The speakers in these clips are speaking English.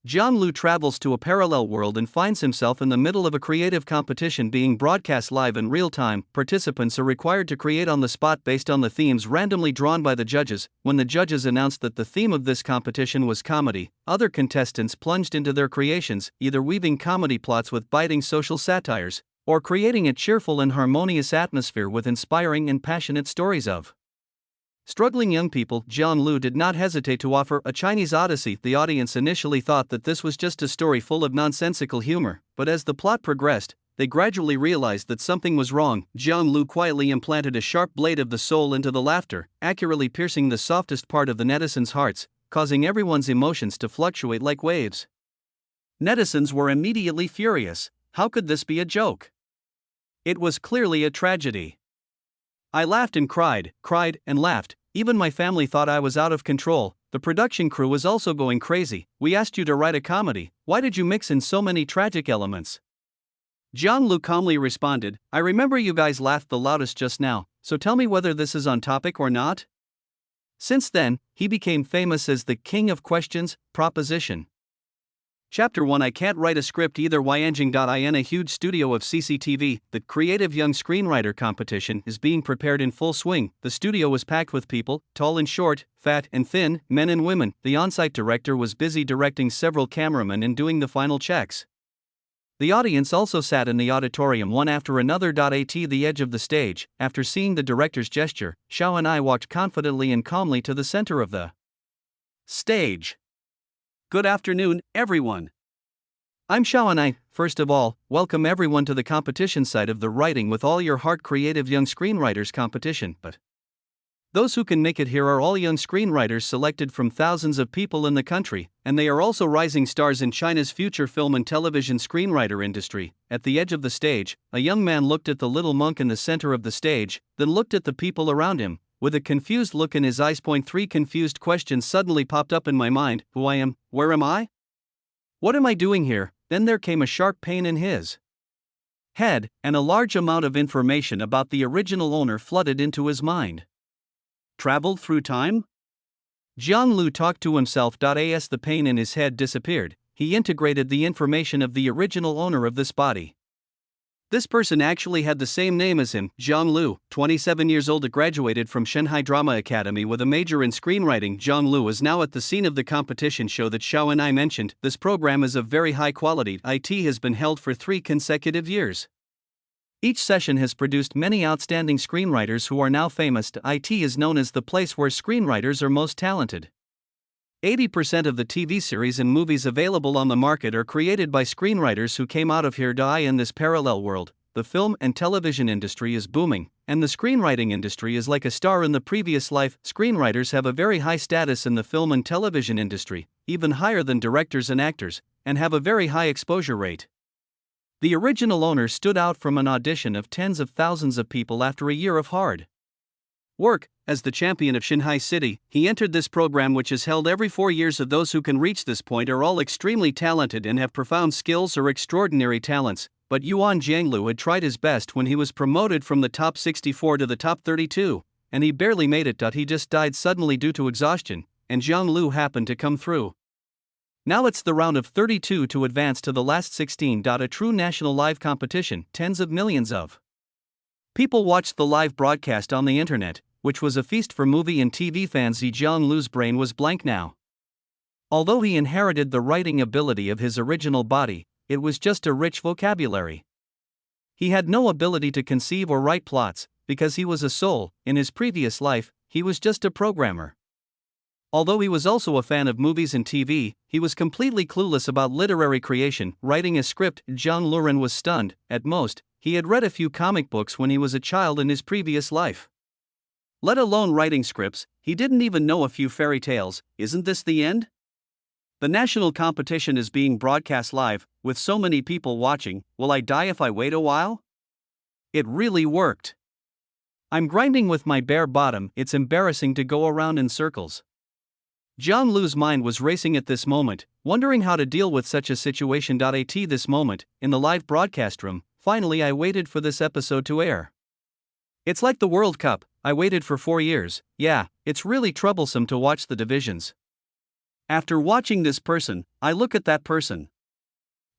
Jiang Lu travels to a parallel world and finds himself in the middle of a creative competition being broadcast live in real time. Participants are required to create on the spot based on the themes randomly drawn by the judges. When the judges announced that the theme of this competition was comedy, other contestants plunged into their creations, either weaving comedy plots with biting social satires, or creating a cheerful and harmonious atmosphere with inspiring and passionate stories of struggling young people. Jiang Lu did not hesitate to offer a Chinese Odyssey. The audience initially thought that this was just a story full of nonsensical humor, but as the plot progressed, they gradually realized that something was wrong. Jiang Lu quietly implanted a sharp blade of the soul into the laughter, accurately piercing the softest part of the netizens' hearts, causing everyone's emotions to fluctuate like waves. Netizens were immediately furious. How could this be a joke? It was clearly a tragedy. I laughed and cried and laughed. Even my family thought I was out of control. The production crew was also going crazy. We asked you to write a comedy. Why did you mix in so many tragic elements? Jiang Lu calmly responded, I remember you guys laughed the loudest just now, so tell me whether this is on topic or not. Since then, he became famous as the King of Questions, Proposition. Chapter 1. I can't write a script either. Yanjing.in, a huge studio of CCTV, the Creative Young Screenwriter Competition, is being prepared in full swing. The studio was packed with people, tall and short, fat and thin, men and women. The on-site director was busy directing several cameramen and doing the final checks. The audience also sat in the auditorium one after another. At the edge of the stage, after seeing the director's gesture, Xiao and I walked confidently and calmly to the center of the stage. Good afternoon, everyone. I'm Xiao and I, first of all, welcome everyone to the competition side of the Writing with All Your Heart Creative Young Screenwriters competition. But those who can make it here are all young screenwriters selected from thousands of people in the country, and they are also rising stars in China's future film and television screenwriter industry. At the edge of the stage, a young man looked at the little monk in the center of the stage, then looked at the people around him. With a confused look in his eyes. 3 confused questions suddenly popped up in my mind. Who I am, where am I? What am I doing here? Then there came a sharp pain in his head, and a large amount of information about the original owner flooded into his mind. Traveled through time? Jiang Lu talked to himself. As the pain in his head disappeared, he integrated the information of the original owner of this body. This person actually had the same name as him, Jiang Lu, 27 years old, graduated from Shanghai Drama Academy with a major in screenwriting. Jiang Lu is now at the scene of the competition show that Xiao and I mentioned. This program is of very high quality. It has been held for 3 consecutive years. Each session has produced many outstanding screenwriters who are now famous. It is known as the place where screenwriters are most talented. 80% of the TV series and movies available on the market are created by screenwriters who came out of here. In this parallel world, the film and television industry is booming, and the screenwriting industry is like a star in the previous life. Screenwriters have a very high status in the film and television industry, even higher than directors and actors, and have a very high exposure rate. The original owner stood out from an audition of tens of thousands of people after a year of hard work. As the champion of Shanghai City, he entered this program, which is held every 4 years. Of those who can reach this point are all extremely talented and have profound skills or extraordinary talents, but Yuan Jianglu had tried his best when he was promoted from the top 64 to the top 32, and he barely made it. He just died suddenly due to exhaustion, and Jiang Lu happened to come through. Now it's the round of 32 to advance to the last 16. A true national live competition. Tens of millions of people watched the live broadcast on the internet, which was a feast for movie and TV fans. Jiang Lu's brain was blank now. Although he inherited the writing ability of his original body, it was just a rich vocabulary. He had no ability to conceive or write plots, because he was a soul. In his previous life, he was just a programmer. Although he was also a fan of movies and TV, he was completely clueless about literary creation, writing a script. Jiang Luren was stunned. At most, he had read a few comic books when he was a child in his previous life. Let alone writing scripts, he didn't even know a few fairy tales. Isn't this the end? The national competition is being broadcast live, with so many people watching. Will I die if I wait a while? It really worked. I'm grinding with my bare bottom. It's embarrassing to go around in circles. Jiang Lu's mind was racing at this moment, wondering how to deal with such a situation. At this moment, in the live broadcast room, finally I waited for this episode to air. It's like the World Cup. I waited for 4 years. Yeah, it's really troublesome to watch the divisions. After watching this person, I look at that person.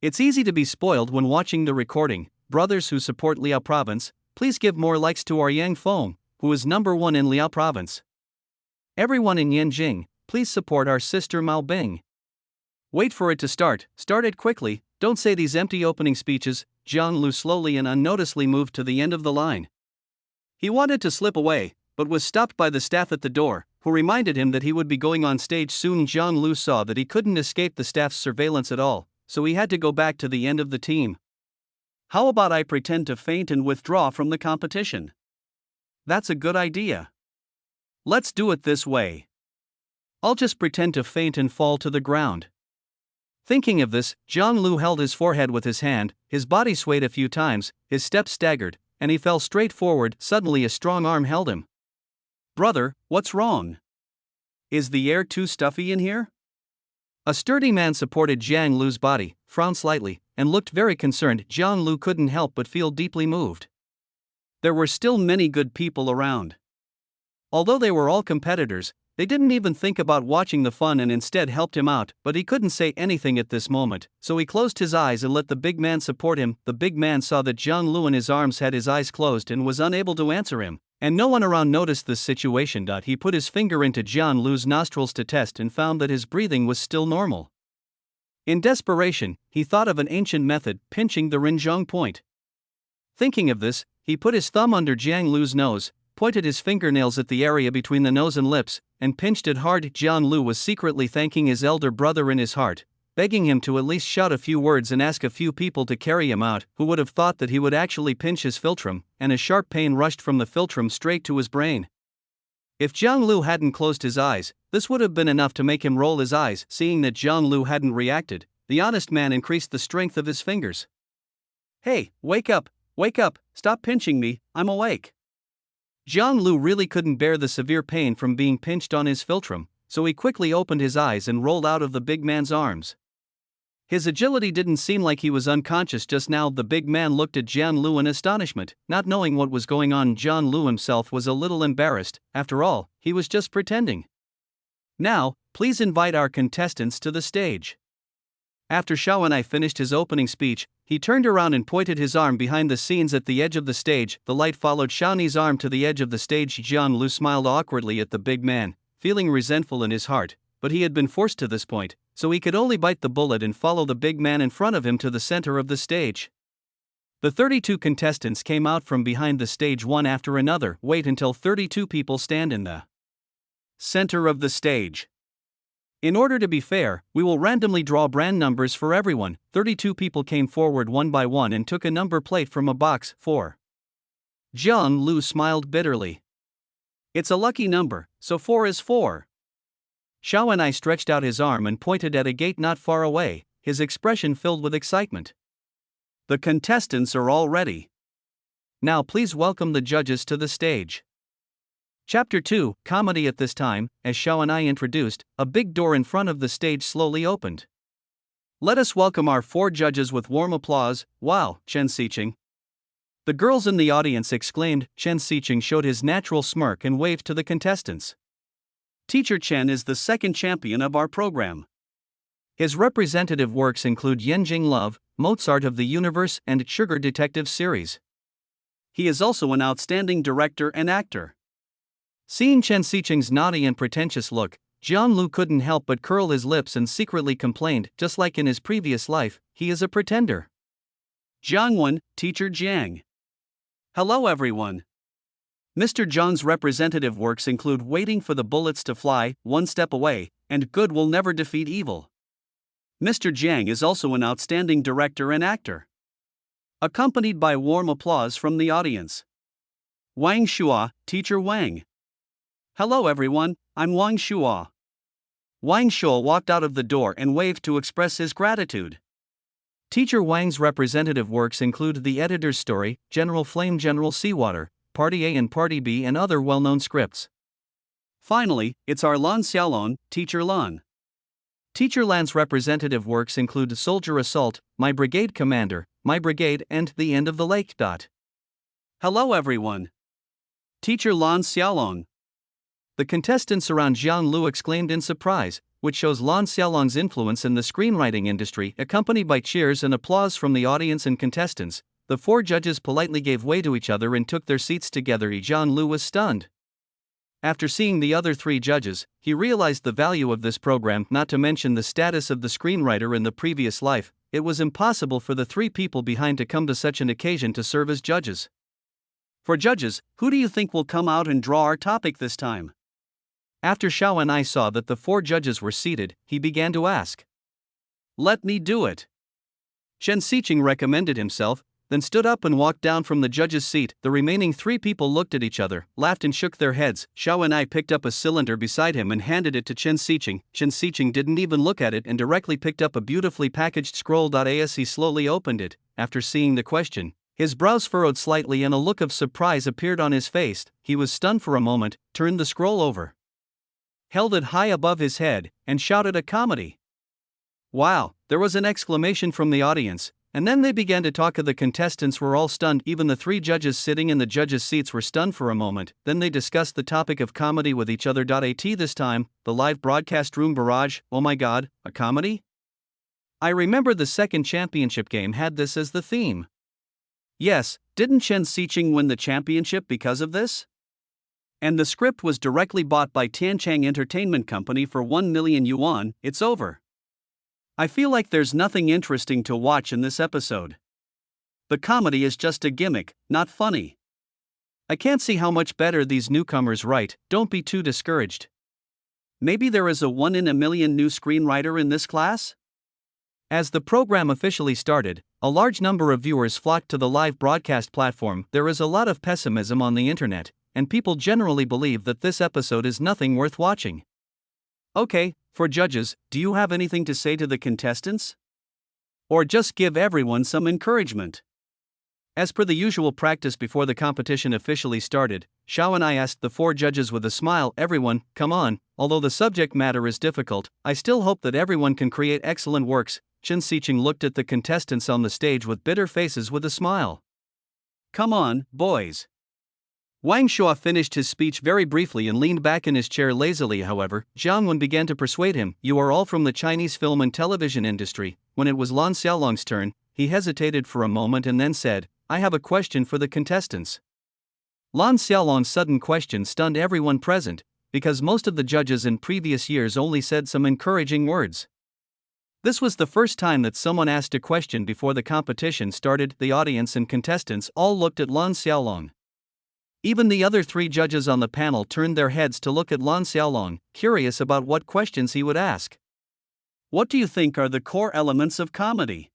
It's easy to be spoiled when watching the recording. Brothers who support Liao Province, please give more likes to our Yang Feng, who is #1 in Liao Province. Everyone in Yanjing, please support our sister Mao Bing. Wait for it to start it quickly, don't say these empty opening speeches. Jiang Lu slowly and unnoticeably moved to the end of the line. He wanted to slip away, but was stopped by the staff at the door, who reminded him that he would be going on stage soon. Jiang Lu saw that he couldn't escape the staff's surveillance at all, so he had to go back to the end of the team. How about I pretend to faint and withdraw from the competition? That's a good idea. Let's do it this way. I'll just pretend to faint and fall to the ground. Thinking of this, Jiang Lu held his forehead with his hand, his body swayed a few times, his steps staggered, and he fell straight forward. Suddenly a strong arm held him. Brother, what's wrong? Is the air too stuffy in here? A sturdy man supported Jiang Lu's body, frowned slightly, and looked very concerned. Jiang Lu couldn't help but feel deeply moved. There were still many good people around. Although they were all competitors, they didn't even think about watching the fun and instead helped him out, but he couldn't say anything at this moment, so he closed his eyes and let the big man support him. The big man saw that Jiang Lu in his arms had his eyes closed and was unable to answer him, and no one around noticed this situation. He put his finger into Jiang Lu's nostrils to test and found that his breathing was still normal. In desperation, he thought of an ancient method, pinching the Rinzhong point. Thinking of this, he put his thumb under Jiang Lu's nose, pointed his fingernails at the area between the nose and lips, and pinched it hard. Jiang Lu was secretly thanking his elder brother in his heart, begging him to at least shout a few words and ask a few people to carry him out. Who would have thought that he would actually pinch his philtrum, and a sharp pain rushed from the philtrum straight to his brain. If Jiang Lu hadn't closed his eyes, this would have been enough to make him roll his eyes. Seeing that Jiang Lu hadn't reacted, the honest man increased the strength of his fingers. Hey, wake up, stop pinching me, I'm awake. Jiang Lu really couldn't bear the severe pain from being pinched on his philtrum, so he quickly opened his eyes and rolled out of the big man's arms. His agility didn't seem like he was unconscious just now. The big man looked at Jiang Lu in astonishment, not knowing what was going on. Jiang Lu himself was a little embarrassed. After all, he was just pretending. Now, please invite our contestants to the stage. After Xiaoanai finished his opening speech, he turned around and pointed his arm behind the scenes at the edge of the stage. The light followed Xiaoanai's arm to the edge of the stage. Jiang Lu smiled awkwardly at the big man, feeling resentful in his heart, but he had been forced to this point, so he could only bite the bullet and follow the big man in front of him to the center of the stage. The 32 contestants came out from behind the stage one after another. Wait until 32 people stand in the center of the stage. In order to be fair, we will randomly draw brand numbers for everyone. 32 people came forward one by one and took a number plate from a box. 4. Jiang Lu smiled bitterly. It's a lucky number, so 4 is 4. Xiaoanai stretched out his arm and pointed at a gate not far away, his expression filled with excitement. The contestants are all ready. Now please welcome the judges to the stage. Chapter 2, Comedy. At this time, as Xiaoanai introduced, a big door in front of the stage slowly opened. Let us welcome our 4 judges with warm applause. Wow, Chen Xiqing. The girls in the audience exclaimed. Chen Xiqing showed his natural smirk and waved to the contestants. Teacher Chen is the second champion of our program. His representative works include Yanjing Love, Mozart of the Universe, and Sugar Detective series. He is also an outstanding director and actor. Seeing Chen Xiqing's naughty and pretentious look, Jiang Lu couldn't help but curl his lips and secretly complained. Just like in his previous life, he is a pretender. Jiang, Teacher Jiang. Hello everyone. Mr. Zhang's representative works include Waiting for the Bullets to Fly, One Step Away, and Good Will Never Defeat Evil. Mr. Jiang is also an outstanding director and actor. Accompanied by warm applause from the audience. Wang Shua, Teacher Wang. Hello everyone, I'm Wang Shua. Wang Shua walked out of the door and waved to express his gratitude. Teacher Wang's representative works include The Editor's Story, General Flame, General Seawater, Party A and Party B, and other well-known scripts. Finally, it's our Lan Xiaolong, Teacher Lan. Teacher Lan's representative works include Soldier Assault, My Brigade Commander, My Brigade, and The End of the Lake. Hello everyone. Teacher Lan Xiaolong. The contestants around Jiang Lu exclaimed in surprise. which shows Lan Xiaolong's influence in the screenwriting industry, accompanied by cheers and applause from the audience and contestants. The four judges politely gave way to each other and took their seats together. Zhang Lu was stunned. After seeing the other three judges, he realized the value of this program, not to mention the status of the screenwriter in the previous life. It was impossible for the three people behind to come to such an occasion to serve as judges. For judges, who do you think will come out and draw our topic this time? After Xiao and I saw that the four judges were seated, he began to ask. Let me do it. Chen Xiqing recommended himself, then stood up and walked down from the judge's seat. The remaining three people looked at each other, laughed and shook their heads. Xiao and I picked up a cylinder beside him and handed it to Chen Xiqing. Chen Xiqing didn't even look at it and directly picked up a beautifully packaged scroll. As he slowly opened it, after seeing the question, his brows furrowed slightly and a look of surprise appeared on his face. He was stunned for a moment, turned the scroll over, held it high above his head, and shouted a comedy. Wow! There was an exclamation from the audience. And then they began to talk. The contestants were all stunned. Even the three judges sitting in the judges' seats were stunned for a moment. Then they discussed the topic of comedy with each other. This time, the live broadcast room barrage. Oh my god, a comedy? I remember the second championship game had this as the theme. Yes, didn't Chen Xiqing win the championship because of this? And the script was directly bought by Tianchang Entertainment Company for 1 million yuan. It's over. I feel like there's nothing interesting to watch in this episode. The comedy is just a gimmick, not funny. I can't see how much better these newcomers write. Don't be too discouraged. Maybe there is a 1 in a million new screenwriter in this class? As the program officially started, a large number of viewers flocked to the live broadcast platform. There is a lot of pessimism on the internet, and people generally believe that this episode is nothing worth watching. Okay, for judges, do you have anything to say to the contestants? Or just give everyone some encouragement? As per the usual practice before the competition officially started, Xiao and I asked the four judges with a smile, everyone, come on, although the subject matter is difficult, I still hope that everyone can create excellent works. Chen Xiqing looked at the contestants on the stage with bitter faces with a smile. Come on, boys. Wang Shuo finished his speech very briefly and leaned back in his chair lazily. However, Jiang Wen began to persuade him, you are all from the Chinese film and television industry. When it was Lan Xiaolong's turn, he hesitated for a moment and then said, I have a question for the contestants. Lan Xiaolong's sudden question stunned everyone present, because most of the judges in previous years only said some encouraging words. This was the first time that someone asked a question before the competition started. The audience and contestants all looked at Lan Xiaolong. Even the other three judges on the panel turned their heads to look at Lan Xiaolong, curious about what questions he would ask. What do you think are the core elements of comedy?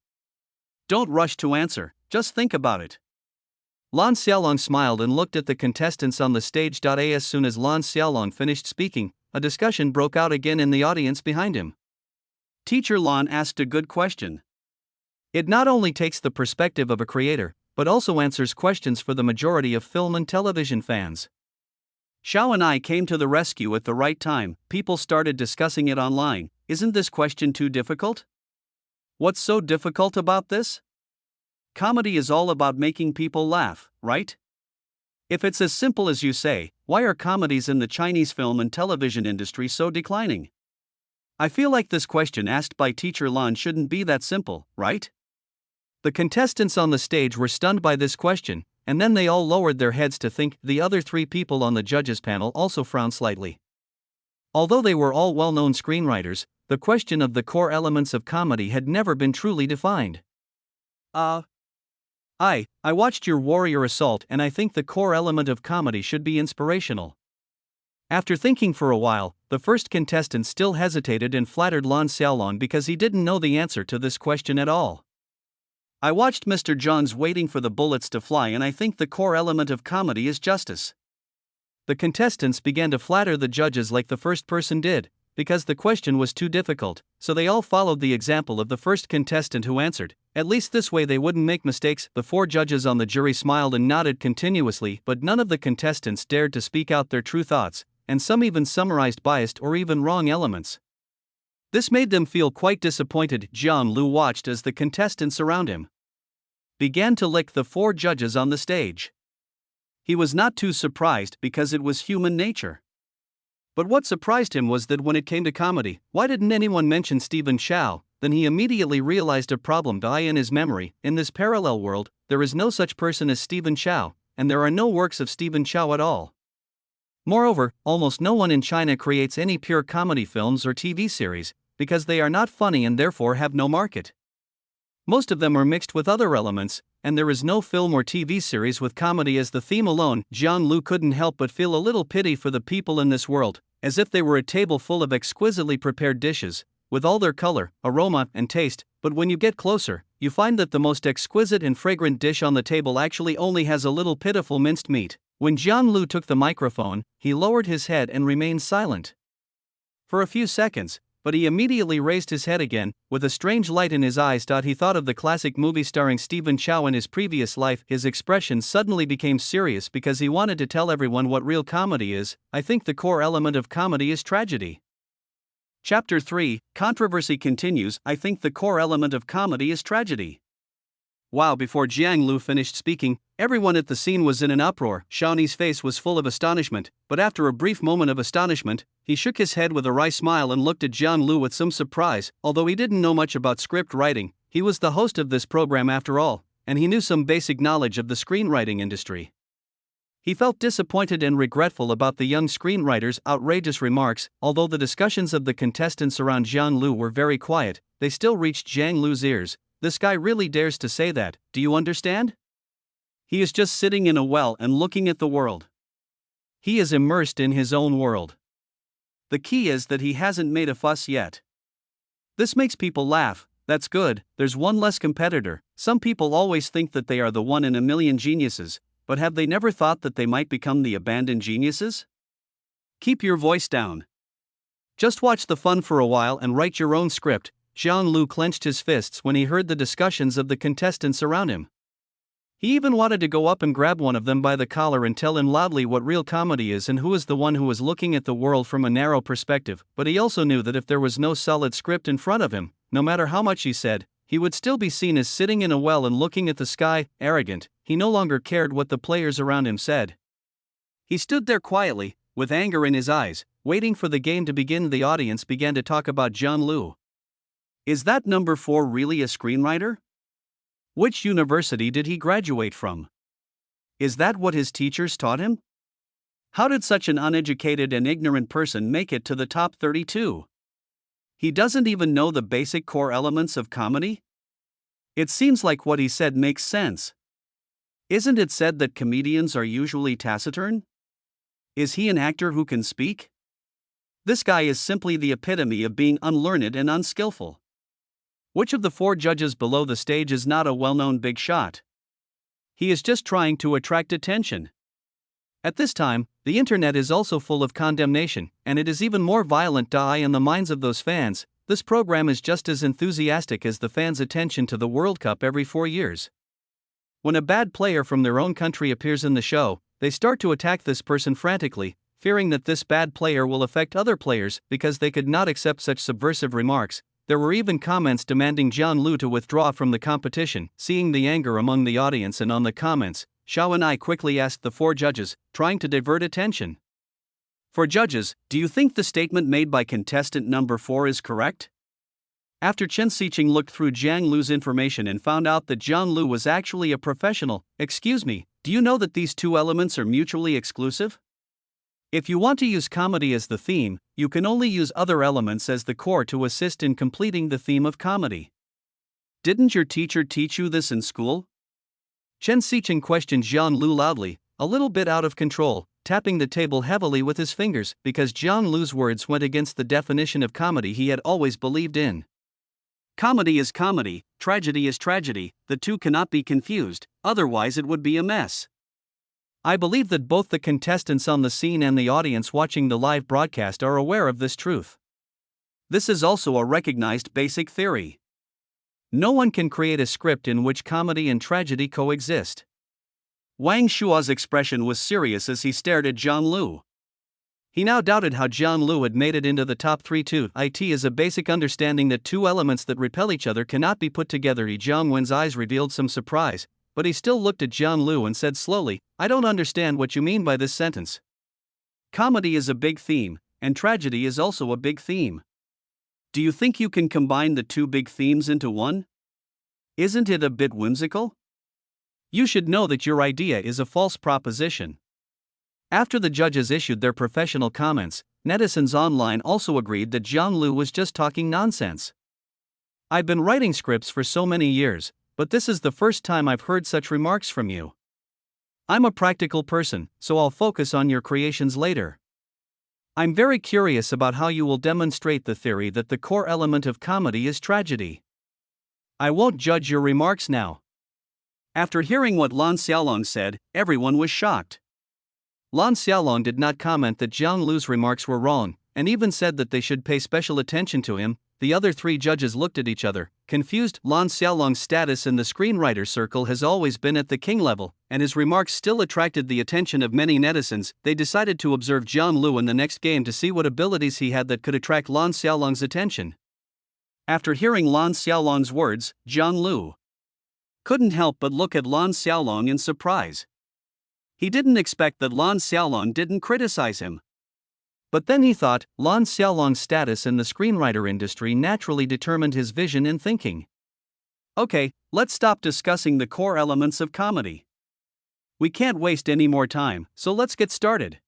Don't rush to answer, just think about it. Lan Xiaolong smiled and looked at the contestants on the stage. As soon as Lan Xiaolong finished speaking, a discussion broke out again in the audience behind him. Teacher Lan asked a good question. It not only takes the perspective of a creator, but also answers questions for the majority of film and television fans. Xiao and I came to the rescue at the right time. People started discussing it online. Isn't this question too difficult? What's so difficult about this? Comedy is all about making people laugh, right? If it's as simple as you say, why are comedies in the Chinese film and television industry so declining? I feel like this question asked by Teacher Lan shouldn't be that simple, right? The contestants on the stage were stunned by this question, and then they all lowered their heads to think. The other three people on the judges' panel also frowned slightly. Although they were all well-known screenwriters, the question of the core elements of comedy had never been truly defined. I watched your Warrior Assault and I think the core element of comedy should be inspirational. After thinking for a while, the first contestant still hesitated and flattered Lan Xiaolong because he didn't know the answer to this question at all. I watched Mr. John's Waiting for the Bullets to Fly and I think the core element of comedy is justice. The contestants began to flatter the judges like the first person did, because the question was too difficult, so they all followed the example of the first contestant who answered. At least this way they wouldn't make mistakes. The four judges on the jury smiled and nodded continuously, but none of the contestants dared to speak out their true thoughts, and some even summarized biased or even wrong elements. This made them feel quite disappointed. Jiang Lu watched as the contestants around him began to lick the four judges on the stage. He was not too surprised because it was human nature. But what surprised him was that when it came to comedy, why didn't anyone mention Stephen Chow? Then he immediately realized a problem in his memory. In this parallel world, there is no such person as Stephen Chow, and there are no works of Stephen Chow at all. Moreover, almost no one in China creates any pure comedy films or TV series, because they are not funny and therefore have no market. Most of them are mixed with other elements, and there is no film or TV series with comedy as the theme alone. Jiang Lu couldn't help but feel a little pity for the people in this world, as if they were a table full of exquisitely prepared dishes, with all their color, aroma, and taste, but when you get closer, you find that the most exquisite and fragrant dish on the table actually only has a little pitiful minced meat. When Jiang Lu took the microphone, he lowered his head and remained silent for a few seconds, but he immediately raised his head again, with a strange light in his eyes. He thought of the classic movie starring Stephen Chow in his previous life. His expression suddenly became serious because he wanted to tell everyone what real comedy is. I think the core element of comedy is tragedy. Chapter 3, Controversy continues. I think the core element of comedy is tragedy. Wow! Before Jiang Lu finished speaking, everyone at the scene was in an uproar. Shawnee face was full of astonishment, but after a brief moment of astonishment, he shook his head with a wry smile and looked at Jiang Lu with some surprise. Although he didn't know much about script writing, he was the host of this program after all, and he knew some basic knowledge of the screenwriting industry. He felt disappointed and regretful about the young screenwriter's outrageous remarks. Although the discussions of the contestants around Jiang Lu were very quiet, they still reached Jiang Lu's ears. This guy really dares to say that, do you understand? He is just sitting in a well and looking at the world. He is immersed in his own world. The key is that he hasn't made a fuss yet. This makes people laugh. That's good, there's one less competitor. Some people always think that they are the one in a million geniuses, but have they never thought that they might become the abandoned geniuses? Keep your voice down. Just watch the fun for a while and write your own script. Jiang Lu clenched his fists when he heard the discussions of the contestants around him. He even wanted to go up and grab one of them by the collar and tell him loudly what real comedy is and who is the one who is looking at the world from a narrow perspective, but he also knew that if there was no solid script in front of him, no matter how much he said, he would still be seen as sitting in a well and looking at the sky. Arrogant, he no longer cared what the players around him said. He stood there quietly, with anger in his eyes, waiting for the game to begin. The audience began to talk about Jiang Lu. Is that number 4 really a screenwriter? Which university did he graduate from? Is that what his teachers taught him? How did such an uneducated and ignorant person make it to the top 32? He doesn't even know the basic core elements of comedy? It seems like what he said makes sense. Isn't it said that comedians are usually taciturn? Is he an actor who can speak? This guy is simply the epitome of being unlearned and unskillful. Which of the 4 judges below the stage is not a well-known big shot? He is just trying to attract attention. At this time, the internet is also full of condemnation, and it is even more violent in the minds of those fans. This program is just as enthusiastic as the fans' attention to the World Cup every 4 years. When a bad player from their own country appears in the show, they start to attack this person frantically, fearing that this bad player will affect other players because they could not accept such subversive remarks. There were even comments demanding Jiang Lu to withdraw from the competition. Seeing the anger among the audience and on the comments, Xiao and I quickly asked the 4 judges, trying to divert attention. For judges, do you think the statement made by contestant number 4 is correct? After Chen Xiqing looked through Jiang Lu's information and found out that Jiang Lu was actually a professional, excuse me, do you know that these 2 elements are mutually exclusive? If you want to use comedy as the theme, you can only use other elements as the core to assist in completing the theme of comedy. Didn't your teacher teach you this in school? Chen Xiqing questioned Jiang Lu loudly, a little bit out of control, tapping the table heavily with his fingers because Jiang Lu's words went against the definition of comedy he had always believed in. Comedy is comedy, tragedy is tragedy, the two cannot be confused, otherwise it would be a mess. I believe that both the contestants on the scene and the audience watching the live broadcast are aware of this truth. This is also a recognized basic theory. No one can create a script in which comedy and tragedy coexist. Wang Shua's expression was serious as he stared at Jiang Lu. He now doubted how Jiang Lu had made it into the top 3 too. It is a basic understanding that 2 elements that repel each other cannot be put together. Jiang Wen's eyes revealed some surprise, but he still looked at Jiang Lu and said slowly, I don't understand what you mean by this sentence. Comedy is a big theme, and tragedy is also a big theme. Do you think you can combine the two big themes into one? Isn't it a bit whimsical? You should know that your idea is a false proposition. After the judges issued their professional comments, netizens online also agreed that Jiang Lu was just talking nonsense. I've been writing scripts for so many years, but this is the first time I've heard such remarks from you. I'm a practical person, so I'll focus on your creations later. I'm very curious about how you will demonstrate the theory that the core element of comedy is tragedy. I won't judge your remarks now. After hearing what Lan Xiaolong said, everyone was shocked. Lan Xiaolong did not comment that Jiang Lu's remarks were wrong, and even said that they should pay special attention to him. The other three judges looked at each other, confused. Lan Xiaolong's status in the screenwriter circle has always been at the king level, and his remarks still attracted the attention of many netizens. They decided to observe Jiang Lu in the next game to see what abilities he had that could attract Lan Xiaolong's attention. After hearing Lan Xiaolong's words, Jiang Lu couldn't help but look at Lan Xiaolong in surprise. He didn't expect that Lan Xiaolong didn't criticize him. But then he thought, Lan Xiaolong's status in the screenwriter industry naturally determined his vision and thinking. Okay, let's stop discussing the core elements of comedy. We can't waste any more time, so let's get started.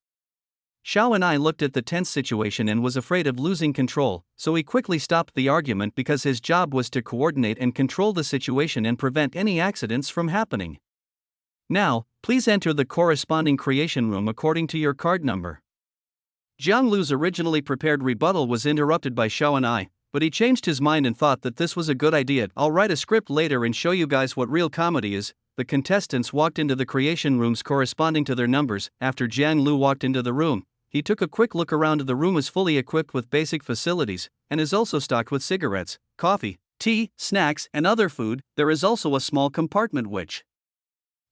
Xiao and I looked at the tense situation and was afraid of losing control, so he quickly stopped the argument because his job was to coordinate and control the situation and prevent any accidents from happening. Now, please enter the corresponding creation room according to your card number. Jiang Lu's originally prepared rebuttal was interrupted by Xiao and I, but he changed his mind and thought that this was a good idea. I'll write a script later and show you guys what real comedy is. The contestants walked into the creation rooms corresponding to their numbers. After Jiang Lu walked into the room, he took a quick look around. The room is fully equipped with basic facilities, and is also stocked with cigarettes, coffee, tea, snacks, and other food. There is also a small compartment which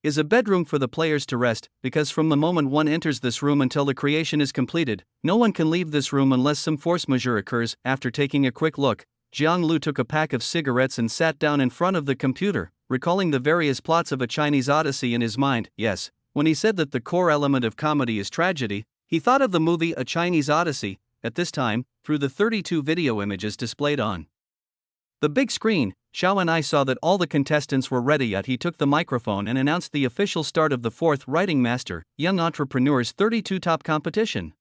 is a bedroom for the players to rest, because from the moment one enters this room until the creation is completed, no one can leave this room unless some force majeure occurs. After taking a quick look, Jiang Lu took a pack of cigarettes and sat down in front of the computer, recalling the various plots of A Chinese Odyssey in his mind. Yes, when he said that the core element of comedy is tragedy, he thought of the movie A Chinese Odyssey. At this time, through the 32 video images displayed on the big screen, Xiao and I saw that all the contestants were ready. Yet he took the microphone and announced the official start of the 4th Writing Master, Young Entrepreneurs 32 Top Competition.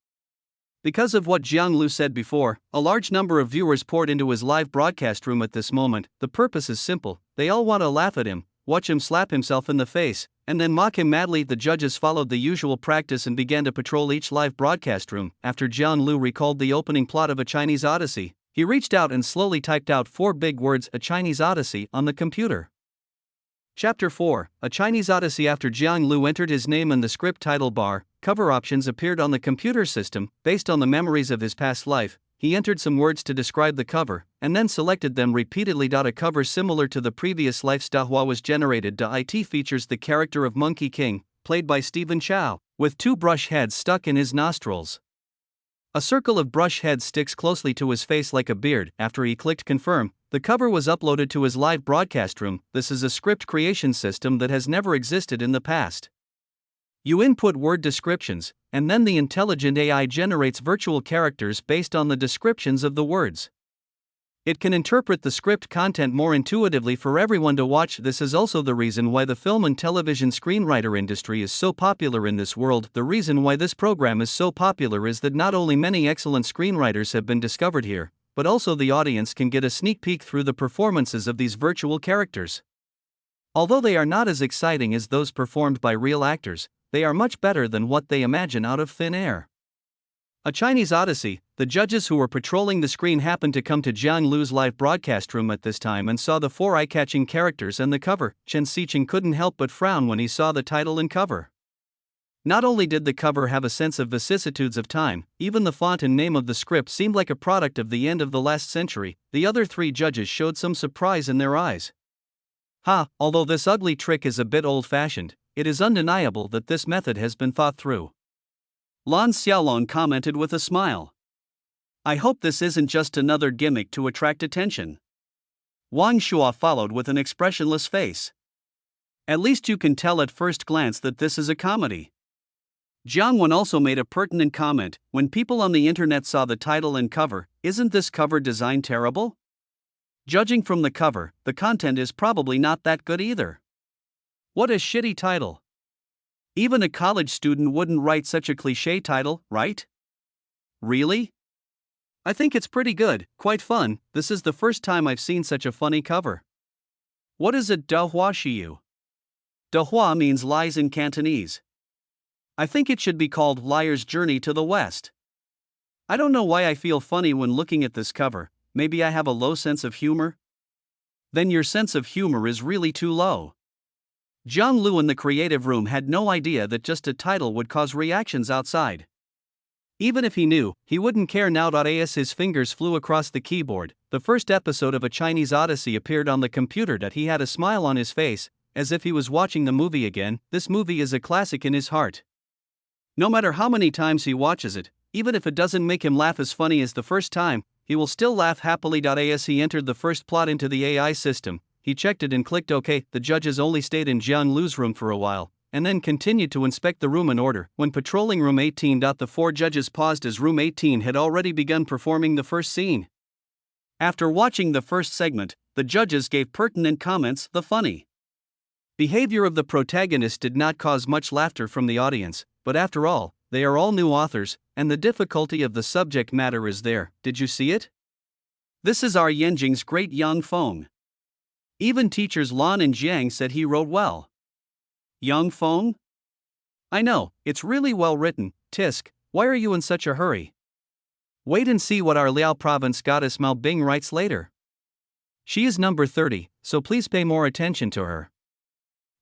Because of what Jiang Lu said before, a large number of viewers poured into his live broadcast room at this moment. The purpose is simple: they all want to laugh at him, watch him slap himself in the face, and then mock him madly. The judges followed the usual practice and began to patrol each live broadcast room. After Jiang Lu recalled the opening plot of A Chinese Odyssey, he reached out and slowly typed out 4 big words, A Chinese Odyssey, on the computer. Chapter 4, A Chinese Odyssey. After Jiang Lu entered his name in the script title bar, cover options appeared on the computer system. Based on the memories of his past life, he entered some words to describe the cover, and then selected them repeatedly. A cover similar to the previous life Dahua was generated. It features the character of Monkey King, played by Stephen Chow, with 2 brush heads stuck in his nostrils. A circle of brush heads sticks closely to his face like a beard. After he clicked confirm, the cover was uploaded to his live broadcast room. This is a script creation system that has never existed in the past. You input word descriptions, and then the intelligent AI generates virtual characters based on the descriptions of the words. It can interpret the script content more intuitively for everyone to watch. This is also the reason why the film and television screenwriter industry is so popular in this world. The reason why this program is so popular is that not only many excellent screenwriters have been discovered here, but also the audience can get a sneak peek through the performances of these virtual characters. Although they are not as exciting as those performed by real actors, they are much better than what they imagine out of thin air. A Chinese Odyssey. The judges who were patrolling the screen happened to come to Jiang Lu's live broadcast room at this time and saw the 4 eye-catching characters and the cover. Chen Xiqing couldn't help but frown when he saw the title and cover. Not only did the cover have a sense of vicissitudes of time, even the font and name of the script seemed like a product of the end of the last century. The other 3 judges showed some surprise in their eyes. Although this ugly trick is a bit old-fashioned, it is undeniable that this method has been thought through. Lan Xiaolong commented with a smile. I hope this isn't just another gimmick to attract attention. Wang Shua followed with an expressionless face. At least you can tell at first glance that this is a comedy. Jiang Wen also made a pertinent comment: when people on the internet saw the title and cover, "Isn't this cover design terrible?" Judging from the cover, the content is probably not that good either. What a shitty title. Even a college student wouldn't write such a cliché title, right? Really? I think it's pretty good, quite fun. This is the first time I've seen such a funny cover. What is it, Da Hua Shiyu? Da Hua means lies in Cantonese. I think it should be called Liar's Journey to the West. I don't know why I feel funny when looking at this cover. Maybe I have a low sense of humor? Then your sense of humor is really too low. Jiang Lu in the creative room had no idea that just a title would cause reactions outside. Even if he knew, he wouldn't care now. As his fingers flew across the keyboard, the first episode of A Chinese Odyssey appeared on the computer. He had a smile on his face, as if he was watching the movie again. This movie is a classic in his heart. No matter how many times he watches it, even if it doesn't make him laugh as funny as the first time, he will still laugh happily. As he entered the first plot into the AI system, he checked it and clicked OK. The judges only stayed in Jiang Lu's room for a while, and then continued to inspect the room in order. When patrolling room 18, the 4 judges paused as room 18 had already begun performing the first scene. After watching the first segment, the judges gave pertinent comments. The funny behavior of the protagonist did not cause much laughter from the audience, but after all, they are all new authors, and the difficulty of the subject matter is there. Did you see it? This is our Yanjing's great Yang Feng. Even teachers Lan and Jiang said he wrote well. Yang Feng? I know, it's really well written. Tisk, why are you in such a hurry? Wait and see what our Liao province goddess Mao Bing writes later. She is number 30, so please pay more attention to her.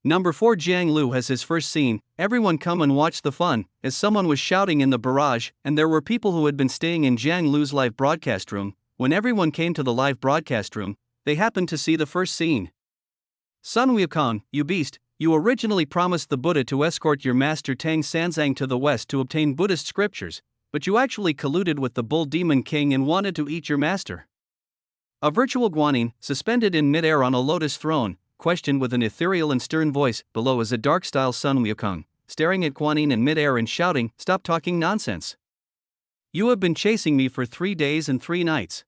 Number 4, Jiang Lu has his first scene. Everyone come and watch the fun, as someone was shouting in the barrage, and there were people who had been staying in Jiang Lu's live broadcast room. When everyone came to the live broadcast room, they happened to see the first scene. Sun Wukong, you beast, you originally promised the Buddha to escort your master Tang Sanzang to the west to obtain Buddhist scriptures, but you actually colluded with the Bull Demon King and wanted to eat your master. A virtual Guanyin, suspended in midair on a lotus throne, questioned with an ethereal and stern voice. Below is a dark-style Sun Wukong, staring at Guanyin in midair and shouting, "Stop talking nonsense. You have been chasing me for 3 days and 3 nights.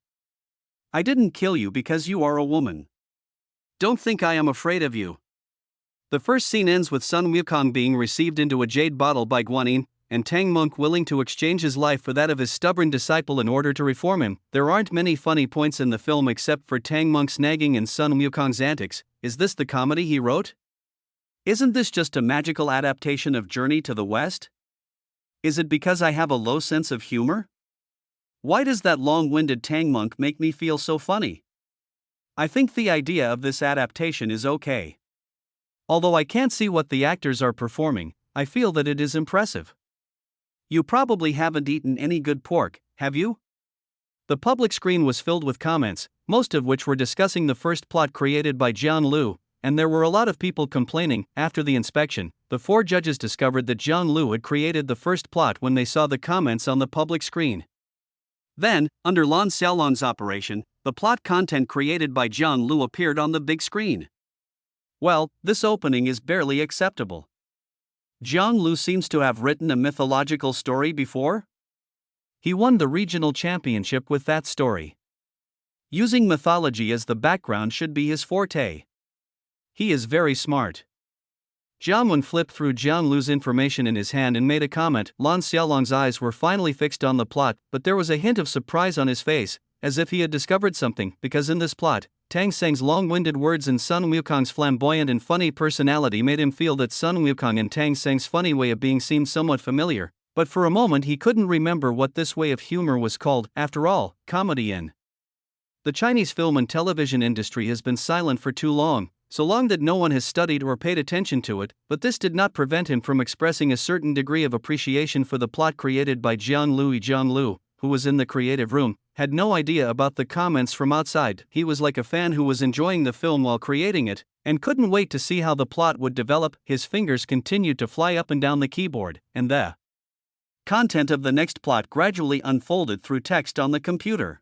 I didn't kill you because you are a woman. Don't think I am afraid of you." The first scene ends with Sun Wukong being received into a jade bottle by Guanyin, and Tang Monk willing to exchange his life for that of his stubborn disciple in order to reform him. There aren't many funny points in the film except for Tang Monk's nagging and Sun Wukong's antics. Is this the comedy he wrote? Isn't this just a magical adaptation of Journey to the West? Is it because I have a low sense of humor? Why does that long-winded Tang Monk make me feel so funny? I think the idea of this adaptation is okay. Although I can't see what the actors are performing, I feel that it is impressive. You probably haven't eaten any good pork, have you? The public screen was filled with comments, most of which were discussing the first plot created by Jiang Lu, and there were a lot of people complaining. After the inspection, the 4 judges discovered that Jiang Lu had created the first plot when they saw the comments on the public screen. Then, under Lan Xiaolong's operation, the plot content created by Jiang Lu appeared on the big screen. Well, this opening is barely acceptable. Jiang Lu seems to have written a mythological story before? He won the regional championship with that story. Using mythology as the background should be his forte. He is very smart. Jiang Wen flipped through Jiang Lu's information in his hand and made a comment. Lan Xiaolong's eyes were finally fixed on the plot, but there was a hint of surprise on his face, as if he had discovered something, because in this plot, Tang Seng's long-winded words and Sun Wukong's flamboyant and funny personality made him feel that Sun Wukong and Tang Seng's funny way of being seemed somewhat familiar, but for a moment he couldn't remember what this way of humor was called. After all, comedy in the Chinese film and television industry has been silent for too long, so long that no one has studied or paid attention to it, but this did not prevent him from expressing a certain degree of appreciation for the plot created by Jiang Lu. Jiang Lu, who was in the creative room, had no idea about the comments from outside. He was like a fan who was enjoying the film while creating it, and couldn't wait to see how the plot would develop. His fingers continued to fly up and down the keyboard, and the content of the next plot gradually unfolded through text on the computer.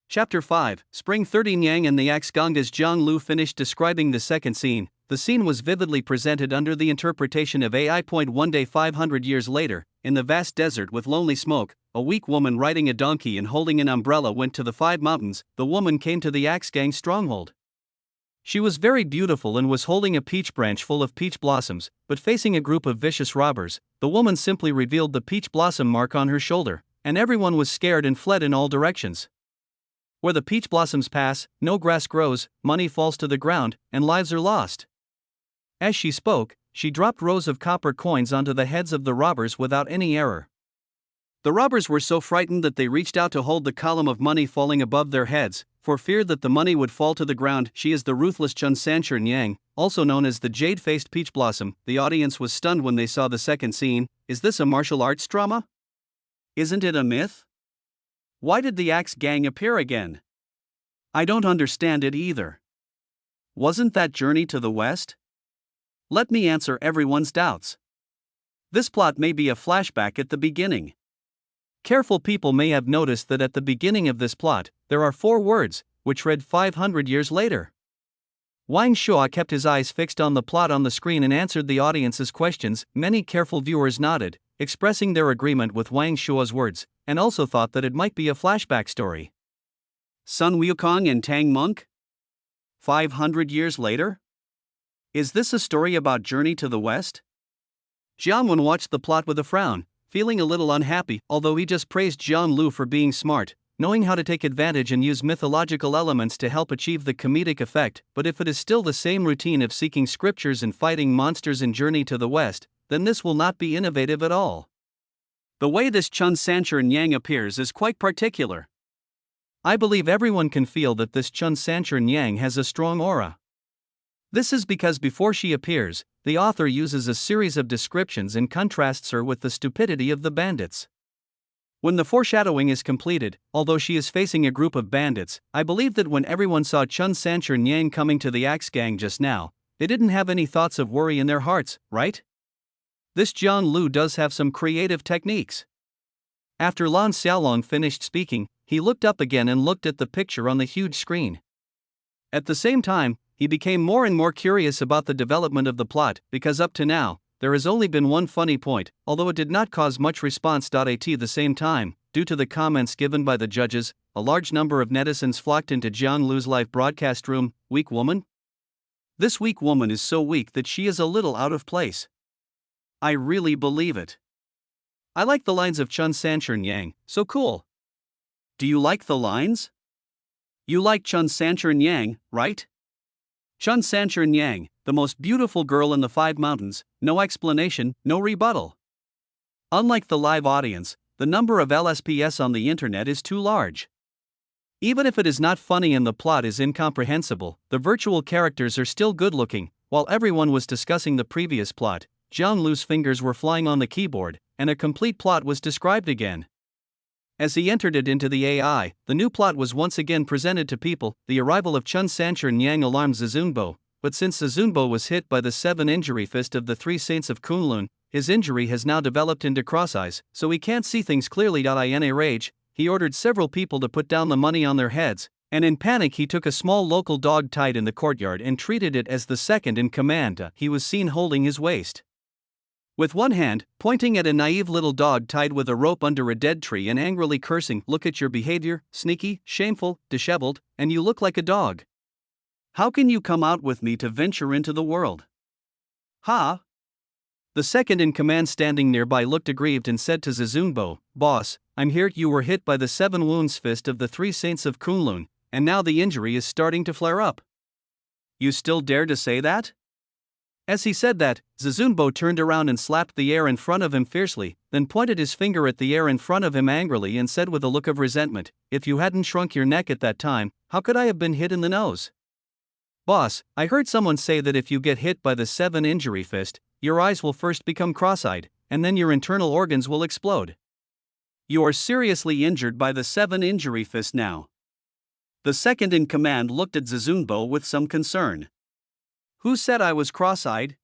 Chapter 5, Spring 30. Yang and the Axe Gong. As Jiang Lu finished describing the second scene, the scene was vividly presented under the interpretation of AI. One day 500 years later, in the vast desert with lonely smoke, a weak woman riding a donkey and holding an umbrella went to the 5 mountains. The woman came to the Axe Gang stronghold. She was very beautiful and was holding a peach branch full of peach blossoms, but facing a group of vicious robbers. The woman simply revealed the peach blossom mark on her shoulder, and everyone was scared and fled in all directions. Where the peach blossoms pass, no grass grows, money falls to the ground, and lives are lost. As she spoke, she dropped rows of copper coins onto the heads of the robbers without any error. The robbers were so frightened that they reached out to hold the column of money falling above their heads, for fear that the money would fall to the ground. She is the ruthless Chun Sanchur Nyang, also known as the jade-faced peach blossom. The audience was stunned when they saw the second scene. Is this a martial arts drama? Isn't it a myth? Why did the Axe Gang appear again? I don't understand it either. Wasn't that Journey to the West? Let me answer everyone's doubts. This plot may be a flashback at the beginning. Careful people may have noticed that at the beginning of this plot, there are 4 words, which read 500 years later. Wang Shuo kept his eyes fixed on the plot on the screen and answered the audience's questions. Many careful viewers nodded, expressing their agreement with Wang Shuo's words, and also thought that it might be a flashback story. Sun Wukong and Tang Monk? 500 years later? Is this a story about Journey to the West? Jianwen watched the plot with a frown, feeling a little unhappy. Although he just praised Jian Lu for being smart, knowing how to take advantage and use mythological elements to help achieve the comedic effect. But if it is still the same routine of seeking scriptures and fighting monsters in Journey to the West, then this will not be innovative at all. The way this Chun Sanchur Nyang appears is quite particular. I believe everyone can feel that this Chun Sanchur Nyang has a strong aura. This is because before she appears, the author uses a series of descriptions and contrasts her with the stupidity of the bandits. When the foreshadowing is completed, although she is facing a group of bandits, I believe that when everyone saw Chun Sanchur Nyang coming to the Axe Gang just now, they didn't have any thoughts of worry in their hearts, right? This Jian Lu does have some creative techniques. After Lan Xiaolong finished speaking, he looked up again and looked at the picture on the huge screen. At the same time, he became more and more curious about the development of the plot, because up to now, there has only been one funny point, although it did not cause much response. At the same time, due to the comments given by the judges, a large number of netizens flocked into Jian Lu's live broadcast room. Weak woman? This weak woman is so weak that she is a little out of place. I really believe it. I like the lines of Chun Sanchur Nyang, so cool. Do you like the lines? You like Chun Sanchur Nyang, right? Chun Sanchur Nyang, the most beautiful girl in the 5 mountains, no explanation, no rebuttal. Unlike the live audience, the number of LSPS on the internet is too large. Even if it is not funny and the plot is incomprehensible, the virtual characters are still good looking. While everyone was discussing the previous plot, Jian Lu's fingers were flying on the keyboard, and a complete plot was described again. As he entered it into the AI, the new plot was once again presented to people. The arrival of Chun Sanchur Nyang alarmed Zizunbo, but since Zizunbo was hit by the 7 injury fist of the 3 saints of Kunlun, his injury has now developed into cross eyes, so he can't see things clearly. In a rage, he ordered several people to put down the money on their heads, and in panic he took a small local dog tied in the courtyard and treated it as the second in command. He was seen holding his waist. With one hand, pointing at a naive little dog tied with a rope under a dead tree and angrily cursing, "Look at your behavior, sneaky, shameful, disheveled, and you look like a dog. How can you come out with me to venture into the world? Ha!" The second in command standing nearby looked aggrieved and said to Zizunbo, "Boss, I'm here. You were hit by the 7 wounds fist of the 3 saints of Kunlun, and now the injury is starting to flare up. You still dare to say that?" As he said that, Zizunbo turned around and slapped the air in front of him fiercely, then pointed his finger at the air in front of him angrily and said with a look of resentment, "If you hadn't shrunk your neck at that time, how could I have been hit in the nose?" "Boss, I heard someone say that if you get hit by the 7 injury fist, your eyes will first become cross-eyed, and then your internal organs will explode. You are seriously injured by the 7 injury fist now." The second in command looked at Zizunbo with some concern. "Who said I was cross-eyed?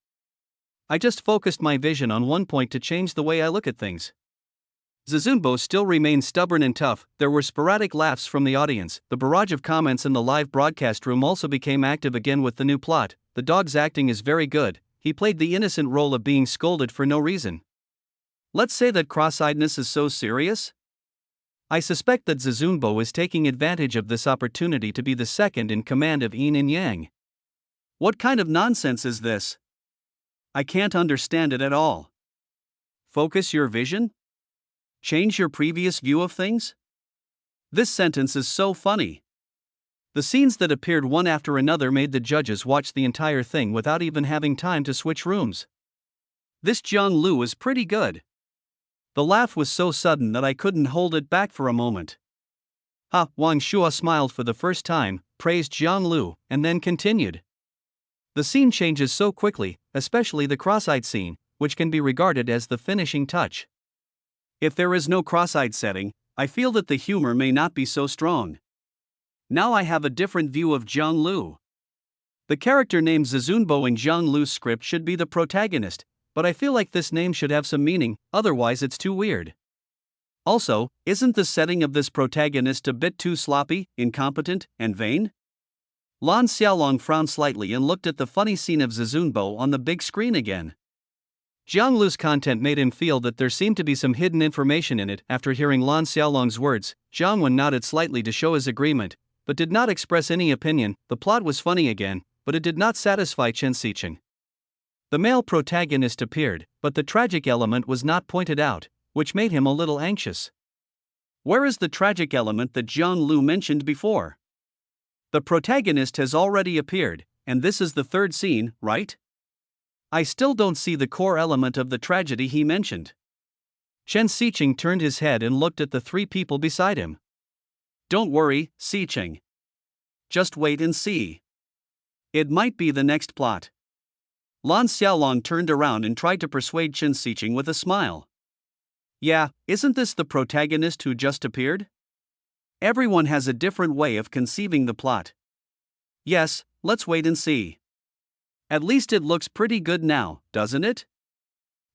I just focused my vision on one point to change the way I look at things." Zizunbo still remained stubborn and tough. There were sporadic laughs from the audience. The barrage of comments in the live broadcast room also became active again with the new plot. the dog's acting is very good, he played the innocent role of being scolded for no reason. Let's say that cross-eyedness is so serious? I suspect that Zizunbo is taking advantage of this opportunity to be the second in command of Yin and Yang. What kind of nonsense is this? I can't understand it at all. Focus your vision? Change your previous view of things? This sentence is so funny. The scenes that appeared one after another made the judges watch the entire thing without even having time to switch rooms. This Jiang Lu is pretty good. The laugh was so sudden that I couldn't hold it back for a moment. Wang Shua smiled for the first time, praised Jiang Lu, and then continued. The scene changes so quickly, especially the cross-eyed scene, which can be regarded as the finishing touch. If there is no cross-eyed setting, I feel that the humor may not be so strong. Now I have a different view of Jiang Lu. The character named Zizunbo in Jiang Lu's script should be the protagonist, but I feel like this name should have some meaning, otherwise it's too weird. Also, isn't the setting of this protagonist a bit too sloppy, incompetent, and vain? Lan Xiaolong frowned slightly and looked at the funny scene of Zizunbo on the big screen again. Jiang Lu's content made him feel that there seemed to be some hidden information in it. After hearing Lan Xiaolong's words, Zhang Wen nodded slightly to show his agreement, but did not express any opinion. The plot was funny again, but it did not satisfy Chen Xiqing. The male protagonist appeared, but the tragic element was not pointed out, which made him a little anxious. Where is the tragic element that Jiang Lu mentioned before? The protagonist has already appeared, and this is the third scene, right? I still don't see the core element of the tragedy he mentioned. Chen Xiqing turned his head and looked at the three people beside him. Don't worry, Xiqing. Just wait and see. It might be the next plot. Lan Xiaolong turned around and tried to persuade Chen Xiqing with a smile. Yeah, isn't this the protagonist who just appeared? Everyone has a different way of conceiving the plot. Yes, let's wait and see. At least it looks pretty good now, doesn't it?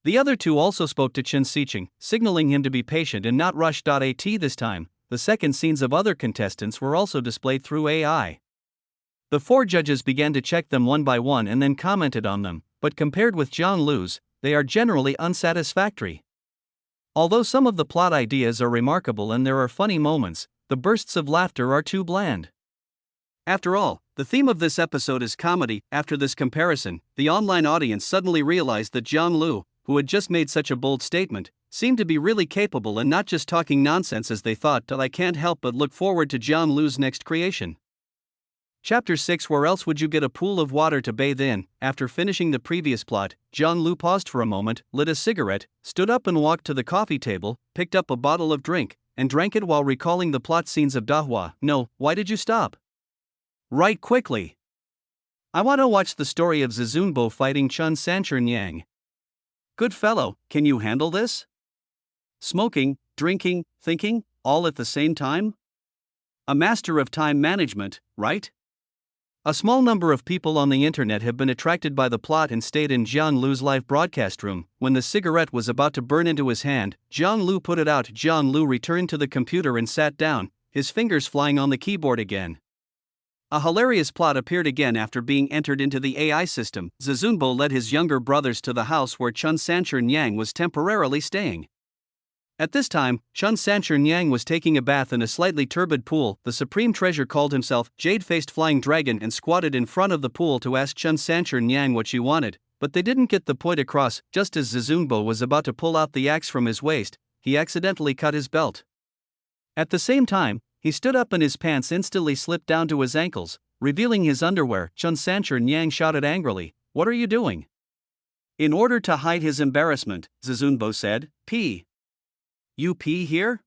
The other two also spoke to Chen Xiqing, signaling him to be patient and not rush. At this time, the second scenes of other contestants were also displayed through AI. The four judges began to check them one by one and then commented on them, but compared with Jiang Lu's, they are generally unsatisfactory. Although some of the plot ideas are remarkable and there are funny moments, the bursts of laughter are too bland. After all, the theme of this episode is comedy. After this comparison, the online audience suddenly realized that Jiang Lu, who had just made such a bold statement, seemed to be really capable and not just talking nonsense as they thought. I can't help but look forward to Jiang Lu's next creation. Chapter 6. Where else would you get a pool of water to bathe in? After finishing the previous plot, Jiang Lu paused for a moment, lit a cigarette, stood up and walked to the coffee table, picked up a bottle of drink, and drank it while recalling the plot scenes of Dahua. No, why did you stop? Write quickly. I want to watch the story of Zizunbo fighting Chun Sanchun Yang. Good fellow, can you handle this? Smoking, drinking, thinking, all at the same time? A master of time management, right? A small number of people on the internet have been attracted by the plot and stayed in Jiang Lu's live broadcast room. When the cigarette was about to burn into his hand, Jiang Lu put it out. Jiang Lu returned to the computer and sat down, his fingers flying on the keyboard again. A hilarious plot appeared again after being entered into the AI system. Zizunbo led his younger brothers to the house where Chun Sanchun Yang was temporarily staying. At this time, Chun Sanchun Yang was taking a bath in a slightly turbid pool. The supreme treasure called himself Jade-Faced Flying Dragon and squatted in front of the pool to ask Chun Sanchun Yang what she wanted, but they didn't get the point across. Just as Zizunbo was about to pull out the axe from his waist, he accidentally cut his belt. At the same time, he stood up and his pants instantly slipped down to his ankles, revealing his underwear. Chun Sanchun Yang shouted angrily, "What are you doing?" In order to hide his embarrassment, Zizunbo said, "Pee. You pee here?"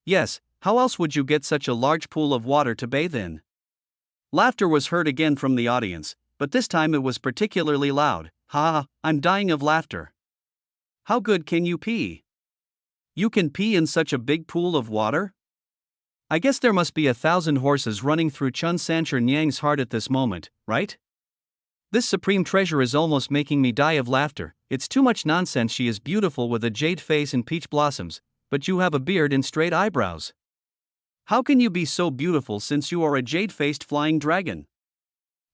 "Yes, how else would you get such a large pool of water to bathe in?" Laughter was heard again from the audience, but this time it was particularly loud. "Ha, I'm dying of laughter. How good can you pee? You can pee in such a big pool of water?" I guess there must be 1,000 horses running through Chun Sanchun Yang's heart at this moment, right? This supreme treasure is almost making me die of laughter. It's too much nonsense. She is beautiful with a jade face and peach blossoms, but you have a beard and straight eyebrows. How can you be so beautiful since you are a jade-faced flying dragon?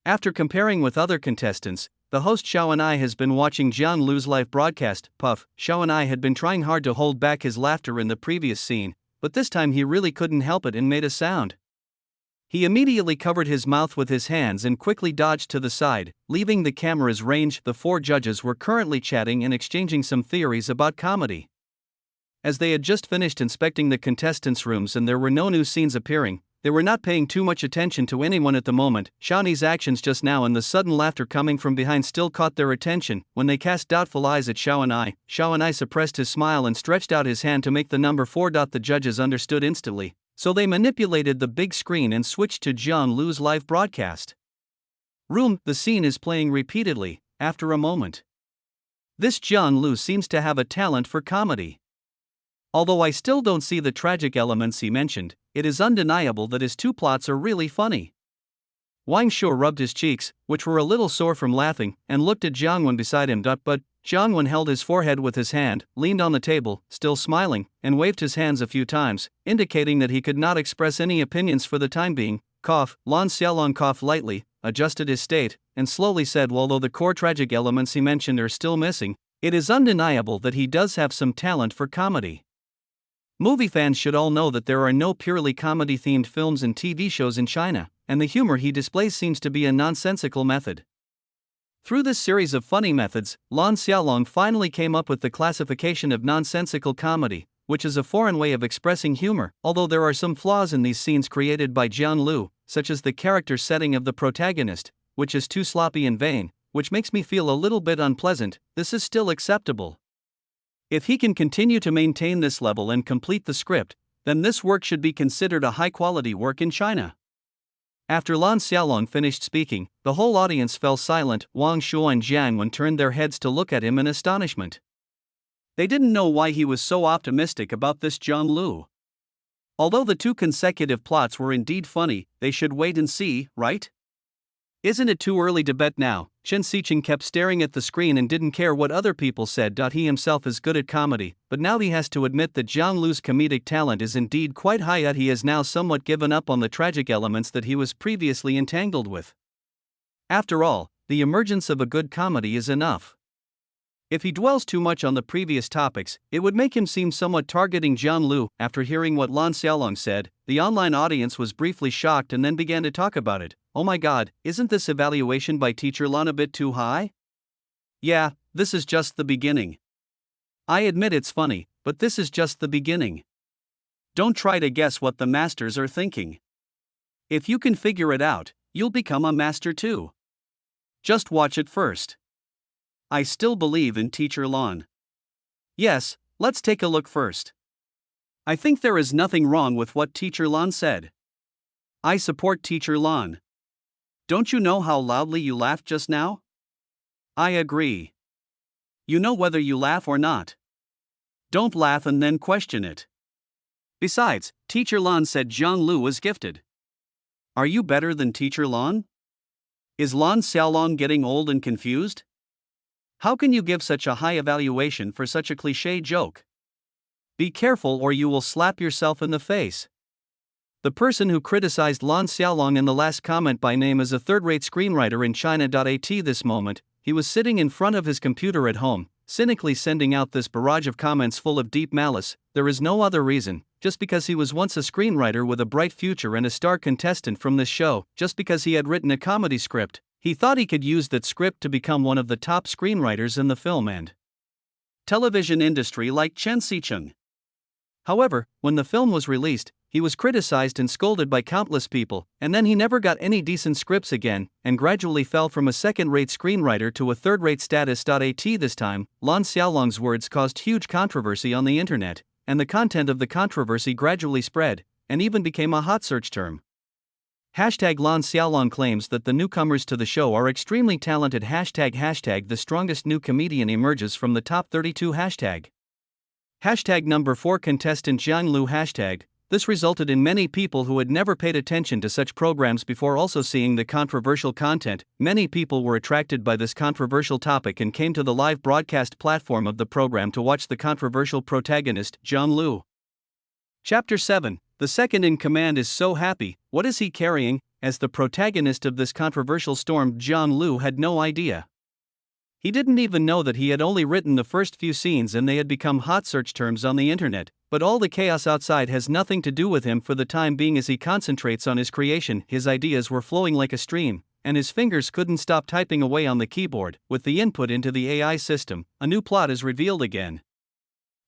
After comparing with other contestants, the host Xiao and I has been watching Jiang Lu's live broadcast. Puff. Xiao and I had been trying hard to hold back his laughter in the previous scene, but this time he really couldn't help it and made a sound. He immediately covered his mouth with his hands and quickly dodged to the side, leaving the camera's range. The four judges were currently chatting and exchanging some theories about comedy. As they had just finished inspecting the contestants' rooms and there were no new scenes appearing, they were not paying too much attention to anyone at the moment. Xiaoni's actions just now and the sudden laughter coming from behind still caught their attention. When they cast doubtful eyes at Xiao and I suppressed his smile and stretched out his hand to make the number 4. The judges understood instantly, so they manipulated the big screen and switched to Jiang Lu's live broadcast. Room. The scene is playing repeatedly, after a moment. This Jiang Lu seems to have a talent for comedy. Although I still don't see the tragic elements he mentioned, it is undeniable that his two plots are really funny. Wang Shuo rubbed his cheeks, which were a little sore from laughing, and looked at Jiang Wen beside him. But Jiang Wen held his forehead with his hand, leaned on the table, still smiling, and waved his hands a few times, indicating that he could not express any opinions for the time being. Lan Xiaolong coughed lightly, adjusted his state, and slowly said, although the core tragic elements he mentioned are still missing, it is undeniable that he does have some talent for comedy. Movie fans should all know that there are no purely comedy-themed films and TV shows in China, and the humor he displays seems to be a nonsensical method. Through this series of funny methods, Lan Xiaolong finally came up with the classification of nonsensical comedy, which is a foreign way of expressing humor, although there are some flaws in these scenes created by Jiang Lu, such as the character setting of the protagonist, which is too sloppy and vain, which makes me feel a little bit unpleasant. This is still acceptable. If he can continue to maintain this level and complete the script, then this work should be considered a high-quality work in China. After Lan Xiaolong finished speaking, the whole audience fell silent. Wang Shuo and Jiang Wen turned their heads to look at him in astonishment. They didn't know why he was so optimistic about this Jiang Lu. Although the two consecutive plots were indeed funny, they should wait and see, right? Isn't it too early to bet now? Chen Xiqing kept staring at the screen and didn't care what other people said. He himself is good at comedy, but now he has to admit that Jiang Lu's comedic talent is indeed quite high, yet he has now somewhat given up on the tragic elements that he was previously entangled with. After all, the emergence of a good comedy is enough. If he dwells too much on the previous topics, it would make him seem somewhat targeting Jiang Lu. After hearing what Lan Xiaolong said, the online audience was briefly shocked and then began to talk about it. Oh my god, isn't this evaluation by Teacher Lan a bit too high? Yeah, this is just the beginning. I admit it's funny, but this is just the beginning. Don't try to guess what the masters are thinking. If you can figure it out, you'll become a master too. Just watch it first. I still believe in Teacher Lan. Yes, let's take a look first. I think there is nothing wrong with what Teacher Lan said. I support Teacher Lan. Don't you know how loudly you laughed just now? I agree. You know whether you laugh or not. Don't laugh and then question it. Besides, Teacher Lan said Jiang Lu was gifted. Are you better than Teacher Lan? Is Lan Xiaolong getting old and confused? How can you give such a high evaluation for such a cliché joke? Be careful or you will slap yourself in the face. The person who criticized Lan Xiaolong in the last comment by name is a third-rate screenwriter in China. At this moment, he was sitting in front of his computer at home, cynically sending out this barrage of comments full of deep malice. There is no other reason, just because he was once a screenwriter with a bright future and a star contestant from this show, just because he had written a comedy script, he thought he could use that script to become one of the top screenwriters in the film and television industry like Chen Xiqing. However, when the film was released, he was criticized and scolded by countless people, and then he never got any decent scripts again, and gradually fell from a second-rate screenwriter to a third-rate status. This time, Lan Xiaolong's words caused huge controversy on the internet, and the content of the controversy gradually spread, and even became a hot search term. Lan Xiaolong claims that the newcomers to the show are extremely talented. The strongest new comedian emerges from the top 32. Number 4 contestant Jiang Lu. This resulted in many people who had never paid attention to such programs before also seeing the controversial content. Many people were attracted by this controversial topic and came to the live broadcast platform of the program to watch the controversial protagonist, Jiang Lu. Chapter 7. The second in command is so happy. What is he carrying? as the protagonist of this controversial storm, Jiang Lu had no idea. He didn't even know that he had only written the first few scenes and they had become hot search terms on the internet, but all the chaos outside has nothing to do with him for the time being as he concentrates on his creation. His ideas were flowing like a stream, and his fingers couldn't stop typing away on the keyboard. With the input into the AI system, a new plot is revealed again.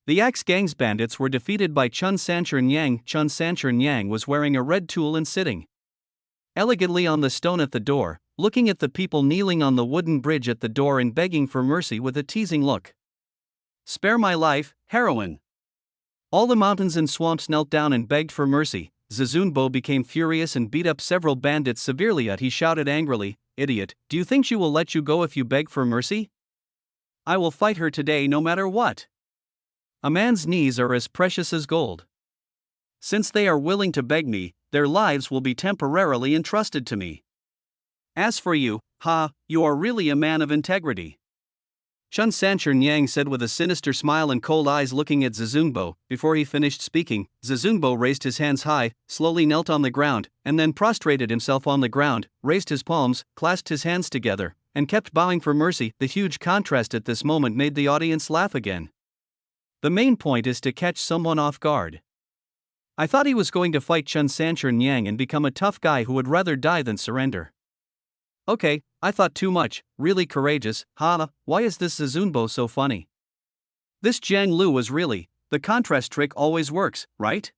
The Axe Gang's bandits were defeated by Chun Sanchun Yang. Chun Sanchun Yang was wearing a red tulle and sitting elegantly on the stone at the door, looking at the people kneeling on the wooden bridge at the door and begging for mercy with a teasing look. "Spare my life, heroine." All the mountains and swamps knelt down and begged for mercy. Zizunbo became furious and beat up several bandits severely. He shouted angrily, "Idiot, do you think she will let you go if you beg for mercy? I will fight her today no matter what. A man's knees are as precious as gold. Since they are willing to beg me, their lives will be temporarily entrusted to me. As for you, you are really a man of integrity." Chun Sanchun Yang said with a sinister smile and cold eyes, looking at Zizunbo. Before he finished speaking, Zizunbo raised his hands high, slowly knelt on the ground, and then prostrated himself on the ground, raised his palms, clasped his hands together, and kept bowing for mercy. The huge contrast at this moment made the audience laugh again. The main point is to catch someone off guard. I thought he was going to fight Chun Sanchun Yang and become a tough guy who would rather die than surrender. Okay, I thought too much, really courageous. Why is this Zizunbo so funny? This Jiang Lu was really, the contrast trick always works, right?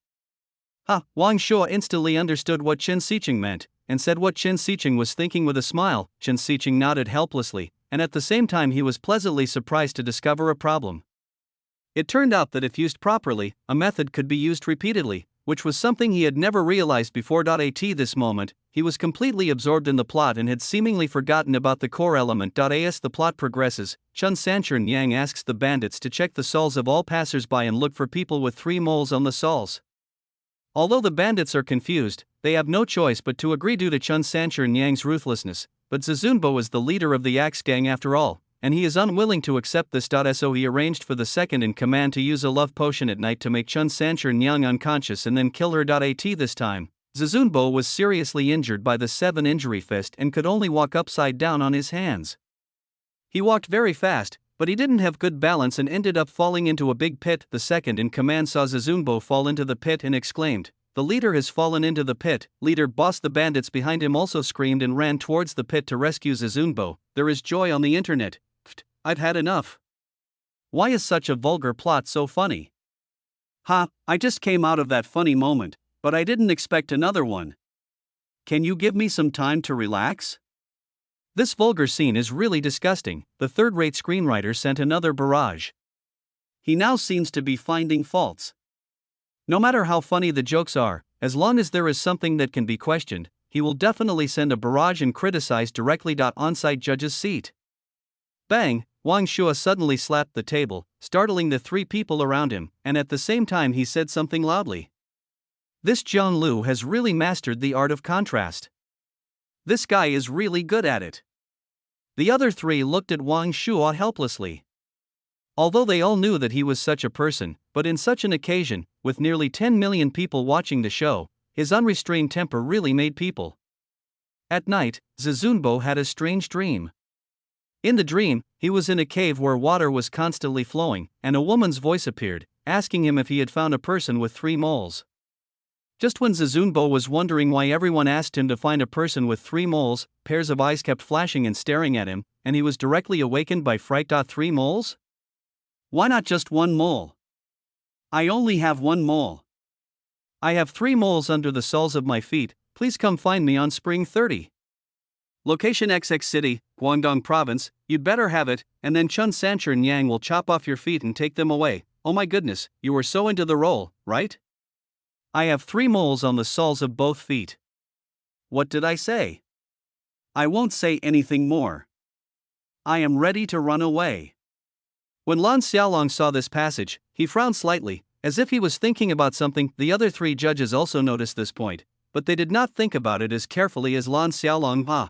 Wang Shuo instantly understood what Chen Xiqing meant, and said what Chen Xiqing was thinking with a smile. Chen Xiqing nodded helplessly, and at the same time he was pleasantly surprised to discover a problem. It turned out that if used properly, a method could be used repeatedly, which was something he had never realized before. At this moment, he was completely absorbed in the plot and had seemingly forgotten about the core element. As the plot progresses, Chun Sanchun Yang asks the bandits to check the souls of all passers-by and look for people with 3 moles on the souls. Although the bandits are confused, they have no choice but to agree due to Chun Sanchun Yang's ruthlessness, but Zizunbo is the leader of the Axe Gang after all, and he is unwilling to accept this. So he arranged for the second in command to use a love potion at night to make Chun Sanchun Yang unconscious and then kill her. At this time, Zizunbo was seriously injured by the 7 injury fist and could only walk upside down on his hands. He walked very fast, but he didn't have good balance and ended up falling into a big pit. The second in command saw Zizunbo fall into the pit and exclaimed, "The leader has fallen into the pit." Leader boss. The bandits behind him also screamed and ran towards the pit to rescue Zizunbo. There is joy on the internet. I've had enough. Why is such a vulgar plot so funny? I just came out of that funny moment, but I didn't expect another one. Can you give me some time to relax? This vulgar scene is really disgusting. The third-rate screenwriter sent another barrage. He now seems to be finding faults. No matter how funny the jokes are, as long as there is something that can be questioned, he will definitely send a barrage and criticize directly. On-site judge's seat. Bang! Wang Shuo suddenly slapped the table, startling the 3 people around him, and at the same time he said something loudly. This Jiang Lu has really mastered the art of contrast. This guy is really good at it. The other 3 looked at Wang Shuo helplessly. Although they all knew that he was such a person, but in such an occasion, with nearly 10 million people watching the show, his unrestrained temper really made people. At night, Zizunbo had a strange dream. In the dream, he was in a cave where water was constantly flowing, and a woman's voice appeared, asking him if he had found a person with 3 moles. Just when Zizunbo was wondering why everyone asked him to find a person with 3 moles, pairs of eyes kept flashing and staring at him, and he was directly awakened by fright. 3 moles? Why not just 1 mole? I only have 1 mole. I have 3 moles under the soles of my feet. Please come find me on Spring 30. Location XX City, Guangdong Province. You'd better have it, and then Chun Sanchun Yang will chop off your feet and take them away. Oh my goodness, you were so into the role, right? I have 3 moles on the soles of both feet. What did I say? I won't say anything more. I am ready to run away. When Lan Xiaolong saw this passage, he frowned slightly, as if he was thinking about something. The other 3 judges also noticed this point, but they did not think about it as carefully as Lan Xiaolong.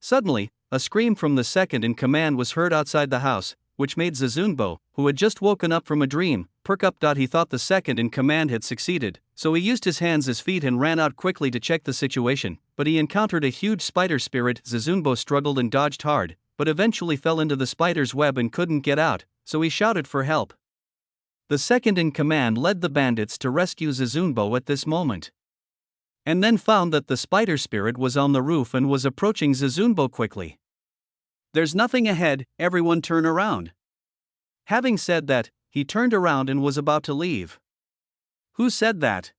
Suddenly, a scream from the second in command was heard outside the house, which made Zizunbo, who had just woken up from a dream, perk up. He thought the second in command had succeeded, So he used his hands as feet and ran out quickly to check the situation, but he encountered a huge spider spirit. Zazunbo struggled and dodged hard, but eventually fell into the spider's web and couldn't get out, so he shouted for help. The second in command led the bandits to rescue Zazunbo at this moment, and then found that the spider spirit was on the roof and was approaching Zazunbo quickly. "There's nothing ahead, everyone turn around." Having said that, he turned around and was about to leave. "Who said that?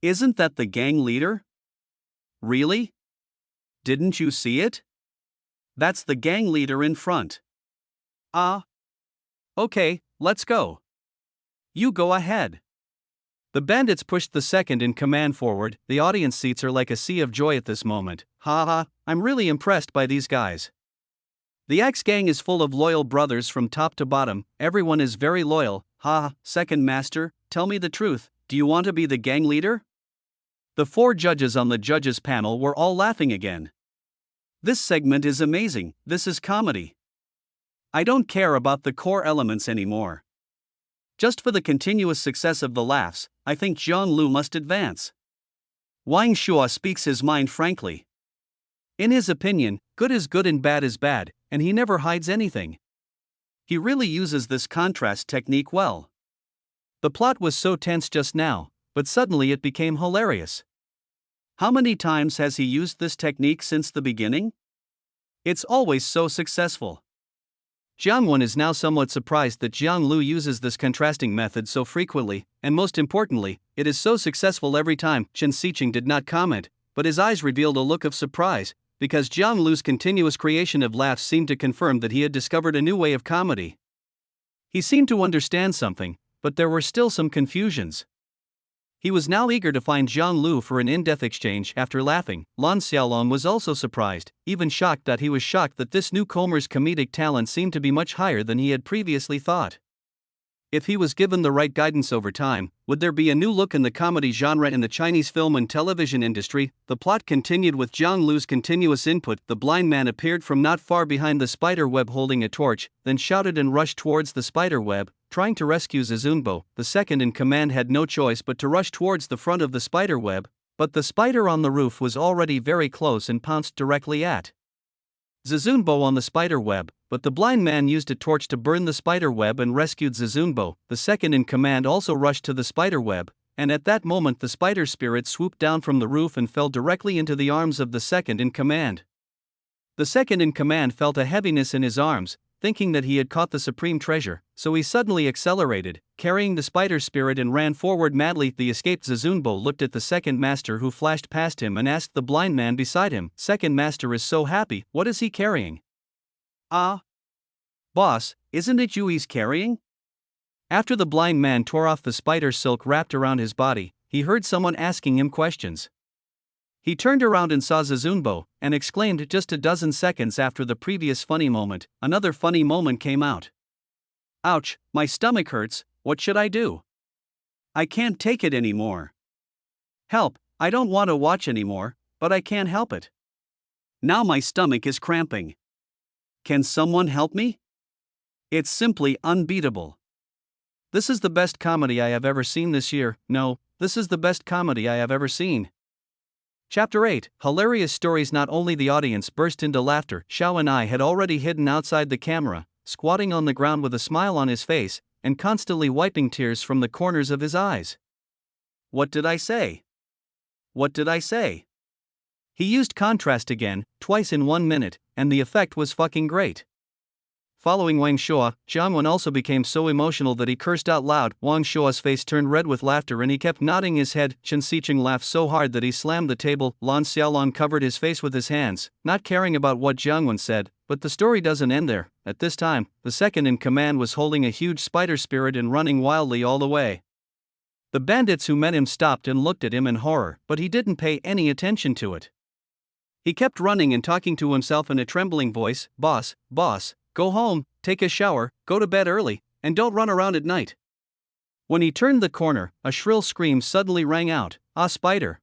Isn't that the gang leader?" "Really? Didn't you see it? That's the gang leader in front." "Ah. Okay, let's go. You go ahead." The bandits pushed the second in command forward. The audience seats are like a sea of joy at this moment. Haha, I'm really impressed by these guys. The Axe Gang is full of loyal brothers from top to bottom. Everyone is very loyal. Ha, second master, tell me the truth, do you want to be the gang leader? The 4 judges on the judges panel were all laughing again. This segment is amazing, this is comedy. I don't care about the core elements anymore. Just for the continuous success of the laughs, I think Jiang Lu must advance. Wang Shuo speaks his mind frankly. In his opinion, good is good and bad is bad, and he never hides anything. He really uses this contrast technique well. The plot was so tense just now, but suddenly it became hilarious. How many times has he used this technique since the beginning? It's always so successful. Jiang Wen is now somewhat surprised that Jiang Lu uses this contrasting method so frequently, and most importantly, it is so successful every time. Chen Xiqing did not comment, but his eyes revealed a look of surprise, because Jiang Lu's continuous creation of laughs seemed to confirm that he had discovered a new way of comedy. He seemed to understand something, but there were still some confusions. He was now eager to find Jiang Lu for an in-depth exchange. After laughing, Lan Xiaolong was also surprised, even shocked that he was shocked that this newcomer's comedic talent seemed to be much higher than he had previously thought. If he was given the right guidance over time, would there be a new look in the comedy genre in the Chinese film and television industry? The plot continued with Jiang Lu's continuous input. The blind man appeared from not far behind the spider web holding a torch, then shouted and rushed towards the spider web, trying to rescue Zazunbo. The second in command had no choice but to rush towards the front of the spider web, but the spider on the roof was already very close and pounced directly at Zazunbo on the spider web, but the blind man used a torch to burn the spider web and rescued Zazunbo. The second in command also rushed to the spider web, and at that moment the spider spirit swooped down from the roof and fell directly into the arms of the second in command. The second in command felt a heaviness in his arms, thinking that he had caught the supreme treasure, so he suddenly accelerated, carrying the spider spirit and ran forward madly. The escaped Zazunbo looked at the second master who flashed past him and asked the blind man beside him, "Second master is so happy, what is he carrying?" "Ah, boss, isn't it you he's carrying?" After the blind man tore off the spider silk wrapped around his body, he heard someone asking him questions. He turned around and saw Zazunbo, and exclaimed just a dozen seconds after the previous funny moment, another funny moment came out. "Ouch, my stomach hurts, what should I do? I can't take it anymore. Help, I don't want to watch anymore, but I can't help it. Now my stomach is cramping. Can someone help me?" It's simply unbeatable. This is the best comedy I have ever seen this year. No, this is the best comedy I have ever seen. Chapter 8, Hilarious Stories. Not only the audience burst into laughter, Xiao and I had already hidden outside the camera, squatting on the ground with a smile on his face, and constantly wiping tears from the corners of his eyes. What did I say? What did I say? He used contrast again, twice in 1 minute, and the effect was fucking great. Following Wang Shuo, Jiang Wen also became so emotional that he cursed out loud. Wang Shuo's face turned red with laughter and he kept nodding his head. Chen Xiqing laughed so hard that he slammed the table. Lan Xiaolong covered his face with his hands, not caring about what Jiang Wen said, but the story doesn't end there. At this time, the second in command was holding a huge spider spirit and running wildly all the way. The bandits who met him stopped and looked at him in horror, but he didn't pay any attention to it. He kept running and talking to himself in a trembling voice, "Boss, boss, go home, take a shower, go to bed early, and don't run around at night." When he turned the corner, a shrill scream suddenly rang out, "Ah, spider!"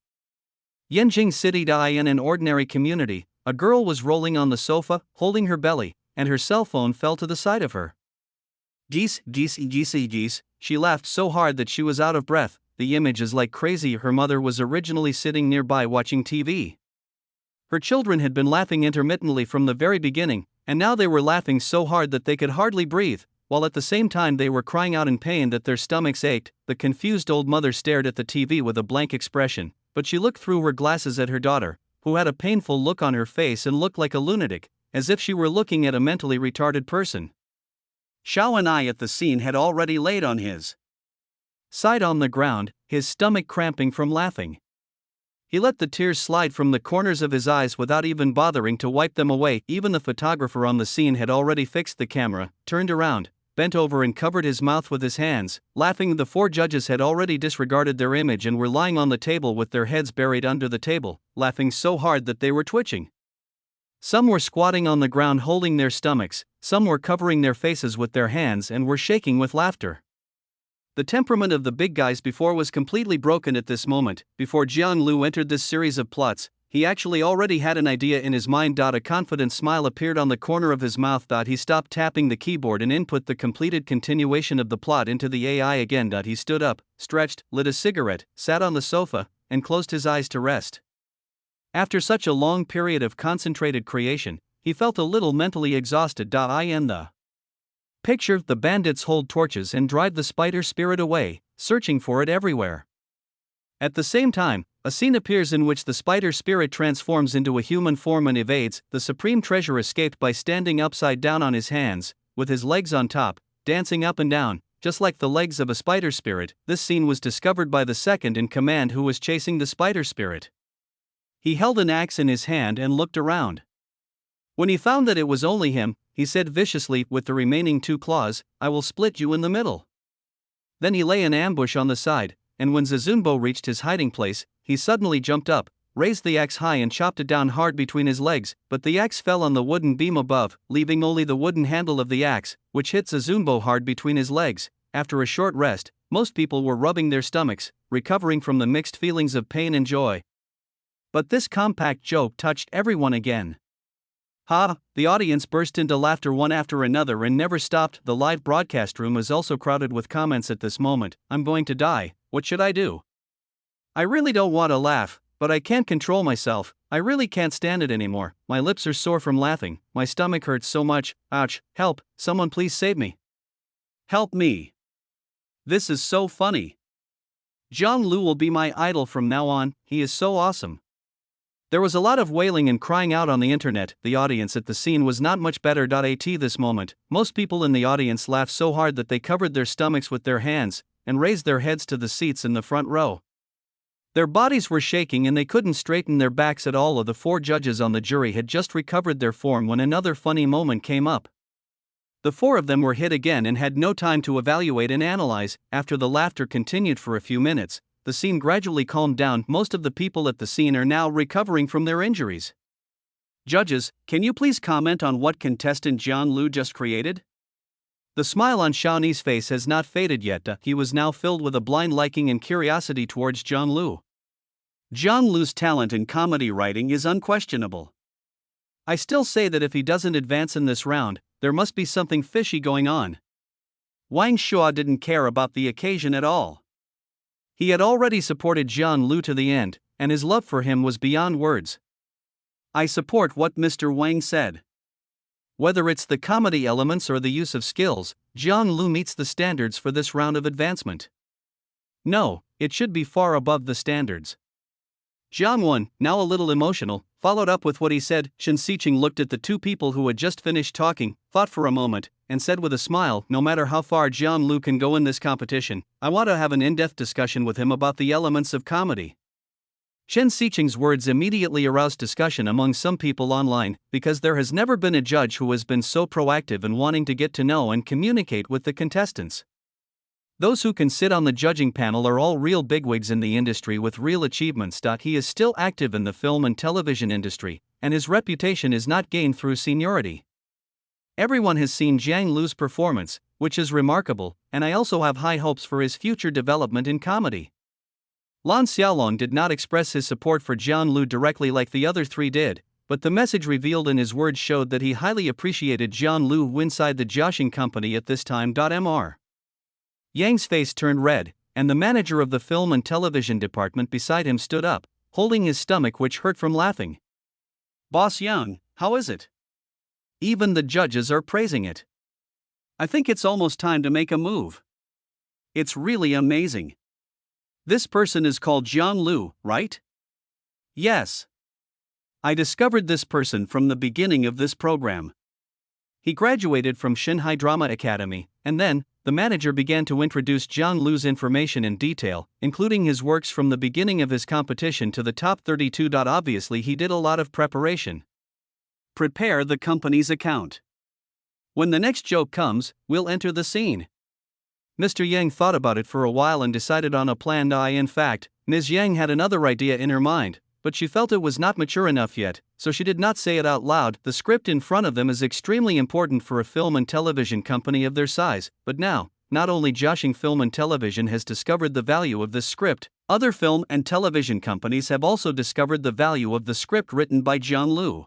Yanjing City. In an ordinary community, a girl was rolling on the sofa, holding her belly, and her cell phone fell to the side of her. Geese, geese, geese, geese. She laughed so hard that she was out of breath, the image is like crazy. Her mother was originally sitting nearby watching TV. Her children had been laughing intermittently from the very beginning, and now they were laughing so hard that they could hardly breathe, while at the same time they were crying out in pain that their stomachs ached. The confused old mother stared at the TV with a blank expression, but she looked through her glasses at her daughter, who had a painful look on her face and looked like a lunatic, as if she were looking at a mentally retarded person. Xiao and I at the scene had already laid on his side on the ground, his stomach cramping from laughing. He let the tears slide from the corners of his eyes without even bothering to wipe them away. Even the photographer on the scene had already fixed the camera, turned around, bent over and covered his mouth with his hands, laughing. The 4 judges had already disregarded their image and were lying on the table with their heads buried under the table, laughing so hard that they were twitching. Some were squatting on the ground holding their stomachs, some were covering their faces with their hands and were shaking with laughter. The temperament of the big guys before was completely broken at this moment. Before Jiang Lu entered this series of plots, he actually already had an idea in his mind. A confident smile appeared on the corner of his mouth. He stopped tapping the keyboard and input the completed continuation of the plot into the AI again. He stood up, stretched, lit a cigarette, sat on the sofa, and closed his eyes to rest. After such a long period of concentrated creation, he felt a little mentally exhausted. In the picture, the bandits hold torches and drive the spider spirit away, searching for it everywhere. At the same time, a scene appears in which the spider spirit transforms into a human form and evades. The supreme treasure escaped by standing upside down on his hands, with his legs on top, dancing up and down, just like the legs of a spider spirit. This scene was discovered by the second in command who was chasing the spider spirit. He held an axe in his hand and looked around. When he found that it was only him, he said viciously, with the remaining 2 claws, "I will split you in the middle." Then he lay in ambush on the side, and when Zazunbo reached his hiding place, he suddenly jumped up, raised the axe high and chopped it down hard between his legs, but the axe fell on the wooden beam above, leaving only the wooden handle of the axe, which hit Zazunbo hard between his legs. After a short rest, most people were rubbing their stomachs, recovering from the mixed feelings of pain and joy. But this compact joke touched everyone again. Ha! The audience burst into laughter one after another and never stopped. The live broadcast room was also crowded with comments at this moment. "I'm going to die, what should I do? I really don't want to laugh, but I can't control myself. I really can't stand it anymore. My lips are sore from laughing, my stomach hurts so much. Ouch, help, someone please save me. Help me. This is so funny. Jiang Lu will be my idol from now on, he is so awesome." There was a lot of wailing and crying out on the internet. The audience at the scene was not much better. At this moment, most people in the audience laughed so hard that they covered their stomachs with their hands and raised their heads to the seats in the front row. Their bodies were shaking and they couldn't straighten their backs at all. Of the 4 judges on the jury had just recovered their form when another funny moment came up. The 4 of them were hit again and had no time to evaluate and analyze. After the laughter continued for a few minutes, the scene gradually calmed down. Most of the people at the scene are now recovering from their injuries. Judges, can you please comment on what contestant Jiang Lu just created? The smile on Xiaoni's face has not faded yet. He was now filled with a blind liking and curiosity towards Jiang Lu. Jiang Lu's talent in comedy writing is unquestionable. I still say that if he doesn't advance in this round, there must be something fishy going on. Wang Shuo didn't care about the occasion at all. He had already supported Jiang Lu to the end, and his love for him was beyond words. I support what Mr. Wang said. Whether it's the comedy elements or the use of skills, Jiang Lu meets the standards for this round of advancement. No, it should be far above the standards. Jiang Wen, now a little emotional, followed up with what he said. Shen Xiqing looked at the 2 people who had just finished talking, thought for a moment, and said with a smile, "No matter how far Jiang Lu can go in this competition, I want to have an in-depth discussion with him about the elements of comedy." Shen Xiqing's words immediately aroused discussion among some people online, because there has never been a judge who has been so proactive in wanting to get to know and communicate with the contestants. Those who can sit on the judging panel are all real bigwigs in the industry with real achievements. He is still active in the film and television industry, and his reputation is not gained through seniority. Everyone has seen Jiang Lu's performance, which is remarkable, and I also have high hopes for his future development in comedy. Lan Xiaolong did not express his support for Jiang Lu directly like the other 3 did, but the message revealed in his words showed that he highly appreciated Jiang Lu inside the Jiaxing company at this time. Mr. Yang's face turned red, and the manager of the film and television department beside him stood up, holding his stomach which hurt from laughing. "Boss Yang, how is it? Even the judges are praising it. I think it's almost time to make a move. It's really amazing. This person is called Jiang Lu, right?" "Yes. I discovered this person from the beginning of this program. He graduated from Shanghai Drama Academy, and then, the manager began to introduce Jiang Lu's information in detail, including his works from the beginning of his competition to the top 32. Obviously, he did a lot of preparation. Prepare the company's account. When the next joke comes, we'll enter the scene." Mr. Yang thought about it for a while and decided on a plan. In fact, Ms. Yang had another idea in her mind, but she felt it was not mature enough yet, so she did not say it out loud. The script in front of them is extremely important for a film and television company of their size, but now, not only Jiaxing Film and Television has discovered the value of this script, other film and television companies have also discovered the value of the script written by Jiang Lu.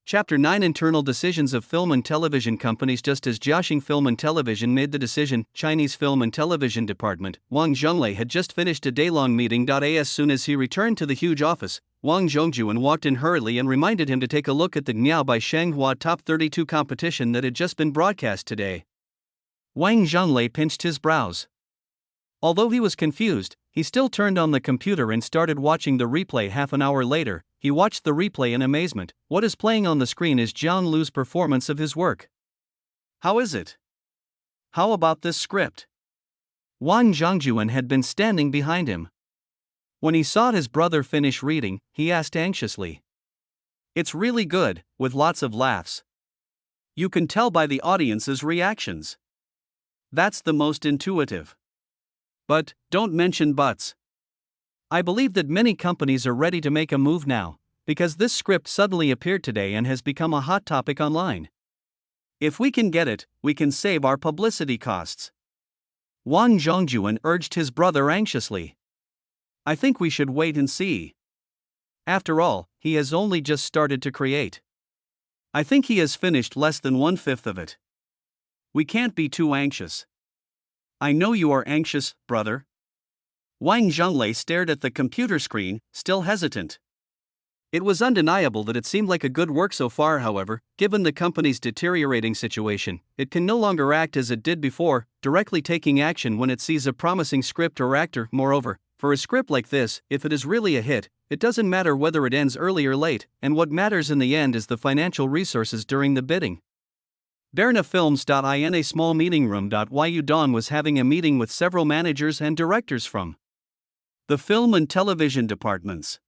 Chapter 9: Internal Decisions of Film and Television Companies. Just as Jiaxing Film and Television made the decision, Chinese Film and Television Department, Wang Zhonglei had just finished a day-long meeting. As soon as he returned to the huge office, Wang Zhongjuan walked in hurriedly and reminded him to take a look at the Niao by Shanghua Top 32 competition that had just been broadcast today. Wang Zhonglei pinched his brows. Although he was confused, he still turned on the computer and started watching the replay. Half an hour later, he watched the replay in amazement. What is playing on the screen is Jiang Lu's performance of his work. How is it? How about this script? Wang Zhongjuan had been standing behind him. When he saw his brother finish reading, he asked anxiously. "It's really good, with lots of laughs. You can tell by the audience's reactions. That's the most intuitive. But, don't mention buts. I believe that many companies are ready to make a move now, because this script suddenly appeared today and has become a hot topic online. If we can get it, we can save our publicity costs." Wang Zhongjuan urged his brother anxiously. "I think we should wait and see. After all, he has only just started to create. I think he has finished less than 1/5 of it. We can't be too anxious." "I know you are anxious, brother." Wang Zhonglei stared at the computer screen, still hesitant. It was undeniable that it seemed like a good work so far. However, given the company's deteriorating situation, it can no longer act as it did before, directly taking action when it sees a promising script or actor. Moreover, for a script like this, if it is really a hit, it doesn't matter whether it ends early or late, and what matters in the end is the financial resources during the bidding. Berna Films. In a small meeting room. Yu Don was having a meeting with several managers and directors from the film and television departments.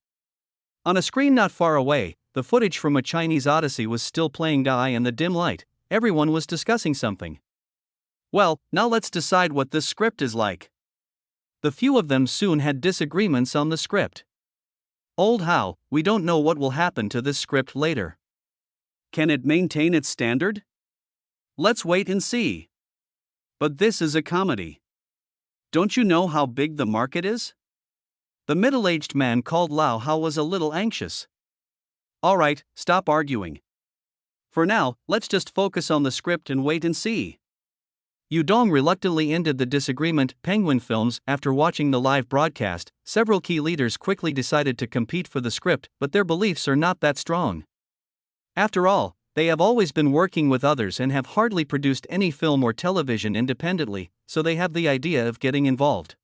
On a screen not far away, the footage from A Chinese Odyssey was still playing. In the dim light, everyone was discussing something. "Well, now let's decide what this script is like." The few of them soon had disagreements on the script. "Old How, we don't know what will happen to this script later. Can it maintain its standard? Let's wait and see. But this is a comedy. Don't you know how big the market is?" The middle-aged man called Lao Hao was a little anxious. "All right, stop arguing. For now, let's just focus on the script and wait and see." Yu Dong reluctantly ended the disagreement. Penguin Films. After watching the live broadcast, several key leaders quickly decided to compete for the script, but their beliefs are not that strong. After all, they have always been working with others and have hardly produced any film or television independently, so they have the idea of getting involved.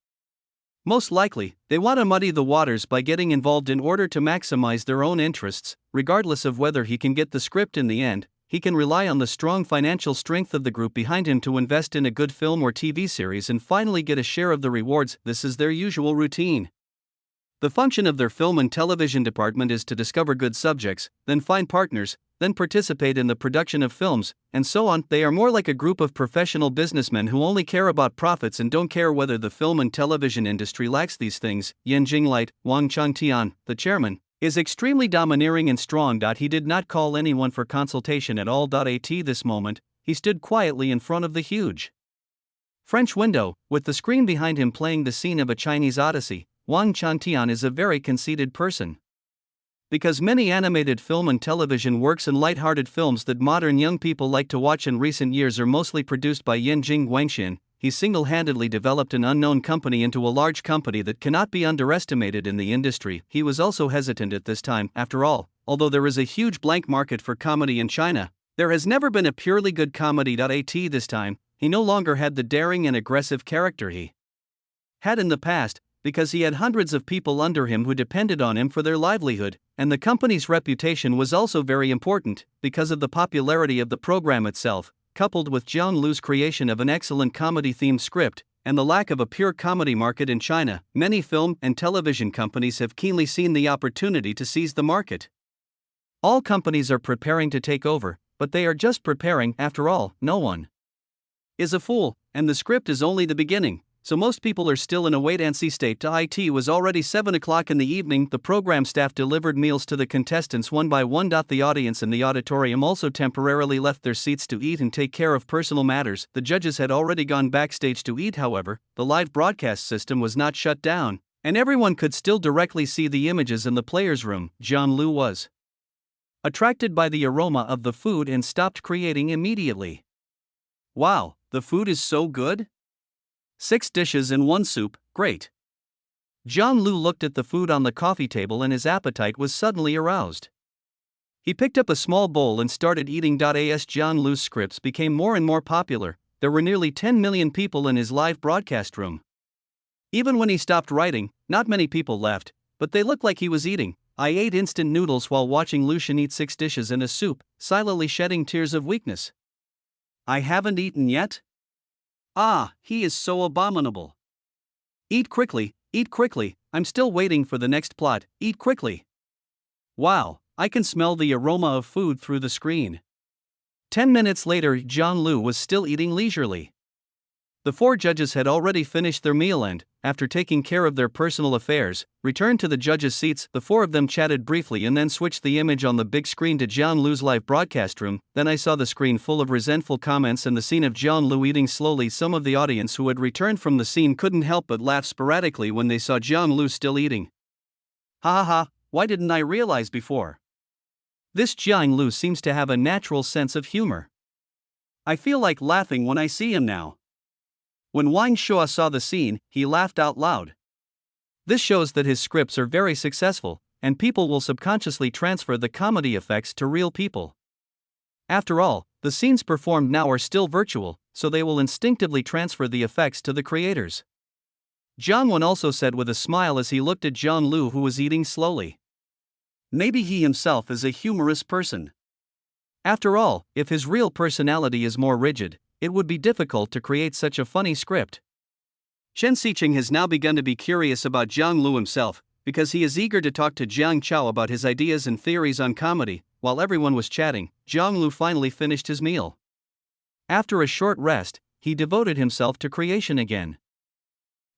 Most likely, they want to muddy the waters by getting involved in order to maximize their own interests. Regardless of whether he can get the script in the end, he can rely on the strong financial strength of the group behind him to invest in a good film or TV series and finally get a share of the rewards. This is their usual routine. The function of their film and television department is to discover good subjects, then find partners, then participate in the production of films, and so on. They are more like a group of professional businessmen who only care about profits and don't care whether the film and television industry lacks these things. Yan Jinglight, Wang Changtian, the chairman, is extremely domineering and strong. He did not call anyone for consultation at all. At this moment, he stood quietly in front of the huge French window, with the screen behind him playing the scene of A Chinese Odyssey. Wang Changtian is a very conceited person. Because many animated film and television works and light-hearted films that modern young people like to watch in recent years are mostly produced by Yanjing Guangxian, he single-handedly developed an unknown company into a large company that cannot be underestimated in the industry. He was also hesitant at this time. After all, although there is a huge blank market for comedy in China, there has never been a purely good comedy. At this time, he no longer had the daring and aggressive character he had in the past, because he had hundreds of people under him who depended on him for their livelihood, and the company's reputation was also very important, because of the popularity of the program itself, coupled with Jiang Lu's creation of an excellent comedy-themed script, and the lack of a pure comedy market in China. Many film and television companies have keenly seen the opportunity to seize the market. All companies are preparing to take over, but they are just preparing. After all, no one is a fool, and the script is only the beginning. So most people are still in a wait-and-see state. It was already 7 o'clock in the evening. The program staff delivered meals to the contestants one by one. The audience in the auditorium also temporarily left their seats to eat and take care of personal matters. The judges had already gone backstage to eat. However, the live broadcast system was not shut down, and everyone could still directly see the images in the players' room. Jiang Lu was attracted by the aroma of the food and stopped creating immediately. Wow, the food is so good? 6 dishes and 1 soup, great. Jiang Lu looked at the food on the coffee table and his appetite was suddenly aroused. He picked up a small bowl and started eating. As Jiang Lu's scripts became more and more popular, there were nearly 10 million people in his live broadcast room. Even when he stopped writing, not many people left, but they looked like he was eating. I ate instant noodles while watching Lucien eat 6 dishes and a soup, silently shedding tears of weakness. I haven't eaten yet? Ah, he is so abominable. Eat quickly, I'm still waiting for the next plot, eat quickly. Wow, I can smell the aroma of food through the screen. 10 minutes later, Jiang Lu was still eating leisurely. The 4 judges had already finished their meal and, after taking care of their personal affairs, returned to the judges' seats. The 4 of them chatted briefly and then switched the image on the big screen to Jiang Lu's live broadcast room. Then I saw the screen full of resentful comments and the scene of Jiang Lu eating slowly. Some of the audience who had returned from the scene couldn't help but laugh sporadically when they saw Jiang Lu still eating. Ha ha ha, why didn't I realize before? This Jiang Lu seems to have a natural sense of humor. I feel like laughing when I see him now. When Wang Shuo saw the scene, he laughed out loud. This shows that his scripts are very successful, and people will subconsciously transfer the comedy effects to real people. After all, the scenes performed now are still virtual, so they will instinctively transfer the effects to the creators. Jiang Wen also said with a smile as he looked at Jiang Lu, who was eating slowly. Maybe he himself is a humorous person. After all, if his real personality is more rigid, it would be difficult to create such a funny script. Chen Xiqing has now begun to be curious about Jiang Lu himself, because he is eager to talk to Jiang Chao about his ideas and theories on comedy. While everyone was chatting, Jiang Lu finally finished his meal. After a short rest, he devoted himself to creation again.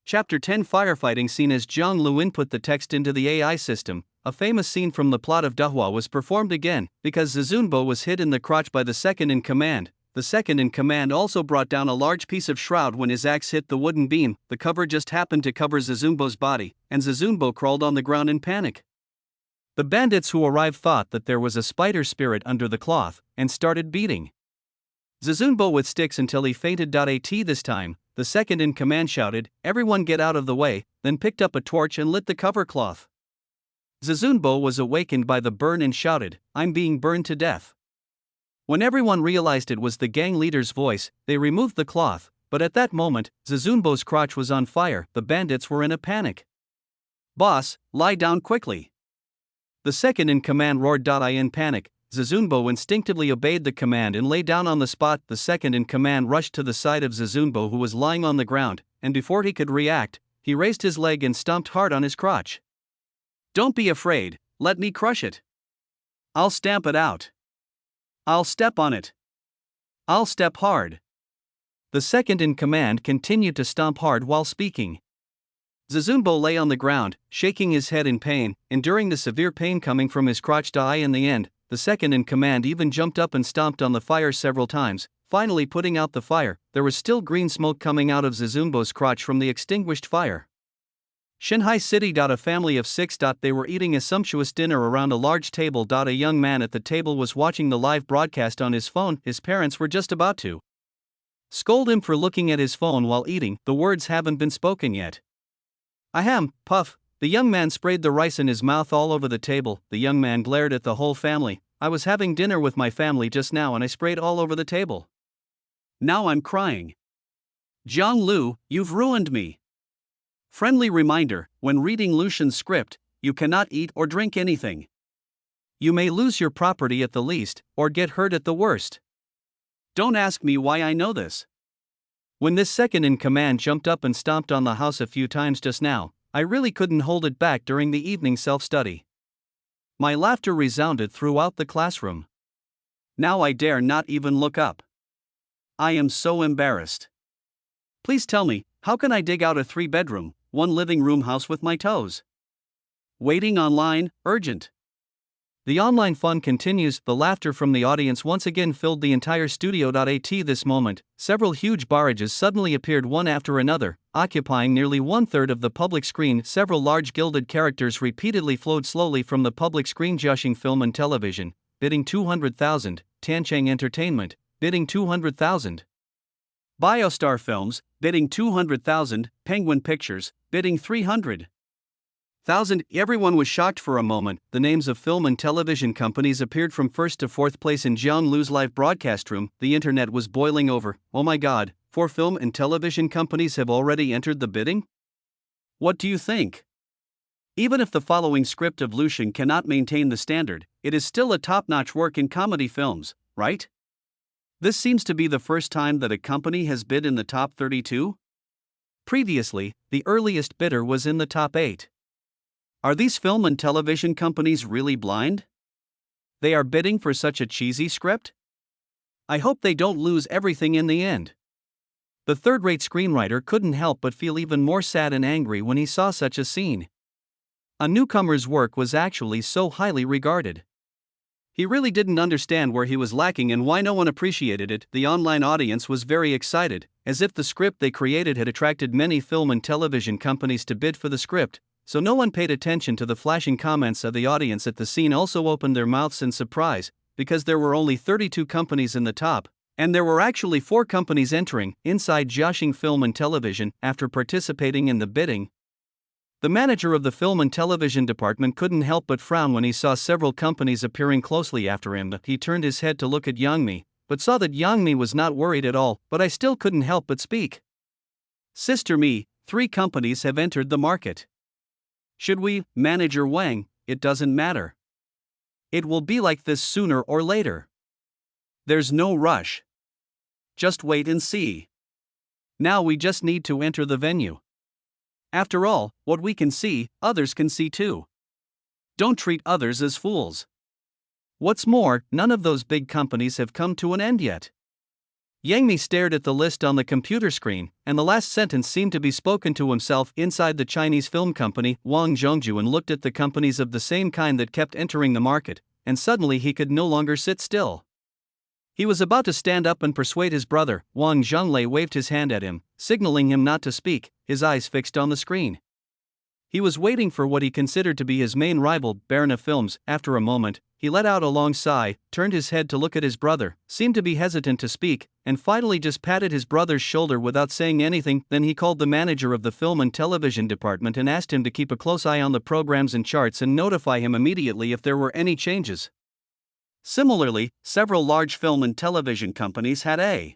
Chapter 10 Firefighting scene. As Jiang Lu input the text into the AI system, a famous scene from the plot of Dehua was performed again, because Zizunbo was hit in the crotch by the second-in-command. The second-in-command also brought down a large piece of shroud when his axe hit the wooden beam. The cover just happened to cover Zizunbo's body, and Zizunbo crawled on the ground in panic. The bandits who arrived thought that there was a spider spirit under the cloth, and started beating Zizunbo with sticks until he fainted. This time, the second-in-command shouted, "Everyone get out of the way," then picked up a torch and lit the cover cloth. Zizunbo was awakened by the burn and shouted, "I'm being burned to death." When everyone realized it was the gang leader's voice, they removed the cloth, but at that moment, Zizunbo's crotch was on fire. The bandits were in a panic. "Boss, lie down quickly." The second-in-command roared. In panic, Zizunbo instinctively obeyed the command and lay down on the spot. The second-in-command rushed to the side of Zizunbo, who was lying on the ground, and before he could react, he raised his leg and stomped hard on his crotch. "Don't be afraid, let me crush it. I'll stamp it out. I'll step on it. I'll step hard." The second-in-command continued to stomp hard while speaking. Zizunbo lay on the ground, shaking his head in pain, enduring the severe pain coming from his crotch. In the end, the second-in-command even jumped up and stomped on the fire several times, finally putting out the fire. There was still green smoke coming out of Zizunbo's crotch from the extinguished fire. Shanghai City. A family of 6. They were eating a sumptuous dinner around a large table. A young man at the table was watching the live broadcast on his phone. His parents were just about to Scold him for looking at his phone while eating, the words haven't been spoken yet. Ahem, puff. The young man sprayed the rice in his mouth all over the table. The young man glared at the whole family. I was having dinner with my family just now and I sprayed all over the table. Now I'm crying. Jiang Lu, you've ruined me. Friendly reminder, when reading Lucian's script, you cannot eat or drink anything. You may lose your property at the least, or get hurt at the worst. Don't ask me why I know this. When this second in command jumped up and stomped on the house a few times just now, I really couldn't hold it back during the evening self-study. My laughter resounded throughout the classroom. Now I dare not even look up. I am so embarrassed. Please tell me, how can I dig out a 3-bedroom, 1 living room house with my toes? Waiting online, urgent. The online fun continues. The laughter from the audience once again filled the entire studio. At this moment, several huge barrages suddenly appeared one after another, occupying nearly 1/3 of the public screen. Several large gilded characters repeatedly flowed slowly from the public screen. Jiaxing Film and Television, bidding 200,000, Tancheng Entertainment, bidding 200,000. Biostar Films, bidding 200,000, Penguin Pictures, bidding 300,000. Everyone was shocked for a moment. The names of film and television companies appeared from first to fourth place in Jiang Lu's live broadcast room. The internet was boiling over. Oh my god, 4 film and television companies have already entered the bidding? What do you think? Even if the following script of Lucian cannot maintain the standard, it is still a top-notch work in comedy films, right? This seems to be the first time that a company has bid in the top 32? Previously, the earliest bidder was in the top 8. Are these film and television companies really blind? They are bidding for such a cheesy script? I hope they don't lose everything in the end. The third-rate screenwriter couldn't help but feel even more sad and angry when he saw such a scene. A newcomer's work was actually so highly regarded. He really didn't understand where he was lacking and why no one appreciated it. The online audience was very excited, as if the script they created had attracted many film and television companies to bid for the script. So no one paid attention to the flashing comments of the audience at the scene. Also opened their mouths in surprise, because there were only 32 companies in the top, and there were actually 4 companies entering inside Jiaxing Film and Television after participating in the bidding. The manager of the film and television department couldn't help but frown when he saw several companies appearing closely after him. He turned his head to look at Yang Mi, but saw that Yang Mi was not worried at all. But I still couldn't help but speak. Sister Mi, 3 companies have entered the market. Should we, Manager Wang? It doesn't matter. It will be like this sooner or later. There's no rush. Just wait and see. Now we just need to enter the venue. After all, what we can see, others can see too. Don't treat others as fools. What's more, none of those big companies have come to an end yet. Yang Mi stared at the list on the computer screen, and the last sentence seemed to be spoken to himself inside the Chinese film company, Wang Zhongju, and looked at the companies of the same kind that kept entering the market, and suddenly he could no longer sit still. He was about to stand up and persuade his brother. Wang Zhonglei waved his hand at him, signaling him not to speak, his eyes fixed on the screen. He was waiting for what he considered to be his main rival, Berna Films. After a moment, he let out a long sigh, turned his head to look at his brother, seemed to be hesitant to speak, and finally just patted his brother's shoulder without saying anything. Then he called the manager of the film and television department and asked him to keep a close eye on the programs and charts and notify him immediately if there were any changes. Similarly, several large film and television companies had a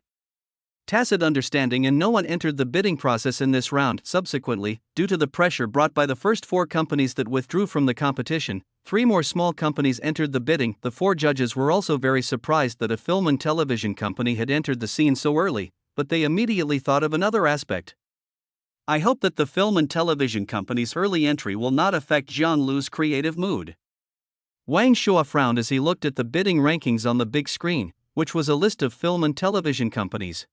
tacit understanding and no one entered the bidding process in this round. Subsequently, due to the pressure brought by the first 4 companies that withdrew from the competition, 3 more small companies entered the bidding. The 4 judges were also very surprised that a film and television company had entered the scene so early, but they immediately thought of another aspect. I hope that the film and television company's early entry will not affect Jiang Lu's creative mood. Wang Shua frowned as he looked at the bidding rankings on the big screen, which was a list of film and television companies.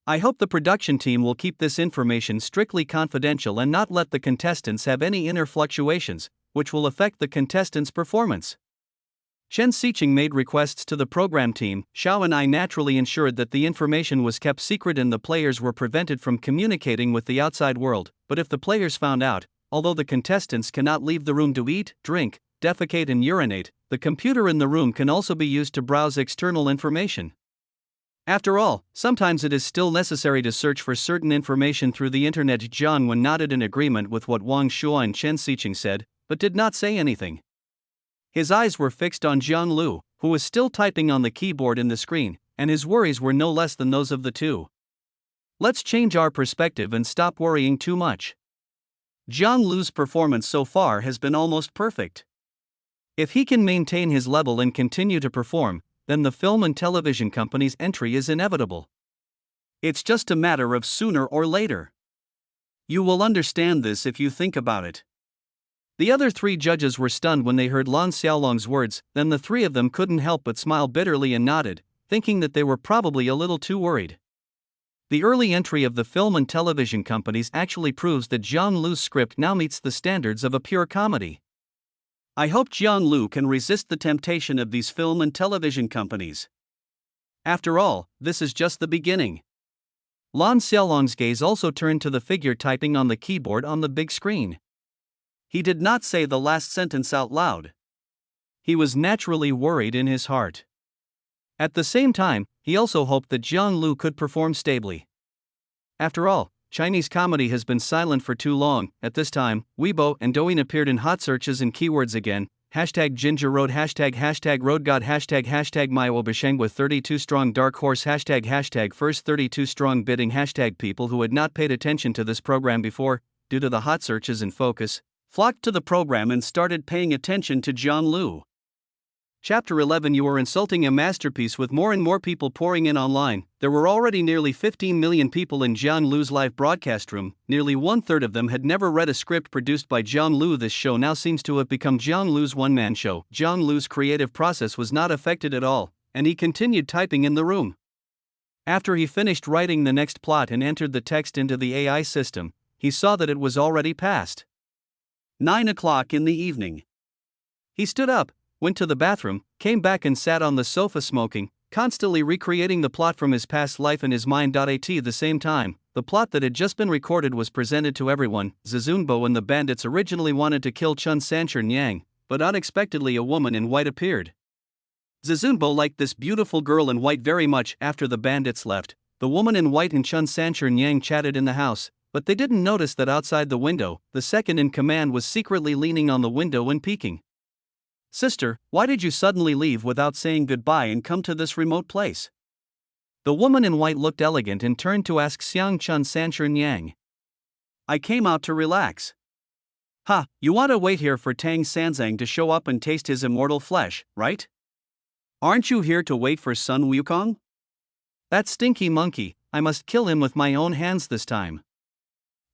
I hope the production team will keep this information strictly confidential and not let the contestants have any inner fluctuations, which will affect the contestants' performance. Chen Xiqing made requests to the program team. Xiao and I naturally ensured that the information was kept secret and the players were prevented from communicating with the outside world. But if the players found out, although the contestants cannot leave the room to eat, drink, defecate and urinate, the computer in the room can also be used to browse external information. After all, sometimes it is still necessary to search for certain information through the internet. Jiang Wen nodded in agreement with what Wang Shuo and Chen Xiqing said, but did not say anything. His eyes were fixed on Jiang Lu, who was still typing on the keyboard in the screen, and his worries were no less than those of the two. Let's change our perspective and stop worrying too much. Jiang Lu's performance so far has been almost perfect. If he can maintain his level and continue to perform, then the film and television company's entry is inevitable. It's just a matter of sooner or later. You will understand this if you think about it. The other three judges were stunned when they heard Lan Xiaolong's words, then the three of them couldn't help but smile bitterly and nodded, thinking that they were probably a little too worried. The early entry of the film and television companies actually proves that Jiang Lu's script now meets the standards of a pure comedy. I hope Jiang Lu can resist the temptation of these film and television companies. After all, this is just the beginning. Lan Xiaolong's gaze also turned to the figure typing on the keyboard on the big screen. He did not say the last sentence out loud. He was naturally worried in his heart. At the same time, he also hoped that Jiang Lu could perform stably. After all, Chinese comedy has been silent for too long. At this time, Weibo and Douyin appeared in hot searches and keywords again. Ginger Road, hashtag Road God, hashtag Maiwo Bishengwa 32 strong dark horse, hashtag first 32 strong bidding, hashtag people who had not paid attention to this program before, due to the hot searches and focus, flocked to the program and started paying attention to Jiang Lu. Chapter 11. You are insulting a masterpiece. With more and more people pouring in online, there were already nearly 15 million people in Jiang Lu's live broadcast room. Nearly one-third of them had never read a script produced by Jiang Lu. This show now seems to have become Jiang Lu's one-man show. Jiang Lu's creative process was not affected at all, and he continued typing in the room. After he finished writing the next plot and entered the text into the AI system, he saw that it was already past 9 o'clock in the evening. He stood up, went to the bathroom, came back and sat on the sofa smoking, constantly recreating the plot from his past life in his mind. At the same time, the plot that had just been recorded was presented to everyone. Zizunbo and the bandits originally wanted to kill Chun Sanchun Yang, but unexpectedly a woman in white appeared. Zizunbo liked this beautiful girl in white very much. After the bandits left, the woman in white and Chun Sanchun Yang chatted in the house, but they didn't notice that outside the window, the second in command was secretly leaning on the window and peeking. Sister, why did you suddenly leave without saying goodbye and come to this remote place? The woman in white looked elegant and turned to ask Xiang Chun Sanchun Yang. I came out to relax. Ha, you want to wait here for Tang Sanzang to show up and taste his immortal flesh, right? Aren't you here to wait for Sun Wukong? That stinky monkey, I must kill him with my own hands this time.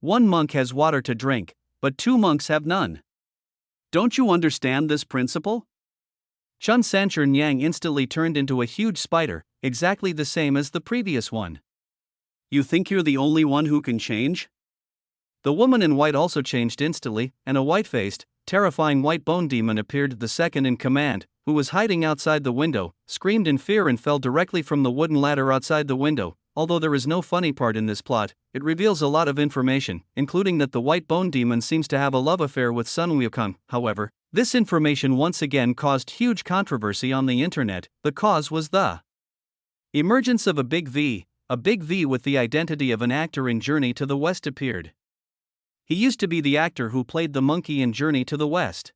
One monk has water to drink, but two monks have none. Don't you understand this principle? Chun Sanchun Yang instantly turned into a huge spider, exactly the same as the previous one. You think you're the only one who can change? The woman in white also changed instantly, and a white-faced, terrifying white bone demon appeared. The second in command, who was hiding outside the window, screamed in fear and fell directly from the wooden ladder outside the window. Although there is no funny part in this plot, it reveals a lot of information, including that the white bone demon seems to have a love affair with Sun Wukong. However, this information once again caused huge controversy on the internet. The cause was the emergence of a big V with the identity of an actor in Journey to the West appeared. He used to be the actor who played the monkey in Journey to the West.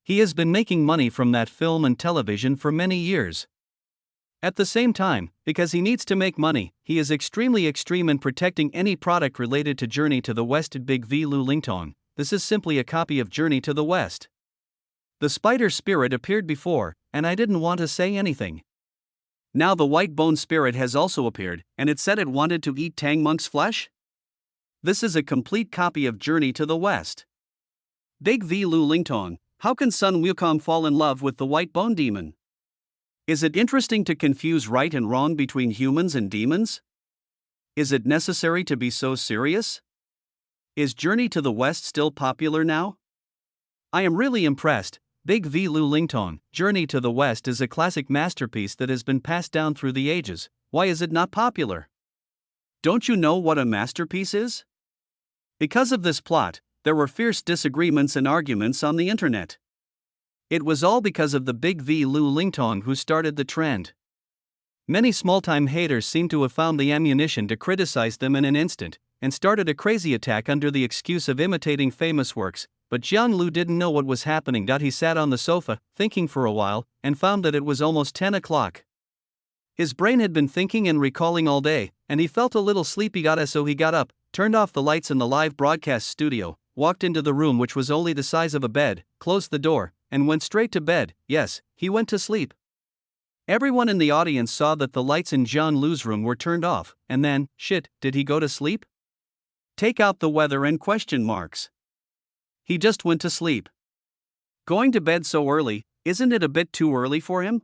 He has been making money from that film and television for many years. At the same time, because he needs to make money, he is extremely extreme in protecting any product related to Journey to the West. Big V Lu Lingtong, this is simply a copy of Journey to the West. The spider spirit appeared before, and I didn't want to say anything. Now the white bone spirit has also appeared, and it said it wanted to eat Tang Monk's flesh? This is a complete copy of Journey to the West. Big V Lu Lingtong, how can Sun Wukong fall in love with the white bone demon? Is it interesting to confuse right and wrong between humans and demons? Is it necessary to be so serious? Is Journey to the West still popular now? I am really impressed. Big V Lu Lingtong, Journey to the West is a classic masterpiece that has been passed down through the ages. Why is it not popular? Don't you know what a masterpiece is? Because of this plot, there were fierce disagreements and arguments on the internet. It was all because of the Big V Lu Lingtong who started the trend. Many small-time haters seem to have found the ammunition to criticize them in an instant, and started a crazy attack under the excuse of imitating famous works, but Jiang Lu didn't know what was happening. He sat on the sofa, thinking for a while, and found that it was almost 10 o'clock. His brain had been thinking and recalling all day, and he felt a little sleepy. So he got up, turned off the lights in the live broadcast studio, walked into the room, which was only the size of a bed, closed the door, and went straight to bed. Yes, he went to sleep. Everyone in the audience saw that the lights in Jiang Lu's room were turned off, and then, shit, did he go to sleep? Take out the weather and question marks. He just went to sleep. Going to bed so early, isn't it a bit too early for him?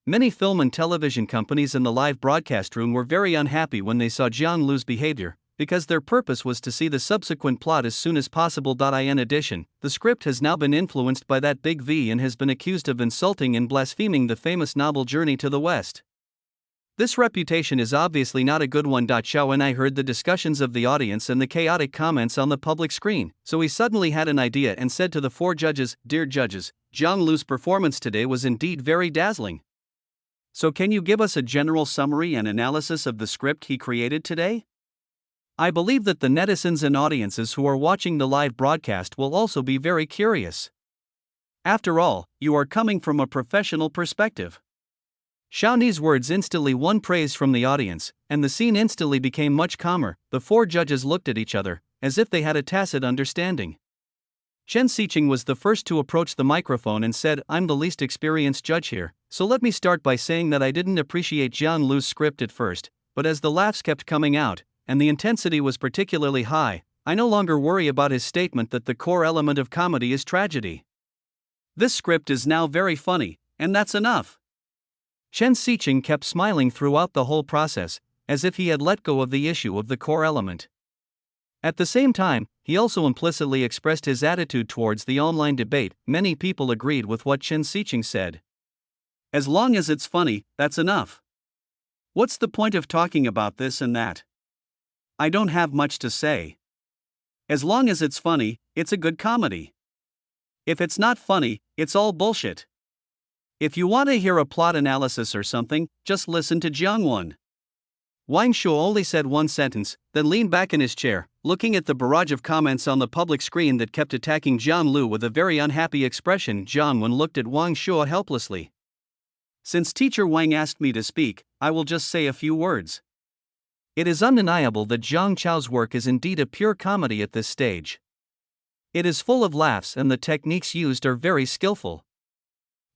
Many film and television companies in the live broadcast room were very unhappy when they saw Jiang Lu's behavior, because their purpose was to see the subsequent plot as soon as possible. In addition, the script has now been influenced by that Big V and has been accused of insulting and blaspheming the famous novel Journey to the West. This reputation is obviously not a good one. Xiao and I heard the discussions of the audience and the chaotic comments on the public screen, so he suddenly had an idea and said to the 4 judges, "Dear judges, Jiang Lu's performance today was indeed very dazzling. So can you give us a general summary and analysis of the script he created today? I believe that the netizens and audiences who are watching the live broadcast will also be very curious. After all, you are coming from a professional perspective." Xiaoni's words instantly won praise from the audience, and the scene instantly became much calmer. The 4 judges looked at each other, as if they had a tacit understanding. Chen Xiqing was the first to approach the microphone and said, "I'm the least experienced judge here, so let me start by saying that I didn't appreciate Jiang Lu's script at first, but as the laughs kept coming out, and the intensity was particularly high, I no longer worry about his statement that the core element of comedy is tragedy. This script is now very funny, and that's enough." Chen Xiqing kept smiling throughout the whole process, as if he had let go of the issue of the core element. At the same time, he also implicitly expressed his attitude towards the online debate. Many people agreed with what Chen Xiqing said. As long as it's funny, that's enough. What's the point of talking about this and that? I don't have much to say. As long as it's funny, it's a good comedy. If it's not funny, it's all bullshit. If you want to hear a plot analysis or something, just listen to Jiang Wen. Wang Shuo only said one sentence, then leaned back in his chair, looking at the barrage of comments on the public screen that kept attacking Jiang Lu with a very unhappy expression. Jiang Wen looked at Wang Shuo helplessly. Since Teacher Wang asked me to speak, I will just say a few words. It is undeniable that Zhang Chao's work is indeed a pure comedy at this stage. It is full of laughs and the techniques used are very skillful.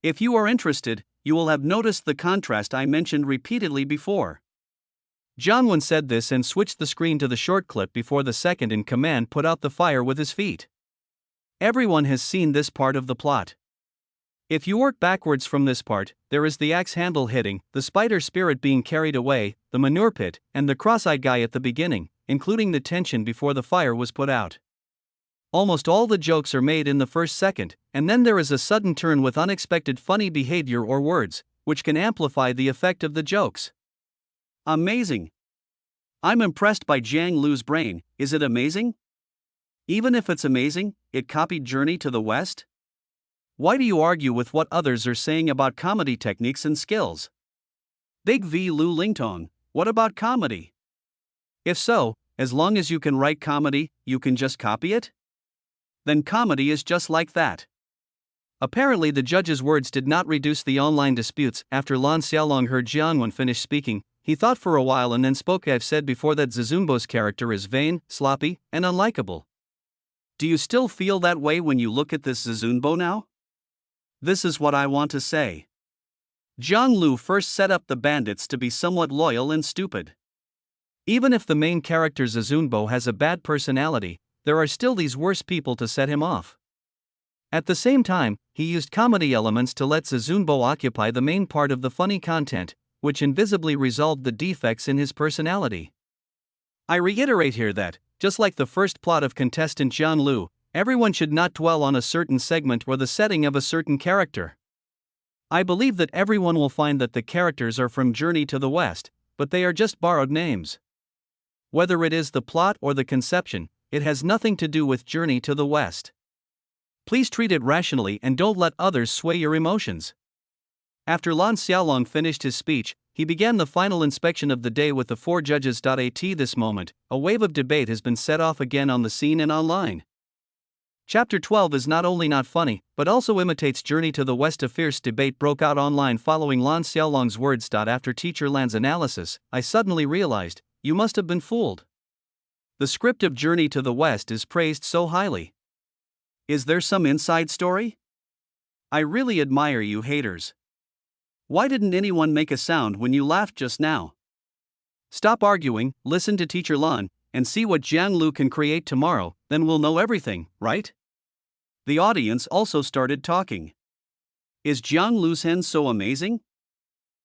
If you are interested, you will have noticed the contrast I mentioned repeatedly before. Jiang Wen said this and switched the screen to the short clip before the second in command put out the fire with his feet. Everyone has seen this part of the plot. If you work backwards from this part, there is the axe handle hitting, the spider spirit being carried away, the manure pit, and the cross-eyed guy at the beginning, including the tension before the fire was put out. Almost all the jokes are made in the first second, and then there is a sudden turn with unexpected funny behavior or words, which can amplify the effect of the jokes. Amazing. I'm impressed by Jiang Lu's brain. Is it amazing? Even if it's amazing, it copied Journey to the West? Why do you argue with what others are saying about comedy techniques and skills? Big V Lu Lingtong, what about comedy? If so, as long as you can write comedy, you can just copy it? Then comedy is just like that. Apparently the judge's words did not reduce the online disputes. After Lan Xiaolong heard Jiang Wen finish speaking, he thought for a while and then spoke. I've said before that Zizunbo's character is vain, sloppy, and unlikable. Do you still feel that way when you look at this Zizunbo now? This is what I want to say. Jiang Lu first set up the bandits to be somewhat loyal and stupid. Even if the main character Zizunbo has a bad personality, there are still these worse people to set him off. At the same time, he used comedy elements to let Zizunbo occupy the main part of the funny content, which invisibly resolved the defects in his personality. I reiterate here that, just like the first plot of contestant Jiang Lu, everyone should not dwell on a certain segment or the setting of a certain character. I believe that everyone will find that the characters are from Journey to the West, but they are just borrowed names. Whether it is the plot or the conception, it has nothing to do with Journey to the West. Please treat it rationally and don't let others sway your emotions. After Lan Xiaolong finished his speech, he began the final inspection of the day with the four judges. At this moment, a wave of debate has been set off again on the scene and online. Chapter 12 is not only not funny, but also imitates Journey to the West. A fierce debate broke out online following Lan Xiaolong's words. After Teacher Lan's analysis, I suddenly realized, you must have been fooled. The script of Journey to the West is praised so highly. Is there some inside story? I really admire you haters. Why didn't anyone make a sound when you laughed just now? Stop arguing, listen to Teacher Lan, and see what Jiang Lu can create tomorrow, then we'll know everything, right? The audience also started talking. Is Jiang Lu's hen so amazing?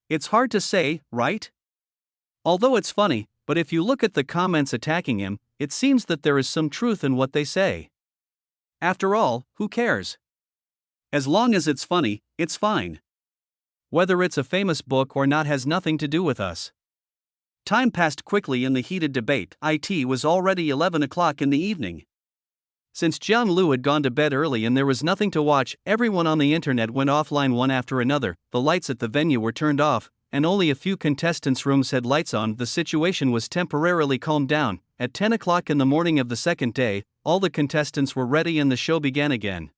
It's hard to say, right? Although it's funny, but if you look at the comments attacking him, it seems that there is some truth in what they say. After all, who cares? As long as it's funny, it's fine. Whether it's a famous book or not has nothing to do with us. Time passed quickly in the heated debate. It was already 11 o'clock in the evening. Since Jiang Lu had gone to bed early and there was nothing to watch, everyone on the internet went offline one after another. The lights at the venue were turned off, and only a few contestants' rooms had lights on. The situation was temporarily calmed down. At 10 o'clock in the morning of the second day, all the contestants were ready and the show began again.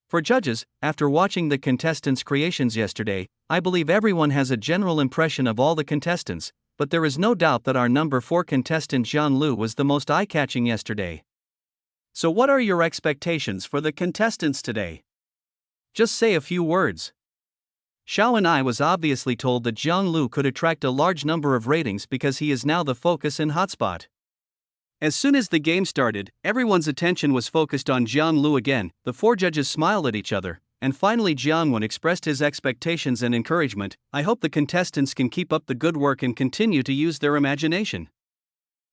For judges, after watching the contestants' creations yesterday, I believe everyone has a general impression of all the contestants, but there is no doubt that our number 4 contestant Jiang Lu was the most eye-catching yesterday. So what are your expectations for the contestants today? Just say a few words. Xiao and I was obviously told that Jiang Lu could attract a large number of ratings because he is now the focus and hotspot. As soon as the game started, everyone's attention was focused on Jiang Lu again. The four judges smiled at each other, and finally Jiang Wen expressed his expectations and encouragement. I hope the contestants can keep up the good work and continue to use their imagination.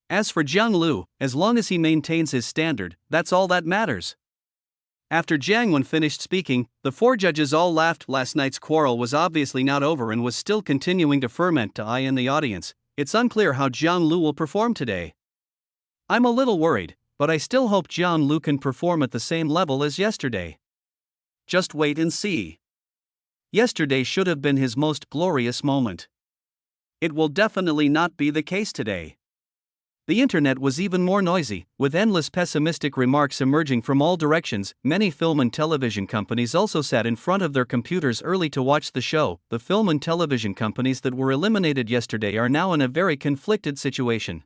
As for Jiang Lu, as long as he maintains his standard, that's all that matters. After Jiang Wen finished speaking, the four judges all laughed. Last night's quarrel was obviously not over and was still continuing to ferment. In the audience, it's unclear how Jiang Lu will perform today. I'm a little worried, but I still hope Jiang Lu can perform at the same level as yesterday. Just wait and see. Yesterday should have been his most glorious moment. It will definitely not be the case today. The internet was even more noisy, with endless pessimistic remarks emerging from all directions. Many film and television companies also sat in front of their computers early to watch the show. The film and television companies that were eliminated yesterday are now in a very conflicted situation.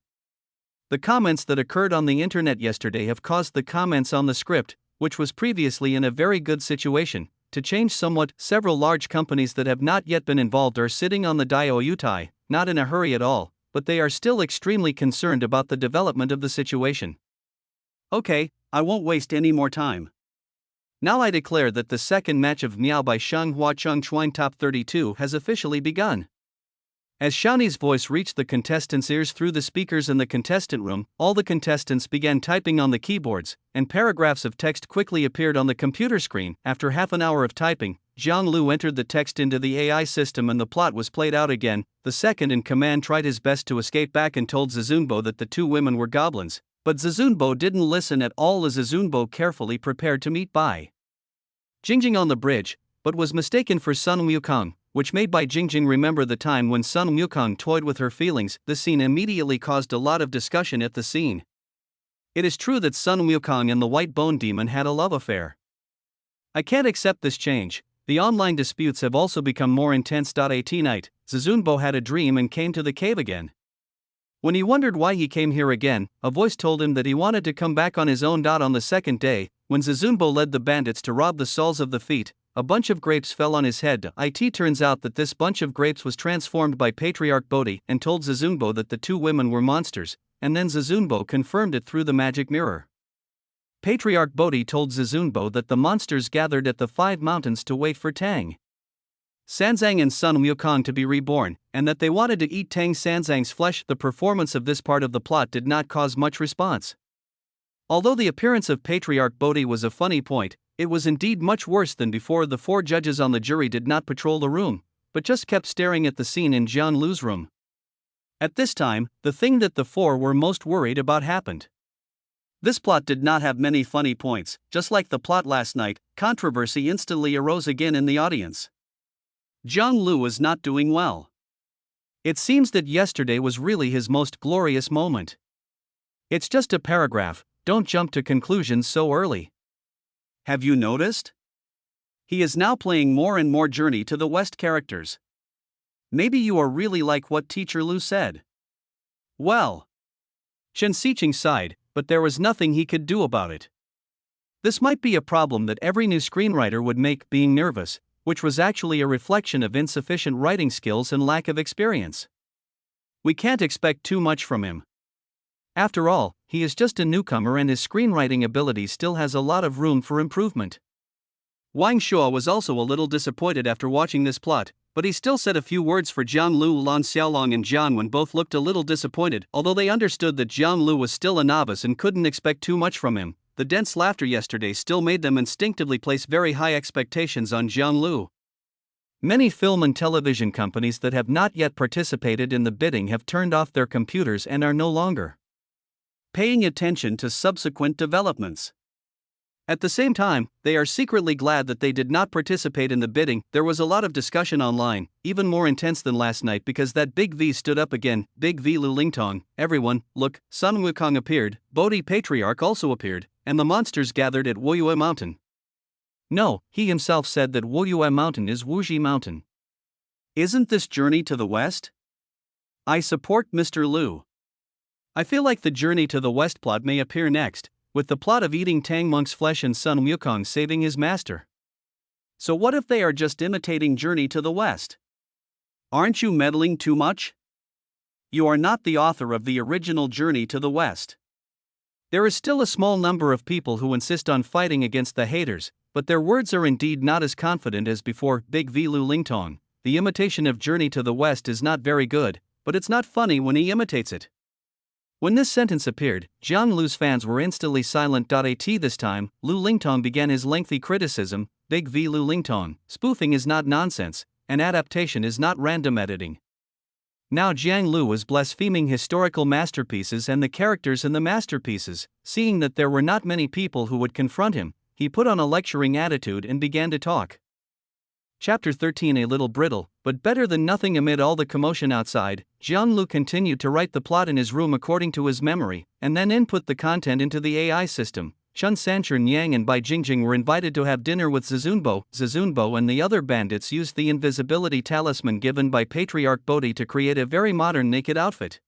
The comments that occurred on the internet yesterday have caused the comments on the script, which was previously in a very good situation, to change somewhat. Several large companies that have not yet been involved are sitting on the Diaoyutai, not in a hurry at all, but they are still extremely concerned about the development of the situation. Okay, I won't waste any more time. Now I declare that the second match of Miao by Sheng Hua Chung Chuan Top 32 has officially begun. As Shani's voice reached the contestants' ears through the speakers in the contestant room, all the contestants began typing on the keyboards, and paragraphs of text quickly appeared on the computer screen. After half an hour of typing, Jiang Lu entered the text into the AI system and the plot was played out again. The second in command tried his best to escape back and told Zizunbo that the two women were goblins, but Zizunbo didn't listen at all as Zizunbo carefully prepared to meet Bai Jingjing on the bridge, but was mistaken for Sun Wukong, which made Bai Jingjing remember the time when Sun Wukong toyed with her feelings. The scene immediately caused a lot of discussion at the scene. It is true that Sun Wukong and the White Bone Demon had a love affair. I can't accept this change. The online disputes have also become more intense. At night, Zizunbo had a dream and came to the cave again. When he wondered why he came here again, a voice told him that he wanted to come back on his own. On the second day, when Zizunbo led the bandits to rob the soles of the feet, a bunch of grapes fell on his head. It turns out that this bunch of grapes was transformed by Patriarch Bodhi and told Zizunbo that the two women were monsters, and then Zizunbo confirmed it through the magic mirror. Patriarch Bodhi told Zizunbo that the monsters gathered at the 5 mountains to wait for Tang Sanzang and Sun Wukong to be reborn, and that they wanted to eat Tang Sanzang's flesh. The performance of this part of the plot did not cause much response. Although the appearance of Patriarch Bodhi was a funny point, it was indeed much worse than before. The 4 judges on the jury did not patrol the room, but just kept staring at the scene in Jiang Lu's room. At this time, the thing that the 4 were most worried about happened. This plot did not have many funny points. Just like the plot last night, controversy instantly arose again in the audience. Jiang Lu is not doing well. It seems that yesterday was really his most glorious moment. It's just a paragraph, don't jump to conclusions so early. Have you noticed? He is now playing more and more Journey to the West characters. Maybe you are really like what Teacher Lu said. Well, Chen Xiqing sighed, but there was nothing he could do about it. This might be a problem that every new screenwriter would make, being nervous, which was actually a reflection of insufficient writing skills and lack of experience. We can't expect too much from him. After all, he is just a newcomer and his screenwriting ability still has a lot of room for improvement. Wang Shuo was also a little disappointed after watching this plot, but he still said a few words for Jiang Lu. Lan Xiaolong and Jian Wen both looked a little disappointed, although they understood that Jiang Lu was still a novice and couldn't expect too much from him. The dense laughter yesterday still made them instinctively place very high expectations on Jiang Lu. Many film and television companies that have not yet participated in the bidding have turned off their computers and are no longer paying attention to subsequent developments. At the same time, they are secretly glad that they did not participate in the bidding. There was a lot of discussion online, even more intense than last night because that Big V stood up again. Big V Lu Lingtong, everyone, look, Sun Wukong appeared, Bodhi Patriarch also appeared, and the monsters gathered at Wuyue Mountain. No, he himself said that Wuyue Mountain is Wuji Mountain. Isn't this Journey to the West? I support Mr. Lu. I feel like the Journey to the West plot may appear next, with the plot of eating Tang Monk's flesh and Sun Wukong saving his master. So what if they are just imitating Journey to the West? Aren't you meddling too much? You are not the author of the original Journey to the West. There is still a small number of people who insist on fighting against the haters, but their words are indeed not as confident as before. Big V Lu Lingtong, the imitation of Journey to the West is not very good, but it's not funny when he imitates it. When this sentence appeared, Jiang Lu's fans were instantly silent. At this time, Lu Lingtong began his lengthy criticism. Big V Lu Lingtong, spoofing is not nonsense, and adaptation is not random editing. Now Jiang Lu was blaspheming historical masterpieces and the characters in the masterpieces. Seeing that there were not many people who would confront him, he put on a lecturing attitude and began to talk. Chapter 13. A little brittle, but better than nothing. Amid all the commotion outside, Jiang Lu continued to write the plot in his room according to his memory, and then input the content into the AI system. Chun Sanchun Yang and Bai Jingjing were invited to have dinner with Zizunbo. Zizunbo and the other bandits used the invisibility talisman given by Patriarch Bodhi to create a very modern naked outfit.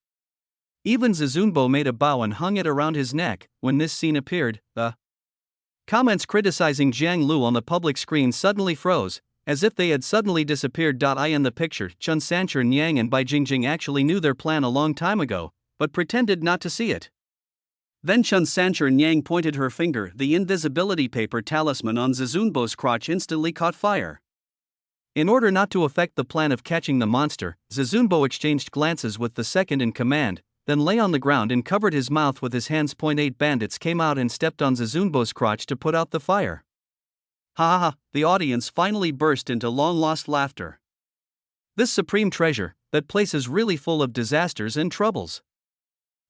Even Zizunbo made a bow and hung it around his neck. When this scene appeared, the comments criticizing Jiang Lu on the public screen suddenly froze, as if they had suddenly disappeared. I in the picture, Chun Sanchun Yang and Bai Jingjing actually knew their plan a long time ago, but pretended not to see it. Then Chun Sanchun Yang pointed her finger. The invisibility paper talisman on Zizunbo's crotch instantly caught fire. In order not to affect the plan of catching the monster, Zizunbo exchanged glances with the second in command, then lay on the ground and covered his mouth with his hands. 8 bandits came out and stepped on Zizunbo's crotch to put out the fire. Ha ha ha, the audience finally burst into long-lost laughter. This supreme treasure, that place is really full of disasters and troubles.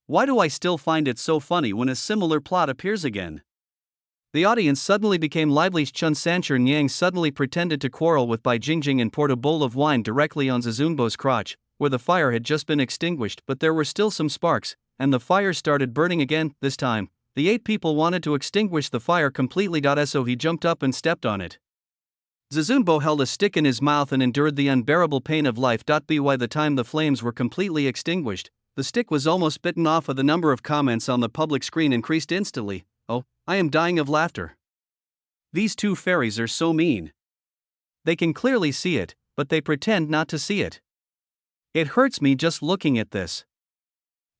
Why do I still find it so funny when a similar plot appears again? The audience suddenly became lively. Chun Sanchun Yang suddenly pretended to quarrel with Bai Jingjing and poured a bowl of wine directly on Zizunbo's crotch, where the fire had just been extinguished, but there were still some sparks, and the fire started burning again. This time, the 8 people wanted to extinguish the fire completely. So he jumped up and stepped on it. Zizunbo held a stick in his mouth and endured the unbearable pain of life. By the time the flames were completely extinguished, the stick was almost bitten off. The number of comments on the public screen increased instantly. Oh, I am dying of laughter. These 2 fairies are so mean. They can clearly see it, but they pretend not to see it. It hurts me just looking at this.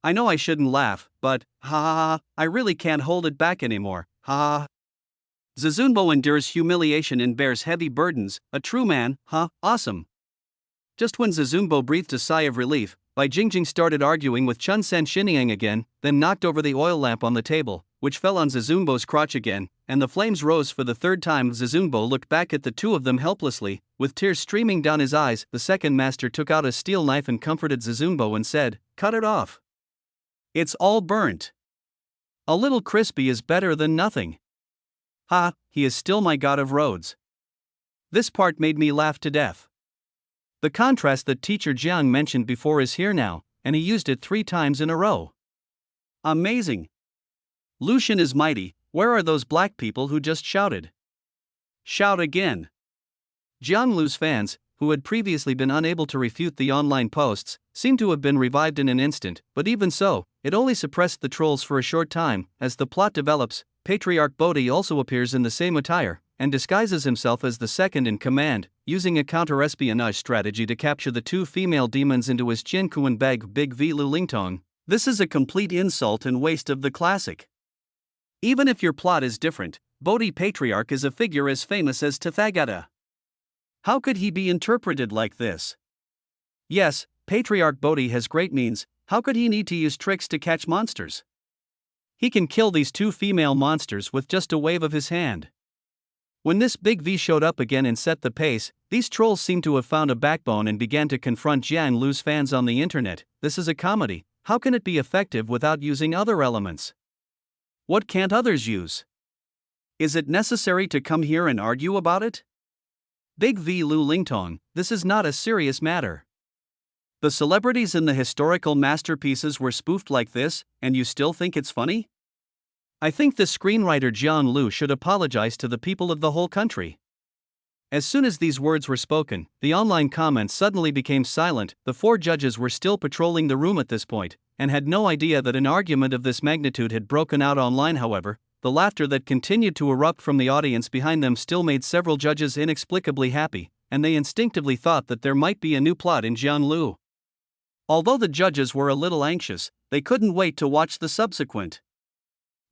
I know I shouldn't laugh, but, ha ha ha, I really can't hold it back anymore, ha ha. Zizunbo endures humiliation and bears heavy burdens, a true man, huh, awesome. Just when Zizunbo breathed a sigh of relief, Bai Jingjing started arguing with Chun Sanchun Yang again, then knocked over the oil lamp on the table, which fell on Zizunbo's crotch again, and the flames rose for the 3rd time. Zizunbo looked back at the 2 of them helplessly, with tears streaming down his eyes. The second master took out a steel knife and comforted Zizunbo and said, "Cut it off. It's all burnt. A little crispy is better than nothing." Ha, he is still my god of roads. This part made me laugh to death. The contrast that teacher Jiang mentioned before is here now, and he used it 3 times in a row. Amazing! Lucian is mighty. Where are those black people who just shouted? Shout again. Jiang Lu's fans, who had previously been unable to refute the online posts, seem to have been revived in an instant, but even so, it only suppressed the trolls for a short time. As the plot develops, Patriarch Bodhi also appears in the same attire, and disguises himself as the second in command, using a counter-espionage strategy to capture the 2 female demons into his Qianquan bag Big V Lu Lingtong. This is a complete insult and waste of the classic. Even if your plot is different, Bodhi Patriarch is a figure as famous as Tathagata. How could he be interpreted like this? Yes, Patriarch Bodhi has great means. How could he need to use tricks to catch monsters? He can kill these 2 female monsters with just a wave of his hand. When this Big V showed up again and set the pace, these trolls seem to have found a backbone and began to confront Jiang Lu's fans on the internet. This is a comedy. How can it be effective without using other elements? What can't others use? Is it necessary to come here and argue about it? Big V Lu Lingtong, this is not a serious matter. The celebrities in the historical masterpieces were spoofed like this, and you still think it's funny? I think the screenwriter Jiang Lu should apologize to the people of the whole country. As soon as these words were spoken, the online comments suddenly became silent. The 4 judges were still patrolling the room at this point, and had no idea that an argument of this magnitude had broken out online. However, the laughter that continued to erupt from the audience behind them still made several judges inexplicably happy, and they instinctively thought that there might be a new plot in Jiang Lu. Although the judges were a little anxious, they couldn't wait to watch the subsequent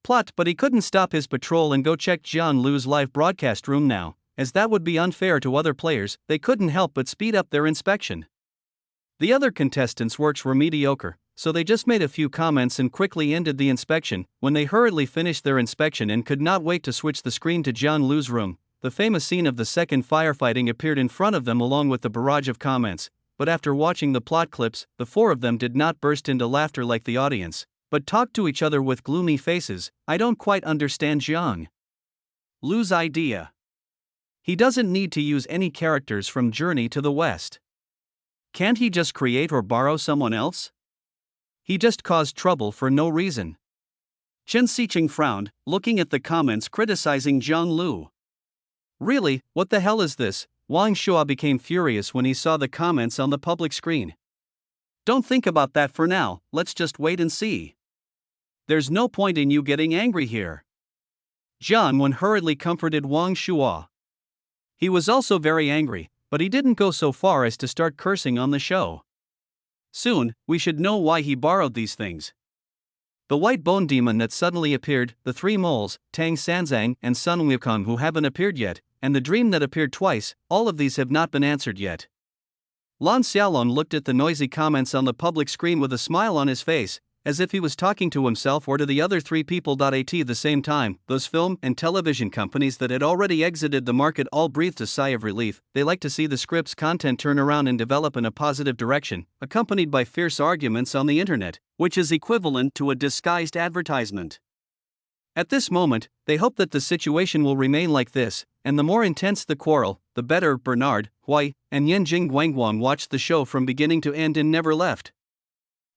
plot, but he couldn't stop his patrol and go check Jiang Lu's live broadcast room now, as that would be unfair to other players. They couldn't help but speed up their inspection. The other contestants' works were mediocre, so they just made a few comments and quickly ended the inspection. When they hurriedly finished their inspection and could not wait to switch the screen to Jiang Lu's room, the famous scene of the second firefighting appeared in front of them along with the barrage of comments. But after watching the plot clips, the 4 of them did not burst into laughter like the audience, but talked to each other with gloomy faces. I don't quite understand Jiang Lu's idea. He doesn't need to use any characters from Journey to the West. Can't he just create or borrow someone else? He just caused trouble for no reason. Chen Xiqing frowned, looking at the comments criticizing Jiang Lu. Really, what the hell is this? Wang Shua became furious when he saw the comments on the public screen. Don't think about that for now, let's just wait and see. There's no point in you getting angry here. Jiang Wen hurriedly comforted Wang Shua. He was also very angry, but he didn't go so far as to start cursing on the show. Soon, we should know why he borrowed these things. The white bone demon that suddenly appeared, the 3 moles, Tang Sanzang and Sun Wukong who haven't appeared yet, and the dream that appeared twice, all of these have not been answered yet. Lan Xiaolong looked at the noisy comments on the public screen with a smile on his face, as if he was talking to himself or to the other 3 people. At the same time, those film and television companies that had already exited the market all breathed a sigh of relief. They like to see the script's content turn around and develop in a positive direction, accompanied by fierce arguments on the internet, which is equivalent to a disguised advertisement. At this moment, they hope that the situation will remain like this, and the more intense the quarrel, the better. Bernard, Hui, and Yanjing Guangguang watched the show from beginning to end and never left.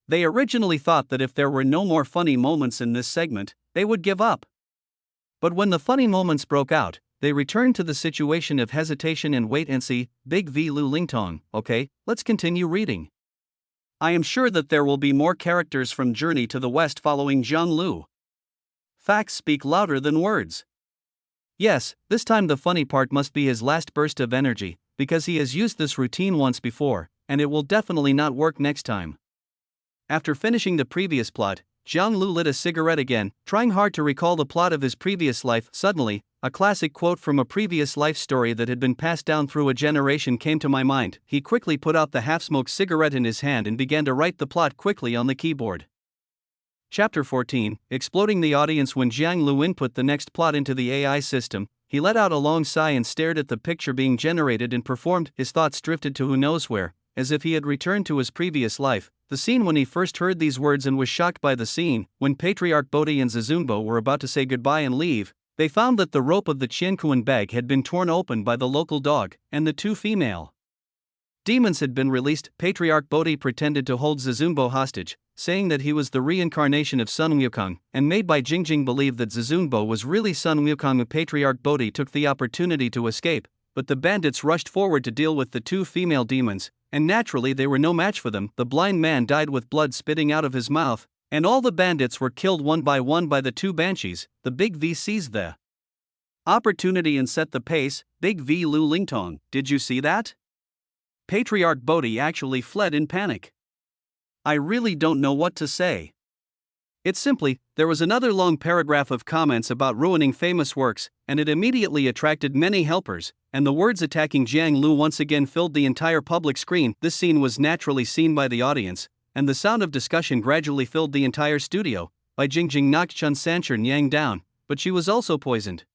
They originally thought that if there were no more funny moments in this segment, they would give up. But when the funny moments broke out, they returned to the situation of hesitation and wait and see. Big V Lu Lingtong, okay, let's continue reading. I am sure that there will be more characters from Journey to the West following Jiang Lu. Facts speak louder than words. Yes, this time the funny part must be his last burst of energy, because he has used this routine once before, and it will definitely not work next time. After finishing the previous plot, Jiang Lu lit a cigarette again, trying hard to recall the plot of his previous life. Suddenly, a classic quote from a previous life story that had been passed down through a generation came to my mind. He quickly put out the half-smoked cigarette in his hand and began to write the plot quickly on the keyboard. Chapter 14, Exploding the Audience. When Jiang Lu input the next plot into the AI system, he let out a long sigh and stared at the picture being generated and performed. His thoughts drifted to who knows where, as if he had returned to his previous life. The scene when he first heard these words and was shocked by the scene, when Patriarch Bodhi and Zizunbo were about to say goodbye and leave, they found that the rope of the Qianquan bag had been torn open by the local dog, and the 2 female demons had been released, Patriarch Bodhi pretended to hold Zizunbo hostage, saying that he was the reincarnation of Sun Wukong, and made Bai Jingjing believe that Zizunbo was really Sun Wukong. Patriarch Bodhi took the opportunity to escape, but the bandits rushed forward to deal with the two female demons, and naturally they were no match for them. The blind man died with blood spitting out of his mouth, and all the bandits were killed one by the two banshees. The Big V seized the opportunity and set the pace. Big V Lu Lingtong, did you see that? Patriarch Bodhi actually fled in panic. I really don't know what to say. It's simply, there was another long paragraph of comments about ruining famous works, and it immediately attracted many helpers, and the words attacking Jiang Lu once again filled the entire public screen. This scene was naturally seen by the audience, and the sound of discussion gradually filled the entire studio. Bai Jingjing knocked Chun Sanchen Yang down, but she was also poisoned.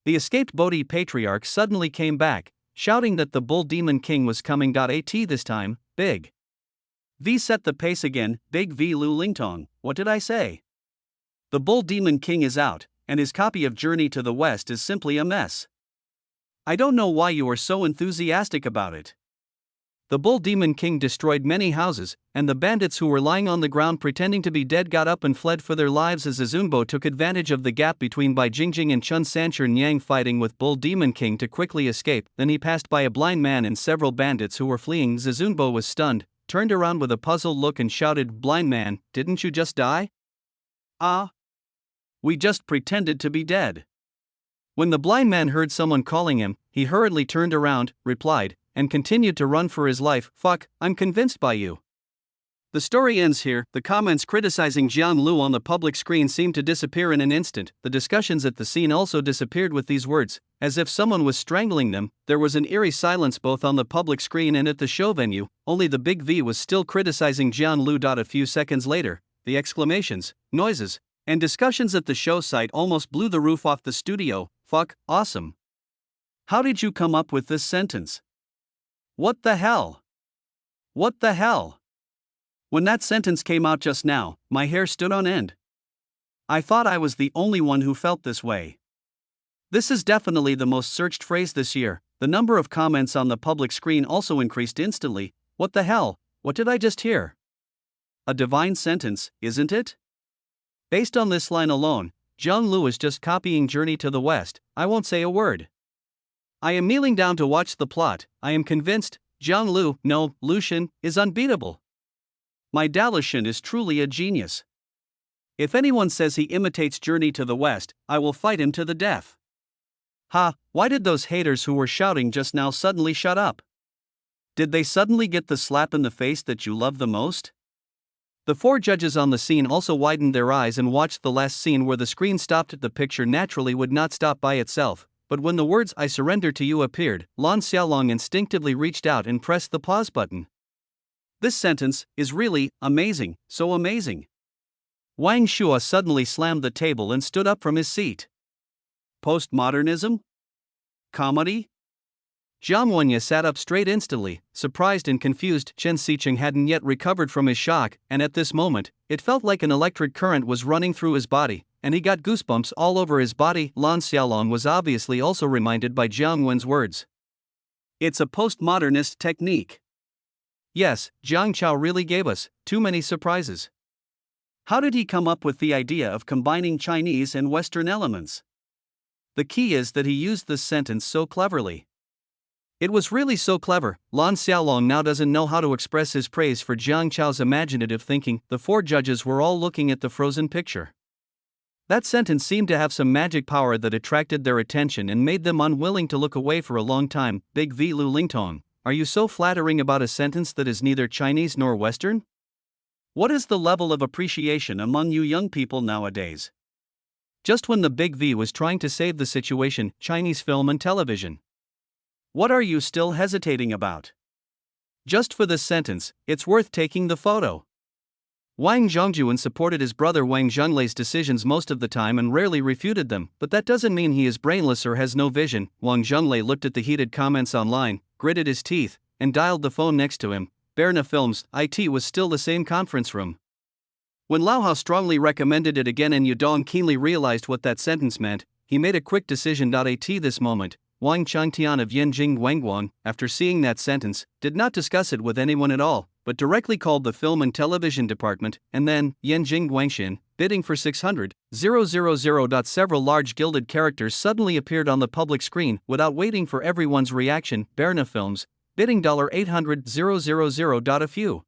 The escaped Bodhi patriarch suddenly came back, shouting that the Bull Demon King was coming. At this time, Big V set the pace again. Big V Lu Lingtong, what did I say? The Bull Demon King is out, and his copy of Journey to the West is simply a mess. I don't know why you are so enthusiastic about it. The Bull Demon King destroyed many houses, and the bandits who were lying on the ground pretending to be dead got up and fled for their lives as Zizunbo took advantage of the gap between Bai Jingjing and Chun Sanchen Yang fighting with Bull Demon King to quickly escape. Then he passed by a blind man and several bandits who were fleeing. Zizunbo was stunned, turned around with a puzzled look and shouted, "Blind man, didn't you just die?" "Ah. We just pretended to be dead." When the blind man heard someone calling him, he hurriedly turned around, replied, and continued to run for his life. "Fuck, I'm convinced by you." The story ends here. The comments criticizing Jiang Lu on the public screen seemed to disappear in an instant. The discussions at the scene also disappeared with these words, as if someone was strangling them. There was an eerie silence both on the public screen and at the show venue. Only the Big V was still criticizing Jiang Lu. A few seconds later, the exclamations, noises, and discussions at the show site almost blew the roof off the studio. "Fuck, awesome. How did you come up with this sentence? What the hell? What the hell?" When that sentence came out just now, my hair stood on end. I thought I was the only one who felt this way. This is definitely the most searched phrase this year. The number of comments on the public screen also increased instantly. What the hell? What did I just hear? A divine sentence, isn't it? Based on this line alone, Jiang Lu is just copying Journey to the West. I won't say a word. I am kneeling down to watch the plot. I am convinced Jiang Lu, no, Lucian, is unbeatable. My Dalushan is truly a genius. If anyone says he imitates Journey to the West, I will fight him to the death. Ha, why did those haters who were shouting just now suddenly shut up? Did they suddenly get the slap in the face that you love the most? The four judges on the scene also widened their eyes and watched the last scene where the screen stopped. The picture naturally would not stop by itself, but when the words "I surrender to you" appeared, Lan Xiaolong instinctively reached out and pressed the pause button. This sentence is really amazing, so amazing. Wang Shua suddenly slammed the table and stood up from his seat. Postmodernism? Comedy? Jiang Wenya sat up straight instantly, surprised and confused. Chen Xicheng hadn't yet recovered from his shock, and at this moment, it felt like an electric current was running through his body, and he got goosebumps all over his body. Lan Xiaolong was obviously also reminded by Jiang Wen's words. It's a postmodernist technique. Yes, Jiang Chao really gave us too many surprises. How did he come up with the idea of combining Chinese and Western elements? The key is that he used this sentence so cleverly. It was really so clever. Lan Xiaolong now doesn't know how to express his praise for Jiang Chao's imaginative thinking. The four judges were all looking at the frozen picture. That sentence seemed to have some magic power that attracted their attention and made them unwilling to look away for a long time. Big V Lu Lingtong, are you so flattering about a sentence that is neither Chinese nor Western? What is the level of appreciation among you young people nowadays? Just when the Big V was trying to save the situation, Chinese film and television. What are you still hesitating about? Just for this sentence, it's worth taking the photo. Wang Zhongjuan supported his brother Wang Zhenglei's decisions most of the time and rarely refuted them, but that doesn't mean he is brainless or has no vision. Wang Zhenglei looked at the heated comments online, gritted his teeth, and dialed the phone next to him. Berna Films, IT was still the same conference room. When Lao Hao strongly recommended it again and Yudong keenly realized what that sentence meant, he made a quick decision. At this moment, Wang Changtian of Yanjing Wangguang, after seeing that sentence, did not discuss it with anyone at all, but directly called the film and television department, and then, Yanjing Guangxin, bidding for 600,000. Several large gilded characters suddenly appeared on the public screen without waiting for everyone's reaction. Berna Films, bidding $800,000. A few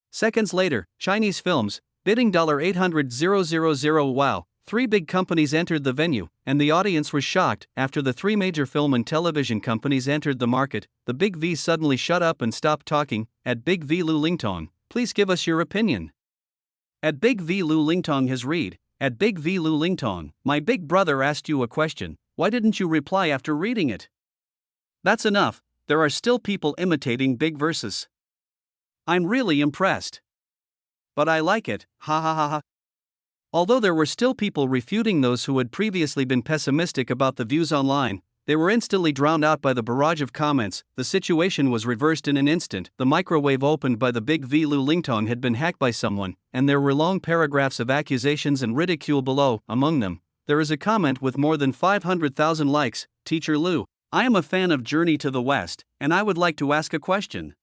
seconds later, Chinese Films, bidding $800,000. Wow. Three big companies entered the venue, and the audience was shocked. After the three major film and television companies entered the market, the Big V suddenly shut up and stopped talking. At Big V Lu Lingtong, please give us your opinion. At Big V Lu Lingtong has read. At Big V Lu Lingtong, my big brother asked you a question, why didn't you reply after reading it? That's enough, there are still people imitating big verses. I'm really impressed. But I like it, ha ha ha ha. Although there were still people refuting those who had previously been pessimistic about the views online, they were instantly drowned out by the barrage of comments. The situation was reversed in an instant. The microwave opened by the Big V Lu Lingtong had been hacked by someone, and there were long paragraphs of accusations and ridicule below. Among them, there is a comment with more than 500,000 likes. Teacher Lu, I am a fan of Journey to the West, and I would like to ask a question.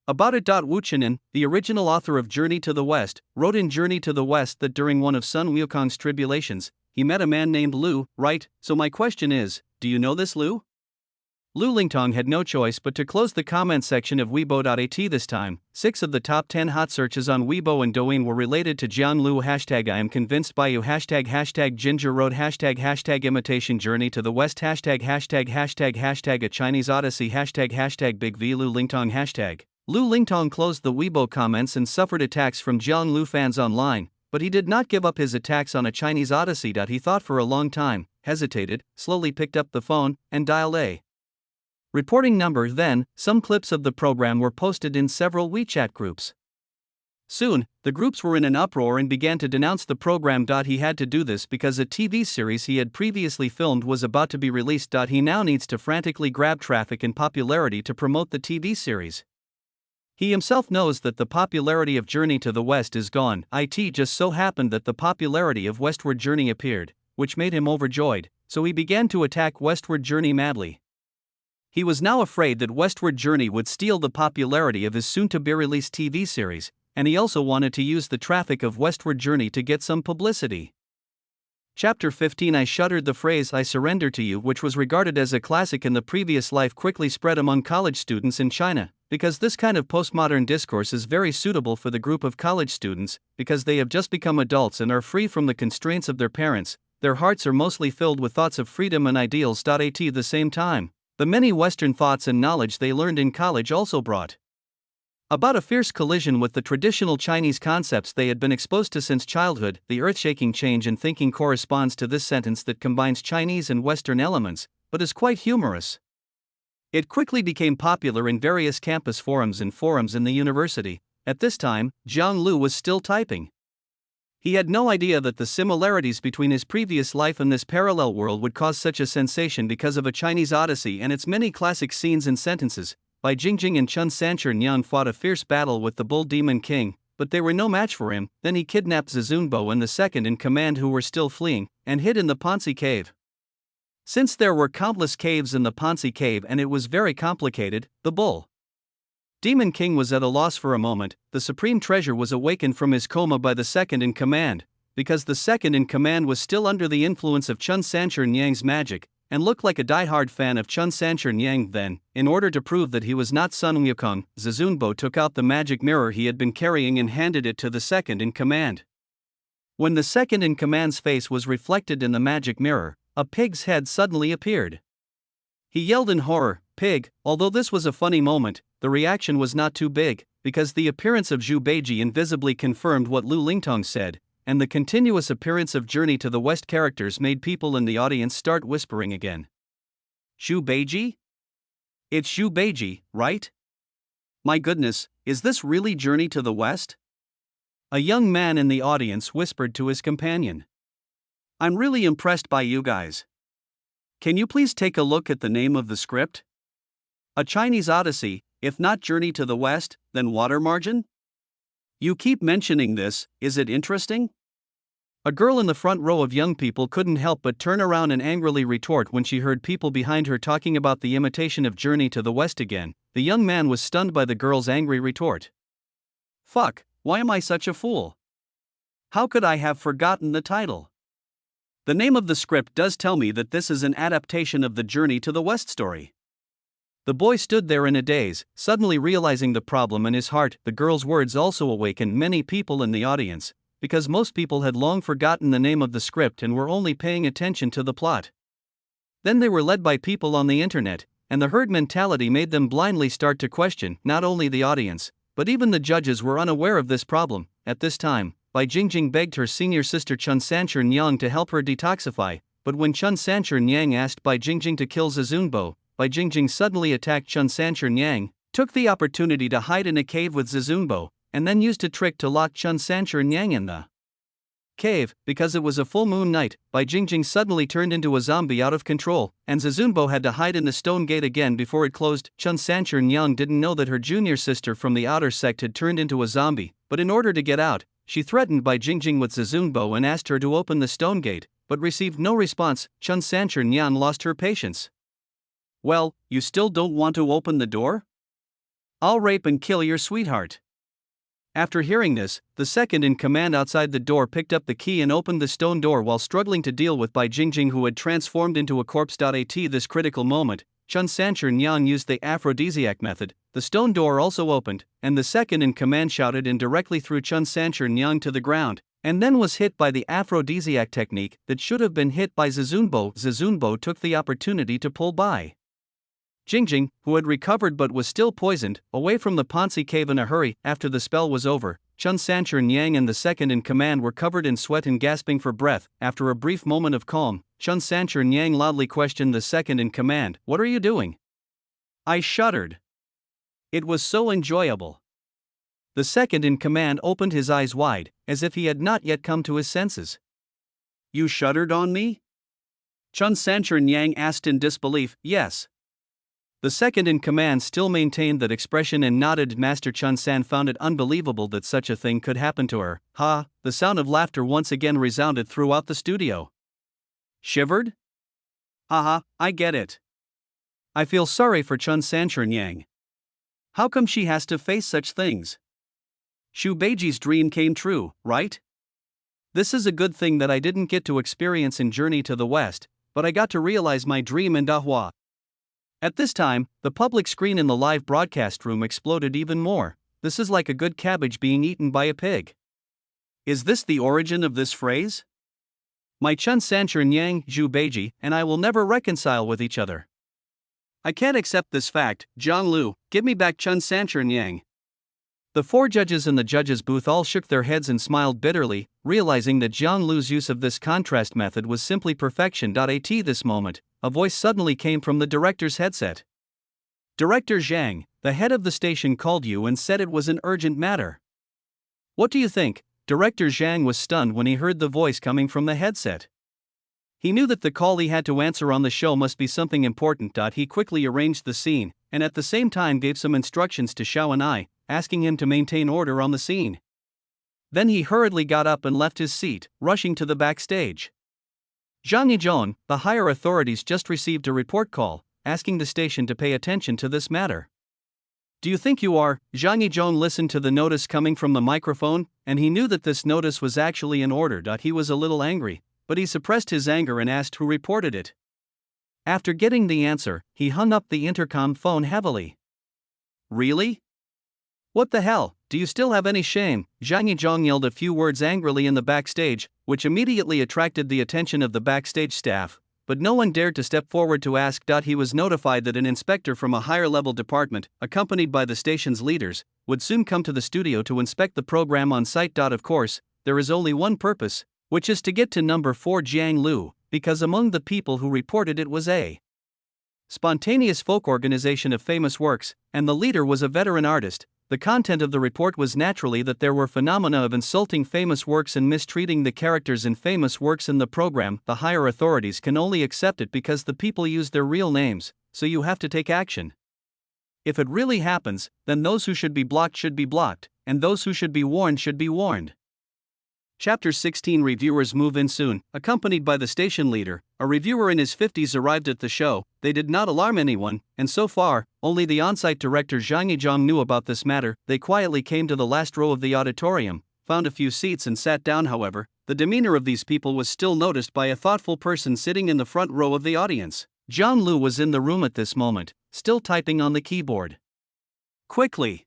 About it. Wu Qinan, the original author of Journey to the West, wrote in Journey to the West that during one of Sun Wukong's tribulations, he met a man named Lu, right? So my question is, do you know this Lu? Lu Lingtong had no choice but to close the comment section of Weibo.at this time. 6 of the top 10 hot searches on Weibo and Douyin were related to Jian Lu. Hashtag I am convinced by you. Hashtag Ginger Road. Hashtag imitation Journey to the West. Hashtag a Chinese Odyssey. Hashtag Big V Lu Lingtong. Hashtag Lu Lingtong closed the Weibo comments and suffered attacks from Jiang Lu fans online, but he did not give up his attacks on A Chinese Odyssey. He thought for a long time, hesitated, slowly picked up the phone, and dialed a reporting number. Then, some clips of the program were posted in several WeChat groups. Soon, the groups were in an uproar and began to denounce the program. He had to do this because a TV series he had previously filmed was about to be released. He now needs to frantically grab traffic and popularity to promote the TV series. He himself knows that the popularity of Journey to the West is gone. It just so happened that the popularity of Westward Journey appeared, which made him overjoyed, so he began to attack Westward Journey madly. He was now afraid that Westward Journey would steal the popularity of his soon-to-be-released TV series, and he also wanted to use the traffic of Westward Journey to get some publicity. Chapter 15. I shuddered. The phrase "I surrender to you," which was regarded as a classic in the previous life, quickly spread among college students in China, because this kind of postmodern discourse is very suitable for the group of college students, because they have just become adults and are free from the constraints of their parents. Their hearts are mostly filled with thoughts of freedom and ideals. At the same time, the many Western thoughts and knowledge they learned in college also brought about a fierce collision with the traditional Chinese concepts they had been exposed to since childhood. The earth-shaking change in thinking corresponds to this sentence that combines Chinese and Western elements, but is quite humorous. It quickly became popular in various campus forums and forums in the university. At this time, Jiang Lu was still typing. He had no idea that the similarities between his previous life and this parallel world would cause such a sensation because of A Chinese Odyssey and its many classic scenes and sentences. Bai Jingjing and Chun Sanchur fought a fierce battle with the Bull Demon King, but they were no match for him. Then he kidnapped Zizunbo and the second in command, who were still fleeing, and hid in the Ponzi Cave. Since there were countless caves in the Ponzi Cave and it was very complicated, the Bull Demon King was at a loss for a moment. The supreme treasure was awakened from his coma by the second in command, because the second in command was still under the influence of Chun Sanchur magic, and looked like a die-hard fan of Chun Sanchur. Then, in order to prove that he was not Sun Wukong, Zizunbo took out the magic mirror he had been carrying and handed it to the second in command. When the second in command's face was reflected in the magic mirror, a pig's head suddenly appeared. He yelled in horror, "Pig!" Although this was a funny moment, the reaction was not too big, because the appearance of Zhu Beiji invisibly confirmed what Lu Lingtong said, and the continuous appearance of Journey to the West characters made people in the audience start whispering again. Zhu Beiji? It's Zhu Beiji, right? My goodness, is this really Journey to the West? A young man in the audience whispered to his companion. I'm really impressed by you guys. Can you please take a look at the name of the script? A Chinese Odyssey. If not Journey to the West, then Water Margin? You keep mentioning this, is it interesting? A girl in the front row of young people couldn't help but turn around and angrily retort when she heard people behind her talking about the imitation of Journey to the West again. The young man was stunned by the girl's angry retort. Fuck, why am I such a fool? How could I have forgotten the title? The name of the script does tell me that this is an adaptation of the Journey to the West story. The boy stood there in a daze, suddenly realizing the problem in his heart. The girl's words also awakened many people in the audience, because most people had long forgotten the name of the script and were only paying attention to the plot. Then they were led by people on the internet, and the herd mentality made them blindly start to question not only the audience, but even the judges were unaware of this problem. At this time, Bai Jingjing begged her senior sister Chun Sancher Nyang to help her detoxify, but when Chun Sancher Nyang asked Bai Jingjing to kill Zizunbo, Bai Jingjing suddenly attacked Chun Sancher Nyang, took the opportunity to hide in a cave with Zizunbo, and then used a trick to lock Chun Sancher Nyang in the cave. Because it was a full moon night, Bai Jingjing suddenly turned into a zombie out of control, and Zizunbo had to hide in the stone gate again before it closed. Chun Sancher Nyang didn't know that her junior sister from the outer sect had turned into a zombie, but in order to get out, she threatened Bai Jingjing with Zizunbo and asked her to open the stone gate, but received no response. Chun Sancher Nyang lost her patience. Well, you still don't want to open the door? I'll rape and kill your sweetheart. After hearing this, the second in command outside the door picked up the key and opened the stone door while struggling to deal with Bai Jingjing, who had transformed into a corpse. At this critical moment, Chun Sancher Nyang used the aphrodisiac method. The stone door also opened, and the second in command shouted and directly threw Chun Sancher Nyang to the ground, and then was hit by the aphrodisiac technique that should have been hit by Zizunbo. Zizunbo took the opportunity to pull Bai Jingjing, who had recovered but was still poisoned, away from the Ponzi cave in a hurry. After the spell was over, Chun Sancher Nyang and the second in command were covered in sweat and gasping for breath. After a brief moment of calm, Chun Sancher Nyang loudly questioned the second in command, "What are you doing?" I shuddered. It was so enjoyable. The second in command opened his eyes wide, as if he had not yet come to his senses. You shuddered on me? Chun Sancher Nyang asked in disbelief. Yes. The second in command still maintained that expression and nodded. Master Chun San found it unbelievable that such a thing could happen to her. Ha! The sound of laughter once again resounded throughout the studio. Shivered? Haha, I get it. I feel sorry for Chun Sancher Nyang. How come she has to face such things? Shu Beiji's dream came true, right? This is a good thing that I didn't get to experience in Journey to the West, but I got to realize my dream in Dahua. At this time, the public screen in the live broadcast room exploded even more. This is like a good cabbage being eaten by a pig. Is this the origin of this phrase? My Chun Sancher Nyang, Zhu Beiji, and I will never reconcile with each other. I can't accept this fact. Zhang Lu, give me back Chun Sancher Nyang. The four judges in the judges' booth all shook their heads and smiled bitterly, realizing that Zhang Lu's use of this contrast method was simply perfection. At this moment, a voice suddenly came from the director's headset. Director Zhang, the head of the station called you and said it was an urgent matter. What do you think? Director Zhang was stunned when he heard the voice coming from the headset. He knew that the call he had to answer on the show must be something important. He quickly arranged the scene, and at the same time gave some instructions to Xiao and I, asking him to maintain order on the scene. Then he hurriedly got up and left his seat, rushing to the backstage. Zhang Yizhong, the higher authorities just received a report call, asking the station to pay attention to this matter. Do you think you are? Zhang Yizhong listened to the notice coming from the microphone, and he knew that this notice was actually an order. He was a little angry, but he suppressed his anger and asked who reported it. After getting the answer, he hung up the intercom phone heavily. Really? What the hell, do you still have any shame? Zhang Yizhong yelled a few words angrily in the backstage, which immediately attracted the attention of the backstage staff, but no one dared to step forward to ask. He was notified that an inspector from a higher level department, accompanied by the station's leaders, would soon come to the studio to inspect the program on site. Of course, there is only one purpose, which is to get to number 4 Jiang Lu, because among the people who reported it was a spontaneous folk organization of famous works, and the leader was a veteran artist. The content of the report was naturally that there were phenomena of insulting famous works and mistreating the characters in famous works in the program. The higher authorities can only accept it because the people use their real names, so you have to take action. If it really happens, then those who should be blocked, and those who should be warned should be warned. Chapter 16 Reviewers move in soon, accompanied by the station leader. A reviewer in his 50s arrived at the show. They did not alarm anyone, and so far, only the on-site director Zhang Yizhong knew about this matter. They quietly came to the last row of the auditorium, found a few seats and sat down. However, the demeanor of these people was still noticed by a thoughtful person sitting in the front row of the audience. Zhang Lu was in the room at this moment, still typing on the keyboard. Quickly.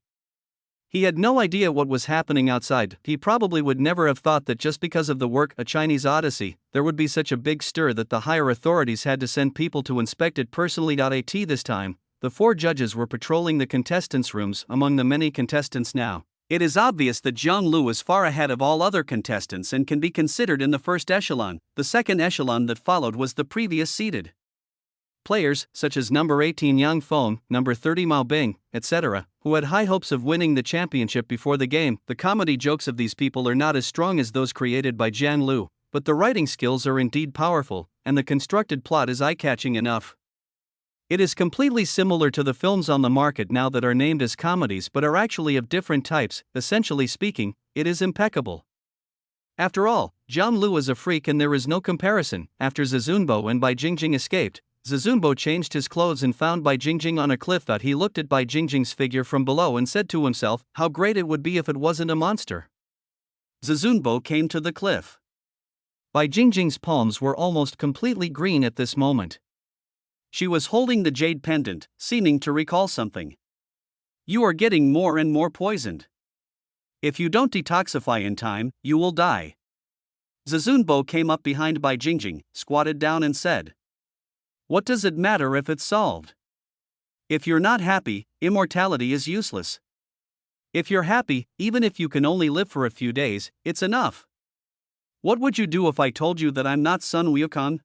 He had no idea what was happening outside. He probably would never have thought that just because of the work A Chinese Odyssey, there would be such a big stir that the higher authorities had to send people to inspect it personally. At this time, the 4 judges were patrolling the contestants' rooms. Among the many contestants now, it is obvious that Zhang Lu is far ahead of all other contestants and can be considered in the first echelon. The second echelon that followed was the previous seeded players, such as number 18 Yang Feng, number 30 Mao Bing, etc., who had high hopes of winning the championship before the game. The comedy jokes of these people are not as strong as those created by Zhang Lu, but the writing skills are indeed powerful, and the constructed plot is eye-catching enough. It is completely similar to the films on the market now that are named as comedies but are actually of different types. Essentially speaking, it is impeccable. After all, Zhang Lu is a freak and there is no comparison. After Zizunbo and Bai Jingjing escaped, Zizunbo changed his clothes and found Bai Jingjing on a cliff. He looked at Bai Jingjing's figure from below and said to himself, how great it would be if it wasn't a monster. Zizunbo came to the cliff. Bai Jingjing's palms were almost completely green at this moment. She was holding the jade pendant, seeming to recall something. You are getting more and more poisoned. If you don't detoxify in time, you will die. Zizunbo came up behind Bai Jingjing, squatted down and said, what does it matter if it's solved? If you're not happy, immortality is useless. If you're happy, even if you can only live for a few days, it's enough. What would you do if I told you that I'm not Sun Wukong?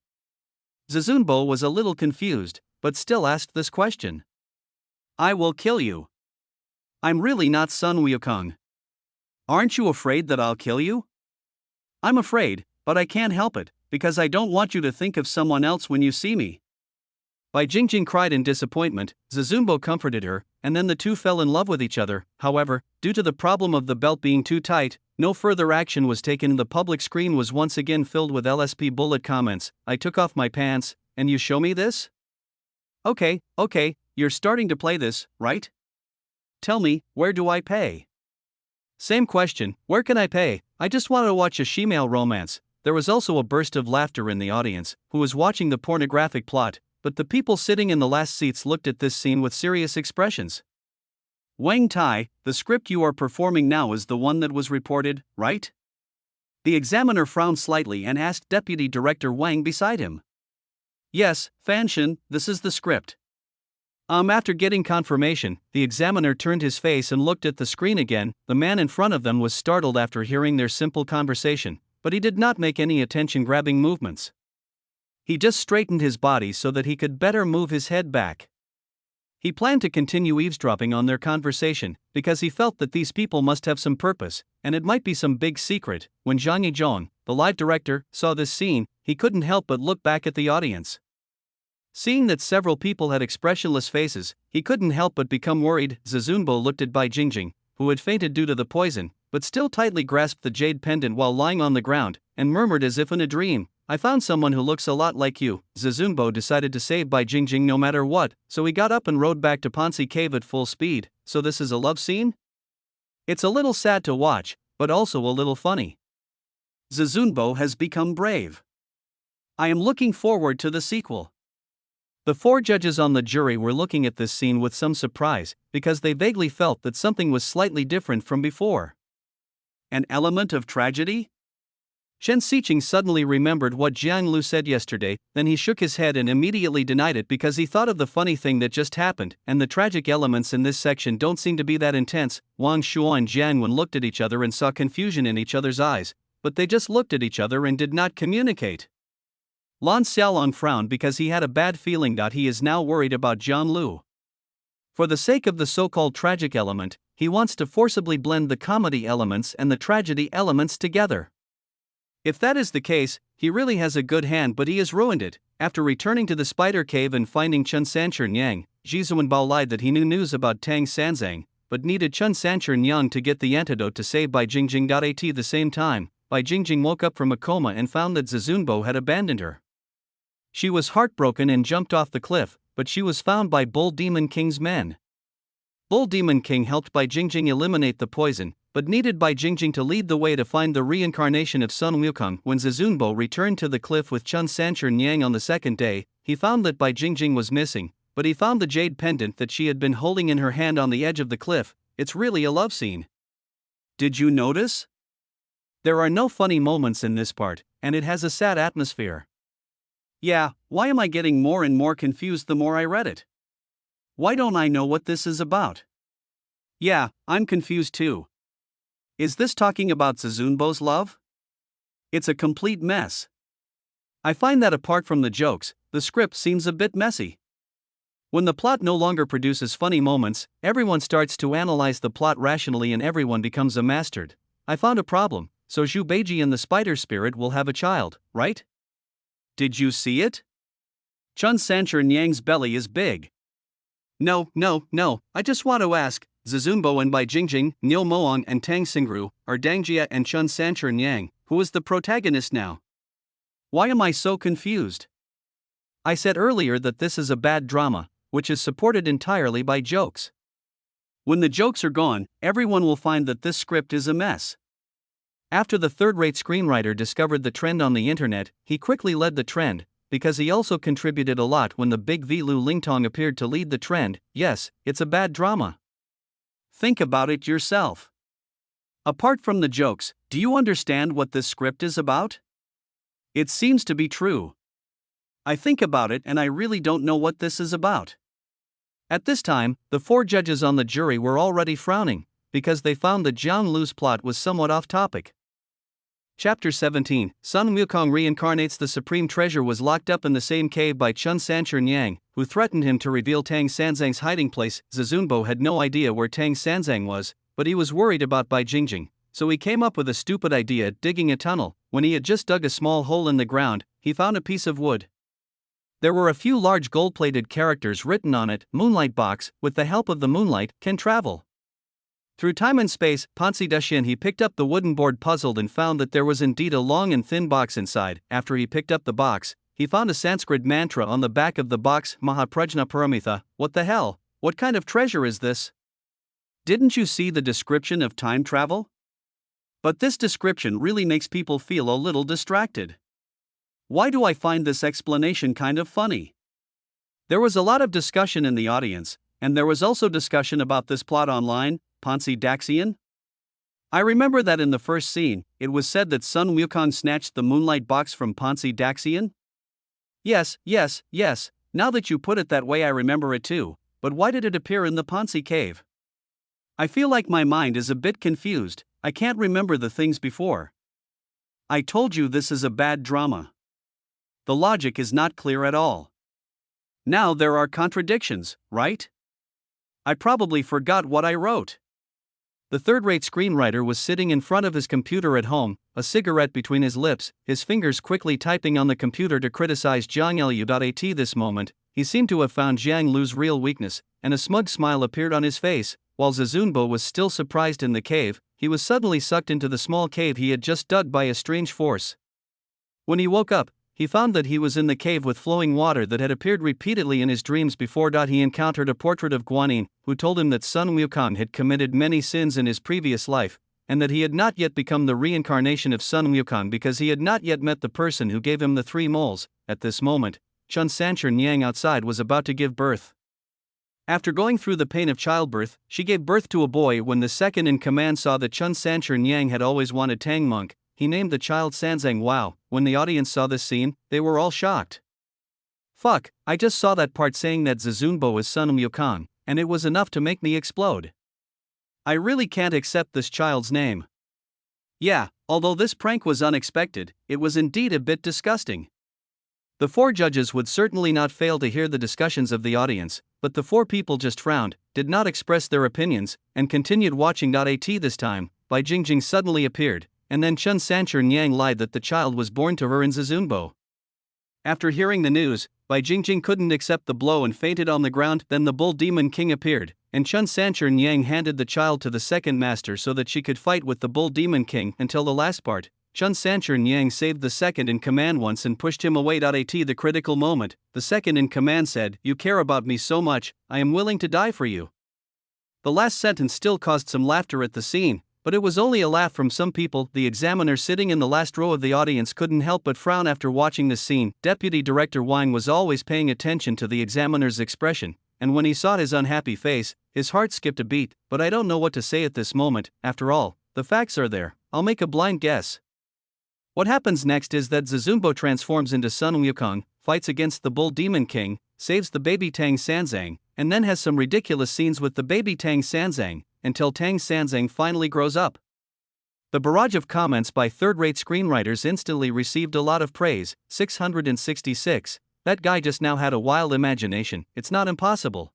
Zizunbo was a little confused, but still asked this question. I will kill you. I'm really not Sun Wukong. Aren't you afraid that I'll kill you? I'm afraid, but I can't help it, because I don't want you to think of someone else when you see me. Bai Jingjing cried in disappointment. Zizunbo comforted her, and then the two fell in love with each other. However, due to the problem of the belt being too tight, no further action was taken. The public screen was once again filled with LSP bullet comments. I took off my pants, and you show me this? Okay, you're starting to play this, right? Tell me, where do I pay? Same question, where can I pay? I just want to watch a shemale romance. There was also a burst of laughter in the audience, who was watching the pornographic plot, but the people sitting in the last seats looked at this scene with serious expressions. Wang Tai, the script you are performing now is the one that was reported, right? The examiner frowned slightly and asked Deputy Director Wang beside him. Yes, Fanshin, this is the script. After getting confirmation, the examiner turned his face and looked at the screen again. The man in front of them was startled after hearing their simple conversation, but he did not make any attention-grabbing movements. He just straightened his body so that he could better move his head back. He planned to continue eavesdropping on their conversation, because he felt that these people must have some purpose, and it might be some big secret. When Zhang Yizhong, the live director, saw this scene, he couldn't help but look back at the audience. Seeing that several people had expressionless faces, he couldn't help but become worried. Zizunbo looked at Bai Jingjing, who had fainted due to the poison, but still tightly grasped the jade pendant while lying on the ground, and murmured as if in a dream, I found someone who looks a lot like you. Zizunbo decided to save Bai Jingjing no matter what, so he got up and rode back to Ponzi Cave at full speed. So this is a love scene? It's a little sad to watch, but also a little funny. Zizunbo has become brave. I am looking forward to the sequel. The 4 judges on the jury were looking at this scene with some surprise, because they vaguely felt that something was slightly different from before. An element of tragedy? Shen Xiqing suddenly remembered what Jiang Lu said yesterday, then he shook his head and immediately denied it because he thought of the funny thing that just happened, and the tragic elements in this section don't seem to be that intense. Wang Shuo and Jiang Wen looked at each other and saw confusion in each other's eyes, but they just looked at each other and did not communicate. Lan Xiaolong frowned because he had a bad feeling that he is now worried about Zhang Lu. For the sake of the so-called tragic element, he wants to forcibly blend the comedy elements and the tragedy elements together. If that is the case, he really has a good hand, but he has ruined it. After returning to the spider cave and finding Chun Sanchur Nyang, Zhizuan Bao lied that he knew news about Tang Sanzang, but needed Chun Sanchur Nyang to get the antidote to save Bai Jingjing. At the same time, Bai Jingjing woke up from a coma and found that Zizunbo had abandoned her. She was heartbroken and jumped off the cliff, but she was found by Bull Demon King's men. Bull Demon King helped Bai Jingjing eliminate the poison, but needed Bai Jingjing to lead the way to find the reincarnation of Sun Wukong. When Zizunbo returned to the cliff with Chun Sancher Nyang on the second day, he found that Bai Jingjing was missing, but he found the jade pendant that she had been holding in her hand on the edge of the cliff. It's really a love scene. Did you notice? There are no funny moments in this part, and it has a sad atmosphere. Yeah, why am I getting more and more confused the more I read it? Why don't I know what this is about? Yeah, I'm confused too. Is this talking about Zizunbo's love? It's a complete mess. I find that apart from the jokes, the script seems a bit messy. When the plot no longer produces funny moments, everyone starts to analyze the plot rationally and everyone becomes a mastered. I found a problem, so Zhu Beiji and the spider spirit will have a child, right? Did you see it? Chun Sancher Nyang's belly is big. No, I just want to ask, Zizunbo and Bai Jingjing, Niu Moang and Tang Xingru, are Dangjia and Chun Sancher Nyang, who is the protagonist now? Why am I so confused? I said earlier that this is a bad drama, which is supported entirely by jokes. When the jokes are gone, everyone will find that this script is a mess. After the third-rate screenwriter discovered the trend on the internet, he quickly led the trend, because he also contributed a lot when the big V Lu Lingtong appeared to lead the trend. Yes, it's a bad drama. Think about it yourself. Apart from the jokes, do you understand what this script is about? It seems to be true. I think about it and I really don't know what this is about. At this time, the 4 judges on the jury were already frowning, because they found that Jiang Lu's plot was somewhat off topic. Chapter 17, Sun Wukong reincarnates. The supreme treasure was locked up in the same cave by Chun Sancher Nyang, who threatened him to reveal Tang Sanzang's hiding place. Zizunbo had no idea where Tang Sanzang was, but he was worried about Bai Jingjing, so he came up with a stupid idea, digging a tunnel. When he had just dug a small hole in the ground, he found a piece of wood. There were a few large gold-plated characters written on it. Moonlight box, with the help of the moonlight, can travel through time and space. Ponzi Dushin. He picked up the wooden board, puzzled, and found that there was indeed a long and thin box inside. After he picked up the box, he found a Sanskrit mantra on the back of the box, Mahaprajna Paramitha. What the hell? What kind of treasure is this? Didn't you see the description of time travel? But this description really makes people feel a little distracted. Why do I find this explanation kind of funny? There was a lot of discussion in the audience, and there was also discussion about this plot online. Ponzi Daxian? I remember that in the first scene, it was said that Sun Wukong snatched the moonlight box from Ponzi Daxian? Yes, now that you put it that way I remember it too, but why did it appear in the Ponzi cave? I feel like my mind is a bit confused, I can't remember the things before. I told you this is a bad drama. The logic is not clear at all. Now there are contradictions, right? I probably forgot what I wrote. The third-rate screenwriter was sitting in front of his computer at home, a cigarette between his lips, his fingers quickly typing on the computer to criticize Jiang Lu. At this moment, he seemed to have found Jiang Lu's real weakness, and a smug smile appeared on his face. While Zizunbo was still surprised in the cave, he was suddenly sucked into the small cave he had just dug by a strange force. When he woke up, he found that he was in the cave with flowing water that had appeared repeatedly in his dreams before. He encountered a portrait of Guanyin, who told him that Sun Wukong had committed many sins in his previous life, and that he had not yet become the reincarnation of Sun Wukong because he had not yet met the person who gave him the 3 moles. At this moment, Chun Sancher Nyang outside was about to give birth. After going through the pain of childbirth, she gave birth to a boy. When the second in command saw that Chun Sancher Nyang had always wanted Tang Monk, he named the child Sanzang. Wow, when the audience saw this scene, they were all shocked. Fuck, I just saw that part saying that Zizunbo is Sun Wukong, and it was enough to make me explode. I really can't accept this child's name. Yeah, although this prank was unexpected, it was indeed a bit disgusting. The 4 judges would certainly not fail to hear the discussions of the audience, but the 4 people just frowned, did not express their opinions, and continued watching. At this time, Bai Jingjing suddenly appeared, and then Chun Sancher Nyang lied that the child was born to her in Zizunbo. After hearing the news, Bai Jingjing couldn't accept the blow and fainted on the ground. Then the Bull Demon King appeared, and Chun Sancher Nyang handed the child to the second master so that she could fight with the Bull Demon King until the last part. Chun Sanchur Nyang saved the second-in-command once and pushed him away. At the critical moment, the second-in-command said, "You care about me so much, I am willing to die for you." The last sentence still caused some laughter at the scene, but it was only a laugh from some people. The examiner sitting in the last row of the audience couldn't help but frown after watching this scene. Deputy Director Wang was always paying attention to the examiner's expression, and when he saw his unhappy face, his heart skipped a beat. "But I don't know what to say at this moment. After all, the facts are there. I'll make a blind guess." What happens next is that Zizunbo transforms into Sun Wukong, fights against the Bull Demon King, saves the baby Tang Sanzang, and then has some ridiculous scenes with the baby Tang Sanzang, until Tang Sanzang finally grows up. The barrage of comments by third-rate screenwriters instantly received a lot of praise. 666. That guy just now had a wild imagination. It's not impossible.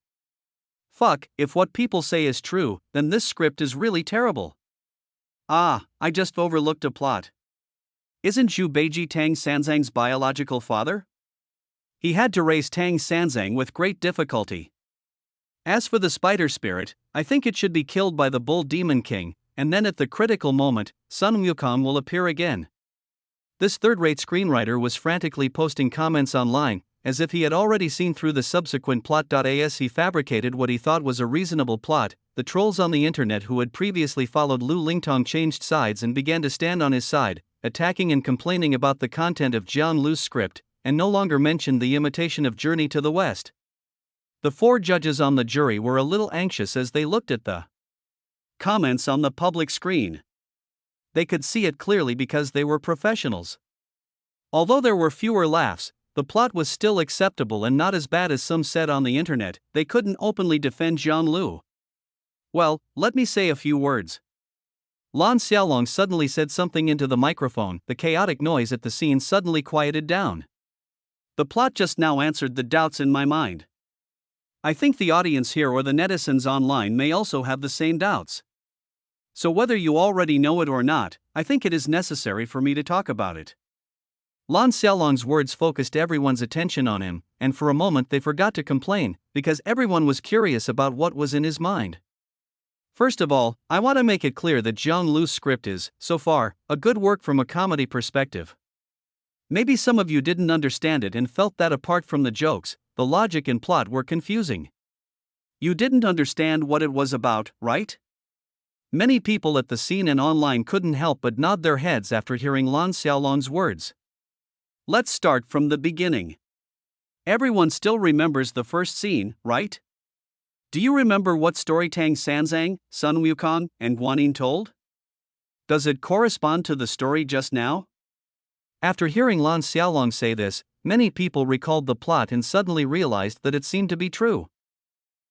Fuck, if what people say is true, then this script is really terrible. Ah, I just overlooked a plot. Isn't Zhu Beiji Tang Sanzang's biological father? He had to raise Tang Sanzang with great difficulty. As for the spider spirit, I think it should be killed by the Bull Demon King, and then at the critical moment, Sun Wukong will appear again. This third-rate screenwriter was frantically posting comments online, as if he had already seen through the subsequent plot. As he fabricated what he thought was a reasonable plot, the trolls on the internet who had previously followed Lu Lingtong changed sides and began to stand on his side, attacking and complaining about the content of Jian Lu's script, and no longer mentioned the imitation of Journey to the West. The 4 judges on the jury were a little anxious as they looked at the comments on the public screen. They could see it clearly because they were professionals. Although there were fewer laughs, the plot was still acceptable and not as bad as some said on the internet. They couldn't openly defend Jian Lu. Well, let me say a few words. Lan Xiaolong suddenly said something into the microphone. The chaotic noise at the scene suddenly quieted down. The plot just now answered the doubts in my mind. I think the audience here or the netizens online may also have the same doubts. So whether you already know it or not, I think it is necessary for me to talk about it. Lan Xiaolong's words focused everyone's attention on him, and for a moment they forgot to complain, because everyone was curious about what was in his mind. First of all, I want to make it clear that Jian Lu's script is, so far, a good work from a comedy perspective. Maybe some of you didn't understand it and felt that apart from the jokes, the logic and plot were confusing. You didn't understand what it was about, right? Many people at the scene and online couldn't help but nod their heads after hearing Lan Xiaolong's words. Let's start from the beginning. Everyone still remembers the first scene, right? Do you remember what story Tang Sanzang, Sun Wukong, and Guanyin told? Does it correspond to the story just now? After hearing Lan Xiaolong say this, many people recalled the plot and suddenly realized that it seemed to be true.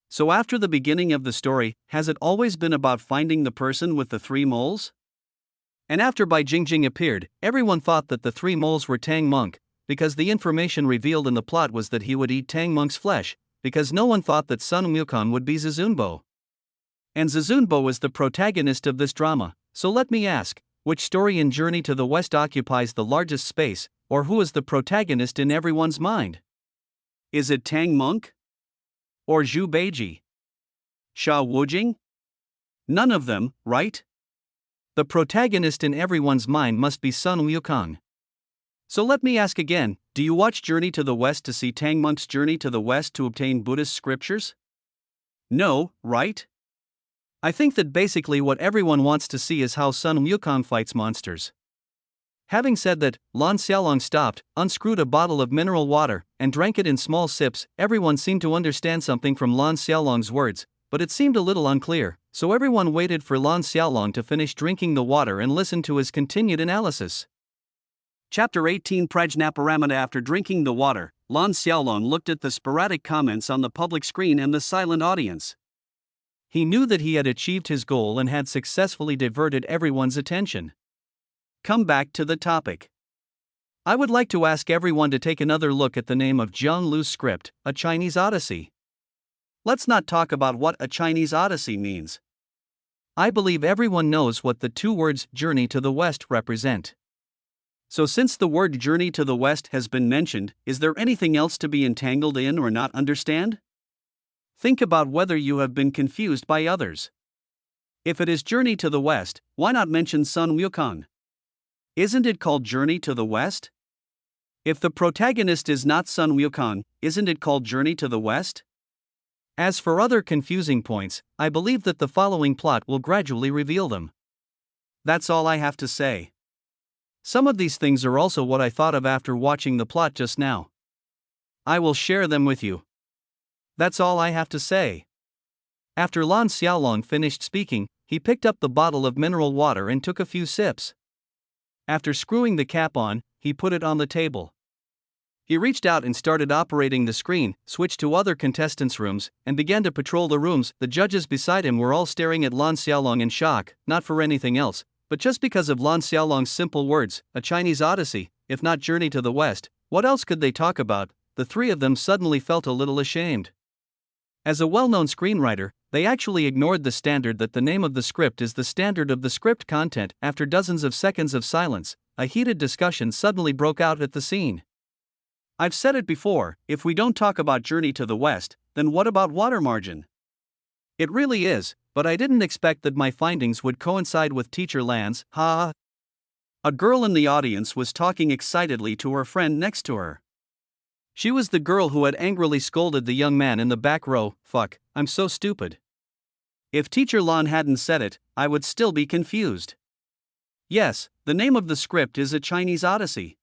So after the beginning of the story, has it always been about finding the person with the 3 moles? And after Bai Jingjing appeared, everyone thought that the 3 moles were Tang Monk, because the information revealed in the plot was that he would eat Tang Monk's flesh, because no one thought that Sun Wukong would be Zizunbo. And Zizunbo is the protagonist of this drama, so let me ask, which story in Journey to the West occupies the largest space, or who is the protagonist in everyone's mind? Is it Tang Monk? Or Zhu Beiji? Sha Wujing? None of them, right? The protagonist in everyone's mind must be Sun Wukong. So let me ask again, do you watch Journey to the West to see Tang Monk's journey to the West to obtain Buddhist scriptures? No, right? I think that basically what everyone wants to see is how Sun Wukong fights monsters. Having said that, Lan Xiaolong stopped, unscrewed a bottle of mineral water, and drank it in small sips. Everyone seemed to understand something from Lan Xiaolong's words, but it seemed a little unclear, so everyone waited for Lan Xiaolong to finish drinking the water and listen to his continued analysis. Chapter 18 Prajnaparamita. After drinking the water, Lan Xiaolong looked at the sporadic comments on the public screen and the silent audience. He knew that he had achieved his goal and had successfully diverted everyone's attention. Come back to the topic. I would like to ask everyone to take another look at the name of Jian Lu's script, A Chinese Odyssey. Let's not talk about what a Chinese Odyssey means. I believe everyone knows what the 2 words Journey to the West represent. So since the word Journey to the West has been mentioned, is there anything else to be entangled in or not understand? Think about whether you have been confused by others. If it is Journey to the West, why not mention Sun Wukong? Isn't it called Journey to the West? If the protagonist is not Sun Wukong, isn't it called Journey to the West? As for other confusing points, I believe that the following plot will gradually reveal them. That's all I have to say. Some of these things are also what I thought of after watching the plot just now. I will share them with you. That's all I have to say. After Lan Xiaolong finished speaking, he picked up the bottle of mineral water and took a few sips. After screwing the cap on, he put it on the table. He reached out and started operating the screen, switched to other contestants' rooms, and began to patrol the rooms. The judges beside him were all staring at Lan Xiaolong in shock, not for anything else, but just because of Lan Xiaolong's simple words, a Chinese odyssey, if not Journey to the West. What else could they talk about? The three of them suddenly felt a little ashamed. As a well-known screenwriter, they actually ignored the standard that the name of the script is the standard of the script content. After dozens of seconds of silence, a heated discussion suddenly broke out at the scene. I've said it before, if we don't talk about Journey to the West, then what about Water Margin? It really is, but I didn't expect that my findings would coincide with Teacher Lan's, ha. A girl in the audience was talking excitedly to her friend next to her. She was the girl who had angrily scolded the young man in the back row. Fuck, I'm so stupid. If Teacher Lan hadn't said it, I would still be confused. Yes, the name of the script is A Chinese Odyssey.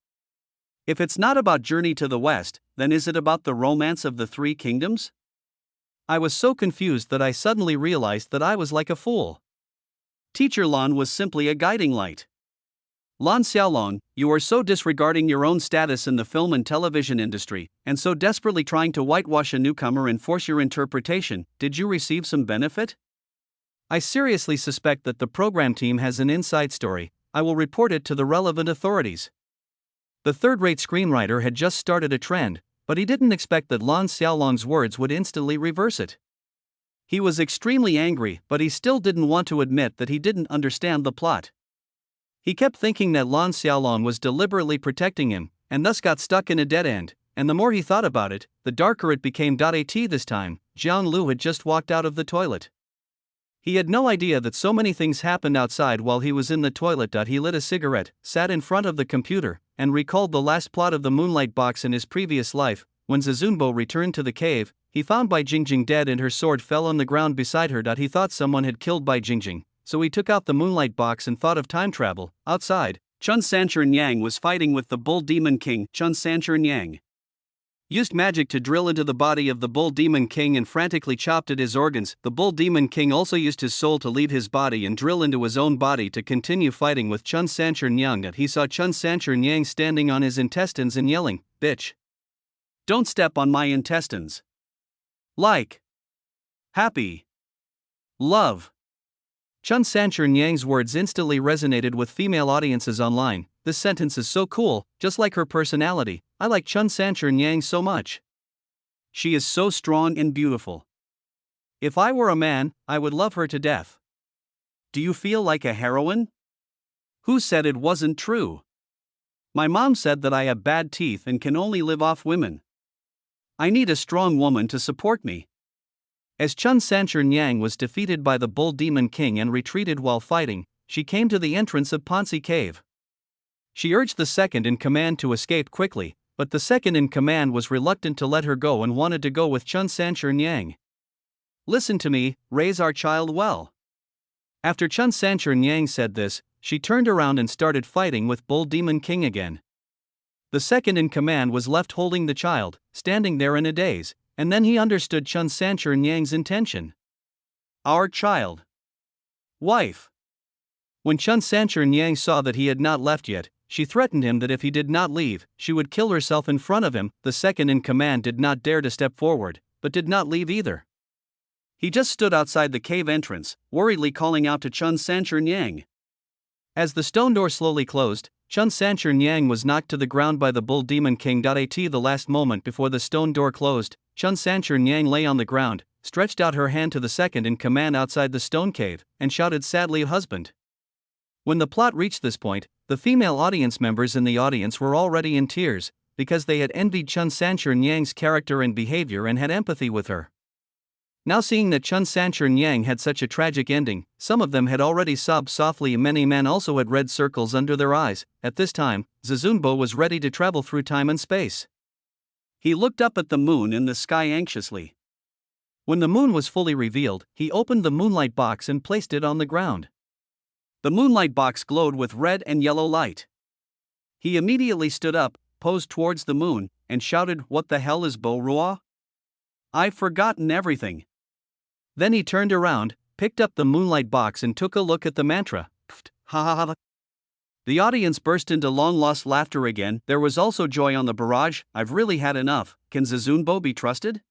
If it's not about Journey to the West, then is it about the romance of the Three Kingdoms? I was so confused that I suddenly realized that I was like a fool. Teacher Lan was simply a guiding light. Lan Xiaolong, you are so disregarding your own status in the film and television industry, and so desperately trying to whitewash a newcomer and force your interpretation. Did you receive some benefit? I seriously suspect that the program team has an inside story. I will report it to the relevant authorities. The third-rate screenwriter had just started a trend, but he didn't expect that Lan Xiaolong's words would instantly reverse it. He was extremely angry, but he still didn't want to admit that he didn't understand the plot. He kept thinking that Lan Xiaolong was deliberately protecting him, and thus got stuck in a dead end, and the more he thought about it, the darker it became. At this time, Jiang Lu had just walked out of the toilet. He had no idea that so many things happened outside while he was in the toilet. He lit a cigarette, sat in front of the computer, and recalled the last plot of the Moonlight Box in his previous life. When Zizunbo returned to the cave, he found Bai Jingjing dead and her sword fell on the ground beside her. He thought someone had killed Bai Jingjing, so he took out the Moonlight Box and thought of time travel. Outside, Chun Sanchern Yang was fighting with the Bull Demon King. Chun Sanchern Yang used magic to drill into the body of the Bull Demon King and frantically chopped at his organs. The Bull Demon King also used his soul to leave his body and drill into his own body to continue fighting with Chun Sanchern Yang. He saw Chun Sanchern Yang standing on his intestines and yelling, "Bitch! Don't step on my intestines! Like! Happy! Love!" Chun Sanchern Yang's words instantly resonated with female audiences online. This sentence is so cool, just like her personality. I like Chun Sanchern Yang so much. She is so strong and beautiful. If I were a man, I would love her to death. Do you feel like a heroine? Who said it wasn't true? My mom said that I have bad teeth and can only live off women. I need a strong woman to support me. As Chun Sanchern Yang was defeated by the Bull Demon King and retreated while fighting, she came to the entrance of Ponzi Cave. She urged the second in command to escape quickly, but the second in command was reluctant to let her go and wanted to go with Chun Sanchern Yang. Listen to me, raise our child well. After Chun Sanchern Yang said this, she turned around and started fighting with Bull Demon King again. The second in command was left holding the child, standing there in a daze, and then he understood Chun Sanchern Yang's intention. Our child. Wife. When Chun Sanchern Yang saw that he had not left yet, she threatened him that if he did not leave, she would kill herself in front of him. The second in command did not dare to step forward, but did not leave either. He just stood outside the cave entrance, worriedly calling out to Chun Sanchern Yang. As the stone door slowly closed, Chun Sanchern Yang was knocked to the ground by the Bull Demon King. At the last moment before the stone door closed, Chun Sanchern Yang lay on the ground, stretched out her hand to the second in command outside the stone cave, and shouted sadly, "Husband." When the plot reached this point, the female audience members in the audience were already in tears, because they had envied Chun Sanchern Yang's character and behavior and had empathy with her. Now seeing that Chun Sancher Nyang had such a tragic ending, some of them had already sobbed softly and many men also had red circles under their eyes. At this time, Zizunbo was ready to travel through time and space. He looked up at the moon in the sky anxiously. When the moon was fully revealed, he opened the moonlight box and placed it on the ground. The moonlight box glowed with red and yellow light. He immediately stood up, posed towards the moon, and shouted, "What the hell is Bo Rua? I've forgotten everything." Then he turned around, picked up the moonlight box and took a look at the mantra. Pfft, ha ha ha. The audience burst into long-lost laughter again. There was also joy on the barrage. I've really had enough. Can Zizunbo be trusted?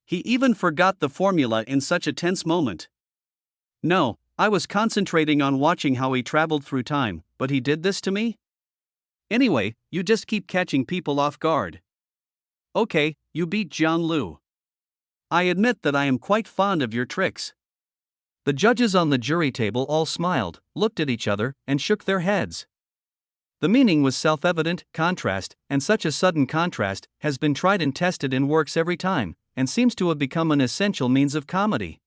He even forgot the formula in such a tense moment. No, I was concentrating on watching how he traveled through time, but he did this to me? Anyway, you just keep catching people off guard. Okay, you beat Jiang Lu. I admit that I am quite fond of your tricks. The judges on the jury table all smiled, looked at each other, and shook their heads. The meaning was self-evident. Contrast, and such a sudden contrast, has been tried and tested and works every time, and seems to have become an essential means of comedy.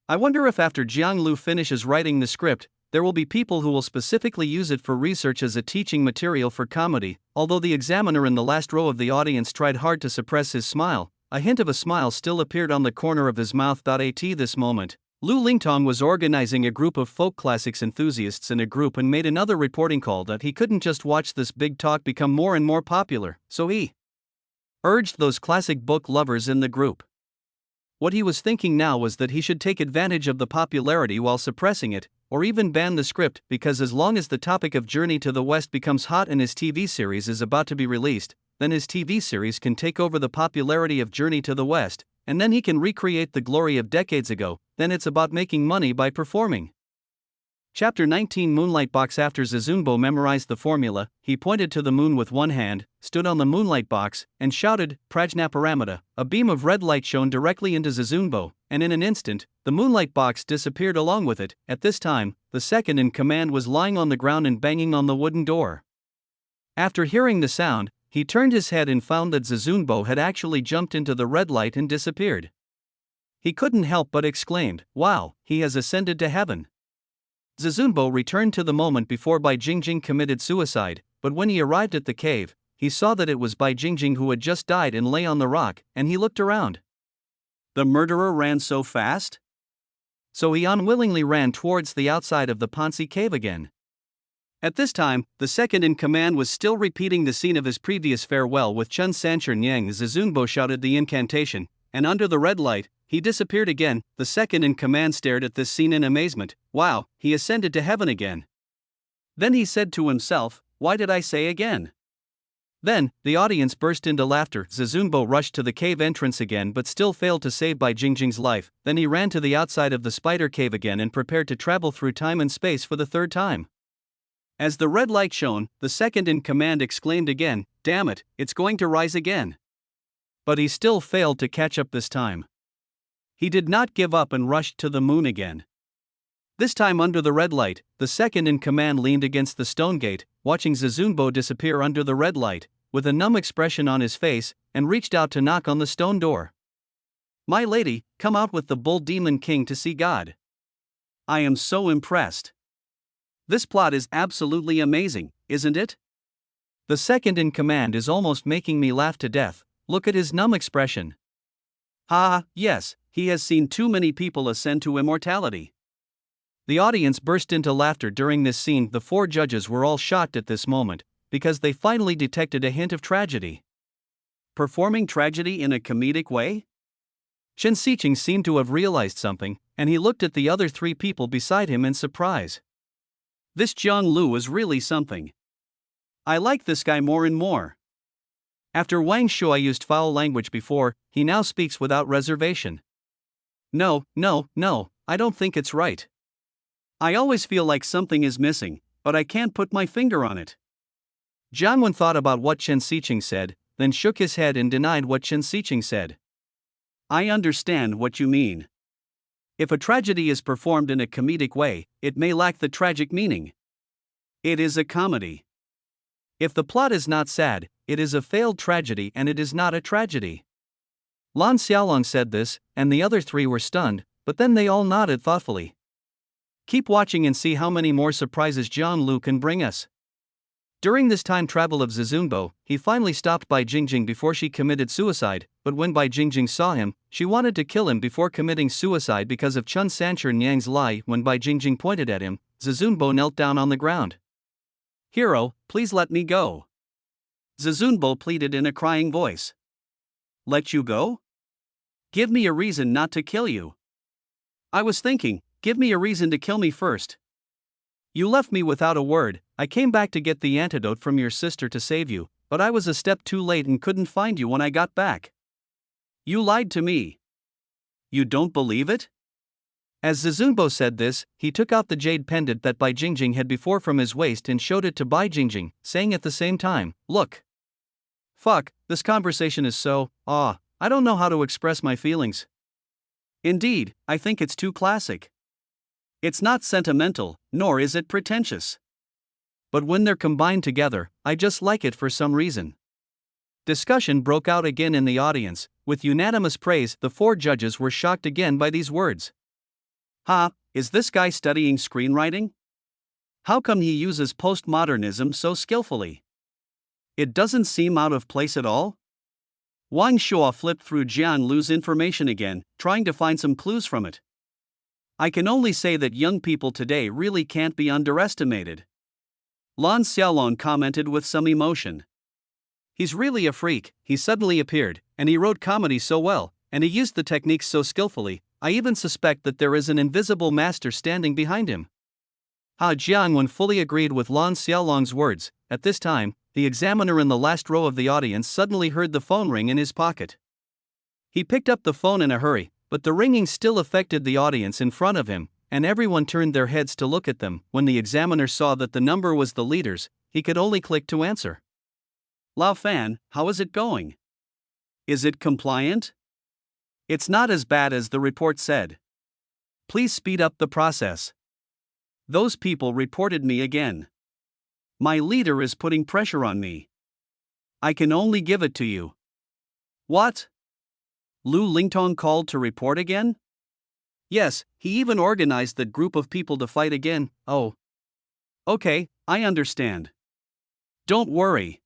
I wonder if after Jiang Lu finishes writing the script, there will be people who will specifically use it for research as a teaching material for comedy. Although the examiner in the last row of the audience tried hard to suppress his smile, a hint of a smile still appeared on the corner of his mouth. At this moment, Lu Lingtong was organizing a group of folk classics enthusiasts in a group and made another reporting call that he couldn't just watch this big talk become more and more popular, so he urged those classic book lovers in the group. What he was thinking now was that he should take advantage of the popularity while suppressing it, or even ban the script, because as long as the topic of Journey to the West becomes hot and his TV series is about to be released, then his TV series can take over the popularity of Journey to the West, and then he can recreate the glory of decades ago. Then it's about making money by performing. Chapter 19 Moonlight Box. After Zizunbo memorized the formula, he pointed to the moon with one hand, stood on the moonlight box, and shouted, "Prajnaparamita." A beam of red light shone directly into Zizunbo, and in an instant, the moonlight box disappeared along with it. At this time, the second in command was lying on the ground and banging on the wooden door. After hearing the sound, he turned his head and found that Zizunbo had actually jumped into the red light and disappeared. He couldn't help but exclaimed, "Wow, he has ascended to heaven." Zizunbo returned to the moment before Bai Jingjing committed suicide, but when he arrived at the cave, he saw that it was Bai Jingjing who had just died and lay on the rock, and he looked around. The murderer ran so fast? So he unwillingly ran towards the outside of the Ponzi cave again. At this time, the second in command was still repeating the scene of his previous farewell with Chun Sancher Nyang. Zizunbo shouted the incantation, and under the red light, he disappeared again. The second in command stared at this scene in amazement. Wow, he ascended to heaven again. Then he said to himself, "Why did I say again?" Then, the audience burst into laughter. Zizunbo rushed to the cave entrance again but still failed to save Bai Jingjing's life. Then he ran to the outside of the spider cave again and prepared to travel through time and space for the third time. As the red light shone, the second in command exclaimed again, "Damn it, it's going to rise again." But he still failed to catch up this time. He did not give up and rushed to the moon again. This time under the red light, the second in command leaned against the stone gate, watching Zizunbo disappear under the red light, with a numb expression on his face, and reached out to knock on the stone door. "My lady, come out with the Bull Demon King to see God. I am so impressed. This plot is absolutely amazing, isn't it? The second in command is almost making me laugh to death. Look at his numb expression. Ah, yes, he has seen too many people ascend to immortality." The audience burst into laughter during this scene. The four judges were all shocked at this moment, because they finally detected a hint of tragedy. Performing tragedy in a comedic way? Chen Xiqing seemed to have realized something, and he looked at the other three people beside him in surprise. This Jiang Lu is really something. I like this guy more and more. After Wang Shui used foul language before, he now speaks without reservation. No, I don't think it's right. I always feel like something is missing, but I can't put my finger on it. Jiang Wen thought about what Chen Xiqing said, then shook his head and denied what Chen Xiqing said. I understand what you mean. If a tragedy is performed in a comedic way, it may lack the tragic meaning. It is a comedy. If the plot is not sad, it is a failed tragedy and it is not a tragedy. Lan Xiaolong said this, and the other three were stunned, but then they all nodded thoughtfully. Keep watching and see how many more surprises Jiang Lu can bring us. During this time travel of Zizunbo, he finally stopped Bai Jingjing before she committed suicide, but when Bai Jingjing saw him, she wanted to kill him before committing suicide because of Chun Sancher Nyang's lie. When Bai Jingjing pointed at him, Zizunbo knelt down on the ground. "Hero, please let me go." Zizunbo pleaded in a crying voice. "Let you go? Give me a reason not to kill you." "I was thinking, give me a reason to kill me first. You left me without a word. I came back to get the antidote from your sister to save you, but I was a step too late and couldn't find you when I got back. You lied to me. You don't believe it?" As Zizunbo said this, he took out the jade pendant that Bai Jingjing had before from his waist and showed it to Bai Jingjing, saying at the same time, "Look. Fuck, this conversation is so, I don't know how to express my feelings. Indeed, I think it's too classic. It's not sentimental, nor is it pretentious. But when they're combined together, I just like it for some reason." Discussion broke out again in the audience. With unanimous praise, the four judges were shocked again by these words. Is this guy studying screenwriting? How come he uses postmodernism so skillfully? It doesn't seem out of place at all. Wang Shuo flipped through Jiang Lu's information again, trying to find some clues from it. "I can only say that young people today really can't be underestimated." Lan Xiaolong commented with some emotion. "He's really a freak. He suddenly appeared, and he wrote comedy so well, and he used the techniques so skillfully. I even suspect that there is an invisible master standing behind him." Jiangwen fully agreed with Lan Xiaolong's words. At this time, the examiner in the last row of the audience suddenly heard the phone ring in his pocket. He picked up the phone in a hurry, but the ringing still affected the audience in front of him, and everyone turned their heads to look at them. When the examiner saw that the number was the leader's, he could only click to answer. "Lao Fan, how is it going? Is it compliant?" "It's not as bad as the report said. Please speed up the process. Those people reported me again. My leader is putting pressure on me. I can only give it to you." "What? Lu Lingtong called to report again?" "Yes, he even organized that group of people to fight again." "Oh. Okay, I understand. Don't worry."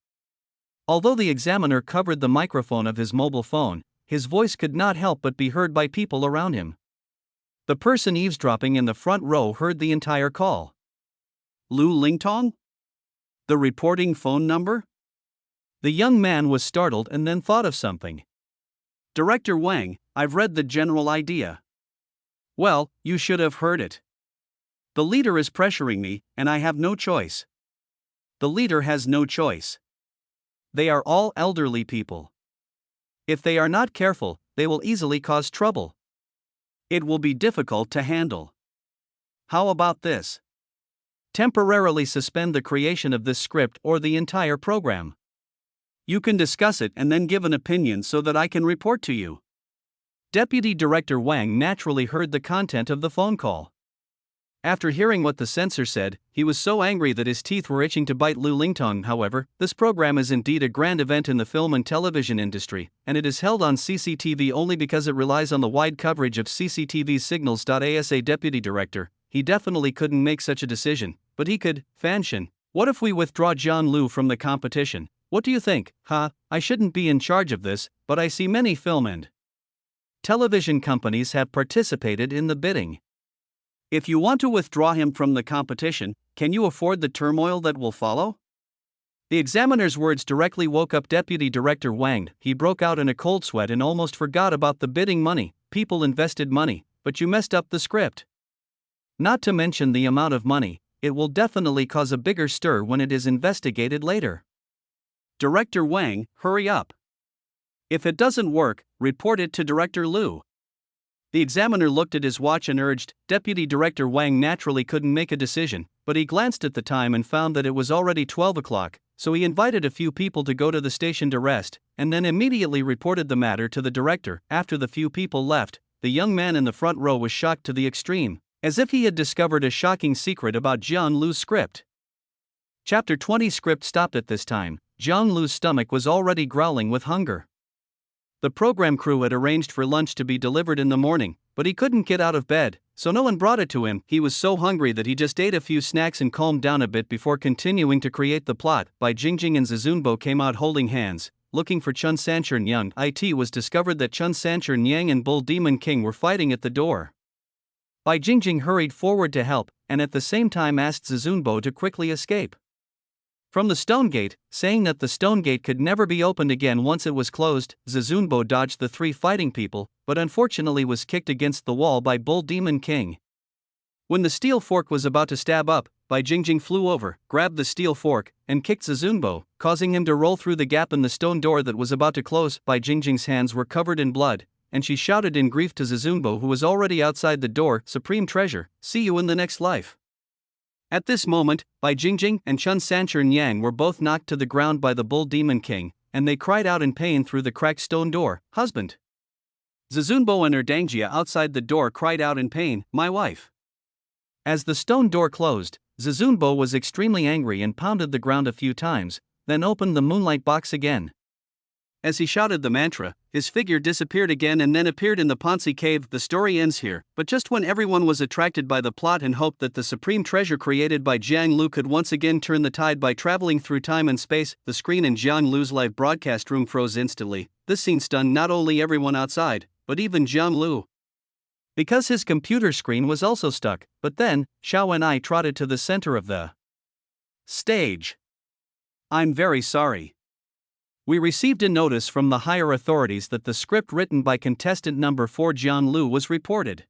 Although the examiner covered the microphone of his mobile phone, his voice could not help but be heard by people around him. The person eavesdropping in the front row heard the entire call. "Lu Lingtong? The reporting phone number?" The young man was startled and then thought of something. "Director Wang, I've read the general idea." "Well, you should have heard it. The leader is pressuring me, and I have no choice." "The leader has no choice. They are all elderly people. If they are not careful, they will easily cause trouble. It will be difficult to handle. How about this? Temporarily suspend the creation of this script or the entire program. You can discuss it and then give an opinion so that I can report to you." Deputy Director Wang naturally heard the content of the phone call. After hearing what the censor said, he was so angry that his teeth were itching to bite Lu Lingtong. However, this program is indeed a grand event in the film and television industry, and it is held on CCTV only because it relies on the wide coverage of CCTV signals. As a deputy director, he definitely couldn't make such a decision, but he could. "Fanshin, what if we withdraw Jiang Lu from the competition? What do you think?" I shouldn't be in charge of this, but I see many film and television companies have participated in the bidding. If you want to withdraw him from the competition, can you afford the turmoil that will follow?" The examiner's words directly woke up Deputy Director Wang. He broke out in a cold sweat and almost forgot about the bidding money. "People invested money, but you messed up the script. Not to mention the amount of money, it will definitely cause a bigger stir when it is investigated later. Director Wang, hurry up. If it doesn't work, report it to Director Lu." The examiner looked at his watch and urged. Deputy Director Wang naturally couldn't make a decision, but he glanced at the time and found that it was already 12 o'clock, so he invited a few people to go to the station to rest, and then immediately reported the matter to the director. After the few people left, the young man in the front row was shocked to the extreme, as if he had discovered a shocking secret about Jiang Lu's script. Chapter 20 script stopped at this time. Jiang Lu's stomach was already growling with hunger. The program crew had arranged for lunch to be delivered in the morning, but he couldn't get out of bed, so no one brought it to him. He was so hungry that he just ate a few snacks and calmed down a bit before continuing to create the plot. Bai Jingjing and Zizunbo came out holding hands, looking for Chun Sanchur Nyang. It was discovered that Chun Sanchur Nyang and Bull Demon King were fighting at the door. Bai Jingjing hurried forward to help, and at the same time asked Zizunbo to quickly escape from the stone gate, saying that the stone gate could never be opened again once it was closed. Zizunbo dodged the three fighting people, but unfortunately was kicked against the wall by Bull Demon King. When the steel fork was about to stab up, Bai Jingjing flew over, grabbed the steel fork, and kicked Zizunbo, causing him to roll through the gap in the stone door that was about to close. Bai Jingjing's hands were covered in blood, and she shouted in grief to Zizunbo, who was already outside the door, "Supreme treasure, see you in the next life." At this moment, Bai Jingjing and Chun Sanchur Nyang were both knocked to the ground by the Bull Demon King, and they cried out in pain through the cracked stone door, "Husband!" Zizunbo and Erdangjia outside the door cried out in pain, "My wife!" As the stone door closed, Zizunbo was extremely angry and pounded the ground a few times, then opened the moonlight box again. As he shouted the mantra, his figure disappeared again and then appeared in the Ponzi cave. The story ends here, but just when everyone was attracted by the plot and hoped that the supreme treasure created by Jiang Lu could once again turn the tide by traveling through time and space, the screen in Jiang Lu's live broadcast room froze instantly. This scene stunned not only everyone outside, but even Jiang Lu, because his computer screen was also stuck. But then, Xiao and I trotted to the center of the stage. "I'm very sorry. We received a notice from the higher authorities that the script written by contestant number 4 Jian Lu was reported.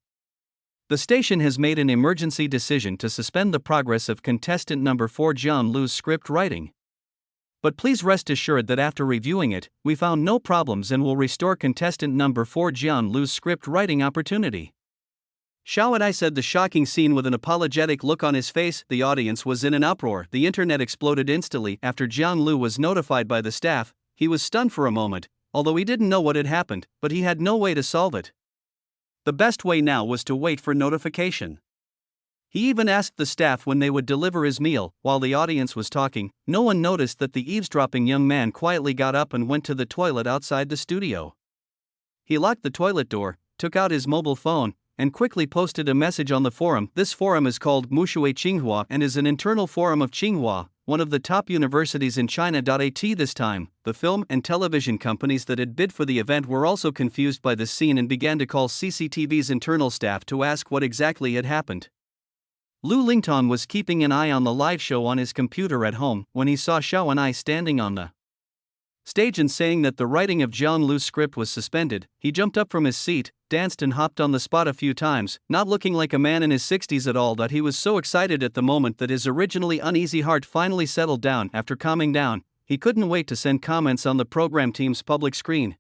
The station has made an emergency decision to suspend the progress of contestant number 4 Jian Lu's script writing. But please rest assured that after reviewing it, we found no problems and will restore contestant number 4 Jian Lu's script writing opportunity." Xiao and I said the shocking scene with an apologetic look on his face. The audience was in an uproar. The internet exploded instantly after Jiang Lu was notified by the staff. He was stunned for a moment, although he didn't know what had happened, but he had no way to solve it. The best way now was to wait for notification. He even asked the staff when they would deliver his meal. While the audience was talking, no one noticed that the eavesdropping young man quietly got up and went to the toilet outside the studio. He locked the toilet door, took out his mobile phone, and quickly posted a message on the forum. This forum is called Mushui Tsinghua and is an internal forum of Tsinghua, one of the top universities in China. At this time, the film and television companies that had bid for the event were also confused by this scene and began to call CCTV's internal staff to ask what exactly had happened. Lu Lingtong was keeping an eye on the live show on his computer at home when he saw Xiao and I standing on the stage and saying that the writing of Jiang Lu's script was suspended. He jumped up from his seat, danced and hopped on the spot a few times, not looking like a man in his 60s at all. That he was so excited at the moment that his originally uneasy heart finally settled down. After calming down, he couldn't wait to send comments on the program team's public screen.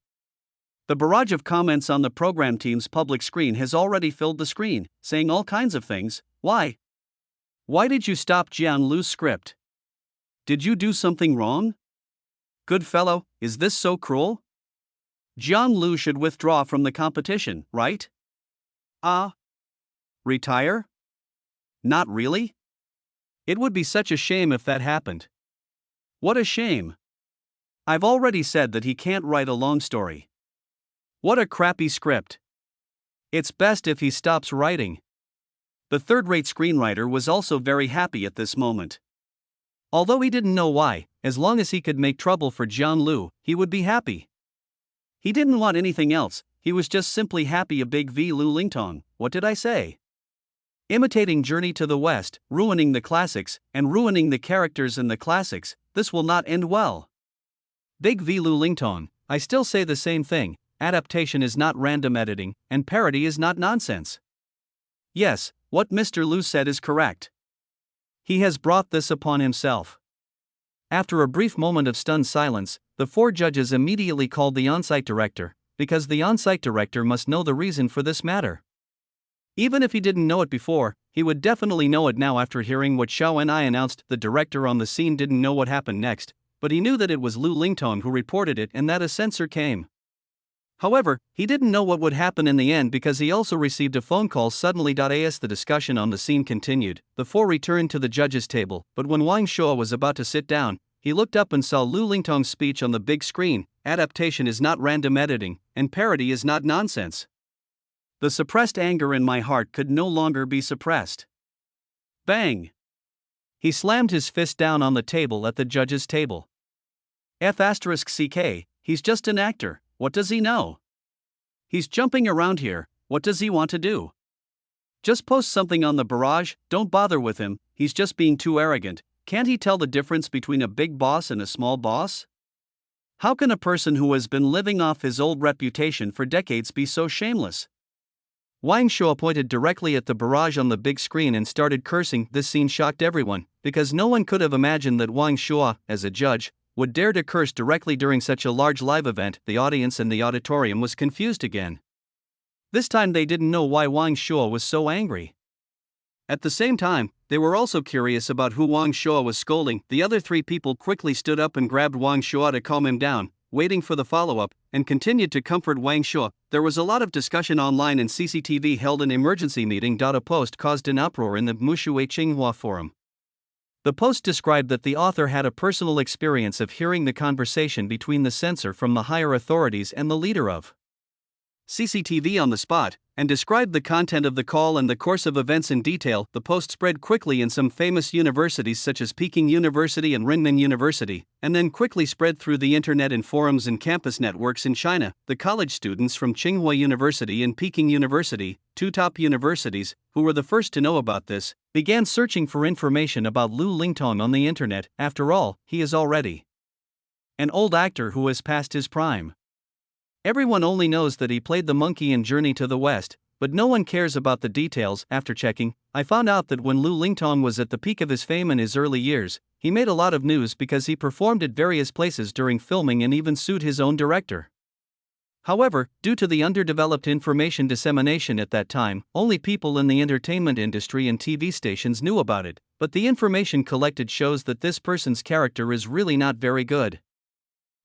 The barrage of comments on the program team's public screen has already filled the screen, saying all kinds of things. Why? Why did you stop Jiang Lu's script? Did you do something wrong? Good fellow, is this so cruel? Jiang Lu should withdraw from the competition, right? Retire? Not really? It would be such a shame if that happened. What a shame. I've already said that he can't write a long story. What a crappy script. It's best if he stops writing. The third-rate screenwriter was also very happy at this moment. Although he didn't know why, as long as he could make trouble for Jiang Lu, he would be happy. He didn't want anything else, he was just simply happy. A big V. Lu Lingtong, what did I say? Imitating Journey to the West, ruining the classics, and ruining the characters in the classics, this will not end well. Big V. Lu Lingtong, I still say the same thing, adaptation is not random editing, and parody is not nonsense. Yes, what Mr. Lu said is correct. He has brought this upon himself. After a brief moment of stunned silence, the 4 judges immediately called the on-site director, because the on-site director must know the reason for this matter. Even if he didn't know it before, he would definitely know it now after hearing what Xiao and I announced. The director on the scene didn't know what happened next, but he knew that it was Lu Lingtong who reported it and that a censor came. However, he didn't know what would happen in the end because he also received a phone call suddenly. As the discussion on the scene continued, the 4 returned to the judges' table, but when Wang Shuo was about to sit down, he looked up and saw Lu Lingtong's speech on the big screen: "Adaptation is not random editing, and parody is not nonsense." The suppressed anger in my heart could no longer be suppressed. Bang! He slammed his fist down on the table at the judge's table. F***ck, he's just an actor, what does he know? He's jumping around here, what does he want to do? Just post something on the barrage, don't bother with him, he's just being too arrogant. Can't he tell the difference between a big boss and a small boss? How can a person who has been living off his old reputation for decades be so shameless? Wang Shuo pointed directly at the barrage on the big screen and started cursing. This scene shocked everyone, because no one could have imagined that Wang Shuo, as a judge, would dare to curse directly during such a large live event. The audience in the auditorium was confused again. This time they didn't know why Wang Shuo was so angry. At the same time, they were also curious about who Wang Shuo was scolding. The other three people quickly stood up and grabbed Wang Shuo to calm him down, waiting for the follow-up, and continued to comfort Wang Shuo. There was a lot of discussion online, and CCTV held an emergency meeting. A post caused an uproar in the Mushui Tsinghua forum. The post described that the author had a personal experience of hearing the conversation between the censor from the higher authorities and the leader of CCTV on the spot, and described the content of the call and the course of events in detail. The post spread quickly in some famous universities such as Peking University and Renmin University, and then quickly spread through the internet in forums and campus networks in China. The college students from Tsinghua University and Peking University, two top universities, who were the first to know about this, began searching for information about Lu Lingtong on the internet. After all, he is already an old actor who has passed his prime. Everyone only knows that he played the monkey in Journey to the West, but no one cares about the details. After checking, I found out that when Lu Lingtong was at the peak of his fame in his early years, he made a lot of news because he performed at various places during filming and even sued his own director. However, due to the underdeveloped information dissemination at that time, only people in the entertainment industry and TV stations knew about it, but the information collected shows that this person's character is really not very good.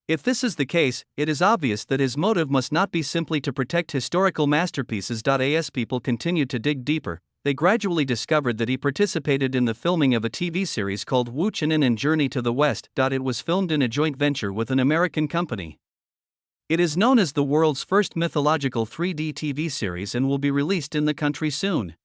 If this is the case, it is obvious that his motive must not be simply to protect historical masterpieces. As people continued to dig deeper, they gradually discovered that he participated in the filming of a TV series called Wu Qinan and Journey to the West. It was filmed in a joint venture with an American company. It is known as the world's first mythological 3D TV series and will be released in the country soon.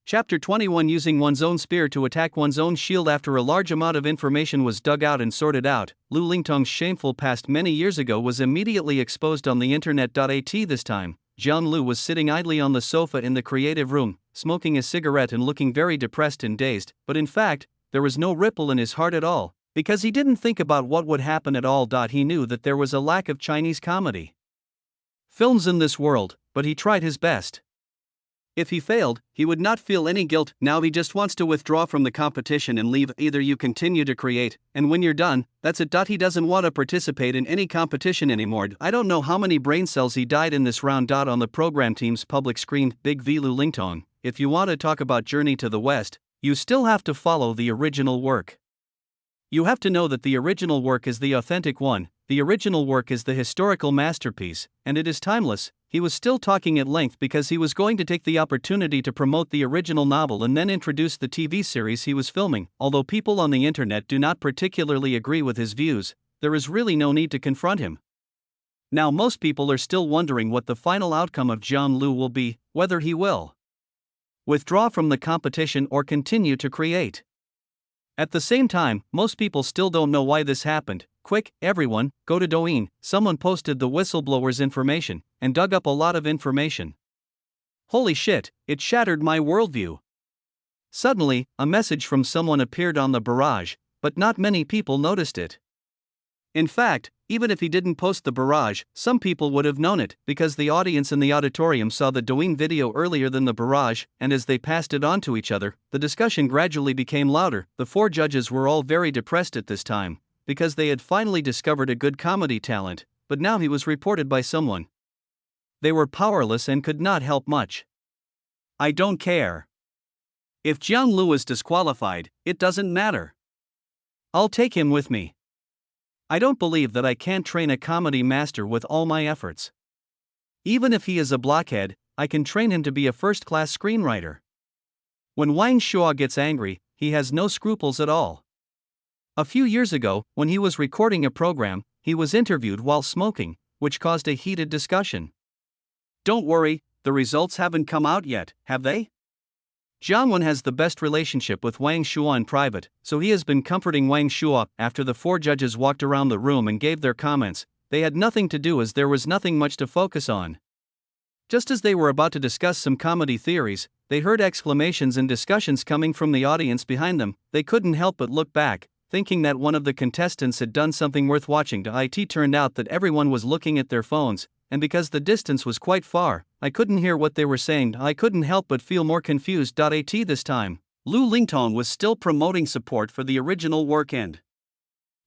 Chapter 21: Using one's own spear to attack one's own shield. After a large amount of information was dug out and sorted out, Lu Lingtong's shameful past many years ago was immediately exposed on the internet. At this time, Jian Lu was sitting idly on the sofa in the creative room, smoking a cigarette and looking very depressed and dazed, but in fact, there was no ripple in his heart at all, because he didn't think about what would happen at all. He knew that there was a lack of Chinese comedy films in this world, but he tried his best. If he failed, he would not feel any guilt. Now he just wants to withdraw from the competition and leave. Either you continue to create, and when you're done, that's it. He doesn't want to participate in any competition anymore. I don't know how many brain cells he died in this round. On the program team's public screen, Big V Lu Lingtong, if you want to talk about Journey to the West, you still have to follow the original work. You have to know that the original work is the authentic one, the original work is the historical masterpiece, and it is timeless. He was still talking at length because he was going to take the opportunity to promote the original novel and then introduce the TV series he was filming. Although people on the internet do not particularly agree with his views, there is really no need to confront him. Now most people are still wondering what the final outcome of Jian Lu will be, whether he will withdraw from the competition or continue to create. At the same time, most people still don't know why this happened. Quick, everyone, go to Douyin. Someone posted the whistleblower's information, and dug up a lot of information. Holy shit, it shattered my worldview. Suddenly, a message from someone appeared on the barrage, but not many people noticed it. In fact, even if he didn't post the barrage, some people would have known it, because the audience in the auditorium saw the Douyin video earlier than the barrage, and as they passed it on to each other, the discussion gradually became louder. The four judges were all very depressed at this time, because they had finally discovered a good comedy talent, but now he was reported by someone. They were powerless and could not help much. I don't care. If Jian Lu is disqualified, it doesn't matter. I'll take him with me. I don't believe that I can't train a comedy master with all my efforts. Even if he is a blockhead, I can train him to be a first-class screenwriter. When Wang Shuo gets angry, he has no scruples at all. A few years ago, when he was recording a program, he was interviewed while smoking, which caused a heated discussion. Don't worry, the results haven't come out yet, have they? Jiang Wen has the best relationship with Wang Shuo in private, so he has been comforting Wang Shuo. After the four judges walked around the room and gave their comments, they had nothing to do as there was nothing much to focus on. Just as they were about to discuss some comedy theories, they heard exclamations and discussions coming from the audience behind them. They couldn't help but look back, thinking that one of the contestants had done something worth watching. It turned out that everyone was looking at their phones, and because the distance was quite far, I couldn't hear what they were saying. I couldn't help but feel more confused. This time, Lu Lingtong was still promoting support for the original work and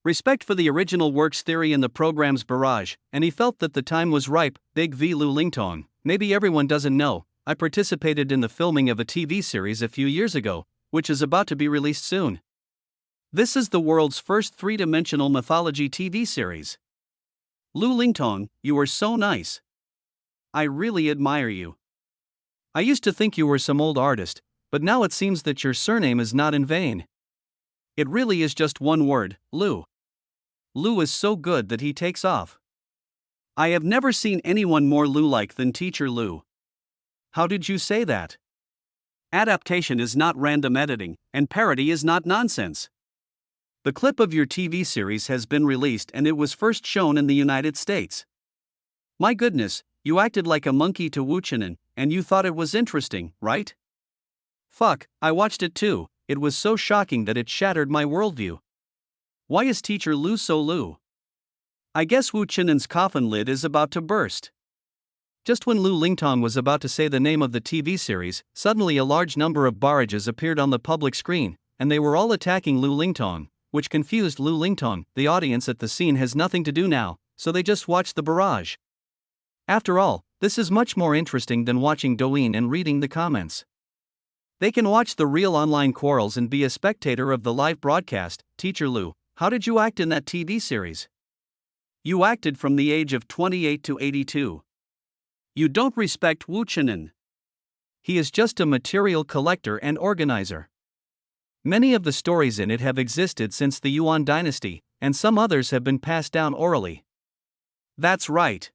respect for the original work's theory in the program's barrage, and he felt that the time was ripe. Big V Lu Lingtong. Maybe everyone doesn't know, I participated in the filming of a TV series a few years ago, which is about to be released soon. This is the world's first three-dimensional mythology TV series. Lu Lingtong, you are so nice. I really admire you. I used to think you were some old artist, but now it seems that your surname is not in vain. It really is just one word, Lu. Lu is so good that he takes off. I have never seen anyone more Lu-like than Teacher Lu. How did you say that? Adaptation is not random editing, and parody is not nonsense. The clip of your TV series has been released and it was first shown in the United States. My goodness, you acted like a monkey to Wu Qinan, and you thought it was interesting, right? Fuck, I watched it too. It was so shocking that it shattered my worldview. Why is Teacher Lu so Lu? I guess Wu Qinan's coffin lid is about to burst. Just when Lu Lingtong was about to say the name of the TV series, suddenly a large number of barrages appeared on the public screen, and they were all attacking Lu Lingtong, which confused Lu Lingtong. The audience at the scene has nothing to do now, so they just watch the barrage. After all, this is much more interesting than watching Douyin and reading the comments. They can watch the real online quarrels and be a spectator of the live broadcast. Teacher Lu, how did you act in that TV series? You acted from the age of 28 to 82. You don't respect Wu Qinan. He is just a material collector and organizer. Many of the stories in it have existed since the Yuan dynasty, and some others have been passed down orally. That's right.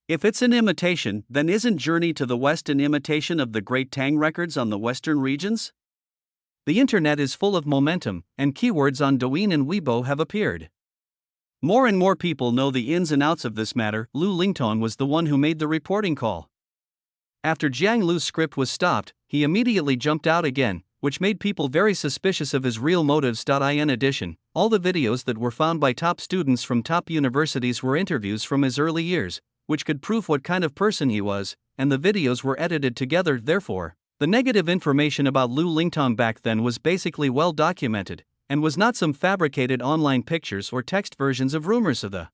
If it's an imitation, then isn't Journey to the West an imitation of the Great Tang records on the Western regions? The internet is full of momentum, and keywords on Douyin and Weibo have appeared. More and more people know the ins and outs of this matter. Lu Lingtong was the one who made the reporting call. After Jiang Lu's script was stopped, he immediately jumped out again, which made people very suspicious of his real motives. In addition, all the videos that were found by top students from top universities were interviews from his early years, which could prove what kind of person he was, and the videos were edited together. Therefore, the negative information about Lu Lingtong back then was basically well documented, and was not some fabricated online pictures or text versions of rumors of the.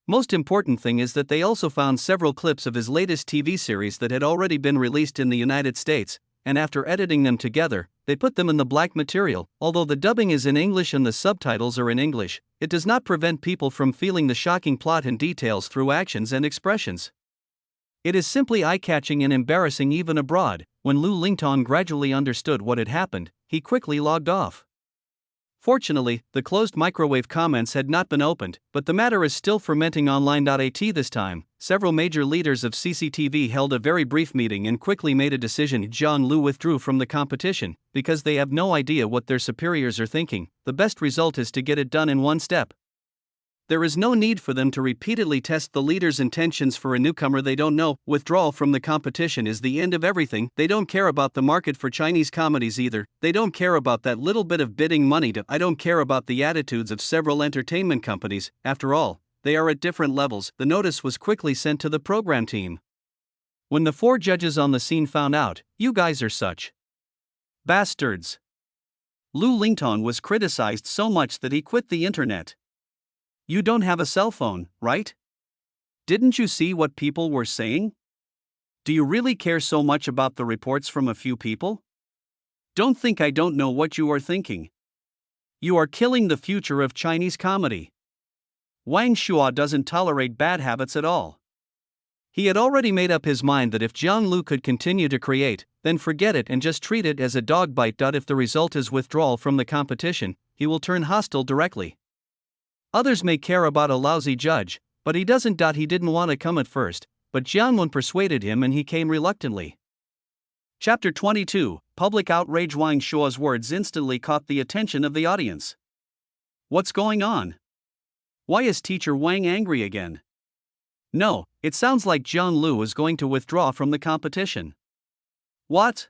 Most important thing is that they also found several clips of his latest TV series that had already been released in the United States, and after editing them together, they put them in the black material. Although the dubbing is in English and the subtitles are in English, it does not prevent people from feeling the shocking plot and details through actions and expressions. It is simply eye-catching and embarrassing even abroad. When Lu Lingtong gradually understood what had happened, he quickly logged off. Fortunately, the closed microwave comments had not been opened, but the matter is still fermenting online. This time, several major leaders of CCTV held a very brief meeting and quickly made a decision. Jiang Lu withdrew from the competition, because they have no idea what their superiors are thinking. The best result is to get it done in one step. There is no need for them to repeatedly test the leader's intentions for a newcomer they don't know. Withdrawal from the competition is the end of everything. They don't care about the market for Chinese comedies either. They don't care about that little bit of bidding money. I don't care about the attitudes of several entertainment companies. After all, they are at different levels. The notice was quickly sent to the program team. When the four judges on the scene found out, you guys are such bastards. Lu Lingtong was criticized so much that he quit the internet. You don't have a cell phone, right? Didn't you see what people were saying? Do you really care so much about the reports from a few people? Don't think I don't know what you are thinking. You are killing the future of Chinese comedy. Wang Shuo doesn't tolerate bad habits at all. He had already made up his mind that if Jiang Lu could continue to create, then forget it and just treat it as a dog bite. If the result is withdrawal from the competition, he will turn hostile directly. Others may care about a lousy judge, but he doesn't. He didn't want to come at first, but Jiang Wen persuaded him and he came reluctantly. Chapter 22, Public Outrage. Wang Shuo's words instantly caught the attention of the audience. What's going on? Why is Teacher Wang angry again? No, it sounds like Jiang Lu is going to withdraw from the competition. What?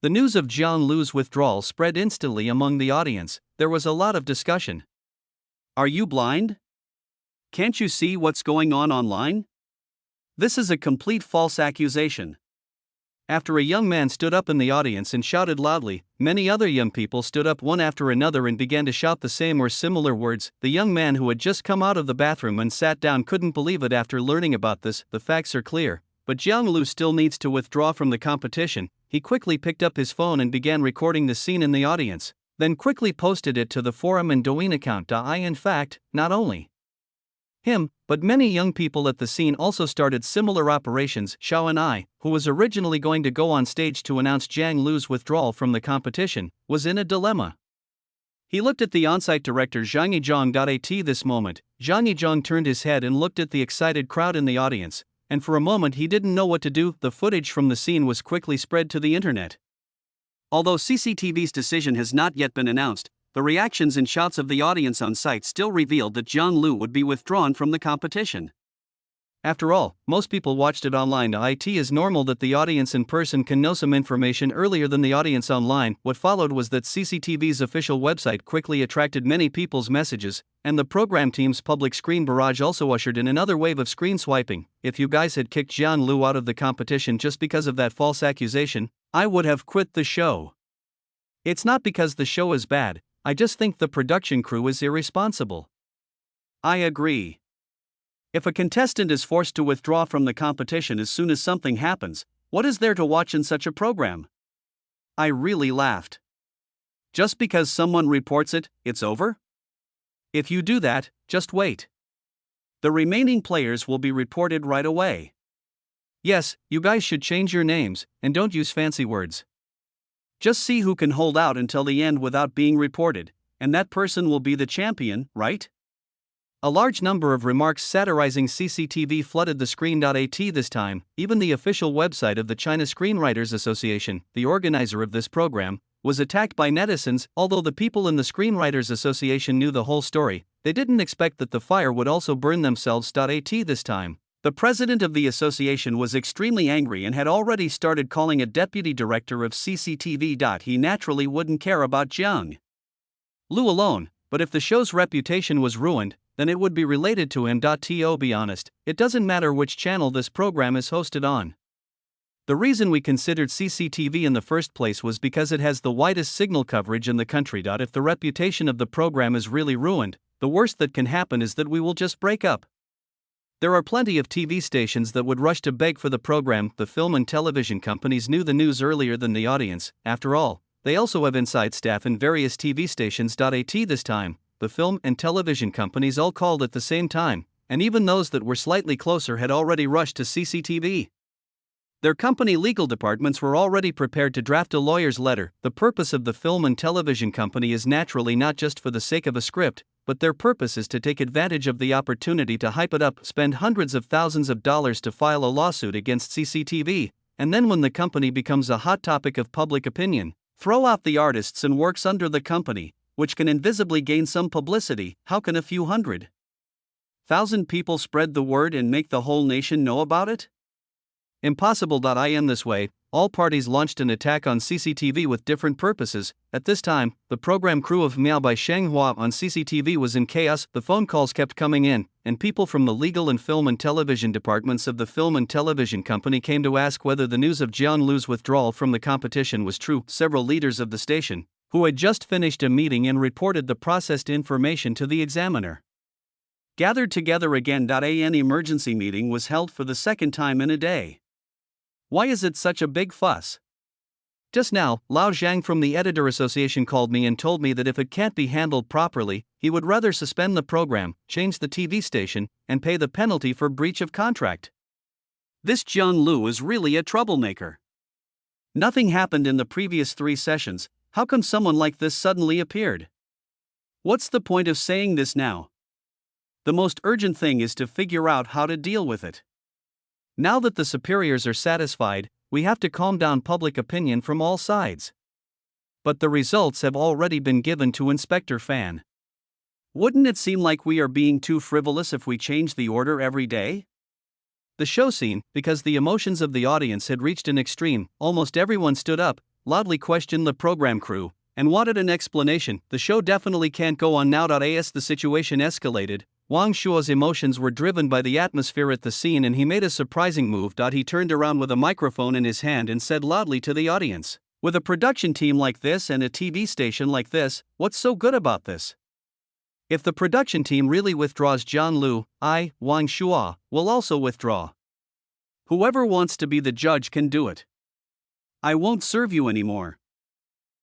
The news of Jiang Lu's withdrawal spread instantly among the audience. There was a lot of discussion. Are you blind? Can't you see what's going on online? This is a complete false accusation. After a young man stood up in the audience and shouted loudly, many other young people stood up one after another and began to shout the same or similar words. The young man who had just come out of the bathroom and sat down couldn't believe it after learning about this. The facts are clear, but Jiang Lu still needs to withdraw from the competition. He quickly picked up his phone and began recording the scene in the audience, then quickly posted it to the forum and Douyin account. In fact, not only him, but many young people at the scene also started similar operations. Xiao An'ai, who was originally going to go on stage to announce Jiang Lu's withdrawal from the competition, was in a dilemma. He looked at the on-site director Zhang Yizhong. At this moment, Zhang Yizhong turned his head and looked at the excited crowd in the audience, and for a moment he didn't know what to do. The footage from the scene was quickly spread to the internet. Although CCTV's decision has not yet been announced, the reactions and shouts of the audience on site still revealed that Jiang Lu would be withdrawn from the competition. After all, most people watched it online. It is normal that the audience in person can know some information earlier than the audience online. What followed was that CCTV's official website quickly attracted many people's messages, and the program team's public screen barrage also ushered in another wave of screen swiping. If you guys had kicked Jiang Lu out of the competition just because of that false accusation, I would have quit the show. It's not because the show is bad, I just think the production crew is irresponsible. I agree. If a contestant is forced to withdraw from the competition as soon as something happens, what is there to watch in such a program? I really laughed. Just because someone reports it, it's over? If you do that, just wait. The remaining players will be reported right away. Yes, you guys should change your names, and don't use fancy words. Just see who can hold out until the end without being reported, and that person will be the champion, right? A large number of remarks satirizing CCTV flooded the screen. At this time, even the official website of the China Screenwriters Association, the organizer of this program, was attacked by netizens. Although the people in the Screenwriters Association knew the whole story, they didn't expect that the fire would also burn themselves. At this time, the president of the association was extremely angry and had already started calling a deputy director of CCTV. He naturally wouldn't care about Jiang Lu alone, but if the show's reputation was ruined, then it would be related to him. To be honest, it doesn't matter which channel this program is hosted on. The reason we considered CCTV in the first place was because it has the widest signal coverage in the country. If the reputation of the program is really ruined, the worst that can happen is that we will just break up. There are plenty of TV stations that would rush to beg for the program. The film and television companies knew the news earlier than the audience. After all, they also have inside staff in various TV stations. At this time, the film and television companies all called at the same time, and even those that were slightly closer had already rushed to CCTV. Their company legal departments were already prepared to draft a lawyer's letter. The purpose of the film and television company is naturally not just for the sake of a script, but their purpose is to take advantage of the opportunity to hype it up, spend hundreds of thousands of dollars to file a lawsuit against CCTV, and then when the company becomes a hot topic of public opinion, throw out the artists and works under the company, which can invisibly gain some publicity. How can a few 100,000 people spread the word and make the whole nation know about it? Impossible. In this way, all parties launched an attack on CCTV with different purposes. At this time, the program crew of Miao by Shenghua on CCTV was in chaos. The phone calls kept coming in, and people from the legal and film and television departments of the film and television company came to ask whether the news of Jiang Lu's withdrawal from the competition was true. Several leaders of the station, who had just finished a meeting and reported the processed information to the examiner, gathered together again. An emergency meeting was held for the second time in a day. Why is it such a big fuss? Just now, Lao Zhang from the Editor Association called me and told me that if it can't be handled properly, he would rather suspend the program, change the TV station, and pay the penalty for breach of contract. This Jiang Lu is really a troublemaker. Nothing happened in the previous 3 sessions. How come someone like this suddenly appeared? What's the point of saying this now? The most urgent thing is to figure out how to deal with it. Now that the superiors are satisfied, we have to calm down public opinion from all sides. But the results have already been given to Inspector Fan. Wouldn't it seem like we are being too frivolous if we change the order every day? The show scene, because the emotions of the audience had reached an extreme, almost everyone stood up, loudly questioned the program crew, and wanted an explanation. The show definitely can't go on now. As the situation escalated, Wang Shuo's emotions were driven by the atmosphere at the scene, and he made a surprising move. He turned around with a microphone in his hand and said loudly to the audience, "With a production team like this and a TV station like this, what's so good about this? If the production team really withdraws John Lu, I, Wang Shuo, will also withdraw. Whoever wants to be the judge can do it. I won't serve you anymore."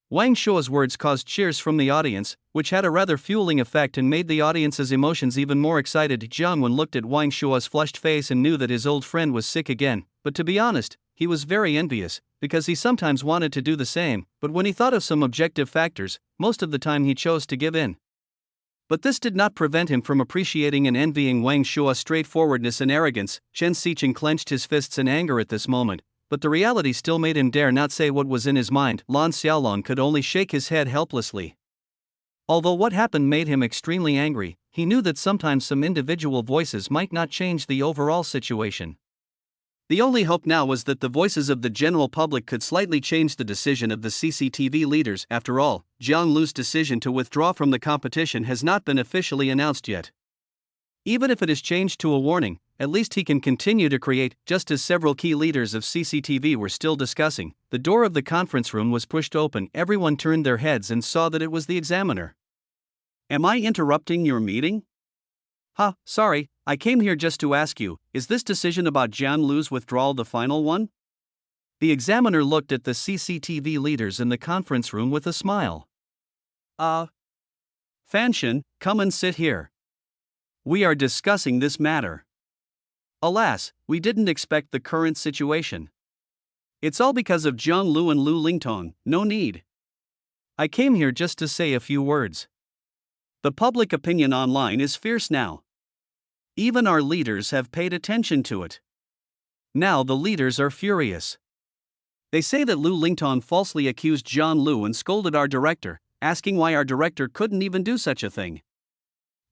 Wang Shuo's words caused cheers from the audience, which had a rather fueling effect and made the audience's emotions even more excited. Jiang Wen looked at Wang Shuo's flushed face and knew that his old friend was sick again, but to be honest, he was very envious, because he sometimes wanted to do the same, but when he thought of some objective factors, most of the time he chose to give in. But this did not prevent him from appreciating and envying Wang Shuo's straightforwardness and arrogance. Chen Xicheng clenched his fists in anger at this moment, but the reality still made him dare not say what was in his mind. Lan Xiaolong could only shake his head helplessly. Although what happened made him extremely angry, he knew that sometimes some individual voices might not change the overall situation. The only hope now was that the voices of the general public could slightly change the decision of the CCTV leaders. After all, Jiang Lu's decision to withdraw from the competition has not been officially announced yet. Even if it is changed to a warning, at least he can continue to create. Just as several key leaders of CCTV were still discussing, the door of the conference room was pushed open. Everyone turned their heads and saw that it was the examiner. "Am I interrupting your meeting?" Sorry, I came here just to ask you, is this decision about Jiang Lu's withdrawal the final one?" The examiner looked at the CCTV leaders in the conference room with a smile. Fanshan, come and sit here. We are discussing this matter. Alas, we didn't expect the current situation. It's all because of Jiang Lu and Lu Lingtong, no need. I came here just to say a few words. The public opinion online is fierce now. Even our leaders have paid attention to it. Now the leaders are furious. They say that Lu Lingtong falsely accused John Lu and scolded our director, asking why our director couldn't even do such a thing.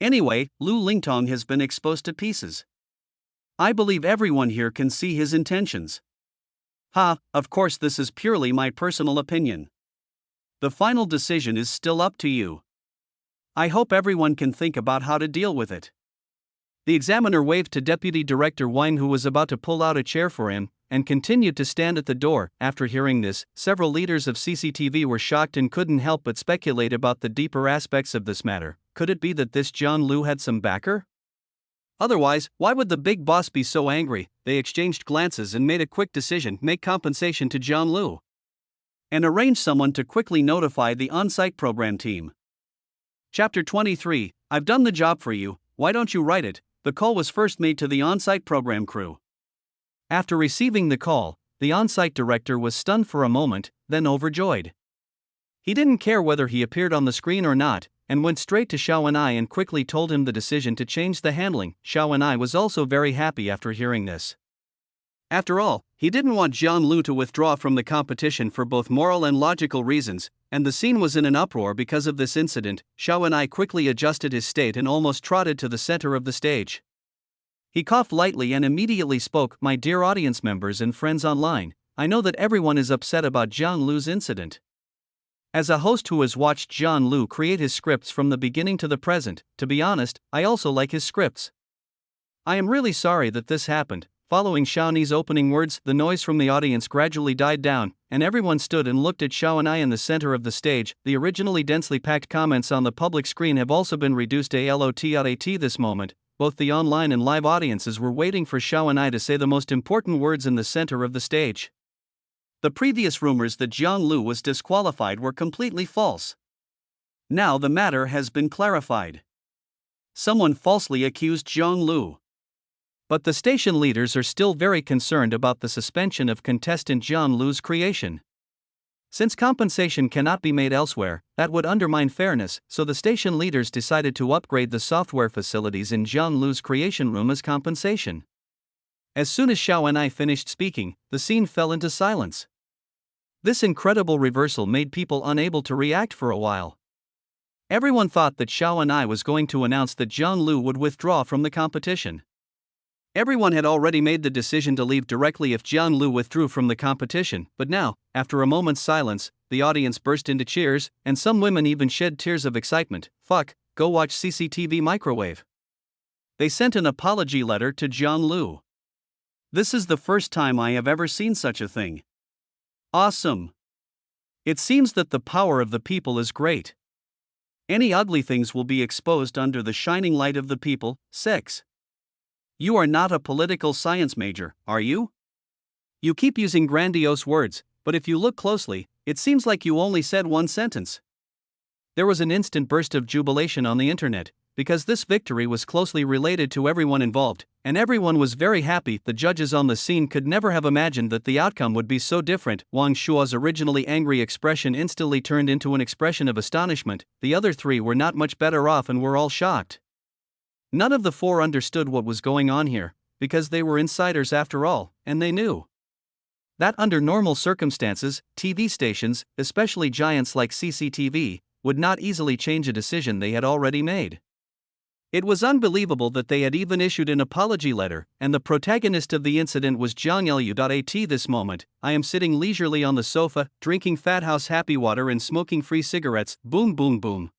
Anyway, Lu Lingtong has been exposed to pieces. I believe everyone here can see his intentions. Of course this is purely my personal opinion. The final decision is still up to you. I hope everyone can think about how to deal with it. The examiner waved to Deputy Director Wang, who was about to pull out a chair for him, and continued to stand at the door. After hearing this, several leaders of CCTV were shocked and couldn't help but speculate about the deeper aspects of this matter. Could it be that this John Lu had some backer? Otherwise, why would the big boss be so angry? They exchanged glances and made a quick decision: make compensation to John Lu and arrange someone to quickly notify the on-site program team. Chapter 23, I've done the job for you, why don't you write it? The call was first made to the on-site program crew. After receiving the call, the on-site director was stunned for a moment, then overjoyed. He didn't care whether he appeared on the screen or not, and went straight to Xiao Enai and quickly told him the decision to change the handling. Xiao Enai was also very happy after hearing this. After all, he didn't want Jiang Lu to withdraw from the competition for both moral and logical reasons, and the scene was in an uproar because of this incident. Xiao Enai quickly adjusted his state and almost trotted to the center of the stage. He coughed lightly and immediately spoke, "My dear audience members and friends online, I know that everyone is upset about Jiang Lu's incident. As a host who has watched Jiang Lu create his scripts from the beginning to the present, to be honest, I also like his scripts. I am really sorry that this happened." Following Xiaoni's opening words, the noise from the audience gradually died down, and everyone stood and looked at Xiao Enai in the center of the stage. The originally densely packed comments on the public screen have also been reduced a lot at this moment. Both the online and live audiences were waiting for Xiao Enai to say the most important words in the center of the stage. The previous rumors that Jiang Lu was disqualified were completely false. Now the matter has been clarified. Someone falsely accused Jiang Lu. But the station leaders are still very concerned about the suspension of contestant Jiang Lu's creation. Since compensation cannot be made elsewhere, that would undermine fairness, so the station leaders decided to upgrade the software facilities in Jiang Lu's creation room as compensation. As soon as Xiao and I finished speaking, the scene fell into silence. This incredible reversal made people unable to react for a while. Everyone thought that Xiao and I was going to announce that Jiang Lu would withdraw from the competition. Everyone had already made the decision to leave directly if Jiang Lu withdrew from the competition, but now, after a moment's silence, the audience burst into cheers, and some women even shed tears of excitement. Fuck, go watch CCTV Microwave. They sent an apology letter to Jiang Lu. This is the first time I have ever seen such a thing. Awesome. It seems that the power of the people is great. Any ugly things will be exposed under the shining light of the people. 6. You are not a political science major, are you? You keep using grandiose words, but if you look closely, it seems like you only said one sentence. There was an instant burst of jubilation on the internet, because this victory was closely related to everyone involved, and everyone was very happy. The judges on the scene could never have imagined that the outcome would be so different. Wang Shua's originally angry expression instantly turned into an expression of astonishment. The other three were not much better off and were all shocked. None of the four understood what was going on here, because they were insiders after all, and they knew that under normal circumstances, TV stations, especially giants like CCTV, would not easily change a decision they had already made. It was unbelievable that they had even issued an apology letter, and the protagonist of the incident was Jiang Lu. At this moment, I am sitting leisurely on the sofa, drinking Fat House Happy Water and smoking free cigarettes. Boom boom boom.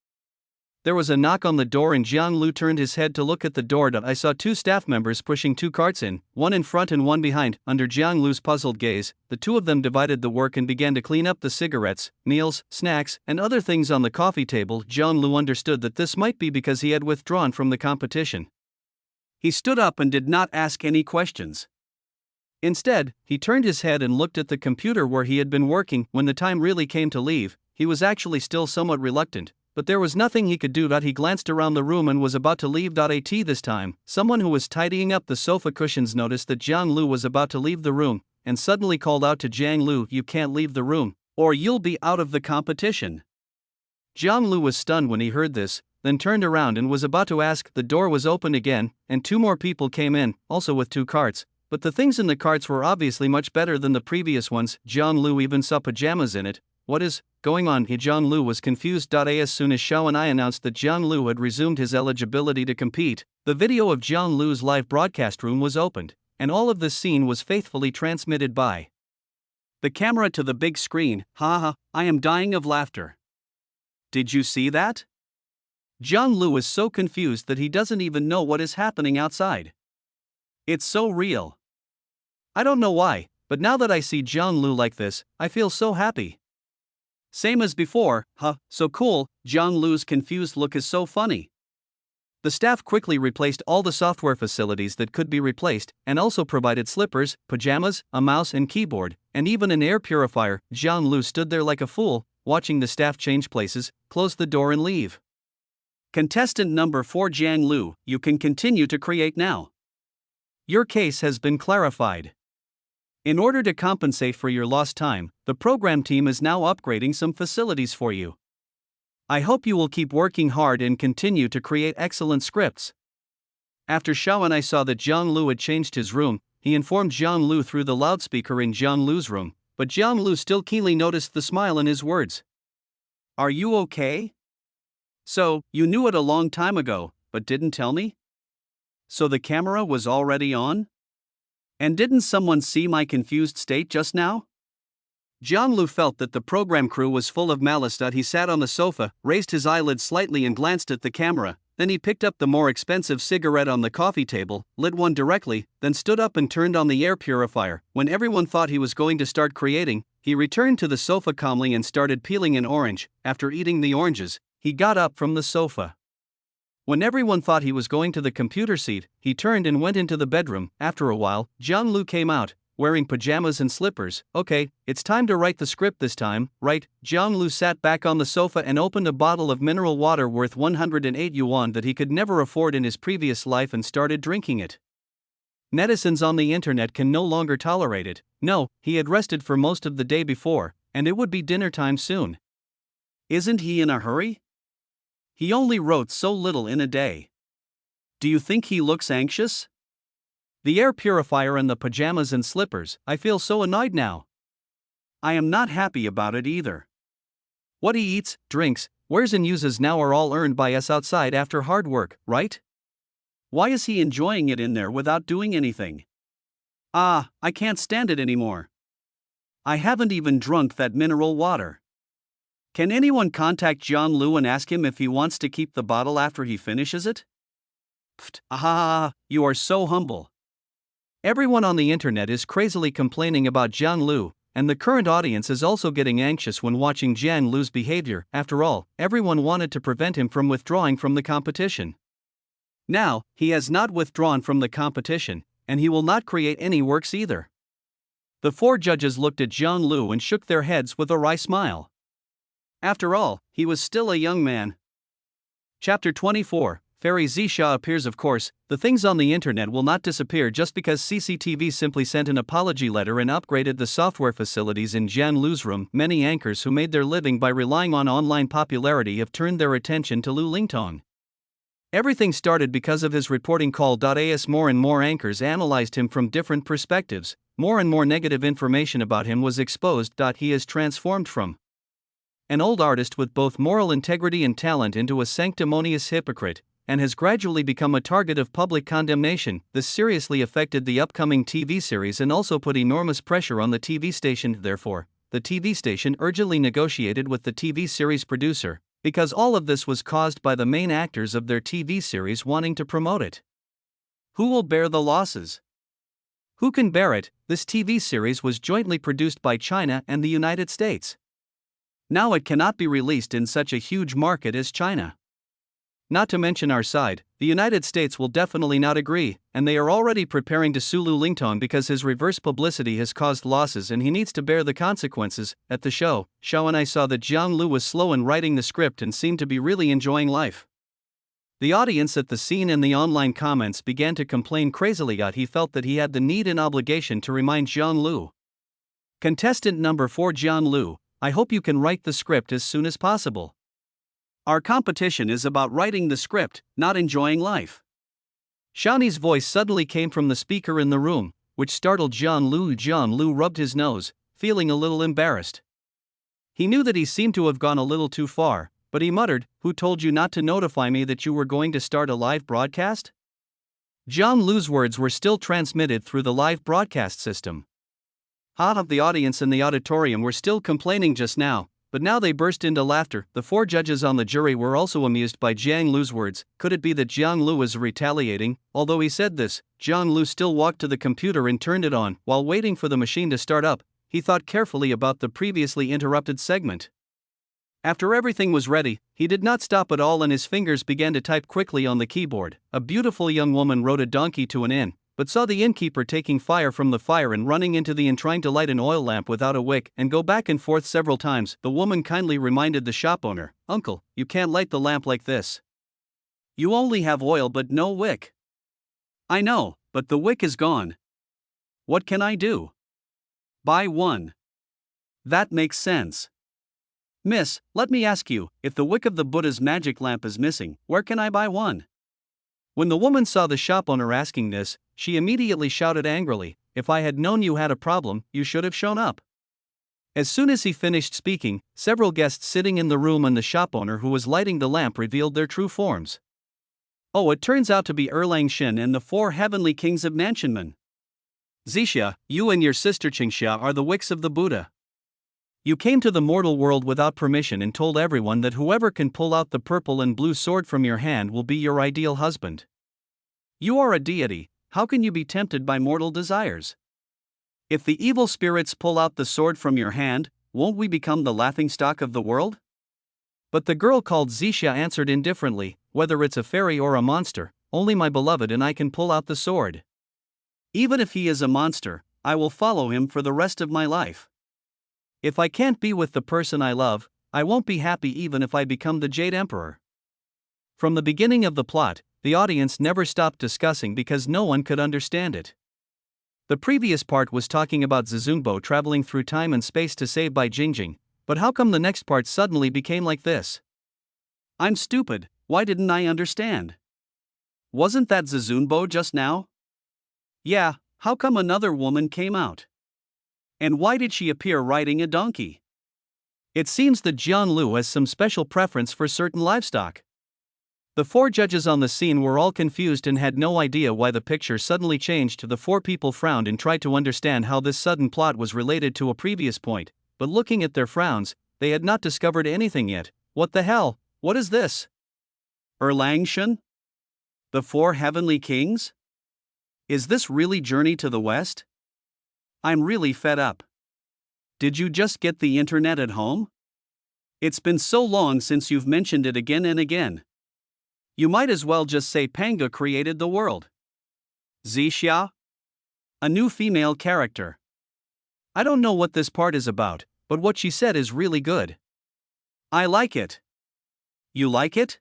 There was a knock on the door and Jiang Lu turned his head to look at the door. I saw two staff members pushing two carts in, one in front and one behind. Under Jiang Lu's puzzled gaze, the two of them divided the work and began to clean up the cigarettes, meals, snacks, and other things on the coffee table. Jiang Lu understood that this might be because he had withdrawn from the competition. He stood up and did not ask any questions. Instead, he turned his head and looked at the computer where he had been working. When the time really came to leave, he was actually still somewhat reluctant. But there was nothing he could do. He glanced around the room and was about to leave. At this time, someone who was tidying up the sofa cushions noticed that Jiang Lu was about to leave the room, and suddenly called out to Jiang Lu, "You can't leave the room, or you'll be out of the competition." Jiang Lu was stunned when he heard this, then turned around and was about to ask. The door was opened again, and two more people came in, also with two carts, but the things in the carts were obviously much better than the previous ones. Jiang Lu even saw pajamas in it. What is going on? Jiang Lu was confused. As soon as Xiao and I announced that Jiang Lu had resumed his eligibility to compete, the video of Jiang Lu's live broadcast room was opened, and all of this scene was faithfully transmitted by the camera to the big screen. Haha, I am dying of laughter. Did you see that? Jiang Lu is so confused that he doesn't even know what is happening outside. It's so real. I don't know why, but now that I see Jiang Lu like this, I feel so happy. Same as before, huh, so cool. Jiang Lu's confused look is so funny. The staff quickly replaced all the software facilities that could be replaced, and also provided slippers, pajamas, a mouse and keyboard, and even an air purifier. Jiang Lu stood there like a fool, watching the staff change places, close the door and leave. Contestant number 4 Jiang Lu, you can continue to create now. Your case has been clarified. In order to compensate for your lost time, the program team is now upgrading some facilities for you. I hope you will keep working hard and continue to create excellent scripts. After Xiao and I saw that Jiang Lu had changed his room, he informed Jiang Lu through the loudspeaker in Jiang Lu's room, but Jiang Lu still keenly noticed the smile in his words. Are you okay? So, you knew it a long time ago, but didn't tell me? So the camera was already on? And didn't someone see my confused state just now? Jiang Lu felt that the program crew was full of malice. He sat on the sofa, raised his eyelids slightly and glanced at the camera, then he picked up the more expensive cigarette on the coffee table, lit one directly, then stood up and turned on the air purifier. When everyone thought he was going to start creating, he returned to the sofa calmly and started peeling an orange. After eating the oranges, he got up from the sofa. When everyone thought he was going to the computer seat, he turned and went into the bedroom. After a while, Jiang Lu came out, wearing pajamas and slippers. Okay, it's time to write the script this time, right? Jiang Lu sat back on the sofa and opened a bottle of mineral water worth 108 yuan that he could never afford in his previous life and started drinking it. Netizens on the internet can no longer tolerate it. No, he had rested for most of the day before, and it would be dinner time soon. Isn't he in a hurry? He only wrote so little in a day. Do you think he looks anxious? The air purifier and the pajamas and slippers, I feel so annoyed now. I am not happy about it either. What he eats, drinks, wears and uses now are all earned by us outside after hard work, right? Why is he enjoying it in there without doing anything? I can't stand it anymore. I haven't even drunk that mineral water. Can anyone contact John Liu and ask him if he wants to keep the bottle after he finishes it? You are so humble. Everyone on the internet is crazily complaining about Jiang Lu, and the current audience is also getting anxious when watching Jiang Lu's behavior. After all, everyone wanted to prevent him from withdrawing from the competition. Now, he has not withdrawn from the competition, and he will not create any works either. The 4 judges looked at Jiang Lu and shook their heads with a wry smile. After all, he was still a young man. Chapter 24, Fairy Zixia appears. Of course, the things on the internet will not disappear just because CCTV simply sent an apology letter and upgraded the software facilities in Jiang Lu's room. Many anchors who made their living by relying on online popularity have turned their attention to Lu Lingtong. Everything started because of his reporting call. As more and more anchors analyzed him from different perspectives, more and more negative information about him was exposed. He is transformed from an old artist with both moral integrity and talent into a sanctimonious hypocrite, and has gradually become a target of public condemnation. This seriously affected the upcoming TV series and also put enormous pressure on the TV station. Therefore, the TV station urgently negotiated with the TV series producer, because all of this was caused by the main actors of their TV series wanting to promote it. Who will bear the losses? Who can bear it? This TV series was jointly produced by China and the United States. Now it cannot be released in such a huge market as China. Not to mention our side, the United States will definitely not agree, and they are already preparing to sue Lu Lingtong because his reverse publicity has caused losses and he needs to bear the consequences. At the show, Xiao and I saw that Jiang Lu was slow in writing the script and seemed to be really enjoying life. The audience at the scene and the online comments began to complain crazily. He felt that he had the need and obligation to remind Jiang Lu. Contestant number 4, Jiang Lu, I hope you can write the script as soon as possible. Our competition is about writing the script, not enjoying life. Xiaoni's voice suddenly came from the speaker in the room, which startled Jiang Lu. Jiang Lu rubbed his nose, feeling a little embarrassed. He knew that he seemed to have gone a little too far, but he muttered, "Who told you not to notify me that you were going to start a live broadcast?" Jiang Lu's words were still transmitted through the live broadcast system. Half of the audience in the auditorium were still complaining just now, but now they burst into laughter. The 4 judges on the jury were also amused by Jiang Lu's words. Could it be that Jiang Lu was retaliating? Although he said this, Jiang Lu still walked to the computer and turned it on. While waiting for the machine to start up, he thought carefully about the previously interrupted segment. After everything was ready, he did not stop at all and his fingers began to type quickly on the keyboard. A beautiful young woman rode a donkey to an inn, but saw the innkeeper taking fire from the fire and running into the inn trying to light an oil lamp without a wick and go back and forth several times. The woman kindly reminded the shop owner, "Uncle, you can't light the lamp like this. You only have oil but no wick." "I know, but the wick is gone. What can I do?" "Buy one." "That makes sense." "Miss, let me ask you, if the wick of the Buddha's magic lamp is missing, where can I buy one?" When the woman saw the shop owner asking this, she immediately shouted angrily, "If I had known you had a problem, you should have shown up." As soon as he finished speaking, several guests sitting in the room and the shop owner who was lighting the lamp revealed their true forms. Oh, it turns out to be Erlang Shen and the 4 heavenly kings of Nanshanmen. "Zixia, you and your sister Qingxia are the wicks of the Buddha. You came to the mortal world without permission and told everyone that whoever can pull out the purple and blue sword from your hand will be your ideal husband. You are a deity, how can you be tempted by mortal desires? If the evil spirits pull out the sword from your hand, won't we become the laughingstock of the world?" But the girl called Zixia answered indifferently, "Whether it's a fairy or a monster, only my beloved and I can pull out the sword. Even if he is a monster, I will follow him for the rest of my life. If I can't be with the person I love, I won't be happy even if I become the Jade Emperor." From the beginning of the plot, the audience never stopped discussing because no one could understand it. The previous part was talking about Zizunbo traveling through time and space to save Bai Jingjing, but how come the next part suddenly became like this? I'm stupid, why didn't I understand? Wasn't that Zizunbo just now? Yeah, how come another woman came out? And why did she appear riding a donkey? It seems that Jiang Lu has some special preference for certain livestock. The four judges on the scene were all confused and had no idea why the picture suddenly changed. The four people frowned and tried to understand how this sudden plot was related to a previous point, but looking at their frowns, they had not discovered anything yet. What the hell? What is this? Erlang? The Four Heavenly Kings? Is this really Journey to the West? I'm really fed up. Did you just get the internet at home? It's been so long since you've mentioned it again and again. You might as well just say Panga created the world. Zixia? A new female character. I don't know what this part is about, but what she said is really good. I like it. You like it?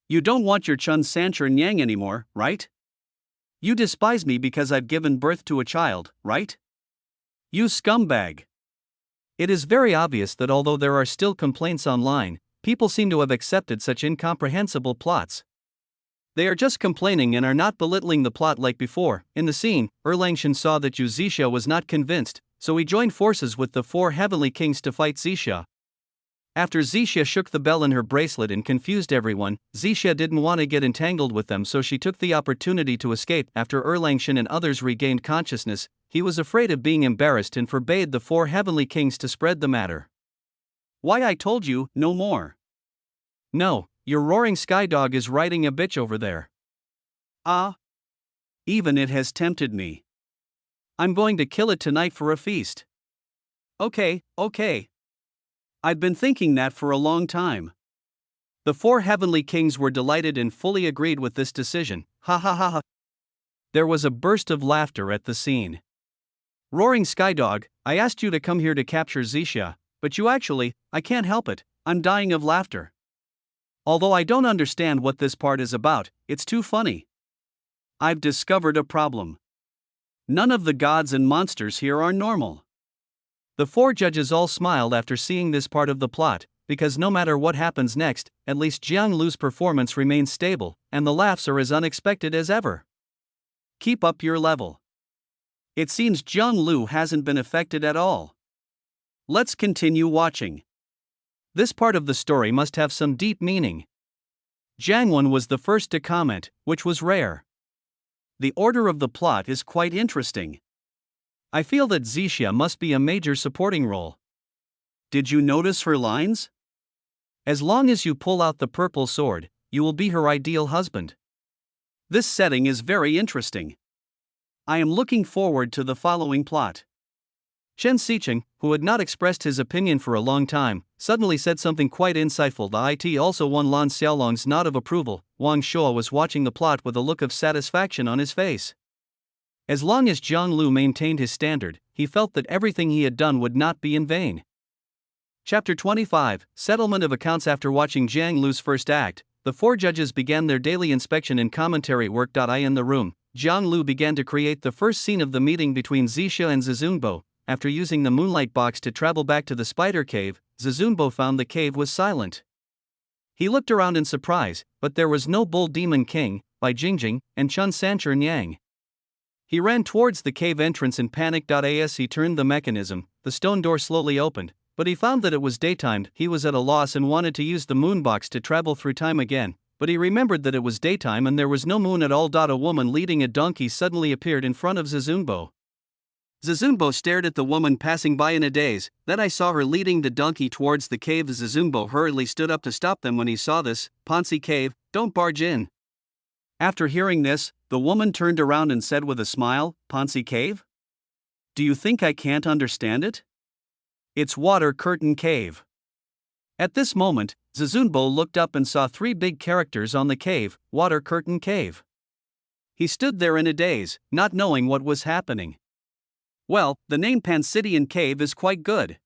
You don't want your Chun Sancher Nyang anymore, right? You despise me because I've given birth to a child, right? You scumbag. It is very obvious that although there are still complaints online, people seem to have accepted such incomprehensible plots. They are just complaining and are not belittling the plot like before. In the scene, Erlangshan saw that Yu Zixia was not convinced, so he joined forces with the four heavenly kings to fight Zixia. After Zixia shook the bell in her bracelet and confused everyone, Zixia didn't want to get entangled with them, so she took the opportunity to escape. After Erlangshan and others regained consciousness, he was afraid of being embarrassed and forbade the four heavenly kings to spread the matter. Why, I told you, no more. No, your roaring sky dog is riding a bitch over there. Ah. Even it has tempted me. I'm going to kill it tonight for a feast. Okay. I've been thinking that for a long time. The four heavenly kings were delighted and fully agreed with this decision. Ha ha ha ha. There was a burst of laughter at the scene. Roaring Skydog, I asked you to come here to capture Zixia, but you actually, I can't help it, I'm dying of laughter. Although I don't understand what this part is about, it's too funny. I've discovered a problem. None of the gods and monsters here are normal. The four judges all smiled after seeing this part of the plot, because no matter what happens next, at least Jiang Lu's performance remains stable, and the laughs are as unexpected as ever. Keep up your level. It seems Jiang Lu hasn't been affected at all. Let's continue watching. This part of the story must have some deep meaning. Jiang Wen was the first to comment, which was rare. The order of the plot is quite interesting. I feel that Zixia must be a major supporting role. Did you notice her lines? As long as you pull out the purple sword, you will be her ideal husband. This setting is very interesting. I am looking forward to the following plot. Chen Xicheng, who had not expressed his opinion for a long time, suddenly said something quite insightful. The IT also won Lan Xiaolong's nod of approval. Wang Shuo was watching the plot with a look of satisfaction on his face. As long as Jiang Lu maintained his standard, he felt that everything he had done would not be in vain. Chapter 25, Settlement of Accounts. After watching Jiang Lu's first act, the four judges began their daily inspection and commentary work. In the room, Jiang Lu began to create the first scene of the meeting between Zixia and Zizunbo. After using the moonlight box to travel back to the spider cave, Zizunbo found the cave was silent. He looked around in surprise, but there was no Bull Demon King, Bai Jingjing, and Chun Sancher Nyang. He ran towards the cave entrance in panic. As he turned the mechanism, the stone door slowly opened, but he found that it was daytime. He was at a loss and wanted to use the moon box to travel through time again, but he remembered that it was daytime and there was no moon at all. A woman leading a donkey suddenly appeared in front of Zizunbo. Zizunbo stared at the woman passing by in a daze. Then I saw her leading the donkey towards the cave. Zizunbo hurriedly stood up to stop them. When he saw this, Ponzi Cave, don't barge in. After hearing this, the woman turned around and said with a smile, Ponzi Cave? Do you think I can't understand it? It's Water Curtain Cave. At this moment, Zizunbo looked up and saw three big characters on the cave, Water Curtain Cave. He stood there in a daze, not knowing what was happening. Well, the name Pansidian Cave is quite good.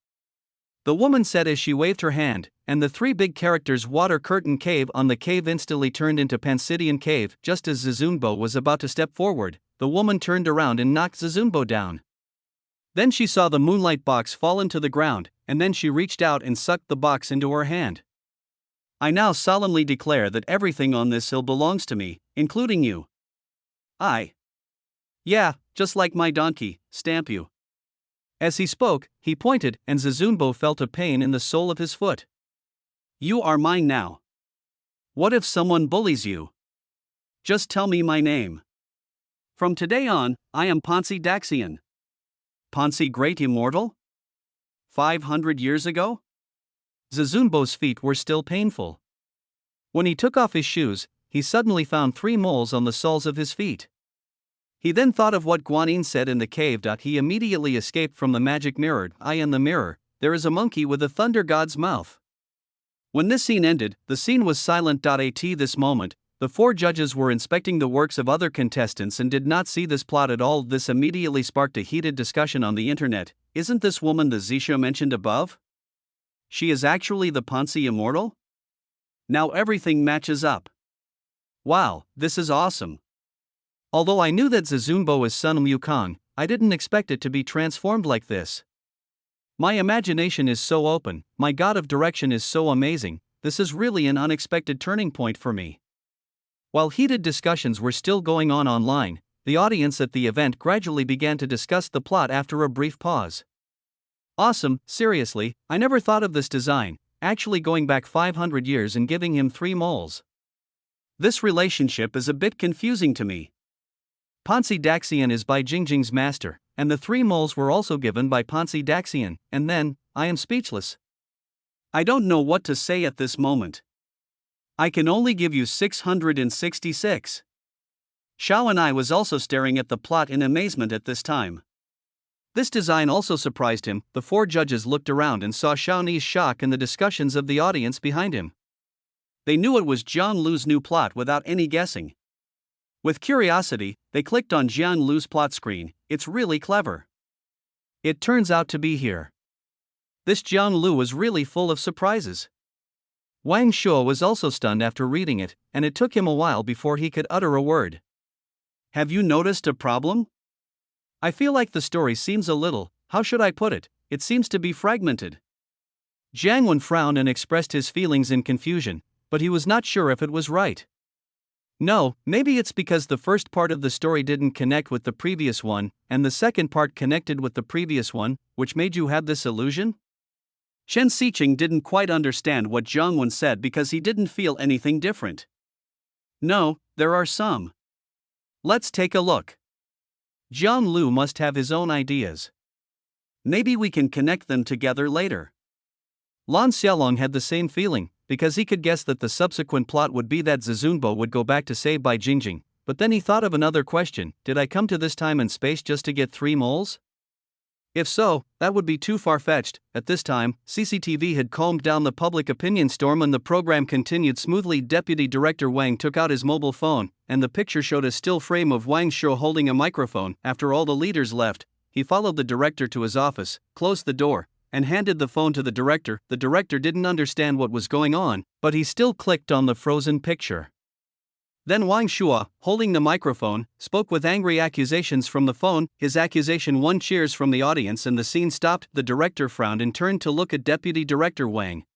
The woman said as she waved her hand, and the three big characters Water Curtain Cave on the cave instantly turned into Pansidian Cave. Just as Zizunbo was about to step forward, the the woman turned around and knocked Zazumbo down. Then she saw the moonlight box fall into the ground, and then she reached out and sucked the box into her hand. I now solemnly declare that everything on this hill belongs to me, including you. Yeah, just like my donkey, stamp you. As he spoke, he pointed, and Zazumbo felt a pain in the sole of his foot. You are mine now. What if someone bullies you? Just tell me my name. From today on, I am Ponzi Daxian. Ponzi Great Immortal? 500 years ago? Zazumbo's feet were still painful. When he took off his shoes, he suddenly found 3 moles on the soles of his feet. He then thought of what Guanyin said in the cave. He immediately escaped from the magic mirror. I am the mirror, there is a monkey with a thunder god's mouth. When this scene ended, the scene was silent. At this moment, the 4 judges were inspecting the works of other contestants and did not see this plot at all. This immediately sparked a heated discussion on the internet. Isn't this woman the Zisha mentioned above? She is actually the Ponzi Immortal? Now everything matches up. Wow, this is awesome. Although I knew that Zazumbo is Sun Wukong, I didn't expect it to be transformed like this. My imagination is so open, my god of direction is so amazing, this is really an unexpected turning point for me. While heated discussions were still going on online, the audience at the event gradually began to discuss the plot after a brief pause. Awesome, seriously, I never thought of this design, actually going back 500 years and giving him 3 moles. This relationship is a bit confusing to me. Ponzi Daxian is Bai Jingjing's master, and the 3 moles were also given by Ponzi Daxian, and then, I am speechless. I don't know what to say at this moment. I can only give you 666. Xiao and I was also staring at the plot in amazement at this time. This design also surprised him. The 4 judges looked around and saw Xiaoni's shock and the discussions of the audience behind him. They knew it was Jiang Lu's new plot without any guessing. With curiosity, they clicked on Jiang Lu's plot screen. It's really clever. It turns out to be here. This Jiang Lu was really full of surprises. Wang Shuo was also stunned after reading it, and it took him a while before he could utter a word. Have you noticed a problem? I feel like the story seems a little, how should I put it, it seems to be fragmented. Jiang Wen frowned and expressed his feelings in confusion, but he was not sure if it was right. No, maybe it's because the first part of the story didn't connect with the previous one, and the second part connected with the previous one, which made you have this illusion? Shen Xiqing didn't quite understand what Jiang Wen said because he didn't feel anything different. No, there are some. Let's take a look. Jiang Lu must have his own ideas. Maybe we can connect them together later. Lan Xiaolong had the same feeling, because he could guess that the subsequent plot would be that Zazumbo would go back to save Bai Jingjing, but then he thought of another question: did I come to this time and space just to get 3 moles? If so, that would be too far-fetched. At this time, CCTV had calmed down the public opinion storm and the program continued smoothly. Deputy Director Wang took out his mobile phone, and the picture showed a still frame of Wang Shuo holding a microphone. After all the leaders left, he followed the director to his office, closed the door, and handed the phone to the director. The director didn't understand what was going on, but he still clicked on the frozen picture. Then Wang Shuo, holding the microphone, spoke with angry accusations from the phone. His accusation won cheers from the audience and the scene stopped. The director frowned and turned to look at Deputy Director Wang.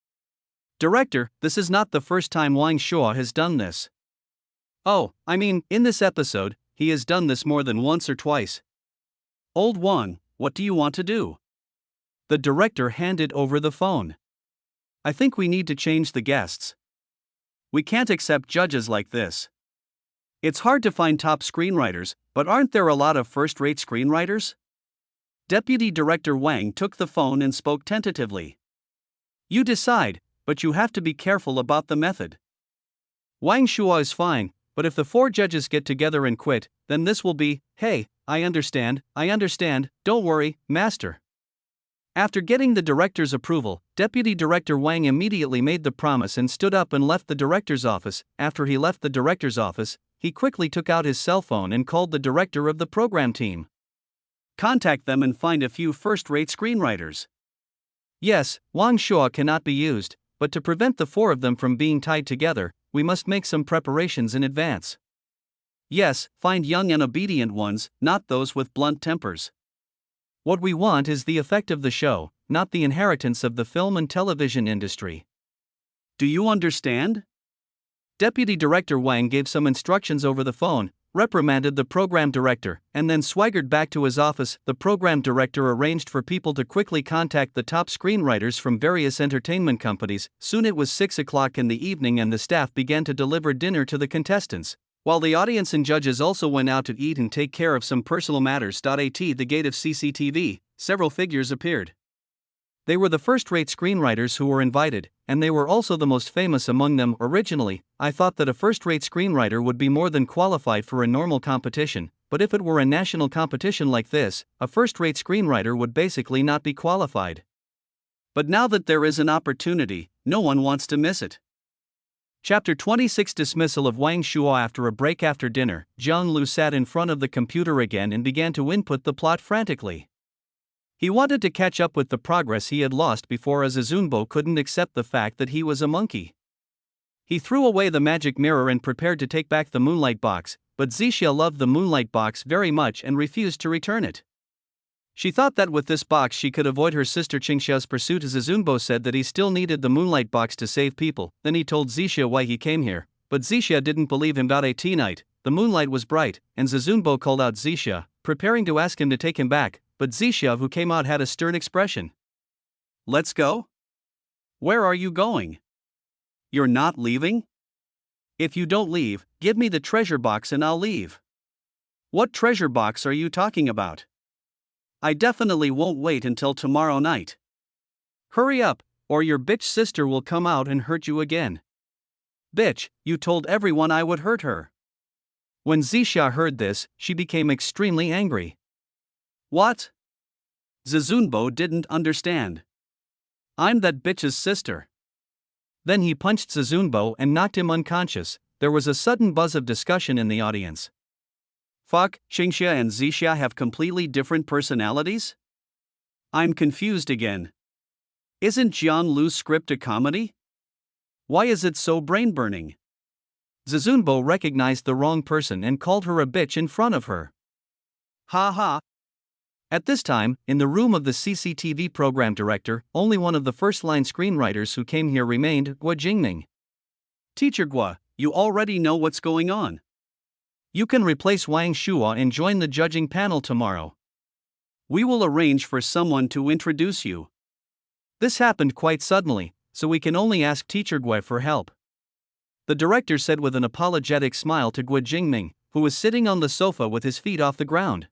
Director, this is not the first time Wang Shuo has done this. Oh, I mean, in this episode, he has done this more than once or twice. Old Wang, what do you want to do? The director handed over the phone. I think we need to change the guests. We can't accept judges like this. It's hard to find top screenwriters, but aren't there a lot of first-rate screenwriters? Deputy Director Wang took the phone and spoke tentatively. You decide, but you have to be careful about the method. Wang Shuo is fine, but if the 4 judges get together and quit, then this will be, hey, I understand, don't worry, master. After getting the director's approval, Deputy Director Wang immediately made the promise and stood up and left the director's office. After he left the director's office, he quickly took out his cell phone and called the director of the program team. Contact them and find a few first-rate screenwriters. Yes, Wang Shuo cannot be used, but to prevent the 4 of them from being tied together, we must make some preparations in advance. Yes, find young and obedient ones, not those with blunt tempers. What we want is the effect of the show, not the inheritance of the film and television industry. Do you understand? Deputy Director Wang gave some instructions over the phone, reprimanded the program director, and then swaggered back to his office. The program director arranged for people to quickly contact the top screenwriters from various entertainment companies. Soon it was 6 o'clock in the evening and the staff began to deliver dinner to the contestants, while the audience and judges also went out to eat and take care of some personal matters. At the gate of CCTV, several figures appeared. They were the first-rate screenwriters who were invited, and they were also the most famous among them. Originally, I thought that a first-rate screenwriter would be more than qualified for a normal competition, but if it were a national competition like this, a first-rate screenwriter would basically not be qualified. But now that there is an opportunity, no one wants to miss it. Chapter 26: Dismissal of Wang Shuo. After a break after dinner, Zhang Lu sat in front of the computer again and began to input the plot frantically. He wanted to catch up with the progress he had lost before, as Azunbo couldn't accept the fact that he was a monkey. He threw away the magic mirror and prepared to take back the moonlight box, but Zixia loved the moonlight box very much and refused to return it. She thought that with this box she could avoid her sister Qingxia's pursuit, as Azunbo said that he still needed the moonlight box to save people. Then he told Zixia why he came here, but Zixia didn't believe him. At night, the moonlight was bright, and Zunbo called out Zixia, preparing to ask him to take him back, but Zixia, who came out, had a stern expression. Let's go? Where are you going? You're not leaving? If you don't leave, give me the treasure box and I'll leave. What treasure box are you talking about? I definitely won't wait until tomorrow night. Hurry up, or your bitch sister will come out and hurt you again. Bitch, you told everyone I would hurt her. When Zixia heard this, she became extremely angry. What? Zunbo didn't understand. I'm that bitch's sister. Then he punched Zunbo and knocked him unconscious. There was a sudden buzz of discussion in the audience. Fuck, Qingxia and Zixia have completely different personalities? I'm confused again. Isn't Zhang Lu's script a comedy? Why is it so brain-burning? Zunbo recognized the wrong person and called her a bitch in front of her. Ha ha. At this time, in the room of the CCTV program director, only one of the first-line screenwriters who came here remained, Gua Jingming. Teacher Gua, you already know what's going on. You can replace Wang Shuo and join the judging panel tomorrow. We will arrange for someone to introduce you. This happened quite suddenly, so we can only ask Teacher Gua for help. The director said with an apologetic smile to Gua Jingming, who was sitting on the sofa with his feet off the ground.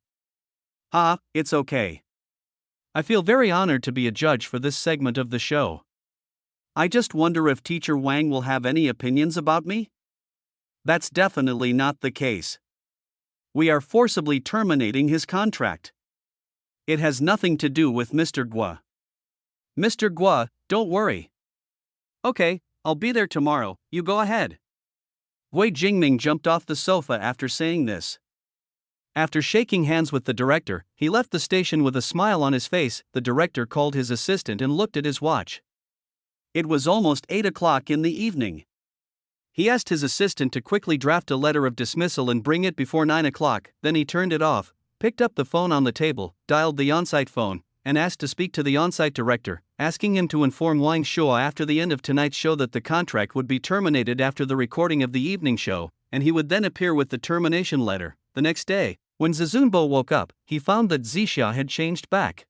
Ah, it's okay. I feel very honored to be a judge for this segment of the show. I just wonder if Teacher Wang will have any opinions about me? That's definitely not the case. We are forcibly terminating his contract. It has nothing to do with Mr. Gua. Mr. Gua, don't worry. Okay, I'll be there tomorrow, you go ahead. Gua Jingming jumped off the sofa after saying this. After shaking hands with the director, he left the station with a smile on his face. The director called his assistant and looked at his watch. It was almost 8 o'clock in the evening. He asked his assistant to quickly draft a letter of dismissal and bring it before 9 o'clock, then he turned it off, picked up the phone on the table, dialed the on-site phone, and asked to speak to the on-site director, asking him to inform Wang Shuo after the end of tonight's show that the contract would be terminated after the recording of the evening show, and he would then appear with the termination letter. The next day, when Zunbo woke up, he found that Zixia had changed back.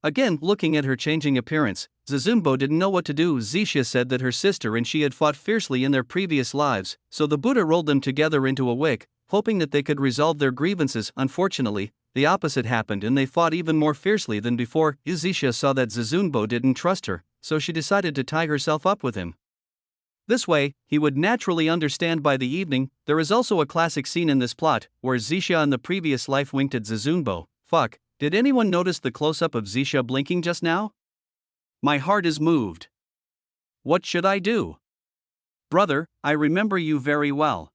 Again, looking at her changing appearance, Zunbo didn't know what to do. Zixia said that her sister and she had fought fiercely in their previous lives, so the Buddha rolled them together into a wick, hoping that they could resolve their grievances. Unfortunately, the opposite happened and they fought even more fiercely than before. Zixia saw that Zunbo didn't trust her, so she decided to tie herself up with him. This way, he would naturally understand by the evening. There is also a classic scene in this plot, where Zixia in the previous life winked at Zunbo. Fuck, did anyone notice the close-up of Zixia blinking just now? My heart is moved. What should I do? Brother, I remember you very well.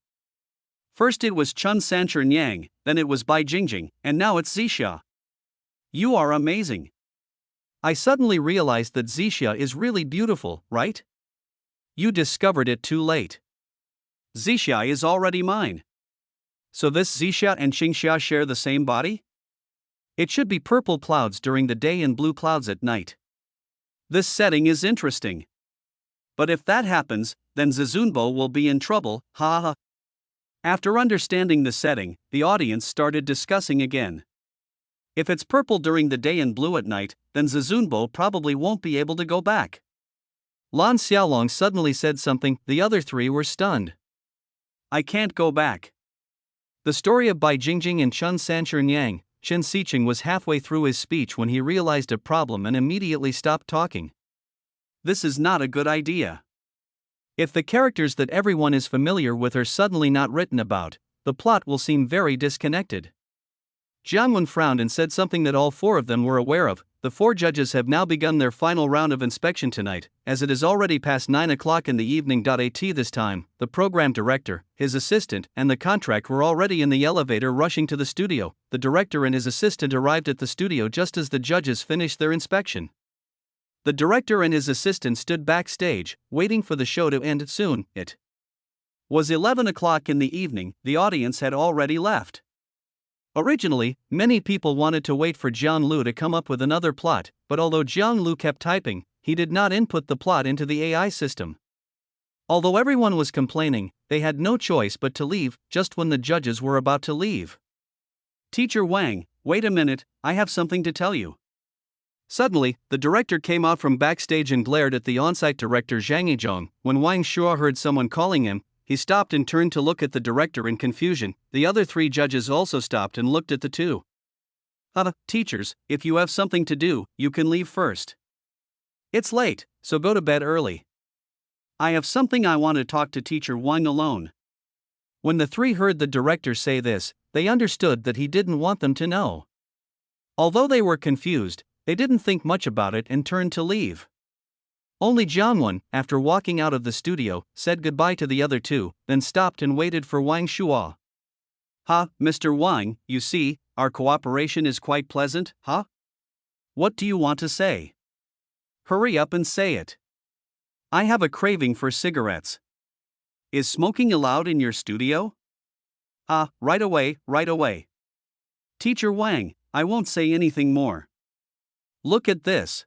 First it was Chun Sanchern Yang, then it was Bai Jingjing, and now it's Zixia. You are amazing. I suddenly realized that Zixia is really beautiful, right? You discovered it too late. Zixia is already mine. So this Zixia and Qingxia share the same body? It should be purple clouds during the day and blue clouds at night. This setting is interesting. But if that happens, then Zizunbo will be in trouble, ha ha. After understanding the setting, the audience started discussing again. If it's purple during the day and blue at night, then Zizunbo probably won't be able to go back. Lan Xiaolong suddenly said something. The other three were stunned. I can't go back. The story of Bai Jingjing and Chun Sanchernang, Chen Xiqing was halfway through his speech when he realized a problem and immediately stopped talking. This is not a good idea. If the characters that everyone is familiar with are suddenly not written about, the plot will seem very disconnected. Jiangwen frowned and said something that all four of them were aware of. The four judges have now begun their final round of inspection tonight, as it is already past 9 o'clock in the evening. At this time, the program director, his assistant, and the contract were already in the elevator rushing to the studio. The director and his assistant arrived at the studio just as the judges finished their inspection. The director and his assistant stood backstage, waiting for the show to end soon. It was 11 o'clock in the evening. The audience had already left. Originally, many people wanted to wait for Jiang Lu to come up with another plot, but although Jiang Lu kept typing, he did not input the plot into the AI system. Although everyone was complaining, they had no choice but to leave just when the judges were about to leave. Teacher Wang, wait a minute, I have something to tell you. Suddenly, the director came out from backstage and glared at the on-site director Zhang Yizhong. When Wang Shuo heard someone calling him, he stopped and turned to look at the director in confusion. The other three judges also stopped and looked at the two. Teachers, if you have something to do, you can leave first. It's late, so go to bed early. I have something I want to talk to Teacher Wang alone. When the three heard the director say this, they understood that he didn't want them to know. Although they were confused, they didn't think much about it and turned to leave. Only Jiangwen, after walking out of the studio, said goodbye to the other two, then stopped and waited for Wang Shuo. Mr. Wang, you see, our cooperation is quite pleasant, huh? What do you want to say? Hurry up and say it. I have a craving for cigarettes. Is smoking allowed in your studio? Right away, right away. Teacher Wang, I won't say anything more. Look at this.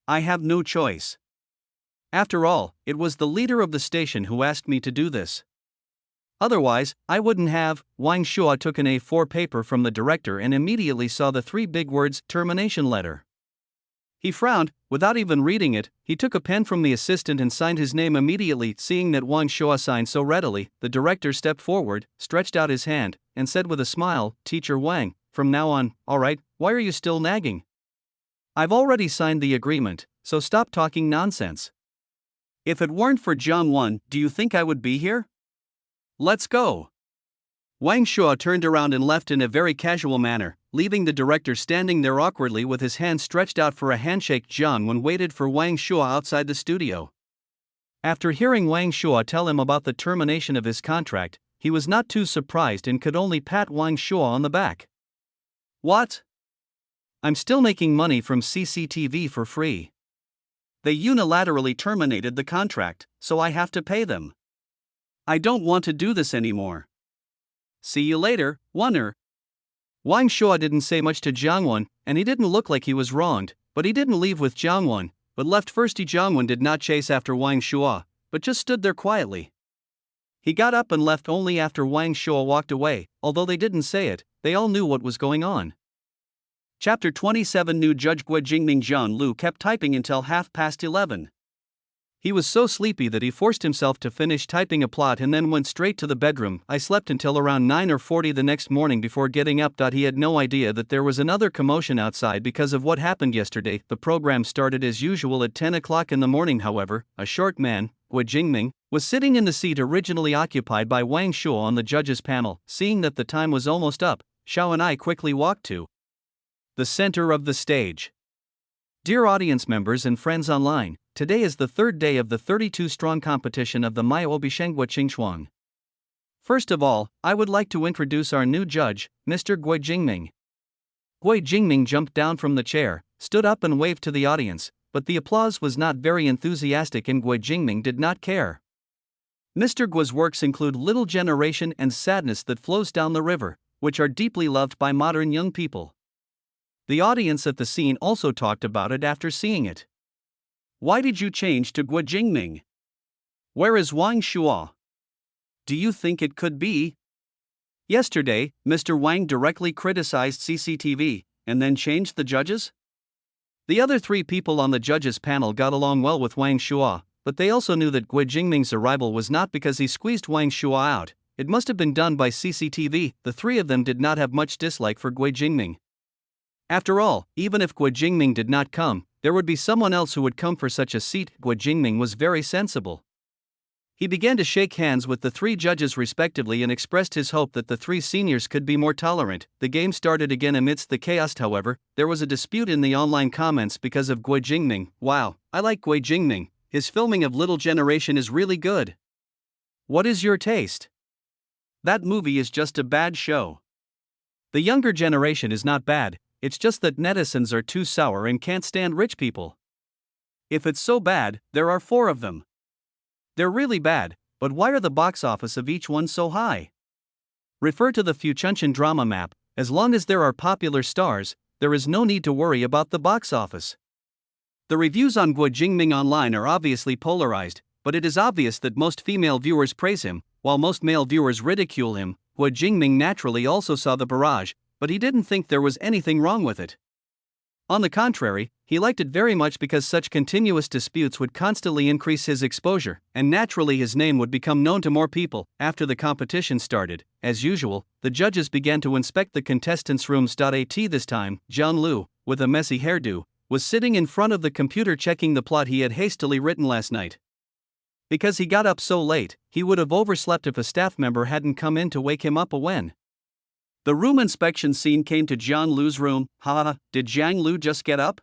I have no choice. After all, it was the leader of the station who asked me to do this. Otherwise, I wouldn't have. Wang Shuo took an A4 paper from the director and immediately saw the three big words, termination letter. He frowned. Without even reading it, he took a pen from the assistant and signed his name immediately. Seeing that Wang Shuo signed so readily, the director stepped forward, stretched out his hand, and said with a smile, Teacher Wang, from now on, alright, why are you still nagging? I've already signed the agreement, so stop talking nonsense. If it weren't for Jiangwen, do you think I would be here? Let's go. Wang Shuo turned around and left in a very casual manner, leaving the director standing there awkwardly with his hand stretched out for a handshake. Jiangwen waited for Wang Shuo outside the studio. After hearing Wang Shuo tell him about the termination of his contract, he was not too surprised and could only pat Wang Shuo on the back. What? I'm still making money from CCTV for free. They unilaterally terminated the contract, so I have to pay them. I don't want to do this anymore. See you later, Wunner. Wang Shuo didn't say much to Jiangwen, and he didn't look like he was wronged, but he didn't leave with Jiangwen, but left first. Jiangwen did not chase after Wang Shuo, but just stood there quietly. He got up and left only after Wang Shuo walked away. Although they didn't say it, they all knew what was going on. Chapter 27. New Judge Gui Jingming. Jiang Lu kept typing until 11:30. He was so sleepy that he forced himself to finish typing a plot and then went straight to the bedroom. I slept until around 9:40 the next morning before getting up. He had no idea that there was another commotion outside because of what happened yesterday. The program started as usual at 10 o'clock in the morning. However, a short man, Gui Jingming, was sitting in the seat originally occupied by Wang Shuo on the judges' panel. Seeing that the time was almost up, Xiao and I quickly walked to the center of the stage. Dear audience members and friends online, today is the third day of the 32-strong competition of the Mai Obishengua Qingchuang. First of all, I would like to introduce our new judge, Mr. Gui Jingming. Gui Jingming jumped down from the chair, stood up and waved to the audience, but the applause was not very enthusiastic and Gui Jingming did not care. Mr. Gua's works include Little Generation and Sadness That Flows Down the River, which are deeply loved by modern young people. The audience at the scene also talked about it after seeing it. Why did you change to Gua Jingming? Where is Wang Shuo? Do you think it could be? Yesterday, Mr. Wang directly criticized CCTV, and then changed the judges? The other three people on the judges panel got along well with Wang Shuo, but they also knew that Gua Jingming's arrival was not because he squeezed Wang Shuo out. It must have been done by CCTV. The three of them did not have much dislike for Gua Jingming. After all, even if Gua Jingming did not come, there would be someone else who would come for such a seat. Gua Jingming was very sensible. He began to shake hands with the three judges respectively and expressed his hope that the three seniors could be more tolerant. The game started again amidst the chaos. However, there was a dispute in the online comments because of Gua Jingming. Wow, I like Gua Jingming. His filming of Little Generation is really good. What is your taste? That movie is just a bad show. The younger generation is not bad, it's just that netizens are too sour and can't stand rich people. If it's so bad, there are 4 of them. They're really bad, but why are the box office of each one so high? Refer to the Fuchunchen drama map. As long as there are popular stars, there is no need to worry about the box office. The reviews on Gua Jingming online are obviously polarized, but it is obvious that most female viewers praise him, while most male viewers ridicule him. Gua Jingming naturally also saw the barrage, but he didn't think there was anything wrong with it. On the contrary, he liked it very much because such continuous disputes would constantly increase his exposure, and naturally his name would become known to more people. After the competition started, as usual, the judges began to inspect the contestants' rooms. At this time, Zhang Lu, with a messy hairdo, was sitting in front of the computer checking the plot he had hastily written last night. Because he got up so late, he would have overslept if a staff member hadn't come in to wake him up when the room inspection scene came to Zhang Lu's room. Haha, did Zhang Lu just get up?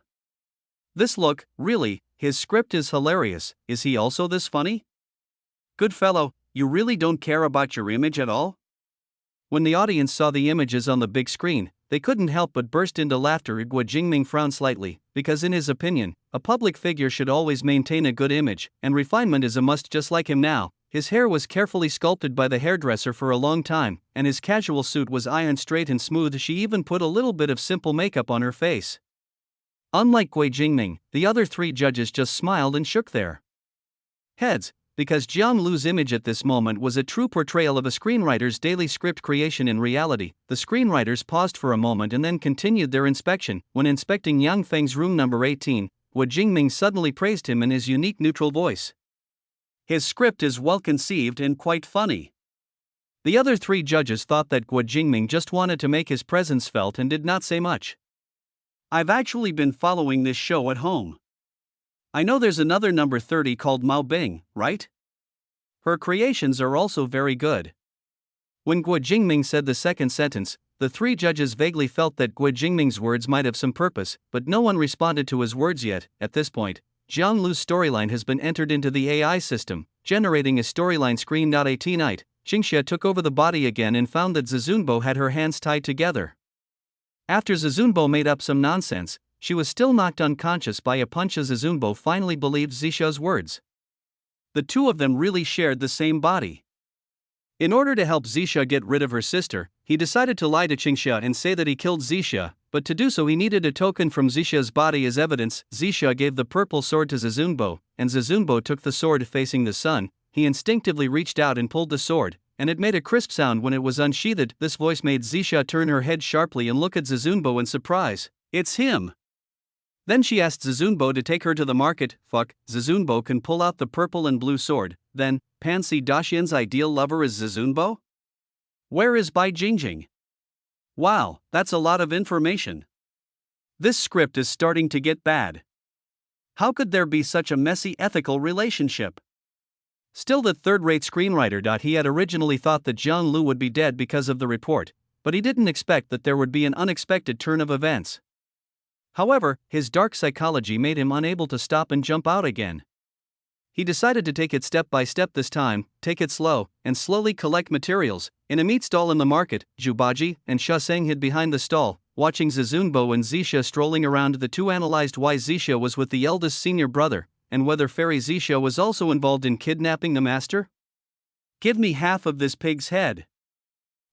This look, really, his script is hilarious. Is he also this funny? Good fellow, you really don't care about your image at all? When the audience saw the images on the big screen, they couldn't help but burst into laughter. Gua Jingming frowned slightly, because in his opinion, a public figure should always maintain a good image, and refinement is a must. Just like him now, his hair was carefully sculpted by the hairdresser for a long time, and his casual suit was ironed straight and smooth. She even put a little bit of simple makeup on her face. Unlike Gua Jingming, the other 3 judges just smiled and shook their heads, because Zhang Lu's image at this moment was a true portrayal of a screenwriter's daily script creation. In reality, the screenwriters paused for a moment and then continued their inspection. When inspecting Yang Feng's room number 18, Gua Jingming suddenly praised him in his unique neutral voice. His script is well conceived and quite funny. The other 3 judges thought that Gua Jingming just wanted to make his presence felt and did not say much. I've actually been following this show at home. I know there's another number 30 called Mao Bing, right? Her creations are also very good. When Gua Jingming said the second sentence, the 3 judges vaguely felt that Gua Jingming's words might have some purpose, but no one responded to his words yet. At this point, Zhang Lu's storyline has been entered into the AI system, generating a storyline screen. At night, Xingxia took over the body again and found that Zizunbo had her hands tied together. After Zizunbo made up some nonsense, she was still knocked unconscious by a punch. Zizunbo finally believed Zixia's words. The 2 of them really shared the same body. In order to help Zixia get rid of her sister, he decided to lie to Xingxia and say that he killed Zixia, but to do so he needed a token from Zixia's body as evidence. Zixia gave the purple sword to Zizunbo, and Zizunbo took the sword facing the sun. He instinctively reached out and pulled the sword, and it made a crisp sound when it was unsheathed. This voice made Zixia turn her head sharply and look at Zizunbo in surprise. It's him! Then she asked Zizunbo to take her to the market. Fuck, Zizunbo can pull out the purple and blue sword. Then, Pansy Daxian's ideal lover is Zizunbo? Where is Bai Jingjing? Wow, that's a lot of information. This script is starting to get bad. How could there be such a messy ethical relationship? Still the third-rate screenwriter. He had originally thought that Zhang Lu would be dead because of the report, but he didn't expect that there would be an unexpected turn of events. However, his dark psychology made him unable to stop and jump out again. He decided to take it step by step this time, take it slow, and slowly collect materials. In a meat stall in the market, Zhubaji and Shaseng hid behind the stall, watching Zizunbo and Zixia strolling around. The 2 analyzed why Zixia was with the eldest senior brother, and whether Fairy Zixia was also involved in kidnapping the master. Give me half of this pig's head.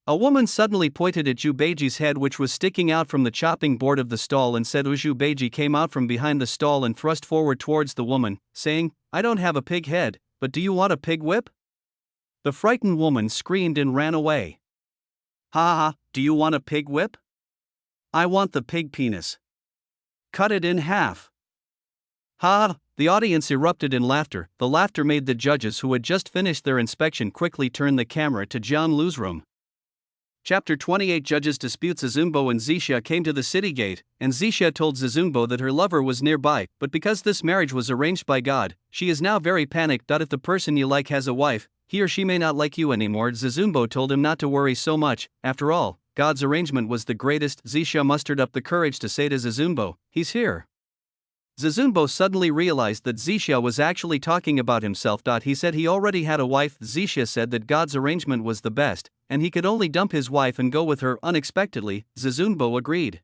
A woman suddenly pointed at Zhu Beiji's head, which was sticking out from the chopping board of the stall, and said. Zhu Beiji came out from behind the stall and thrust forward towards the woman, saying, "I don't have a pig head, but do you want a pig whip?" The frightened woman screamed and ran away. "Ha ha, do you want a pig whip? I want the pig penis. Cut it in half." Ha! The audience erupted in laughter. The laughter made the judges, who had just finished their inspection, quickly turn the camera to Jiang Lu's room. Chapter 28. Judges dispute. Zizunbo and Zixia came to the city gate, and Zixia told Zizunbo that her lover was nearby, but because this marriage was arranged by God, she is now very panicked. If the person you like has a wife, he or she may not like you anymore. Zizunbo told him not to worry so much. After all, God's arrangement was the greatest. Zixia mustered up the courage to say to Zizunbo, "He's here." Zizunbo suddenly realized that Zixia was actually talking about himself. He said he already had a wife. Zixia said that God's arrangement was the best, and he could only dump his wife and go with her. Unexpectedly, Zizunbo agreed.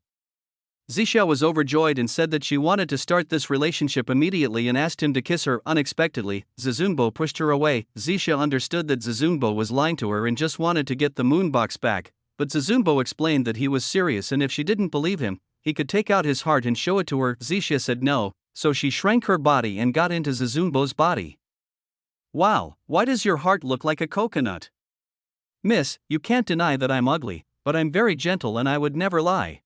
Zixia was overjoyed and said that she wanted to start this relationship immediately and asked him to kiss her. Unexpectedly, Zizunbo pushed her away. Zixia understood that Zizunbo was lying to her and just wanted to get the moonbox back, but Zizunbo explained that he was serious, and if she didn't believe him, he could take out his heart and show it to her. Zixia said no, so she shrank her body and got into Zizunbo's body. "Wow, why does your heart look like a coconut?" "Miss, you can't deny that I'm ugly, but I'm very gentle and I would never lie."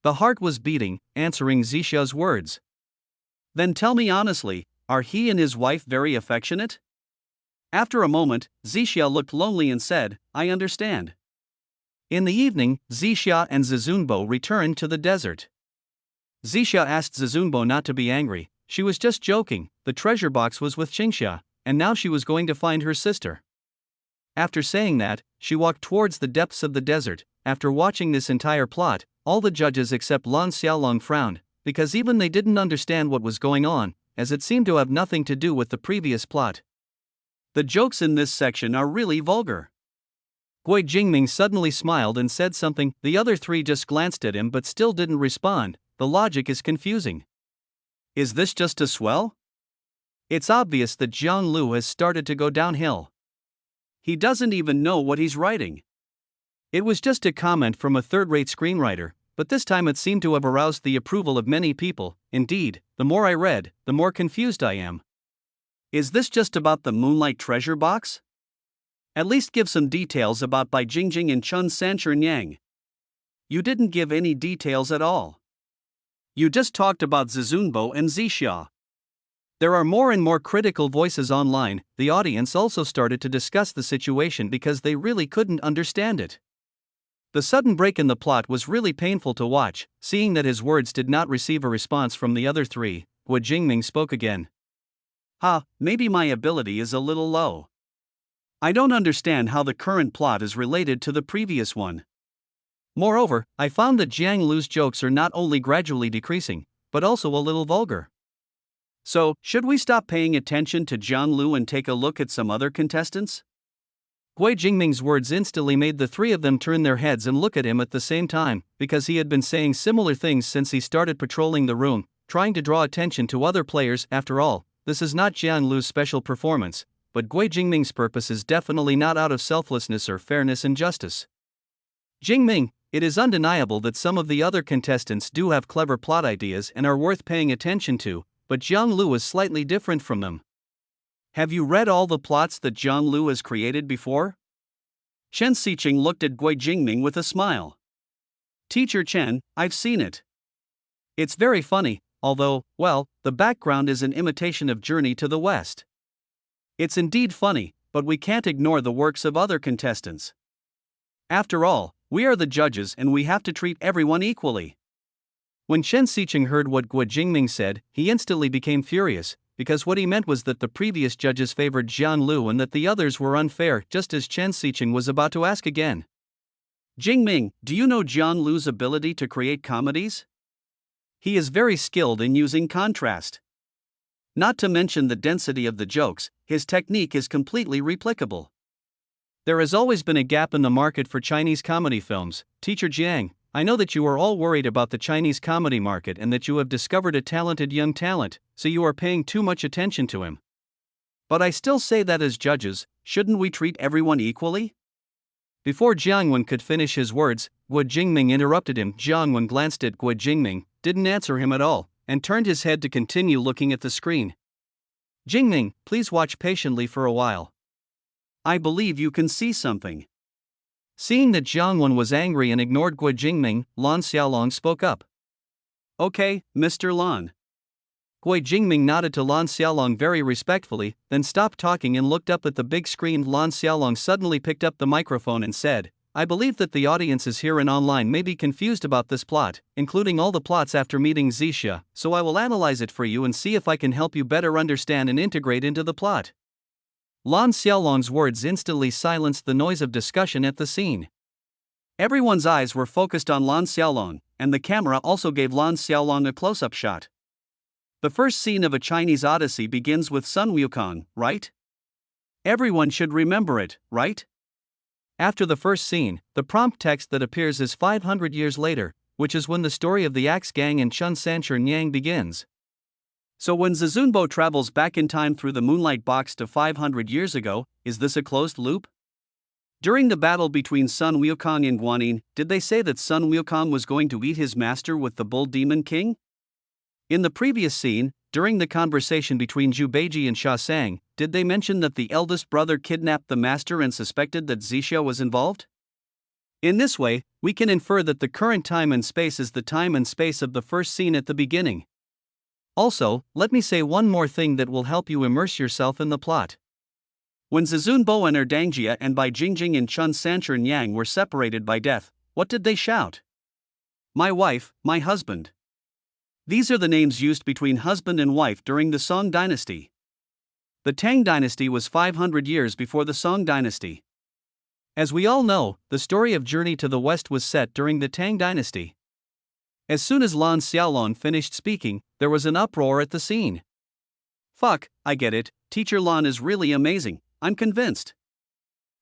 The heart was beating, answering Zixia's words. "Then tell me honestly, are he and his wife very affectionate?" After a moment, Zixia looked lonely and said, "I understand." In the evening, Zixia and Zizunbo returned to the desert. Zixia asked Zizunbo not to be angry. She was just joking. The treasure box was with Qingxia, and now she was going to find her sister. After saying that, she walked towards the depths of the desert. After watching this entire plot, all the judges except Lan Xiaolong frowned, because even they didn't understand what was going on, as it seemed to have nothing to do with the previous plot. The jokes in this section are really vulgar. Gui Jingming suddenly smiled and said something. The other three just glanced at him but still didn't respond. The logic is confusing. Is this just a swell? It's obvious that Jiang Lu has started to go downhill. He doesn't even know what he's writing. It was just a comment from a third-rate screenwriter, but this time it seemed to have aroused the approval of many people. Indeed, the more I read, the more confused I am. Is this just about the Moonlight Treasure Box? At least give some details about Bai Jingjing and Chun Sanchernang. You didn't give any details at all. You just talked about Zizunbo and Zixia. There are more and more critical voices online. The audience also started to discuss the situation because they really couldn't understand it. The sudden break in the plot was really painful to watch. Seeing that his words did not receive a response from the other three, Gui Jingming spoke again. Maybe my ability is a little low. I don't understand how the current plot is related to the previous one. Moreover, I found that Jiang Lu's jokes are not only gradually decreasing, but also a little vulgar. So, should we stop paying attention to Jiang Lu and take a look at some other contestants? Gui Jingming's words instantly made the three of them turn their heads and look at him at the same time, because he had been saying similar things since he started patrolling the room, trying to draw attention to other players. After all, this is not Jiang Lu's special performance, but Gui Jingming's purpose is definitely not out of selflessness or fairness and justice. Jingming, it is undeniable that some of the other contestants do have clever plot ideas and are worth paying attention to, but Jiang Lu is slightly different from them. Have you read all the plots that Jiang Lu has created before? Chen Xiqing looked at Gui Jingming with a smile. Teacher Chen, I've seen it. It's very funny, although, well, the background is an imitation of Journey to the West. It's indeed funny, but we can't ignore the works of other contestants. After all, we are the judges and we have to treat everyone equally. When Chen Xiqing heard what Gui Jingming said, he instantly became furious, because what he meant was that the previous judges favored Jiang Lu and that the others were unfair, just as Chen Xiqing was about to ask again. Jingming, do you know Jiang Lu's ability to create comedies? He is very skilled in using contrast. Not to mention the density of the jokes, his technique is completely replicable. There has always been a gap in the market for Chinese comedy films. Teacher Jiang, I know that you are all worried about the Chinese comedy market and that you have discovered a talented young talent, so you are paying too much attention to him. But I still say that as judges, shouldn't we treat everyone equally? Before Jiang Wen could finish his words, Guo Jingming interrupted him. Jiang Wen glanced at Guo Jingming, didn't answer him at all, and turned his head to continue looking at the screen. Jingming, please watch patiently for a while. I believe you can see something. Seeing that Jiang Wen was angry and ignored Guo Jingming, Lan Xiaolong spoke up. Okay, Mr. Lan. Guo Jingming nodded to Lan Xiaolong very respectfully, then stopped talking and looked up at the big screen. Lan Xiaolong suddenly picked up the microphone and said, I believe that the audiences here and online may be confused about this plot, including all the plots after meeting Zixia, so I will analyze it for you and see if I can help you better understand and integrate into the plot. Lan Xiaolong's words instantly silenced the noise of discussion at the scene. Everyone's eyes were focused on Lan Xiaolong, and the camera also gave Lan Xiaolong a close-up shot. The first scene of A Chinese Odyssey begins with Sun Wukong, right? Everyone should remember it, right? After the first scene, the prompt text that appears is 500 years later, which is when the story of the Axe Gang and Chun Sanchen Yang begins. So when Zizunbo travels back in time through the Moonlight Box to 500 years ago, is this a closed loop? During the battle between Sun Wukong and Guanyin, did they say that Sun Wukong was going to eat his master with the Bull Demon King? In the previous scene, during the conversation between Zhu Beiji and Sha Sang, did they mention that the eldest brother kidnapped the master and suspected that Zixia was involved? In this way, we can infer that the current time and space is the time and space of the first scene at the beginning. Also, let me say one more thing that will help you immerse yourself in the plot. When Zizunbo and Erdangjia and Bai Jingjing and Chun Sanchen Yang were separated by death, what did they shout? My wife, my husband. These are the names used between husband and wife during the Song dynasty. The Tang dynasty was 500 years before the Song dynasty. As we all know, the story of Journey to the West was set during the Tang dynasty. As soon as Lan Xiaolong finished speaking, there was an uproar at the scene. Fuck, I get it, Teacher Lan is really amazing, I'm convinced.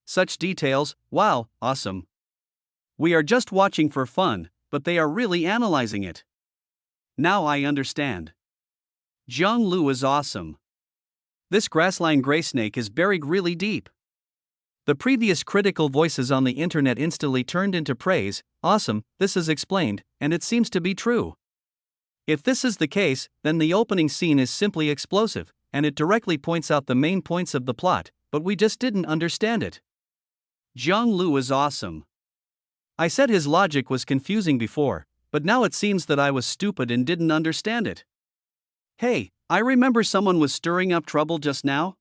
Such details, wow, awesome. We are just watching for fun, but they are really analyzing it. Now I understand. Zhang Lu is awesome. This grassline gray snake is buried really deep. The previous critical voices on the internet instantly turned into praise. Awesome, this is explained, and it seems to be true. If this is the case, then the opening scene is simply explosive, and it directly points out the main points of the plot, but we just didn't understand it. Zhang Lu is awesome. I said his logic was confusing before, but now it seems that I was stupid and didn't understand it. Hey, I remember someone was stirring up trouble just now.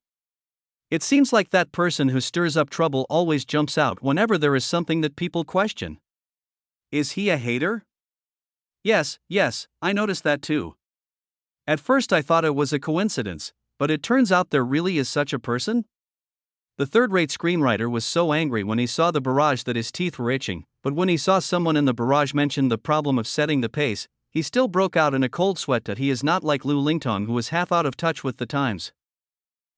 It seems like that person who stirs up trouble always jumps out whenever there is something that people question. Is he a hater? Yes, I noticed that too. At first I thought it was a coincidence, but it turns out there really is such a person. The third-rate screenwriter was so angry when he saw the barrage that his teeth were itching, but when he saw someone in the barrage mention the problem of setting the pace, he still broke out in a cold sweat that he is not like Lu Lingtong, who is half out of touch with the times.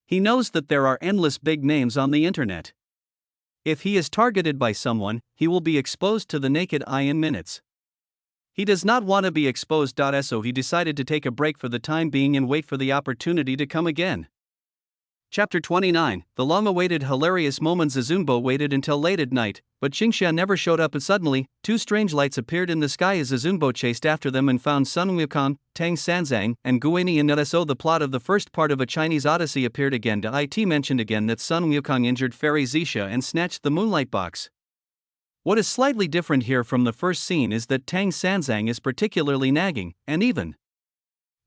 He knows that there are endless big names on the internet. If he is targeted by someone, he will be exposed to the naked eye in minutes. He does not want to be exposed. So he decided to take a break for the time being and wait for the opportunity to come again. Chapter 29, the long-awaited hilarious moment. Zizunbo waited until late at night, but Xingxia never showed up, and suddenly, two strange lights appeared in the sky as Zizunbo chased after them and found Sun Wukong, Tang Sanzang, and Guanyin in it. So the plot of the first part of A Chinese Odyssey appeared again. It mentioned again that Sun Wukong injured Fairy Zixia and snatched the Moonlight Box. What is slightly different here from the first scene is that Tang Sanzang is particularly nagging, and even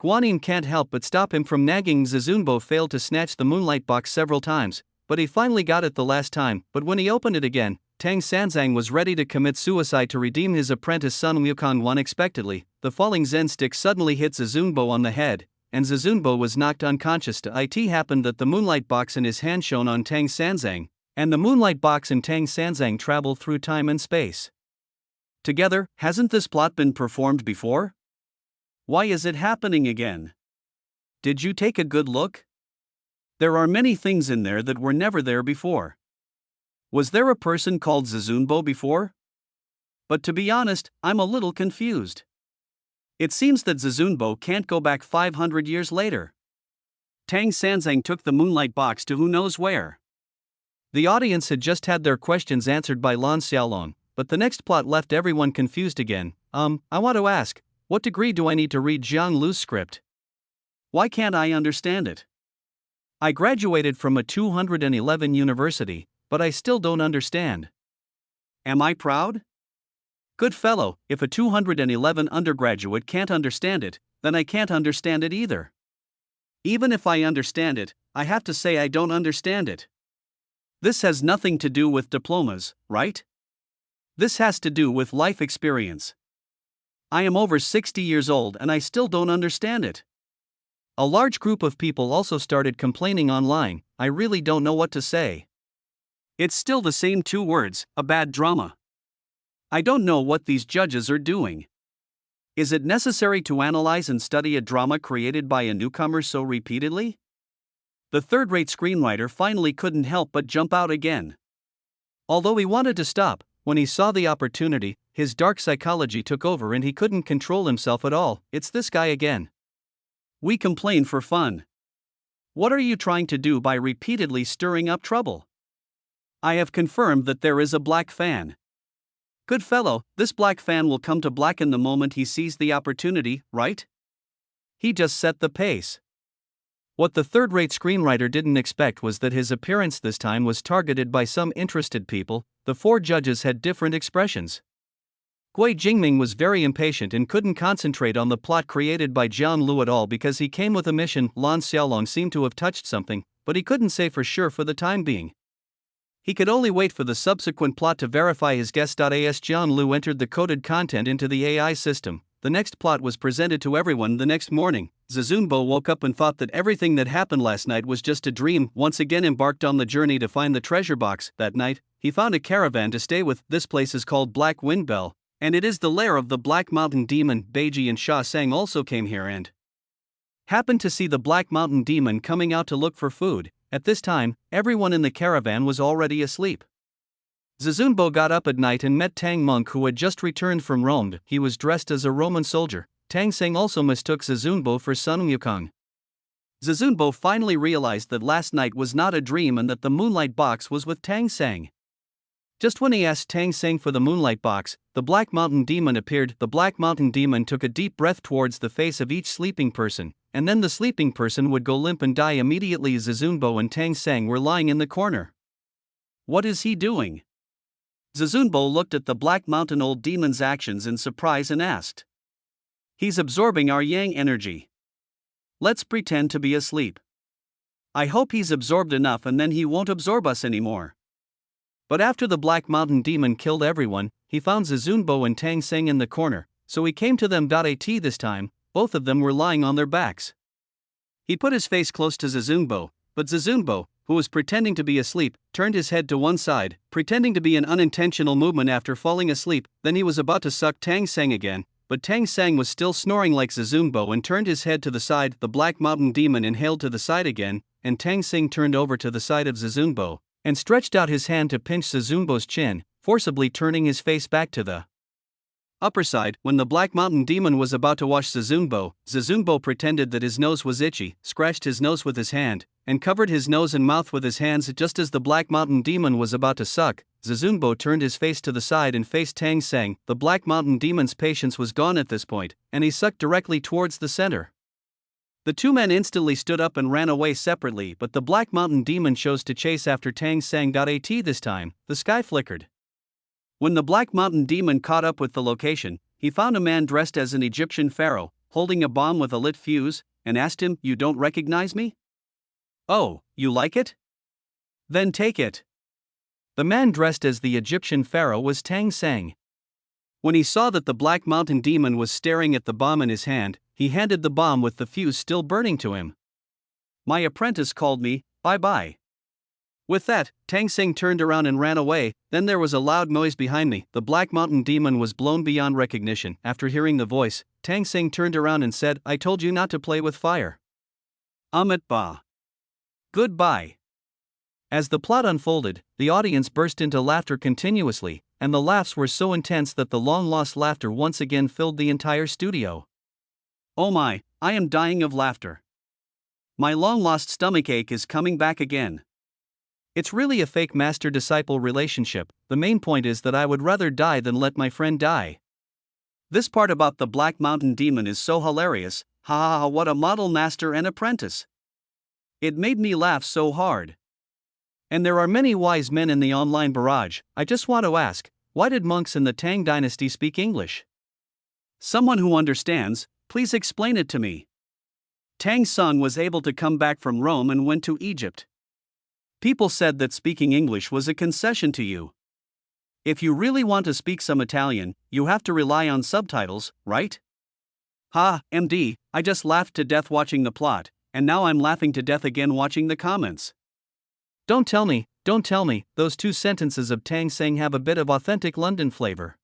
Guanyin can't help but stop him from nagging. Zizunbo failed to snatch the Moonlight Box several times, but he finally got it the last time. But when he opened it again, Tang Sanzang was ready to commit suicide to redeem his apprentice Sun Wukong. Unexpectedly, the falling Zen stick suddenly hit Zizunbo on the head, and Zizunbo was knocked unconscious. It happened that the Moonlight Box in his hand shone on Tang Sanzang, and the Moonlight Box and Tang Sanzang travel through time and space together. Hasn't this plot been performed before? Why is it happening again? Did you take a good look? There are many things in there that were never there before. Was there a person called Zizunbo before? But to be honest, I'm a little confused. It seems that Zizunbo can't go back 500 years later. Tang Sanzang took the Moonlight Box to who knows where. The audience had just had their questions answered by Lan Xiaolong, but the next plot left everyone confused again. I want to ask, what degree do I need to read Jiang Lu's script? Why can't I understand it? I graduated from a 211 university, but I still don't understand. Am I proud? Good fellow, if a 211 undergraduate can't understand it, then I can't understand it either. Even if I understand it, I have to say I don't understand it. This has nothing to do with diplomas, right? This has to do with life experience. I am over 60 years old and I still don't understand it. A large group of people also started complaining online. I really don't know what to say. It's still the same two words, a bad drama. I don't know what these judges are doing. Is it necessary to analyze and study a drama created by a newcomer so repeatedly? The third-rate screenwriter finally couldn't help but jump out again. Although he wanted to stop, when he saw the opportunity, his dark psychology took over and he couldn't control himself at all. It's this guy again. We complain for fun. What are you trying to do by repeatedly stirring up trouble? I have confirmed that there is a black fan. Good fellow, this black fan will come to blacken the moment he sees the opportunity, right? He just set the pace. What the third-rate screenwriter didn't expect was that his appearance this time was targeted by some interested people. The four judges had different expressions. Gui Jingming was very impatient and couldn't concentrate on the plot created by Jiang Lu at all because he came with a mission. Lan Xiaolong seemed to have touched something, but he couldn't say for sure for the time being. He could only wait for the subsequent plot to verify his guess. As Jiang Lu entered the coded content into the AI system, the next plot was presented to everyone the next morning. Zizunbo woke up and thought that everything that happened last night was just a dream. Once again embarked on the journey to find the treasure box. That night, he found a caravan to stay with. This place is called Black Wind Bell, and it is the lair of the Black Mountain Demon. Beiji and Sha Sang also came here and happened to see the Black Mountain Demon coming out to look for food. At this time, everyone in the caravan was already asleep. Zizunbo got up at night and met Tang Monk, who had just returned from Rome. He was dressed as a Roman soldier. Tang Seng also mistook Zizunbo for Sun Wukong. Zizunbo finally realized that last night was not a dream and that the moonlight box was with Tang Seng. Just when he asked Tang Seng for the moonlight box, the Black Mountain Demon appeared. The Black Mountain Demon took a deep breath towards the face of each sleeping person, and then the sleeping person would go limp and die immediately. Zizunbo and Tang Seng were lying in the corner. What is he doing? Zizunbo looked at the Black Mountain Old Demon's actions in surprise and asked. He's absorbing our yang energy. Let's pretend to be asleep. I hope he's absorbed enough and then he won't absorb us anymore. But after the Black Mountain Demon killed everyone, he found Zizunbo and Tang Seng in the corner, so he came to them. At this time, both of them were lying on their backs. He put his face close to Zizunbo, but Zizunbo, who was pretending to be asleep, turned his head to one side, pretending to be an unintentional movement after falling asleep. Then he was about to suck Tang Seng again, but Tang Seng was still snoring like Zizunbo and turned his head to the side. The Black Mountain Demon inhaled to the side again, and Tang Seng turned over to the side of Zizunbo, and stretched out his hand to pinch Zizunbo's chin, forcibly turning his face back to the upper side. When the Black Mountain Demon was about to wash Zizunbo, Zizunbo pretended that his nose was itchy, scratched his nose with his hand, and covered his nose and mouth with his hands. Just as the Black Mountain Demon was about to suck, Zizunbo turned his face to the side and faced Tang Seng. The Black Mountain Demon's patience was gone at this point, and he sucked directly towards the center. The two men instantly stood up and ran away separately, but the Black Mountain Demon chose to chase after Tang Seng. This time, the sky flickered. When the Black Mountain Demon caught up with the location, he found a man dressed as an Egyptian pharaoh, holding a bomb with a lit fuse, and asked him, "You don't recognize me? Oh, you like it? Then take it." The man dressed as the Egyptian pharaoh was Tang Seng. When he saw that the Black Mountain Demon was staring at the bomb in his hand, he handed the bomb with the fuse still burning to him. "My apprentice called me, bye-bye." With that, Tang Seng turned around and ran away. Then there was a loud noise behind me. The Black Mountain Demon was blown beyond recognition. After hearing the voice, Tang Seng turned around and said, "I told you not to play with fire. Amit Ba. Goodbye." As the plot unfolded, the audience burst into laughter continuously, and the laughs were so intense that the long-lost laughter once again filled the entire studio. Oh my, I am dying of laughter. My long-lost stomachache is coming back again. It's really a fake master-disciple relationship. The main point is that I would rather die than let my friend die. This part about the Black Mountain Demon is so hilarious. Ha ha ha, what a model master and apprentice. It made me laugh so hard. And there are many wise men in the online barrage. I just want to ask, why did monks in the Tang dynasty speak English? Someone who understands, please explain it to me. Tang Sung was able to come back from Rome and went to Egypt. People said that speaking English was a concession to you. If you really want to speak some Italian, you have to rely on subtitles, right? Ha, MD, I just laughed to death watching the plot, and now I'm laughing to death again watching the comments. Don't tell me, those two sentences of Tang Seng have a bit of authentic London flavor.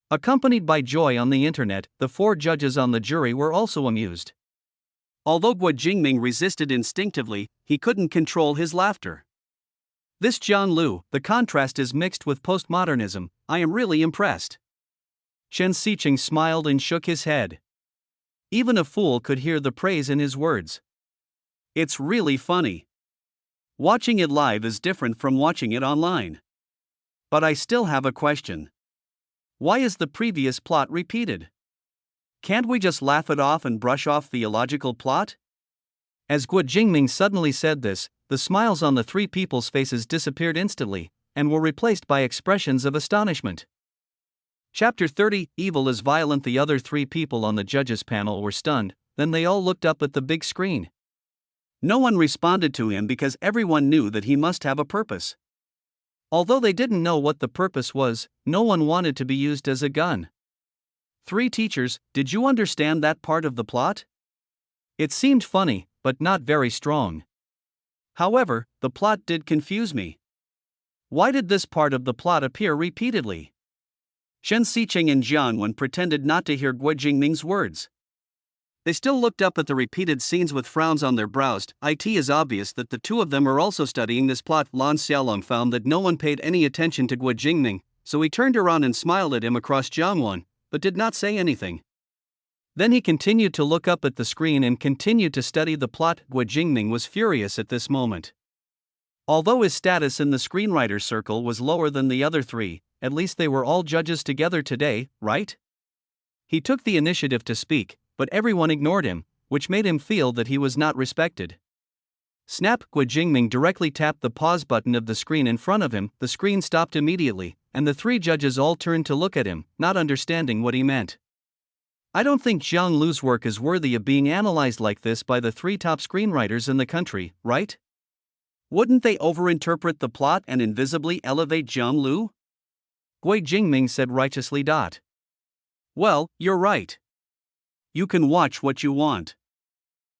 Accompanied by joy on the internet, the 4 judges on the jury were also amused. Although Guo Jingming resisted instinctively, he couldn't control his laughter. This Jiang Lu, the contrast is mixed with postmodernism. I am really impressed. Chen Siqing smiled and shook his head. Even a fool could hear the praise in his words. It's really funny. Watching it live is different from watching it online. But I still have a question. Why is the previous plot repeated? Can't we just laugh it off and brush off the illogical plot? As Guo Jingming suddenly said this, the smiles on the 3 people's faces disappeared instantly, and were replaced by expressions of astonishment. Chapter 30, Evil is Violent. The other 3 people on the judges' panel were stunned, then they all looked up at the big screen. No one responded to him because everyone knew that he must have a purpose. Although they didn't know what the purpose was, no one wanted to be used as a gun. 3 teachers, did you understand that part of the plot? It seemed funny, but not very strong. However, the plot did confuse me. Why did this part of the plot appear repeatedly? Chen Siqing and Jiang Wen pretended not to hear Guo Jingming's words. They still looked up at the repeated scenes with frowns on their brows. It is obvious that the 2 of them are also studying this plot. Lan Xiaolong found that no one paid any attention to Guo Jingming, so he turned around and smiled at him across Jiang Wen, but did not say anything. Then he continued to look up at the screen and continued to study the plot. Guo Jingming was furious at this moment. Although his status in the screenwriter's circle was lower than the other 3, at least they were all judges together today, right? He took the initiative to speak, but everyone ignored him, which made him feel that he was not respected. Snap! Guo Jingming directly tapped the pause button of the screen in front of him. The screen stopped immediately, and the 3 judges all turned to look at him, not understanding what he meant. I don't think Jiang Lu's work is worthy of being analyzed like this by the 3 top screenwriters in the country, right? Wouldn't they overinterpret the plot and invisibly elevate Jiang Lu? Guo Jingming said righteously. Well, you're right. You can watch what you want.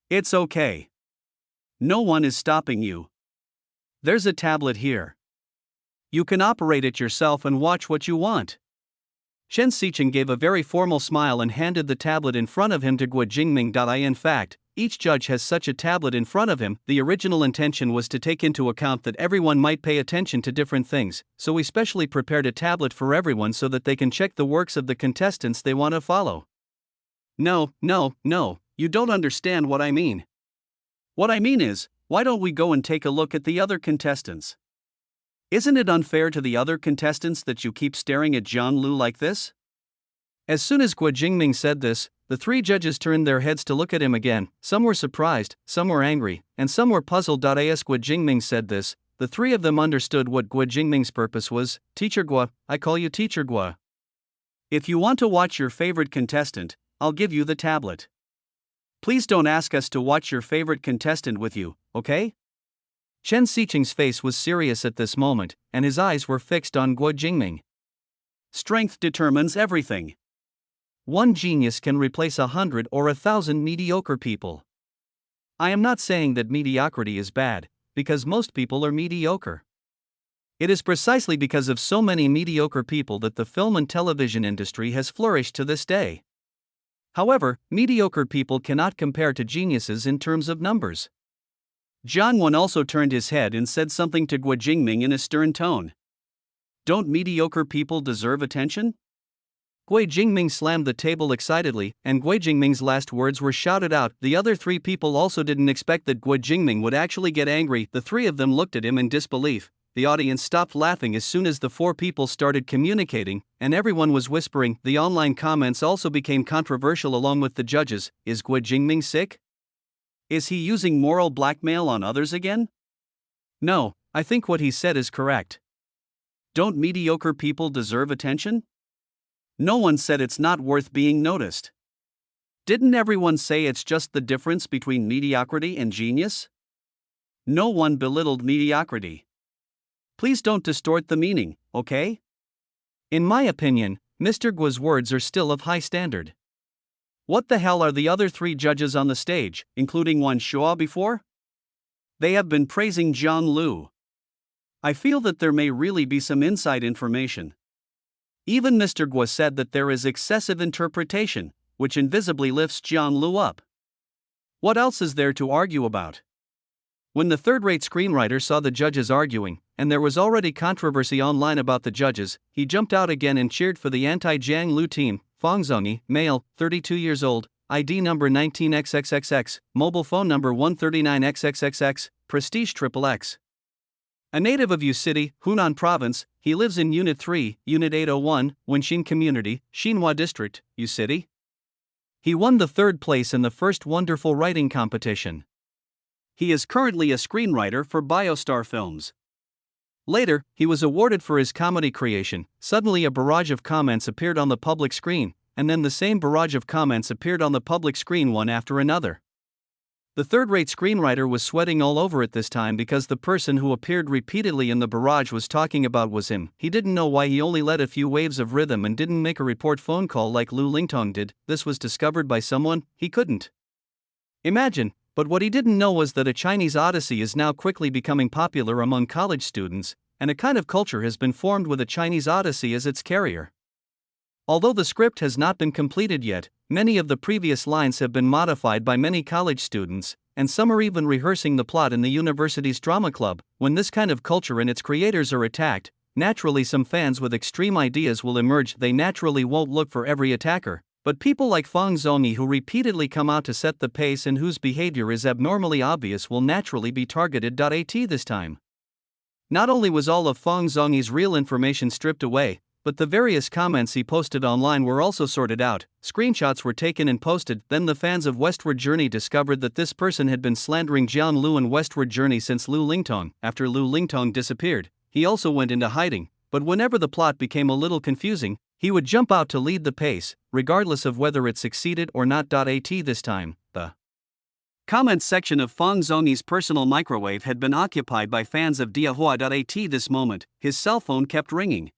It's okay. No one is stopping you. There's a tablet here. You can operate it yourself and watch what you want. Chen Siqing gave a very formal smile and handed the tablet in front of him to Guo Jingming. In fact, each judge has such a tablet in front of him. The original intention was to take into account that everyone might pay attention to different things, so we specially prepared a tablet for everyone so that they can check the works of the contestants they want to follow. No, you don't understand what I mean. What I mean is, why don't we go and take a look at the other contestants? Isn't it unfair to the other contestants that you keep staring at Jiang Lu like this? As soon as Guo Jingming said this, the 3 judges turned their heads to look at him again. Some were surprised, some were angry, and some were puzzled. As Guo Jingming said this, the 3 of them understood what Guo Jingming's purpose was. Teacher Guo, I call you Teacher Guo. If you want to watch your favorite contestant, I'll give you the tablet. Please don't ask us to watch your favorite contestant with you, okay? Chen Siqing's face was serious at this moment, and his eyes were fixed on Guo Jingming. Strength determines everything. One genius can replace 100 or 1,000 mediocre people. I am not saying that mediocrity is bad, because most people are mediocre. It is precisely because of so many mediocre people that the film and television industry has flourished to this day. However, mediocre people cannot compare to geniuses in terms of numbers. Jiang Wen also turned his head and said something to Guo Jingming in a stern tone. Don't mediocre people deserve attention? Gui Jingming slammed the table excitedly, and Gui Jingming's last words were shouted out. The other three people also didn't expect that Gui Jingming would actually get angry. The three of them looked at him in disbelief. The audience stopped laughing as soon as the four people started communicating, and everyone was whispering. The online comments also became controversial along with the judges. Is Gui Jingming sick? Is he using moral blackmail on others again? No, I think what he said is correct. Don't mediocre people deserve attention? No one said it's not worth being noticed. Didn't everyone say it's just the difference between mediocrity and genius? No one belittled mediocrity. Please don't distort the meaning, okay? In my opinion, Mr. Gui's words are still of high standard. What the hell are the other three judges on the stage, including Wan Shua before? They have been praising Zhang Lu. I feel that there may really be some inside information. Even Mr. Gui said that there is excessive interpretation, which invisibly lifts Zhang Lu up. What else is there to argue about? When the third-rate screenwriter saw the judges arguing, and there was already controversy online about the judges, he jumped out again and cheered for the anti-Zhang Lu team. Fang Zongyi, male, 32 years old, ID number 19XXXX, mobile phone number 139XXXX, prestige XXX. A native of Yu City, Hunan Province, he lives in Unit 3, Unit 801, Wenxin Community, Xinhua District, Yu City. He won the third place in the first wonderful writing competition. He is currently a screenwriter for BioStar Films. Later, he was awarded for his comedy creation. Suddenly a barrage of comments appeared on the public screen, and then the same barrage of comments appeared on the public screen one after another. The third-rate screenwriter was sweating all over it this time because the person who appeared repeatedly in the barrage was talking about was him. He didn't know why he only led a few waves of rhythm and didn't make a report phone call like Lu Lingtong did. This was discovered by someone he couldn't imagine, but what he didn't know was that A Chinese Odyssey is now quickly becoming popular among college students, and a kind of culture has been formed with A Chinese Odyssey as its carrier. Although the script has not been completed yet, many of the previous lines have been modified by many college students, and some are even rehearsing the plot in the university's drama club. When this kind of culture and its creators are attacked, naturally some fans with extreme ideas will emerge. They naturally won't look for every attacker, but people like Fang Zongyi who repeatedly come out to set the pace and whose behavior is abnormally obvious will naturally be targeted. At this time, not only was all of Fang Zongyi's real information stripped away, but the various comments he posted online were also sorted out. Screenshots were taken and posted. Then the fans of Westward Journey discovered that this person had been slandering Zhang Lu and Westward Journey since Lu Lingtong. After Lu Lingtong disappeared, he also went into hiding, but whenever the plot became a little confusing, he would jump out to lead the pace, regardless of whether it succeeded or not. At this time, the comments section of Fang Zongyi's personal microwave had been occupied by fans of Diahua. At this moment, his cell phone kept ringing.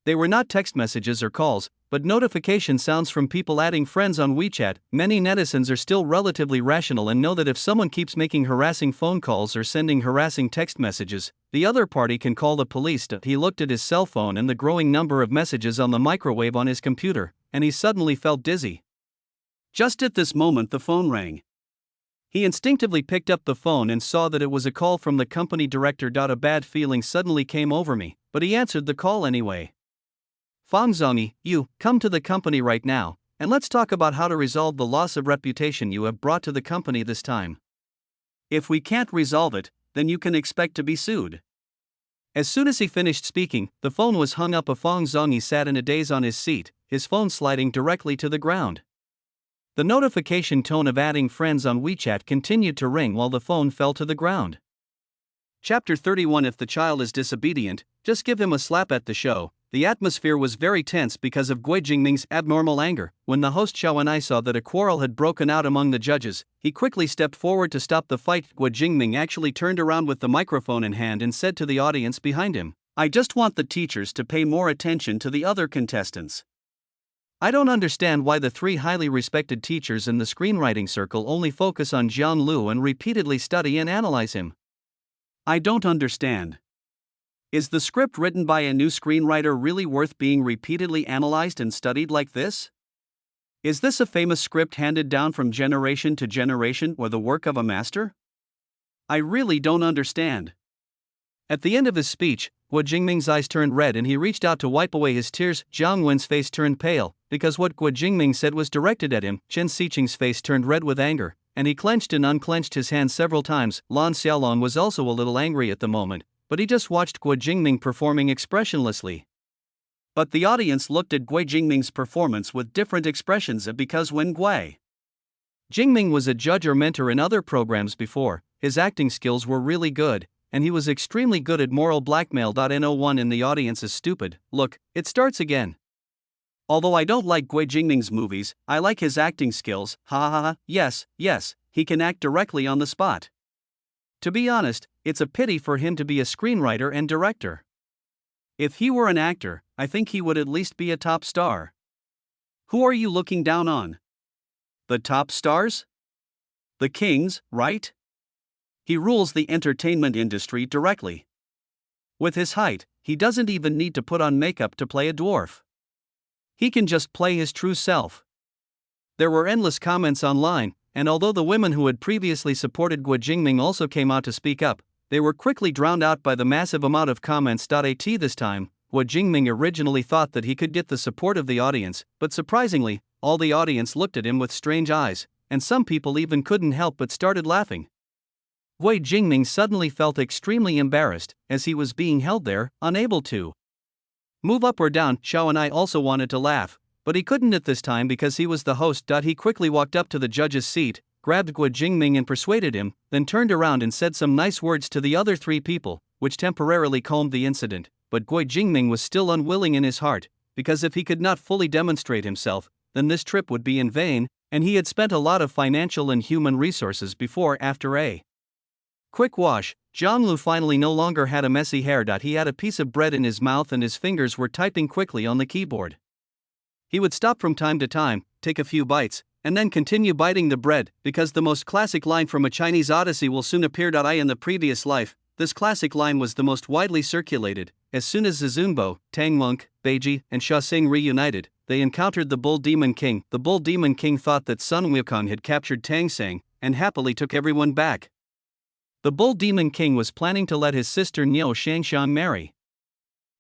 They were not text messages or calls, but notification sounds from people adding friends on WeChat. Many netizens are still relatively rational and know that if someone keeps making harassing phone calls or sending harassing text messages, the other party can call the police. He looked at his cell phone and the growing number of messages on the microwave on his computer, and he suddenly felt dizzy. Just at this moment the phone rang. He instinctively picked up the phone and saw that it was a call from the company director. A bad feeling suddenly came over me, but he answered the call anyway. Fang Zongyi, you, come to the company right now, and let's talk about how to resolve the loss of reputation you have brought to the company this time. If we can't resolve it, then you can expect to be sued. As soon as he finished speaking, the phone was hung up. Fang Zongyi sat in a daze on his seat, his phone sliding directly to the ground. The notification tone of adding friends on WeChat continued to ring while the phone fell to the ground. Chapter 31. If the child is disobedient, just give him a slap. At the show, the atmosphere was very tense because of Gui Jingming's abnormal anger. When the host Xiao and I saw that a quarrel had broken out among the judges, he quickly stepped forward to stop the fight. Gui Jingming actually turned around with the microphone in hand and said to the audience behind him, "I just want the teachers to pay more attention to the other contestants. I don't understand why the three highly respected teachers in the screenwriting circle only focus on Zhang Lu and repeatedly study and analyze him. I don't understand. Is the script written by a new screenwriter really worth being repeatedly analyzed and studied like this? Is this a famous script handed down from generation to generation or the work of a master? I really don't understand. At the end of his speech, Guo Jingming's eyes turned red and he reached out to wipe away his tears. Jiang Wen's face turned pale, because what Guo Jingming said was directed at him. Chen Xiqing's face turned red with anger, and he clenched and unclenched his hands several times. Lan Xiaolong was also a little angry at the moment, but he just watched Guo Jingming performing expressionlessly. But the audience looked at Guo Jingming's performance with different expressions because when Guo Jingming was a judge or mentor in other programs before, his acting skills were really good, and he was extremely good at moral blackmail. No one in the audience is stupid. Look, it starts again. Although I don't like Guo Jingming's movies, I like his acting skills. Ha ha ha, yes, he can act directly on the spot. To be honest, it's a pity for him to be a screenwriter and director. If he were an actor, I think he would at least be a top star. Who are you looking down on? The top stars? The kings, right? He rules the entertainment industry directly. With his height, he doesn't even need to put on makeup to play a dwarf. He can just play his true self. There were endless comments online, and although the women who had previously supported Guo Jingming also came out to speak up, they were quickly drowned out by the massive amount of comments. This time, Guo Jingming originally thought that he could get the support of the audience, but surprisingly, all the audience looked at him with strange eyes, and some people even couldn't help but started laughing. Guo Jingming suddenly felt extremely embarrassed, as he was being held there, unable to move up or down. Xiao and I also wanted to laugh, but he couldn't at this time because he was the host. He quickly walked up to the judge's seat, grabbed Guo Jingming and persuaded him, then turned around and said some nice words to the other three people, which temporarily calmed the incident. But Guo Jingming was still unwilling in his heart, because if he could not fully demonstrate himself, then this trip would be in vain, and he had spent a lot of financial and human resources before. After a quick wash, Zhang Lu finally no longer had a messy hair. He had a piece of bread in his mouth and his fingers were typing quickly on the keyboard. He would stop from time to time, take a few bites, and then continue biting the bread, because the most classic line from a Chinese odyssey will soon appear. In the previous life, this classic line was the most widely circulated. As soon as Zizunbo, Tang Monk, Beiji, and Shaxing reunited, they encountered the Bull Demon King. The Bull Demon King thought that Sun Wukong had captured Tang Sang, and happily took everyone back. The Bull Demon King was planning to let his sister Niu Shangshan marry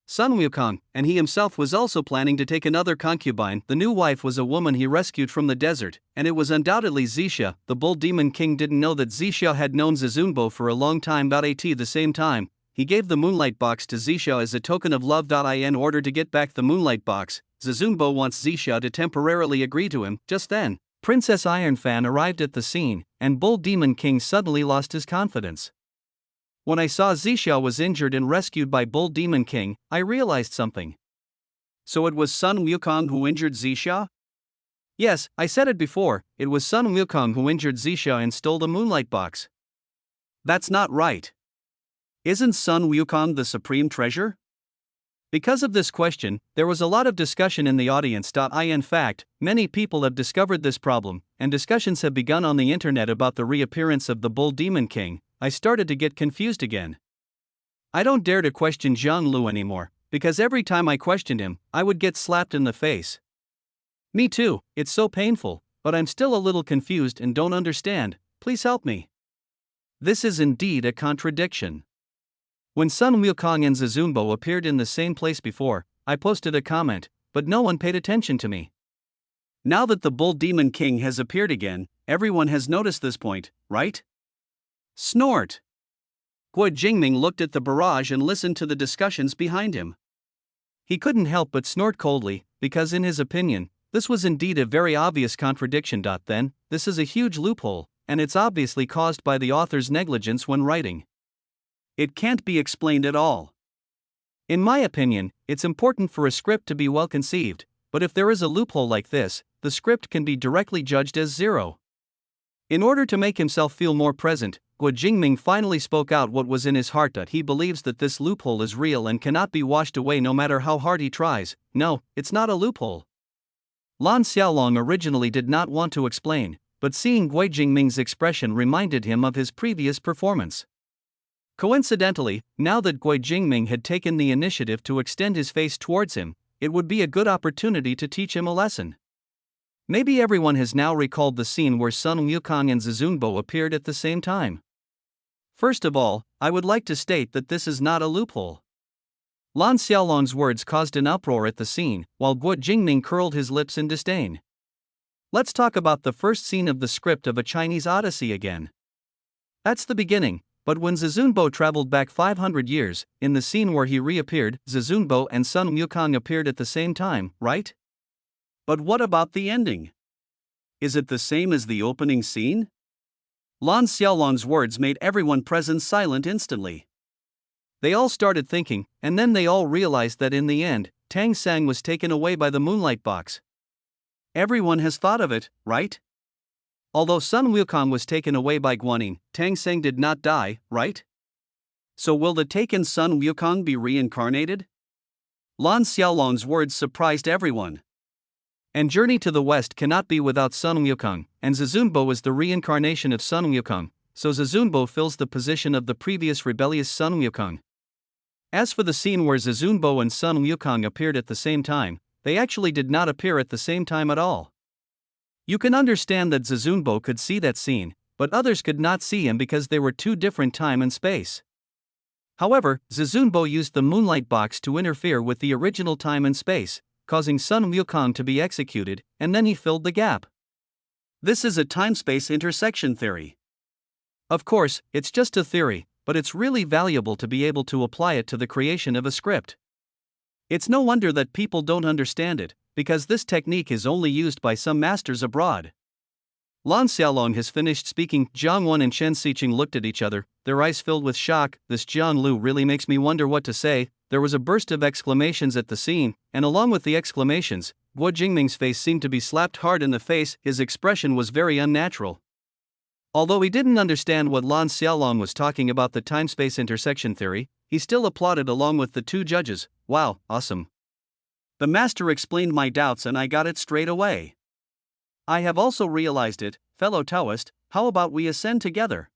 Sun Wukong, and he himself was also planning to take another concubine. The new wife was a woman he rescued from the desert, and it was undoubtedly Zixia. The Bull Demon King didn't know that Zixia had known Zizunbo for a long time. At the same time, he gave the Moonlight Box to Zixia as a token of love. In order to get back the Moonlight Box, Zizunbo wants Zixia to temporarily agree to him. Just then, Princess Ironfan arrived at the scene, and Bull Demon King suddenly lost his confidence. When I saw Zixia was injured and rescued by Bull Demon King, I realized something. So it was Sun Wukong who injured Zixia? Yes, I said it before, it was Sun Wukong who injured Zixia and stole the Moonlight Box. That's not right. Isn't Sun Wukong the supreme treasure? Because of this question, there was a lot of discussion in the audience. In fact, many people have discovered this problem, and discussions have begun on the internet about the reappearance of the Bull Demon King. I started to get confused again. I don't dare to question Zhang Lu anymore, because every time I questioned him, I would get slapped in the face. Me too, it's so painful, but I'm still a little confused and don't understand. Please help me. This is indeed a contradiction. When Sun Wukong and Zizunbo appeared in the same place before, I posted a comment, but no one paid attention to me. Now that the Bull Demon King has appeared again, everyone has noticed this point, right? Snort! Guo Jingming looked at the barrage and listened to the discussions behind him. He couldn't help but snort coldly, because in his opinion, this was indeed a very obvious contradiction. Then, this is a huge loophole, and it's obviously caused by the author's negligence when writing. It can't be explained at all. In my opinion, it's important for a script to be well conceived, but if there is a loophole like this, the script can be directly judged as zero. In order to make himself feel more present, Guo Jingming finally spoke out what was in his heart. He believes that this loophole is real and cannot be washed away no matter how hard he tries. No, it's not a loophole. Lan Xiaolong originally did not want to explain, but seeing Guo Jingming's expression reminded him of his previous performance. Coincidentally, now that Guo Jingming had taken the initiative to extend his face towards him, it would be a good opportunity to teach him a lesson. Maybe everyone has now recalled the scene where Sun Wukong and Zizunbo appeared at the same time. First of all, I would like to state that this is not a loophole. Lan Xiaolong's words caused an uproar at the scene, while Guo Jingming curled his lips in disdain. Let's talk about the first scene of the script of A Chinese Odyssey again. That's the beginning, but when Zizunbo traveled back 500 years, in the scene where he reappeared, Zizunbo and Sun Wukong appeared at the same time, right? But what about the ending? Is it the same as the opening scene? Lan Xiaolong's words made everyone present silent instantly. They all started thinking, and then they all realized that in the end, Tang Sang was taken away by the moonlight box. Everyone has thought of it, right? Although Sun Wukong was taken away by Guanyin, Tang Sang did not die, right? So will the taken Sun Wukong be reincarnated? Lan Xiaolong's words surprised everyone. And Journey to the West cannot be without Sun Wukong, and Zizunbo is the reincarnation of Sun Wukong, so Zizunbo fills the position of the previous rebellious Sun Wukong. As for the scene where Zizunbo and Sun Wukong appeared at the same time, they actually did not appear at the same time at all. You can understand that Zizunbo could see that scene, but others could not see him because they were two different time and space. However, Zizunbo used the moonlight box to interfere with the original time and space, causing Sun Wukong to be executed, and then he filled the gap. This is a time-space intersection theory. Of course, it's just a theory, but it's really valuable to be able to apply it to the creation of a script. It's no wonder that people don't understand it, because this technique is only used by some masters abroad. Lan Xiaolong has finished speaking. Jiang Wen and Chen Xiqing looked at each other, their eyes filled with shock. This Jiang Lu really makes me wonder what to say. There was a burst of exclamations at the scene, and along with the exclamations, Guo Jingming's face seemed to be slapped hard in the face. His expression was very unnatural. Although he didn't understand what Lan Xiaolong was talking about the time-space intersection theory, he still applauded along with the two judges. Wow, awesome. The master explained my doubts and I got it straight away. I have also realized it, fellow Taoist. How about we ascend together?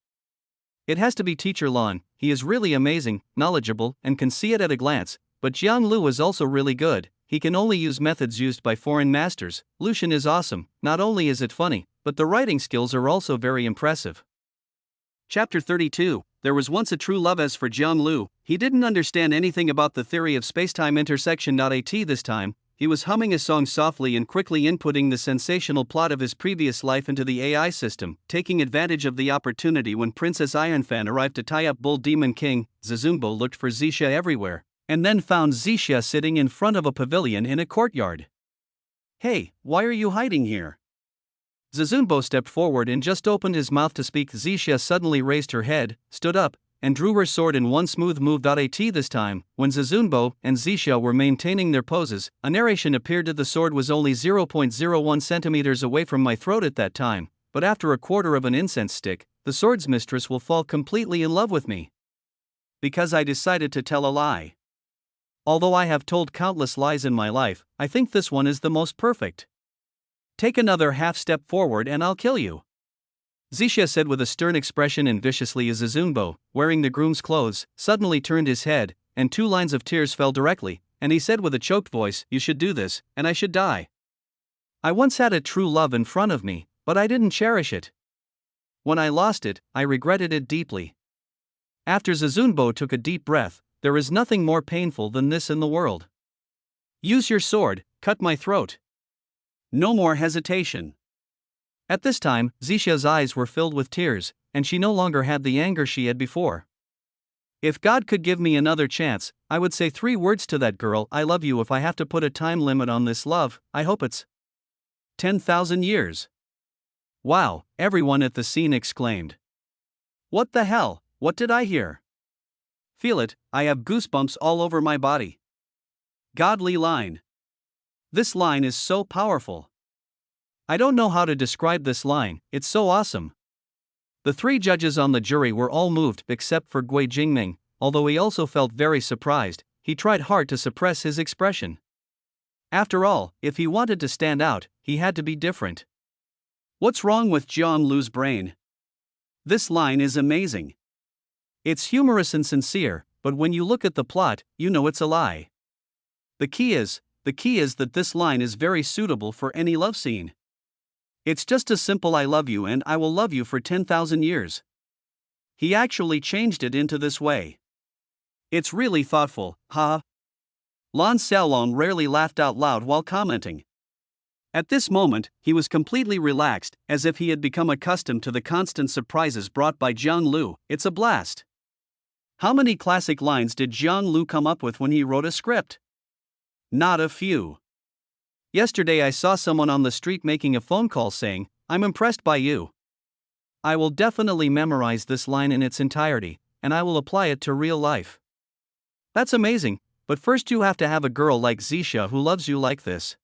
It has to be Teacher Lan. He is really amazing, knowledgeable, and can see it at a glance, but Jiang Lu is also really good. He can only use methods used by foreign masters. Lucian is awesome. Not only is it funny, but the writing skills are also very impressive. Chapter 32. There was once a true love. As for Jiang Lu, he didn't understand anything about the theory of spacetime intersection. At this time, he was humming a song softly and quickly inputting the sensational plot of his previous life into the AI system, taking advantage of the opportunity when Princess Ayanfan arrived to tie up Bull Demon King. Zizunbo looked for Zixia everywhere, and then found Zixia sitting in front of a pavilion in a courtyard. Hey, why are you hiding here? Zizunbo stepped forward and just opened his mouth to speak. Zixia suddenly raised her head, stood up, and drew her sword in one smooth move. This time, when Zizunbo and Zixia were maintaining their poses, a narration appeared that the sword was only 0.01 centimeters away from my throat at that time, but after a quarter of an incense stick, the sword's mistress will fall completely in love with me. Because I decided to tell a lie. Although I have told countless lies in my life, I think this one is the most perfect. Take another half step forward and I'll kill you, Zixia said with a stern expression, and viciously as Zizunbo, wearing the groom's clothes, suddenly turned his head, and 2 lines of tears fell directly, and he said with a choked voice, "You should do this, and I should die. I once had a true love in front of me, but I didn't cherish it. When I lost it, I regretted it deeply." After Zizunbo took a deep breath, there is nothing more painful than this in the world. Use your sword, cut my throat. No more hesitation. At this time, Zixia's eyes were filled with tears, and she no longer had the anger she had before. If God could give me another chance, I would say 3 words to that girl: I love you. If I have to put a time limit on this love, I hope it's 10,000 years. Wow, everyone at the scene exclaimed. What the hell, what did I hear? Feel it, I have goosebumps all over my body. Godly line. This line is so powerful. I don't know how to describe this line, it's so awesome. The 3 judges on the jury were all moved except for Guo Jingming. Although he also felt very surprised, he tried hard to suppress his expression. After all, if he wanted to stand out, he had to be different. What's wrong with Jiang Lu's brain? This line is amazing. It's humorous and sincere, but when you look at the plot, you know it's a lie. The key is that this line is very suitable for any love scene. It's just a simple "I love you and I will love you for 10,000 years." He actually changed it into this way. It's really thoughtful, huh? Lan Xiaolong rarely laughed out loud while commenting. At this moment, he was completely relaxed, as if he had become accustomed to the constant surprises brought by Jiang Lu. It's a blast. How many classic lines did Jiang Lu come up with when he wrote a script? Not a few. Yesterday I saw someone on the street making a phone call saying, "I'm impressed by you. I will definitely memorize this line in its entirety, and I will apply it to real life." That's amazing, but first you have to have a girl like Zixia who loves you like this.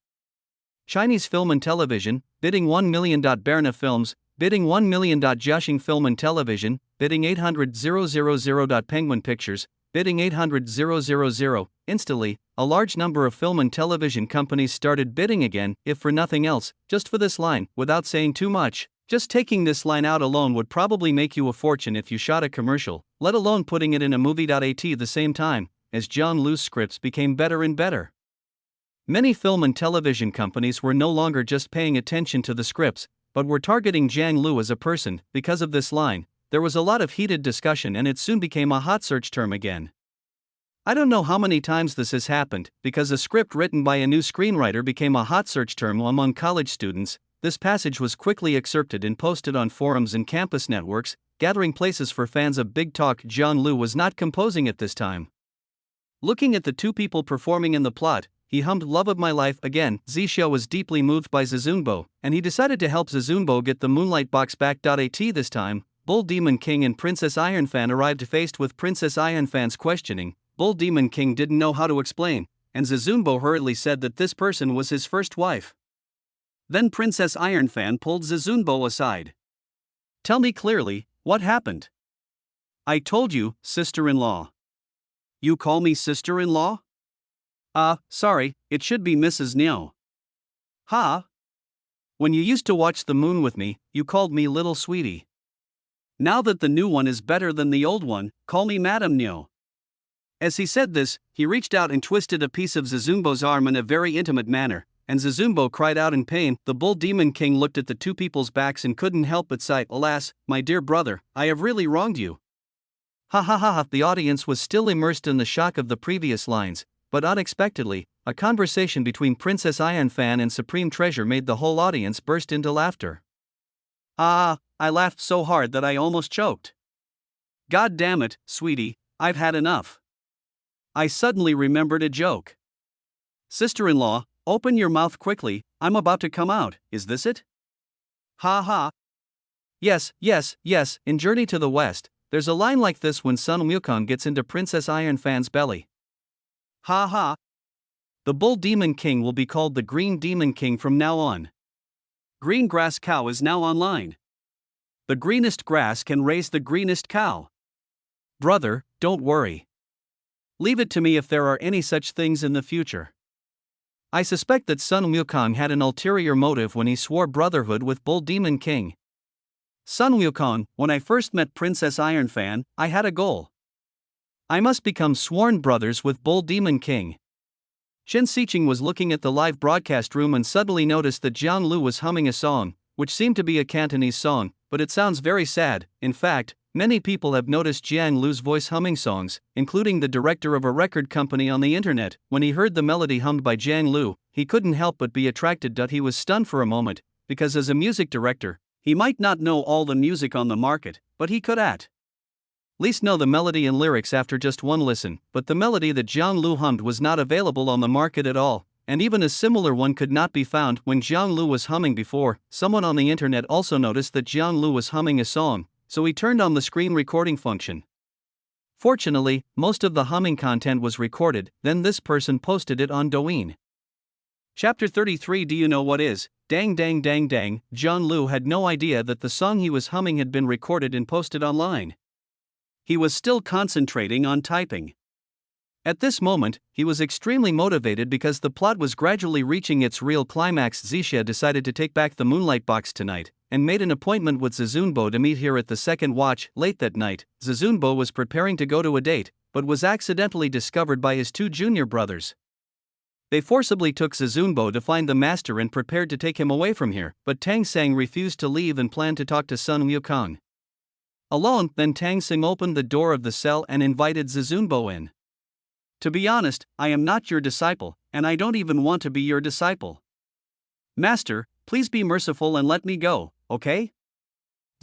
Chinese Film and Television, bidding 1 million. Berna Films, bidding 1 million. Jiaxing Film and Television, bidding 800,000. Penguin Pictures, bidding 800,000. Instantly, a large number of film and television companies started bidding again, if for nothing else, just for this line, without saying too much. Just taking this line out alone would probably make you a fortune if you shot a commercial, let alone putting it in a movie. At the same time, as Jiang Lu's scripts became better and better. Many film and television companies were no longer just paying attention to the scripts, but were targeting Jiang Lu as a person. Because of this line, there was a lot of heated discussion and it soon became a hot search term again. I don't know how many times this has happened, because a script written by a new screenwriter became a hot search term among college students. This passage was quickly excerpted and posted on forums and campus networks, gathering places for fans of big talk. Jiang Lu was not composing at this time. Looking at the two people performing in the plot, he hummed "Love of My Life" again. Zixia was deeply moved by Zizunbo, and he decided to help Zizunbo get the Moonlight Box back. This time, Bull Demon King and Princess Ironfan arrived. Faced with Princess Ironfan's questioning, Bull Demon King didn't know how to explain, and Zizunbo hurriedly said that this person was his first wife. Then Princess Ironfan pulled Zizunbo aside. "Tell me clearly, what happened?" "I told you, sister-in-law." "You call me sister-in-law?" Sorry, it should be Mrs. Niu." "Ha? When you used to watch the moon with me, you called me little sweetie. Now that the new one is better than the old one, call me Madam Niu." As he said this, he reached out and twisted a piece of Zizunbo's arm in a very intimate manner, and Zizunbo cried out in pain. The Bull Demon King looked at the two people's backs and couldn't help but sigh. "Alas, my dear brother, I have really wronged you." Ha ha ha ha. The audience was still immersed in the shock of the previous lines, but unexpectedly, a conversation between Princess Ironfan and Supreme Treasure made the whole audience burst into laughter. I laughed so hard that I almost choked. "God damn it, sweetie, I've had enough. I suddenly remembered a joke. Sister-in-law, open your mouth quickly, I'm about to come out, is this it?" "Ha ha. Yes, in Journey to the West, there's a line like this when Sun Wukong gets into Princess Ironfan's belly. Ha ha. The Bull Demon King will be called the Green Demon King from now on. Green Grass Cow is now online. The greenest grass can raise the greenest cow. Brother, don't worry. Leave it to me if there are any such things in the future. I suspect that Sun Wukong had an ulterior motive when he swore brotherhood with Bull Demon King. Sun Wukong, when I first met Princess Ironfan, I had a goal. I must become sworn brothers with Bull Demon King." Shen Xiqing was looking at the live broadcast room and suddenly noticed that Jiang Lu was humming a song, which seemed to be a Cantonese song, but it sounds very sad. In fact, many people have noticed Jiang Lu's voice humming songs, including the director of a record company on the internet. When he heard the melody hummed by Jiang Lu, he couldn't help but be attracted. He was stunned for a moment, because as a music director, he might not know all the music on the market, but he could at least know the melody and lyrics after just one listen. But the melody that Jiang Lu hummed was not available on the market at all, and even a similar one could not be found when Jiang Lu was humming before. Someone on the internet also noticed that Jiang Lu was humming a song, so he turned on the screen recording function. Fortunately, most of the humming content was recorded, then this person posted it on Douyin. Chapter 33. Do you know what is? Dang dang dang dang. Jiang Lu had no idea that the song he was humming had been recorded and posted online. He was still concentrating on typing. At this moment, he was extremely motivated because the plot was gradually reaching its real climax. Zixia decided to take back the Moonlight Box tonight, and made an appointment with Zizunbo to meet here at the second watch. Late that night, Zizunbo was preparing to go to a date, but was accidentally discovered by his two junior brothers. They forcibly took Zizunbo to find the master and prepared to take him away from here, but Tang Sang refused to leave and planned to talk to Sun Wukong. Alone, then Tang Sing opened the door of the cell and invited Zizunbo in. To be honest, I am not your disciple, and I don't even want to be your disciple. Master, please be merciful and let me go, okay?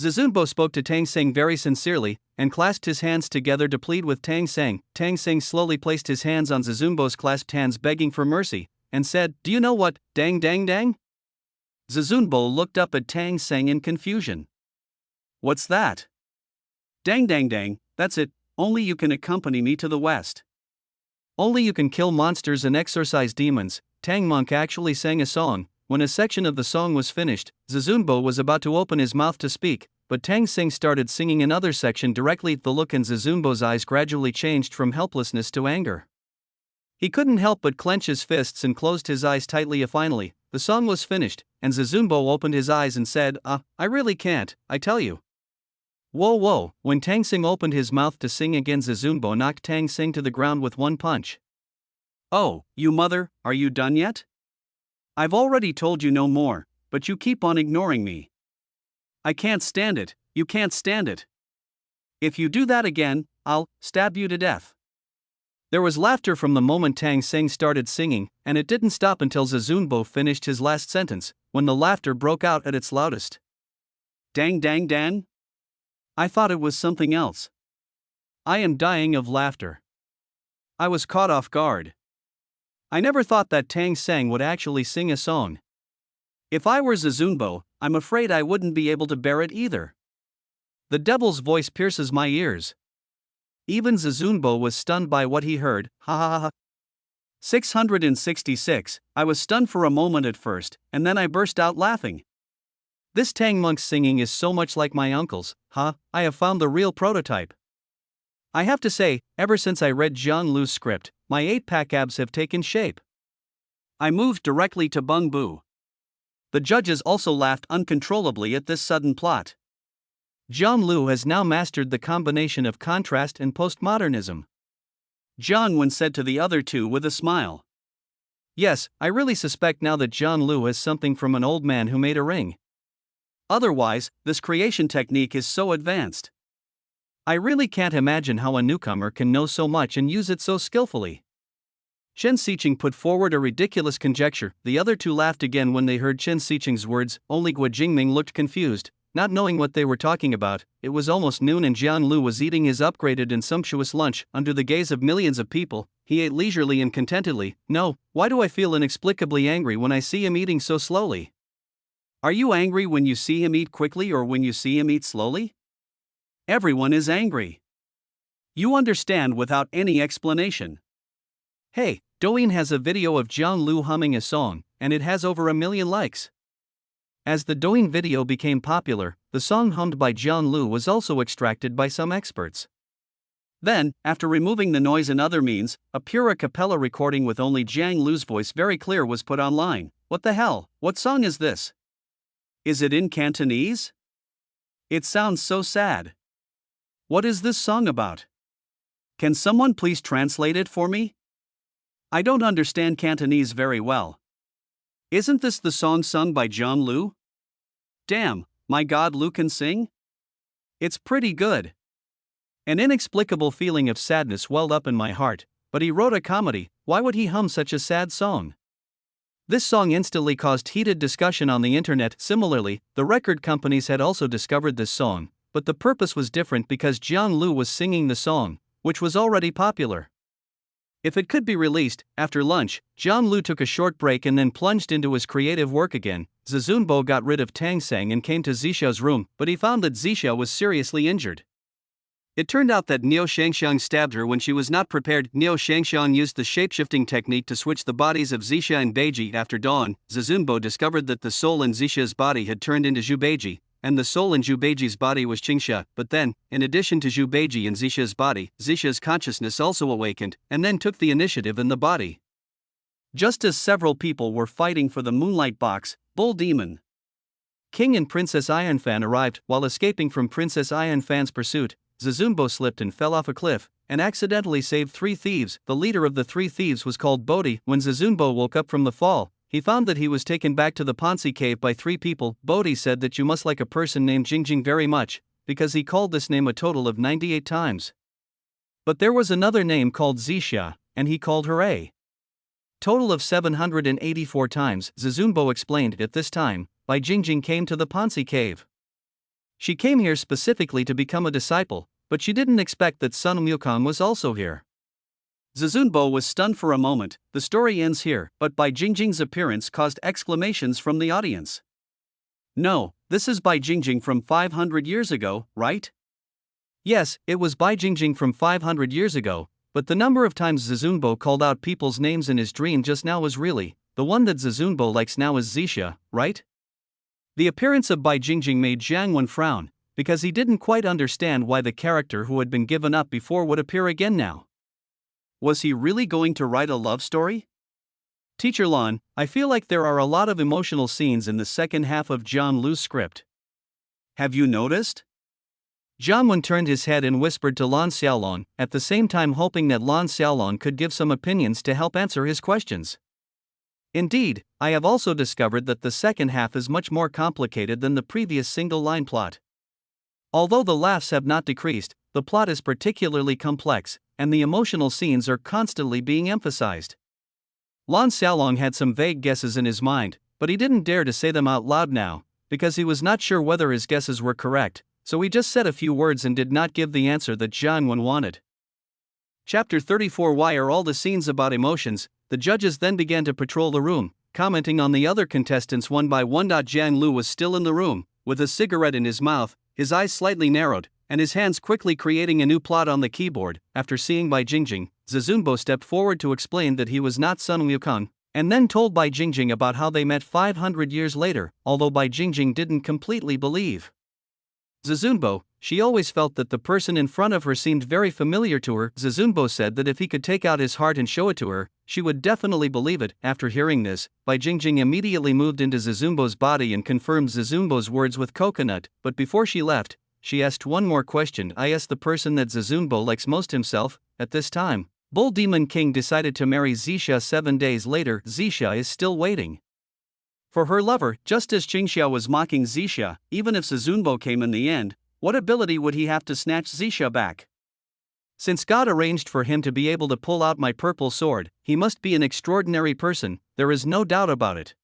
Zizunbo spoke to Tang Sing very sincerely, and clasped his hands together to plead with Tang Sing. Tang Sing slowly placed his hands on Zizunbo's clasped hands, begging for mercy, and said, "Do you know what, dang dang dang?" Zizunbo looked up at Tang Sing in confusion. What's that? Dang dang dang, that's it, only you can accompany me to the west. Only you can kill monsters and exorcise demons. Tang Monk actually sang a song. When a section of the song was finished, Zizunbo was about to open his mouth to speak, but Tang Sing started singing another section directly. The look in Zizunbo's eyes gradually changed from helplessness to anger. He couldn't help but clench his fists and closed his eyes tightly. Finally, the song was finished, and Zizunbo opened his eyes and said, I really can't, I tell you. Whoa whoa, when Tang Sing opened his mouth to sing again, Zizunbo knocked Tang Sing to the ground with one punch. Oh, you mother, are you done yet? I've already told you no more, but you keep on ignoring me. I can't stand it, you can't stand it. If you do that again, I'll stab you to death. There was laughter from the moment Tang Sing started singing, and it didn't stop until Zizunbo finished his last sentence, when the laughter broke out at its loudest. Dang dang dan? I thought it was something else. I am dying of laughter. I was caught off guard. I never thought that Tang Sing would actually sing a song. If I were Zizunbo, I'm afraid I wouldn't be able to bear it either. The devil's voice pierces my ears. Even Zizunbo was stunned by what he heard. Ha ha ha. 666. I was stunned for a moment at first, and then I burst out laughing. This Tang Monk's singing is so much like my uncle's. I have found the real prototype. I have to say, ever since I read Zhang Lu's script, my 8-pack abs have taken shape. I moved directly to Bung Bu. The judges also laughed uncontrollably at this sudden plot. Zhang Lu has now mastered the combination of contrast and postmodernism. Zhang Wen said to the other two with a smile. Yes, I really suspect now that Zhang Lu has something from an old man who made a ring. Otherwise, this creation technique is so advanced. I really can't imagine how a newcomer can know so much and use it so skillfully. Chen Xiqing put forward a ridiculous conjecture. The other two laughed again when they heard Chen Xiqing's words. Only Guo Jingming looked confused, not knowing what they were talking about. It was almost noon and Zhang Lu was eating his upgraded and sumptuous lunch under the gaze of millions of people. He ate leisurely and contentedly. No, why do I feel inexplicably angry when I see him eating so slowly? Are you angry when you see him eat quickly or when you see him eat slowly? Everyone is angry. You understand without any explanation. Hey, Douyin has a video of Zhang Lu humming a song, and it has over 1 million likes. As the Douyin video became popular, the song hummed by Zhang Lu was also extracted by some experts. Then, after removing the noise and other means, a pure a cappella recording with only Zhang Lu's voice very clear was put online. What the hell? What song is this? Is it in Cantonese? It sounds so sad. What is this song about? Can someone please translate it for me? I don't understand Cantonese very well. Isn't this the song sung by Zhang Lu? Damn, my God, Lu can sing? It's pretty good. An inexplicable feeling of sadness welled up in my heart, but he wrote a comedy, why would he hum such a sad song? This song instantly caused heated discussion on the internet. Similarly, the record companies had also discovered this song, but the purpose was different because Zhang Lu was singing the song, which was already popular. If it could be released, after lunch, Zhang Lu took a short break and then plunged into his creative work again. Zizunbo got rid of Tang Sing and came to Zixu's room, but he found that Zixu was seriously injured. It turned out that Niu Shangxiang stabbed her when she was not prepared. Niu Shangxiang used the shapeshifting technique to switch the bodies of Zixu and Beiji. After dawn, Zizunbo discovered that the soul in Zixu's body had turned into Zhu Beiji, and the soul in Zhu Beiji's body was Qingxia. But then, in addition to Zhu Beiji and Zixu's body, Zixu's consciousness also awakened, and then took the initiative in the body. Just as several people were fighting for the Moonlight Box, Bull Demon, King and Princess Ayanfan arrived. While escaping from Princess Ayanfan's pursuit, Zizunbo slipped and fell off a cliff, and accidentally saved 3 thieves. The leader of the 3 thieves was called Bodhi. When Zizunbo woke up from the fall, he found that he was taken back to the Ponzi cave by 3 people. Bodhi said that you must like a person named Jingjing very much, because he called this name a total of 98 times. But there was another name called Zixia, and he called her a total of 784 times, Zizunbo explained. At this time, Bai Jingjing came to the Pansi cave. She came here specifically to become a disciple, but she didn't expect that Sun Wukong was also here. Zizunbo was stunned for a moment. The story ends here, but Bai Jingjing's appearance caused exclamations from the audience. No, this is Bai Jingjing from 500 years ago, right? Yes, it was Bai Jingjing from 500 years ago, but the number of times Zizunbo called out people's names in his dream just now was really, the one that Zizunbo likes now is Zixia, right? The appearance of Bai Jingjing made Jiang Wen frown, because he didn't quite understand why the character who had been given up before would appear again now. Was he really going to write a love story? Teacher Lan, I feel like there are a lot of emotional scenes in the second half of Jiang Lu's script. Have you noticed? Jiang Wen turned his head and whispered to Lan Xiaolong, at the same time hoping that Lan Xiaolong could give some opinions to help answer his questions. Indeed, I have also discovered that the second half is much more complicated than the previous single-line plot. Although the laughs have not decreased, the plot is particularly complex, and the emotional scenes are constantly being emphasized. Lan Xiaolong had some vague guesses in his mind, but he didn't dare to say them out loud now, because he was not sure whether his guesses were correct, so he just said a few words and did not give the answer that Jiang Wen wanted. Chapter 34. Why are all the scenes about emotions? The judges then began to patrol the room, commenting on the other contestants one by one. Jiang Lu was still in the room, with a cigarette in his mouth, his eyes slightly narrowed, and his hands quickly creating a new plot on the keyboard. After seeing Bai Jingjing, Zizunbo stepped forward to explain that he was not Sun Wukong, and then told Bai Jingjing about how they met 500 years later, although Bai Jingjing didn't completely believe Zizunbo. She always felt that the person in front of her seemed very familiar to her. Zizunbo said that if he could take out his heart and show it to her, she would definitely believe it. After hearing this, Bai Jingjing immediately moved into Zizunbo's body and confirmed Zizunbo's words with coconut, but before she left, she asked one more question. I asked the person that Zizunbo likes most himself. At this time, Bull Demon King decided to marry Zixia 7 days later. Zixia is still waiting for her lover, just as Qingxia was mocking Zixia. Even if Zizunbo came in the end, what ability would he have to snatch Zixia back? Since God arranged for him to be able to pull out my purple sword, he must be an extraordinary person, there is no doubt about it.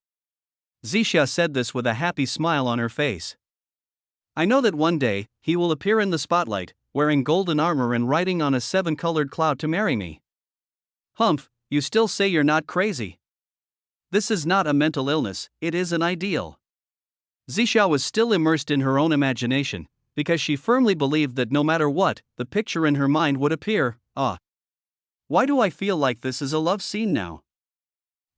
Zixia said this with a happy smile on her face. I know that one day, he will appear in the spotlight, wearing golden armor and riding on a 7-colored cloud to marry me. Humph, you still say you're not crazy. This is not a mental illness, it is an ideal. Zixia was still immersed in her own imagination, because she firmly believed that no matter what, the picture in her mind would appear. Why do I feel like this is a love scene now?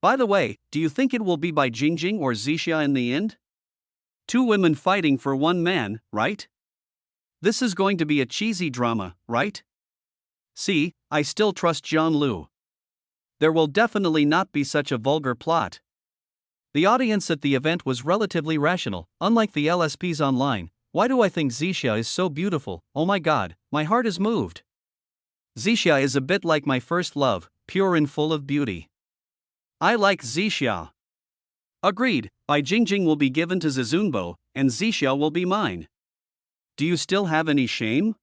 By the way, do you think it will be Bai Jingjing or Zixia in the end? 2 women fighting for 1 man, right? This is going to be a cheesy drama, right? See, I still trust Jiang Lu. There will definitely not be such a vulgar plot. The audience at the event was relatively rational, unlike the LSPs online. Why do I think Zixia is so beautiful? Oh my god, my heart is moved. Zixia is a bit like my first love, pure and full of beauty. I like Zixia. Agreed, Bai Jingjing will be given to Zizunbo, and Zixia will be mine. Do you still have any shame?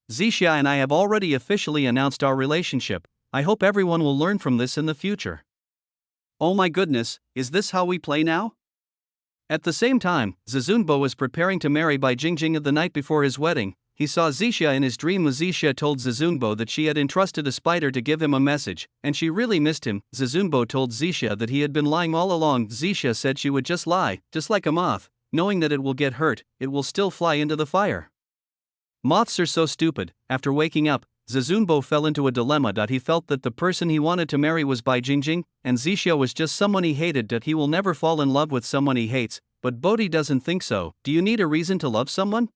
Zixia and I have already officially announced our relationship. I hope everyone will learn from this in the future. Oh my goodness, is this how we play now? At the same time, Zizunbo was preparing to marry Bai Jingjing the night before his wedding. He saw Zixia in his dream. Zixia told Zizunbo that she had entrusted a spider to give him a message, and she really missed him. Zizunbo told Zixia that he had been lying all along. Zixia said she would just lie, just like a moth, knowing that it will get hurt, it will still fly into the fire. Moths are so stupid. After waking up, Zizunbo fell into a dilemma. He felt that the person he wanted to marry was Bai Jingjing, and Zixia was just someone he hated. He will never fall in love with someone he hates, but Bodhi doesn't think so. Do you need a reason to love someone?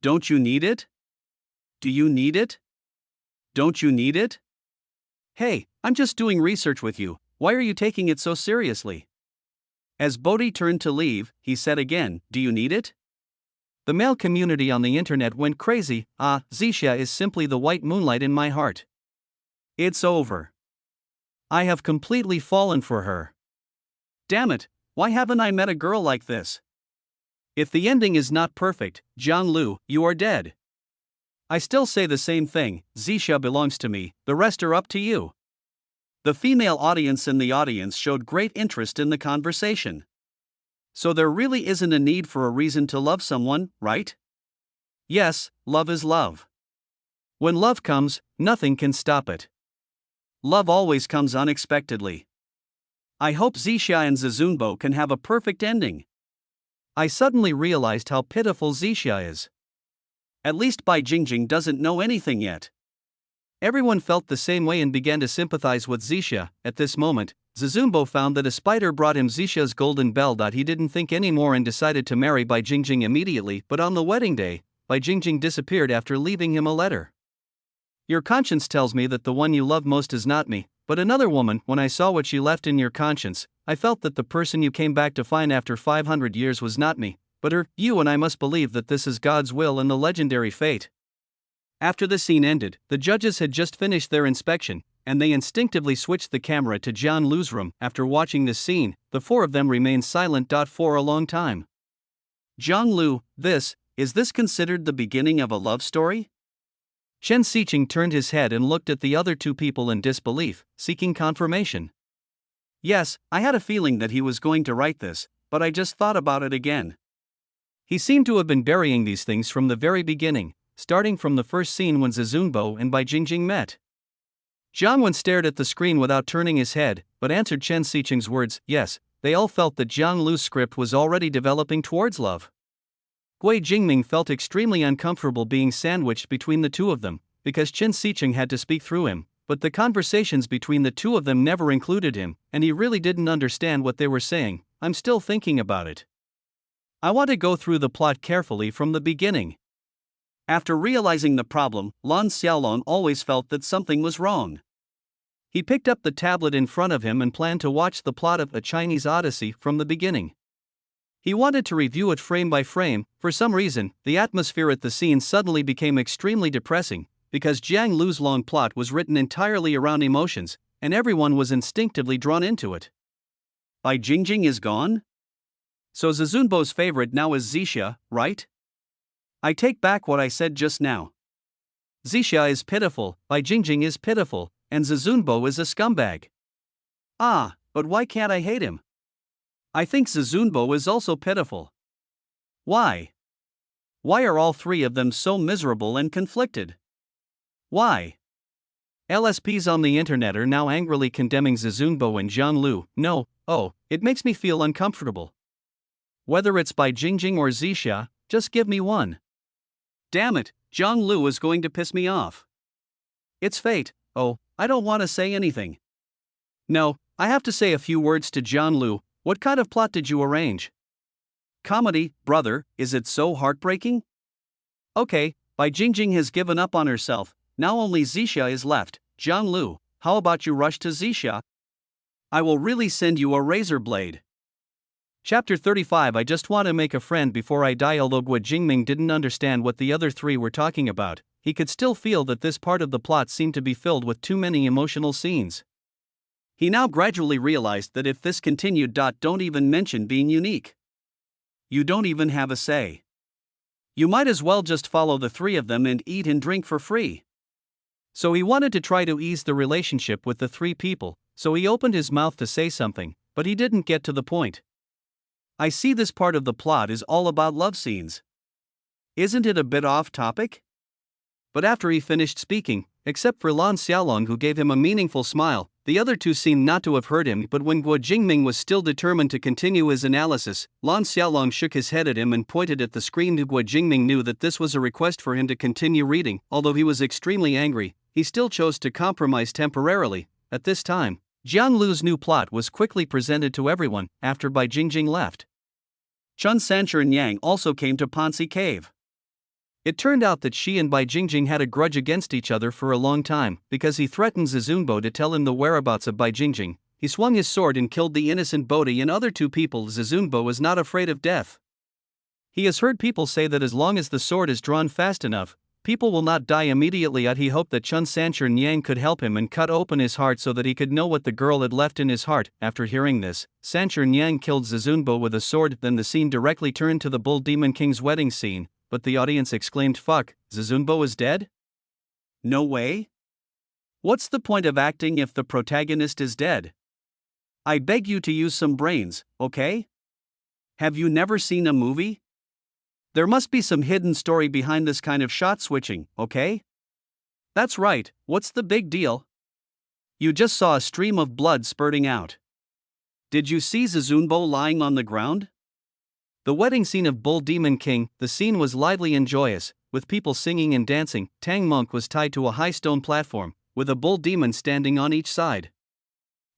Don't you need it? Do you need it? Don't you need it? Hey, I'm just doing research with you, why are you taking it so seriously? As Bodhi turned to leave, he said again, do you need it? The male community on the internet went crazy. Zixia is simply the white moonlight in my heart. It's over. I have completely fallen for her. Damn it, why haven't I met a girl like this? If the ending is not perfect, Jiang Lu, you are dead. I still say the same thing, Zixia belongs to me, the rest are up to you. The female audience in the audience showed great interest in the conversation. So there really isn't a need for a reason to love someone, right? Yes, love is love. When love comes, nothing can stop it. Love always comes unexpectedly. I hope Zixia and Zizunbo can have a perfect ending. I suddenly realized how pitiful Zixia is. At least Bai Jingjing doesn't know anything yet. Everyone felt the same way and began to sympathize with Zixia. At this moment, Zizunbo found that a spider brought him Zixia's golden bell. He didn't think anymore and decided to marry Bai Jingjing immediately, but on the wedding day, Bai Jingjing disappeared after leaving him a letter. Your conscience tells me that the one you love most is not me, but another woman. When I saw what she left in your conscience, I felt that the person you came back to find after 500 years was not me, but her. You and I must believe that this is God's will and the legendary fate. After the scene ended, the judges had just finished their inspection, and they instinctively switched the camera to Jiang Lu's room. After watching this scene, the four of them remained silent for a long time. Jiang Lu, is this considered the beginning of a love story? Chen Xiqing turned his head and looked at the other two people in disbelief, seeking confirmation. Yes, I had a feeling that he was going to write this, but I just thought about it again. He seemed to have been burying these things from the very beginning, starting from the first scene when Zizunbo and Bai Jingjing met. Jiang Wen stared at the screen without turning his head, but answered Chen Xiqing's words. Yes, they all felt that Jiang Lu's script was already developing towards love. Gui Jingming felt extremely uncomfortable being sandwiched between the two of them, because Chen Xiqing had to speak through him, but the conversations between the two of them never included him, and he really didn't understand what they were saying. I'm still thinking about it. I want to go through the plot carefully from the beginning. After realizing the problem, Lan Xiaolong always felt that something was wrong. He picked up the tablet in front of him and planned to watch the plot of A Chinese Odyssey from the beginning. He wanted to review it frame by frame. For some reason, the atmosphere at the scene suddenly became extremely depressing, because Jiang Lu's long plot was written entirely around emotions, and everyone was instinctively drawn into it. Bai Jingjing is gone? So Zizunbo's favorite now is Zixia, right? I take back what I said just now. Zixia is pitiful, Bai Jingjing is pitiful, and Zizunbo is a scumbag. Ah, but why can't I hate him? I think Zizunbo is also pitiful. Why? Why are all three of them so miserable and conflicted? Why? LSPs on the internet are now angrily condemning Zizunbo and Jiang Lu. No, it makes me feel uncomfortable. Whether it's Bai Jingjing or Zixia, just give me one. Damn it, Jiang Lu is going to piss me off. It's fate. I don't want to say anything. No, I have to say a few words to Jiang Lu. What kind of plot did you arrange? Comedy, brother, is it so heartbreaking? Okay, Bai Jingjing has given up on herself, now only Zixia is left. Jiang Lu, how about you rush to Zixia? I will really send you a razor blade. Chapter 35. I just want to make a friend before I die. Although Gui Jingming didn't understand what the other three were talking about, he could still feel that this part of the plot seemed to be filled with too many emotional scenes. He now gradually realized that if this continued, don't even mention being unique. You don't even have a say. You might as well just follow the three of them and eat and drink for free. So he wanted to try to ease the relationship with the three people, so he opened his mouth to say something, but he didn't get to the point. I see this part of the plot is all about love scenes. Isn't it a bit off topic? But after he finished speaking, except for Lan Xiaolong who gave him a meaningful smile, the other two seemed not to have heard him. But when Gui Jingming was still determined to continue his analysis, Lan Xiaolong shook his head at him and pointed at the screen. Gui Jingming knew that this was a request for him to continue reading. Although he was extremely angry, he still chose to compromise temporarily. At this time, Jiang Lu's new plot was quickly presented to everyone after Bai Jingjing left. Chun Sancher and Yang also came to Ponzi Cave. It turned out that she and Bai Jingjing had a grudge against each other for a long time, because he threatened Zizunbo to tell him the whereabouts of Bai Jingjing. He swung his sword and killed the innocent Bodhi and other two people. Zizunbo is not afraid of death. He has heard people say that as long as the sword is drawn fast enough, People will not die immediately. Yet he hoped that Chun Sancher Nyang could help him and cut open his heart so that he could know what the girl had left in his heart. After hearing this, Sancher Nyang killed Zizunbo with a sword. Then the scene directly turned to the Bull Demon King's wedding scene, but the audience exclaimed, "Fuck, Zizunbo is dead? No way? What's the point of acting if the protagonist is dead? I beg you to use some brains, okay? Have you never seen a movie? There must be some hidden story behind this kind of shot switching, okay? That's right, what's the big deal? You just saw a stream of blood spurting out. Did you see Zizunbo lying on the ground?" The wedding scene of Bull Demon King, the scene was lively and joyous, with people singing and dancing. Tang Monk was tied to a high stone platform, with a bull demon standing on each side.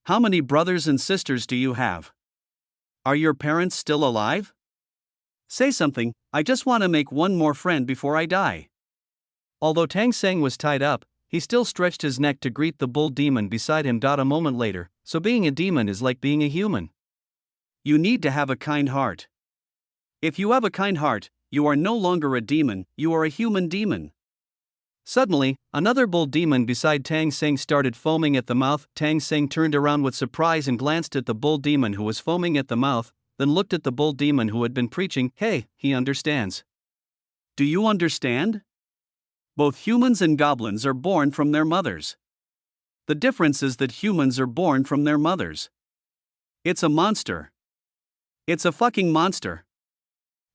How many brothers and sisters do you have? Are your parents still alive? Say something, I just want to make one more friend before I die. Although Tang Seng was tied up, he still stretched his neck to greet the bull demon beside him. A moment later, so being a demon is like being a human. You need to have a kind heart. If you have a kind heart, you are no longer a demon, you are a human demon. Suddenly, another bull demon beside Tang Seng started foaming at the mouth. Tang Seng turned around with surprise and glanced at the bull demon who was foaming at the mouth, then looked at the bull demon who had been preaching. Hey, he understands. Do you understand? Both humans and goblins are born from their mothers. The difference is that humans are born from their mothers. It's a monster. It's a fucking monster.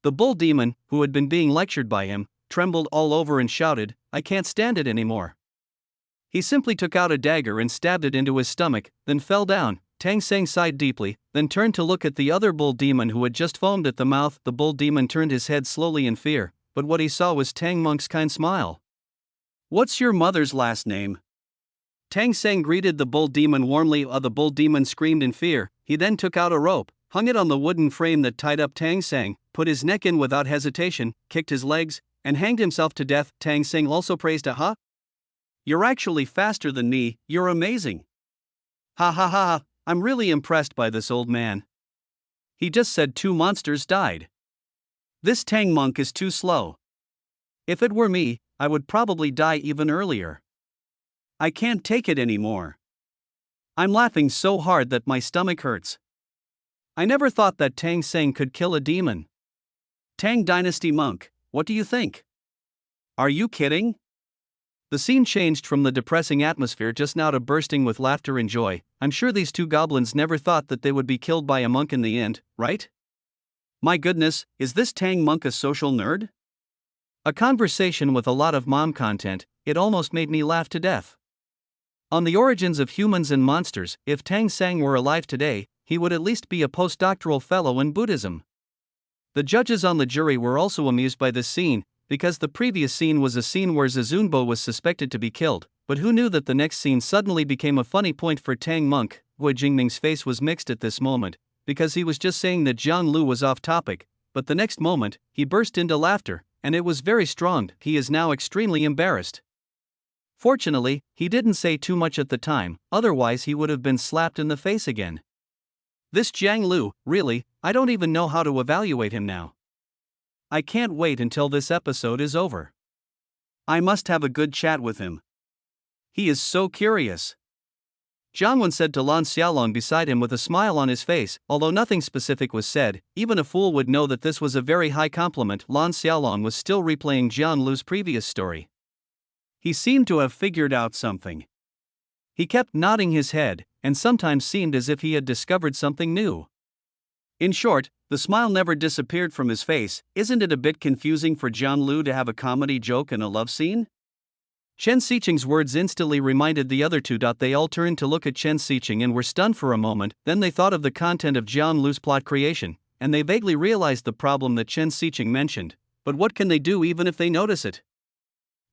The bull demon, who had been being lectured by him, trembled all over and shouted, "I can't stand it anymore." He simply took out a dagger and stabbed it into his stomach, then fell down. Tang Seng sighed deeply, then turned to look at the other bull demon who had just foamed at the mouth. The bull demon turned his head slowly in fear, but what he saw was Tang Monk's kind smile. "What's your mother's last name?" Tang Seng greeted the bull demon warmly. The bull demon screamed in fear. He then took out a rope, hung it on the wooden frame that tied up Tang Seng, put his neck in without hesitation, kicked his legs, and hanged himself to death. Tang Seng also praised, "Aha! You're actually faster than me, you're amazing. Ha ha ha ha, I'm really impressed by this old man. He just said 2 monsters died. This Tang Monk is too slow. If it were me, I would probably die even earlier. I can't take it anymore. I'm laughing so hard that my stomach hurts. I never thought that Tang Seng could kill a demon. Tang Dynasty Monk, what do you think? Are you kidding?" The scene changed from the depressing atmosphere just now to bursting with laughter and joy. I'm sure these two goblins never thought that they would be killed by a monk in the end, right? My goodness, is this Tang Monk a social nerd? A conversation with a lot of mom content, it almost made me laugh to death. On the origins of humans and monsters, if Tang Seng were alive today, he would at least be a postdoctoral fellow in Buddhism. The judges on the jury were also amused by this scene, because the previous scene was a scene where Zizunbo was suspected to be killed, but who knew that the next scene suddenly became a funny point for Tang Monk. Hui Jingming's face was mixed at this moment, because he was just saying that Jiang Lu was off topic, but the next moment, he burst into laughter, and it was very strong. He is now extremely embarrassed. Fortunately, he didn't say too much at the time, otherwise he would have been slapped in the face again. This Jiang Lu, really, I don't even know how to evaluate him now. I can't wait until this episode is over. I must have a good chat with him. He is so curious. Jiang Wen said to Lan Xiaolong beside him with a smile on his face. Although nothing specific was said, even a fool would know that this was a very high compliment. Lan Xiaolong was still replaying Jiang Lu's previous story. He seemed to have figured out something. He kept nodding his head, and sometimes seemed as if he had discovered something new. In short, the smile never disappeared from his face. Isn't it a bit confusing for Jiang Lu to have a comedy joke and a love scene? Chen Xiqing's words instantly reminded the other two. They all turned to look at Chen Xiqing and were stunned for a moment, then they thought of the content of Jiang Lu's plot creation, and they vaguely realized the problem that Chen Xiqing mentioned. But what can they do even if they notice it?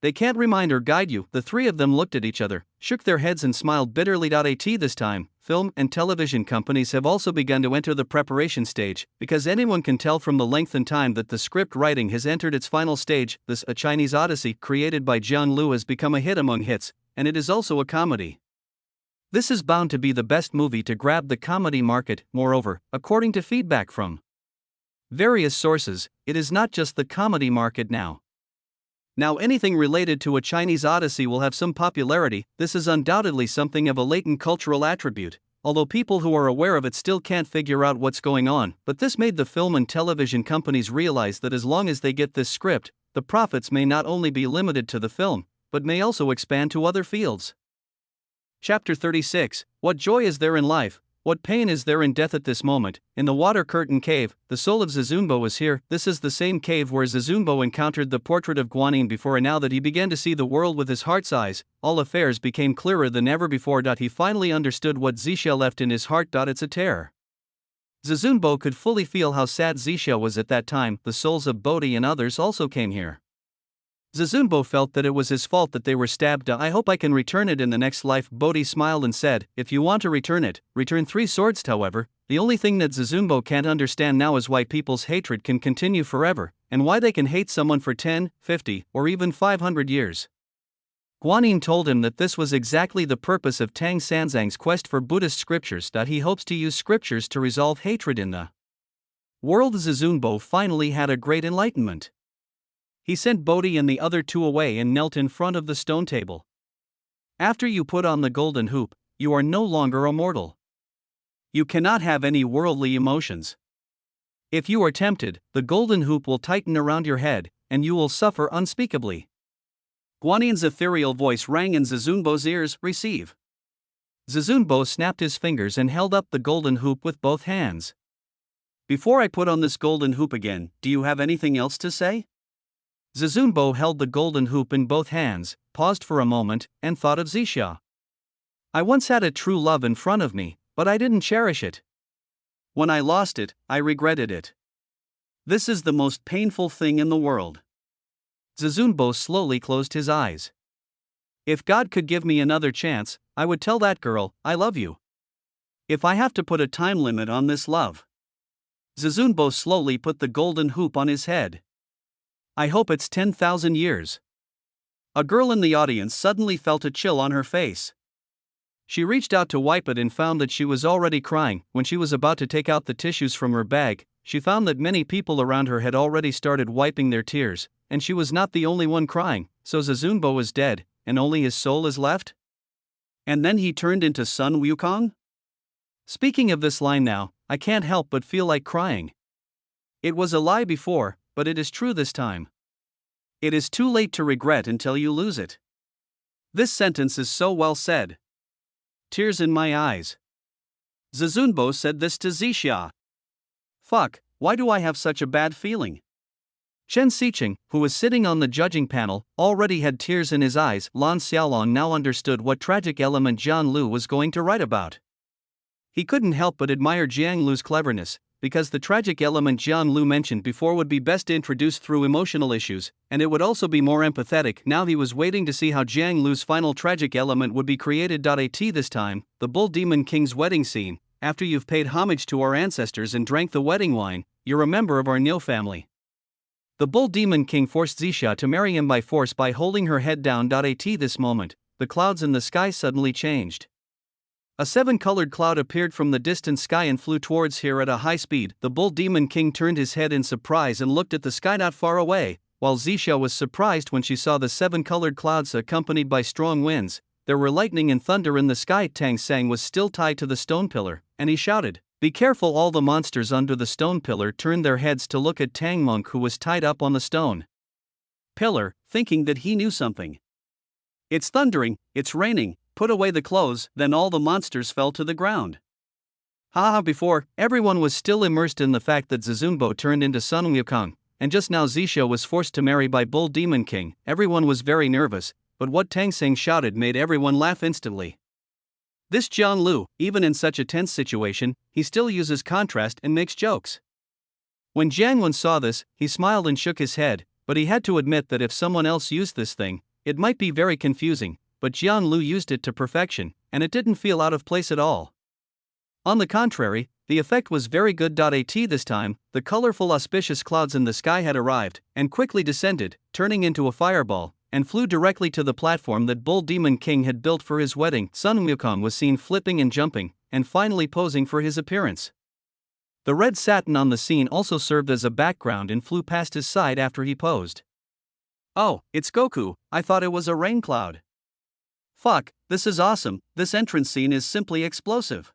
They can't remind or guide you. The three of them looked at each other, shook their heads and smiled bitterly. At this time, film and television companies have also begun to enter the preparation stage, because anyone can tell from the length and time that the script writing has entered its final stage. This A Chinese Odyssey, created by Jiang Lu, has become a hit among hits, and it is also a comedy. This is bound to be the best movie to grab the comedy market. Moreover, according to feedback from various sources, it is not just the comedy market now. Now anything related to a Chinese odyssey will have some popularity. This is undoubtedly something of a latent cultural attribute, although people who are aware of it still can't figure out what's going on. But this made the film and television companies realize that as long as they get this script, the profits may not only be limited to the film, but may also expand to other fields. Chapter 36. What joy is there in life? What pain is there in death at this moment? In the Water Curtain Cave, the soul of Zizunbo is here. This is the same cave where Zizunbo encountered the portrait of Guanyin before, and now that he began to see the world with his heart's eyes, all affairs became clearer than ever before. He finally understood what Zixia left in his heart. It's a terror. Zizunbo could fully feel how sad Zixia was at that time. The souls of Bodhi and others also came here. Zizunbo felt that it was his fault that they were stabbed. I hope I can return it in the next life. Bodhi smiled and said, if you want to return it, return 3 swords. However, the only thing that Zizunbo can't understand now is why people's hatred can continue forever, and why they can hate someone for 10, 50, or even 500 years. Guanyin told him that this was exactly the purpose of Tang Sanzang's quest for Buddhist scriptures. He hopes to use scriptures to resolve hatred in the world. Zizunbo finally had a great enlightenment. He sent Bodhi and the other 2 away and knelt in front of the stone table. After you put on the golden hoop, you are no longer a mortal. You cannot have any worldly emotions. If you are tempted, the golden hoop will tighten around your head, and you will suffer unspeakably. Guanyin's ethereal voice rang in Zizunbo's ears. Receive. Zizunbo snapped his fingers and held up the golden hoop with both hands. Before I put on this golden hoop again, do you have anything else to say? Zizunbo held the golden hoop in both hands, paused for a moment, and thought of Zixia. I once had a true love in front of me, but I didn't cherish it. When I lost it, I regretted it. This is the most painful thing in the world. Zizunbo slowly closed his eyes. If God could give me another chance, I would tell that girl, I love you. If I have to put a time limit on this love. Zizunbo slowly put the golden hoop on his head. I hope it's 10,000 years. A girl in the audience suddenly felt a chill on her face. She reached out to wipe it and found that she was already crying. When she was about to take out the tissues from her bag, she found that many people around her had already started wiping their tears, and she was not the only one crying. So Zizunbo is dead, and only his soul is left? And then he turned into Sun Wukong? Speaking of this line now, I can't help but feel like crying. It was a lie before, but it is true this time. It is too late to regret until you lose it. This sentence is so well said. Tears in my eyes. Zizunbo said this to Zixia. Fuck, why do I have such a bad feeling? Chen Xiqing, who was sitting on the judging panel, already had tears in his eyes. Lan Xiaolong now understood what tragic element Jiang Lu was going to write about. He couldn't help but admire Jiang Lu's cleverness, because the tragic element Jiang Lu mentioned before would be best introduced through emotional issues, and it would also be more empathetic. Now he was waiting to see how Jiang Lu's final tragic element would be created. At this time, the Bull Demon King's wedding scene. After you've paid homage to our ancestors and drank the wedding wine, you're a member of our Niu family. The Bull Demon King forced Zixia to marry him by force by holding her head down. At this moment, the clouds in the sky suddenly changed. A 7-colored cloud appeared from the distant sky and flew towards here at a high speed. The Bull Demon King turned his head in surprise and looked at the sky not far away, while Zixia was surprised when she saw the 7-colored clouds accompanied by strong winds. There were lightning and thunder in the sky. Tang Sang was still tied to the stone pillar, and he shouted, "Be careful!" All the monsters under the stone pillar turned their heads to look at Tang Monk, who was tied up on the stone pillar, thinking that he knew something. It's thundering, it's raining, put away the clothes. Then all the monsters fell to the ground. Before, everyone was still immersed in the fact that Zizunbo turned into Sun Wukong, and just now Zixia was forced to marry by Bull Demon King. Everyone was very nervous, but what Tang Sang shouted made everyone laugh instantly. This Jiang Lu, even in such a tense situation, he still uses contrast and makes jokes. When Jiang Wen saw this, he smiled and shook his head, but he had to admit that if someone else used this thing, it might be very confusing. But Jiang Lu used it to perfection, and it didn't feel out of place at all. On the contrary, the effect was very good. At this time, the colorful auspicious clouds in the sky had arrived, and quickly descended, turning into a fireball, and flew directly to the platform that Bull Demon King had built for his wedding. Sun Wukong was seen flipping and jumping, and finally posing for his appearance. The red satin on the scene also served as a background and flew past his side after he posed. Oh, it's Goku, I thought it was a rain cloud. Fuck, this is awesome, this entrance scene is simply explosive.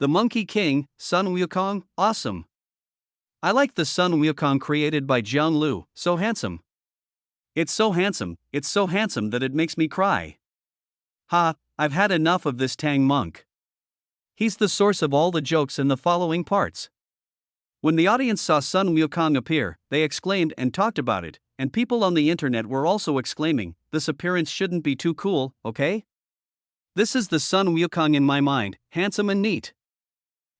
The Monkey King, Sun Wukong, awesome. I like the Sun Wukong created by Jiang Lu, so handsome. It's so handsome that it makes me cry. Ha, I've had enough of this Tang monk. He's the source of all the jokes in the following parts. When the audience saw Sun Wukong appear, they exclaimed and talked about it, and people on the internet were also exclaiming, this appearance shouldn't be too cool, okay? This is the Sun Wukong in my mind, handsome and neat.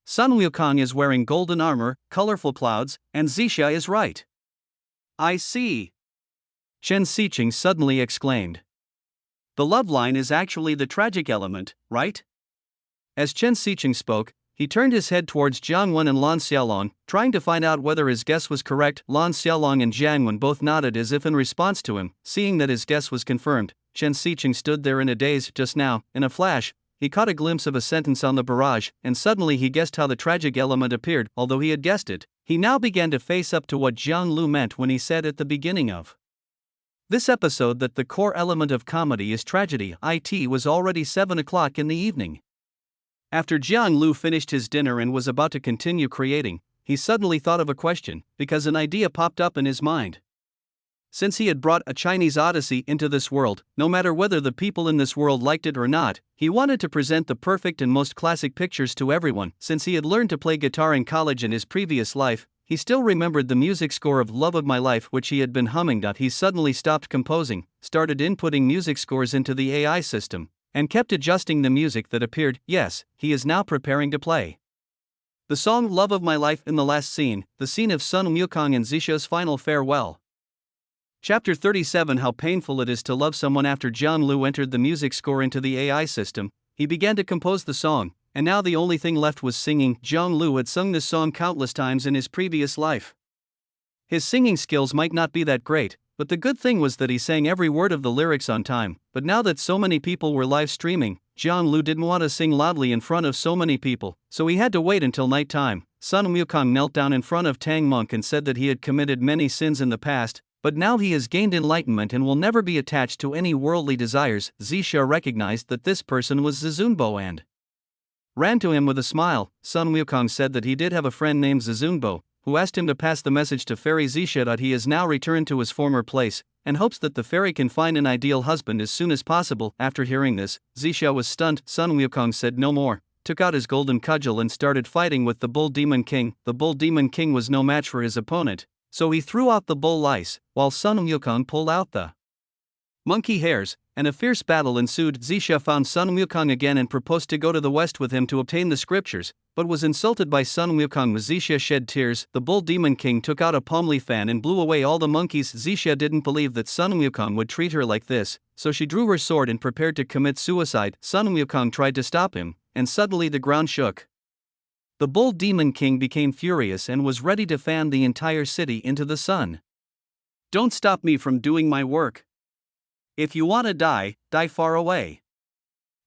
Sun Wukong is wearing golden armor, colorful clouds, and Xixia is right. I see. Chen Xiqing suddenly exclaimed. The love line is actually the tragic element, right? As Chen Xiqing spoke, he turned his head towards Jiang Wen and Lan Xiaolong, trying to find out whether his guess was correct. Lan Xiaolong and Jiang Wen both nodded as if in response to him. Seeing that his guess was confirmed, Chen Xiqing stood there in a daze. Just now, in a flash, he caught a glimpse of a sentence on the barrage, and suddenly he guessed how the tragic element appeared. Although he had guessed it, he now began to face up to what Jiang Lu meant when he said at the beginning of this episode that the core element of comedy is tragedy. It was already 7 o'clock in the evening. After Jiang Lu finished his dinner and was about to continue creating, he suddenly thought of a question, because an idea popped up in his mind. Since he had brought a Chinese odyssey into this world, no matter whether the people in this world liked it or not, he wanted to present the perfect and most classic pictures to everyone. Since he had learned to play guitar in college in his previous life, he still remembered the music score of Love of My Life which he had been humming. He suddenly stopped composing, started inputting music scores into the AI system, and kept adjusting the music that appeared. Yes, he is now preparing to play the song Love of My Life. In the last scene, the scene of Sun Wukong and Xixia's final farewell. Chapter 37. How painful it is to love someone. After Jiang Lu entered the music score into the AI system, he began to compose the song, and now the only thing left was singing. Jiang Lu had sung this song countless times in his previous life. His singing skills might not be that great, but the good thing was that he sang every word of the lyrics on time. But now that so many people were live streaming, Jiang Lu didn't want to sing loudly in front of so many people, so he had to wait until night time. Sun Wukong knelt down in front of Tang Monk and said that he had committed many sins in the past, but now he has gained enlightenment and will never be attached to any worldly desires. Xixia recognized that this person was Zizunbo and ran to him with a smile. Sun Wukong said that he did have a friend named Zizunbo, who asked him to pass the message to Fairy Xixia. He has now returned to his former place, and hopes that the fairy can find an ideal husband as soon as possible. After hearing this, Xixia was stunned. Sun Wukong said no more, took out his golden cudgel and started fighting with the Bull Demon King. The Bull Demon King was no match for his opponent, so he threw out the bull lice, while Sun Wukong pulled out the monkey hairs, and a fierce battle ensued. Xixia found Sun Wukong again and proposed to go to the west with him to obtain the scriptures, but was insulted by Sun Wukong. Xixia shed tears. The Bull Demon King took out a palm leaf fan and blew away all the monkeys. Xixia didn't believe that Sun Wukong would treat her like this, so she drew her sword and prepared to commit suicide. Sun Wukong tried to stop him, and suddenly the ground shook. The Bull Demon King became furious and was ready to fan the entire city into the sun. Don't stop me from doing my work. If you want to die, die far away.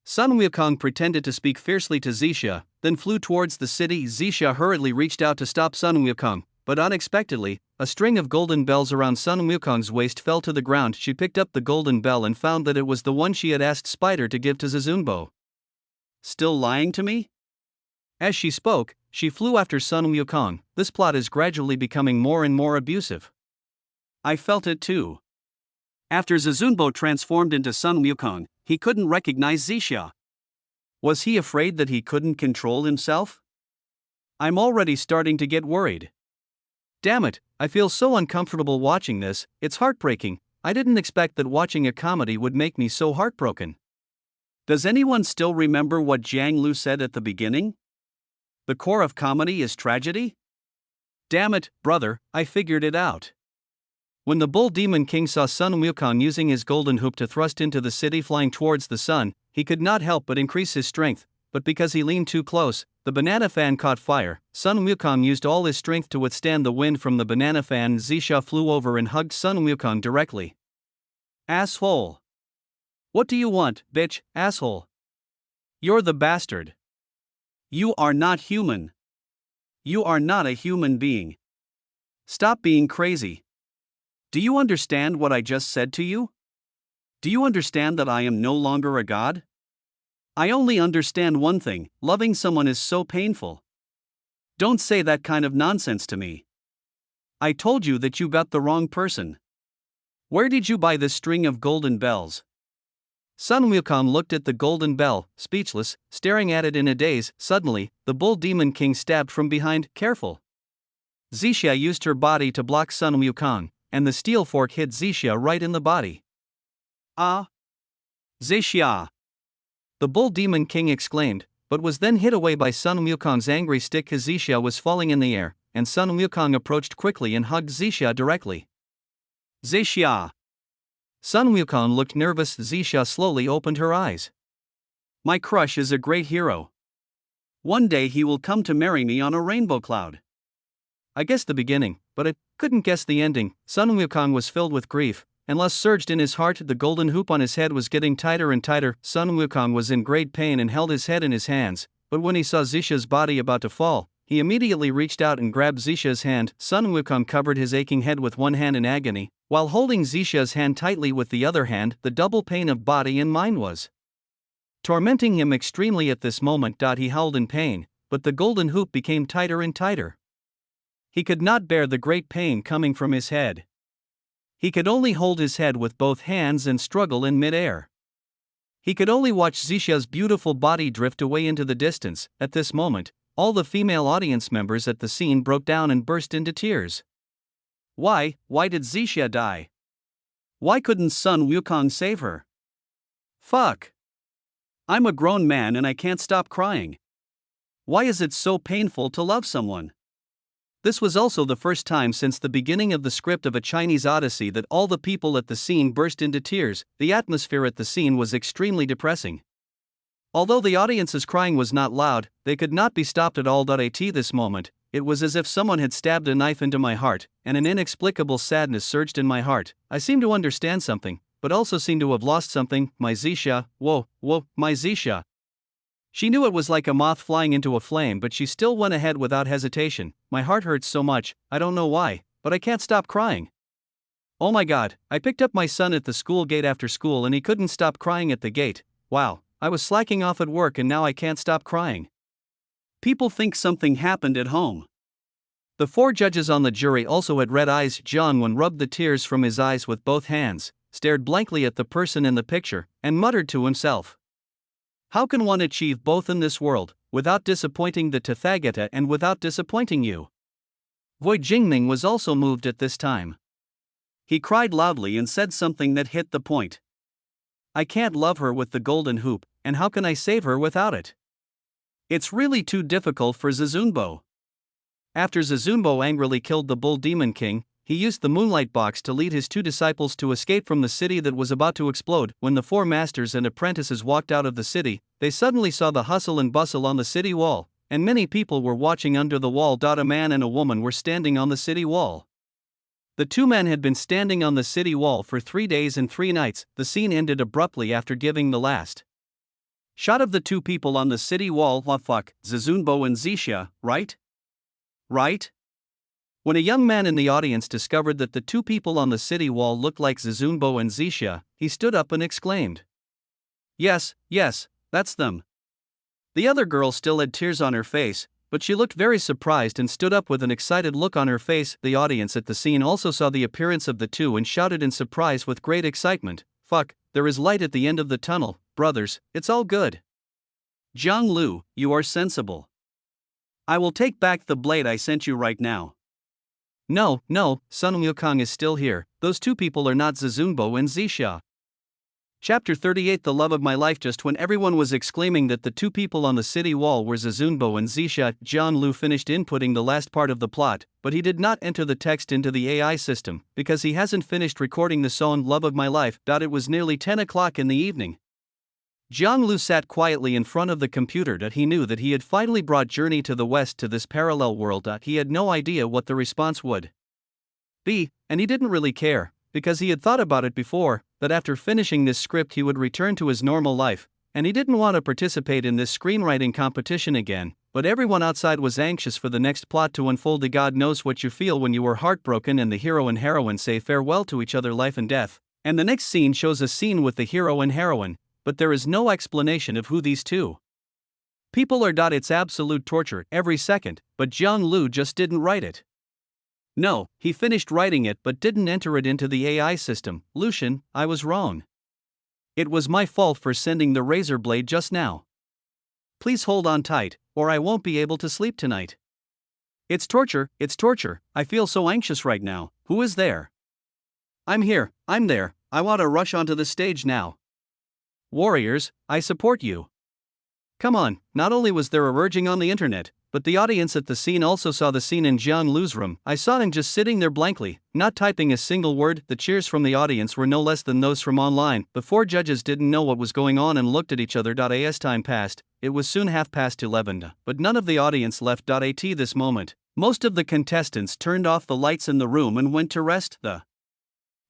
Sun Wukong pretended to speak fiercely to Xixia, then flew towards the city. Xixia hurriedly reached out to stop Sun Wukong, but unexpectedly, a string of golden bells around Sun Wukong's waist fell to the ground. She picked up the golden bell and found that it was the one she had asked Spider to give to Zizunbo. Still lying to me? As she spoke, she flew after Sun Wukong. This plot is gradually becoming more and more abusive. I felt it too. After Zizunbo transformed into Sun Wukong, he couldn't recognize Xixia. Was he afraid that he couldn't control himself? I'm already starting to get worried. Damn it, I feel so uncomfortable watching this. It's heartbreaking. I didn't expect that watching a comedy would make me so heartbroken. Does anyone still remember what Jiang Lu said at the beginning? The core of comedy is tragedy? Damn it, brother, I figured it out. When the Bull Demon King saw Sun Wukong using his golden hoop to thrust into the city flying towards the sun, he could not help but increase his strength, but because he leaned too close, the banana fan caught fire. Sun Wukong used all his strength to withstand the wind from the banana fan. Xixia flew over and hugged Sun Wukong directly. Asshole. What do you want, bitch, asshole? You're the bastard. You are not human. You are not a human being. Stop being crazy. Do you understand what I just said to you? Do you understand that I am no longer a god? I only understand one thing: loving someone is so painful. Don't say that kind of nonsense to me. I told you that you got the wrong person. Where did you buy this string of golden bells? Sun Wukong looked at the golden bell, speechless, staring at it in a daze. Suddenly, the bull demon king stabbed from behind. Careful! Zixia used her body to block Sun Wukong, and the steel fork hit Zixia right in the body. Ah! Zixia! The bull demon king exclaimed, but was then hit away by Sun Wukong's angry stick. Zixia was falling in the air, and Sun Wukong approached quickly and hugged Zixia directly. Zixia! Sun Wukong looked nervous. Zixia slowly opened her eyes. My crush is a great hero. One day he will come to marry me on a rainbow cloud. I guessed the beginning, but I couldn't guess the ending. Sun Wukong was filled with grief, and lust surged in his heart. The golden hoop on his head was getting tighter and tighter. Sun Wukong was in great pain and held his head in his hands, but when he saw Zixia's body about to fall, he immediately reached out and grabbed Zixia's hand. Sun Wukong covered his aching head with one hand in agony, while holding Zixia's hand tightly with the other hand. The double pain of body and mind was tormenting him extremely at this moment. He howled in pain, but the golden hoop became tighter and tighter. He could not bear the great pain coming from his head. He could only hold his head with both hands and struggle in mid-air. He could only watch Zixia's beautiful body drift away into the distance. At this moment, all the female audience members at the scene broke down and burst into tears. Why did Zixia die? Why couldn't Sun Wukong save her? Fuck! I'm a grown man and I can't stop crying. Why is it so painful to love someone? This was also the first time since the beginning of the script of A Chinese Odyssey that all the people at the scene burst into tears. The atmosphere at the scene was extremely depressing. Although the audience's crying was not loud, they could not be stopped at all. At this moment, it was as if someone had stabbed a knife into my heart, and an inexplicable sadness surged in my heart. I seemed to understand something, but also seemed to have lost something. My Zixia, whoa, my Zixia. She knew it was like a moth flying into a flame, but she still went ahead without hesitation. My heart hurts so much, I don't know why, but I can't stop crying. Oh my god, I picked up my son at the school gate after school and he couldn't stop crying at the gate. Wow, I was slacking off at work and now I can't stop crying. People think something happened at home. The 4 judges on the jury also had red eyes. Jiang Wen rubbed the tears from his eyes with both hands, stared blankly at the person in the picture, and muttered to himself. How can one achieve both in this world, without disappointing the Tathagata and without disappointing you? Void Jingming was also moved at this time. He cried loudly and said something that hit the point. I can't love her with the golden hoop, and how can I save her without it? It's really too difficult for Zizunbo. After Zizunbo angrily killed the Bull Demon King, he used the Moonlight Box to lead his 2 disciples to escape from the city that was about to explode. When the 4 masters and apprentices walked out of the city, they suddenly saw the hustle and bustle on the city wall, and many people were watching under the wall. A man and a woman were standing on the city wall. The 2 men had been standing on the city wall for 3 days and 3 nights. The scene ended abruptly after giving the last shot of the 2 people on the city wall. Fuck, Zizunbo and Zixia, right? Right? When a young man in the audience discovered that the 2 people on the city wall looked like Zizunbo and Zixia, he stood up and exclaimed. Yes, that's them. The other girl still had tears on her face, but she looked very surprised and stood up with an excited look on her face. The audience at the scene also saw the appearance of the 2 and shouted in surprise with great excitement. Fuck, there is light at the end of the tunnel, brothers, it's all good. Zhang Lu, you are sensible. I will take back the blade I sent you right now. No, Sun Wukong is still here. Those 2 people are not Zizunbo and Zixia. Chapter 38 The love of my life. Just when everyone was exclaiming that the 2 people on the city wall were Zizunbo and Zixia, Zhang Lu finished inputting the last part of the plot, but he did not enter the text into the AI system, because he hasn't finished recording the song Love of My Life. It was nearly 10 o'clock in the evening. Zhang Lu sat quietly in front of the computer. He knew that he had finally brought Journey to the West to this parallel world. He had no idea what the response would be, and he didn't really care, because he had thought about it before, that after finishing this script he would return to his normal life, and he didn't want to participate in this screenwriting competition again, but everyone outside was anxious for the next plot to unfold. The God knows what you feel when you were heartbroken and the hero and heroine say farewell to each other, life and death, and the next scene shows a scene with the hero and heroine, but there is no explanation of who these two people are. It's absolute torture every second, but Jiang Lu just didn't write it. No, he finished writing it but didn't enter it into the AI system. Lucian, I was wrong. It was my fault for sending the razor blade just now. Please hold on tight, or I won't be able to sleep tonight. It's torture, I feel so anxious right now. Who is there? I'm here, I'm there, I want to rush onto the stage now. Warriors, I support you. Come on. Not only was there a urging on the internet, but the audience at the scene also saw the scene in Jiang Lu's room. I saw him just sitting there blankly, not typing a single word. The cheers from the audience were no less than those from online. The four judges didn't know what was going on and looked at each other. As time passed, it was soon 11:30, but none of the audience left. At this moment, most of the contestants turned off the lights in the room and went to rest. The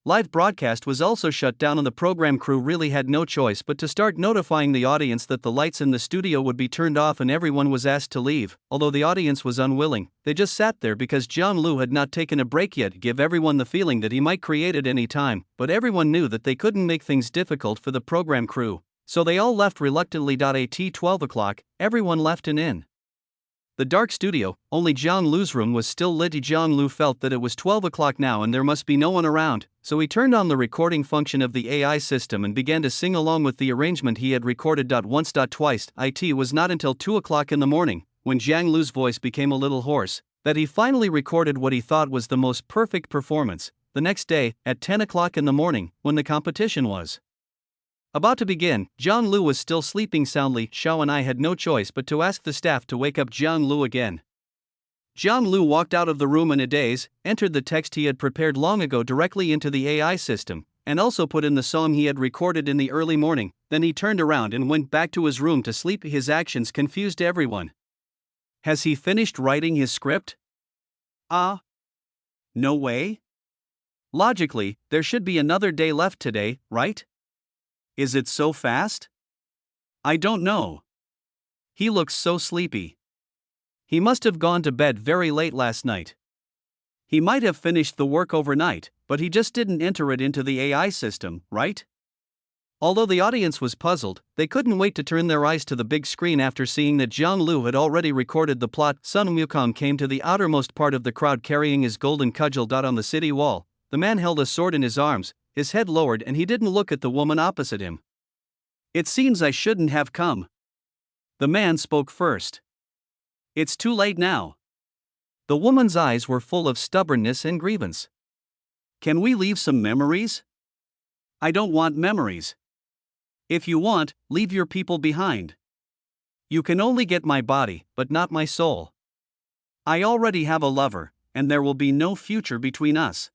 live broadcast was also shut down, and the program crew really had no choice but to start notifying the audience that the lights in the studio would be turned off, and everyone was asked to leave. Although the audience was unwilling, they just sat there because Jiang Lu had not taken a break yet, give everyone the feeling that he might create at any time, but everyone knew that they couldn't make things difficult for the program crew, so they all left reluctantly. At 12 o'clock, everyone left and in the dark studio, only Jiang Lu's room was still lit. Jiang Lu felt that it was 12 o'clock now and there must be no one around, so he turned on the recording function of the AI system and began to sing along with the arrangement he had recorded. Once, twice. It was not until 2 o'clock in the morning, when Jiang Lu's voice became a little hoarse, that he finally recorded what he thought was the most perfect performance. The next day, at 10 o'clock in the morning, when the competition was about to begin, Jiang Lu was still sleeping soundly. Xiao and I had no choice but to ask the staff to wake up Jiang Lu again. Jiang Lu walked out of the room in a daze, entered the text he had prepared long ago directly into the AI system, and also put in the song he had recorded in the early morning. Then he turned around and went back to his room to sleep. His actions confused everyone. Has he finished writing his script? No way. Logically, there should be another day left today, right? Is it so fast? I don't know. He looks so sleepy. He must have gone to bed very late last night. He might have finished the work overnight, but he just didn't enter it into the AI system, right? Although the audience was puzzled, they couldn't wait to turn their eyes to the big screen after seeing that Jiang Lu had already recorded the plot. Sun Wukong came to the outermost part of the crowd carrying his golden cudgel. On the city wall, the man held a sword in his arms, his head lowered, and he didn't look at the woman opposite him. It seems I shouldn't have come. The man spoke first. It's too late now. The woman's eyes were full of stubbornness and grievance. Can we leave some memories? I don't want memories. If you want, leave your people behind. You can only get my body, but not my soul. I already have a lover, and there will be no future between us.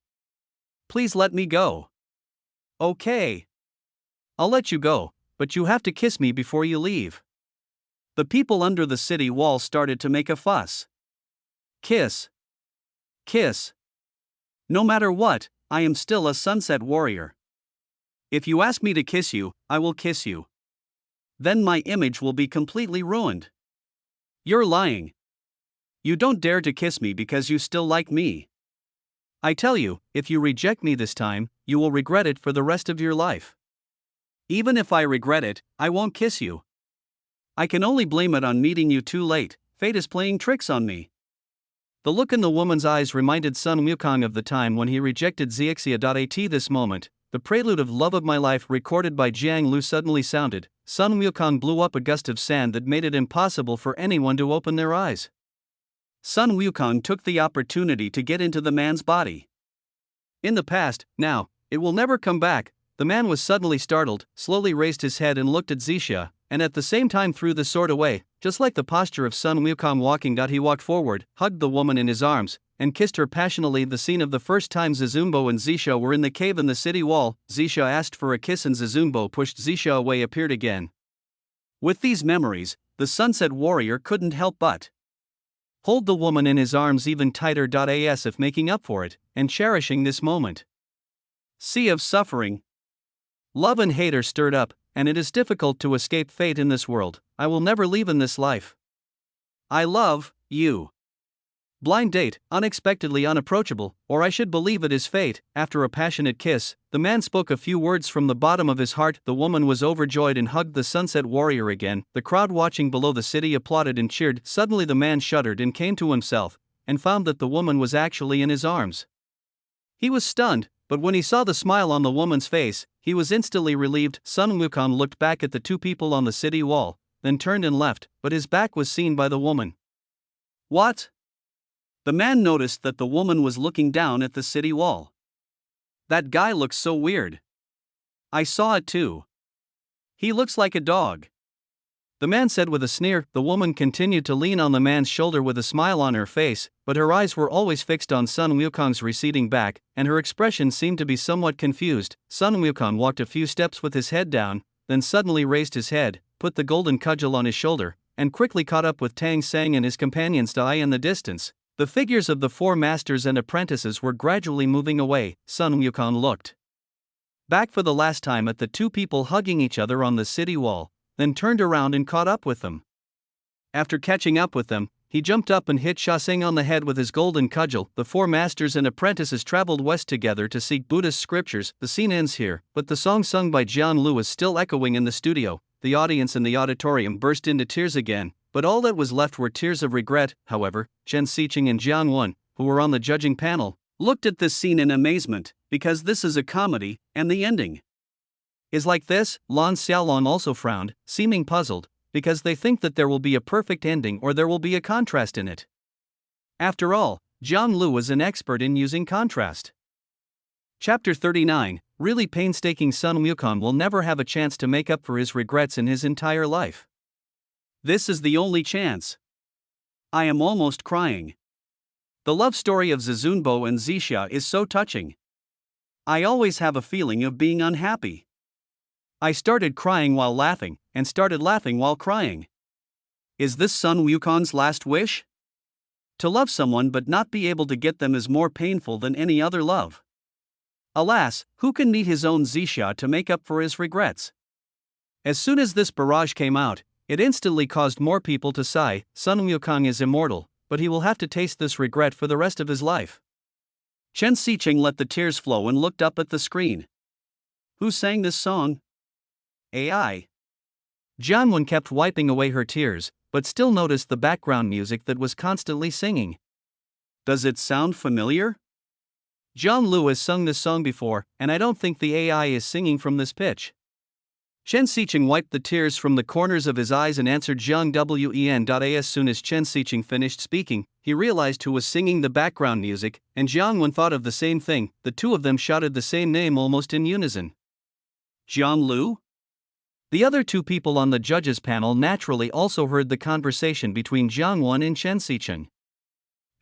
Please let me go. Okay. I'll let you go, but you have to kiss me before you leave. The people under the city wall started to make a fuss. Kiss. Kiss. No matter what, I am still a sunset warrior. If you ask me to kiss you, I will kiss you. Then my image will be completely ruined. You're lying. You don't dare to kiss me because you still like me. I tell you, if you reject me this time, you will regret it for the rest of your life. Even if I regret it, I won't kiss you. I can only blame it on meeting you too late. Fate is playing tricks on me. The look in the woman's eyes reminded Sun Wukong of the time when he rejected Zixia. At this moment, the prelude of Love of My Life recorded by Jiang Lu suddenly sounded. Sun Wukong blew up a gust of sand that made it impossible for anyone to open their eyes. Sun Wukong took the opportunity to get into the man's body. In the past, now, it will never come back. The man was suddenly startled, slowly raised his head and looked at Zixia, and at the same time threw the sword away, just like the posture of Sun Wukong walking. He walked forward, hugged the woman in his arms, and kissed her passionately. The scene of the first time Zizumbo and Zixia were in the cave in the city wall. Zixia asked for a kiss and Zizumbo pushed Zixia away, appeared again. With these memories, the Sunset Warrior couldn't help but hold the woman in his arms even tighter. As if making up for it, and cherishing this moment. Sea of suffering. Love and hate are stirred up, and it is difficult to escape fate in this world. I will never leave in this life. I love you. Blind date, unexpectedly unapproachable, or I should believe it is fate. After a passionate kiss, the man spoke a few words from the bottom of his heart. The woman was overjoyed and hugged the sunset warrior again. The crowd watching below the city applauded and cheered. Suddenly the man shuddered and came to himself, and found that the woman was actually in his arms. He was stunned, but when he saw the smile on the woman's face, he was instantly relieved. Sun Wukong looked back at the two people on the city wall, then turned and left, but his back was seen by the woman. What? The man noticed that the woman was looking down at the city wall. That guy looks so weird. I saw it too. He looks like a dog. The man said with a sneer. The woman continued to lean on the man's shoulder with a smile on her face, but her eyes were always fixed on Sun Wukong's receding back, and her expression seemed to be somewhat confused. Sun Wukong walked a few steps with his head down, then suddenly raised his head, put the golden cudgel on his shoulder, and quickly caught up with Tang Sang and his companions Dai in the distance. The figures of the four masters and apprentices were gradually moving away. Sun Wukong looked back for the last time at the two people hugging each other on the city wall, then turned around and caught up with them. After catching up with them, he jumped up and hit Sha Sing on the head with his golden cudgel. The four masters and apprentices traveled west together to seek Buddhist scriptures. The scene ends here, but the song sung by Jian Lu is still echoing in the studio. The audience in the auditorium burst into tears again, but all that was left were tears of regret. However, Chen Xiqing and Jiang Wen, who were on the judging panel, looked at this scene in amazement, because this is a comedy, and the ending is like this. Lan Xiaolong also frowned, seeming puzzled, because they think that there will be a perfect ending or there will be a contrast in it. After all, Jiang Lu is an expert in using contrast. Chapter 39, really painstaking Sun Wukong will never have a chance to make up for his regrets in his entire life. This is the only chance. I am almost crying. The love story of Zizunbo and Zixia is so touching. I always have a feeling of being unhappy. I started crying while laughing, and started laughing while crying. Is this Sun Wukong's last wish? To love someone but not be able to get them is more painful than any other love. Alas, who can meet his own Zixia to make up for his regrets? As soon as this barrage came out, it instantly caused more people to sigh. Sun Wukong is immortal, but he will have to taste this regret for the rest of his life. Chen Xiqing let the tears flow and looked up at the screen. Who sang this song? AI. Jian Wen kept wiping away her tears, but still noticed the background music that was constantly singing. Does it sound familiar? Jiang Lu has sung this song before, and I don't think the AI is singing from this pitch. Chen Xiqing wiped the tears from the corners of his eyes and answered Jiang Wen. As soon as Chen Xiqing finished speaking, he realized who was singing the background music, and Jiang Wen thought of the same thing. The two of them shouted the same name almost in unison. Jiang Lu? The other two people on the judges' panel naturally also heard the conversation between Jiang Wen and Chen Xiqing.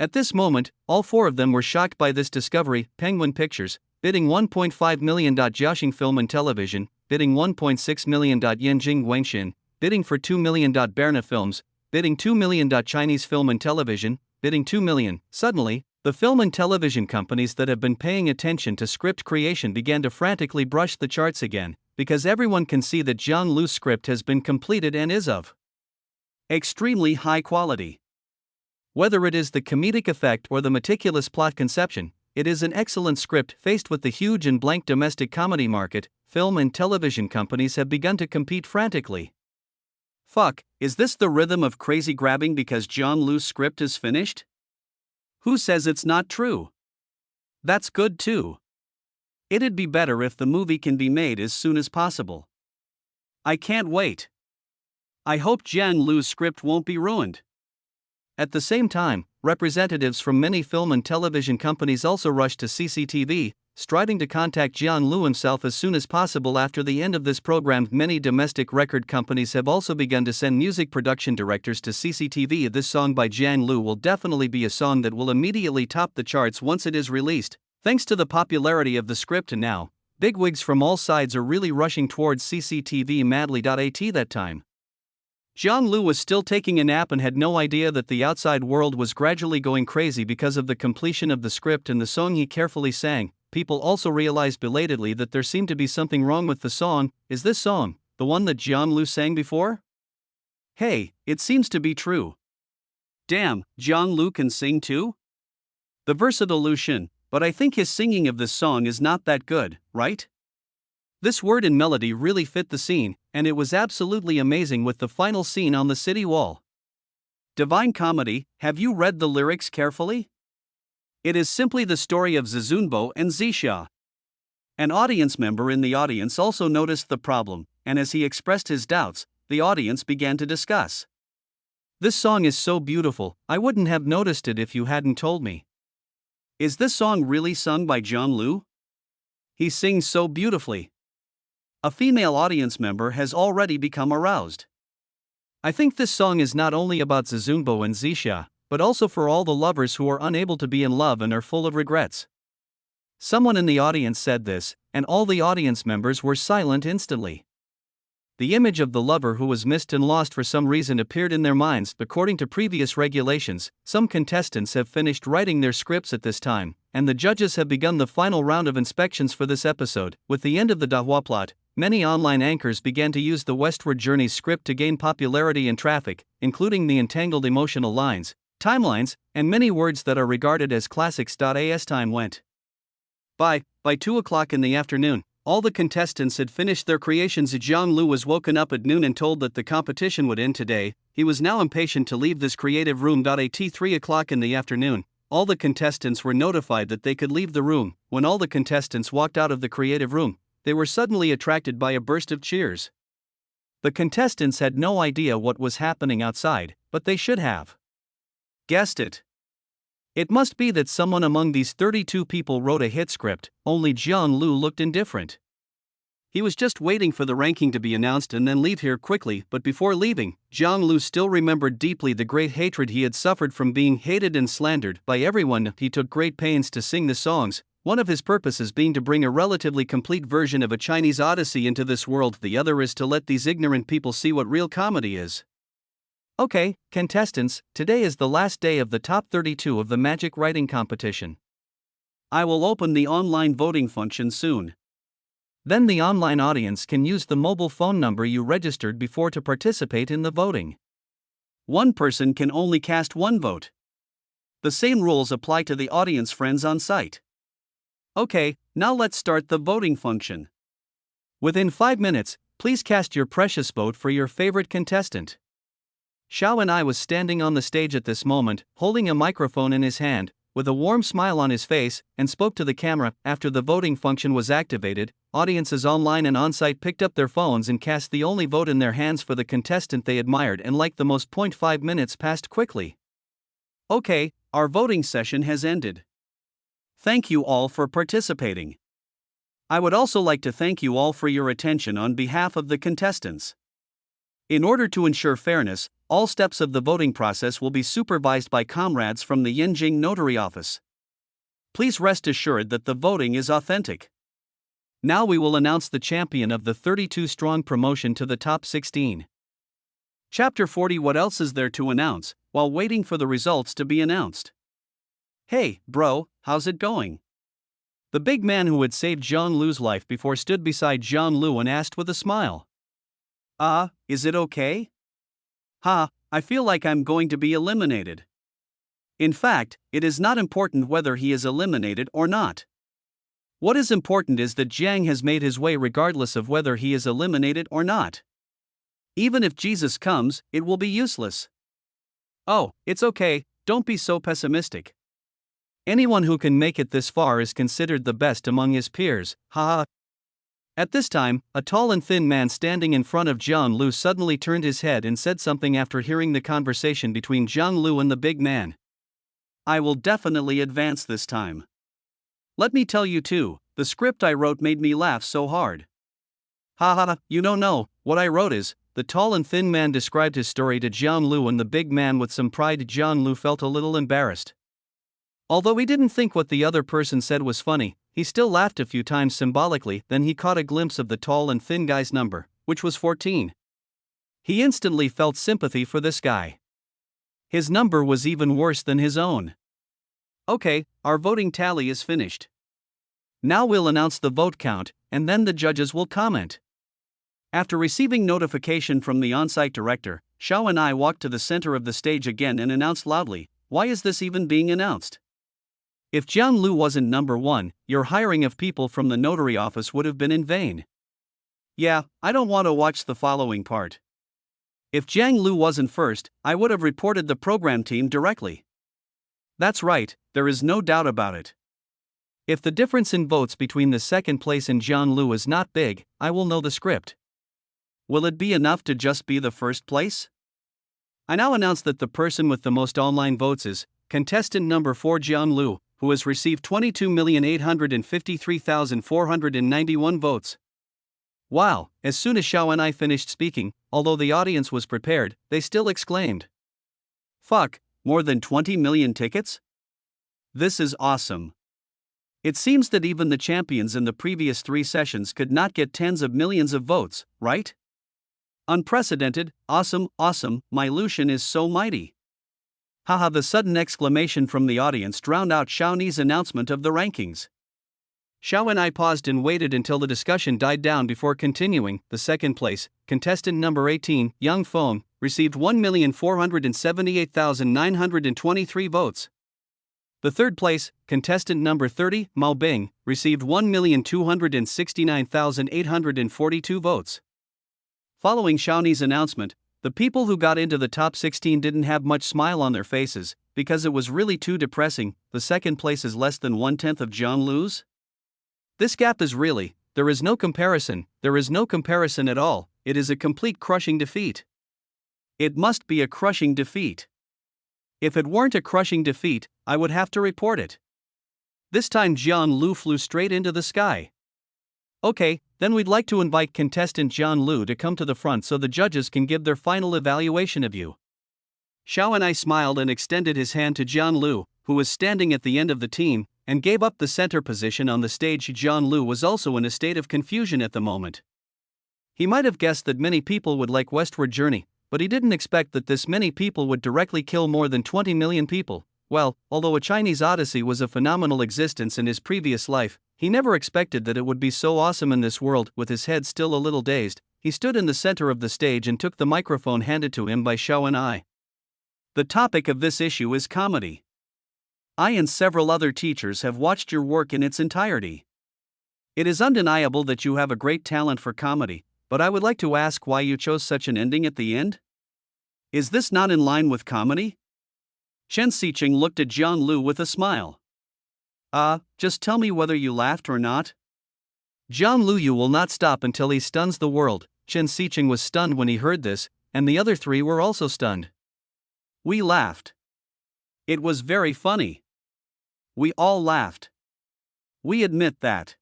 At this moment, all four of them were shocked by this discovery. Penguin Pictures, bidding $1.5 million. Jiaxing Film and Television, bidding $1.6 million. Yanjing Guangxin, bidding for $2 million. Berna Films, bidding $2 million. Chinese Film and Television, bidding $2 million. Suddenly, the film and television companies that have been paying attention to script creation began to frantically brush the charts again, because everyone can see that Jiang Lu's script has been completed and is of extremely high quality. Whether it is the comedic effect or the meticulous plot conception, it is an excellent script. Faced with the huge and blank domestic comedy market, film and television companies have begun to compete frantically. Fuck, is this the rhythm of crazy grabbing because Jiang Lu's script is finished? Who says it's not true? That's good too. It'd be better if the movie can be made as soon as possible. I can't wait. I hope Jiang Lu's script won't be ruined. At the same time, representatives from many film and television companies also rushed to CCTV, striving to contact Jiang Lu himself as soon as possible after the end of this program. Many domestic record companies have also begun to send music production directors to CCTV. This song by Jiang Lu will definitely be a song that will immediately top the charts once it is released, thanks to the popularity of the script. And now, bigwigs from all sides are really rushing towards CCTV madly. At that time, Jiang Lu was still taking a nap and had no idea that the outside world was gradually going crazy because of the completion of the script and the song he carefully sang. People also realized belatedly that there seemed to be something wrong with the song. Is this song the one that Jiang Lu sang before? Hey, it seems to be true. Damn, Jiang Lu can sing too? The versatile Lu Xun, but I think his singing of this song is not that good, right? This word and melody really fit the scene, and it was absolutely amazing with the final scene on the city wall. Divine Comedy, have you read the lyrics carefully? It is simply the story of Zizunbo and Zixia. An audience member in the audience also noticed the problem, and as he expressed his doubts, the audience began to discuss. This song is so beautiful, I wouldn't have noticed it if you hadn't told me. Is this song really sung by Jiang Lu? He sings so beautifully. A female audience member has already become aroused. I think this song is not only about Zizunbo and Zixia, but also for all the lovers who are unable to be in love and are full of regrets. Someone in the audience said this, and all the audience members were silent instantly. The image of the lover who was missed and lost for some reason appeared in their minds. According to previous regulations, some contestants have finished writing their scripts at this time, and the judges have begun the final round of inspections for this episode. With the end of the Dahua plot, many online anchors began to use the Westward Journey's script to gain popularity and traffic, including the entangled emotional lines, timelines, and many words that are regarded as classics. As time went by 2 o'clock in the afternoon, all the contestants had finished their creations. Jiang Lu was woken up at noon and told that the competition would end today. He was now impatient to leave this creative room. At 3 o'clock in the afternoon, all the contestants were notified that they could leave the room. When all the contestants walked out of the creative room, they were suddenly attracted by a burst of cheers. The contestants had no idea what was happening outside, but they should have guessed it. It must be that someone among these 32 people wrote a hit script. Only Jiang Lu looked indifferent. He was just waiting for the ranking to be announced and then leave here quickly. But before leaving, Jiang Lu still remembered deeply the great hatred he had suffered from being hated and slandered by everyone. He took great pains to sing the songs, one of his purposes being to bring a relatively complete version of a Chinese Odyssey into this world. The other is to let these ignorant people see what real comedy is. Okay, contestants, today is the last day of the top 32 of the magic writing competition. I will open the online voting function soon. Then the online audience can use the mobile phone number you registered before to participate in the voting. One person can only cast one vote. The same rules apply to the audience friends on site. Okay, now let's start the voting function. Within 5 minutes, please cast your precious vote for your favorite contestant. Xiao and I was standing on the stage at this moment, holding a microphone in his hand, with a warm smile on his face, and spoke to the camera. After the voting function was activated, audiences online and on-site picked up their phones and cast the only vote in their hands for the contestant they admired and liked the most. 5 minutes passed quickly. Okay, our voting session has ended. Thank you all for participating. I would also like to thank you all for your attention on behalf of the contestants. In order to ensure fairness, all steps of the voting process will be supervised by comrades from the Yanjing Notary Office. Please rest assured that the voting is authentic. Now we will announce the champion of the 32-strong promotion to the top 16. Chapter 40. What else is there to announce, while waiting for the results to be announced? Hey, bro, how's it going? The big man who had saved Jiang Lu's life before stood beside Jiang Lu and asked with a smile. Is it okay? I feel like I'm going to be eliminated. In fact, it is not important whether he is eliminated or not. What is important is that Jiang has made his way regardless of whether he is eliminated or not. Even if Jesus comes, it will be useless. Oh, it's okay, don't be so pessimistic. Anyone who can make it this far is considered the best among his peers, At this time, a tall and thin man standing in front of Jiang Lu suddenly turned his head and said something after hearing the conversation between Jiang Lu and the big man. I will definitely advance this time. Let me tell you too, the script I wrote made me laugh so hard. You don't know, what I wrote is, the tall and thin man described his story to Jiang Lu and the big man with some pride. Jiang Lu felt a little embarrassed. Although he didn't think what the other person said was funny, he still laughed a few times symbolically. Then he caught a glimpse of the tall and thin guy's number, which was 14. He instantly felt sympathy for this guy. His number was even worse than his own. Okay, our voting tally is finished. Now we'll announce the vote count, and then the judges will comment. After receiving notification from the on-site director, Xiao and I walked to the center of the stage again and announced loudly, "Why is this even being announced? If Jiang Lu wasn't number one, your hiring of people from the notary office would have been in vain." Yeah, I don't want to watch the following part. If Jiang Lu wasn't first, I would have reported the program team directly. That's right, there is no doubt about it. If the difference in votes between the second place and Jiang Lu is not big, I will know the script. Will it be enough to just be the first place? I now announce that the person with the most online votes is contestant number 4 Jiang Lu, who has received 22,853,491 votes. Wow, as soon as Xiao and I finished speaking, although the audience was prepared, they still exclaimed, "Fuck, more than 20 million tickets? This is awesome." It seems that even the champions in the previous 3 sessions could not get tens of millions of votes, right? Unprecedented, awesome, my Lucian is so mighty. Haha, the sudden exclamation from the audience drowned out Xiaoni's announcement of the rankings. Xiao and I paused and waited until the discussion died down before continuing. The second place, contestant number 18, Yang Feng, received 1,478,923 votes. The third place, contestant number 30, Mao Bing, received 1,269,842 votes. Following Xiaoni's announcement, the people who got into the top 16 didn't have much smile on their faces, because it was really too depressing. The second place is less than 1/10 of Jiang Lu's. This gap is really, there is no comparison at all, it is a complete crushing defeat. It must be a crushing defeat. If it weren't a crushing defeat, I would have to report it. This time Jiang Lu flew straight into the sky. Okay, then we'd like to invite contestant Jiang Lu to come to the front so the judges can give their final evaluation of you. Xiao and I smiled and extended his hand to Jiang Lu, who was standing at the end of the team, and gave up the center position on the stage. Jiang Lu was also in a state of confusion at the moment. He might have guessed that many people would like Westward Journey, but he didn't expect that this many people would directly kill more than 20 million people. Well, although A Chinese Odyssey was a phenomenal existence in his previous life, he never expected that it would be so awesome in this world. With his head still a little dazed, he stood in the center of the stage and took the microphone handed to him by Xiao and I. The topic of this issue is comedy. I and several other teachers have watched your work in its entirety. It is undeniable that you have a great talent for comedy, but I would like to ask why you chose such an ending at the end? Is this not in line with comedy? Chen Xiqing looked at Jiang Lu with a smile. Just tell me whether you laughed or not. Jiang Lu, you will not stop until he stuns the world. Chen Xiqing was stunned when he heard this, and the other 3 were also stunned. We laughed. It was very funny. We all laughed. We admit that.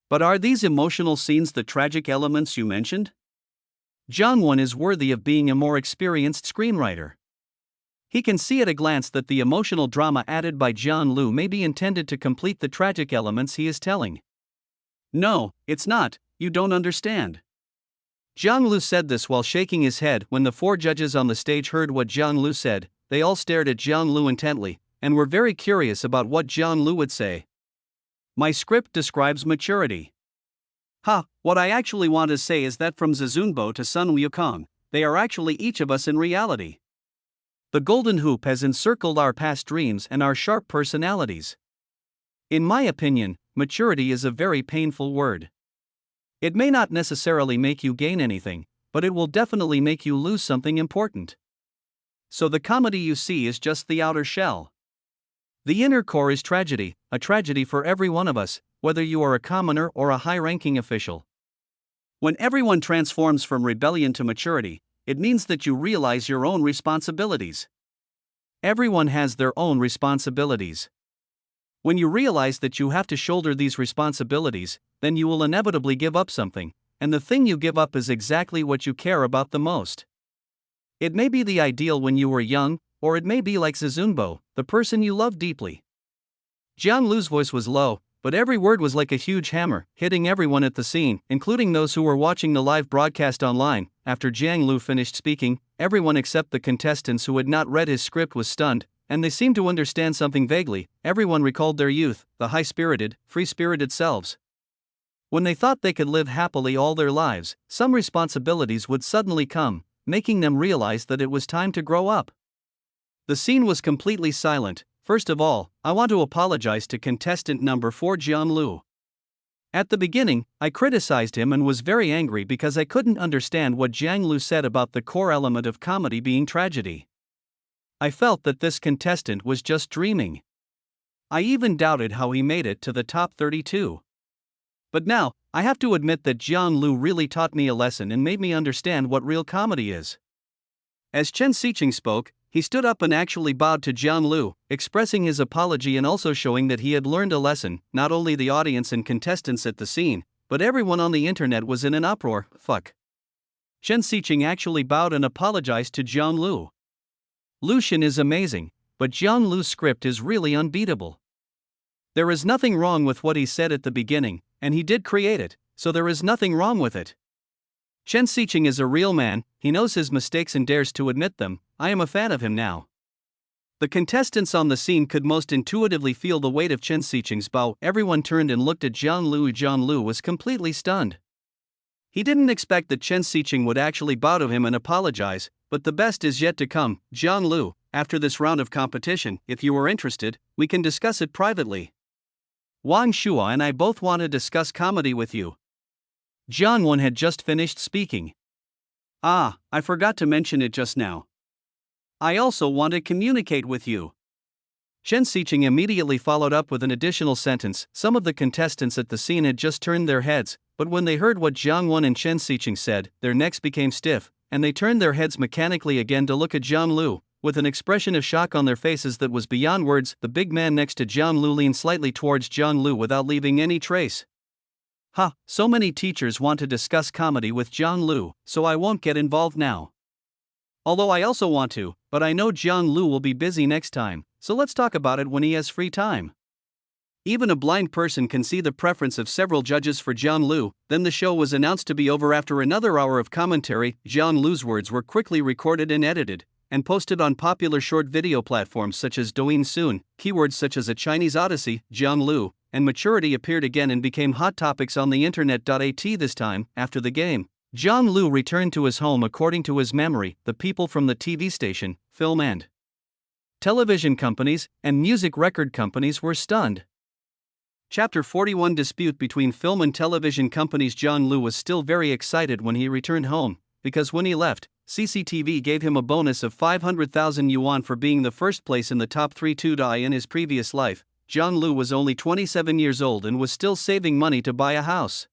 But are these emotional scenes the tragic elements you mentioned? Jiang Wen is worthy of being a more experienced screenwriter. He can see at a glance that the emotional drama added by Jiang Lu may be intended to complete the tragic elements he is telling. No, it's not, you don't understand. Jiang Lu said this while shaking his head. When the 4 judges on the stage heard what Jiang Lu said, they all stared at Jiang Lu intently, and were very curious about what Jiang Lu would say. My script describes maturity. What I actually want to say is that from Zizunbo to Sun Wukong, they are actually each of us in reality. The golden hoop has encircled our past dreams and our sharp personalities. In my opinion, maturity is a very painful word. It may not necessarily make you gain anything, but it will definitely make you lose something important. So the comedy you see is just the outer shell. The inner core is tragedy, a tragedy for every one of us, whether you are a commoner or a high-ranking official. When everyone transforms from rebellion to maturity, it means that you realize your own responsibilities. Everyone has their own responsibilities. When you realize that you have to shoulder these responsibilities, then you will inevitably give up something, and the thing you give up is exactly what you care about the most. It may be the ideal when you were young, or it may be like Zizunbo, the person you love deeply. Jiang Lu's voice was low, but every word was like a huge hammer, hitting everyone at the scene, including those who were watching the live broadcast online. After Jiang Lu finished speaking, everyone except the contestants who had not read his script was stunned, and they seemed to understand something vaguely. Everyone recalled their youth, the high-spirited, free-spirited selves. When they thought they could live happily all their lives, some responsibilities would suddenly come, making them realize that it was time to grow up. The scene was completely silent. First of all, I want to apologize to contestant number 4 Jiang Lu. At the beginning, I criticized him and was very angry because I couldn't understand what Jiang Lu said about the core element of comedy being tragedy. I felt that this contestant was just dreaming. I even doubted how he made it to the top 32. But now, I have to admit that Jiang Lu really taught me a lesson and made me understand what real comedy is. As Chen Xiqing spoke, he stood up and actually bowed to Jiang Lu, expressing his apology and also showing that he had learned a lesson. Not only the audience and contestants at the scene, but everyone on the internet was in an uproar. Fuck. Chen Xiqing actually bowed and apologized to Jiang Lu. Lu Xun is amazing, but Jiang Lu's script is really unbeatable. There is nothing wrong with what he said at the beginning, and he did create it, so there is nothing wrong with it. Chen Xiqing is a real man, he knows his mistakes and dares to admit them. I am a fan of him now. The contestants on the scene could most intuitively feel the weight of Chen Xiqing's bow. Everyone turned and looked at Jiang Lu. Jiang Lu was completely stunned. He didn't expect that Chen Xiqing would actually bow to him and apologize, but the best is yet to come. Jiang Lu, after this round of competition, if you are interested, we can discuss it privately. Wang Shua and I both want to discuss comedy with you. Jiang Wen had just finished speaking. Ah, I forgot to mention it just now. I also want to communicate with you. Chen Xiqing immediately followed up with an additional sentence. Some of the contestants at the scene had just turned their heads, but when they heard what Jiang Wen and Chen Xiqing said, their necks became stiff, and they turned their heads mechanically again to look at Jiang Lu, with an expression of shock on their faces that was beyond words. The big man next to Jiang Lu leaned slightly towards Jiang Lu without leaving any trace. Ha, so many teachers want to discuss comedy with Jiang Lu, so I won't get involved now. Although I also want to, but I know Jiang Lu will be busy next time, so let's talk about it when he has free time. Even a blind person can see the preference of several judges for Jiang Lu. Then the show was announced to be over after another hour of commentary. Jiang Lu's words were quickly recorded and edited, and posted on popular short video platforms such as Douyin soon. Keywords such as A Chinese Odyssey, Jiang Lu, and maturity appeared again and became hot topics on the internet. This time, after the game, Jiang Lu returned to his home. According to his memory, the people from the TV station, film and television companies, and music record companies were stunned. Chapter 41 Dispute between film and television companies. Jiang Lu was still very excited when he returned home, because when he left, CCTV gave him a bonus of 500,000 yuan for being the first place in the top 3. In his previous life, Jiang Lu was only 27 years old and was still saving money to buy a house.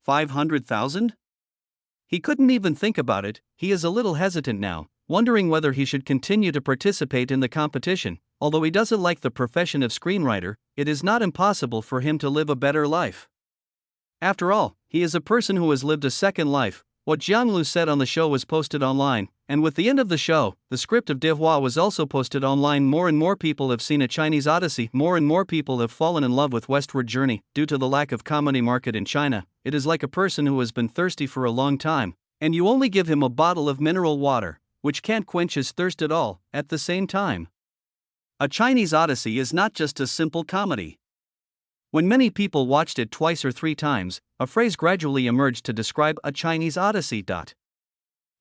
500,000? He couldn't even think about it. He is a little hesitant now, wondering whether he should continue to participate in the competition. Although he doesn't like the profession of screenwriter, it is not impossible for him to live a better life. After all, he is a person who has lived a second life. What Jiang Lu said on the show was posted online, and with the end of the show, the script of Dehua was also posted online. More and more people have seen A Chinese Odyssey. More and more people have fallen in love with Westward Journey. Due to the lack of comedy market in China, it is like a person who has been thirsty for a long time, and you only give him a bottle of mineral water, which can't quench his thirst at all. At the same time, A Chinese Odyssey is not just a simple comedy. When many people watched it twice or 3 times, a phrase gradually emerged to describe A Chinese Odyssey.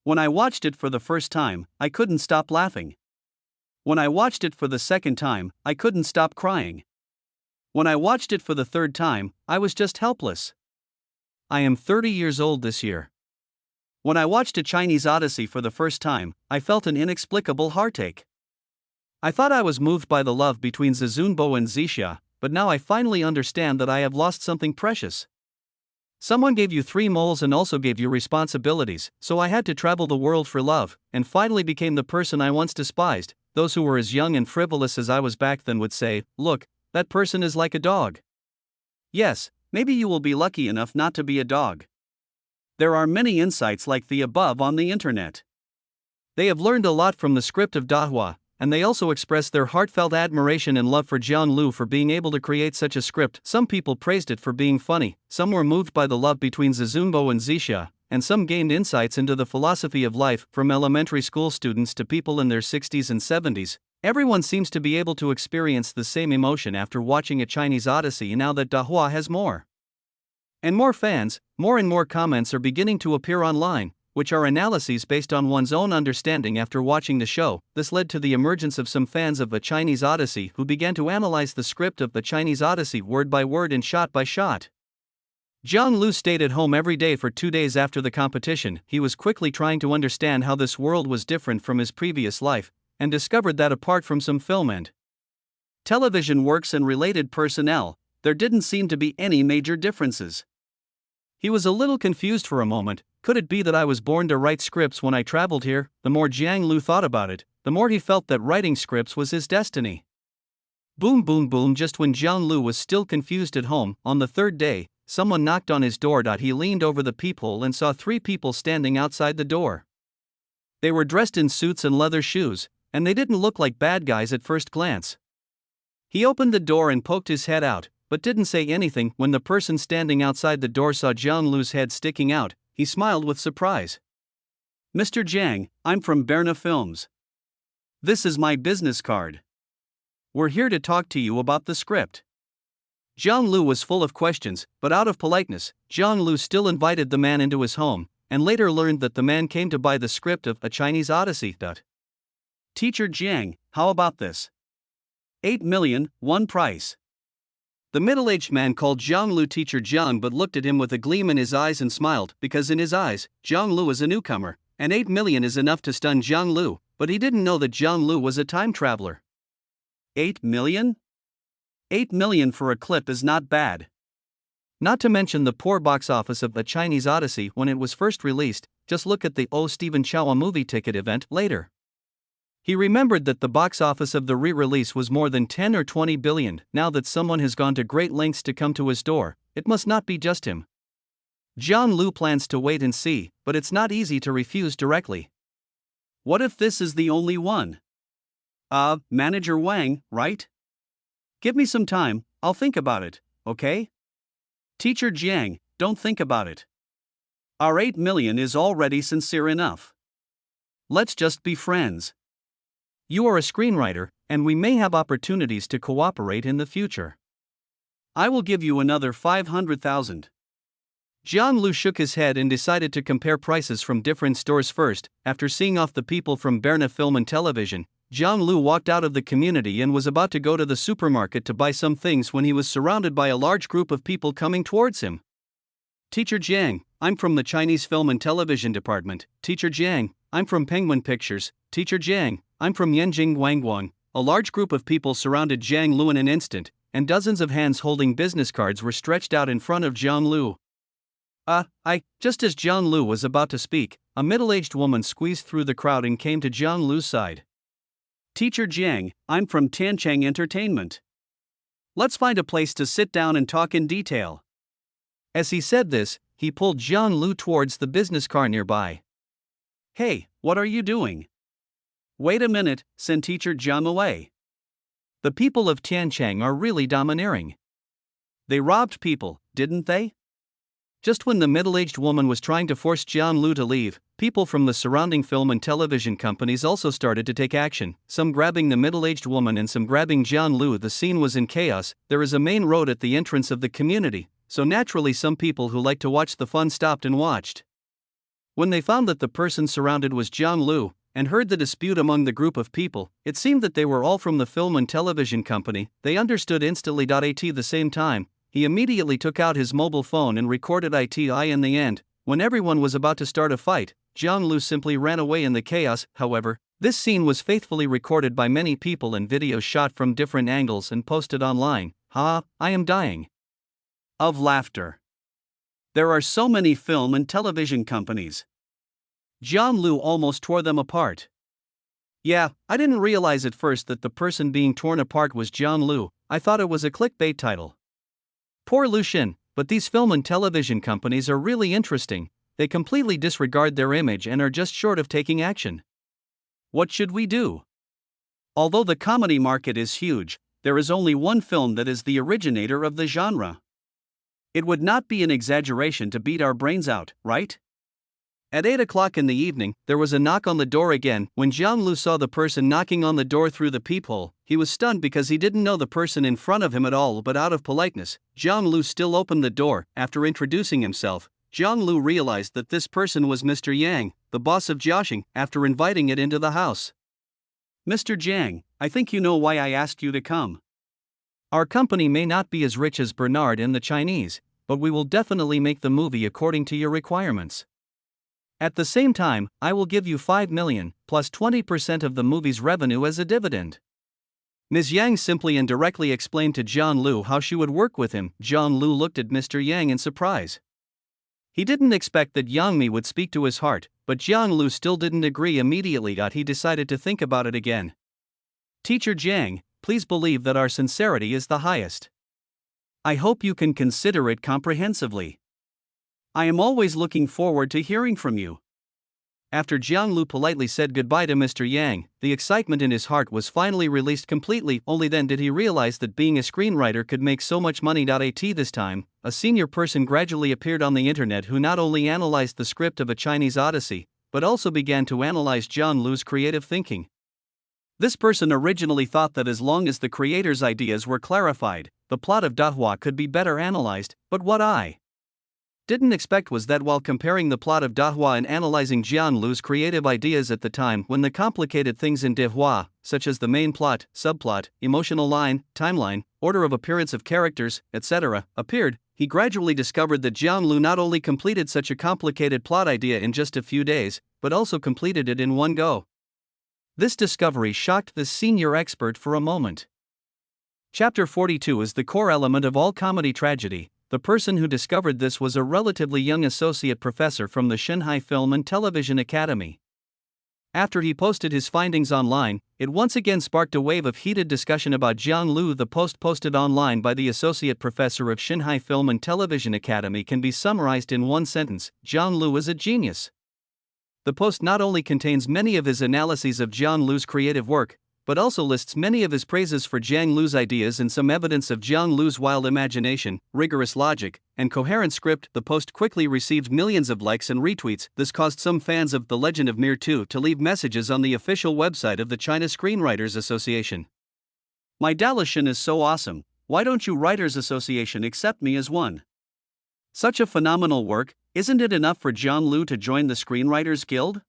When I watched it for the first time, I couldn't stop laughing. When I watched it for the second time, I couldn't stop crying. When I watched it for the third time, I was just helpless. I am 30 years old this year. When I watched A Chinese Odyssey for the first time, I felt an inexplicable heartache. I thought I was moved by the love between Zizunbo and Zixia, but now I finally understand that I have lost something precious. Someone gave you 3 moles and also gave you responsibilities, so I had to travel the world for love, and finally became the person I once despised. Those who were as young and frivolous as I was back then would say, look, that person is like a dog. Yes, maybe you will be lucky enough not to be a dog. There are many insights like the above on the internet. They have learned a lot from the script of Dahua, and they also expressed their heartfelt admiration and love for Jiang Lu for being able to create such a script. Some people praised it for being funny, some were moved by the love between Zizunbo and Zixia, and some gained insights into the philosophy of life. From elementary school students to people in their 60s and 70s, everyone seems to be able to experience the same emotion after watching A Chinese Odyssey now that Dahua has more And more fans, more and more comments are beginning to appear online, which are analyses based on one's own understanding after watching the show. This led to the emergence of some fans of The Chinese Odyssey who began to analyze the script of The Chinese Odyssey word by word and shot by shot. Zhang Lu stayed at home every day for 2 days after the competition. He was quickly trying to understand how this world was different from his previous life, and discovered that apart from some film and television works and related personnel, there didn't seem to be any major differences. He was a little confused for a moment. Could it be that I was born to write scripts when I traveled here? The more Zhang Lu thought about it, the more he felt that writing scripts was his destiny. Boom boom boom. Just when Zhang Lu was still confused at home, on the third day, someone knocked on his door. He leaned over the peephole and saw 3 people standing outside the door. They were dressed in suits and leather shoes, and they didn't look like bad guys at first glance. He opened the door and poked his head out, but didn't say anything. When the person standing outside the door saw Zhang Lu's head sticking out, he smiled with surprise. "Mr. Zhang, I'm from Berna Films. This is my business card. We're here to talk to you about the script." Zhang Lu was full of questions, but out of politeness, Zhang Lu still invited the man into his home, and later learned that the man came to buy the script of A Chinese Odyssey. "Teacher Zhang, how about this? 8 million, one price." The middle-aged man called Zhang Lu Teacher Zhang but looked at him with a gleam in his eyes and smiled, because in his eyes, Zhang Lu is a newcomer, and 8 million is enough to stun Zhang Lu, but he didn't know that Zhang Lu was a time traveler. 8 million? 8 million for a clip is not bad. Not to mention the poor box office of The Chinese Odyssey when it was first released. Just look at the Stephen Chow movie ticket event later. He remembered that the box office of the re-release was more than 10 or 20 billion. Now that someone has gone to great lengths to come to his door, it must not be just him. Zhang Lu plans to wait and see, but it's not easy to refuse directly. What if this is the only one? Manager Wang, right? Give me some time, I'll think about it, okay? Teacher Zhang, don't think about it. Our 8 million is already sincere enough. Let's just be friends. You are a screenwriter, and we may have opportunities to cooperate in the future. I will give you another 500,000. Zhang Lu shook his head and decided to compare prices from different stores first. After seeing off the people from Berna Film and Television, Zhang Lu walked out of the community and was about to go to the supermarket to buy some things when he was surrounded by a large group of people coming towards him. Teacher Zhang, I'm from the Chinese Film and Television Department. Teacher Zhang, I'm from Penguin Pictures. Teacher Zhang, I'm from Yanjing Wangguang. A large group of people surrounded Zhang Lu in an instant, and dozens of hands holding business cards were stretched out in front of Zhang Lu. Just as Zhang Lu was about to speak, a middle-aged woman squeezed through the crowd and came to Zhang Lu's side. Teacher Zhang, I'm from Tiancheng Entertainment. Let's find a place to sit down and talk in detail. As he said this, he pulled Zhang Lu towards the business car nearby. Hey, what are you doing? Wait a minute, send Teacher Zhang away. The people of Tiancheng are really domineering. They robbed people, didn't they? Just when the middle-aged woman was trying to force Zhang Lu to leave, people from the surrounding film and television companies also started to take action, some grabbing the middle-aged woman and some grabbing Zhang Lu. The scene was in chaos. There is a main road at the entrance of the community, so naturally some people who like to watch the fun stopped and watched. When they found that the person surrounded was Zhang Lu, and heard the dispute among the group of people, it seemed that they were all from the film and television company. They understood instantly. At the same time, he immediately took out his mobile phone and recorded it. In the end, when everyone was about to start a fight, Zhang Lu simply ran away in the chaos. However, this scene was faithfully recorded by many people and videos shot from different angles and posted online. I am dying of laughter. There are so many film and television companies. Zhang Lu almost tore them apart. Yeah, I didn't realize at first that the person being torn apart was Zhang Lu. I thought it was a clickbait title. Poor Lu Xin, but these film and television companies are really interesting. They completely disregard their image and are just short of taking action. What should we do? Although the comedy market is huge, there is only one film that is the originator of the genre. It would not be an exaggeration to beat our brains out, right? At 8 o'clock in the evening, there was a knock on the door again. When Jiang Lu saw the person knocking on the door through the peephole, he was stunned because he didn't know the person in front of him at all, but out of politeness, Jiang Lu still opened the door. After introducing himself, Jiang Lu realized that this person was Mr. Yang, the boss of Jiaxing, after inviting it into the house. Mr. Jiang, I think you know why I asked you to come. Our company may not be as rich as Bernard and the Chinese, but we will definitely make the movie according to your requirements. At the same time, I will give you 5 million, plus 20% of the movie's revenue as a dividend. Ms. Yang simply and directly explained to Jiang Lu how she would work with him. Jiang Lu looked at Mr. Yang in surprise. He didn't expect that Yang Mi would speak to his heart, but Jiang Lu still didn't agree immediately. He decided to think about it again. Teacher Jiang, please believe that our sincerity is the highest. I hope you can consider it comprehensively. I am always looking forward to hearing from you. After Jiang Lu politely said goodbye to Mr. Yang, the excitement in his heart was finally released completely. Only then did he realize that being a screenwriter could make so much money. This time, a senior person gradually appeared on the internet who not only analyzed the script of A Chinese Odyssey, but also began to analyze Jiang Lu's creative thinking. This person originally thought that as long as the creator's ideas were clarified, the plot of Dahua could be better analyzed, but what I didn't expect was that while comparing the plot of Dahua and analyzing Jiang Lu's creative ideas at the time when the complicated things in Dahua, such as the main plot, subplot, emotional line, timeline, order of appearance of characters, etc., appeared, he gradually discovered that Jiang Lu not only completed such a complicated plot idea in just a few days, but also completed it in one go. This discovery shocked the senior expert for a moment. Chapter 42 is the core element of all comedy tragedy. The person who discovered this was a relatively young associate professor from the Shanghai Film and Television Academy. After he posted his findings online, it once again sparked a wave of heated discussion about Jiang Lu. The post posted online by the associate professor of Shanghai Film and Television Academy can be summarized in one sentence: Jiang Lu is a genius. The post not only contains many of his analyses of Jiang Lu's creative work, but also lists many of his praises for Jiang Lu's ideas and some evidence of Jiang Lu's wild imagination, rigorous logic, and coherent script. The post quickly received millions of likes and retweets. This caused some fans of The Legend of Mir 2 to leave messages on the official website of the China Screenwriters Association. My Dalashan is so awesome, why don't you Writers Association accept me as one? Such a phenomenal work, isn't it enough for Jiang Lu to join the Screenwriters Guild?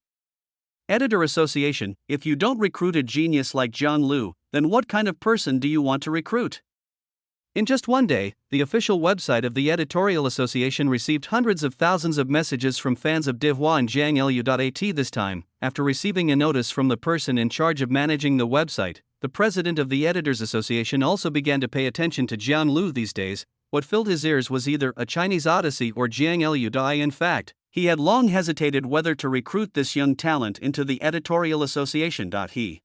Editor Association, if you don't recruit a genius like Jiang Lu, then what kind of person do you want to recruit? In just one day, the official website of the Editorial Association received hundreds of thousands of messages from fans of Dihua and Jiang Lu. This time, after receiving a notice from the person in charge of managing the website, the president of the Editors Association also began to pay attention to Jiang Lu these days. What filled his ears was either A Chinese Odyssey or Jiang Lu. In fact, he had long hesitated whether to recruit this young talent into the Editorial Association. He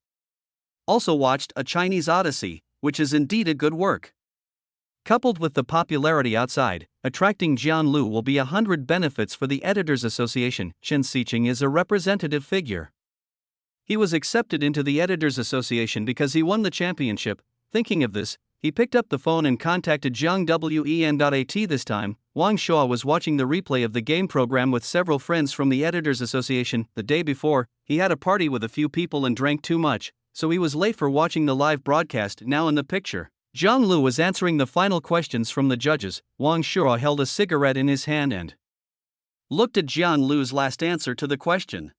also watched A Chinese Odyssey, which is indeed a good work. Coupled with the popularity outside, attracting Jiang Lu will be 100 benefits for the Editors Association. Chen Xiqing is a representative figure. He was accepted into the Editors Association because he won the championship. Thinking of this, he picked up the phone and contacted Jiang Wen. This time, Wang Shua was watching the replay of the game program with several friends from the Editors Association. The day before, he had a party with a few people and drank too much, so he was late for watching the live broadcast. Now in the picture, Jiang Lu was answering the final questions from the judges. Wang Shua held a cigarette in his hand and looked at Jiang Lu's last answer to the question.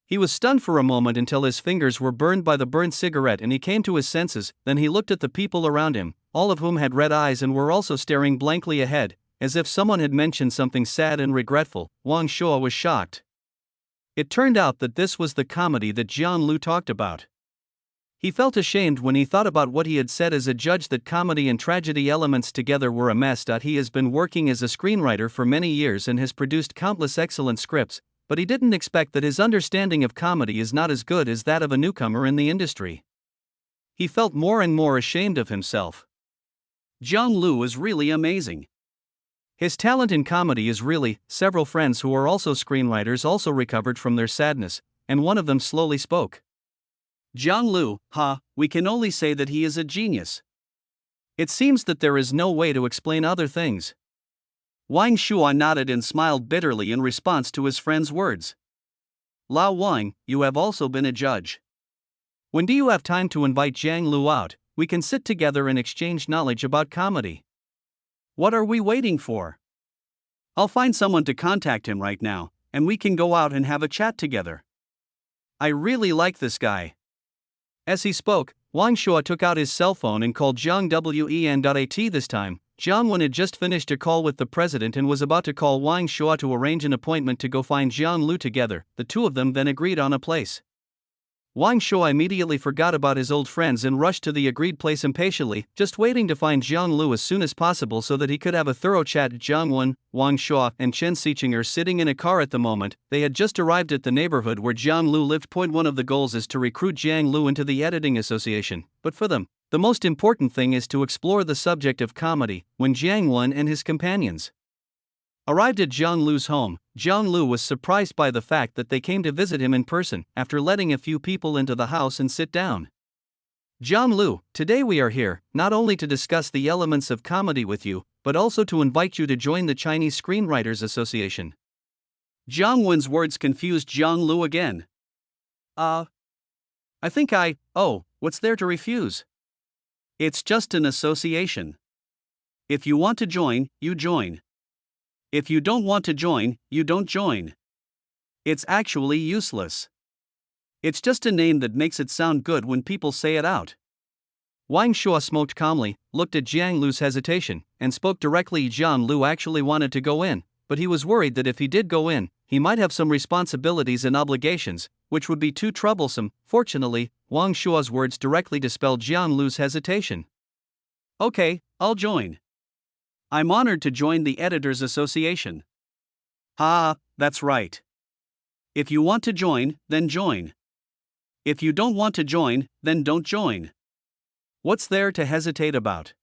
He was stunned for a moment until his fingers were burned by the burnt cigarette and he came to his senses. Then he looked at the people around him, all of whom had red eyes and were also staring blankly ahead, as if someone had mentioned something sad and regretful. Wang Shua was shocked. It turned out that this was the comedy that Jiang Lu talked about. He felt ashamed when he thought about what he had said as a judge, that comedy and tragedy elements together were a mess. He has been working as a screenwriter for many years and has produced countless excellent scripts, but he didn't expect that his understanding of comedy is not as good as that of a newcomer in the industry. He felt more and more ashamed of himself. Jiang Lu is really amazing. His talent in comedy is really. Several friends who are also screenwriters also recovered from their sadness, and one of them slowly spoke. Jiang Lu, we can only say that he is a genius. It seems that there is no way to explain other things. Wang Shuo nodded and smiled bitterly in response to his friend's words. Lao Wang, you have also been a judge. When do you have time to invite Jiang Lu out? We can sit together and exchange knowledge about comedy. What are we waiting for? I'll find someone to contact him right now, and we can go out and have a chat together. I really like this guy. As he spoke, Wang Shuo took out his cell phone and called Jiang Wen. This time, Jiang Wen had just finished a call with the president and was about to call Wang Shuo to arrange an appointment to go find Jiang Lu together. The two of them then agreed on a place. Wang Shuo immediately forgot about his old friends and rushed to the agreed place impatiently, just waiting to find Jiang Lu as soon as possible so that he could have a thorough chat. Jiang Wen, Wang Shuo, and Chen Xiqing are sitting in a car at the moment. They had just arrived at the neighborhood where Jiang Lu lived. One of the goals is to recruit Jiang Lu into the editing association, but for them, the most important thing is to explore the subject of comedy. When Jiang Wen and his companions arrived at Jiang Lu's home, Jiang Lu was surprised by the fact that they came to visit him in person, after letting a few people into the house and sit down. Jiang Lu, today we are here, not only to discuss the elements of comedy with you, but also to invite you to join the Chinese Screenwriters Association. Jiang Wen's words confused Jiang Lu again. What's there to refuse? It's just an association. If you want to join, you join. If you don't want to join, you don't join. It's actually useless. It's just a name that makes it sound good when people say it out. Wang Shuo smoked calmly, looked at Jiang Lu's hesitation, and spoke directly. Jiang Lu actually wanted to go in, but he was worried that if he did go in, he might have some responsibilities and obligations, which would be too troublesome. Fortunately, Wang Shuo's words directly dispelled Jiang Lu's hesitation. Okay, I'll join. I'm honored to join the Editors Association. That's right. If you want to join, then join. If you don't want to join, then don't join. What's there to hesitate about?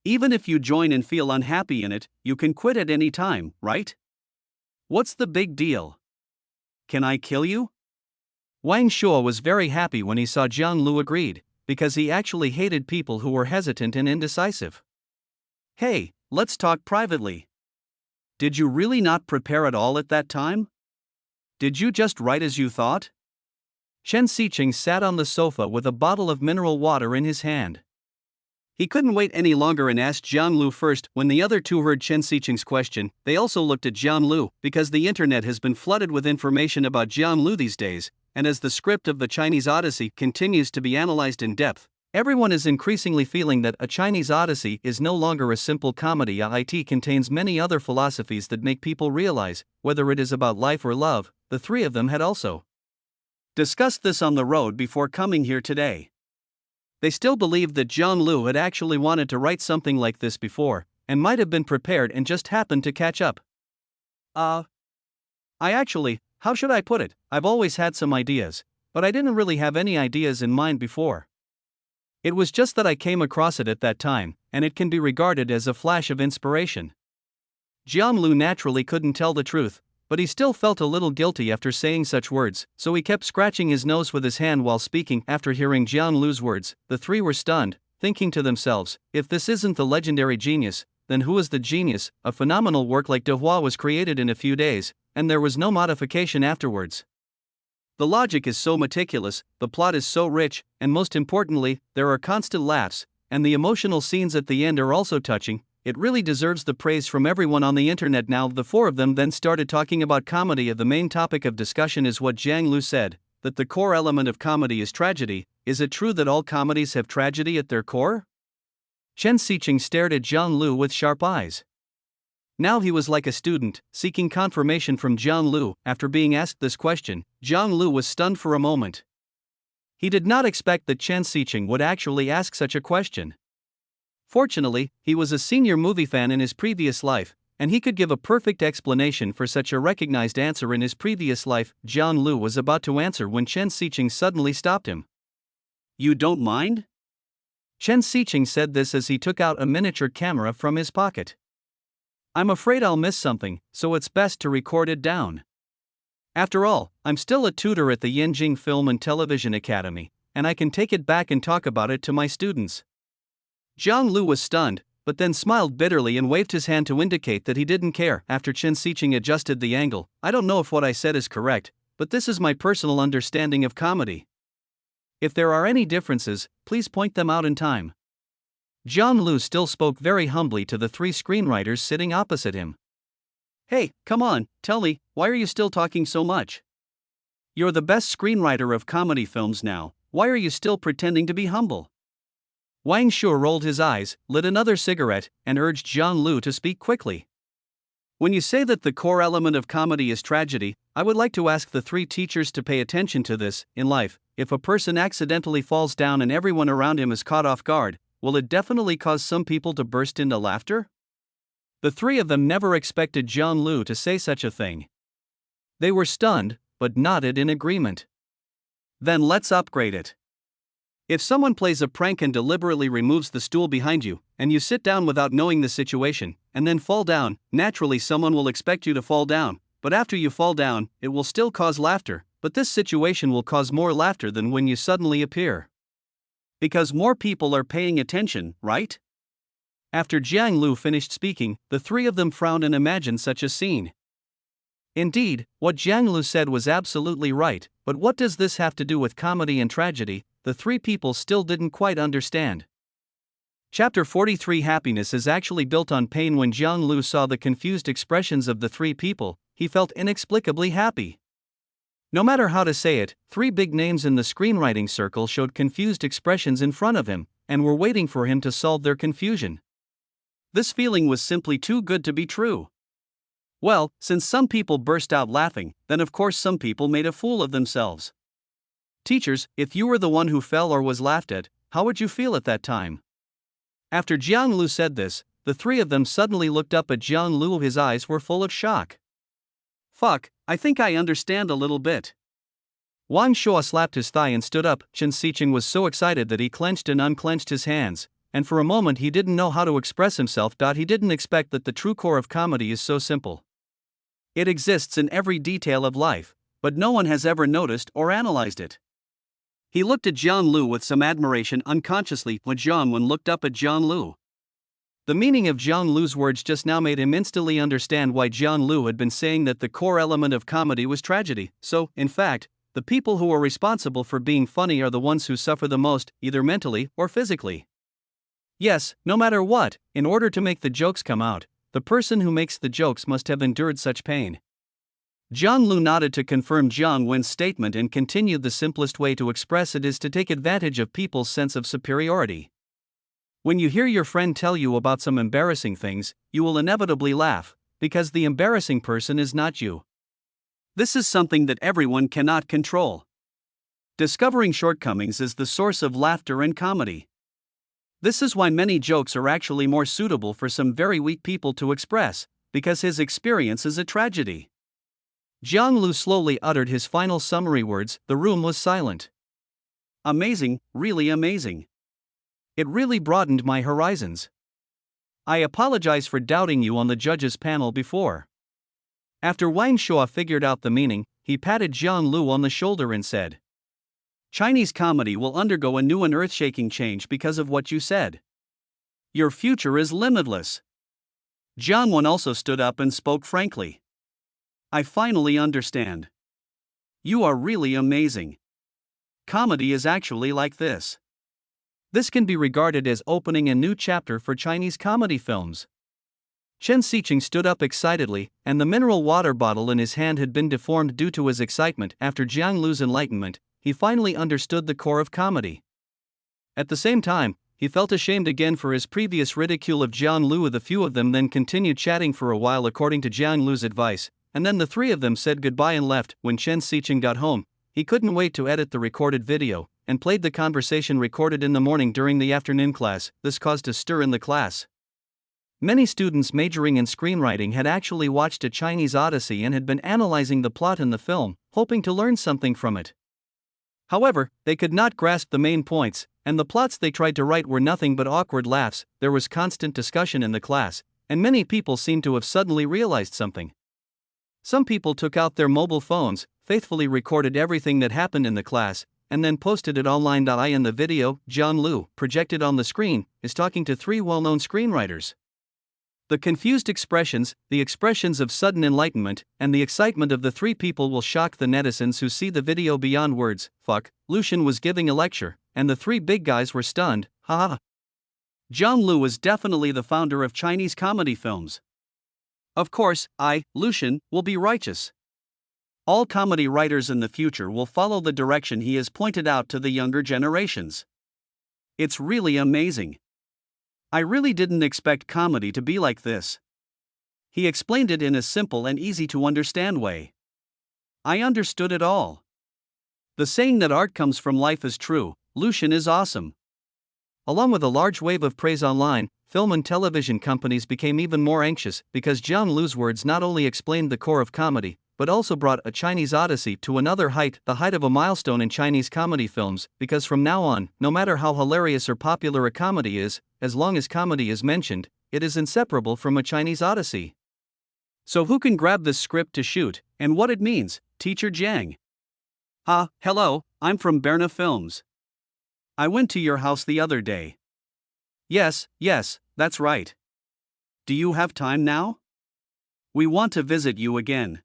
Even if you join and feel unhappy in it, you can quit at any time, right? What's the big deal? Can I kill you? Wang Shuo was very happy when he saw Jiang Lu agreed, because he actually hated people who were hesitant and indecisive. Hey, let's talk privately. Did you really not prepare at all at that time? Did you just write as you thought? Chen Xiqing sat on the sofa with a bottle of mineral water in his hand. He couldn't wait any longer and asked Jiang Lu first. When the other two heard Chen Xiqing's question, they also looked at Jiang Lu, because the internet has been flooded with information about Jiang Lu these days, and as the script of the Chinese Odyssey continues to be analyzed in depth, everyone is increasingly feeling that A Chinese Odyssey is no longer a simple comedy. It contains many other philosophies that make people realize, whether it is about life or love. The three of them had also discussed this on the road before coming here today. They still believed that Jiang Lu had actually wanted to write something like this before, and might have been prepared and just happened to catch up. How should I put it? I've always had some ideas, but I didn't really have any ideas in mind before. It was just that I came across it at that time, and it can be regarded as a flash of inspiration. Jiang Lu naturally couldn't tell the truth, but he still felt a little guilty after saying such words, so he kept scratching his nose with his hand while speaking. After hearing Jiang Lu's words, the three were stunned, thinking to themselves, if this isn't the legendary genius, then who is the genius? A phenomenal work like De Hua was created in a few days, and there was no modification afterwards. The logic is so meticulous, the plot is so rich, and most importantly, there are constant laughs, and the emotional scenes at the end are also touching. It really deserves the praise from everyone on the internet. Now the four of them then started talking about comedy. The main topic of discussion is what Jiang Lu said, that the core element of comedy is tragedy. Is it true that all comedies have tragedy at their core? Chen Xiqing stared at Jiang Lu with sharp eyes. Now he was like a student, seeking confirmation from Jiang Lu. After being asked this question, Jiang Lu was stunned for a moment. He did not expect that Chen Xiqing would actually ask such a question. Fortunately, he was a senior movie fan in his previous life, and he could give a perfect explanation for such a recognized answer in his previous life. Jiang Lu was about to answer when Chen Xiqing suddenly stopped him. You don't mind? Chen Xiqing said this as he took out a miniature camera from his pocket. I'm afraid I'll miss something, so it's best to record it down. After all, I'm still a tutor at the Yanjing Film and Television Academy, and I can take it back and talk about it to my students. Jiang Lu was stunned, but then smiled bitterly and waved his hand to indicate that he didn't care. After Chen Xiqing adjusted the angle, I don't know if what I said is correct, but this is my personal understanding of comedy. If there are any differences, please point them out in time. John Lu still spoke very humbly to the three screenwriters sitting opposite him. Hey, come on, tell me, why are you still talking so much? You're the best screenwriter of comedy films now, why are you still pretending to be humble? Wang Shuo rolled his eyes, lit another cigarette, and urged John Lu to speak quickly. When you say that the core element of comedy is tragedy, I would like to ask the three teachers to pay attention to this. In life, if a person accidentally falls down and everyone around him is caught off guard, will it definitely cause some people to burst into laughter? The three of them never expected John Lu to say such a thing. They were stunned, but nodded in agreement. Then let's upgrade it. If someone plays a prank and deliberately removes the stool behind you, and you sit down without knowing the situation, and then fall down, naturally someone will expect you to fall down, but after you fall down, it will still cause laughter, but this situation will cause more laughter than when you suddenly appear. Because more people are paying attention, right? After Jiang Lu finished speaking, the three of them frowned and imagined such a scene. Indeed, what Jiang Lu said was absolutely right, but what does this have to do with comedy and tragedy? The three people still didn't quite understand. Chapter 43 Happiness is actually built on pain. When Jiang Lu saw the confused expressions of the three people, he felt inexplicably happy. No matter how to say it, three big names in the screenwriting circle showed confused expressions in front of him, and were waiting for him to solve their confusion. This feeling was simply too good to be true. Well, since some people burst out laughing, then of course some people made a fool of themselves. Teachers, if you were the one who fell or was laughed at, how would you feel at that time? After Jiang Lu said this, the three of them suddenly looked up at Jiang Lu. His eyes were full of shock. Fuck, I think I understand a little bit. Wang Shuo slapped his thigh and stood up. Chen Xiqing was so excited that he clenched and unclenched his hands, and for a moment he didn't know how to express himself. He didn't expect that the true core of comedy is so simple. It exists in every detail of life, but no one has ever noticed or analyzed it. He looked at Jiang Lu with some admiration unconsciously when Jiang Wen looked up at Jiang Lu. The meaning of Jiang Lu's words just now made him instantly understand why Jiang Lu had been saying that the core element of comedy was tragedy. So, in fact, the people who are responsible for being funny are the ones who suffer the most, either mentally or physically. Yes, no matter what, in order to make the jokes come out, the person who makes the jokes must have endured such pain. Jiang Lu nodded to confirm Jiang Wen's statement and continued. The simplest way to express it is to take advantage of people's sense of superiority. When you hear your friend tell you about some embarrassing things, you will inevitably laugh, because the embarrassing person is not you. This is something that everyone cannot control. Discovering shortcomings is the source of laughter and comedy. This is why many jokes are actually more suitable for some very weak people to express, because his experience is a tragedy. Jiang Lu slowly uttered his final summary words. The room was silent. Amazing, really amazing. It really broadened my horizons. I apologize for doubting you on the judges' panel before. After Wang Shuo figured out the meaning, he patted Jiang Lu on the shoulder and said, Chinese comedy will undergo a new and earth-shaking change because of what you said. Your future is limitless. Jiang Wen also stood up and spoke frankly. I finally understand. You are really amazing. Comedy is actually like this. This can be regarded as opening a new chapter for Chinese comedy films. Chen Xiqing stood up excitedly, and the mineral water bottle in his hand had been deformed due to his excitement. After Jiang Lu's enlightenment, he finally understood the core of comedy. At the same time, he felt ashamed again for his previous ridicule of Jiang Lu. The few of them then continued chatting for a while according to Jiang Lu's advice, and then the three of them said goodbye and left. When Chen Xiqing got home, he couldn't wait to edit the recorded video, and played the conversation recorded in the morning during the afternoon class. This caused a stir in the class. Many students majoring in screenwriting had actually watched A Chinese Odyssey and had been analyzing the plot in the film, hoping to learn something from it. However, they could not grasp the main points, and the plots they tried to write were nothing but awkward laughs. There was constant discussion in the class, and many people seemed to have suddenly realized something. Some people took out their mobile phones, faithfully recorded everything that happened in the class, and then posted it online. In the video, John Liu, projected on the screen, is talking to three well-known screenwriters. The confused expressions, the expressions of sudden enlightenment, and the excitement of the three people will shock the netizens who see the video beyond words. Fuck, Lucian was giving a lecture, and the three big guys were stunned, haha. John Liu is definitely the founder of Chinese comedy films. Of course, Lucian, will be righteous. All comedy writers in the future will follow the direction he has pointed out to the younger generations. It's really amazing. I really didn't expect comedy to be like this. He explained it in a simple and easy to understand way. I understood it all. The saying that art comes from life is true. Lucian is awesome. Along with a large wave of praise online, film and television companies became even more anxious because John Liu's words not only explained the core of comedy, but also brought A Chinese Odyssey to another height, the height of a milestone in Chinese comedy films, because from now on, no matter how hilarious or popular a comedy is, as long as comedy is mentioned, it is inseparable from A Chinese Odyssey. So who can grab this script to shoot, and what it means, Teacher Jiang? Hello, I'm from Berna Films. I went to your house the other day. Yes, that's right. Do you have time now? We want to visit you again.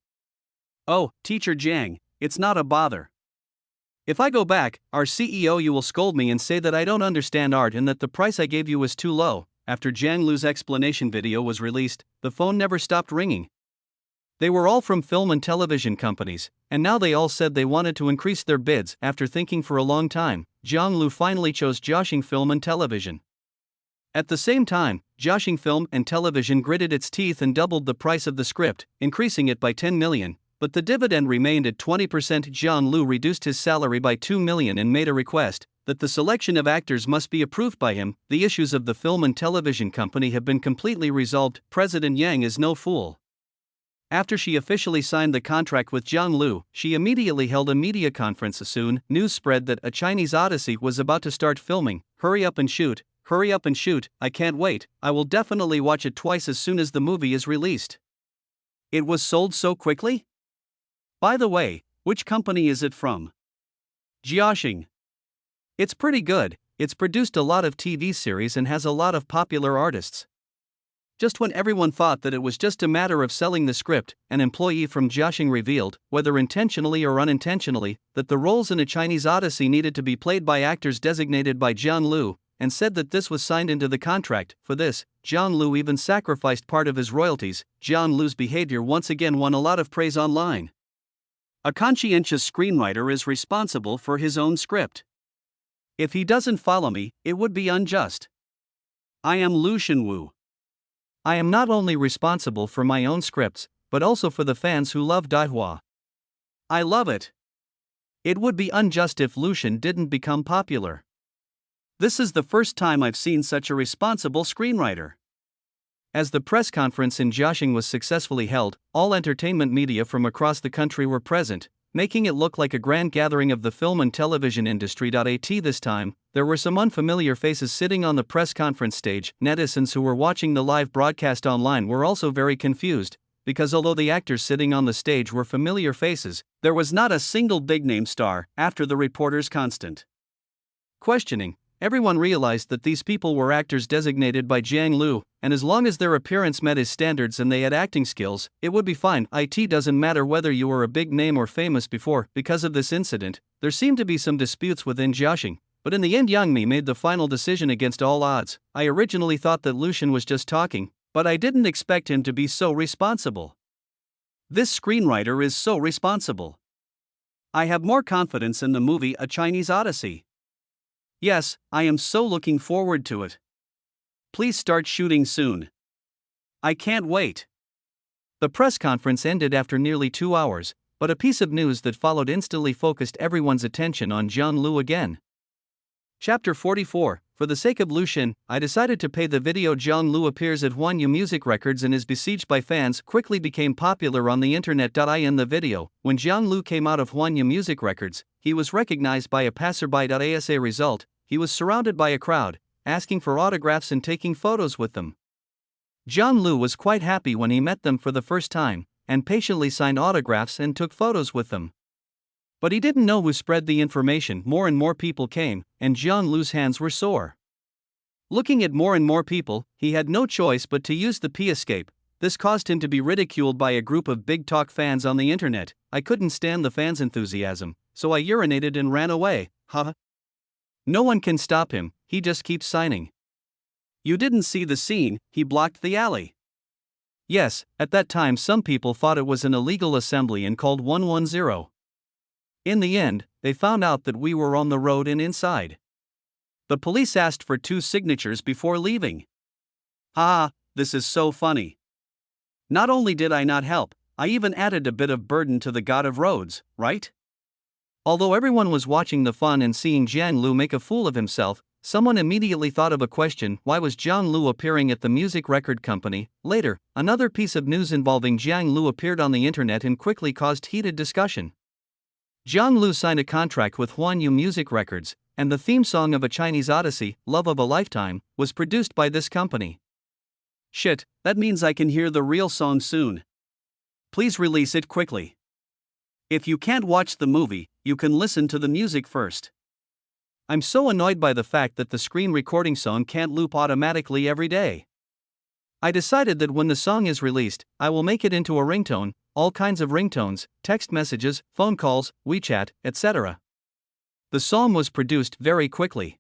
Oh, Teacher Jiang, it's not a bother. If I go back, our CEO you will scold me and say that I don't understand art and that the price I gave you was too low. After Jiang Liu's explanation video was released, the phone never stopped ringing. They were all from film and television companies, and now they all said they wanted to increase their bids. After thinking for a long time, John Liu finally chose Jiaxing Film and Television. At the same time, Jiaxing Film and Television gritted its teeth and doubled the price of the script, increasing it by 10 million. But the dividend remained at 20%. John Liu reduced his salary by 2 million and made a request that the selection of actors must be approved by him. The issues of the film and television company have been completely resolved. President Yang is no fool. After she officially signed the contract with John Liu, she immediately held a media conference. Soon, news spread that A Chinese Odyssey was about to start filming. Hurry up and shoot, I can't wait, I will definitely watch it twice as soon as the movie is released. It was sold so quickly? By the way, which company is it from? Jiaxing. It's pretty good, it's produced a lot of TV series and has a lot of popular artists. Just when everyone thought that it was just a matter of selling the script, an employee from Jiaxing revealed, whether intentionally or unintentionally, that the roles in A Chinese Odyssey needed to be played by actors designated by John Liu, and said that this was signed into the contract. For this, John Liu even sacrificed part of his royalties. John Liu's behavior once again won a lot of praise online. A conscientious screenwriter is responsible for his own script. If he doesn't follow me, it would be unjust. I am Lucian Wu. I am not only responsible for my own scripts, but also for the fans who love Daihua. I love it. It would be unjust if Lucian didn't become popular. This is the first time I've seen such a responsible screenwriter. As the press conference in Jiaxing was successfully held, all entertainment media from across the country were present, making it look like a grand gathering of the film and television industry. This time, there were some unfamiliar faces sitting on the press conference stage. Netizens who were watching the live broadcast online were also very confused, because although the actors sitting on the stage were familiar faces, there was not a single big-name star. After the reporters' constant questioning, everyone realized that these people were actors designated by Jiang Liu, and as long as their appearance met his standards and they had acting skills, it would be fine. It doesn't matter whether you were a big name or famous before. Because of this incident, there seemed to be some disputes within Jiaxing, but in the end Yang Mi made the final decision against all odds. I originally thought that Lucian was just talking, but I didn't expect him to be so responsible. This screenwriter is so responsible. I have more confidence in the movie A Chinese Odyssey. Yes, I am so looking forward to it. Please start shooting soon. I can't wait. The press conference ended after nearly 2 hours, but a piece of news that followed instantly focused everyone's attention on John Liu again. Chapter 44. For the sake of Lucian, I decided to pay the video. John Liu appears at Huanyu Music Records and is besieged by fans. Quickly became popular on the internet. In the video, when John Liu came out of Huanyu Music Records, he was recognized by a passerby. As a result, he was surrounded by a crowd, asking for autographs and taking photos with them. John Liu was quite happy when he met them for the first time, and patiently signed autographs and took photos with them. But he didn't know who spread the information. More and more people came, and Jiang Lu's hands were sore. Looking at more and more people, he had no choice but to use the P-escape. This caused him to be ridiculed by a group of big talk fans on the internet. I couldn't stand the fans' enthusiasm, so I urinated and ran away. Haha. No one can stop him, he just keeps signing. You didn't see the scene, he blocked the alley. Yes, at that time some people thought it was an illegal assembly and called 110. In the end, they found out that we were on the road and inside. The police asked for 2 signatures before leaving. Ah, this is so funny. Not only did I not help, I even added a bit of burden to the god of roads, right? Although everyone was watching the fun and seeing Jiang Lu make a fool of himself, someone immediately thought of a question: why was Jiang Lu appearing at the music record company? Later, another piece of news involving Jiang Lu appeared on the internet and quickly caused heated discussion. Jiang Lu signed a contract with Huanyu Music Records, and the theme song of A Chinese Odyssey, Love of a Lifetime, was produced by this company. Shit, that means I can hear the real song soon. Please release it quickly. If you can't watch the movie, you can listen to the music first. I'm so annoyed by the fact that the screen recording song can't loop automatically every day. I decided that when the song is released, I will make it into a ringtone, all kinds of ringtones, text messages, phone calls, WeChat, etc. The song was produced very quickly.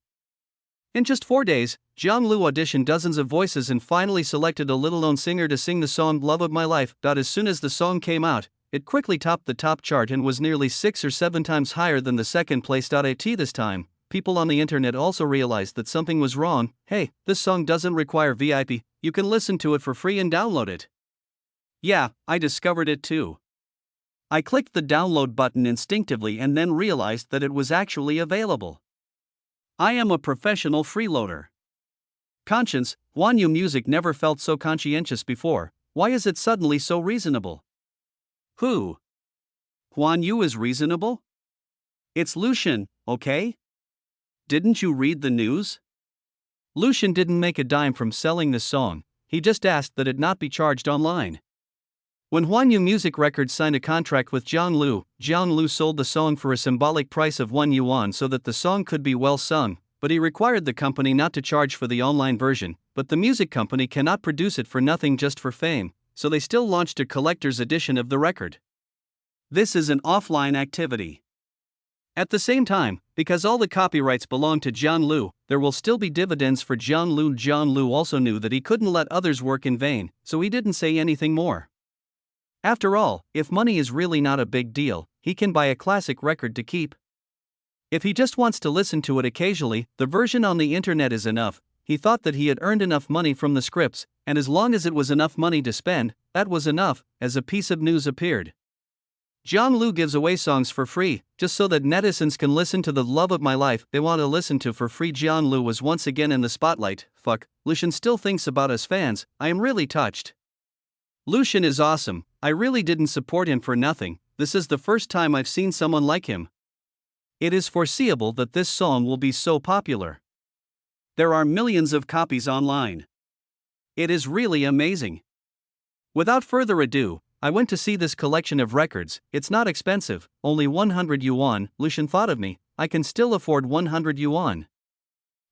In just 4 days, Jiang Lu auditioned dozens of voices and finally selected a little-known singer to sing the song Love of My Life. As soon as the song came out, it quickly topped the top chart and was nearly 6 or 7 times higher than the second place. At this time, people on the internet also realized that something was wrong. Hey, this song doesn't require VIP, you can listen to it for free and download it. Yeah, I discovered it too. I clicked the download button instinctively and then realized that it was actually available. I am a professional freeloader. Conscience, Huanyu Music never felt so conscientious before. Why is it suddenly so reasonable? Who? Huanyu is reasonable? It's Lucian, okay? Didn't you read the news? Lucian didn't make a dime from selling this song, he just asked that it not be charged online. When Huanyu Music Records signed a contract with Jiang Lu sold the song for a symbolic price of 1 yuan so that the song could be well sung, but he required the company not to charge for the online version. But the music company cannot produce it for nothing just for fame, so they still launched a collector's edition of the record. This is an offline activity. At the same time, because all the copyrights belong to Jiang Lu, there will still be dividends for Jiang Lu. Jiang Lu also knew that he couldn't let others work in vain, so he didn't say anything more. After all, if money is really not a big deal, he can buy a classic record to keep. If he just wants to listen to it occasionally, the version on the internet is enough. He thought that he had earned enough money from the scripts, and as long as it was enough money to spend, that was enough. As a piece of news appeared, Jiang Lu gives away songs for free, just so that netizens can listen to the Love of My Life they want to listen to for free. Jiang Lu was once again in the spotlight. Fuck, Lucian still thinks about us fans, I am really touched. Lucian is awesome, I really didn't support him for nothing, this is the first time I've seen someone like him. It is foreseeable that this song will be so popular. There are millions of copies online. It is really amazing. Without further ado, I went to see this collection of records. It's not expensive, only 100 yuan. Lucian thought of me, I can still afford 100 yuan.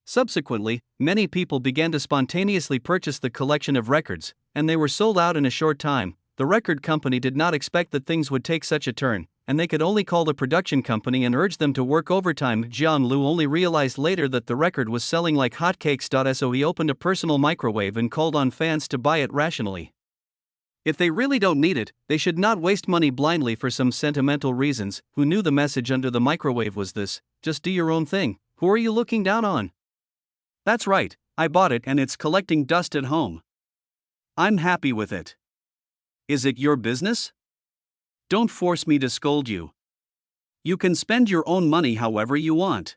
Subsequently, many people began to spontaneously purchase the collection of records, and they were sold out in a short time. The record company did not expect that things would take such a turn, and they could only call the production company and urge them to work overtime. Jiang Lu only realized later that the record was selling like hotcakes. So he opened a personal microwave and called on fans to buy it rationally. If they really don't need it, they should not waste money blindly for some sentimental reasons. Who knew the message under the microwave was this: just do your own thing, who are you looking down on? That's right, I bought it and it's collecting dust at home. I'm happy with it. Is it your business? Don't force me to scold you. You can spend your own money however you want.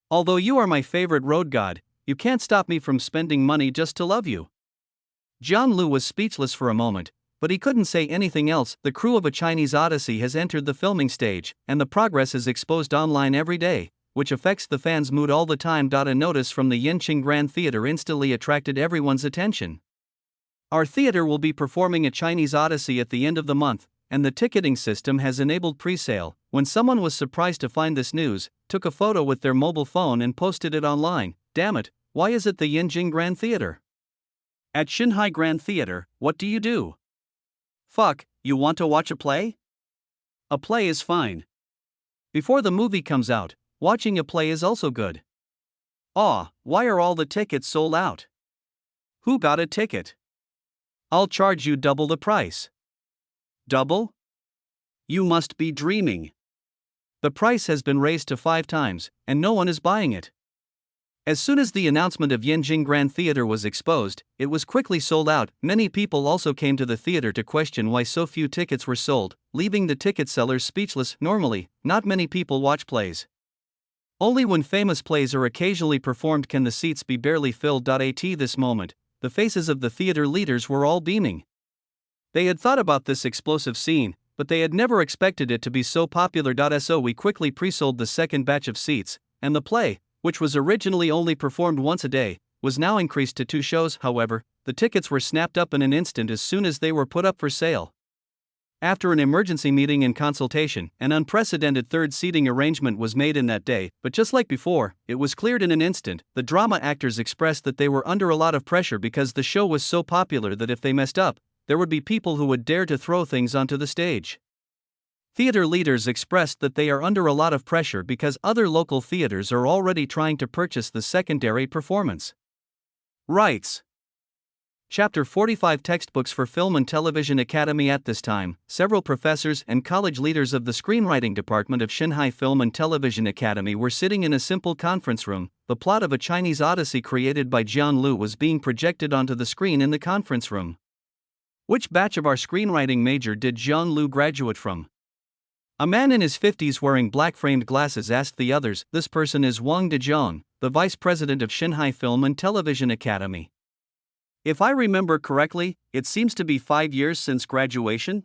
Although you are my favorite road god, you can't stop me from spending money just to love you. Jiang Lu was speechless for a moment, but he couldn't say anything else. The crew of A Chinese Odyssey has entered the filming stage, and the progress is exposed online every day, which affects the fans' mood all the time. A notice from the Yanqing Grand Theater instantly attracted everyone's attention. Our theater will be performing A Chinese Odyssey at the end of the month. and the ticketing system has enabled pre-sale. When someone was surprised to find this news, took a photo with their mobile phone and posted it online. Damn it, why is it the Yanjing Grand Theater? At Xinhai Grand Theater, what do you do? Fuck, you want to watch a play? A play is fine. Before the movie comes out, watching a play is also good. Aw, why are all the tickets sold out? Who got a ticket? I'll charge you double the price. Double? You must be dreaming. The price has been raised to 5 times, and no one is buying it. As soon as the announcement of Yanjing Grand Theater was exposed, it was quickly sold out. Many people also came to the theater to question why so few tickets were sold, leaving the ticket sellers speechless. Normally, not many people watch plays. Only when famous plays are occasionally performed can the seats be barely filled. At this moment, the faces of the theater leaders were all beaming. They had thought about this explosive scene, but they had never expected it to be so popular. So we quickly pre-sold the second batch of seats, and the play, which was originally only performed once a day, was now increased to 2 shows. However, the tickets were snapped up in an instant as soon as they were put up for sale. After an emergency meeting and consultation, an unprecedented third seating arrangement was made in that day, but just like before, it was cleared in an instant. The drama actors expressed that they were under a lot of pressure because the show was so popular that if they messed up, there would be people who would dare to throw things onto the stage. Theater leaders expressed that they are under a lot of pressure because other local theaters are already trying to purchase the secondary performance rights. Chapter 45 Textbooks for Film and Television Academy. At this time, several professors and college leaders of the screenwriting department of Xinhai Film and Television Academy were sitting in a simple conference room. The plot of A Chinese Odyssey created by Jiang Lu was being projected onto the screen in the conference room. Which batch of our screenwriting major did Jiang Lu graduate from? A man in his 50s wearing black framed glasses asked the others. This person is Wang Dezhong, the vice president of Xinhai Film and Television Academy. If I remember correctly, it seems to be 5 years since graduation?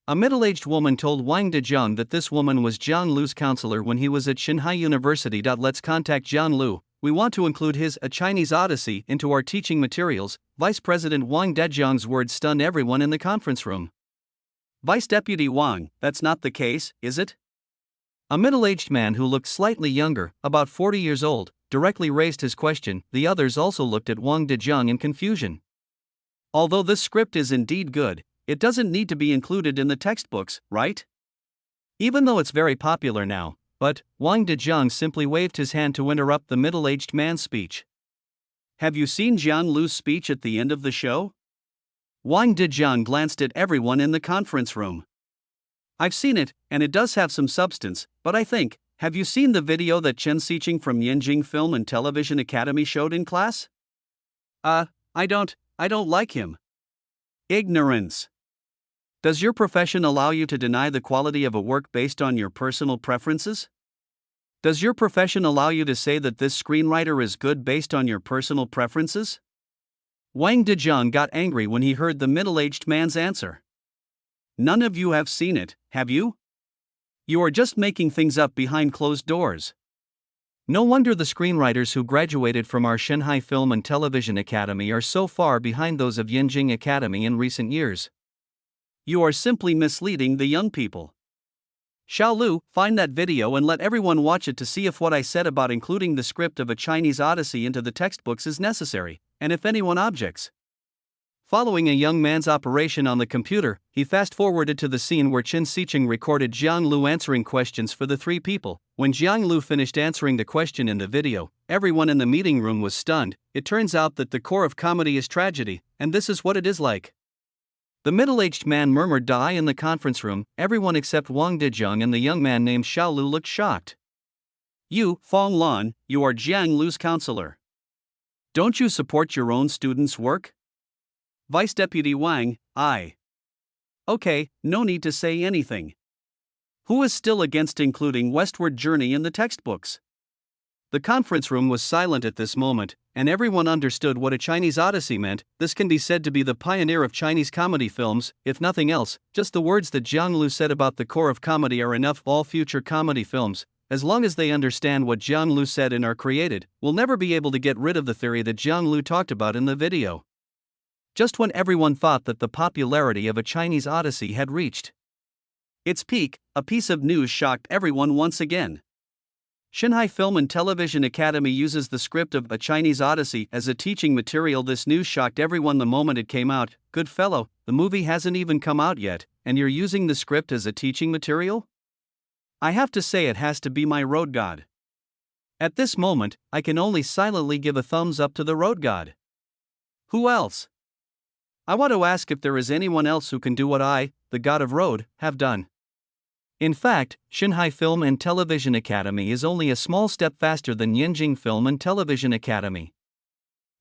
A middle-aged woman told Wang Dezhong that this woman was Jiang Lu's counselor when he was at Xinhai University. Let's contact Jiang Lu. We want to include his A Chinese Odyssey into our teaching materials. Vice President Wang Dezhong's words stunned everyone in the conference room. Vice Deputy Wang, that's not the case, is it? A middle-aged man who looked slightly younger, about 40 years old, directly raised his question. The others also looked at Wang Dezhong in confusion. Although this script is indeed good, it doesn't need to be included in the textbooks, right? Even though it's very popular now, but Wang Dezhong simply waved his hand to interrupt the middle-aged man's speech. Have you seen Jiang Lu's speech at the end of the show? Wang Dezhong glanced at everyone in the conference room. I've seen it, and it does have some substance, but I think, have you seen the video that Chen Xiqing from Yanjing Film and Television Academy showed in class? I don't like him. Ignorance. Does your profession allow you to deny the quality of a work based on your personal preferences? Does your profession allow you to say that this screenwriter is good based on your personal preferences? Wang Dezhong got angry when he heard the middle-aged man's answer. None of you have seen it, have you? You are just making things up behind closed doors. No wonder the screenwriters who graduated from our Xinhai Film and Television Academy are so far behind those of Yanjing Academy in recent years. You are simply misleading the young people. Xiao Lu, find that video and let everyone watch it to see if what I said about including the script of A Chinese Odyssey into the textbooks is necessary, and if anyone objects. Following a young man's operation on the computer, he fast-forwarded to the scene where Chen Xiqing recorded Jiang Lu answering questions for the 3 people. When Jiang Lu finished answering the question in the video, everyone in the meeting room was stunned. It turns out that the core of comedy is tragedy, and this is what it is like. The middle-aged man murmured "die" in the conference room. Everyone except Wang Dezhong and the young man named Xiao Lu looked shocked. You, Fong Lan, you are Jiang Lu's counselor. Don't you support your own students' work? Vice Deputy Wang, I. Okay, no need to say anything. Who is still against including Westward Journey in the textbooks? The conference room was silent at this moment, and everyone understood what A Chinese Odyssey meant. This can be said to be the pioneer of Chinese comedy films, if nothing else. Just the words that Jiang Lu said about the core of comedy are enough. All future comedy films, as long as they understand what Jiang Lu said and are created, will never be able to get rid of the theory that Jiang Lu talked about in the video. just when everyone thought that the popularity of A Chinese Odyssey had reached its peak, a piece of news shocked everyone once again. Shanghai Film and Television Academy uses the script of A Chinese Odyssey as a teaching material. This news shocked everyone the moment it came out. Good fellow, the movie hasn't even come out yet, and you're using the script as a teaching material? I have to say it has to be my road god. At this moment, I can only silently give a thumbs up to the road god. Who else? I want to ask if there is anyone else who can do what I, the god of road, have done. In fact, Shanghai Film and Television Academy is only a small step faster than Yanjing Film and Television Academy.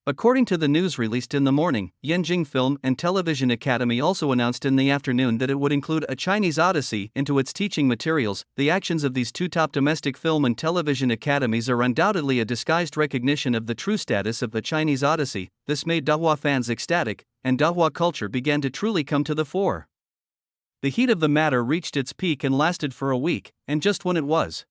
According to the news released in the morning, Yanjing Film and Television Academy also announced in the afternoon that it would include A Chinese Odyssey into its teaching materials. The actions of these two top domestic film and television academies are undoubtedly a disguised recognition of the true status of The Chinese Odyssey. This made Dahua fans ecstatic, and Dahua culture began to truly come to the fore. The heat of the matter reached its peak and lasted for a week, and just when it was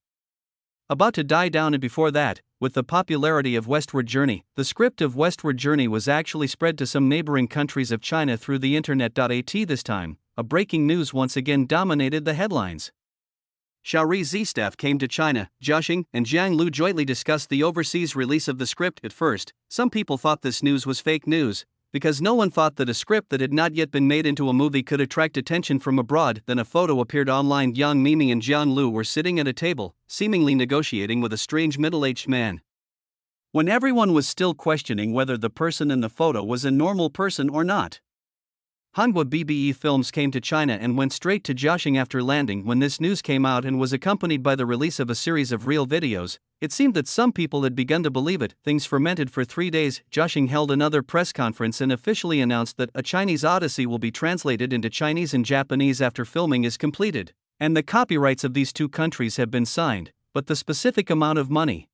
about to die down, and before that, with the popularity of Westward Journey, the script of Westward Journey was actually spread to some neighboring countries of China through the internet. At this time, a breaking news once again dominated the headlines. Xiaori Z staff came to China. Jiaxing and Jiang Lu jointly discussed the overseas release of the script. At first, some people thought this news was fake news, because no one thought that a script that had not yet been made into a movie could attract attention from abroad. Then a photo appeared online. Yang Miming and Jiang Lu were sitting at a table, seemingly negotiating with a strange middle-aged man. When everyone was still questioning whether the person in the photo was a normal person or not, Hanwha BBE Films came to China and went straight to Jiaxing after landing. When this news came out and was accompanied by the release of a series of real videos, it seemed that some people had begun to believe it. Things fermented for 3 days. Jiaxing held another press conference and officially announced that A Chinese Odyssey will be translated into Chinese and Japanese after filming is completed, and the copyrights of these two countries have been signed, but the specific amount of money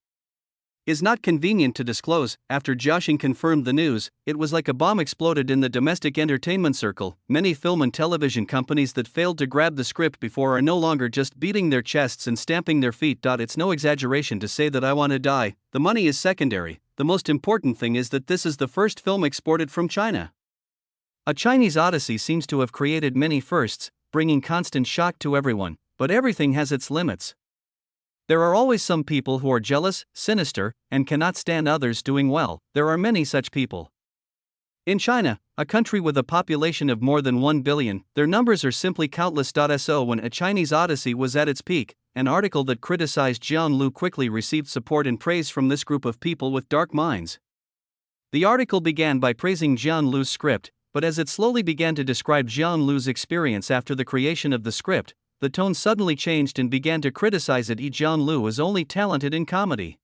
is not convenient to disclose. After Jiaxing confirmed the news, it was like a bomb exploded in the domestic entertainment circle. Many film and television companies that failed to grab the script before are no longer just beating their chests and stamping their feet. It's no exaggeration to say that I want to die. The money is secondary. The most important thing is that this is the first film exported from China. A Chinese Odyssey seems to have created many firsts, bringing constant shock to everyone, but everything has its limits. There are always some people who are jealous, sinister, and cannot stand others doing well. There are many such people. In China, a country with a population of more than 1 billion, their numbers are simply countless. So when A Chinese Odyssey was at its peak, an article that criticized Jiang Lu quickly received support and praise from this group of people with dark minds. The article began by praising Jiang Lu's script, but as it slowly began to describe Jiang Lu's experience after the creation of the script, the tone suddenly changed and began to criticize it. Jiang Lu is only talented in comedy.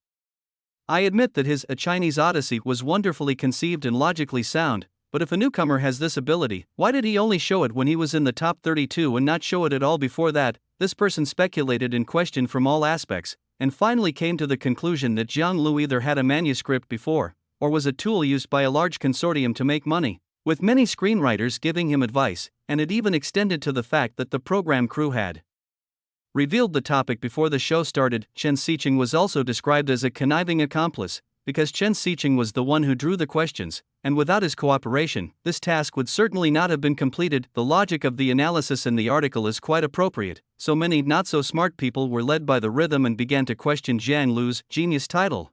I admit that his A Chinese Odyssey was wonderfully conceived and logically sound, but if a newcomer has this ability, why did he only show it when he was in the top 32 and not show it at all before that? This person speculated and questioned from all aspects, and finally came to the conclusion that Jiang Lu either had a manuscript before, or was a tool used by a large consortium to make money, with many screenwriters giving him advice, and it even extended to the fact that the program crew had revealed the topic before the show started. Chen Xiqing was also described as a conniving accomplice, because Chen Xiqing was the one who drew the questions, and without his cooperation, this task would certainly not have been completed. The logic of the analysis in the article is quite appropriate. So many not-so-smart people were led by the rhythm and began to question Jiang Lu's genius title.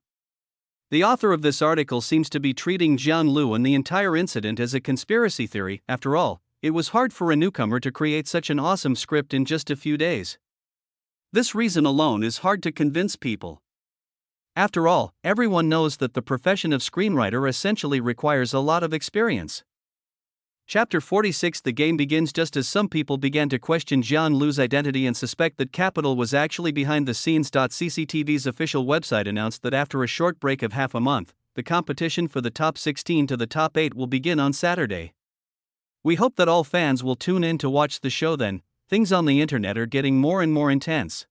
The author of this article seems to be treating Jiang Lu and the entire incident as a conspiracy theory. After all, it was hard for a newcomer to create such an awesome script in just a few days. This reason alone is hard to convince people. After all, everyone knows that the profession of screenwriter essentially requires a lot of experience. Chapter 46. The game begins just as some people began to question Jiang Lu's identity and suspect that Capital was actually behind the scenes. CCTV's official website announced that after a short break of half a month, the competition for the top 16 to the top 8 will begin on Saturday. We hope that all fans will tune in to watch the show then. Things on the internet are getting more and more intense.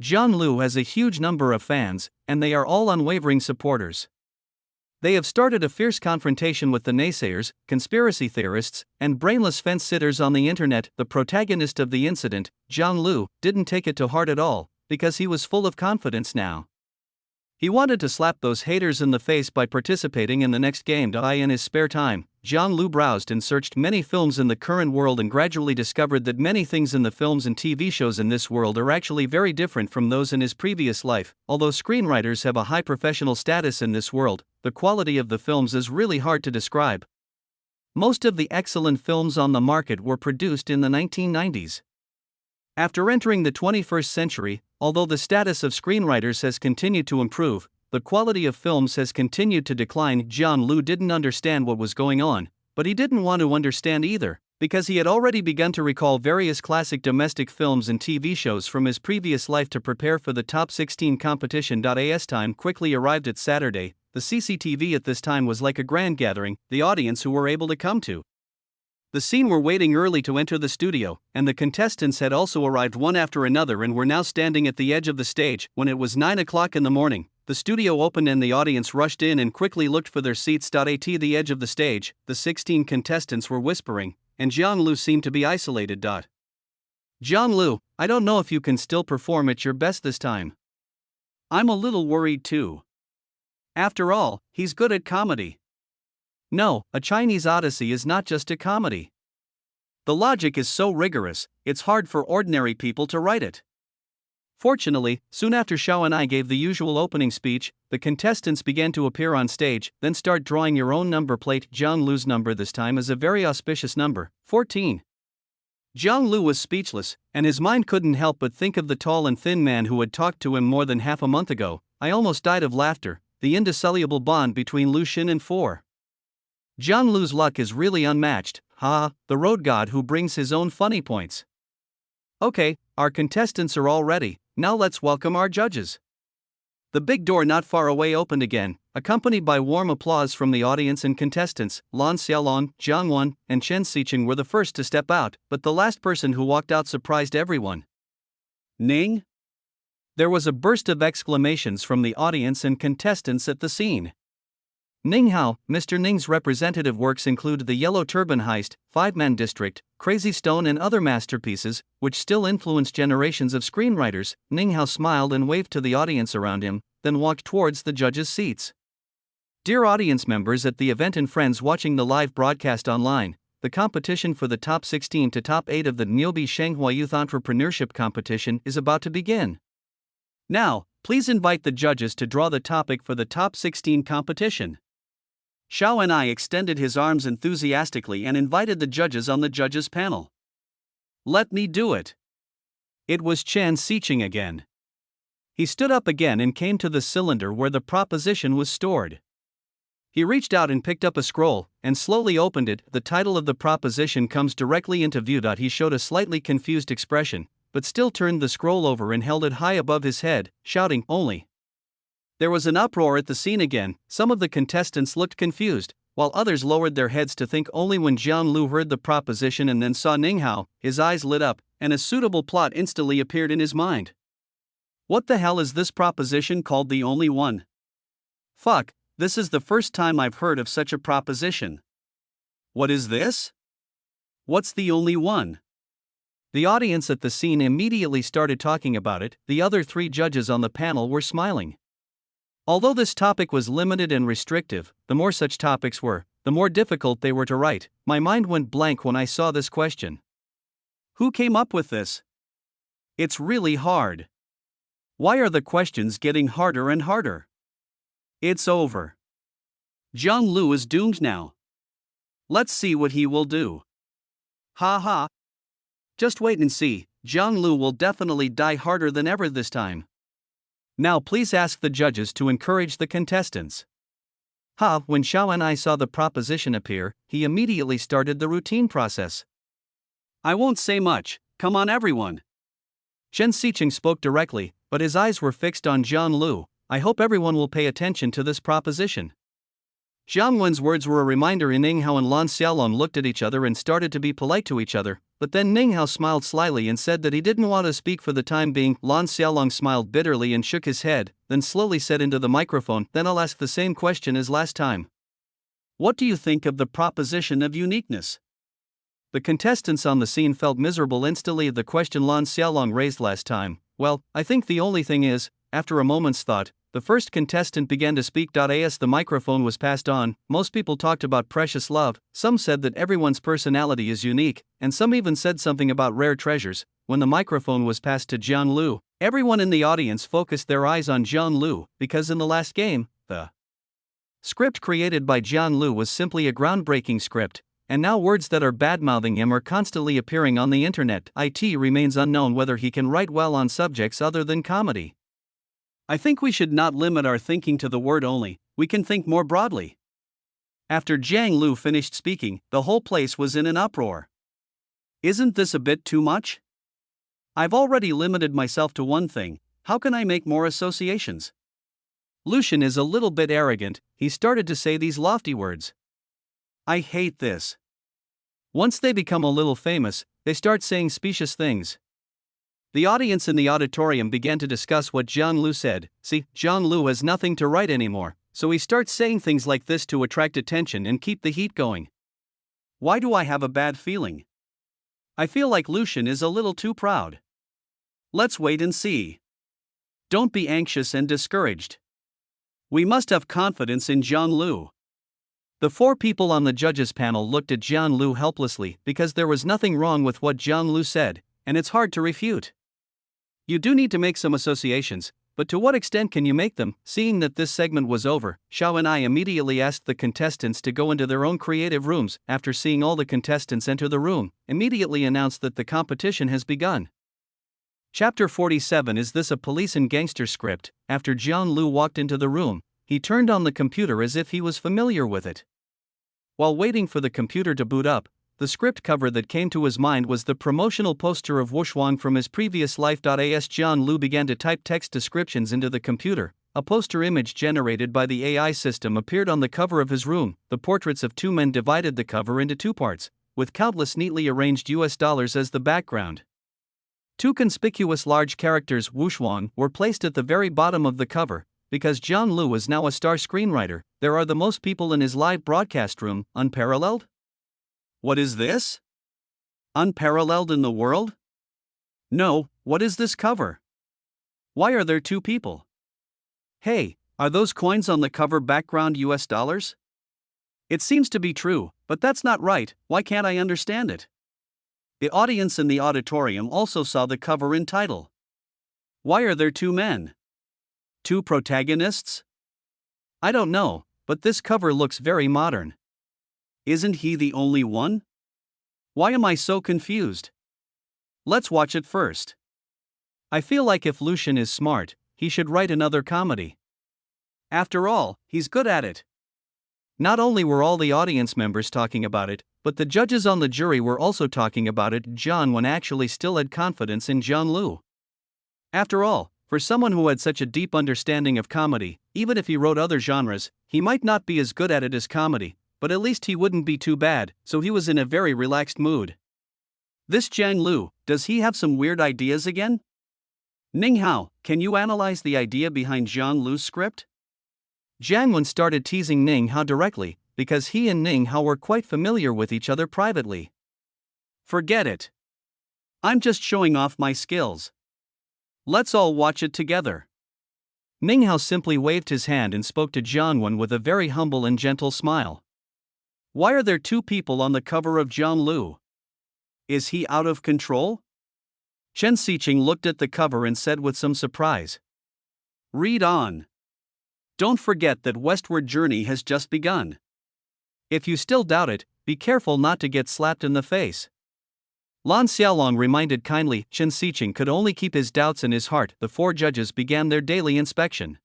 Jiang Lu has a huge number of fans, and they are all unwavering supporters. They have started a fierce confrontation with the naysayers, conspiracy theorists, and brainless fence-sitters on the internet. The protagonist of the incident, Jiang Lu, didn't take it to heart at all, because he was full of confidence now. He wanted to slap those haters in the face by participating in the next game. In his spare time, Jiang Lu browsed and searched many films in the current world and gradually discovered that many things in the films and TV shows in this world are actually very different from those in his previous life. Although screenwriters have a high professional status in this world, the quality of the films is really hard to describe. Most of the excellent films on the market were produced in the 1990s. After entering the 21st century, although the status of screenwriters has continued to improve, the quality of films has continued to decline. Jiang Lu didn't understand what was going on, but he didn't want to understand either, because he had already begun to recall various classic domestic films and TV shows from his previous life to prepare for the Top 16 competition. As time quickly arrived at Saturday, the CCTV at this time was like a grand gathering, the audience who were able to come to the scene were waiting early to enter the studio, and the contestants had also arrived one after another and were now standing at the edge of the stage. When it was 9 o'clock in the morning, the studio opened and the audience rushed in and quickly looked for their seats. At the edge of the stage, the 16 contestants were whispering, and Jiang Lu seemed to be isolated. Jiang Lu, I don't know if you can still perform at your best this time. I'm a little worried too. After all, he's good at comedy. No, A Chinese Odyssey is not just a comedy. The logic is so rigorous, it's hard for ordinary people to write it. Fortunately, soon after Xiao and I gave the usual opening speech, the contestants began to appear on stage. Then start drawing your own number plate. Jiang Lu's number this time is a very auspicious number, 14. Jiang Lu was speechless, and his mind couldn't help but think of the tall and thin man who had talked to him more than half a month ago. I almost died of laughter, the indissoluble bond between Lu Xin and 4. Jiang Lu's luck is really unmatched. The road god who brings his own funny points. Okay, our contestants are all ready, now let's welcome our judges. The big door not far away opened again, accompanied by warm applause from the audience and contestants. Lan Xiaolong, Jiang Wen, and Chen Xiqing were the first to step out, but the last person who walked out surprised everyone. Ning? There was a burst of exclamations from the audience and contestants at the scene. Ning Hao, Mr. Ning's representative works include The Yellow Turban Heist, Five-Man District, Crazy Stone and other masterpieces, which still influence generations of screenwriters. Ning Hao smiled and waved to the audience around him, then walked towards the judges' seats. Dear audience members at the event and friends watching the live broadcast online, the competition for the top 16 to top 8 of the Niobi Shanghua Youth Entrepreneurship Competition is about to begin. Now, please invite the judges to draw the topic for the top 16 competition. Xiao and I extended his arms enthusiastically and invited the judges on the judges' panel. Let me do it. It was Chen Xiqing again. He stood up again and came to the cylinder where the proposition was stored. He reached out and picked up a scroll, and slowly opened it. The title of the proposition comes directly into view. He showed a slightly confused expression, but still turned the scroll over and held it high above his head, shouting, "Only." There was an uproar at the scene again. Some of the contestants looked confused, while others lowered their heads to think. Only when Jiang Lu heard the proposition and then saw Ning Hao, his eyes lit up, and a suitable plot instantly appeared in his mind. What the hell is this proposition called The Only One? Fuck, this is the first time I've heard of such a proposition. What is this? What's The Only One? The audience at the scene immediately started talking about it. The other 3 judges on the panel were smiling. Although this topic was limited and restrictive, the more such topics were, the more difficult they were to write. My mind went blank when I saw this question. Who came up with this? It's really hard. Why are the questions getting harder and harder? It's over. Jiang Lu is doomed now. Let's see what he will do. Ha. Just wait and see, Jiang Lu will definitely die harder than ever this time. Now please ask the judges to encourage the contestants. When Xiao and I saw the proposition appear, he immediately started the routine process. I won't say much, come on everyone. Chen Xiqing spoke directly, but his eyes were fixed on Jiang Lu. I hope everyone will pay attention to this proposition. Jiang Wen's words were a reminder. Ning Hao and Lan Xiaolong looked at each other and started to be polite to each other, but then Ning Hao smiled slyly and said that he didn't want to speak for the time being. Lan Xiaolong smiled bitterly and shook his head, then slowly said into the microphone, "Then I'll ask the same question as last time. What do you think of the proposition of uniqueness?" The contestants on the scene felt miserable instantly at the question Lan Xiaolong raised last time. Well, I think the only thing is, after a moment's thought, the first contestant began to speak. As the microphone was passed on, most people talked about precious love, some said that everyone's personality is unique, and some even said something about rare treasures. When the microphone was passed to Jiang Lu, everyone in the audience focused their eyes on Jiang Lu, because in the last game, the script created by Jiang Lu was simply a groundbreaking script, and now words that are bad-mouthing him are constantly appearing on the internet. It remains unknown whether he can write well on subjects other than comedy. I think we should not limit our thinking to the word only, we can think more broadly. After Jiang Lu finished speaking, the whole place was in an uproar. Isn't this a bit too much? I've already limited myself to one thing, how can I make more associations? Lucian is a little bit arrogant, he started to say these lofty words. I hate this. Once they become a little famous, they start saying specious things. The audience in the auditorium began to discuss what Jiang Lu said. See, Jiang Lu has nothing to write anymore, so he starts saying things like this to attract attention and keep the heat going. Why do I have a bad feeling? I feel like Lucian is a little too proud. Let's wait and see. Don't be anxious and discouraged. We must have confidence in Jiang Lu. The four people on the judges' panel looked at Jiang Lu helplessly because there was nothing wrong with what Jiang Lu said, and it's hard to refute. You do need to make some associations, but to what extent can you make them? Seeing that this segment was over, Xiao and I immediately asked the contestants to go into their own creative rooms. After seeing all the contestants enter the room, immediately announced that the competition has begun. Chapter 47. Is this a police and gangster script? After Jiang Lu walked into the room, he turned on the computer as if he was familiar with it. While waiting for the computer to boot up, the script cover that came to his mind was the promotional poster of Wuxuang from his previous life. As Jiang Lu began to type text descriptions into the computer, a poster image generated by the AI system appeared on the cover of his room. The portraits of two men divided the cover into two parts, with countless neatly arranged US dollars as the background. Two conspicuous large characters Wuxuang were placed at the very bottom of the cover. Because Jiang Lu is now a star screenwriter, there are the most people in his live broadcast room. Unparalleled? What is this? Unparalleled in the world? No, what is this cover? Why are there two people? Hey, are those coins on the cover background US dollars? It seems to be true, but that's not right, why can't I understand it? The audience in the auditorium also saw the cover in title. Why are there two men? Two protagonists? I don't know, but this cover looks very modern. Isn't he the only one? Why am I so confused? Let's watch it first. I feel like if Lucian is smart, he should write another comedy. After all, he's good at it. Not only were all the audience members talking about it, but the judges on the jury were also talking about it. Jiang Wen actually still had confidence in Jiang Lu. After all, for someone who had such a deep understanding of comedy, even if he wrote other genres, he might not be as good at it as comedy, but at least he wouldn't be too bad, so he was in a very relaxed mood. This Jiang Lu, does he have some weird ideas again? Ning Hao, can you analyze the idea behind Jiang Lu's script? Jiang Wen started teasing Ning Hao directly, because he and Ning Hao were quite familiar with each other privately. Forget it. I'm just showing off my skills. Let's all watch it together. Ning Hao simply waved his hand and spoke to Jiang Wen with a very humble and gentle smile. Why are there two people on the cover of Jiang Lu? Is he out of control? Chen Xiqing looked at the cover and said with some surprise. Read on. Don't forget that Westward Journey has just begun. If you still doubt it, be careful not to get slapped in the face. Lan Xiaolong reminded kindly. Chen Xiqing could only keep his doubts in his heart. The four judges began their daily inspection.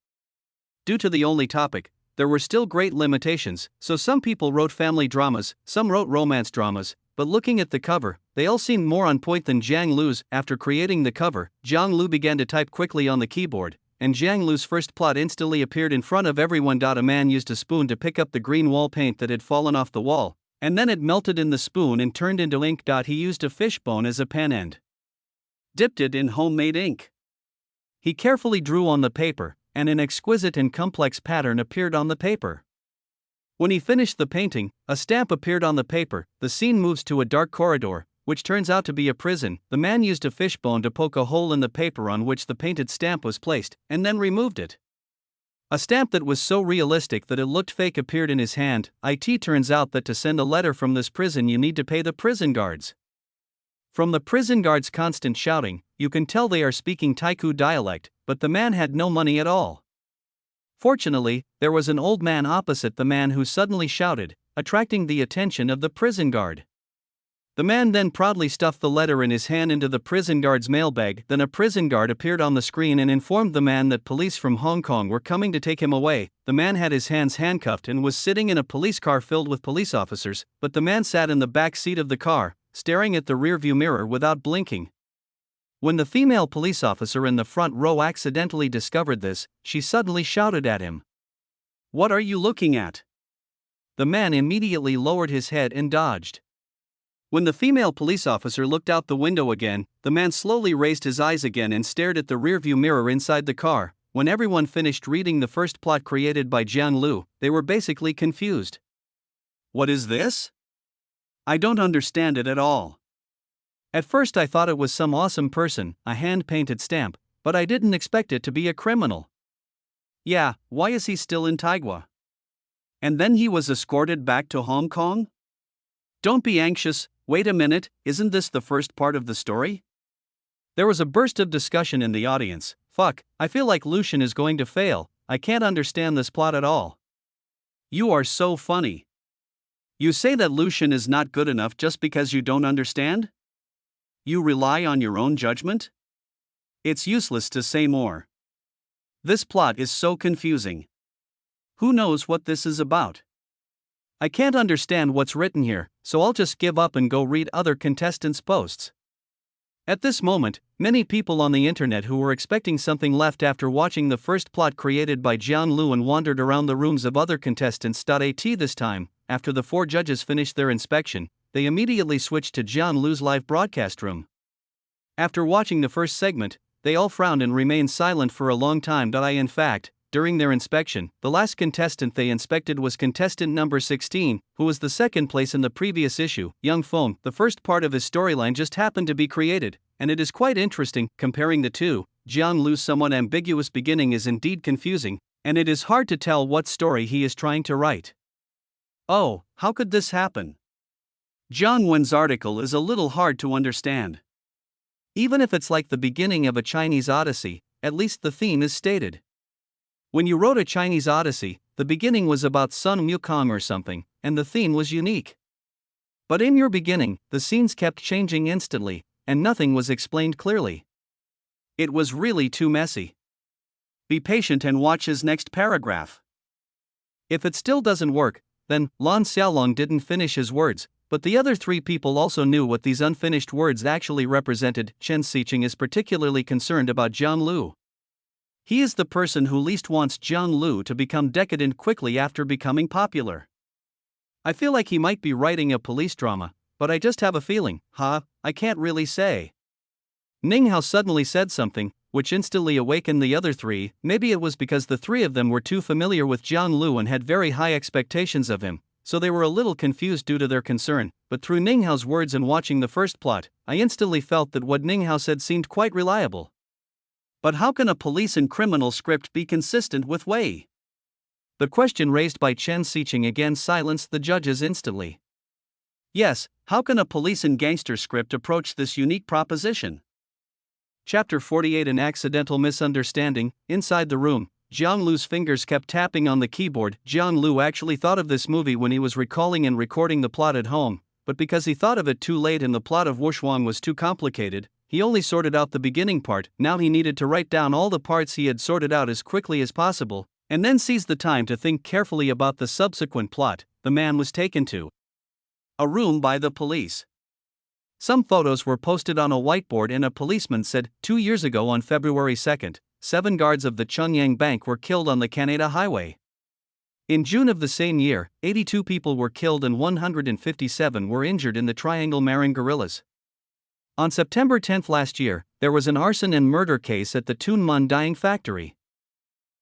Due to the only topic, there were still great limitations, so some people wrote family dramas, some wrote romance dramas, but looking at the cover, they all seemed more on point than Jiang Lu's. After creating the cover, Jiang Lu began to type quickly on the keyboard, and Jiang Lu's first plot instantly appeared in front of everyone. A man used a spoon to pick up the green wall paint that had fallen off the wall, and then it melted in the spoon and turned into ink. He used a fishbone as a pen end. Dipped it in homemade ink. He carefully drew on the paper, and an exquisite and complex pattern appeared on the paper. When he finished the painting, a stamp appeared on the paper. The scene moves to a dark corridor, which turns out to be a prison. The man used a fishbone to poke a hole in the paper on which the painted stamp was placed, and then removed it. A stamp that was so realistic that it looked fake appeared in his hand. It turns out that to send a letter from this prison you need to pay the prison guards. From the prison guards' constant shouting, you can tell they are speaking Taikou dialect, but the man had no money at all. Fortunately, there was an old man opposite the man who suddenly shouted, attracting the attention of the prison guard. The man then proudly stuffed the letter in his hand into the prison guard's mailbag. Then a prison guard appeared on the screen and informed the man that police from Hong Kong were coming to take him away. The man had his hands handcuffed and was sitting in a police car filled with police officers, but the man sat in the back seat of the car, staring at the rearview mirror without blinking. When the female police officer in the front row accidentally discovered this, she suddenly shouted at him, "What are you looking at?" The man immediately lowered his head and dodged. When the female police officer looked out the window again, the man slowly raised his eyes again and stared at the rearview mirror inside the car. When everyone finished reading the first plot created by Jiang Lu, they were basically confused. What is this? I don't understand it at all. At first I thought it was some awesome person, a hand-painted stamp, but I didn't expect it to be a criminal. Yeah, why is he still in Taigua? And then he was escorted back to Hong Kong? Don't be anxious, wait a minute, isn't this the first part of the story? There was a burst of discussion in the audience. Fuck, I feel like Lucian is going to fail, I can't understand this plot at all. You are so funny. You say that Lucian is not good enough just because you don't understand? You rely on your own judgment? It's useless to say more. This plot is so confusing. Who knows what this is about? I can't understand what's written here, so I'll just give up and go read other contestants' posts. At this moment, many people on the internet who were expecting something left after watching the first plot created by Jiang Lu and wandered around the rooms of other contestants. This time, after the 4 judges finished their inspection, they immediately switched to Jiang Lu's live broadcast room. After watching the first segment, they all frowned and remained silent for a long time. In fact, during their inspection, the last contestant they inspected was contestant number 16, who was the second place in the previous issue, Young Feng. The first part of his storyline just happened to be created, and it is quite interesting. Comparing the two, Jiang Lu's somewhat ambiguous beginning is indeed confusing, and it is hard to tell what story he is trying to write. Oh, how could this happen? Jiang Wen's article is a little hard to understand. Even if it's like the beginning of a Chinese odyssey, at least the theme is stated. When you wrote a Chinese odyssey, the beginning was about Sun Wukong or something, and the theme was unique. But in your beginning, the scenes kept changing instantly, and nothing was explained clearly. It was really too messy. Be patient and watch his next paragraph. If it still doesn't work, then Lan Xiaolong didn't finish his words, but the other 3 people also knew what these unfinished words actually represented. Chen Xiqing is particularly concerned about Jiang Lu. He is the person who least wants Jiang Lu to become decadent quickly after becoming popular. I feel like he might be writing a police drama, but I just have a feeling, I can't really say. Ning Hao suddenly said something, which instantly awakened the other 3. Maybe it was because the 3 of them were too familiar with Jiang Lu and had very high expectations of him, so they were a little confused due to their concern. But through Ning Hao's words and watching the first plot, I instantly felt that what Ning Hao said seemed quite reliable. But how can a police and criminal script be consistent with Wei? The question raised by Chen Xiqing again silenced the judges instantly. Yes, how can a police and gangster script approach this unique proposition? Chapter 48 An Accidental Misunderstanding. Inside the room, Jiang Lu's fingers kept tapping on the keyboard. Jiang Lu actually thought of this movie when he was recalling and recording the plot at home, but because he thought of it too late and the plot of Wushuang was too complicated, he only sorted out the beginning part. Now he needed to write down all the parts he had sorted out as quickly as possible, and then seize the time to think carefully about the subsequent plot. The man was taken to a room by the police. Some photos were posted on a whiteboard and a policeman said, 2 years ago on February 2nd, 7 guards of the Chungyang Bank were killed on the Kaneda Highway. In June of the same year, 82 people were killed and 157 were injured in the Triangle Marang guerrillas. On September 10 last year, there was an arson and murder case at the Tunman dyeing factory.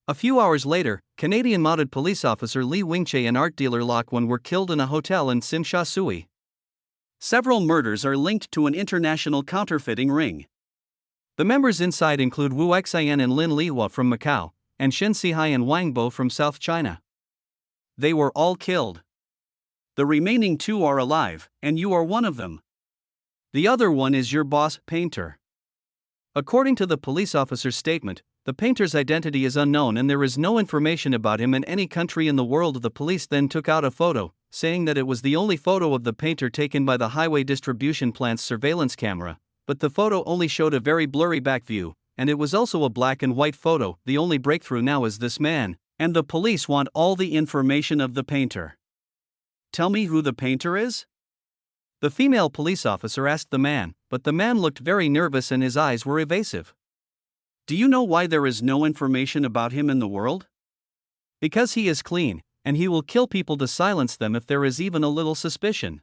A few hours later, Canadian mounted police officer Li Wingche and art dealer Lok Wan were killed in a hotel in Sim Sha Sui. Several murders are linked to an international counterfeiting ring. The members inside include Wu Xian and Lin Lihua from Macau, and Shen Sihai and Wang Bo from South China. They were all killed. The remaining 2 are alive, and you are one of them. The other one is your boss, Painter. According to the police officer's statement, the painter's identity is unknown and there is no information about him in any country in the world. The police then took out a photo, saying that it was the only photo of the painter taken by the highway distribution plant's surveillance camera, but the photo only showed a very blurry back view, and it was also a black and white photo. The only breakthrough now is this man, and the police want all the information of the painter. Tell me who the painter is? The female police officer asked the man, but the man looked very nervous and his eyes were evasive. Do you know why there is no information about him in the world? Because he is clean, and he will kill people to silence them if there is even a little suspicion.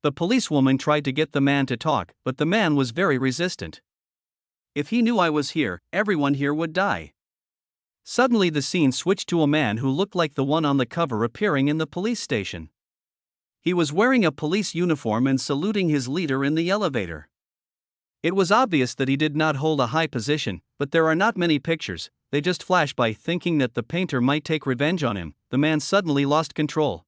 The policewoman tried to get the man to talk, but the man was very resistant. If he knew I was here, everyone here would die. Suddenly the scene switched to a man who looked like the one on the cover appearing in the police station. He was wearing a police uniform and saluting his leader in the elevator. It was obvious that he did not hold a high position, but there are not many pictures, they just flash by. Thinking that the painter might take revenge on him, the man suddenly lost control.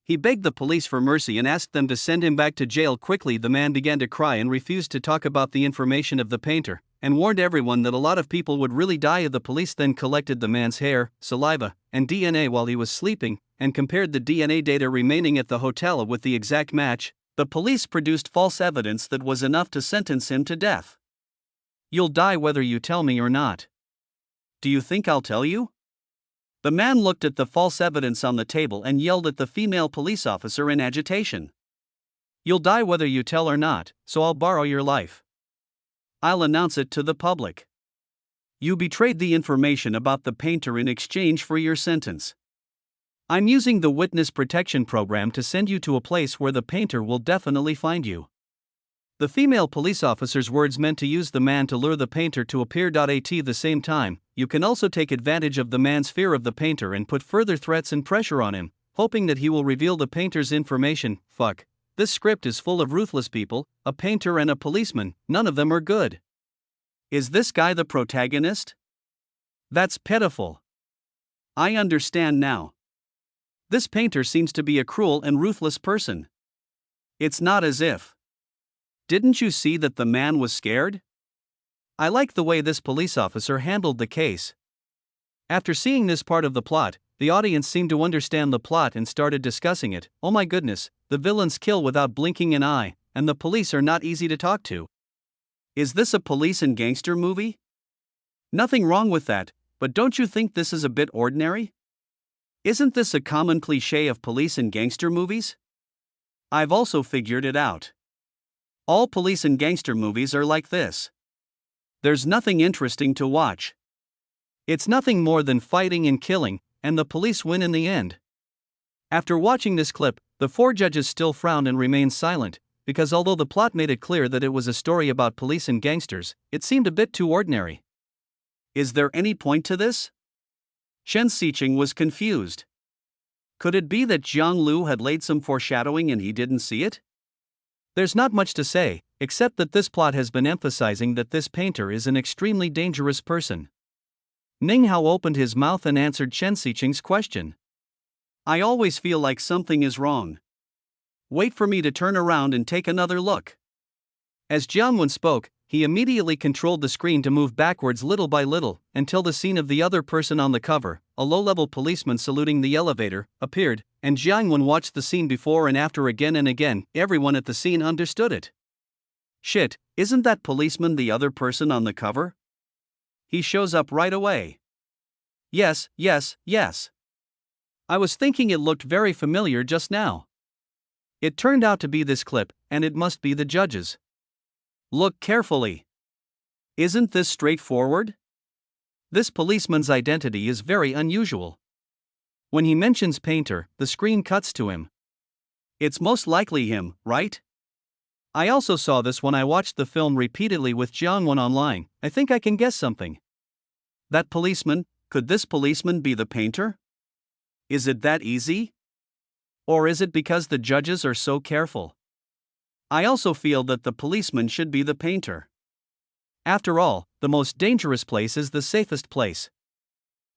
He begged the police for mercy and asked them to send him back to jail quickly. The man began to cry and refused to talk about the information of the painter, and warned everyone that a lot of people would really die. The police then collected the man's hair, saliva, and DNA while he was sleeping, and compared the DNA data remaining at the hotel with the exact match. The police produced false evidence that was enough to sentence him to death. You'll die whether you tell me or not. Do you think I'll tell you? The man looked at the false evidence on the table and yelled at the female police officer in agitation. You'll die whether you tell or not, so I'll borrow your life. I'll announce it to the public. You betrayed the information about the painter in exchange for your sentence. I'm using the witness protection program to send you to a place where the painter will definitely find you. The female police officer's words meant to use the man to lure the painter to appear. At the same time, you can also take advantage of the man's fear of the painter and put further threats and pressure on him, hoping that he will reveal the painter's information. Fuck. This script is full of ruthless people, a painter and a policeman, none of them are good. Is this guy the protagonist? That's pitiful. I understand now. This painter seems to be a cruel and ruthless person. It's not as if. Didn't you see that the man was scared? I like the way this police officer handled the case. After seeing this part of the plot, the audience seemed to understand the plot and started discussing it. Oh my goodness, the villains kill without blinking an eye, and the police are not easy to talk to. Is this a police and gangster movie? Nothing wrong with that, but don't you think this is a bit ordinary? Isn't this a common cliché of police and gangster movies? I've also figured it out. All police and gangster movies are like this. There's nothing interesting to watch. It's nothing more than fighting and killing, and the police win in the end. After watching this clip, the 4 judges still frowned and remained silent, because although the plot made it clear that it was a story about police and gangsters, it seemed a bit too ordinary. Is there any point to this? Shen Siqing was confused. Could it be that Jiang Lu had laid some foreshadowing and he didn't see it? There's not much to say, except that this plot has been emphasizing that this painter is an extremely dangerous person. Ning Hao opened his mouth and answered Shen Siqing's question. I always feel like something is wrong. Wait for me to turn around and take another look. As Jiang Wen spoke, he immediately controlled the screen to move backwards little by little, until the scene of the other person on the cover, a low-level policeman saluting the elevator, appeared, and Jiang Wen watched the scene before and after again and again. Everyone at the scene understood it. Shit, isn't that policeman the other person on the cover? He shows up right away. Yes. I was thinking it looked very familiar just now. It turned out to be this clip, and it must be the judges. Look carefully. Isn't this straightforward? This policeman's identity is very unusual. When he mentions painter, the screen cuts to him. It's most likely him, right? I also saw this when I watched the film repeatedly with Jiang Wen online. I think I can guess something. That policeman, could this policeman be the painter? Is it that easy? Or is it because the judges are so careful? I also feel that the policeman should be the painter. After all, the most dangerous place is the safest place.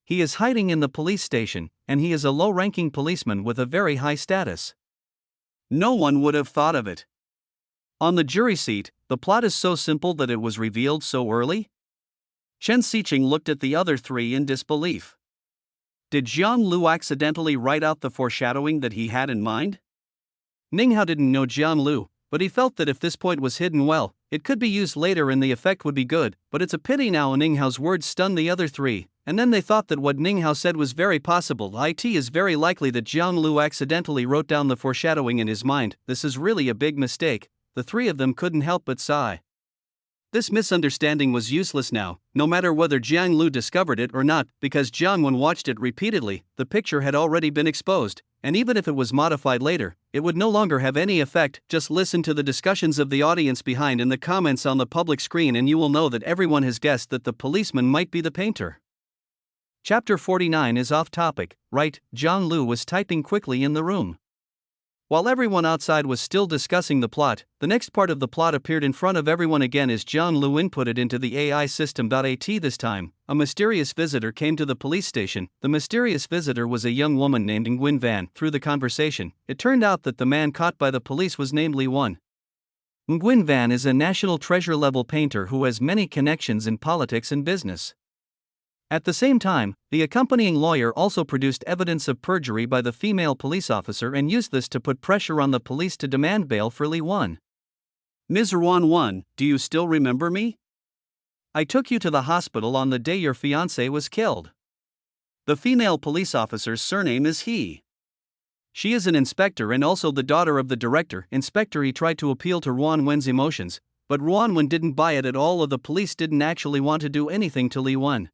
He is hiding in the police station, and he is a low-ranking policeman with a very high status. No one would have thought of it. On the jury seat, the plot is so simple that it was revealed so early? Chen Xiqing looked at the other three in disbelief. Did Jiang Lu accidentally write out the foreshadowing that he had in mind? Ning Hao didn't know Jiang Lu, but he felt that if this point was hidden well, it could be used later and the effect would be good, but it's a pity now Ning Hao's words stunned the other three, and then they thought that what Ning Hao said was very possible. It is very likely that Jiang Lu accidentally wrote down the foreshadowing in his mind. This is really a big mistake. The three of them couldn't help but sigh. This misunderstanding was useless now, no matter whether Jiang Lu discovered it or not, because Jiang Wen watched it repeatedly. The picture had already been exposed, and even if it was modified later, it would no longer have any effect. Just listen to the discussions of the audience behind in the comments on the public screen and you will know that everyone has guessed that the policeman might be the painter. Chapter 49 is off topic, right? Jiang Lu was typing quickly in the room. While everyone outside was still discussing the plot, the next part of the plot appeared in front of everyone again as Jiang Lu inputted into the AI system. This time, a mysterious visitor came to the police station. The mysterious visitor was a young woman named Nguyen Van. Through the conversation, it turned out that the man caught by the police was named Li Wen. Nguyen Van is a national treasure-level painter who has many connections in politics and business. At the same time, the accompanying lawyer also produced evidence of perjury by the female police officer and used this to put pressure on the police to demand bail for Li Wen. Ms. Ruan Wen, do you still remember me? I took you to the hospital on the day your fiancé was killed. The female police officer's surname is He. She is an inspector and also the daughter of the director. Inspector He tried to appeal to Ruan Wen's emotions, but Ruan Wen didn't buy it at all. The police didn't actually want to do anything to Li Wen.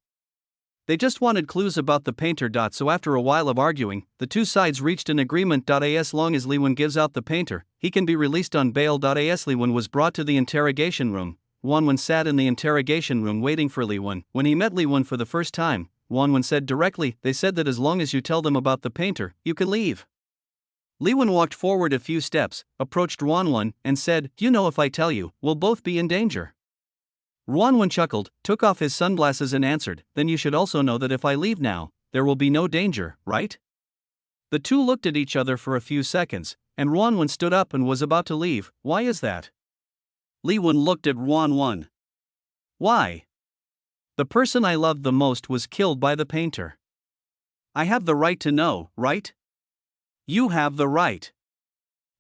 They just wanted clues about the painter. So after a while of arguing, the two sides reached an agreement. As long as Li Wen gives out the painter, he can be released on bail. Li Wen was brought to the interrogation room. Ruan Wen sat in the interrogation room waiting for Li Wen. When he met Li Wen for the first time, Ruan Wen said directly, "They said that as long as you tell them about the painter, you can leave." Li Wen walked forward a few steps, approached Ruan Wen, and said, "You know, if I tell you, we'll both be in danger." Ruan Wen chuckled, took off his sunglasses and answered, "Then you should also know that if I leave now, there will be no danger, right?" The two looked at each other for a few seconds, and Ruan Wen stood up and was about to leave. "Why is that?" Li Wen looked at Ruan Wen. "Why? The person I loved the most was killed by the painter. I have the right to know, right?" "You have the right."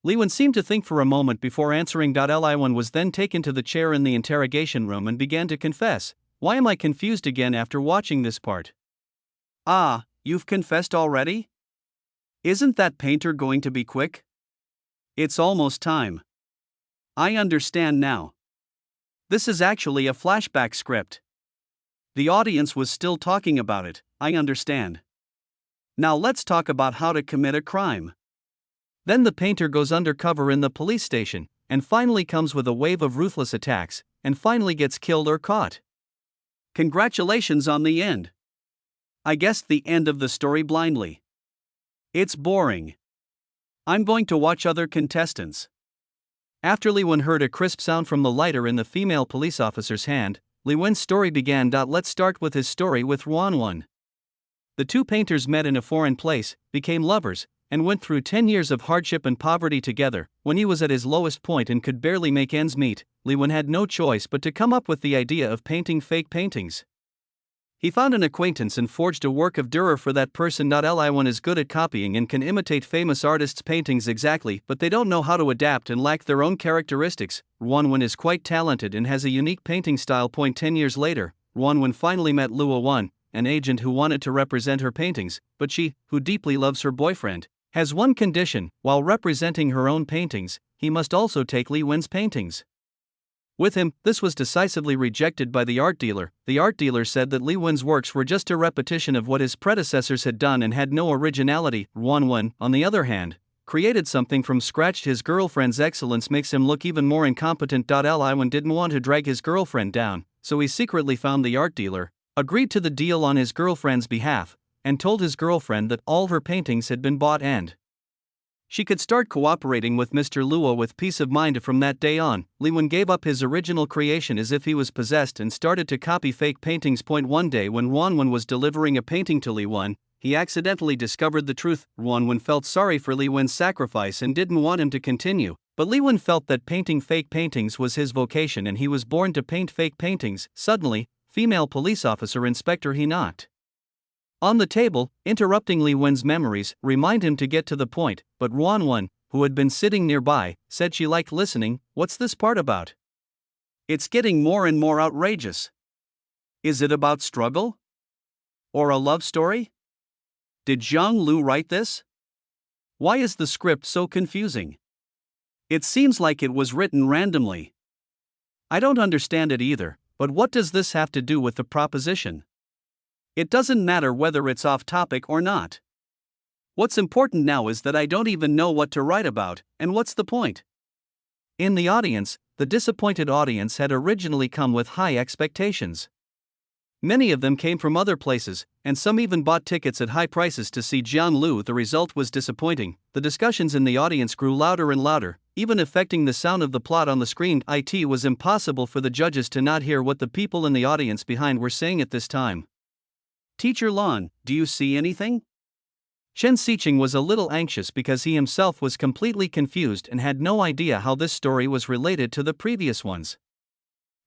Li Wen seemed to think for a moment before answering. Li Wen was then taken to the chair in the interrogation room and began to confess. "Why am I confused again after watching this part?" "Ah, you've confessed already? Isn't that painter going to be quick? It's almost time. I understand now. This is actually a flashback script. The audience was still talking about it, I understand. Now let's talk about how to commit a crime." Then the painter goes undercover in the police station, and finally comes with a wave of ruthless attacks, and finally gets killed or caught. Congratulations on the end. I guessed the end of the story blindly. It's boring. I'm going to watch other contestants. After Li Wen heard a crisp sound from the lighter in the female police officer's hand, Li Wen's story began. Let's start with his story with Ruan Wen. The two painters met in a foreign place, became lovers, and went through 10 years of hardship and poverty together. When he was at his lowest point and could barely make ends meet, Li Wen had no choice but to come up with the idea of painting fake paintings. He found an acquaintance and forged a work of Dürer for that person. Li Wen is good at copying and can imitate famous artists' paintings exactly, but they don't know how to adapt and lack their own characteristics. Ruan Wen is quite talented and has a unique painting style. 10 years later, Ruan Wen finally met Luo Wen, an agent who wanted to represent her paintings, but she, who deeply loves her boyfriend, has one condition: while representing her own paintings, he must also take Li Wen's paintings. With him, this was decisively rejected by the art dealer. The art dealer said that Li Wen's works were just a repetition of what his predecessors had done and had no originality. Ruan Wen, on the other hand, created something from scratch. His girlfriend's excellence makes him look even more incompetent. Li Wen didn't want to drag his girlfriend down, so he secretly found the art dealer, agreed to the deal on his girlfriend's behalf, and told his girlfriend that all her paintings had been bought and She could start cooperating with Mr. Luo with peace of mind. From that day on, Li Wen gave up his original creation as if he was possessed and started to copy fake paintings. One day when Ruan Wen was delivering a painting to Li Wen, he accidentally discovered the truth. Ruan Wen felt sorry for Li Wen's sacrifice and didn't want him to continue, but Li Wen felt that painting fake paintings was his vocation and he was born to paint fake paintings. Suddenly, female police officer Inspector He knocked on the table, interrupting Li Wen's memories, remind him to get to the point, but Ruan Wen, who had been sitting nearby, said she liked listening. What's this part about? It's getting more and more outrageous. Is it about struggle? Or a love story? Did Zhang Lu write this? Why is the script so confusing? It seems like it was written randomly. I don't understand it either, but what does this have to do with the proposition? It doesn't matter whether it's off topic or not. What's important now is that I don't even know what to write about, and what's the point? In the audience, the disappointed audience had originally come with high expectations. Many of them came from other places, and some even bought tickets at high prices to see Zhang Lu. The result was disappointing. The discussions in the audience grew louder and louder, even affecting the sound of the plot on the screen. It was impossible for the judges to not hear what the people in the audience behind were saying at this time. Teacher Lan, do you see anything? Chen Xiqing was a little anxious because he himself was completely confused and had no idea how this story was related to the previous ones.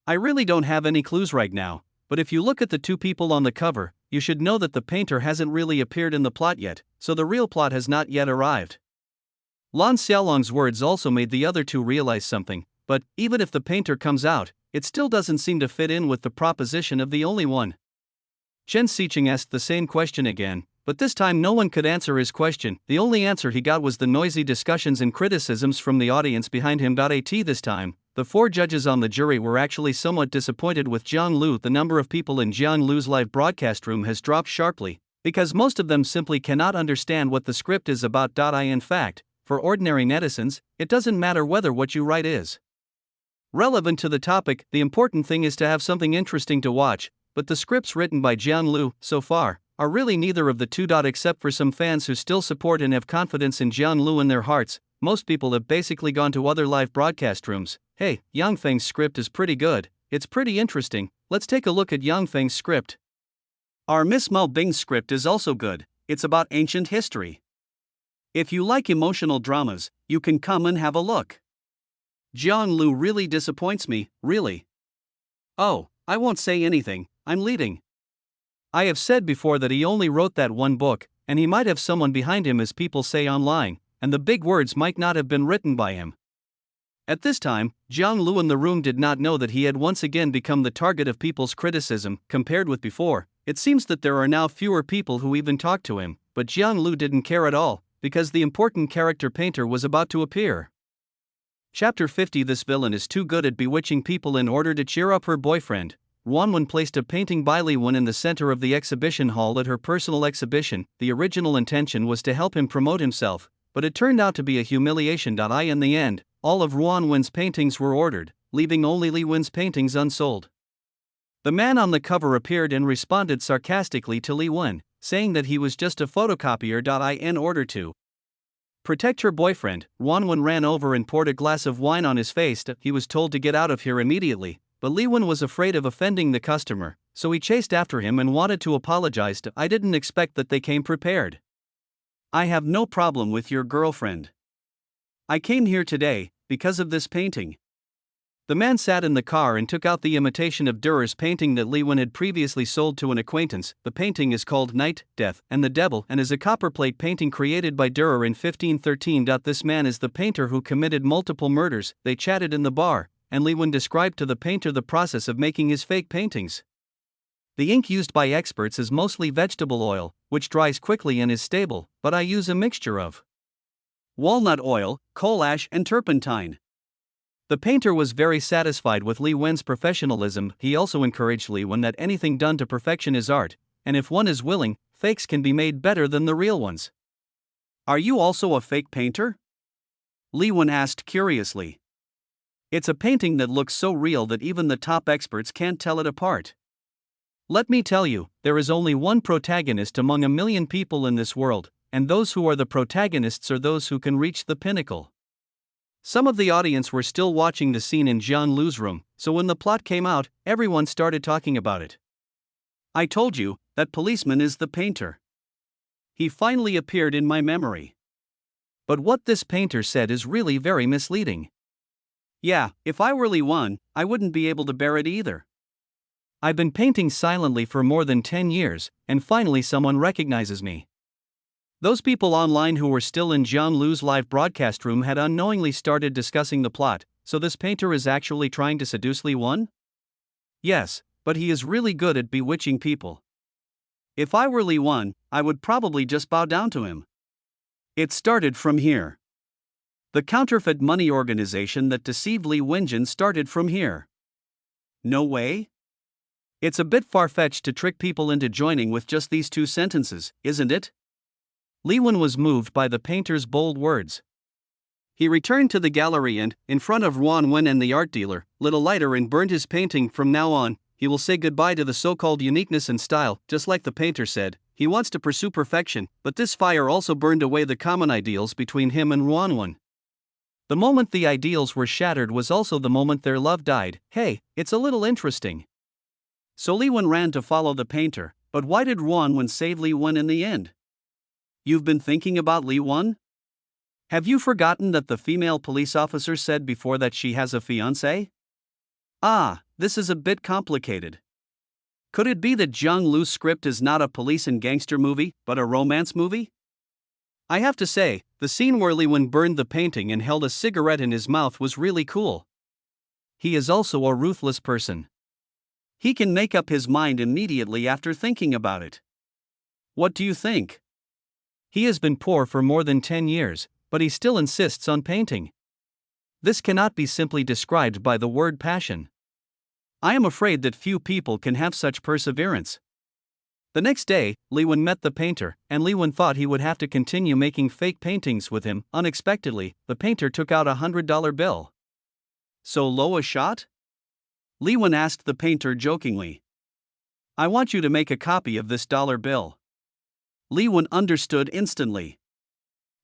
I really don't have any clues right now, but if you look at the two people on the cover, you should know that the painter hasn't really appeared in the plot yet, so the real plot has not yet arrived. Lan Xiaolong's words also made the other two realize something, but even if the painter comes out, it still doesn't seem to fit in with the proposition of the only one. Chen Xiqing asked the same question again, but this time no one could answer his question. The only answer he got was the noisy discussions and criticisms from the audience behind him. This time, the four judges on the jury were actually somewhat disappointed with Zhang Lu. The number of people in Zhang Lu's live broadcast room has dropped sharply, because most of them simply cannot understand what the script is about. In fact, for ordinary netizens, it doesn't matter whether what you write is relevant to the topic. The important thing is to have something interesting to watch. But the scripts written by Zhang Lu, so far, are really neither of the two. Except for some fans who still support and have confidence in Zhang Lu in their hearts, most people have basically gone to other live broadcast rooms. Hey, Yang Feng's script is pretty good, it's pretty interesting, let's take a look at Yang Feng's script. Our Miss Mao Bing's script is also good, it's about ancient history. If you like emotional dramas, you can come and have a look. Zhang Lu really disappoints me, really. Oh, I won't say anything. I'm leading. I have said before that he only wrote that one book, and he might have someone behind him as people say online, and the big words might not have been written by him. At this time, Zhang Lu in the room did not know that he had once again become the target of people's criticism. Compared with before, it seems that there are now fewer people who even talk to him, but Zhang Lu didn't care at all, because the important character painter was about to appear. Chapter 50. This villain is too good at bewitching people. In order to cheer up her boyfriend, Ruan Wen placed a painting by Li Wen in the center of the exhibition hall at her personal exhibition. The original intention was to help him promote himself, but it turned out to be a humiliation. In the end, all of Ruan Wen's paintings were ordered, leaving only Li Wen's paintings unsold. The man on the cover appeared and responded sarcastically to Li Wen, saying that he was just a photocopier. In order to protect her boyfriend, Ruan Wen ran over and poured a glass of wine on his face. He was told to get out of here immediately. But Li Wen was afraid of offending the customer, so he chased after him and wanted to apologize. I didn't expect that they came prepared. I have no problem with your girlfriend. I came here today because of this painting. The man sat in the car and took out the imitation of Durer's painting that Li Wen had previously sold to an acquaintance. The painting is called Night, Death, and the Devil and is a copperplate painting created by Durer in 1513. This man is the painter who committed multiple murders. They chatted in the bar, and Li Wen described to the painter the process of making his fake paintings. The ink used by experts is mostly vegetable oil, which dries quickly and is stable, but I use a mixture of walnut oil, coal ash, and turpentine. The painter was very satisfied with Li Wen's professionalism. He also encouraged Li Wen that anything done to perfection is art, and if one is willing, fakes can be made better than the real ones. Are you also a fake painter? Li Wen asked curiously. It's a painting that looks so real that even the top experts can't tell it apart. Let me tell you, there is only one protagonist among a million people in this world, and those who are the protagonists are those who can reach the pinnacle. Some of the audience were still watching the scene in Jiang Lu's room, so when the plot came out, everyone started talking about it. I told you, that policeman is the painter. He finally appeared in my memory. But what this painter said is really very misleading. Yeah, if I were Li Wen, I wouldn't be able to bear it either. I've been painting silently for more than 10 years, and finally someone recognizes me. Those people online who were still in Jiang Lu's live broadcast room had unknowingly started discussing the plot, so this painter is actually trying to seduce Li Wen? Yes, but he is really good at bewitching people. If I were Li Wen, I would probably just bow down to him. It started from here. The counterfeit money organization that deceived Li Wenjin started from here. No way? It's a bit far-fetched to trick people into joining with just these 2 sentences, isn't it? Li Wen was moved by the painter's bold words. He returned to the gallery and, in front of Wan Wen and the art dealer, lit a lighter and burned his painting. From now on, he will say goodbye to the so-called uniqueness and style, just like the painter said. He wants to pursue perfection, but this fire also burned away the common ideals between him and Wan Wen. The moment the ideals were shattered was also the moment their love died. Hey, it's a little interesting. So Li Wen ran to follow the painter, but why did Wan Wen save Li Wen in the end? You've been thinking about Li Wen? Have you forgotten that the female police officer said before that she has a fiancé? Ah, this is a bit complicated. Could it be that Jiang Lu's script is not a police and gangster movie, but a romance movie? I have to say, the scene where Li Wen burned the painting and held a cigarette in his mouth was really cool. He is also a ruthless person. He can make up his mind immediately after thinking about it. What do you think? He has been poor for more than 10 years, but he still insists on painting. This cannot be simply described by the word passion. I am afraid that few people can have such perseverance. The next day, Li Wen met the painter, and Li Wen thought he would have to continue making fake paintings with him. Unexpectedly, the painter took out a $100 bill. So low a shot? Li Wen asked the painter jokingly. I want you to make a copy of this dollar bill. Li Wen understood instantly.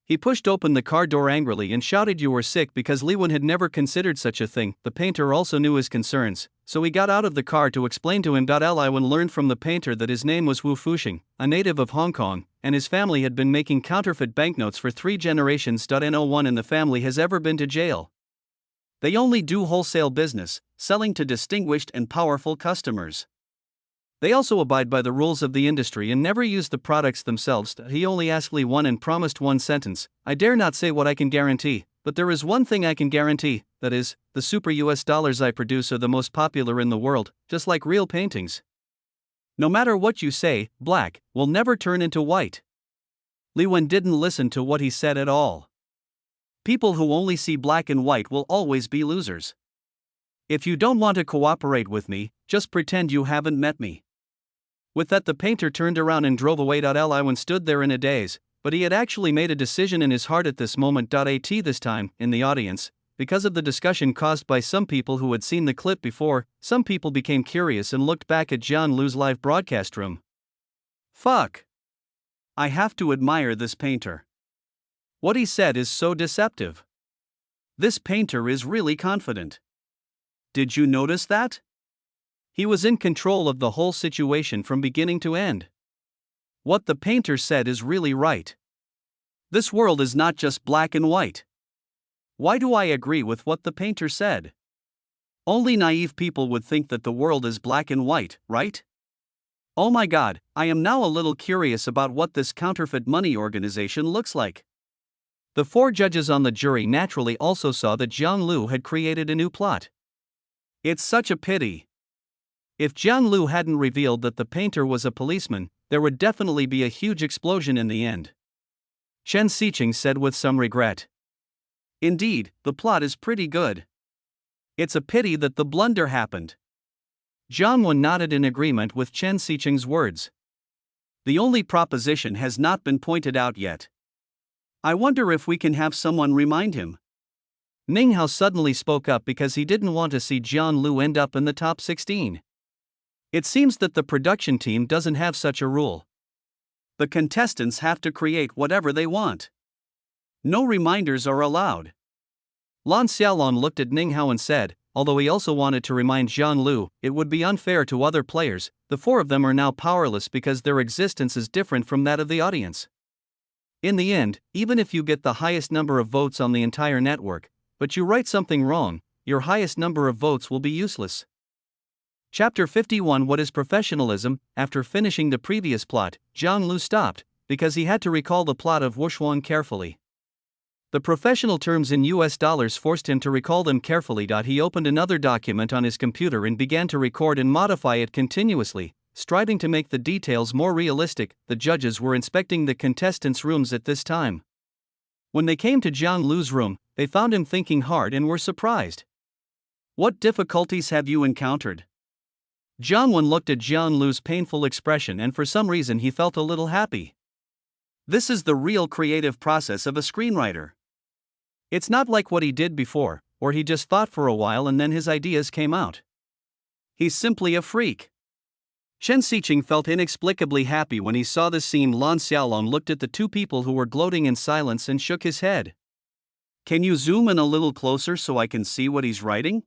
He pushed open the car door angrily and shouted you were sick because Li Wen had never considered such a thing. The painter also knew his concerns, so he got out of the car to explain to him. Li Wen learned from the painter that his name was Wu Fuxing, a native of Hong Kong, and his family had been making counterfeit banknotes for 3 generations. No one in the family has ever been to jail. They only do wholesale business, selling to distinguished and powerful customers. They also abide by the rules of the industry and never use the products themselves. He only asked Li Wen and promised one sentence. I dare not say what I can guarantee, but there is one thing I can guarantee, that is, the super US dollars I produce are the most popular in the world, just like real paintings. No matter what you say, black will never turn into white. Li Wen didn't listen to what he said at all. People who only see black and white will always be losers. If you don't want to cooperate with me, just pretend you haven't met me. With that, the painter turned around and drove away. Li Wen stood there in a daze, but he had actually made a decision in his heart at this moment. This time, in the audience, because of the discussion caused by some people who had seen the clip before, some people became curious and looked back at Jiang Lu's live broadcast room. Fuck! I have to admire this painter. What he said is so deceptive. This painter is really confident. Did you notice that? He was in control of the whole situation from beginning to end. What the painter said is really right. This world is not just black and white. Why do I agree with what the painter said? Only naive people would think that the world is black and white, right? Oh my god, I am now a little curious about what this counterfeit money organization looks like. The 4 judges on the jury naturally also saw that Jiang Lu had created a new plot. It's such a pity. If Jiang Lu hadn't revealed that the painter was a policeman, there would definitely be a huge explosion in the end. Chen Xiqing said with some regret. Indeed, the plot is pretty good. It's a pity that the blunder happened. Jiang Wen nodded in agreement with Chen Xiqing's words. The only proposition has not been pointed out yet. I wonder if we can have someone remind him. Ning Hao suddenly spoke up because he didn't want to see Jiang Lu end up in the top 16. It seems that the production team doesn't have such a rule. The contestants have to create whatever they want. No reminders are allowed. Lan Xiaolong looked at Ning Hao and said, although he also wanted to remind Zhang Lu, it would be unfair to other players, the four of them are now powerless because their existence is different from that of the audience. In the end, even if you get the highest number of votes on the entire network, but you write something wrong, your highest number of votes will be useless. Chapter 51 What is professionalism? After finishing the previous plot, Zhang Lu stopped, because he had to recall the plot of Wushuang carefully. The professional terms in US dollars forced him to recall them carefully. He opened another document on his computer and began to record and modify it continuously, striving to make the details more realistic. The judges were inspecting the contestants' rooms at this time. When they came to Zhang Lu's room, they found him thinking hard and were surprised. What difficulties have you encountered? Jiang Wen looked at Zhang Lu's painful expression and for some reason he felt a little happy. This is the real creative process of a screenwriter. It's not like what he did before, or he just thought for a while and then his ideas came out. He's simply a freak. Chen Xiqing felt inexplicably happy when he saw this scene. Lan Xiaolong looked at the two people who were gloating in silence and shook his head. Can you zoom in a little closer so I can see what he's writing?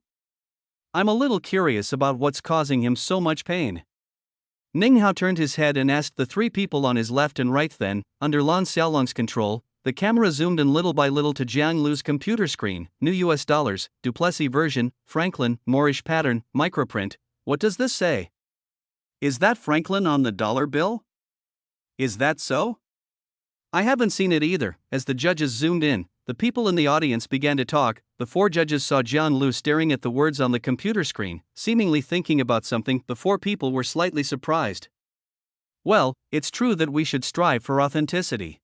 I'm a little curious about what's causing him so much pain. Ning Hao turned his head and asked the three people on his left and right. Then, under Lan Xiaolong's control, the camera zoomed in little by little to Zhang Lu's computer screen. New US dollars, Duplessis version, Franklin, Moorish pattern, microprint. What does this say? Is that Franklin on the dollar bill? Is that so? I haven't seen it either. As the judges zoomed in, the people in the audience began to talk. The four judges saw Zhang Lu staring at the words on the computer screen, seemingly thinking about something. The four people were slightly surprised. Well, it's true that we should strive for authenticity.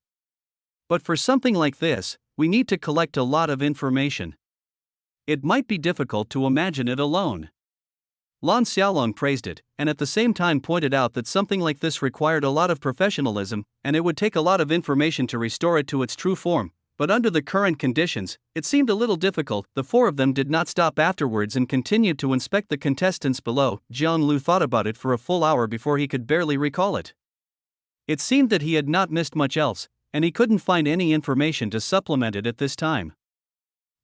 But for something like this, we need to collect a lot of information. It might be difficult to imagine it alone. Lan Xiaolong praised it, and at the same time pointed out that something like this required a lot of professionalism, and it would take a lot of information to restore it to its true form. But under the current conditions, it seemed a little difficult. The four of them did not stop afterwards and continued to inspect the contestants below. Zhang Lu thought about it for a full hour before he could barely recall it. It seemed that he had not missed much else, and he couldn't find any information to supplement it at this time.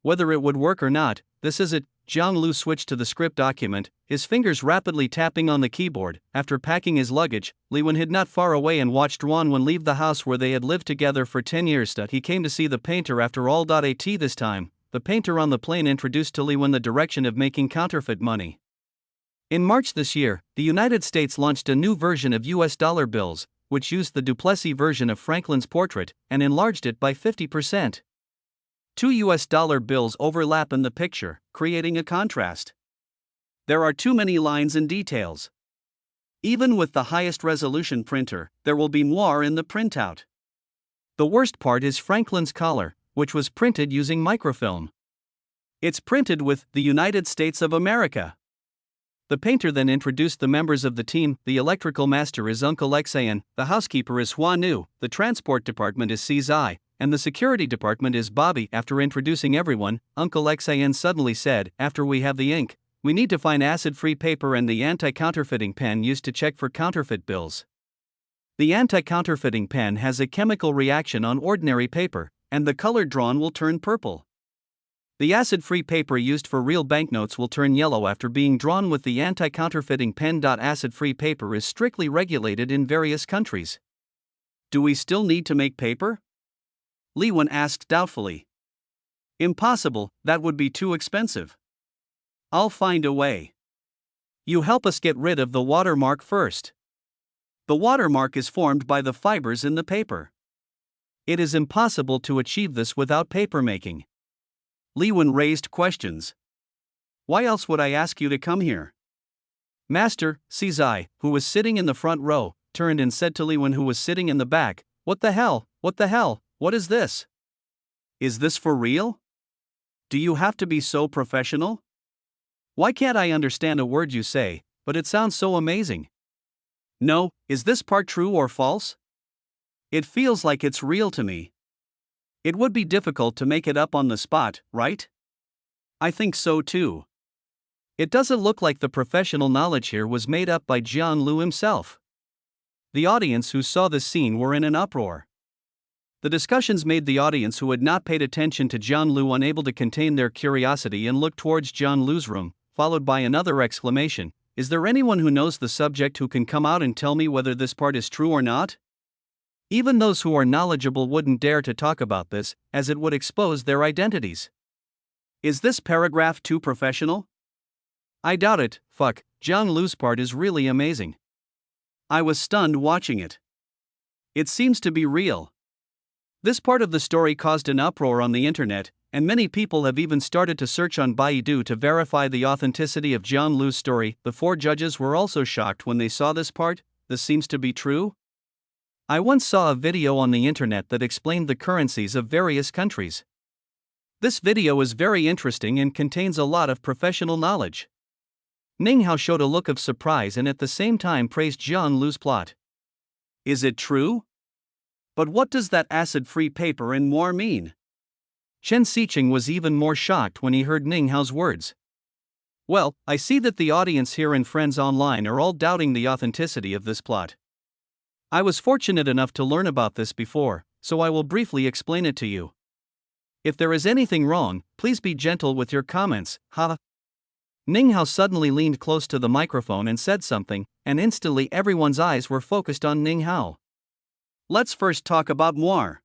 Whether it would work or not, this is it. Zhang Lu switched to the script document, his fingers rapidly tapping on the keyboard. After packing his luggage, Li Wen hid not far away and watched Ruan Wen leave the house where they had lived together for 10 years. He came to see the painter after all. At this time, the painter on the plane introduced to Li Wen the direction of making counterfeit money. In March this year, the United States launched a new version of US dollar bills, which used the Duplessis version of Franklin's portrait and enlarged it by 50%. Two US dollar bills overlap in the picture, creating a contrast. There are too many lines and details. Even with the highest resolution printer, there will be noir in the printout. The worst part is Franklin's collar, which was printed using microfilm. It's printed with the United States of America. The painter then introduced the members of the team. The electrical master is Uncle Xan, the housekeeper is Hua Nu, the transport department is Si Zai, and the security department is Bobby. After introducing everyone, Uncle Xan suddenly said, after we have the ink, we need to find acid-free paper and the anti-counterfeiting pen used to check for counterfeit bills. The anti-counterfeiting pen has a chemical reaction on ordinary paper, and the color drawn will turn purple. The acid-free paper used for real banknotes will turn yellow after being drawn with the anti-counterfeiting pen. Acid-free paper is strictly regulated in various countries. Do we still need to make paper? Li Wen asked doubtfully. Impossible, that would be too expensive. I'll find a way. You help us get rid of the watermark first. The watermark is formed by the fibers in the paper. It is impossible to achieve this without papermaking. Li Wen raised questions. Why else would I ask you to come here? Master, Si Zai, who was sitting in the front row, turned and said to Li Wen, who was sitting in the back, What the hell, what is this? Is this for real? Do you have to be so professional? Why can't I understand a word you say, but it sounds so amazing? No, is this part true or false? It feels like it's real to me. It would be difficult to make it up on the spot, right? I think so too. It doesn't look like the professional knowledge here was made up by Zhang Lu himself. The audience who saw the scene were in an uproar. The discussions made the audience who had not paid attention to John Liu unable to contain their curiosity and looked towards John Liu's room, followed by another exclamation, "Is there anyone who knows the subject who can come out and tell me whether this part is true or not?" Even those who are knowledgeable wouldn't dare to talk about this, as it would expose their identities. Is this paragraph too professional? I doubt it. Fuck, John Liu's part is really amazing. I was stunned watching it. It seems to be real. This part of the story caused an uproar on the internet, and many people have even started to search on Baidu to verify the authenticity of John Liu's story. The four judges were also shocked when they saw this part. This seems to be true? I once saw a video on the internet that explained the currencies of various countries. This video is very interesting and contains a lot of professional knowledge. Ning Hao showed a look of surprise and at the same time praised John Liu's plot. Is it true? But what does that acid-free paper and more mean? Chen Xiqing was even more shocked when he heard Ning Hao's words. Well, I see that the audience here and friends online are all doubting the authenticity of this plot. I was fortunate enough to learn about this before, so I will briefly explain it to you. If there is anything wrong, please be gentle with your comments, ha. Ning Hao suddenly leaned close to the microphone and said something, and instantly everyone's eyes were focused on Ning Hao. Let's first talk about moire.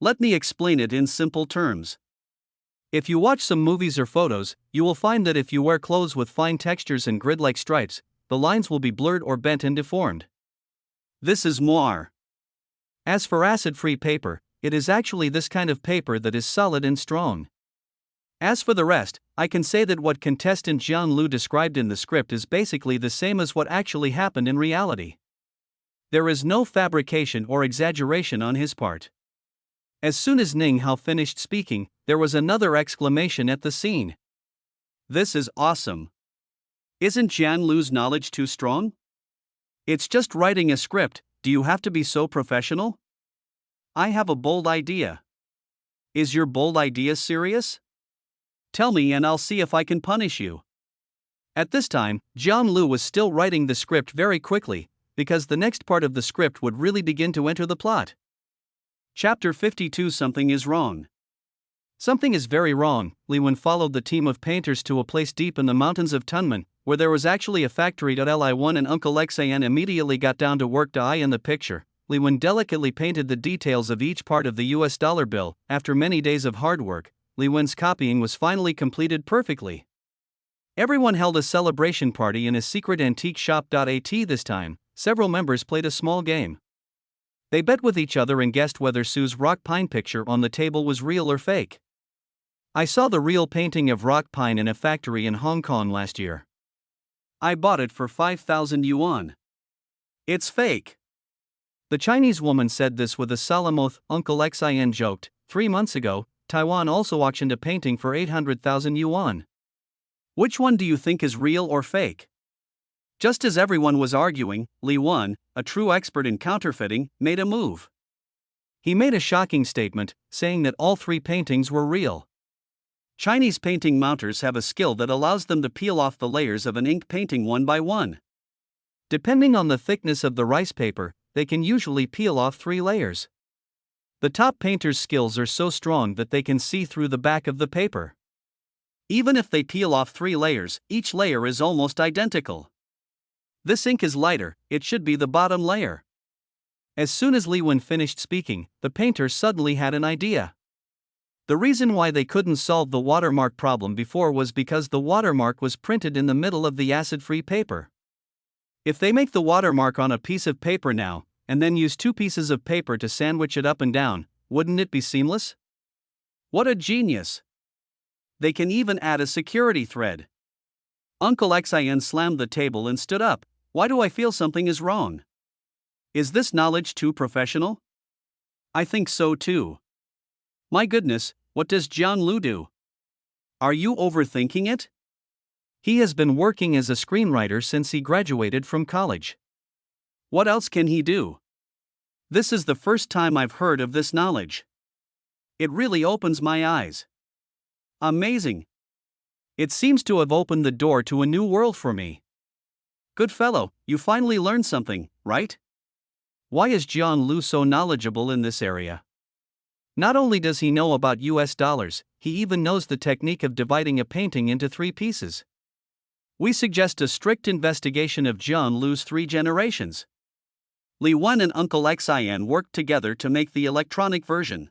Let me explain it in simple terms. If you watch some movies or photos, you will find that if you wear clothes with fine textures and grid-like stripes, the lines will be blurred or bent and deformed. This is moire. As for acid-free paper, it is actually this kind of paper that is solid and strong. As for the rest, I can say that what contestant John Liu described in the script is basically the same as what actually happened in reality. There is no fabrication or exaggeration on his part. As soon as Ning Hao finished speaking, there was another exclamation at the scene. This is awesome. Isn't John Liu's knowledge too strong? It's just writing a script, do you have to be so professional? I have a bold idea. Is your bold idea serious? Tell me and I'll see if I can punish you. At this time, John Liu was still writing the script very quickly, because the next part of the script would really begin to enter the plot. Chapter 52. Something is wrong. Something is very wrong. Li Wen followed the team of painters to a place deep in the mountains of Tunmen, where there was actually a factory. Li1 and Uncle Xian immediately got down to work to eye in the picture. Li Wen delicately painted the details of each part of the US dollar bill. After many days of hard work, Li Wen's copying was finally completed perfectly. Everyone held a celebration party in a secret antique shop. At this time, several members played a small game. They bet with each other and guessed whether Sue's rock pine picture on the table was real or fake. I saw the real painting of rock pine in a factory in Hong Kong last year. I bought it for 5,000 yuan. It's fake. The Chinese woman said this with a solemn oath. Uncle Xian joked, 3 months ago, Taiwan also auctioned a painting for 800,000 yuan. Which one do you think is real or fake? Just as everyone was arguing, Li Wen, a true expert in counterfeiting, made a move. He made a shocking statement, saying that all 3 paintings were real. Chinese painting mounters have a skill that allows them to peel off the layers of an ink painting one by one. Depending on the thickness of the rice paper, they can usually peel off 3 layers. The top painter's skills are so strong that they can see through the back of the paper. Even if they peel off 3 layers, each layer is almost identical. This ink is lighter, it should be the bottom layer. As soon as Li Wen finished speaking, the painter suddenly had an idea. The reason why they couldn't solve the watermark problem before was because the watermark was printed in the middle of the acid-free paper. If they make the watermark on a piece of paper now, and then use 2 pieces of paper to sandwich it up and down, wouldn't it be seamless? What a genius! They can even add a security thread. Uncle Xian slammed the table and stood up. Why do I feel something is wrong? Is this knowledge too professional? I think so too. My goodness, what does John Liu do? Are you overthinking it? He has been working as a screenwriter since he graduated from college. What else can he do? This is the first time I've heard of this knowledge. It really opens my eyes. Amazing. It seems to have opened the door to a new world for me. Good fellow, you finally learned something, right? Why is Jian Lu so knowledgeable in this area? Not only does he know about US dollars, he even knows the technique of dividing a painting into 3 pieces. We suggest a strict investigation of Jian Lu's 3 generations. Li Wen and Uncle Xian worked together to make the electronic version.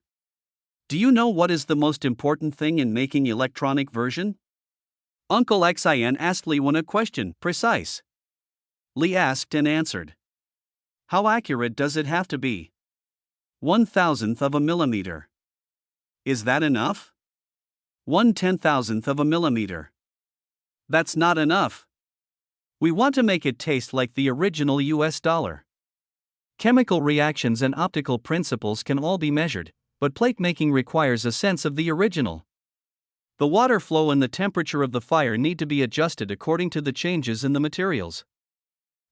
Do you know what is the most important thing in making electronic version? Uncle Xian asked Li Wen a question, precise. Li asked and answered. How accurate does it have to be? 1/1000th of a millimeter. Is that enough? 1/10,000th of a millimeter. That's not enough. We want to make it taste like the original US dollar. Chemical reactions and optical principles can all be measured, but plate making requires a sense of the original. The water flow and the temperature of the fire need to be adjusted according to the changes in the materials.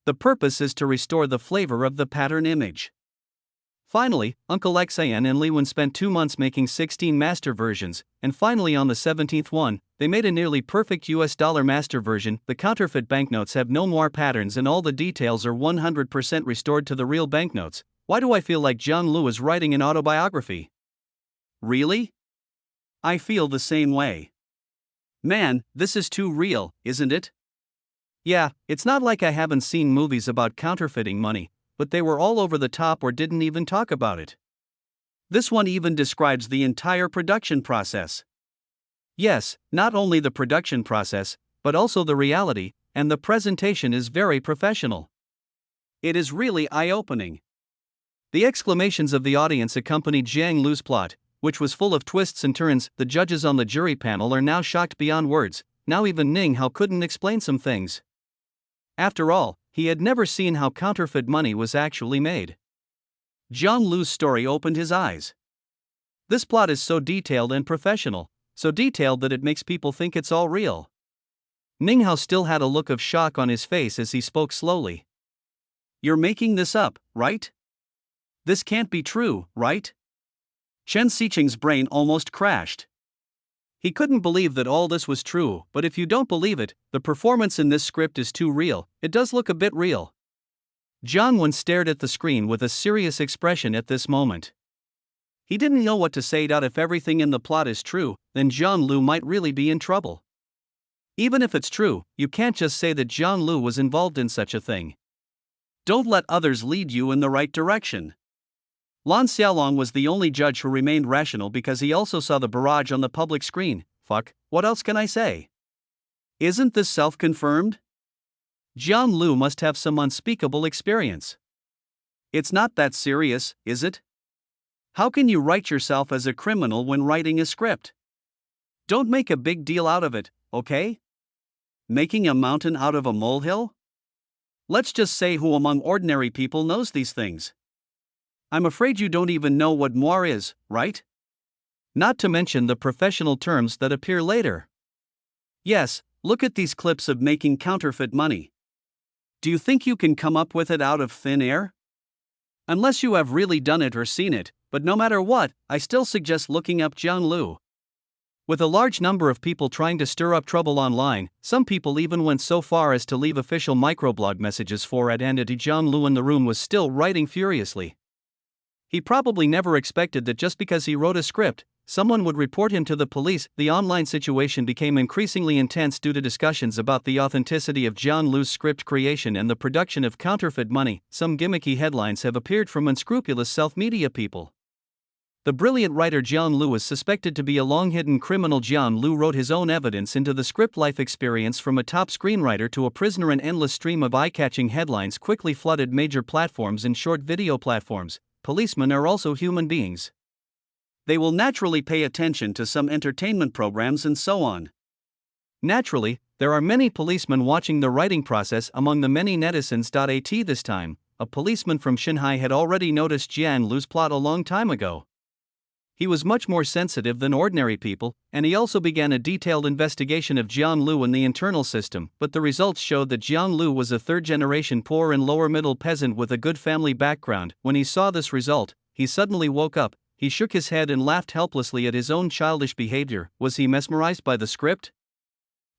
The purpose is to restore the flavor of the pattern image. Finally, Uncle Xian and Li Wen spent 2 months making 16 master versions, and finally on the 17th one, they made a nearly perfect US dollar master version. The counterfeit banknotes have no noir patterns and all the details are 100% restored to the real banknotes. Why do I feel like Jian Lu is writing an autobiography? Really? I feel the same way. Man, this is too real, isn't it? Yeah, it's not like I haven't seen movies about counterfeiting money, but they were all over the top or didn't even talk about it. This one even describes the entire production process. Yes, not only the production process, but also the reality, and the presentation is very professional. It is really eye-opening. The exclamations of the audience accompanied Jiang Lu's plot, which was full of twists and turns. The judges on the jury panel are now shocked beyond words. Now even Ning Hao couldn't explain some things. After all, he had never seen how counterfeit money was actually made. Jiang Lu's story opened his eyes. This plot is so detailed and professional, so detailed that it makes people think it's all real. Ning Hao still had a look of shock on his face as he spoke slowly. You're making this up, right? This can't be true, right? Chen Xiqing's brain almost crashed. He couldn't believe that all this was true, but if you don't believe it, the performance in this script is too real. It does look a bit real. Jiang Wen stared at the screen with a serious expression at this moment. He didn't know what to say. If everything in the plot is true, then Jiang Lu might really be in trouble. Even if it's true, you can't just say that Jiang Lu was involved in such a thing. Don't let others lead you in the right direction. Lan Xiaolong was the only judge who remained rational because he also saw the barrage on the public screen. Fuck, what else can I say? Isn't this self-confirmed? Jiang Lu must have some unspeakable experience. It's not that serious, is it? How can you write yourself as a criminal when writing a script? Don't make a big deal out of it, okay? Making a mountain out of a molehill? Let's just say who among ordinary people knows these things? I'm afraid you don't even know what moire is, right? Not to mention the professional terms that appear later. Yes, look at these clips of making counterfeit money. Do you think you can come up with it out of thin air? Unless you have really done it or seen it, but no matter what, I still suggest looking up Jiang Lu. With a large number of people trying to stir up trouble online, some people even went so far as to leave official microblog messages for entity Jiang Lu in the room was still writing furiously. He probably never expected that just because he wrote a script, someone would report him to the police. The online situation became increasingly intense due to discussions about the authenticity of Jiang Lu's script creation and the production of counterfeit money. Some gimmicky headlines have appeared from unscrupulous self-media people. The brilliant writer Jiang Lu is suspected to be a long-hidden criminal. Jiang Lu wrote his own evidence into the script. Life experience from a top screenwriter to a prisoner. An endless stream of eye-catching headlines quickly flooded major platforms and short video platforms. Policemen are also human beings. They will naturally pay attention to some entertainment programs and so on. Naturally, there are many policemen watching the writing process among the many netizens. At this time, a policeman from Shanghai had already noticed Jiang Lu's plot a long time ago. He was much more sensitive than ordinary people, and he also began a detailed investigation of Jiang Lu and the internal system, but the results showed that Jiang Lu was a third-generation poor and lower-middle peasant with a good family background. When he saw this result, he suddenly woke up, he shook his head and laughed helplessly at his own childish behavior. Was he mesmerized by the script?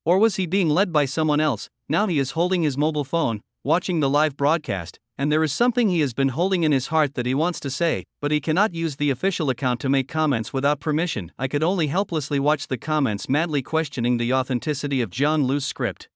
Or was he being led by someone else? Now he is holding his mobile phone, watching the live broadcast, and there is something he has been holding in his heart that he wants to say, but he cannot use the official account to make comments without permission. I could only helplessly watch the comments madly questioning the authenticity of Jiang Lu's script.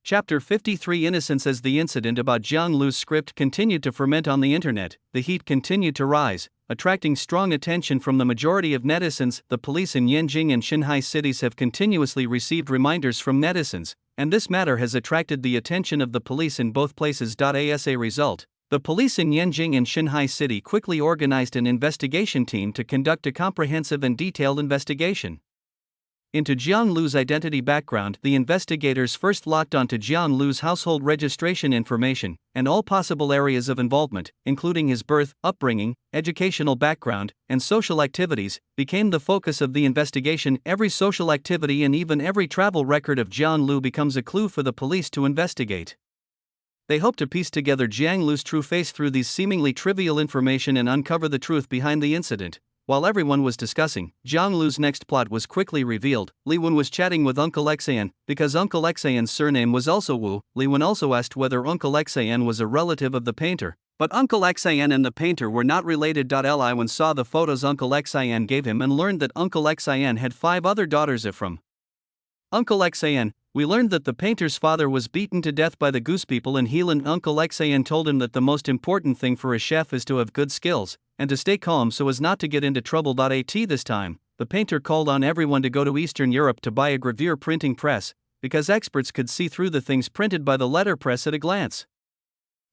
Chapter 53 Innocence. As the incident about Jiang Lu's script continued to ferment on the internet, the heat continued to rise, attracting strong attention from the majority of netizens. The police in Yanjing and Xinhai cities have continuously received reminders from netizens, and this matter has attracted the attention of the police in both places. As a result, the police in Yanjing and Xinhai City quickly organized an investigation team to conduct a comprehensive and detailed investigation into Jiang Lu's identity background. The investigators first locked onto Jiang Lu's household registration information and all possible areas of involvement, including his birth, upbringing, educational background, and social activities, became the focus of the investigation. Every social activity and even every travel record of Jiang Lu becomes a clue for the police to investigate. They hope to piece together Jiang Lu's true face through these seemingly trivial information and uncover the truth behind the incident. While everyone was discussing Jiang Lu's next plot was quickly revealed. Li Wen was chatting with Uncle Xan. Because Uncle Xan's surname was also Wu, Li Wen also asked whether Uncle Xan was a relative of the painter. But Uncle Xan and the painter were not related. Li Wen saw the photos Uncle Xan gave him and learned that Uncle Xan had 5 other daughters. From Uncle Xan, we learned that the painter's father was beaten to death by the Goose People in Healan. Uncle Xan told him that the most important thing for a chef is to have good skills and to stay calm so as not to get into trouble. This time, the painter called on everyone to go to Eastern Europe to buy a gravure printing press, because experts could see through the things printed by the letterpress at a glance.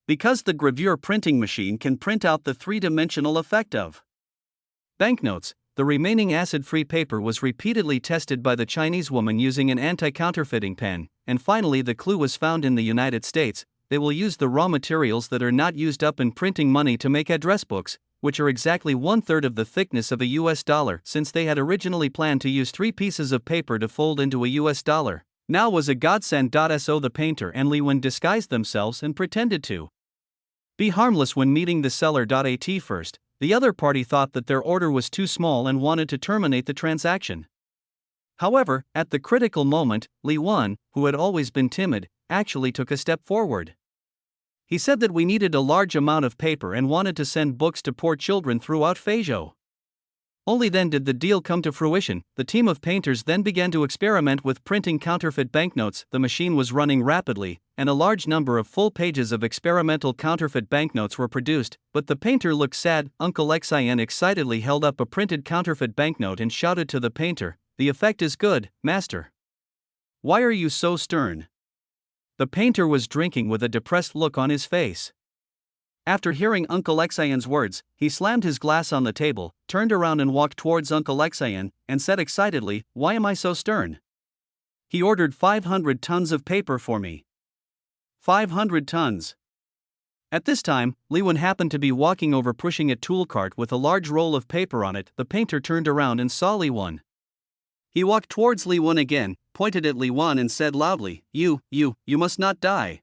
Because the gravure printing machine can print out the 3-dimensional effect of banknotes, the remaining acid-free paper was repeatedly tested by the Chinese woman using an anti-counterfeiting pen, and finally the clue was found in the United States. They will use the raw materials that are not used up in printing money to make address books, which are exactly 1/3 of the thickness of a US dollar. Since they had originally planned to use 3 pieces of paper to fold into a US dollar, now was a godsend. So the painter and Li Wen disguised themselves and pretended to be harmless when meeting the seller. At first, the other party thought that their order was too small and wanted to terminate the transaction. However, at the critical moment, Li Wen, who had always been timid, actually took a step forward. He said that we needed a large amount of paper and wanted to send books to poor children throughout Feijiu. Only then did the deal come to fruition. The team of painters then began to experiment with printing counterfeit banknotes. The machine was running rapidly, and a large number of full pages of experimental counterfeit banknotes were produced, but the painter looked sad. Uncle Xan excitedly held up a printed counterfeit banknote and shouted to the painter, "The effect is good, master. Why are you so stern?" The painter was drinking with a depressed look on his face. After hearing Uncle Xan's words, he slammed his glass on the table, turned around and walked towards Uncle Xan, and said excitedly, "Why am I so stern? He ordered 500 tons of paper for me. 500 tons. At this time, Li Wen happened to be walking over pushing a tool cart with a large roll of paper on it. The painter turned around and saw Li Wen. He walked towards Li Wen again, pointed at Li Wen and said loudly, You must not die.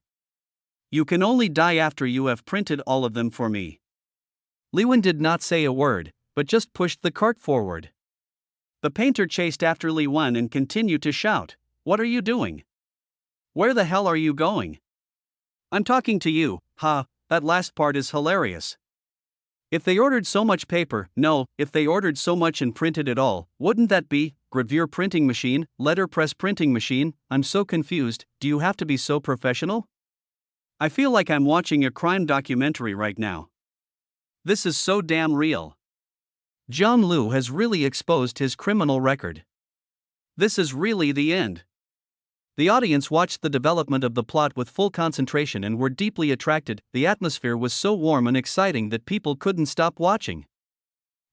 You can only die after you have printed all of them for me." Li Wen did not say a word, but just pushed the cart forward. The painter chased after Li Wen and continued to shout, "What are you doing? Where the hell are you going? I'm talking to you." Ha, that last part is hilarious. If they ordered so much paper, if they ordered so much and printed it all, wouldn't that be gravure printing machine, letterpress printing machine? I'm so confused. Do you have to be so professional? I feel like I'm watching a crime documentary right now. This is so damn real. Jiang Lu has really exposed his criminal record. This is really the end. The audience watched the development of the plot with full concentration and were deeply attracted. The atmosphere was so warm and exciting that people couldn't stop watching.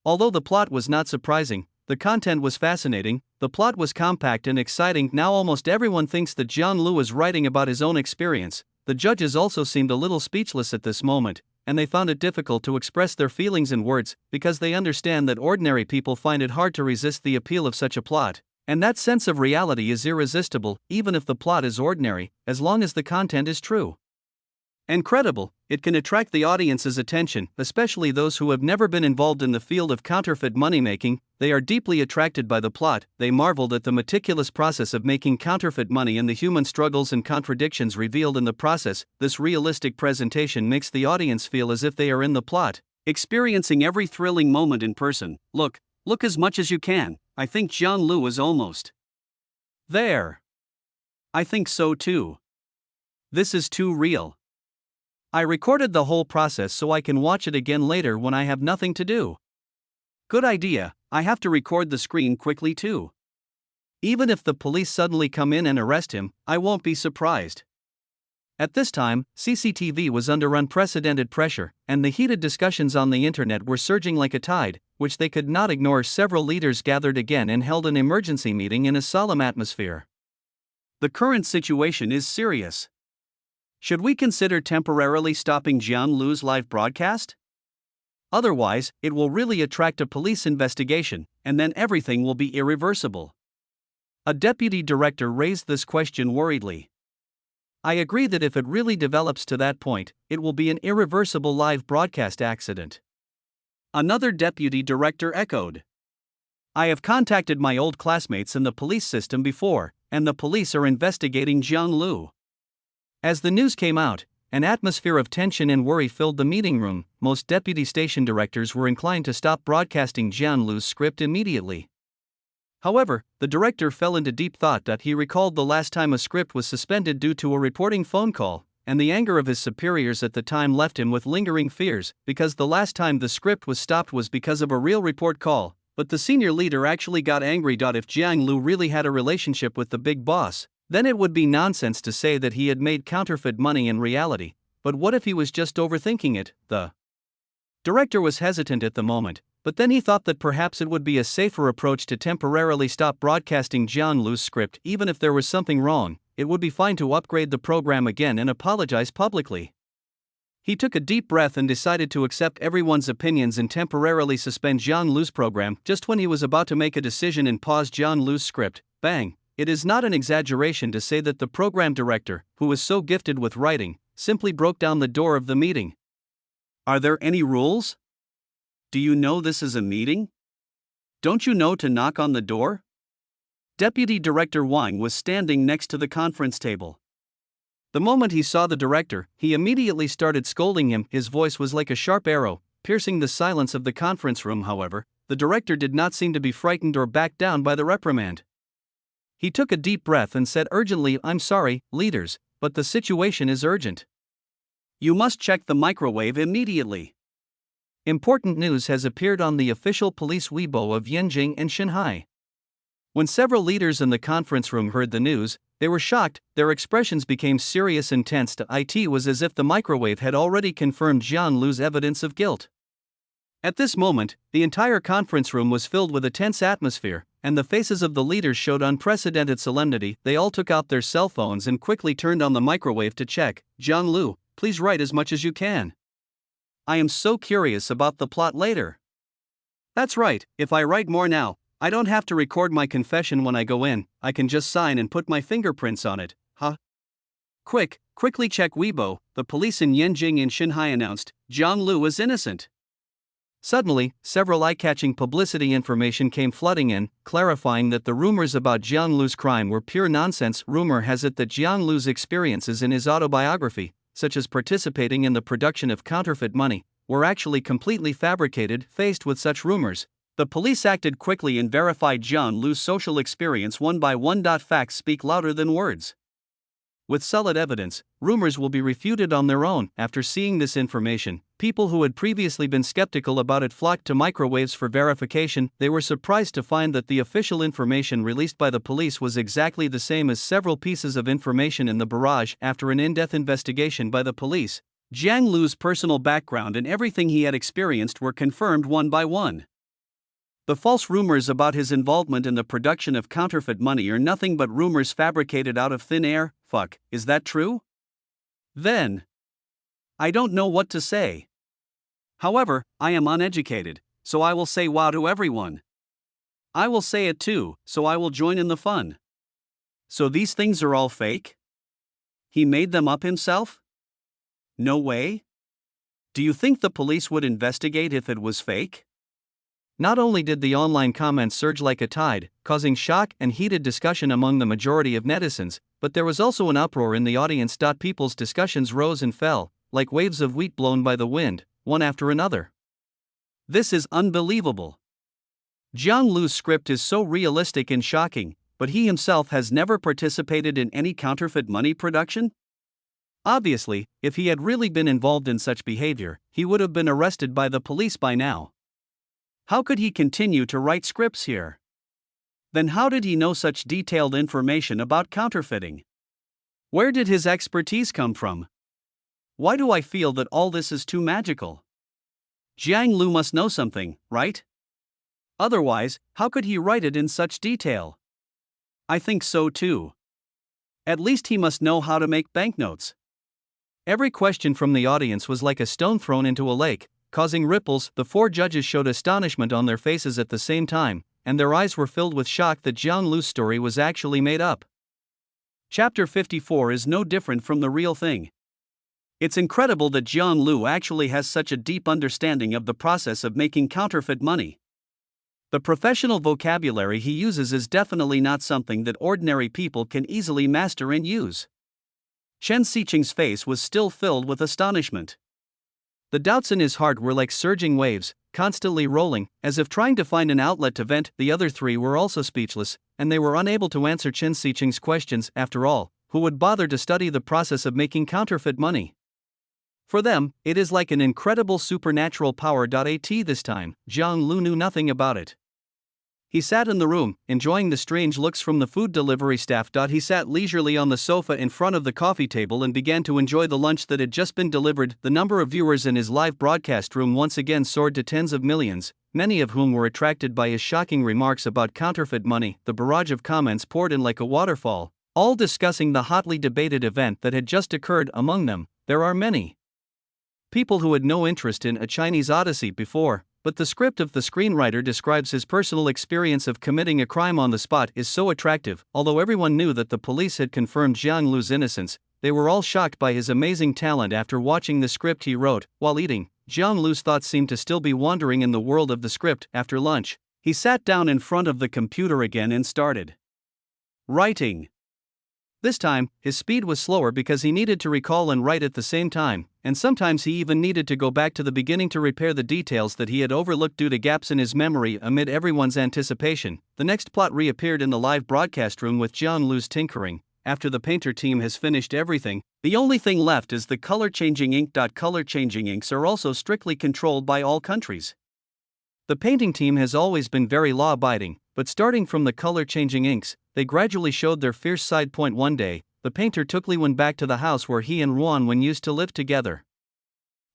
Although the plot was not surprising, the content was fascinating. The plot was compact and exciting. Now almost everyone thinks that Jiang Lu is writing about his own experience. The judges also seemed a little speechless at this moment, and they found it difficult to express their feelings in words, because they understand that ordinary people find it hard to resist the appeal of such a plot. And that sense of reality is irresistible, even if the plot is ordinary, as long as the content is true and credible. it can attract the audience's attention, especially those who have never been involved in the field of counterfeit money-making. They are deeply attracted by the plot. They marveled at the meticulous process of making counterfeit money and the human struggles and contradictions revealed in the process. This realistic presentation makes the audience feel as if they are in the plot, experiencing every thrilling moment in person. Look as much as you can. I think Jiang Lu is almost there. I think so too. This is too real. I recorded the whole process so I can watch it again later when I have nothing to do. Good idea, I have to record the screen quickly too. Even if the police suddenly come in and arrest him, I won't be surprised. At this time, CCTV was under unprecedented pressure, and the heated discussions on the internet were surging like a tide, which they could not ignore. Several leaders gathered again and held an emergency meeting in a solemn atmosphere. The current situation is serious. Should we consider temporarily stopping Jiang Lu's live broadcast? Otherwise, it will really attract a police investigation, and then everything will be irreversible. A deputy director raised this question worriedly. I agree that if it really develops to that point, it will be an irreversible live broadcast accident. Another deputy director echoed. I have contacted my old classmates in the police system before, and the police are investigating Jiang Lu. As the news came out, an atmosphere of tension and worry filled the meeting room. Most deputy station directors were inclined to stop broadcasting Jiang Lu's script immediately. However, the director fell into deep thought that he recalled the last time a script was suspended due to a reporting phone call, and the anger of his superiors at the time left him with lingering fears, because the last time the script was stopped was because of a real report call. But the senior leader actually got angry. If Jiang Lu really had a relationship with the big boss, then it would be nonsense to say that he had made counterfeit money in reality. But what if he was just overthinking it? The director was hesitant at the moment, but then he thought that perhaps it would be a safer approach to temporarily stop broadcasting Jiang Lu's script. Even if there was something wrong, it would be fine to upgrade the program again and apologize publicly. He took a deep breath and decided to accept everyone's opinions and temporarily suspend Jiang Lu's program. Just when he was about to make a decision and pause Jiang Lu's script, bang! It is not an exaggeration to say that the program director, who was so gifted with writing, simply broke down the door of the meeting. Are there any rules? Do you know this is a meeting? Don't you know to knock on the door? Deputy Director Wang was standing next to the conference table. The moment he saw the director, he immediately started scolding him. His voice was like a sharp arrow, piercing the silence of the conference room. However, the director did not seem to be frightened or backed down by the reprimand. He took a deep breath and said urgently, I'm sorry, leaders, but the situation is urgent. You must check the microwave immediately. Important news has appeared on the official police Weibo of Yanjing and Shanghai. When several leaders in the conference room heard the news, they were shocked. Their expressions became serious and tense. It was as if the microwave had already confirmed Jiang Lu's evidence of guilt. At this moment, the entire conference room was filled with a tense atmosphere, and the faces of the leaders showed unprecedented solemnity. They all took out their cell phones and quickly turned on the microwave to check. Jiang Lu, please write as much as you can. I am so curious about the plot later. That's right, if I write more now, I don't have to record my confession when I go in, I can just sign and put my fingerprints on it, huh? Quickly check Weibo. The police in Yanjing and Shanghai announced, Jiang Lu is innocent. Suddenly, several eye-catching publicity information came flooding in, clarifying that the rumors about Jiang Lu's crime were pure nonsense. Rumor has it that Jiang Lu's experiences in his autobiography, such as participating in the production of counterfeit money, were actually completely fabricated. Faced with such rumors, the police acted quickly and verified Jiang Lu's social experience one by one. Facts speak louder than words. With solid evidence, rumors will be refuted on their own. After seeing this information, people who had previously been skeptical about it flocked to microwaves for verification. They were surprised to find that the official information released by the police was exactly the same as several pieces of information in the barrage. After an in-depth investigation by the police, Jiang Lu's personal background and everything he had experienced were confirmed one by one. The false rumors about his involvement in the production of counterfeit money are nothing but rumors fabricated out of thin air. Is that true? Then I don't know what to say. However, I am uneducated, so I will say wow to everyone. I will say it too, so I will join in the fun. So these things are all fake? He made them up himself? No way. Do you think the police would investigate if it was fake? Not only did the online comments surge like a tide, causing shock and heated discussion among the majority of netizens, but there was also an uproar in the audience. People's discussions rose and fell, like waves of wheat blown by the wind, one after another. This is unbelievable. Jiang Lu's script is so realistic and shocking, but he himself has never participated in any counterfeit money production? Obviously, if he had really been involved in such behavior, he would have been arrested by the police by now. How could he continue to write scripts here? Then how did he know such detailed information about counterfeiting? Where did his expertise come from? Why do I feel that all this is too magical? Jiang Lu must know something, right? Otherwise, how could he write it in such detail? I think so too. At least he must know how to make banknotes. Every question from the audience was like a stone thrown into a lake, causing ripples. The four judges showed astonishment on their faces at the same time, and their eyes were filled with shock that Jiang Lu's story was actually made up. Chapter 54 is no different from the real thing. It's incredible that Jiang Lu actually has such a deep understanding of the process of making counterfeit money. The professional vocabulary he uses is definitely not something that ordinary people can easily master and use. Chen Xiqing's face was still filled with astonishment. The doubts in his heart were like surging waves, constantly rolling, as if trying to find an outlet to vent. The other three were also speechless, and they were unable to answer Chen Xiqing's questions. After all, who would bother to study the process of making counterfeit money? For them, it is like an incredible supernatural power. This time, Jiang Lu knew nothing about it. He sat in the room, enjoying the strange looks from the food delivery staff. He sat leisurely on the sofa in front of the coffee table and began to enjoy the lunch that had just been delivered. The number of viewers in his live broadcast room once again soared to tens of millions, many of whom were attracted by his shocking remarks about counterfeit money. The barrage of comments poured in like a waterfall, all discussing the hotly debated event that had just occurred. Among them, there are many people who had no interest in A Chinese Odyssey before, but the script of the screenwriter describes his personal experience of committing a crime on the spot is so attractive. Although everyone knew that the police had confirmed Jiang Lu's innocence, they were all shocked by his amazing talent. After watching the script he wrote while eating, Jiang Lu's thoughts seemed to still be wandering in the world of the script. After lunch, he sat down in front of the computer again and started writing. This time, his speed was slower because he needed to recall and write at the same time, and sometimes he even needed to go back to the beginning to repair the details that he had overlooked due to gaps in his memory. Amid everyone's anticipation, the next plot reappeared in the live broadcast room with Jiang Lu's tinkering. After the painter team has finished everything, the only thing left is the color-changing ink. Color-changing inks are also strictly controlled by all countries. The painting team has always been very law-abiding, but starting from the color-changing inks, they gradually showed their fierce side. One day, the painter took Li Wen back to the house where he and Ruan Wen used to live together.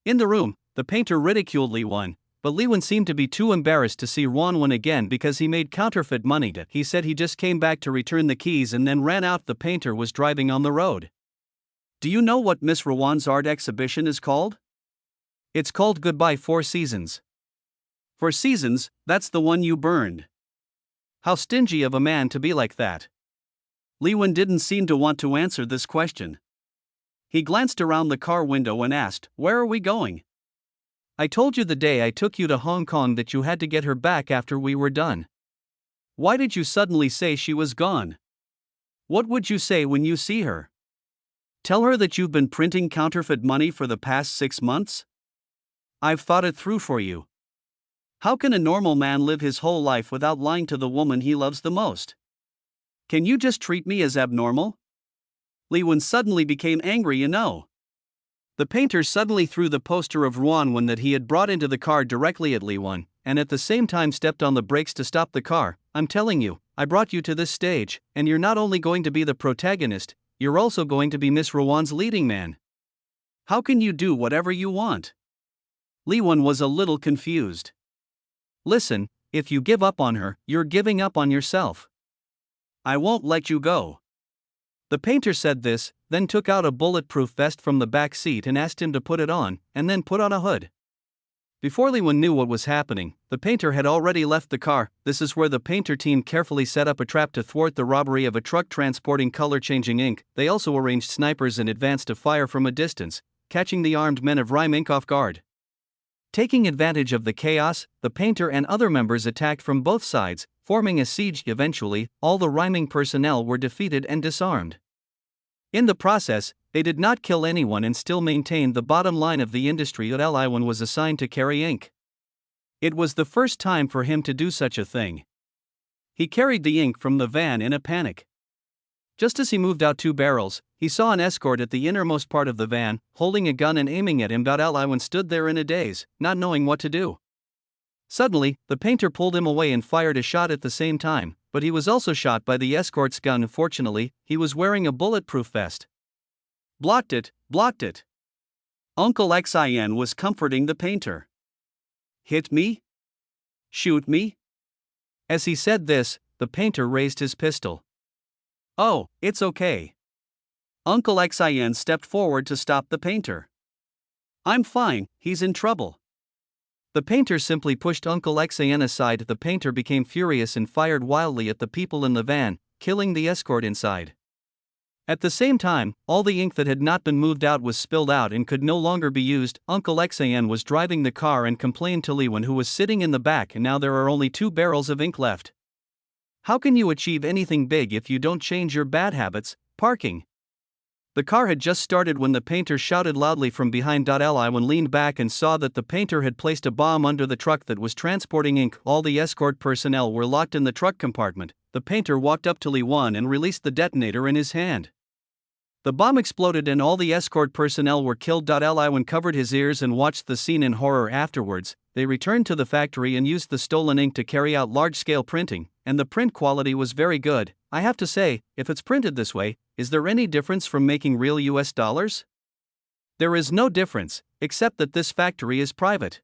In the room, the painter ridiculed Li Wen, but Li Wen seemed to be too embarrassed to see Ruan Wen again because he made counterfeit money. He said he just came back to return the keys and then ran out. The painter was driving on the road. Do you know what Miss Ruan's art exhibition is called? It's called Goodbye Four Seasons. 4 Seasons, that's the one you burned. How stingy of a man to be like that. Li Wen didn't seem to want to answer this question. He glanced around the car window and asked, "Where are we going?" "I told you the day I took you to Hong Kong that you had to get her back after we were done." "Why did you suddenly say she was gone? What would you say when you see her? Tell her that you've been printing counterfeit money for the past 6 months? I've thought it through for you. How can a normal man live his whole life without lying to the woman he loves the most? Can you just treat me as abnormal?" Li Wen suddenly became angry. The painter suddenly threw the poster of Ruan Wen that he had brought into the car directly at Li Wen, and at the same time stepped on the brakes to stop the car. "I'm telling you, I brought you to this stage, and you're not only going to be the protagonist, you're also going to be Miss Ruan's leading man. How can you do whatever you want?" Li Wen was a little confused. "Listen, if you give up on her, you're giving up on yourself. I won't let you go." The painter said this, then took out a bulletproof vest from the back seat and asked him to put it on, and then put on a hood. Before Li Wen knew what was happening, the painter had already left the car. This is where the painter team carefully set up a trap to thwart the robbery of a truck transporting color-changing ink. They also arranged snipers in advance to fire from a distance, catching the armed men of Rime Ink off guard. Taking advantage of the chaos, the painter and other members attacked from both sides, forming a siege. Eventually, all the rhyming personnel were defeated and disarmed. In the process, they did not kill anyone and still maintained the bottom line of the industry. Iwan was assigned to carry ink. It was the first time for him to do such a thing. He carried the ink from the van in a panic. Just as he moved out 2 barrels, he saw an escort at the innermost part of the van, holding a gun and aiming at him. Iwan stood there in a daze, not knowing what to do. Suddenly, the painter pulled him away and fired a shot at the same time, but he was also shot by the escort's gun. Fortunately, he was wearing a bulletproof vest. Blocked it, blocked it. Uncle Xin was comforting the painter. Hit me? Shoot me? As he said this, the painter raised his pistol. Oh, it's okay. Uncle Xin stepped forward to stop the painter. I'm fine, he's in trouble. The painter simply pushed Uncle Xin aside. The painter became furious and fired wildly at the people in the van, killing the escort inside. At the same time, all the ink that had not been moved out was spilled out and could no longer be used. Uncle Xin was driving the car and complained to Liwan, who was sitting in the back, and now there are only 2 barrels of ink left. How can you achieve anything big if you don't change your bad habits? Parking. The car had just started when the painter shouted loudly from behind. Liwan leaned back and saw that the painter had placed a bomb under the truck that was transporting ink. All the escort personnel were locked in the truck compartment. The painter walked up to Liwan and released the detonator in his hand. The bomb exploded and all the escort personnel were killed. Liwan covered his ears and watched the scene in horror. Afterwards, they returned to the factory and used the stolen ink to carry out large-scale printing, and the print quality was very good. I have to say, if it's printed this way, is there any difference from making real US dollars? There is no difference, except that this factory is private.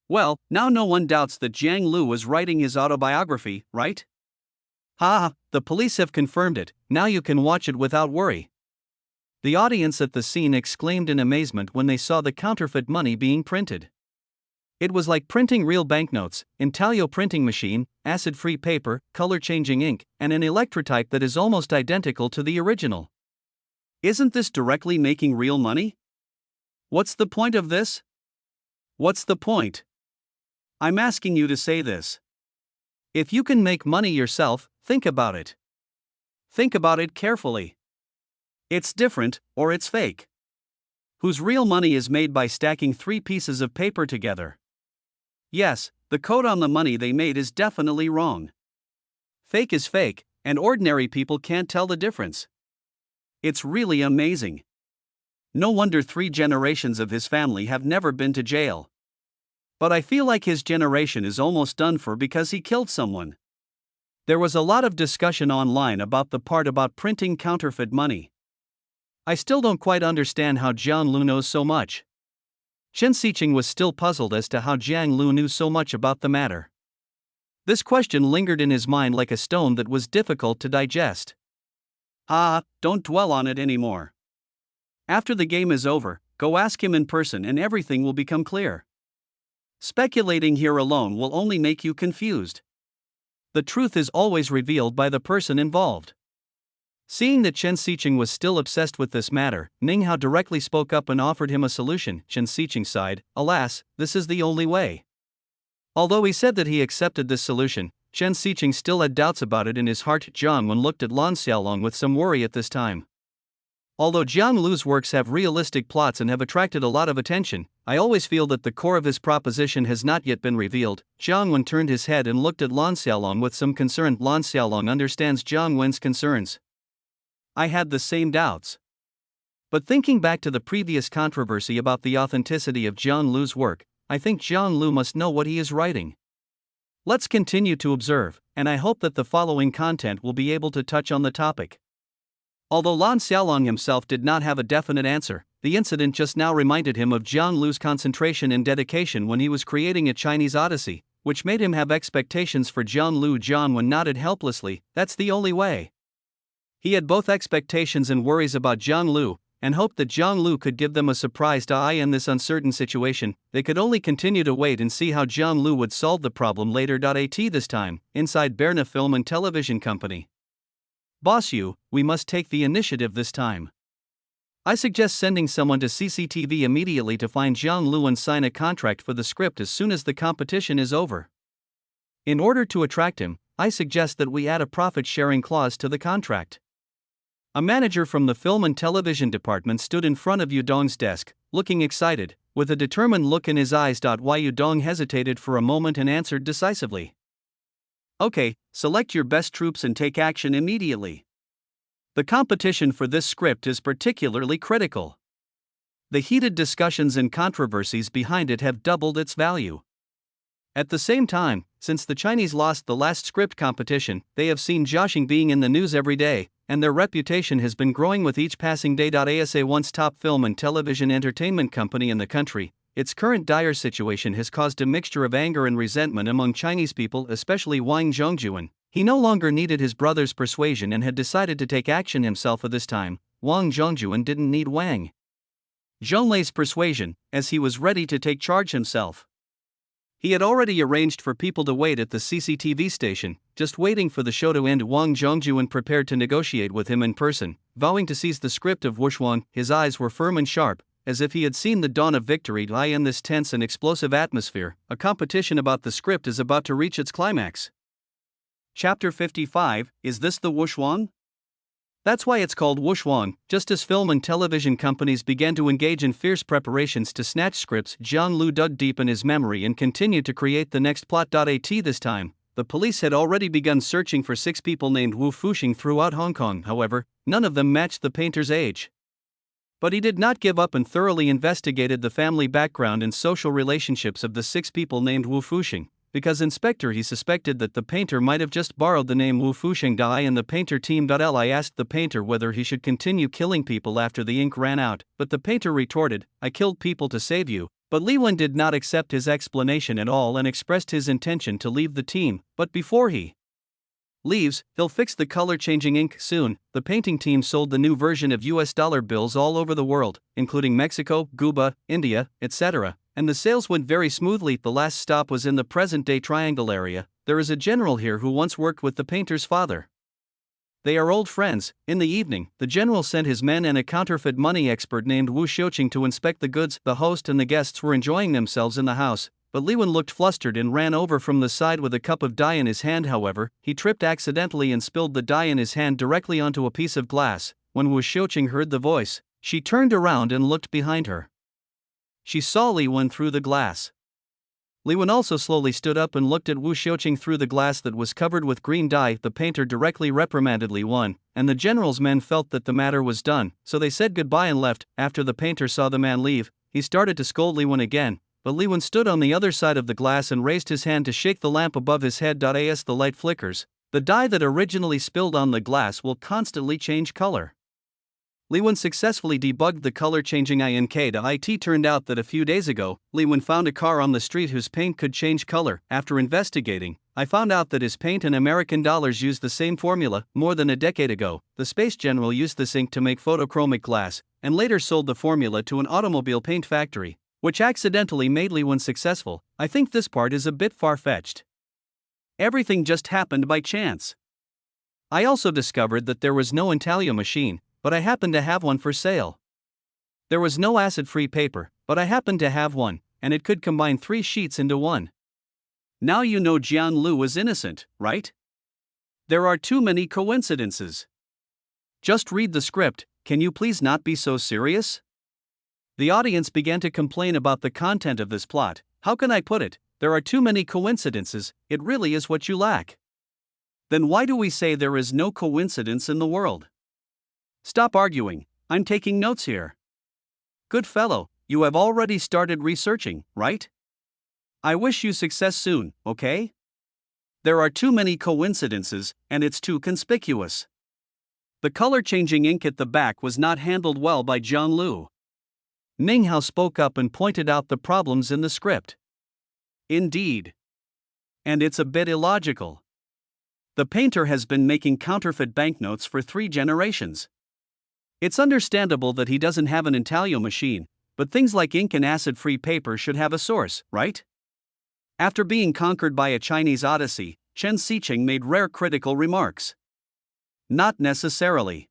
Well, now no one doubts that Jiang Lu was writing his autobiography, right? Ha, the police have confirmed it, now you can watch it without worry. The audience at the scene exclaimed in amazement when they saw the counterfeit money being printed. It was like printing real banknotes, intaglio printing machine, acid-free paper, color-changing ink, and an electrotype that is almost identical to the original. Isn't this directly making real money? What's the point of this? What's the point? I'm asking you to say this. If you can make money yourself, think about it. Think about it carefully. It's different, or it's fake. Whose real money is made by stacking 3 pieces of paper together. Yes, the code on the money they made is definitely wrong. Fake is fake, and ordinary people can't tell the difference. It's really amazing. No wonder 3 generations of his family have never been to jail. But I feel like his generation is almost done for because he killed someone. There was a lot of discussion online about the part about printing counterfeit money. I still don't quite understand how Jiang Lu knows so much. Chen Xiqing was still puzzled as to how Jiang Lu knew so much about the matter. This question lingered in his mind like a stone that was difficult to digest. Don't dwell on it anymore. After the game is over, go ask him in person and everything will become clear. Speculating here alone will only make you confused. The truth is always revealed by the person involved. Seeing that Chen Xiqing was still obsessed with this matter, Ning Hao directly spoke up and offered him a solution. Chen Xiqing sighed, alas, this is the only way. Although he said that he accepted this solution, Chen Xiqing still had doubts about it in his heart. Jiang Wen looked at Lan Xiaolong with some worry at this time. Although Jiang Lu's works have realistic plots and have attracted a lot of attention, I always feel that the core of his proposition has not yet been revealed. Jiang Wen turned his head and looked at Lan Xiaolong with some concern. Lan Xiaolong understands Jiang Wen's concerns. I had the same doubts. But thinking back to the previous controversy about the authenticity of Jiang Lu's work, I think Jiang Lu must know what he is writing. Let's continue to observe, and I hope that the following content will be able to touch on the topic. Although Lan Xiaolong himself did not have a definite answer, the incident just now reminded him of Jiang Lu's concentration and dedication when he was creating a Chinese Odyssey, which made him have expectations for Jiang Lu. Jiang Wen nodded helplessly, that's the only way. He had both expectations and worries about Jiang Lu, and hoped that Jiang Lu could give them a surprise. In this uncertain situation, they could only continue to wait and see how Jiang Lu would solve the problem later. This time, inside Berna Film and Television Company. Boss Yu, we must take the initiative this time. I suggest sending someone to CCTV immediately to find Jiang Lu and sign a contract for the script as soon as the competition is over. In order to attract him, I suggest that we add a profit-sharing clause to the contract. A manager from the film and television department stood in front of Yu Dong's desk, looking excited, with a determined look in his eyes. Why Yu Dong hesitated for a moment and answered decisively. Okay, select your best troops and take action immediately. The competition for this script is particularly critical. The heated discussions and controversies behind it have doubled its value. At the same time, since the Chinese lost the last script competition, they have seen Jiaxing being in the news every day, and their reputation has been growing with each passing day. ASA, once top film and television entertainment company in the country, its current dire situation has caused a mixture of anger and resentment among Chinese people, especially Wang Zhongjuan. He no longer needed his brother's persuasion and had decided to take action himself. This time, Wang Zhongjuan didn't need Wang Zhonglei's persuasion, as he was ready to take charge himself. He had already arranged for people to wait at the CCTV station, just waiting for the show to end. Wang Zhongjuan prepared to negotiate with him in person, vowing to seize the script of Wuxuan. His eyes were firm and sharp, as if he had seen the dawn of victory. In this tense and explosive atmosphere, a competition about the script is about to reach its climax. Chapter 55, Is this the Wuxuan? That's why it's called Wuxuan. Just as film and television companies began to engage in fierce preparations to snatch scripts, Jiang Lu dug deep in his memory and continued to create the next plot. This time, the police had already begun searching for 6 people named Wu Fuxing throughout Hong Kong. However, none of them matched the painter's age. But he did not give up and thoroughly investigated the family background and social relationships of the 6 people named Wu Fuxing. Because he suspected that the painter might have just borrowed the name Wu Fuxing Dai and the painter team. I asked the painter whether he should continue killing people after the ink ran out, but the painter retorted, I killed people to save you. But Li Wen did not accept his explanation at all and expressed his intention to leave the team, but before he leaves, he'll fix the color-changing ink soon. The painting team sold the new version of US dollar bills all over the world, including Mexico, Cuba, India, etc., and the sales went very smoothly. The last stop was in the present-day Triangle area. There is a general here who once worked with the painter's father. They are old friends. In the evening, the general sent his men and a counterfeit money expert named Wu Xiuqing to inspect the goods. The host and the guests were enjoying themselves in the house, but Li Wen looked flustered and ran over from the side with a cup of dye in his hand. However, he tripped accidentally and spilled the dye in his hand directly onto a piece of glass. When Wu Xiuqing heard the voice, she turned around and looked behind her. She saw Li Wen through the glass. Li Wen also slowly stood up and looked at Wu Xiuqing through the glass that was covered with green dye. The painter directly reprimanded Li Wen, and the general's men felt that the matter was done, so they said goodbye and left. After the painter saw the man leave, he started to scold Li Wen again, but Li Wen stood on the other side of the glass and raised his hand to shake the lamp above his head. As the light flickers, the dye that originally spilled on the glass will constantly change color. Li Wen successfully debugged the color-changing ink. It turned out that a few days ago, Li Wen found a car on the street whose paint could change color. After investigating, I found out that his paint and American dollars used the same formula. More than a decade ago, the Space General used this ink to make photochromic glass, and later sold the formula to an automobile paint factory, which accidentally made Li Wen successful. I think this part is a bit far-fetched. Everything just happened by chance. I also discovered that there was no intaglio machine, but I happened to have one for sale. There was no acid-free paper, but I happened to have one, and it could combine 3 sheets into one. Now you know Jiang Lu was innocent, right? There are too many coincidences. Just read the script, can you please not be so serious? The audience began to complain about the content of this plot. How can I put it? There are too many coincidences, it really is what you lack. Then why do we say there is no coincidence in the world? Stop arguing, I'm taking notes here. Good fellow, you have already started researching, right? I wish you success soon, okay? There are too many coincidences, and it's too conspicuous. The color-changing ink at the back was not handled well by Jiang Lu. Ming Hao spoke up and pointed out the problems in the script. Indeed. And it's a bit illogical. The painter has been making counterfeit banknotes for 3 generations. It's understandable that he doesn't have an intaglio machine, but things like ink and acid-free paper should have a source, right? After being conquered by a Chinese odyssey, Chen Xiqing made rare critical remarks. Not necessarily.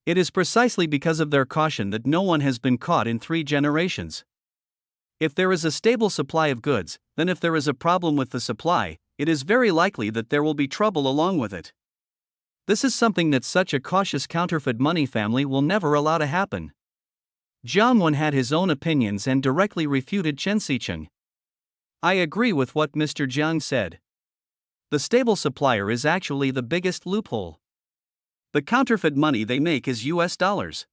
It is precisely because of their caution that no one has been caught in 3 generations. If there is a stable supply of goods, then if there is a problem with the supply, it is very likely that there will be trouble along with it. This is something that such a cautious counterfeit money family will never allow to happen. Jiang Wen had his own opinions and directly refuted Chen Xicheng. I agree with what Mr. Jiang said. The stable supplier is actually the biggest loophole. The counterfeit money they make is US dollars.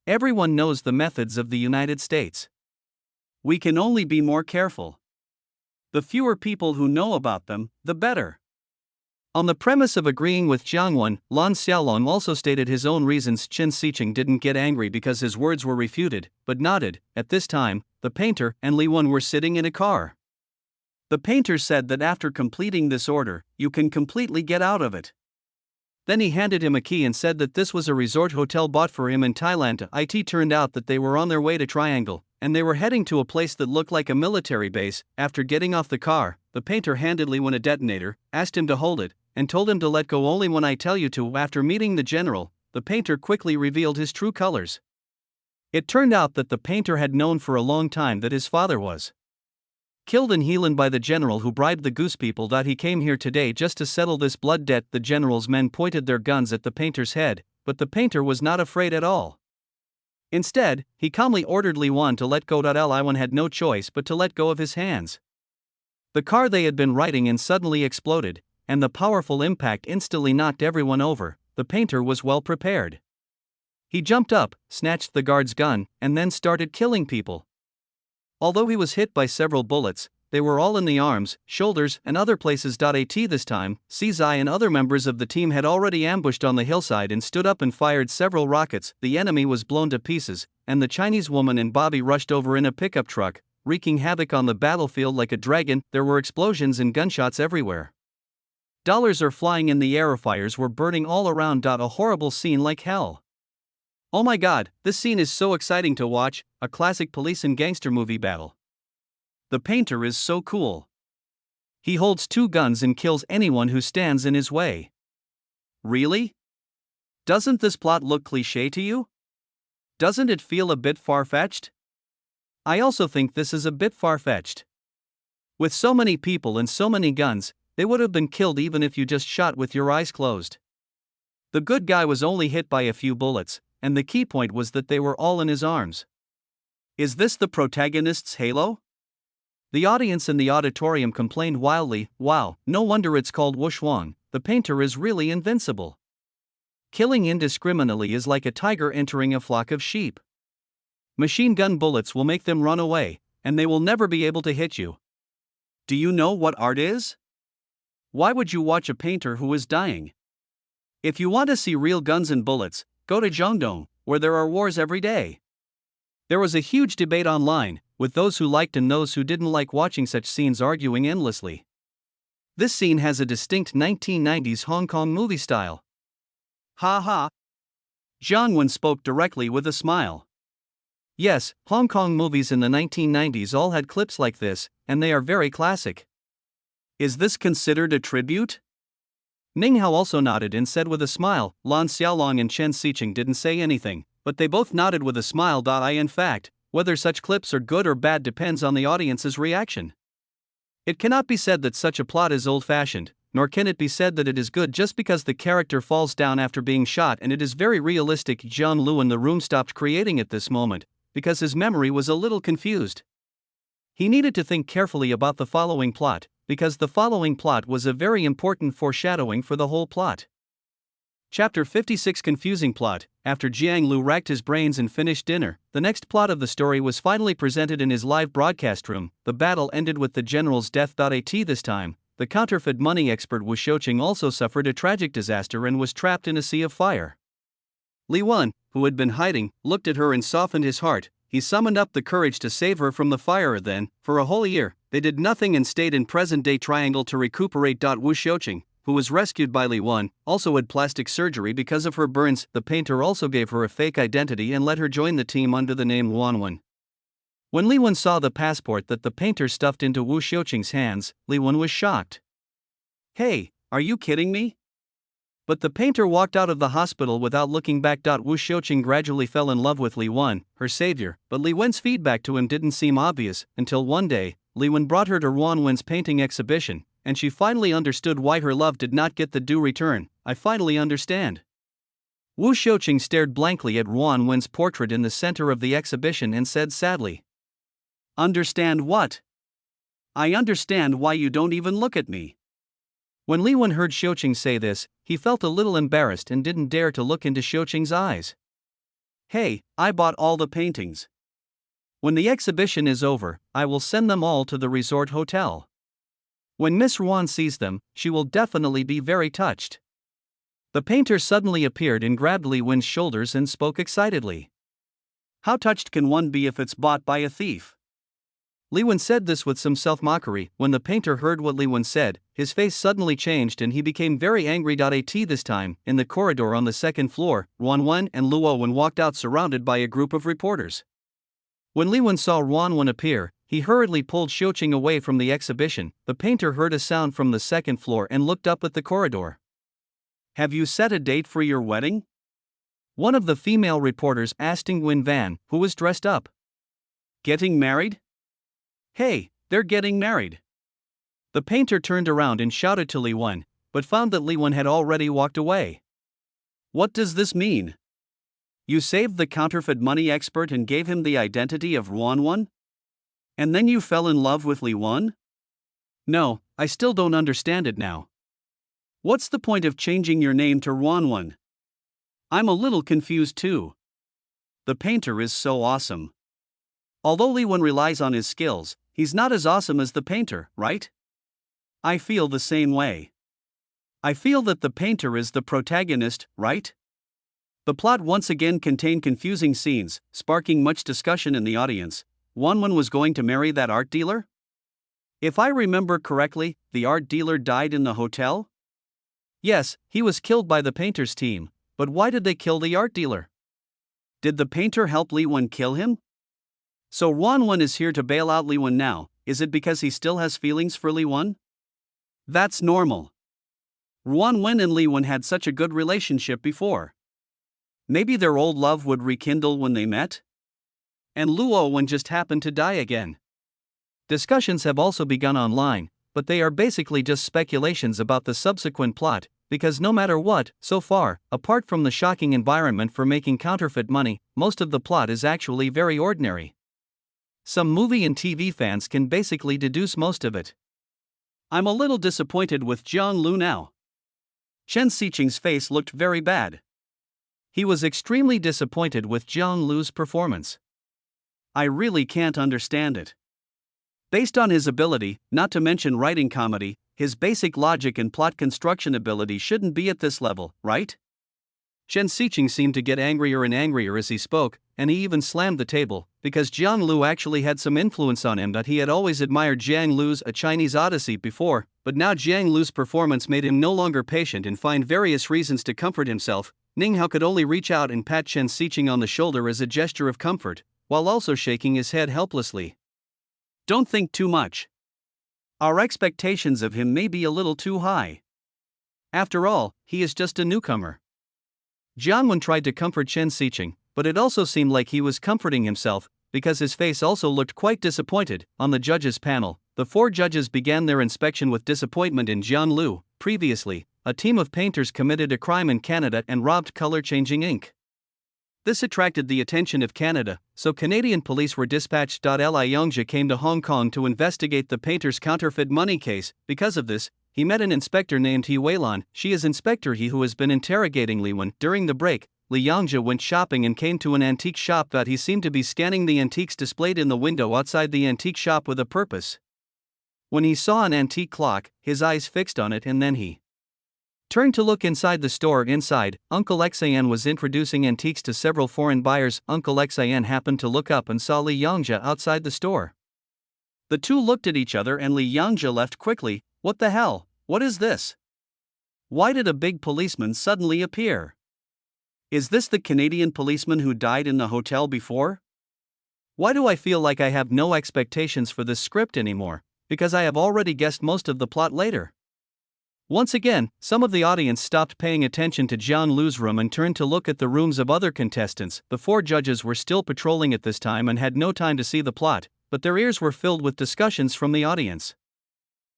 Everyone knows the methods of the United States. We can only be more careful. The fewer people who know about them, the better. On the premise of agreeing with Jiang Wen, Lan Xiaolong also stated his own reasons. Chen Xicheng didn't get angry because his words were refuted, but nodded. At this time, the painter and Li Wen were sitting in a car. The painter said that after completing this order, you can completely get out of it. Then he handed him a key and said that this was a resort hotel bought for him in Thailand. It turned out that they were on their way to Triangle, and they were heading to a place that looked like a military base. After getting off the car, the painter handed Li Wen a detonator, asked him to hold it, and told him to let go only when I tell you to. After meeting the general, the painter quickly revealed his true colors. It turned out that the painter had known for a long time that his father was killed in Helan by the general who bribed the goose people. He came here today just to settle this blood debt. The general's men pointed their guns at the painter's head, but the painter was not afraid at all. Instead, he calmly ordered Li Wen to let go. Li Wen had no choice but to let go of his hands. The car they had been riding in suddenly exploded, and the powerful impact instantly knocked everyone over. The painter was well prepared. He jumped up, snatched the guard's gun, and then started killing people. Although he was hit by several bullets, they were all in the arms, shoulders, and other places. At this time, Zai and other members of the team had already ambushed on the hillside and stood up and fired several rockets. The enemy was blown to pieces, and the Chinese woman and Bobby rushed over in a pickup truck, wreaking havoc on the battlefield like a dragon. There were explosions and gunshots everywhere. Dollars are flying in the air. Fires were burning all around. A horrible scene like hell. Oh my god, this scene is so exciting to watch, a classic police and gangster movie battle. The painter is so cool. He holds 2 guns and kills anyone who stands in his way. Really? Doesn't this plot look cliché to you? Doesn't it feel a bit far-fetched? I also think this is a bit far-fetched. With so many people and so many guns, they would have been killed even if you just shot with your eyes closed. The good guy was only hit by a few bullets, and the key point was that they were all in his arms. Is this the protagonist's halo? The audience in the auditorium complained wildly, wow, no wonder it's called Wushuang, the painter is really invincible. Killing indiscriminately is like a tiger entering a flock of sheep. Machine gun bullets will make them run away, and they will never be able to hit you. Do you know what art is? Why would you watch a painter who is dying? If you want to see real guns and bullets, go to Zhongdong, where there are wars every day. There was a huge debate online, with those who liked and those who didn't like watching such scenes arguing endlessly. This scene has a distinct 1990s Hong Kong movie style. Ha ha. Jiang Wen spoke directly with a smile. Yes, Hong Kong movies in the 1990s all had clips like this, and they are very classic. Is this considered a tribute? Ning Hao also nodded and said with a smile. Lan Xiaolong and Chen Xicheng didn't say anything, but they both nodded with a smile. In fact, whether such clips are good or bad depends on the audience's reaction. It cannot be said that such a plot is old-fashioned, nor can it be said that it is good just because the character falls down after being shot and it is very realistic. Jiang Lu in the room stopped creating at this moment, because his memory was a little confused. He needed to think carefully about the following plot, because the following plot was a very important foreshadowing for the whole plot. Chapter 56 Confusing Plot. After Jiang Lu racked his brains and finished dinner, the next plot of the story was finally presented in his live broadcast room. The battle ended with the general's death. This time, the counterfeit money expert Wu Xiuqing also suffered a tragic disaster and was trapped in a sea of fire. Li Wen, who had been hiding, looked at her and softened his heart. He summoned up the courage to save her from the fire. Then, for a whole year, they did nothing and stayed in present-day Triangle to recuperate. Wu Xiuqing, who was rescued by Li Wen, also had plastic surgery because of her burns. The painter also gave her a fake identity and let her join the team under the name Wanwen. When Li Wen saw the passport that the painter stuffed into Wu Xiuqing's hands, Li Wen was shocked. Hey, are you kidding me? But the painter walked out of the hospital without looking back. Wu Xiuqing gradually fell in love with Li Wen, her savior, but Li Wen's feedback to him didn't seem obvious until one day, Li Wen brought her to Ruan Wen's painting exhibition, and she finally understood why her love did not get the due return. I finally understand. Wu Xiuqing stared blankly at Ruan Wen's portrait in the center of the exhibition and said sadly, "Understand what? I understand why you don't even look at me." When Li Wen heard Xiuqing say this, he felt a little embarrassed and didn't dare to look into Xiuqing's eyes. "Hey, I bought all the paintings. When the exhibition is over, I will send them all to the resort hotel. When Miss Ruan sees them, she will definitely be very touched." The painter suddenly appeared and grabbed Li Wen's shoulders and spoke excitedly. "How touched can one be if it's bought by a thief?" Li Wen said this with some self-mockery. When the painter heard what Li Wen said, his face suddenly changed and he became very angry. At this time, in the corridor on the second floor, Ruan Wen and Luo Wen walked out surrounded by a group of reporters. When Li Wen saw Ruan Wen appear, he hurriedly pulled Xiuqing away from the exhibition. The painter heard a sound from the second floor and looked up at the corridor. "Have you set a date for your wedding?" One of the female reporters asked Nguyen Van, who was dressed up. "Getting married?" "Hey, they're getting married." The painter turned around and shouted to Li Wen, but found that Li Wen had already walked away. "What does this mean? You saved the counterfeit money expert and gave him the identity of Ruan Wen? And then you fell in love with Li Wen?" "No, I still don't understand it now." "What's the point of changing your name to Ruan Wen?" "I'm a little confused too." The painter is so awesome. Although Li Wen relies on his skills, he's not as awesome as the painter, right? I feel the same way. I feel that the painter is the protagonist, right? The plot once again contained confusing scenes, sparking much discussion in the audience. Ruan Wen was going to marry that art dealer? If I remember correctly, the art dealer died in the hotel? Yes, he was killed by the painter's team, but why did they kill the art dealer? Did the painter help Li Wen kill him? So Ruan Wen is here to bail out Li Wen now. Is it because he still has feelings for Li Wen? That's normal. Ruan Wen and Li Wen had such a good relationship before. Maybe their old love would rekindle when they met? And Luo Wen just happened to die again. Discussions have also begun online, but they are basically just speculations about the subsequent plot, because no matter what, so far, apart from the shocking environment for making counterfeit money, most of the plot is actually very ordinary. Some movie and TV fans can basically deduce most of it. I'm a little disappointed with Jiang Lu now. Chen Xiqing's face looked very bad. He was extremely disappointed with Jiang Lu's performance. I really can't understand it. Based on his ability, not to mention writing comedy, his basic logic and plot construction ability shouldn't be at this level, right? Chen Xiqing seemed to get angrier and angrier as he spoke, and he even slammed the table, because Jiang Lu actually had some influence on him. That he had always admired Jiang Lu's A Chinese Odyssey before, but now Jiang Lu's performance made him no longer patient and find various reasons to comfort himself. Ning Hao could only reach out and pat Chen Xiqing on the shoulder as a gesture of comfort, while also shaking his head helplessly. Don't think too much. Our expectations of him may be a little too high. After all, he is just a newcomer. Jiang Wen tried to comfort Chen Xiqing, but it also seemed like he was comforting himself, because his face also looked quite disappointed. On the judges' panel, the 4 judges began their inspection with disappointment in Jiang Lu. Previously, a team of painters committed a crime in Canada and robbed color-changing ink. This attracted the attention of Canada, so Canadian police were dispatched. Li Yongjia came to Hong Kong to investigate the painter's counterfeit money case. Because of this, he met an inspector named He Weilan. She is Inspector He, who has been interrogating Li Wen. During the break, Li Yongjia went shopping and came to an antique shop. He seemed to be scanning the antiques displayed in the window outside the antique shop with a purpose. When he saw an antique clock, his eyes fixed on it, and then he turned to look inside the store. Inside, Uncle Xian was introducing antiques to several foreign buyers. Uncle Xian happened to look up and saw Li Yongjia outside the store. The two looked at each other and Li Yongjia left quickly. What the hell? What is this? Why did a big policeman suddenly appear? Is this the Canadian policeman who died in the hotel before? Why do I feel like I have no expectations for this script anymore, because I have already guessed most of the plot later? Once again, some of the audience stopped paying attention to Jiang Lu's room and turned to look at the rooms of other contestants. The 4 judges were still patrolling at this time and had no time to see the plot, but their ears were filled with discussions from the audience.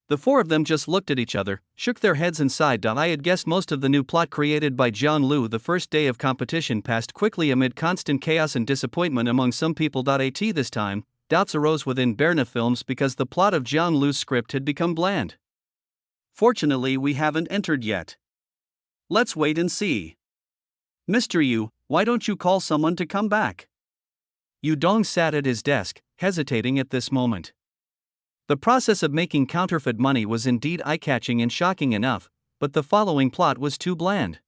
The 4 of them just looked at each other, shook their heads and sighed. I had guessed most of the new plot created by Jiang Lu the first day of competition passed quickly amid constant chaos and disappointment among some people. At this time, doubts arose within Berna Films because the plot of Jiang Lu's script had become bland. Fortunately, we haven't entered yet. Let's wait and see. Mr. Yu, why don't you call someone to come back? Yu Dong sat at his desk, hesitating at this moment. The process of making counterfeit money was indeed eye-catching and shocking enough, but the following plot was too bland.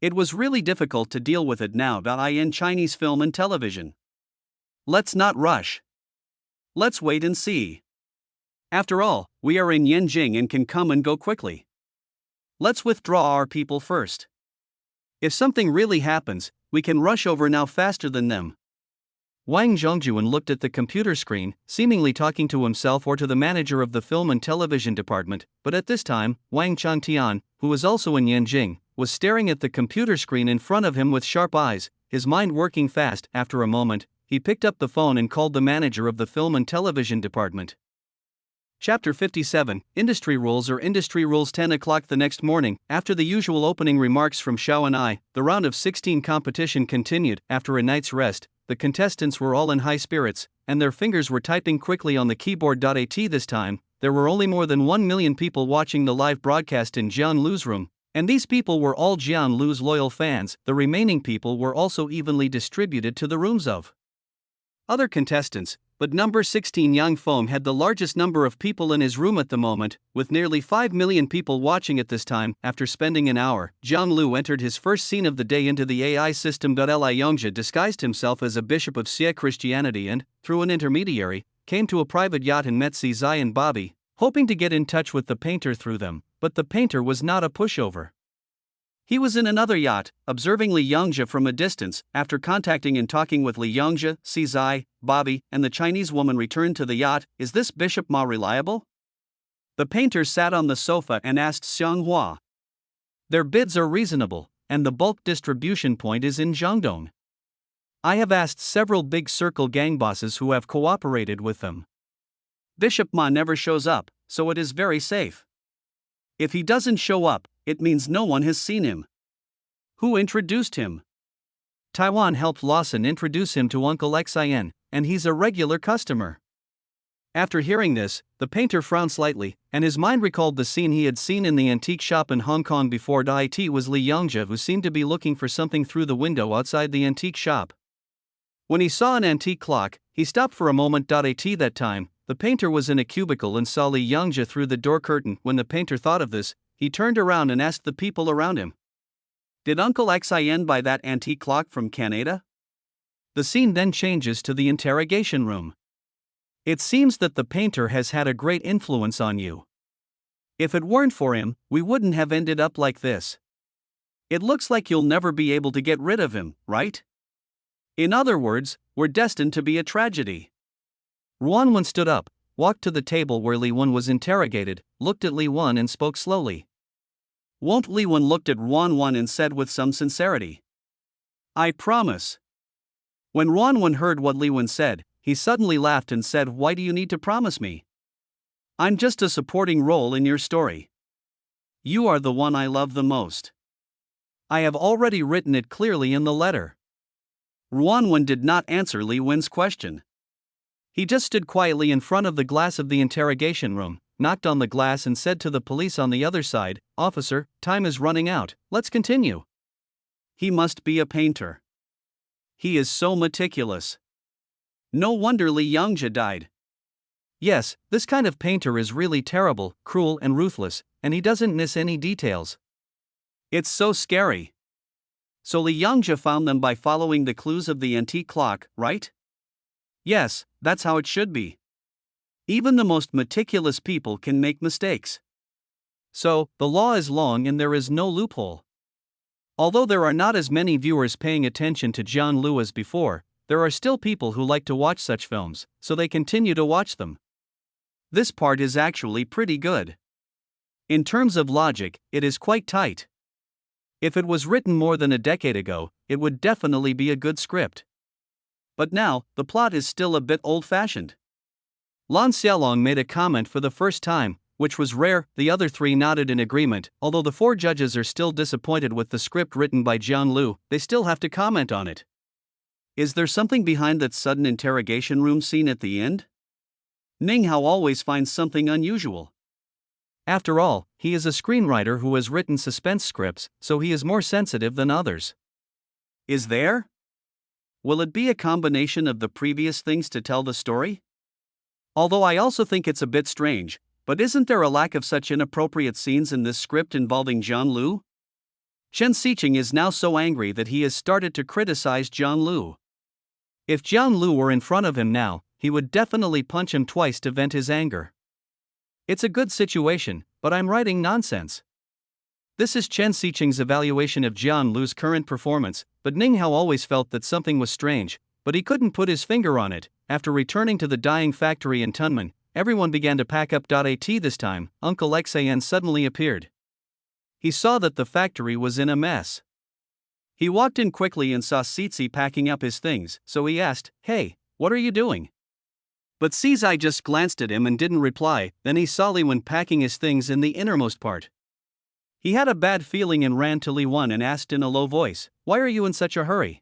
It was really difficult to deal with it now. In Chinese film and television. Let's not rush. Let's wait and see. After all, we are in Yanjing and can come and go quickly. Let's withdraw our people first. If something really happens, we can rush over now faster than them. Wang Zhongjuan looked at the computer screen, seemingly talking to himself or to the manager of the film and television department, but at this time, Wang Changtian, who was also in Yanjing, was staring at the computer screen in front of him with sharp eyes, his mind working fast. After a moment, he picked up the phone and called the manager of the film and television department. Chapter 57, Industry Rules or Industry Rules. 10 o'clock the next morning, after the usual opening remarks from Xiao and I, the round of 16 competition continued. After a night's rest, the contestants were all in high spirits, and their fingers were typing quickly on the keyboard. At this time, there were only more than 1 million people watching the live broadcast in Jiang Lu's room, and these people were all Jiang Lu's loyal fans. The remaining people were also evenly distributed to the rooms of other contestants, but number 16 Yang Feng had the largest number of people in his room at the moment, with nearly 5 million people watching at this time. After spending an hour, Jiang Lu entered his first scene of the day into the AI system. Li Yongzhe disguised himself as a bishop of Xie Christianity and, through an intermediary, came to a private yacht and met Zai and Bobby, hoping to get in touch with the painter through them, but the painter was not a pushover. He was in another yacht, observing Li Yongzhe from a distance. After contacting and talking with Li Yongzhe, Zai, Bobby, and the Chinese woman returned to the yacht. Is this Bishop Ma reliable? The painter sat on the sofa and asked Xiang Hua. Their bids are reasonable, and the bulk distribution point is in Jiangdong. I have asked several big circle gang bosses who have cooperated with them. Bishop Ma never shows up, so it is very safe. If he doesn't show up, it means no one has seen him. Who introduced him? Taiwan helped Lawson introduce him to Uncle Xian, and he's a regular customer. After hearing this, the painter frowned slightly, and his mind recalled the scene he had seen in the antique shop in Hong Kong before. It was Li Yongzhe who seemed to be looking for something through the window outside the antique shop. When he saw an antique clock, he stopped for a moment. That time, the painter was in a cubicle and saw Li Yongzhe through the door curtain. When the painter thought of this, he turned around and asked the people around him, "Did Uncle Xian buy that antique clock from Canada?" The scene then changes to the interrogation room. It seems that the painter has had a great influence on you. If it weren't for him, we wouldn't have ended up like this. It looks like you'll never be able to get rid of him, right? In other words, we're destined to be a tragedy. Ruan Wen stood up, walked to the table where Li Wen was interrogated, looked at Li Wen and spoke slowly. Li Wen looked at Ruan Wen and said with some sincerity, "I promise." When Ruan Wen heard what Li Wen said, he suddenly laughed and said, "Why do you need to promise me? I'm just a supporting role in your story. You are the one I love the most. I have already written it clearly in the letter." Ruan Wen did not answer Li Wen's question. He just stood quietly in front of the glass of the interrogation room, knocked on the glass and said to the police on the other side, "Officer, time is running out, let's continue." He must be a painter. He is so meticulous. No wonder Li Yongzhe died. Yes, this kind of painter is really terrible, cruel and ruthless, and he doesn't miss any details. It's so scary. So Li Yongzhe found them by following the clues of the antique clock, right? Yes, that's how it should be. Even the most meticulous people can make mistakes. So, the law is long and there is no loophole. Although there are not as many viewers paying attention to Jiang Lu as before, there are still people who like to watch such films, so they continue to watch them. This part is actually pretty good. In terms of logic, it is quite tight. If it was written more than a decade ago, it would definitely be a good script. But now, the plot is still a bit old-fashioned. Lan Xiaolong made a comment for the first time, which was rare. The other three nodded in agreement. Although the four judges are still disappointed with the script written by Jiang Lu, they still have to comment on it. Is there something behind that sudden interrogation room scene at the end? Ning Hao always finds something unusual. After all, he is a screenwriter who has written suspense scripts, so he is more sensitive than others. Is there? Will it be a combination of the previous things to tell the story? Although I also think it's a bit strange, but isn't there a lack of such inappropriate scenes in this script involving Jiang Lu? Chen Xiqing is now so angry that he has started to criticize Jiang Lu. If Jiang Lu were in front of him now, he would definitely punch him twice to vent his anger. It's a good situation, but I'm writing nonsense. This is Chen Xiqing's evaluation of Jiang Lu's current performance, but Ning Hao always felt that something was strange, but he couldn't put his finger on it. After returning to the dyeing factory in Tunmen, everyone began to pack up. At this time, Uncle Xan suddenly appeared. He saw that the factory was in a mess. He walked in quickly and saw Cici packing up his things, so he asked, "Hey, what are you doing?" But Cizai just glanced at him and didn't reply. Then he saw Li Wen packing his things in the innermost part. He had a bad feeling and ran to Li Wen and asked in a low voice, "Why are you in such a hurry?"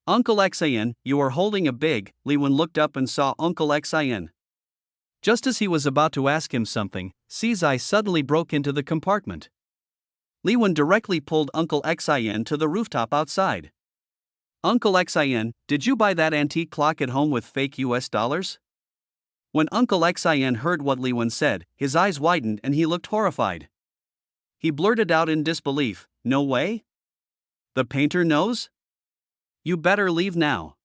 "Uncle Xan, you are holding a big." Li Wen looked up and saw Uncle Xan. Just as he was about to ask him something, Cizai suddenly broke into the compartment. Li Wen directly pulled Uncle Xan to the rooftop outside. "Uncle Xan, did you buy that antique clock at home with fake US dollars?" When Uncle Xan heard what Li Wen said, his eyes widened and he looked horrified. He blurted out in disbelief, "No way? The painter knows? You better leave now."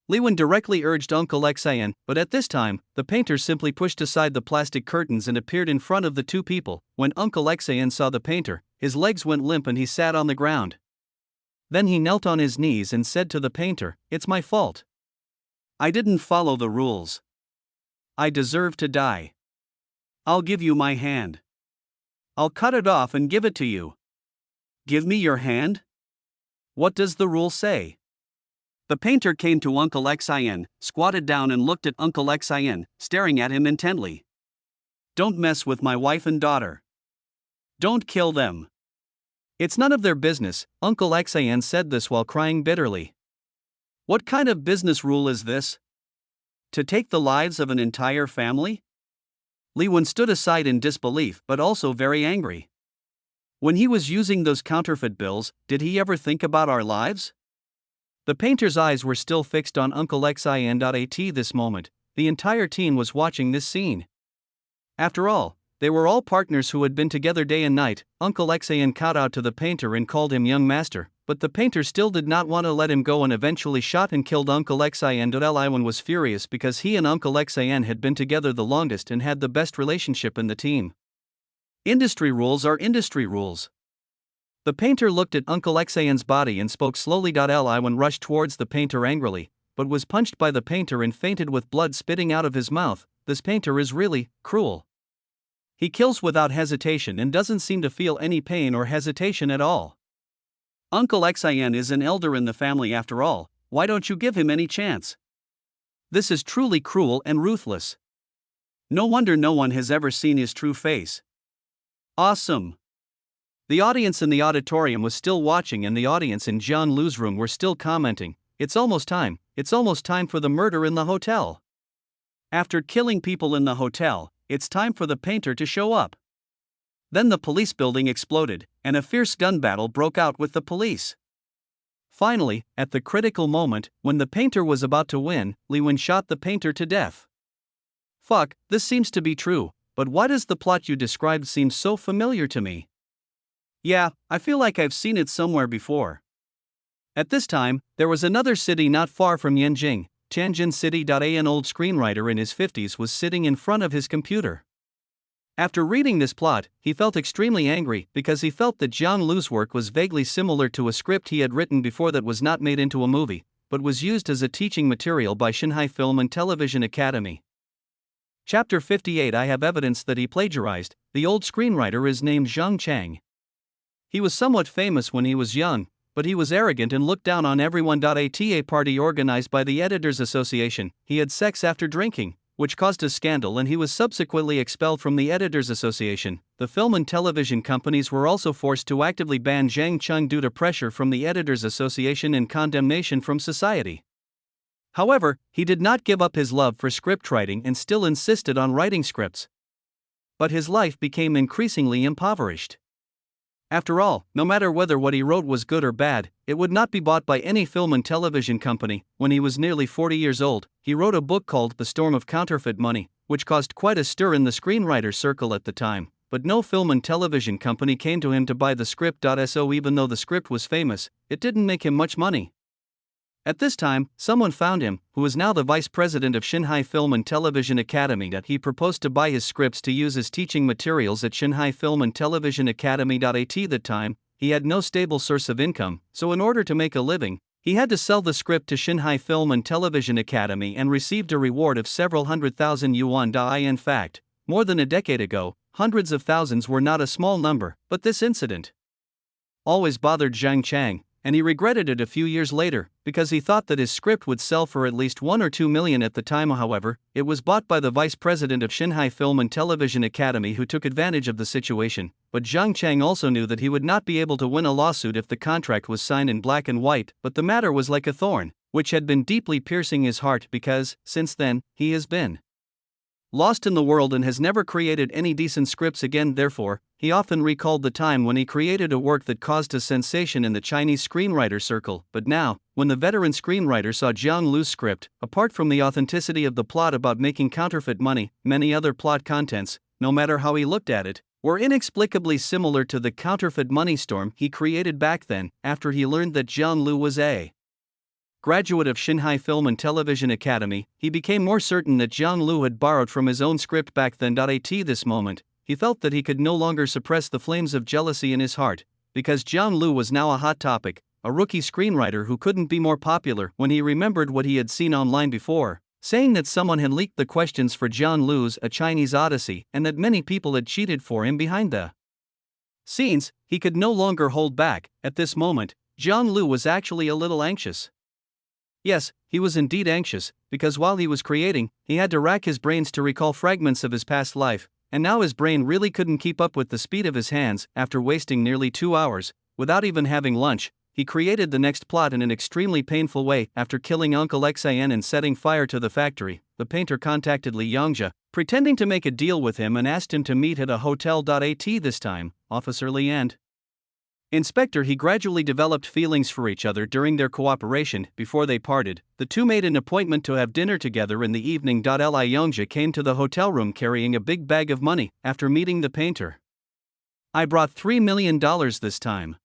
Li Wen directly urged Uncle Xan, but at this time, the painter simply pushed aside the plastic curtains and appeared in front of the two people. When Uncle Xan saw the painter, his legs went limp and he sat on the ground. Then he knelt on his knees and said to the painter, "It's my fault. I didn't follow the rules. I deserve to die. I'll give you my hand. I'll cut it off and give it to you." "Give me your hand? What does the rule say?" The painter came to Uncle Xan, squatted down and looked at Uncle Xan, staring at him intently. "Don't mess with my wife and daughter. Don't kill them." "It's none of their business." Uncle Xan said this while crying bitterly. "What kind of business rule is this? To take the lives of an entire family?" Li Wen stood aside in disbelief but also very angry. When he was using those counterfeit bills, did he ever think about our lives? The painter's eyes were still fixed on Uncle Xan. At this moment, the entire team was watching this scene. After all, they were all partners who had been together day and night. Uncle Xan called out to the painter and called him young master, but the painter still did not want to let him go and eventually shot and killed Uncle Xan. Li Wen was furious because he and Uncle Xan had been together the longest and had the best relationship in the team. Industry rules are industry rules. The painter looked at Uncle Xan's body and spoke slowly. Li Wen rushed towards the painter angrily, but was punched by the painter and fainted with blood spitting out of his mouth. This painter is really cruel. He kills without hesitation and doesn't seem to feel any pain or hesitation at all. Uncle Xan is an elder in the family after all, why don't you give him any chance? This is truly cruel and ruthless. No wonder no one has ever seen his true face. Awesome. The audience in the auditorium was still watching and the audience in Jiang Lu's room were still commenting, it's almost time for the murder in the hotel. After killing people in the hotel, it's time for the painter to show up. Then the police building exploded, and a fierce gun battle broke out with the police. Finally, at the critical moment, when the painter was about to win, Li Wen shot the painter to death. Fuck, this seems to be true, but why does the plot you described seem so familiar to me? Yeah, I feel like I've seen it somewhere before. At this time, there was another city not far from Yanjing, Tianjin City. An old screenwriter in his 50s was sitting in front of his computer. After reading this plot, he felt extremely angry because he felt that Jiang Lu's work was vaguely similar to a script he had written before that was not made into a movie, but was used as a teaching material by Shanghai Film and Television Academy. Chapter 58 I have evidence that he plagiarized. The old screenwriter is named Zhang Chang. He was somewhat famous when he was young, but he was arrogant and looked down on everyone. At a party organized by the Editors Association, he had sex after drinking, which caused a scandal, and he was subsequently expelled from the Editors Association. The film and television companies were also forced to actively ban Zhang Cheng due to pressure from the Editors Association and condemnation from society. However, he did not give up his love for script writing and still insisted on writing scripts. But his life became increasingly impoverished. After all, no matter whether what he wrote was good or bad, it would not be bought by any film and television company. When he was nearly 40 years old, he wrote a book called The Storm of Counterfeit Money, which caused quite a stir in the screenwriter circle at the time, but no film and television company came to him to buy the script. So even though the script was famous, it didn't make him much money. At this time, someone found him, who is now the vice president of Shanghai Film and Television Academy. He proposed to buy his scripts to use as teaching materials at Shanghai Film and Television Academy. At that time, he had no stable source of income, so in order to make a living, he had to sell the script to Shanghai Film and Television Academy and received a reward of several 100,000 yuan. In fact, more than a decade ago, hundreds of thousands were not a small number, but this incident always bothered Zhang Chang, and he regretted it a few years later, because he thought that his script would sell for at least 1 or 2 million at the time. However, it was bought by the vice president of Shanghai Film and Television Academy, who took advantage of the situation. But Zhang Chang also knew that he would not be able to win a lawsuit if the contract was signed in black and white, but the matter was like a thorn, which had been deeply piercing his heart because, since then, he has been lost in the world and has never created any decent scripts again. Therefore, he often recalled the time when he created a work that caused a sensation in the Chinese screenwriter circle. But now, when the veteran screenwriter saw Jiang Lu's script, apart from the authenticity of the plot about making counterfeit money, many other plot contents, no matter how he looked at it, were inexplicably similar to the counterfeit money storm he created back then. After he learned that Jiang Lu was a graduate of Shanghai Film and Television Academy, he became more certain that Jiang Lu had borrowed from his own script back then. At this moment, he felt that he could no longer suppress the flames of jealousy in his heart, because Jiang Lu was now a hot topic, a rookie screenwriter who couldn't be more popular. When he remembered what he had seen online before, saying that someone had leaked the questions for Jiang Lu's A Chinese Odyssey and that many people had cheated for him behind the scenes, he could no longer hold back. At this moment, Jiang Lu was actually a little anxious. Yes, he was indeed anxious, because while he was creating, he had to rack his brains to recall fragments of his past life, and now his brain really couldn't keep up with the speed of his hands. After wasting nearly 2 hours, without even having lunch, he created the next plot in an extremely painful way. After killing Uncle Xian and setting fire to the factory, the painter contacted Li Yongzhe, pretending to make a deal with him, and asked him to meet at a hotel. This time, Officer Li and Inspector he gradually developed feelings for each other during their cooperation. Before they parted, the two made an appointment to have dinner together in the evening. Li Yongzhe came to the hotel room carrying a big bag of money. After meeting the painter, "I brought $3 million this time.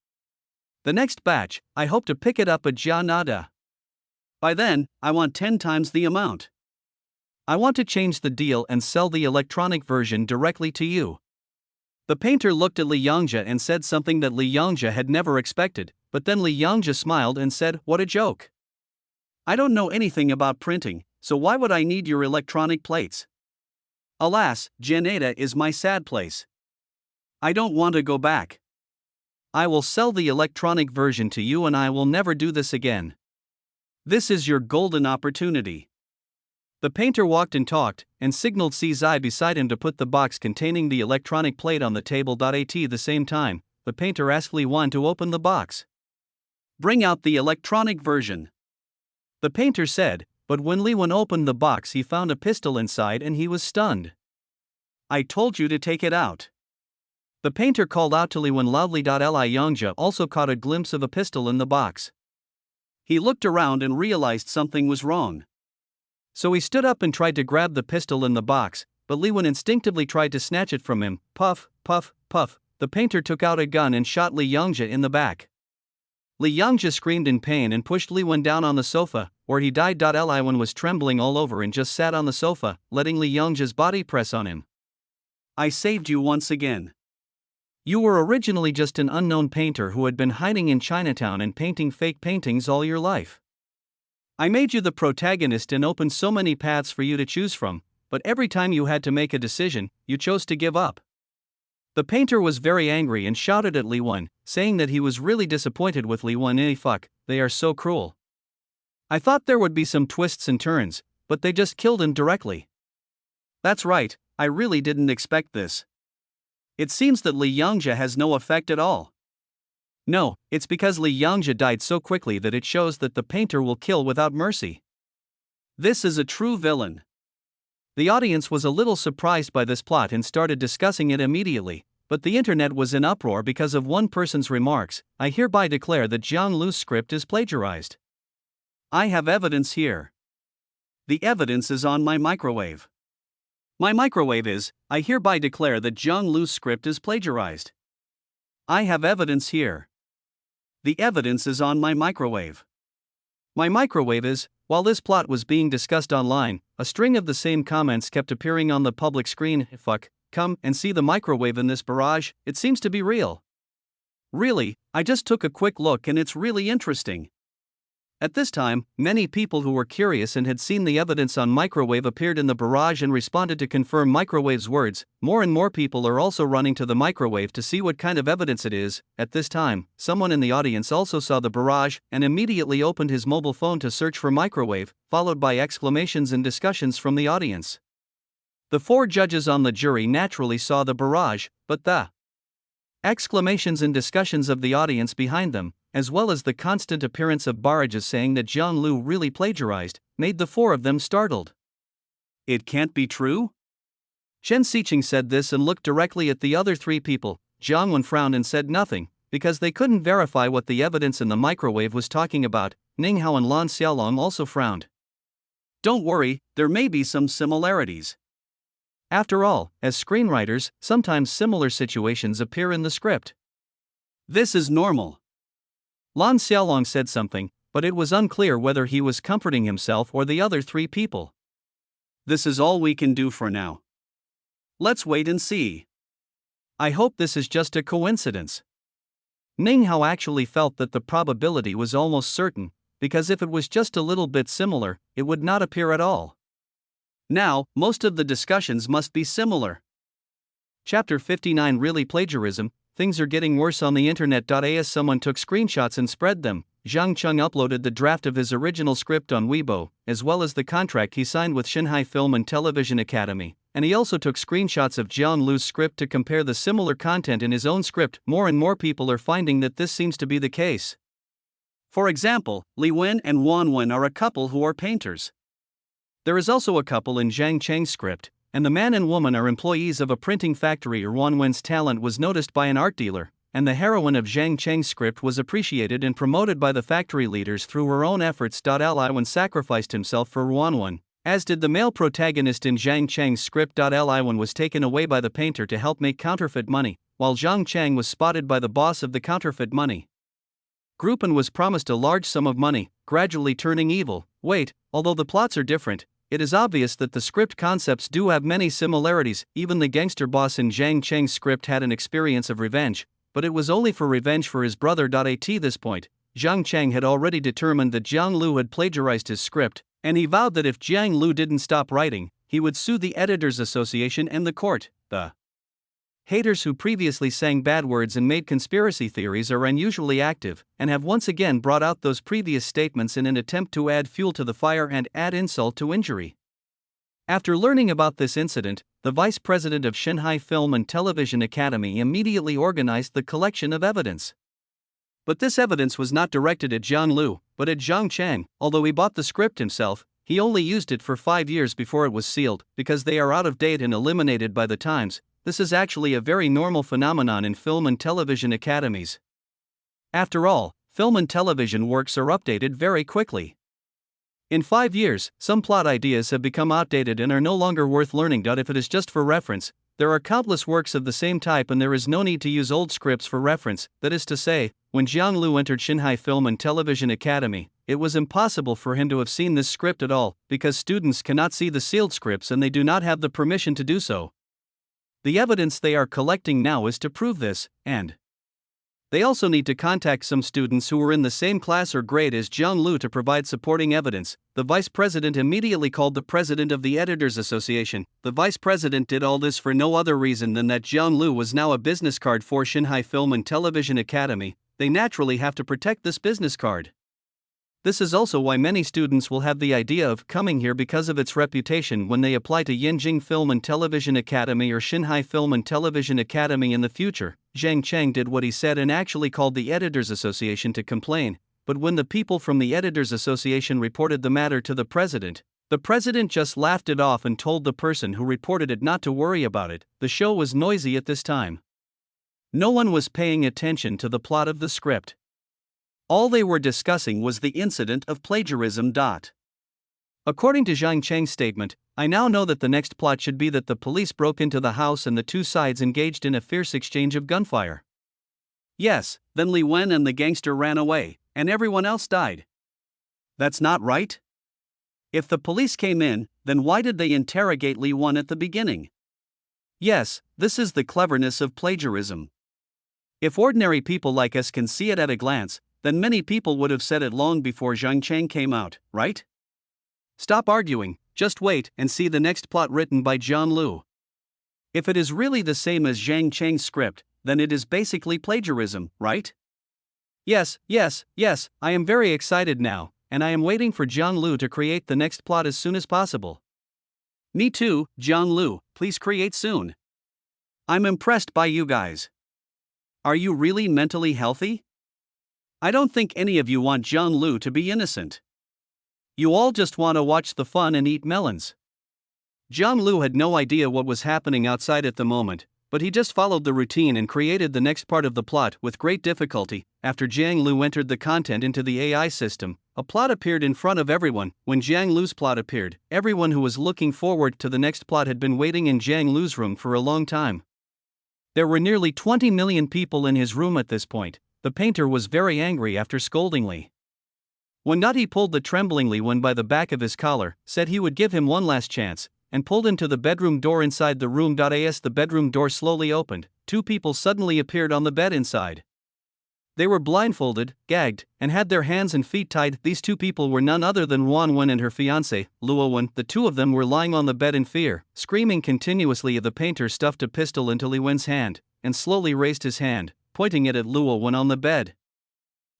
The next batch, I hope to pick it up at Jianada. By then, I want 10 times the amount. I want to change the deal and sell the electronic version directly to you." The painter looked at Li Yongzhe and said something that Li Yongzhe had never expected, but then Li Yongzhe smiled and said, "What a joke. I don't know anything about printing, so why would I need your electronic plates? Alas, Jianada is my sad place. I don't want to go back. I will sell the electronic version to you and I will never do this again. This is your golden opportunity." The painter walked and talked, and signaled Zai beside him to put the box containing the electronic plate on the table. At the same time, the painter asked Li Wan to open the box. "Bring out the electronic version," the painter said, but when Li Wan opened the box he found a pistol inside and he was stunned. "I told you to take it out." The painter called out to Li Wan loudly. Li Yongzhe also caught a glimpse of a pistol in the box. He looked around and realized something was wrong. So he stood up and tried to grab the pistol in the box, but Li Wan instinctively tried to snatch it from him. Puff, puff, puff, the painter took out a gun and shot Li Yongzhe in the back. Li Yongzhe screamed in pain and pushed Li Wan down on the sofa, where he died. Li Wan was trembling all over and just sat on the sofa, letting Li Yongzhe's body press on him. "I saved you once again. You were originally just an unknown painter who had been hiding in Chinatown and painting fake paintings all your life. I made you the protagonist and opened so many paths for you to choose from, but every time you had to make a decision, you chose to give up. The painter was very angry and shouted at Li Wen, saying that he was really disappointed with Li Wen. Fuck, they are so cruel. I thought there would be some twists and turns, but they just killed him directly. That's right, I really didn't expect this. It seems that Li Yangjia has no effect at all. No, it's because Li Yangjia died so quickly that it shows that the painter will kill without mercy. This is a true villain. The audience was a little surprised by this plot and started discussing it immediately, but the internet was in uproar because of one person's remarks. I hereby declare that Zhang Lu's script is plagiarized. I have evidence here. The evidence is on my microwave. My microwave is, I hereby declare that Zhang Lu's script is plagiarized. I have evidence here. The evidence is on my microwave. My microwave is, while this plot was being discussed online, a string of the same comments kept appearing on the public screen. Fuck, come and see the microwave in this barrage, it seems to be real. Really, I just took a quick look and it's really interesting. At this time, many people who were curious and had seen the evidence on microwave appeared in the barrage and responded to confirm microwave's words. More and more people are also running to the microwave to see what kind of evidence it is. At this time, someone in the audience also saw the barrage and immediately opened his mobile phone to search for microwave, followed by exclamations and discussions from the audience. The 4 judges on the jury naturally saw the barrage, but the exclamations and discussions of the audience behind them, as well as the constant appearance of barrages saying that Zhang Lu really plagiarized, made the 4 of them startled. It can't be true? Chen Xiqing said this and looked directly at the other 3 people. Jiang Wen frowned and said nothing, because they couldn't verify what the evidence in the microwave was talking about. Ning Hao and Lan Xiaolong also frowned. Don't worry, there may be some similarities. After all, as screenwriters, sometimes similar situations appear in the script. This is normal. Lan Xiaolong said something, but it was unclear whether he was comforting himself or the other 3 people. This is all we can do for now. Let's wait and see. I hope this is just a coincidence. Ning Hao actually felt that the probability was almost certain, because if it was just a little bit similar, it would not appear at all. Now, most of the discussions must be similar. Chapter 59 Really Plagiarism. Things are getting worse on the internet. As someone took screenshots and spread them, Zhang Cheng uploaded the draft of his original script on Weibo, as well as the contract he signed with Shanghai Film and Television Academy, and he also took screenshots of Zhang Lu's script to compare the similar content in his own script. More and more people are finding that this seems to be the case. For example, Li Wen and Wan Wen are a couple who are painters. There is also a couple in Zhang Cheng's script, and the man and woman are employees of a printing factory. Wan Wen's talent was noticed by an art dealer, and the heroine of Zhang Cheng's script was appreciated and promoted by the factory leaders through her own efforts. Li Wen sacrificed himself for Wan Wen, as did the male protagonist in Zhang Cheng's script. Li Wen was taken away by the painter to help make counterfeit money, while Zhang Cheng was spotted by the boss of the counterfeit money group and was promised a large sum of money, gradually turning evil. Wait, although the plots are different, it is obvious that the script concepts do have many similarities. Even the gangster boss in Zhang Cheng's script had an experience of revenge, but it was only for revenge for his brother. At this point, Zhang Cheng had already determined that Zhang Lu had plagiarized his script, and he vowed that if Zhang Lu didn't stop writing, he would sue the Editors Association and the court. The haters who previously sang bad words and made conspiracy theories are unusually active, and have once again brought out those previous statements in an attempt to add fuel to the fire and add insult to injury. After learning about this incident, the vice president of Shanghai Film and Television Academy immediately organized the collection of evidence. But this evidence was not directed at Zhang Lu, but at Zhang Cheng. Although he bought the script himself, he only used it for 5 years before it was sealed, because they are out of date and eliminated by the times. This is actually a very normal phenomenon in film and television academies. After all, film and television works are updated very quickly. In 5 years, some plot ideas have become outdated and are no longer worth learning. If it is just for reference, there are countless works of the same type and there is no need to use old scripts for reference. That is to say, when Zhang Lu entered Shanghai Film and Television Academy, it was impossible for him to have seen this script at all, because students cannot see the sealed scripts and they do not have the permission to do so. The evidence they are collecting now is to prove this, and They also need to contact some students who were in the same class or grade as Jiang Lu to provide supporting evidence. The vice president immediately called the president of the Editors Association. The vice president did all this for no other reason than that Jiang Lu was now a business card for Shanghai Film and Television Academy. They naturally have to protect this business card. This is also why many students will have the idea of coming here because of its reputation when they apply to Yanjing Film and Television Academy or Shanghai Film and Television Academy in the future. Zhang Cheng did what he said and actually called the Editors Association to complain, but when the people from the Editors Association reported the matter to the president just laughed it off and told the person who reported it not to worry about it. The show was noisy at this time. No one was paying attention to the plot of the script. All they were discussing was the incident of plagiarism. According to Zhang Cheng's statement, I now know that the next plot should be that the police broke into the house and the two sides engaged in a fierce exchange of gunfire. Yes, then Li Wen and the gangster ran away, and everyone else died. That's not right? If the police came in, then why did they interrogate Li Wen at the beginning? Yes, this is the cleverness of plagiarism. If ordinary people like us can see it at a glance, then many people would have said it long before Zhang Cheng came out, right? Stop arguing, just wait and see the next plot written by Jiang Lu. If it is really the same as Zhang Cheng's script, then it is basically plagiarism, right? Yes, I am very excited now, and I am waiting for Jiang Lu to create the next plot as soon as possible. Me too, Jiang Lu, please create soon. I'm impressed by you guys. Are you really mentally healthy? I don't think any of you want Jiang Lu to be innocent. You all just want to watch the fun and eat melons. Jiang Lu had no idea what was happening outside at the moment, but he just followed the routine and created the next part of the plot with great difficulty. After Jiang Lu entered the content into the AI system, a plot appeared in front of everyone. When Jiang Lu's plot appeared, everyone who was looking forward to the next plot had been waiting in Jiang Lu's room for a long time. There were nearly 20 million people in his room at this point. The painter was very angry after scolding Li. When he pulled the trembling Li Wen by the back of his collar, said he would give him one last chance, and pulled him to the bedroom door inside the room. As the bedroom door slowly opened, two people suddenly appeared on the bed inside. They were blindfolded, gagged, and had their hands and feet tied. These two people were none other than Wan Wen and her fiancé, Luo Wen. The two of them were lying on the bed in fear, screaming continuously. The painter stuffed a pistol into Li Wen's hand, and slowly raised his hand, pointing it at Luo Wen on the bed.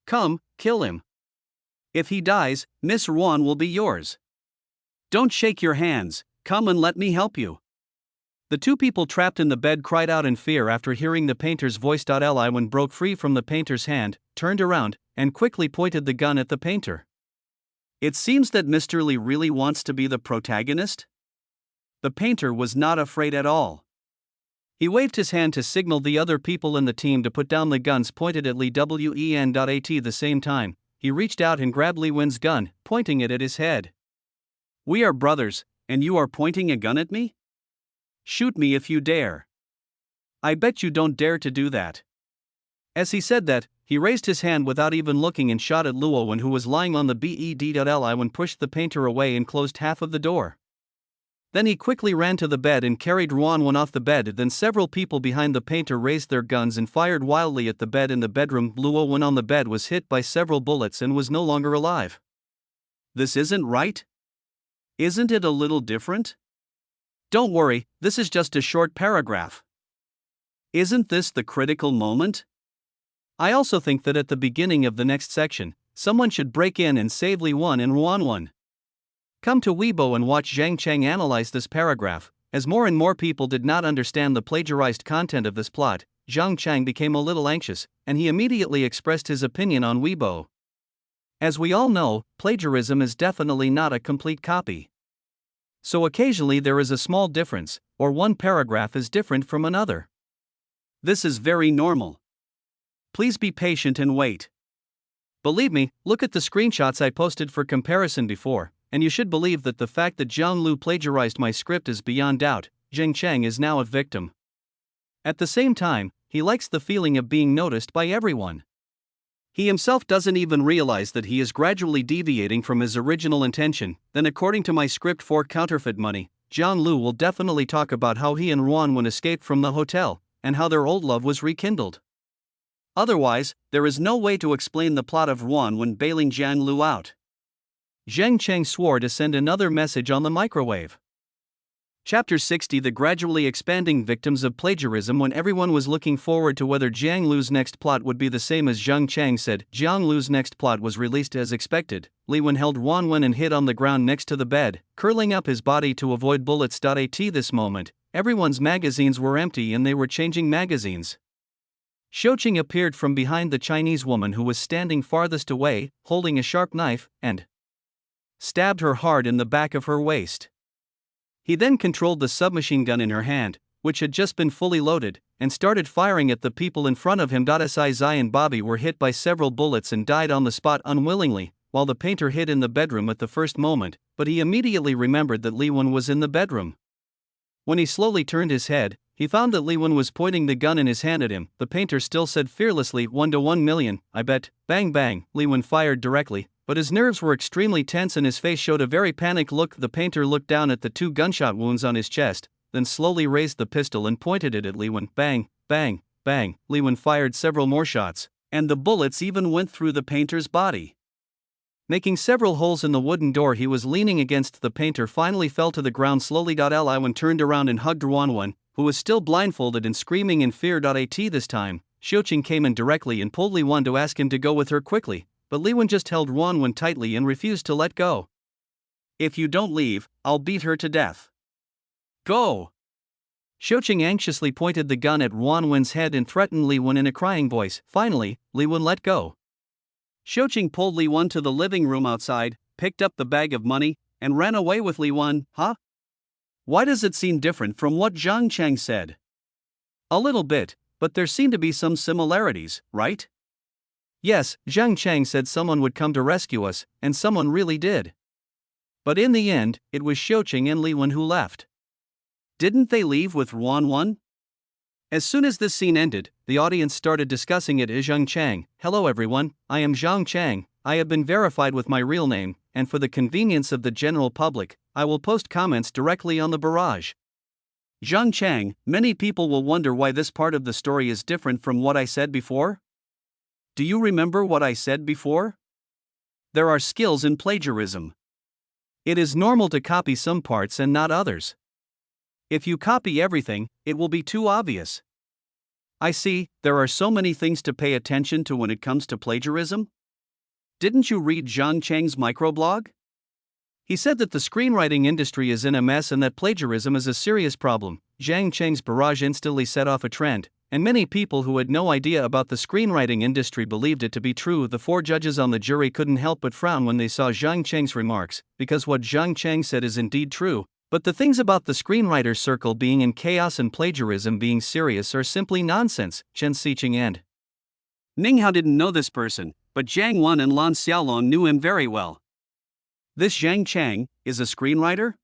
Come, kill him. If he dies, Miss Ruan will be yours. Don't shake your hands, come and let me help you. The two people trapped in the bed cried out in fear after hearing the painter's voice. Li Wen broke free from the painter's hand, turned around, and quickly pointed the gun at the painter. It seems that Mr. Li really wants to be the protagonist? The painter was not afraid at all. He waved his hand to signal the other people in the team to put down the guns pointed at Li Wen. At the same time, he reached out and grabbed Li Wen's gun, pointing it at his head. We are brothers, and you are pointing a gun at me? Shoot me if you dare. I bet you don't dare to do that. As he said that, he raised his hand without even looking and shot at Luo Wen, who was lying on the bed. Li Wen pushed the painter away and closed half of the door. Then he quickly ran to the bed and carried Ruan Wen off the bed. Then several people behind the painter raised their guns and fired wildly at the bed in the bedroom. Luo Wen on the bed was hit by several bullets and was no longer alive. This isn't right? Isn't it a little different? Don't worry, this is just a short paragraph. Isn't this the critical moment? I also think that at the beginning of the next section, someone should break in and save Li Wen and Ruan Wen. Come to Weibo and watch Zhang Cheng analyze this paragraph. As more and more people did not understand the plagiarized content of this plot, Zhang Cheng became a little anxious, and he immediately expressed his opinion on Weibo. As we all know, plagiarism is definitely not a complete copy. So occasionally there is a small difference, or one paragraph is different from another. This is very normal. Please be patient and wait. Believe me, look at the screenshots I posted for comparison before, and you should believe that the fact that Jiang Lu plagiarized my script is beyond doubt. Zhang Cheng is now a victim. At the same time, he likes the feeling of being noticed by everyone. He himself doesn't even realize that he is gradually deviating from his original intention. Then, according to my script for counterfeit money, Jiang Lu will definitely talk about how he and Ruan Wen escaped from the hotel, and how their old love was rekindled. Otherwise, there is no way to explain the plot of Ruan when bailing Jiang Lu out. Zheng Cheng swore to send another message on the microwave. Chapter 60: The gradually expanding victims of plagiarism. When everyone was looking forward to whether Jiang Lu's next plot would be the same as Zheng Cheng said, Jiang Lu's next plot was released as expected. Li Wen held Ruan Wen and hid on the ground next to the bed, curling up his body to avoid bullets. At this moment, everyone's magazines were empty and they were changing magazines. Xiuqing appeared from behind the Chinese woman who was standing farthest away, holding a sharp knife, and stabbed her hard in the back of her waist. He then controlled the submachine gun in her hand, which had just been fully loaded, and started firing at the people in front of him. Si Zai and Bobby were hit by several bullets and died on the spot unwillingly, while the painter hid in the bedroom at the first moment, but he immediately remembered that Li Wen was in the bedroom. When he slowly turned his head, he found that Li Wen was pointing the gun in his hand at him. The painter still said fearlessly, 1 to 1 million, I bet. Bang bang, Li Wen fired directly, but his nerves were extremely tense and his face showed a very panicked look. The painter looked down at the 2 gunshot wounds on his chest, then slowly raised the pistol and pointed it at Li Wen. Bang, bang, bang, Li Wen fired several more shots, and the bullets even went through the painter's body, making several holes in the wooden door he was leaning against. The painter finally fell to the ground slowly. Li Wen turned around and hugged Ruan Wen, who was still blindfolded and screaming in fear. This time, Xiuqing came in directly and pulled Li Wen to ask him to go with her quickly, but Li Wen just held Ruan Wen tightly and refused to let go. If you don't leave, I'll beat her to death. Go! Xiuqing anxiously pointed the gun at Ruan Wen's head and threatened Li Wen in a crying voice. Finally, Li Wen let go. Xiuqing pulled Li Wen to the living room outside, picked up the bag of money, and ran away with Li Wen. Huh? Why does it seem different from what Zheng Cheng said? A little bit, but there seem to be some similarities, right? Yes, Zheng Cheng said someone would come to rescue us, and someone really did. But in the end, it was Xiuqing and Li Wen who left. Didn't they leave with Ruan Wen? As soon as this scene ended, the audience started discussing it as Zheng Cheng. Hello everyone, I am Zheng Cheng. I have been verified with my real name, and for the convenience of the general public, I will post comments directly on the barrage. Zheng Cheng, many people will wonder why this part of the story is different from what I said before. Do you remember what I said before? There are skills in plagiarism. It is normal to copy some parts and not others. If you copy everything, it will be too obvious. I see, there are so many things to pay attention to when it comes to plagiarism. Didn't you read Zheng Cheng's microblog? He said that the screenwriting industry is in a mess and that plagiarism is a serious problem. Zheng Cheng's barrage instantly set off a trend, and many people who had no idea about the screenwriting industry believed it to be true. The 4 judges on the jury couldn't help but frown when they saw Zheng Cheng's remarks, because what Zheng Cheng said is indeed true, but the things about the screenwriter circle being in chaos and plagiarism being serious are simply nonsense. Chen Xiqing and Ning Hao didn't know this person, but Jiang Wen and Lan Xiaolong knew him very well. This Zheng Cheng is a screenwriter?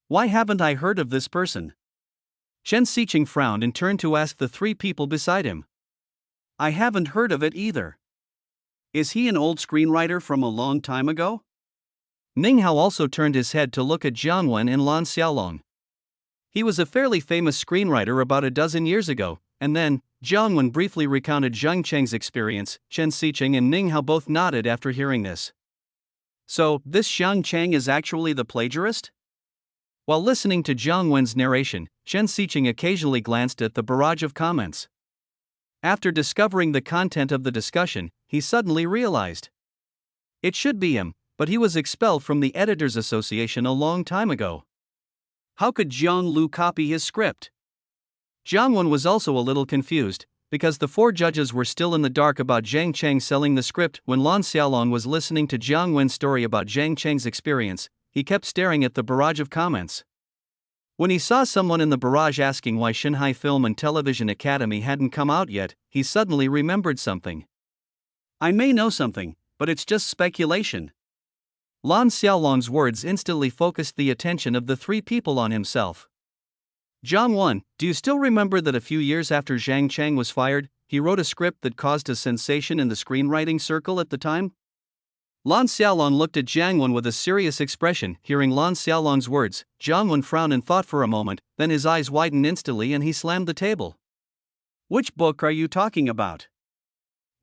Why haven't I heard of this person? Chen Xiqing frowned and turned to ask the 3 people beside him. I haven't heard of it either. Is he an old screenwriter from a long time ago? Ning Hao also turned his head to look at Jiang Wen and Lan Xiaolong. He was a fairly famous screenwriter about a dozen years ago, and then, Jiang Wen briefly recounted Zheng Cheng's experience. Chen Xiqing and Ning Hao both nodded after hearing this. So, this Zheng Cheng is actually the plagiarist? While listening to Jiang Wen's narration, Chen Xiqing occasionally glanced at the barrage of comments. After discovering the content of the discussion, he suddenly realized it should be him, but he was expelled from the Editors Association a long time ago. How could Jiang Lu copy his script? Jiang Wen was also a little confused, because the 4 judges were still in the dark about Zheng Cheng selling the script. When Lan Xiaolong was listening to Jiang Wen's story about Zheng Cheng's experience, he kept staring at the barrage of comments. When he saw someone in the barrage asking why Shanghai Film and Television Academy hadn't come out yet, he suddenly remembered something. I may know something, but it's just speculation. Lan Xiaolong's words instantly focused the attention of the 3 people on himself. Jiang Wen, do you still remember that a few years after Zheng Cheng was fired, he wrote a script that caused a sensation in the screenwriting circle at the time? Lan Xiaolong looked at Jiang Wen with a serious expression. Hearing Lan Xiaolong's words, Jiang Wen frowned and thought for a moment, then his eyes widened instantly and he slammed the table. Which book are you talking about?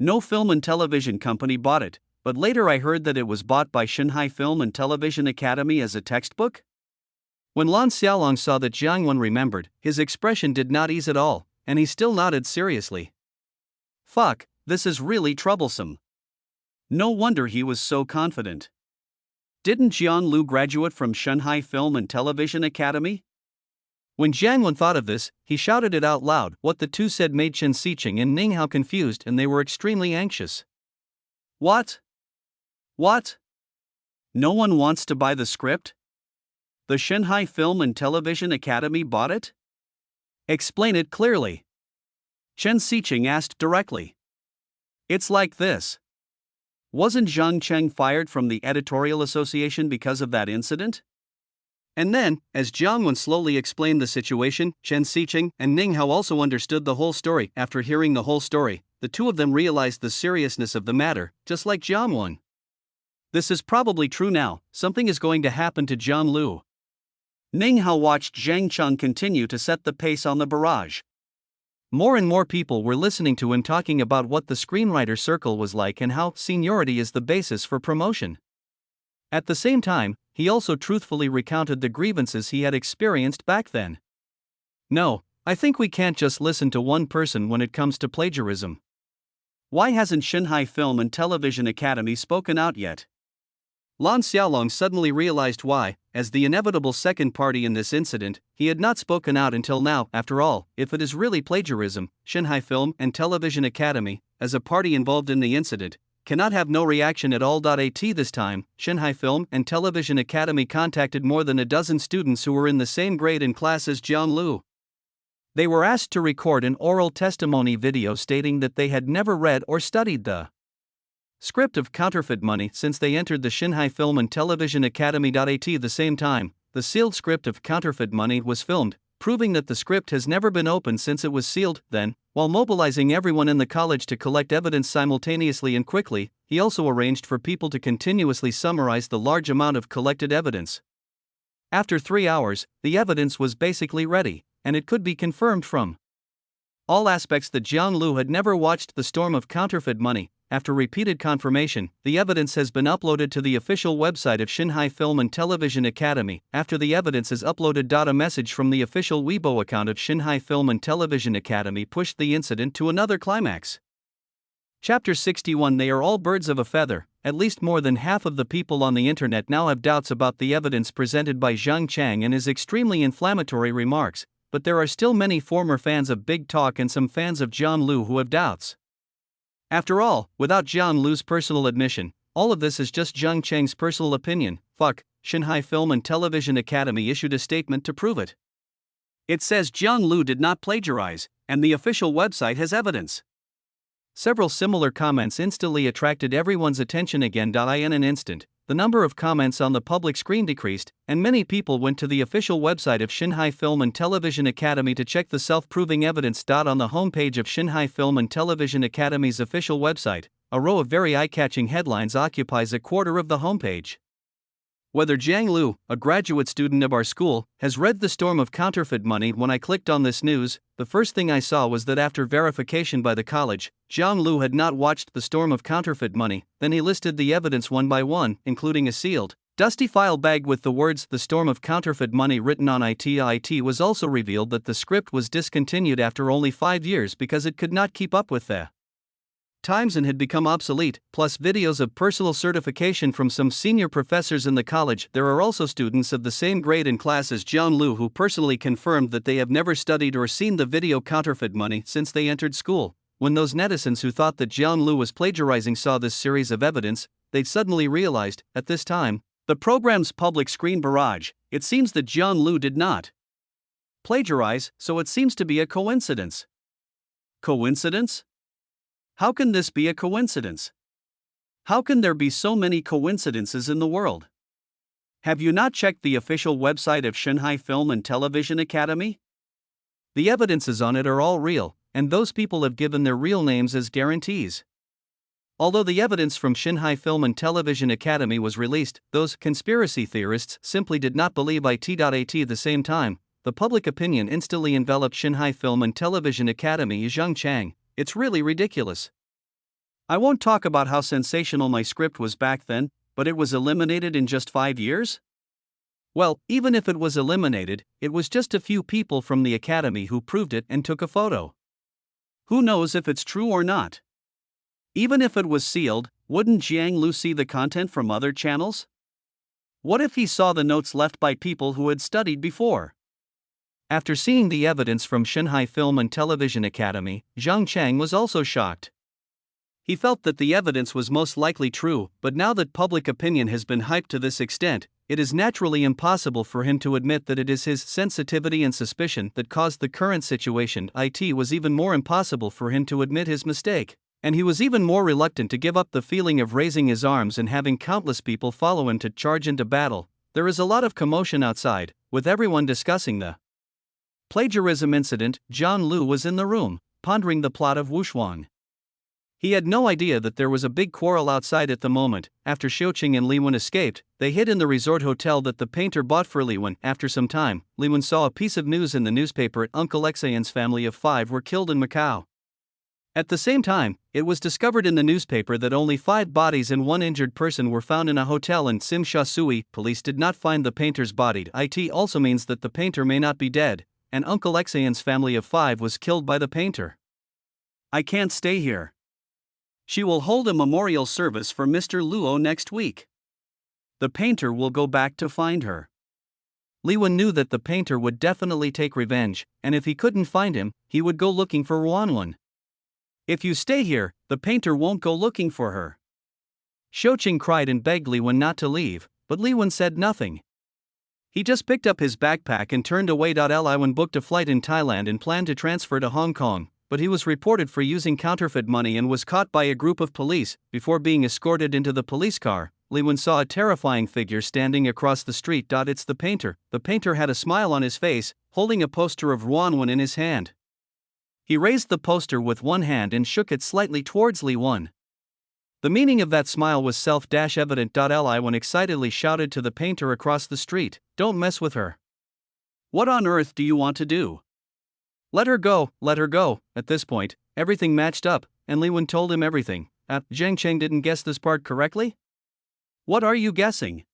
No film and television company bought it, but later I heard that it was bought by Shanghai Film and Television Academy as a textbook? When Lan Xiaolong saw that Jiang Wen remembered, his expression did not ease at all, and he still nodded seriously. Fuck, this is really troublesome. No wonder he was so confident. Didn't Jiang Lu graduate from Shanghai Film and Television Academy? When Jiang Wen thought of this, he shouted it out loud. What the two said made Chen Xiqing and Ning Hao confused, and they were extremely anxious. What? What? No one wants to buy the script? The Shanghai Film and Television Academy bought it? Explain it clearly. Chen Xiqing asked directly. It's like this. Wasn't Zhang Cheng fired from the editorial association because of that incident? And then, as Jiang Wen slowly explained the situation, Chen Xiqing and Ning Hao also understood the whole story. After hearing the whole story, the two of them realized the seriousness of the matter, just like Jiang Wen. This is probably true now. Something is going to happen to Jiang Lu. Ning Hao watched Zhang Cheng continue to set the pace on the barrage. More and more people were listening to him talking about what the screenwriter circle was like and how seniority is the basis for promotion. At the same time, he also truthfully recounted the grievances he had experienced back then. No, I think we can't just listen to one person when it comes to plagiarism. Why hasn't Shanghai Film and Television Academy spoken out yet? Lan Xiaolong suddenly realized why. As the inevitable second party in this incident, he had not spoken out until now. After all, if it is really plagiarism, Shanghai Film and Television Academy, as a party involved in the incident, cannot have no reaction at all. At this time, Shanghai Film and Television Academy contacted more than a dozen students who were in the same grade and class as Jiang Lu. They were asked to record an oral testimony video stating that they had never read or studied the script of Counterfeit Money since they entered the Shanghai Film and Television Academy. At the same time, the sealed script of Counterfeit Money was filmed, proving that the script has never been opened since it was sealed. Then, while mobilizing everyone in the college to collect evidence simultaneously and quickly, he also arranged for people to continuously summarize the large amount of collected evidence. After 3 hours, the evidence was basically ready, and it could be confirmed from all aspects that Jiang Lu had never watched The Storm of Counterfeit Money. After repeated confirmation, the evidence has been uploaded to the official website of Shanghai Film and Television Academy. After the evidence is uploaded, a message from the official Weibo account of Shanghai Film and Television Academy pushed the incident to another climax. Chapter 61. They are all birds of a feather. At least more than half of the people on the internet now have doubts about the evidence presented by Zhang Cheng and his extremely inflammatory remarks, but there are still many former fans of Big Talk and some fans of Jiang Lu who have doubts. After all, without Jiang Lu's personal admission, all of this is just Zhang Cheng's personal opinion. Fuck, Shanghai Film and Television Academy issued a statement to prove it. It says Jiang Lu did not plagiarize, and the official website has evidence. Several similar comments instantly attracted everyone's attention again. In an instant, the number of comments on the public screen decreased, and many people went to the official website of Shanghai Film and Television Academy to check the self-proving evidence. On the homepage of Shanghai Film and Television Academy's official website, a row of very eye-catching headlines occupies a quarter of the homepage. Whether Jiang Lu, a graduate student of our school, has read The Storm of Counterfeit Money. When I clicked on this news, the first thing I saw was that after verification by the college, Jiang Lu had not watched The Storm of Counterfeit Money. Then he listed the evidence one by one, including a sealed, dusty file bag with the words The Storm of Counterfeit Money written on it. It was also revealed that the script was discontinued after only 5 years because it could not keep up with the times and had become obsolete, plus videos of personal certification from some senior professors in the college. There are also students of the same grade and class as Jiang Lu who personally confirmed that they have never studied or seen the video Counterfeit Money since they entered school. When those netizens who thought that Jiang Lu was plagiarizing saw this series of evidence, they suddenly realized, at this time, the program's public screen barrage, it seems that Jiang Lu did not plagiarize, so it seems to be a coincidence. Coincidence? How can this be a coincidence? How can there be so many coincidences in the world? Have you not checked the official website of Shanghai Film and Television Academy? The evidences on it are all real, and those people have given their real names as guarantees. Although the evidence from Shanghai Film and Television Academy was released, those conspiracy theorists simply did not believe it. At the same time, the public opinion instantly enveloped Shanghai Film and Television Academy as Zhang Cheng. It's really ridiculous. I won't talk about how sensational my script was back then, but it was eliminated in just 5 years? Well, even if it was eliminated, it was just a few people from the Academy who proved it and took a photo. Who knows if it's true or not? Even if it was sealed, wouldn't Jiang Lu see the content from other channels? What if he saw the notes left by people who had studied before? After seeing the evidence from Shanghai Film and Television Academy, Zhang Chang was also shocked. He felt that the evidence was most likely true, but now that public opinion has been hyped to this extent, it is naturally impossible for him to admit that it is his sensitivity and suspicion that caused the current situation. It was even more impossible for him to admit his mistake, and he was even more reluctant to give up the feeling of raising his arms and having countless people follow him to charge into battle. There is a lot of commotion outside, with everyone discussing the plagiarism incident. Zhang Lu was in the room, pondering the plot of Wuxuang. He had no idea that there was a big quarrel outside at the moment. After Xiuqing and Li Wen escaped, they hid in the resort hotel that the painter bought for Li Wen. After some time, Li Wen saw a piece of news in the newspaper: Uncle Xayan's family of 5 were killed in Macau. At the same time, it was discovered in the newspaper that only 5 bodies and 1 injured person were found in a hotel in Sim Sha Sui. Police did not find the painter's body. It also means that the painter may not be dead, and Uncle Xayan's family of 5 was killed by the painter. I can't stay here. She will hold a memorial service for Mr. Luo next week. The painter will go back to find her. Li Wen knew that the painter would definitely take revenge, and if he couldn't find him, he would go looking for Ruanwen. If you stay here, the painter won't go looking for her. Xiuqing cried and begged Li Wen not to leave, but Li Wen said nothing. He just picked up his backpack and turned away. Li Wen booked a flight in Thailand and planned to transfer to Hong Kong, but he was reported for using counterfeit money and was caught by a group of police. Before being escorted into the police car, Li Wen saw a terrifying figure standing across the street. It's the painter. The painter had a smile on his face, holding a poster of Ruanwen in his hand. He raised the poster with one hand and shook it slightly towards Li Wen. The meaning of that smile was self-evident. Li Wen excitedly shouted to the painter across the street, "Don't mess with her." What on earth do you want to do? Let her go, let her go. At this point, everything matched up, and Li Wen told him everything. Zhang Cheng didn't guess this part correctly? What are you guessing?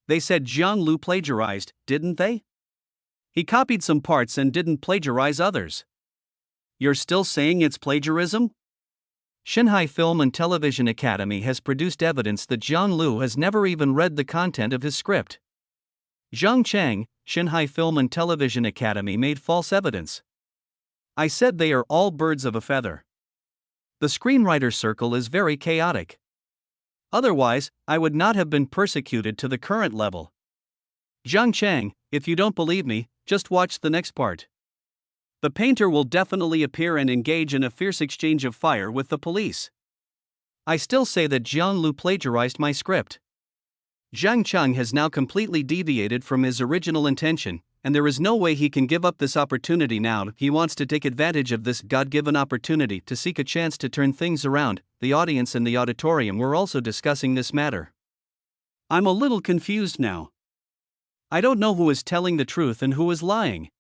They said Zhang Lu plagiarized, didn't they? He copied some parts and didn't plagiarize others. You're still saying it's plagiarism? Shanghai Film and Television Academy has produced evidence that Zhang Lu has never even read the content of his script. Zhang Cheng, Shanghai Film and Television Academy made false evidence. I said they are all birds of a feather. The screenwriter circle is very chaotic. Otherwise, I would not have been persecuted to the current level. Zhang Cheng, if you don't believe me, just watch the next part. The painter will definitely appear and engage in a fierce exchange of fire with the police. I still say that Zhang Lu plagiarized my script. Zhang Cheng has now completely deviated from his original intention, and there is no way he can give up this opportunity now. He wants to take advantage of this God-given opportunity to seek a chance to turn things around. The audience in the auditorium were also discussing this matter. I'm a little confused now. I don't know who is telling the truth and who is lying.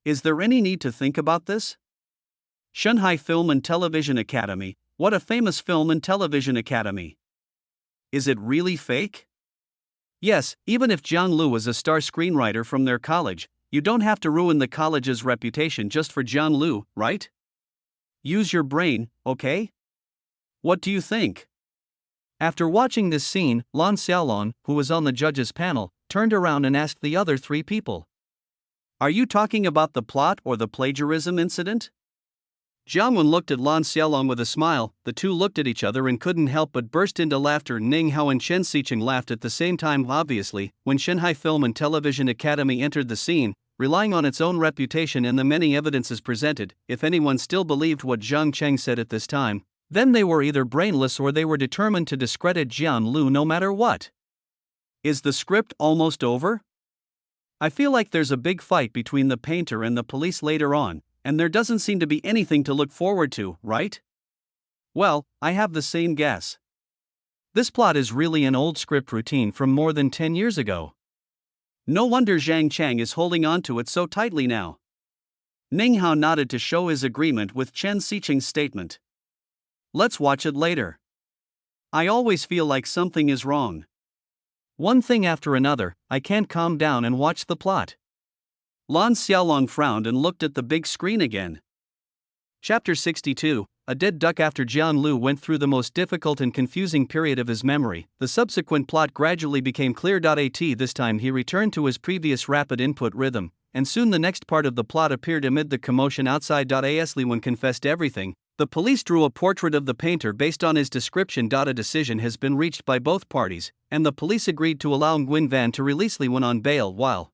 Is there any need to think about this? Shanghai Film and Television Academy, what a famous film and television academy. Is it really fake? Yes, even if Zhang Lu was a star screenwriter from their college, you don't have to ruin the college's reputation just for Zhang Lu, right? Use your brain, okay? What do you think? After watching this scene, Lan Xiaolong, who was on the judges' panel, turned around and asked the other 3 people. Are you talking about the plot or the plagiarism incident? Jiang Wen looked at Lan Xiaolong with a smile. The two looked at each other and couldn't help but burst into laughter. Ning Hao and Chen Xiqing laughed at the same time. Obviously, when Shanghai Film and Television Academy entered the scene, relying on its own reputation and the many evidences presented, if anyone still believed what Zhang Cheng said at this time, then they were either brainless or they were determined to discredit Zhang Lu no matter what. Is the script almost over? I feel like there's a big fight between the painter and the police later on, and there doesn't seem to be anything to look forward to, right? Well, I have the same guess. This plot is really an old script routine from more than 10 years ago. No wonder Zhang Cheng is holding on to it so tightly now. Ning Hao nodded to show his agreement with Chen Xiqing's statement. Let's watch it later. I always feel like something is wrong. One thing after another, I can't calm down and watch the plot. Lan Xiaolong frowned and looked at the big screen again. Chapter 62, A Dead Duck. After Jian Lu went through the most difficult and confusing period of his memory, the subsequent plot gradually became clear. At this time he returned to his previous rapid input rhythm, and soon the next part of the plot appeared amid the commotion outside. As Li Wen confessed everything, the police drew a portrait of the painter based on his description. A decision has been reached by both parties, and the police agreed to allow Nguyen Van to release Li Wen on bail. While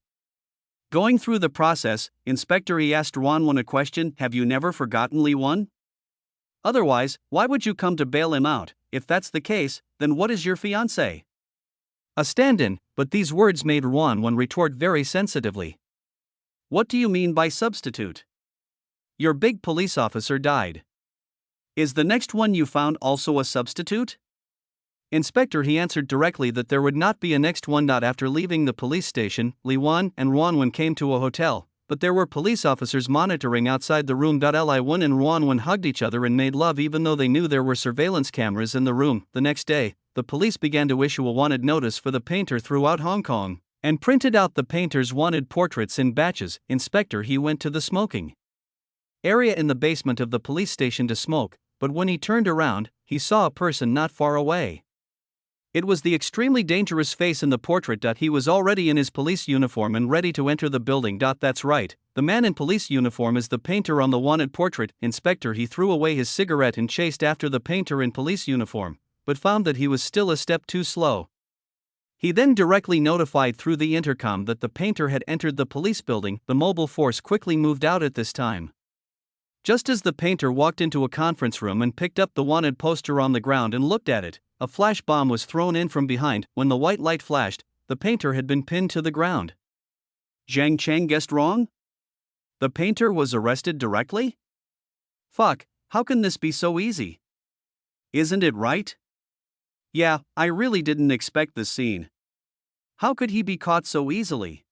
going through the process, Inspector He asked Wan Wen a question: have you never forgotten Li Wen? Otherwise, why would you come to bail him out? If that's the case, then what is your fiancé? A stand-in, but these words made Wan Wen retort very sensitively. What do you mean by substitute? Your big police officer died. Is the next one you found also a substitute? Inspector He answered directly that there would not be a next one. After leaving the police station, Li Wan and Wan Wen came to a hotel, but there were police officers monitoring outside the room. Li Wan and Wan Wen hugged each other and made love even though they knew there were surveillance cameras in the room. The next day, the police began to issue a wanted notice for the painter throughout Hong Kong, and printed out the painter's wanted portraits in batches. Inspector He went to the smoking area in the basement of the police station to smoke, but when he turned around, he saw a person not far away. It was the extremely dangerous face in the portrait. He was already in his police uniform and ready to enter the building. That's right, the man in police uniform is the painter on the wanted portrait. Inspector He threw away his cigarette and chased after the painter in police uniform, but found that he was still a step too slow. He then directly notified through the intercom that the painter had entered the police building. The mobile force quickly moved out at this time. Just as the painter walked into a conference room and picked up the wanted poster on the ground and looked at it, a flash bomb was thrown in from behind. When the white light flashed, the painter had been pinned to the ground. Zhang Cheng guessed wrong? The painter was arrested directly? Fuck, how can this be so easy? Isn't it right? Yeah, I really didn't expect this scene. How could he be caught so easily?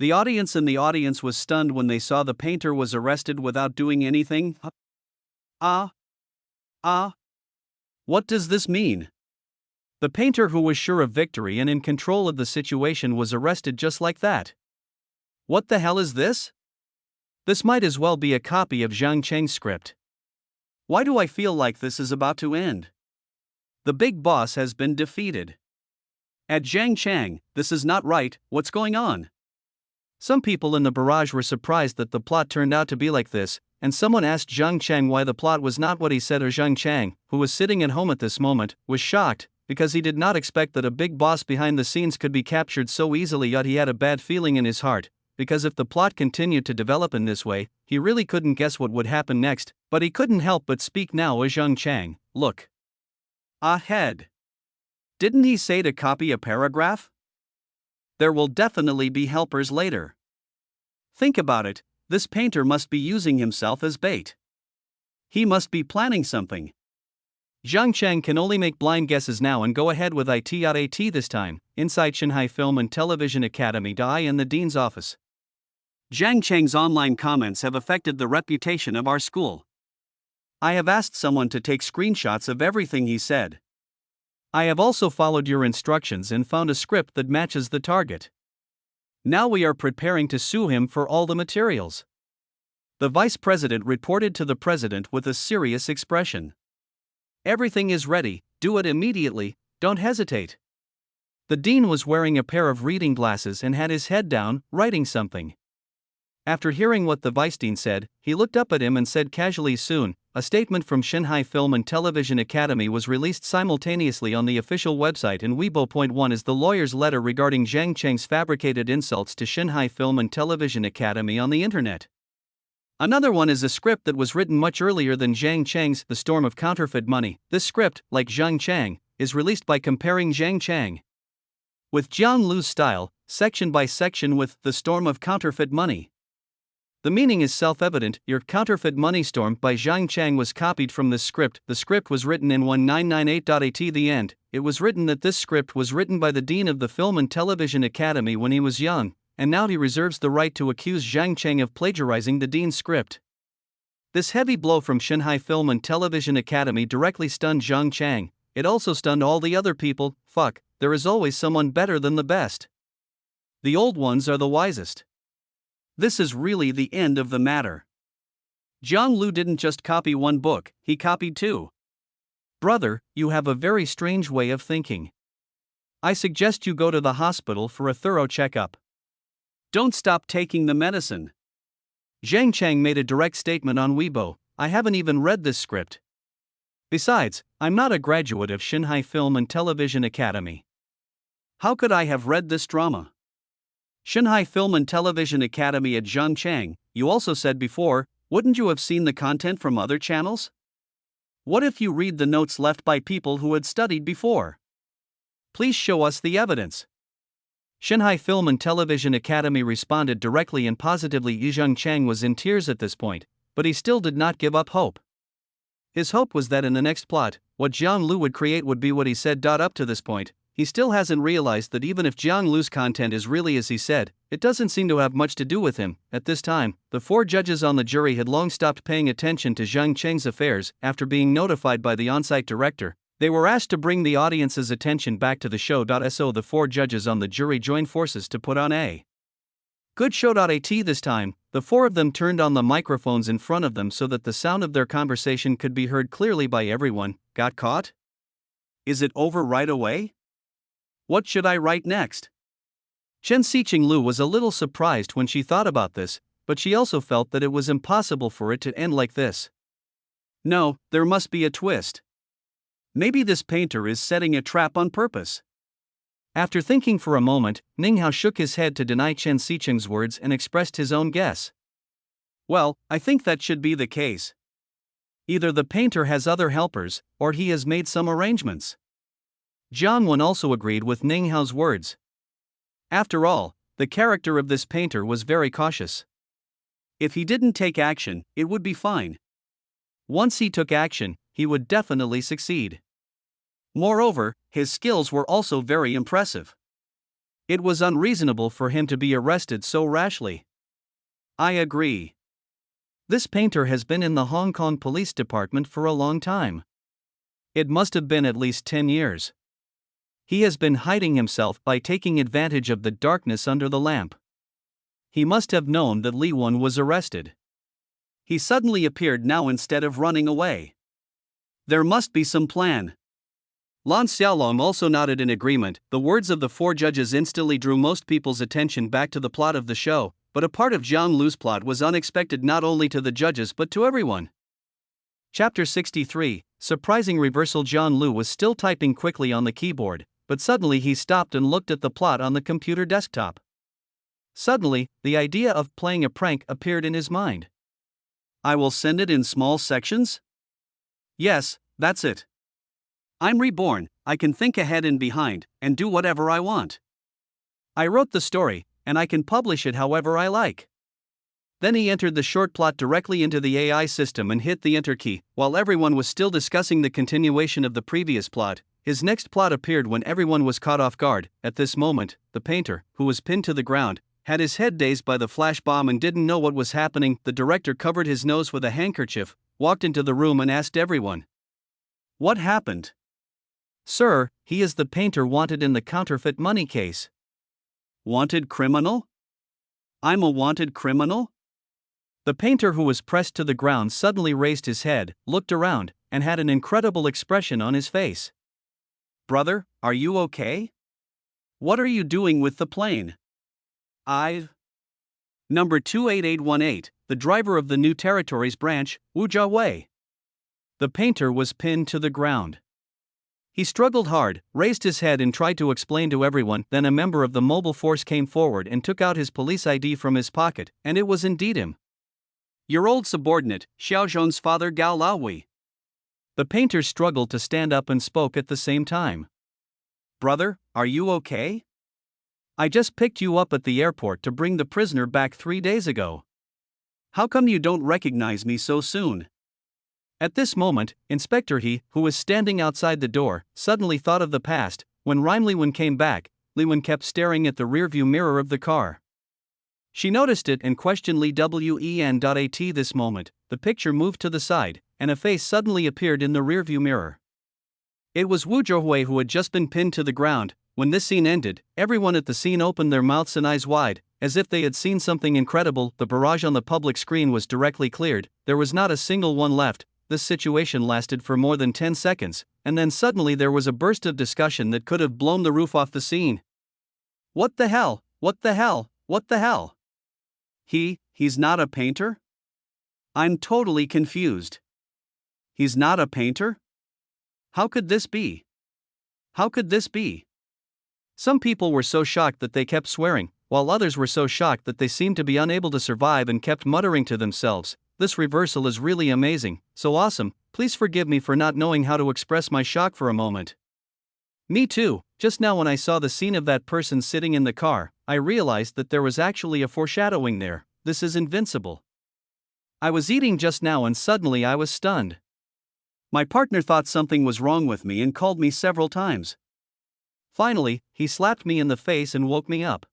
The audience was stunned when they saw the painter was arrested without doing anything. What does this mean? The painter, who was sure of victory and in control of the situation, was arrested just like that. What the hell is this? This might as well be a copy of Zhang Cheng's script. Why do I feel like this is about to end? The big boss has been defeated. At Zhang Cheng, this is not right. What's going on? Some people in the barrage were surprised that the plot turned out to be like this, and someone asked Zhang Cheng why the plot was not what he said. Or Zhang Cheng, who was sitting at home at this moment, was shocked, because he did not expect that a big boss behind the scenes could be captured so easily. Yet he had a bad feeling in his heart, because if the plot continued to develop in this way, he really couldn't guess what would happen next. But he couldn't help but speak now. Zhang Cheng, look ahead. Didn't he say to copy a paragraph? There will definitely be helpers later. Think about it, this painter must be using himself as bait. He must be planning something. Zhang Cheng can only make blind guesses now and go ahead with it. This time, inside Shanghai Film and Television Academy. In the dean's office. Zhang Cheng's online comments have affected the reputation of our school. I have asked someone to take screenshots of everything he said. I have also followed your instructions and found a script that matches the target. Now we are preparing to sue him for all the materials. The vice president reported to the president with a serious expression. Everything is ready, do it immediately, don't hesitate. The dean was wearing a pair of reading glasses and had his head down, writing something. After hearing what the vice dean said, he looked up at him and said casually, soon. A statement from Shanghai Film and Television Academy was released simultaneously on the official website in Weibo. One is the lawyer's letter regarding Zhang Cheng's fabricated insults to Shanghai Film and Television Academy on the internet. Another one is a script that was written much earlier than Zhang Cheng's The Storm of Counterfeit Money. This script, like Zhang Cheng, is released by comparing Zhang Cheng with Jian Lu's style, section by section, with The Storm of Counterfeit Money. The meaning is self-evident. Your Counterfeit Money Storm by Zhang Cheng was copied from this script. The script was written in 1998. At the end, it was written that this script was written by the dean of the Film and Television Academy when he was young, and now he reserves the right to accuse Zhang Cheng of plagiarizing the dean's script. This heavy blow from Shanghai Film and Television Academy directly stunned Zhang Chang. It also stunned all the other people. Fuck, there is always someone better than the best. The old ones are the wisest. This is really the end of the matter. Zhang Lu didn't just copy one book, he copied two. Brother, you have a very strange way of thinking. I suggest you go to the hospital for a thorough checkup. Don't stop taking the medicine. Zhang Chang made a direct statement on Weibo. I haven't even read this script. Besides, I'm not a graduate of Shanghai Film and Television Academy. How could I have read this drama? Shanghai Film and Television Academy at Zhang Chang, you also said before, wouldn't you have seen the content from other channels? What if you read the notes left by people who had studied before? Please show us the evidence. Shanghai Film and Television Academy responded directly and positively. Zhang Chang was in tears at this point, but he still did not give up hope. His hope was that in the next plot, what Zhang Lu would create would be what he said. Up to this point, he still hasn't realized that even if Zhang Lu's content is really as he said, it doesn't seem to have much to do with him. At this time, the four judges on the jury had long stopped paying attention to Zhang Chang's affairs. After being notified by the on-site director, they were asked to bring the audience's attention back to the show. So the four judges on the jury joined forces to put on a good show. At this time, the four of them turned on the microphones in front of them so that the sound of their conversation could be heard clearly by everyone. Got caught? Is it over right away? What should I write next? Chen Xiqing Lu was a little surprised when she thought about this, but she also felt that it was impossible for it to end like this. No, there must be a twist. Maybe this painter is setting a trap on purpose. After thinking for a moment, Ning Hao shook his head to deny Chen Xiqing's words and expressed his own guess. Well, I think that should be the case. Either the painter has other helpers, or he has made some arrangements. Jiang Wen also agreed with Ning Hao's words. After all, the character of this painter was very cautious. If he didn't take action, it would be fine. Once he took action, he would definitely succeed. Moreover, his skills were also very impressive. It was unreasonable for him to be arrested so rashly. I agree. This painter has been in the Hong Kong Police Department for a long time. It must have been at least 10 years. He has been hiding himself by taking advantage of the darkness under the lamp. He must have known that Li Wen was arrested. He suddenly appeared now instead of running away. There must be some plan. Lan Xiaolong also nodded in agreement. The words of the four judges instantly drew most people's attention back to the plot of the show, but a part of Zhang Lu's plot was unexpected not only to the judges but to everyone. Chapter 63, Surprising Reversal. Zhang Lu was still typing quickly on the keyboard, but suddenly he stopped and looked at the plot on the computer desktop. Suddenly, the idea of playing a prank appeared in his mind. I will send it in small sections? Yes, that's it. I'm reborn, I can think ahead and behind, and do whatever I want. I wrote the story, and I can publish it however I like. Then he entered the short plot directly into the AI system and hit the enter key. While everyone was still discussing the continuation of the previous plot, his next plot appeared when everyone was caught off guard. At this moment, the painter, who was pinned to the ground, had his head dazed by the flash bomb and didn't know what was happening. The director covered his nose with a handkerchief, walked into the room and asked everyone, "What happened?" "Sir, he is the painter wanted in the counterfeit money case." "Wanted criminal? I'm a wanted criminal?" The painter, who was pressed to the ground, suddenly raised his head, looked around, and had an incredible expression on his face. "Brother, are you okay? What are you doing with the plane?" Number 28818, the driver of the New Territories branch, Wu Jiawei. The painter was pinned to the ground. He struggled hard, raised his head and tried to explain to everyone. Then a member of the mobile force came forward and took out his police ID from his pocket, and it was indeed him. "Your old subordinate, Xiao Zhong's father, Gao Laohui." The painter struggled to stand up and spoke at the same time. "Brother, are you okay? I just picked you up at the airport to bring the prisoner back 3 days ago. How come you don't recognize me so soon?" At this moment, Inspector He, who was standing outside the door, suddenly thought of the past. When Li Wen came back, Li Wen kept staring at the rearview mirror of the car. She noticed it and questioned Wen.at. This moment, the picture moved to the side, and a face suddenly appeared in the rearview mirror. It was Wu Zhuhui, who had just been pinned to the ground. When this scene ended, everyone at the scene opened their mouths and eyes wide, as if they had seen something incredible. The barrage on the public screen was directly cleared, there was not a single one left. This situation lasted for more than 10 seconds, and then suddenly there was a burst of discussion that could have blown the roof off the scene. What the hell? What the hell? What the hell? He's not a painter? I'm totally confused. He's not a painter? How could this be? How could this be? Some people were so shocked that they kept swearing, while others were so shocked that they seemed to be unable to survive and kept muttering to themselves, "This reversal is really amazing, so awesome, please forgive me for not knowing how to express my shock for a moment." Me too. Just now when I saw the scene of that person sitting in the car, I realized that there was actually a foreshadowing there. This is invincible. I was eating just now and suddenly I was stunned. My partner thought something was wrong with me and called me several times. Finally, he slapped me in the face and woke me up.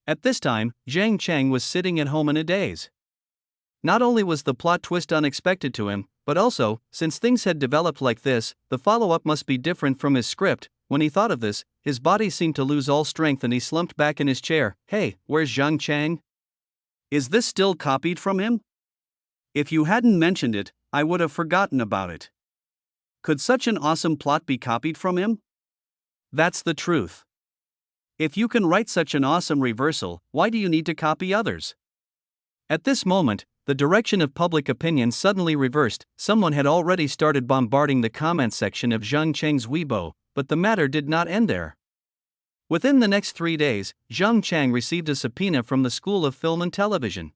At this time, Zhang Cheng was sitting at home in a daze. Not only was the plot twist unexpected to him, but also, since things had developed like this, the follow-up must be different from his script. When he thought of this, his body seemed to lose all strength and he slumped back in his chair. Hey, where's Zhang Cheng? Is this still copied from him? If you hadn't mentioned it, I would have forgotten about it. Could such an awesome plot be copied from him? That's the truth. If you can write such an awesome reversal, why do you need to copy others? At this moment, the direction of public opinion suddenly reversed. Someone had already started bombarding the comment section of Zhang Cheng's Weibo, but the matter did not end there. Within the next 3 days, Zhang Cheng received a subpoena from the School of Film and Television.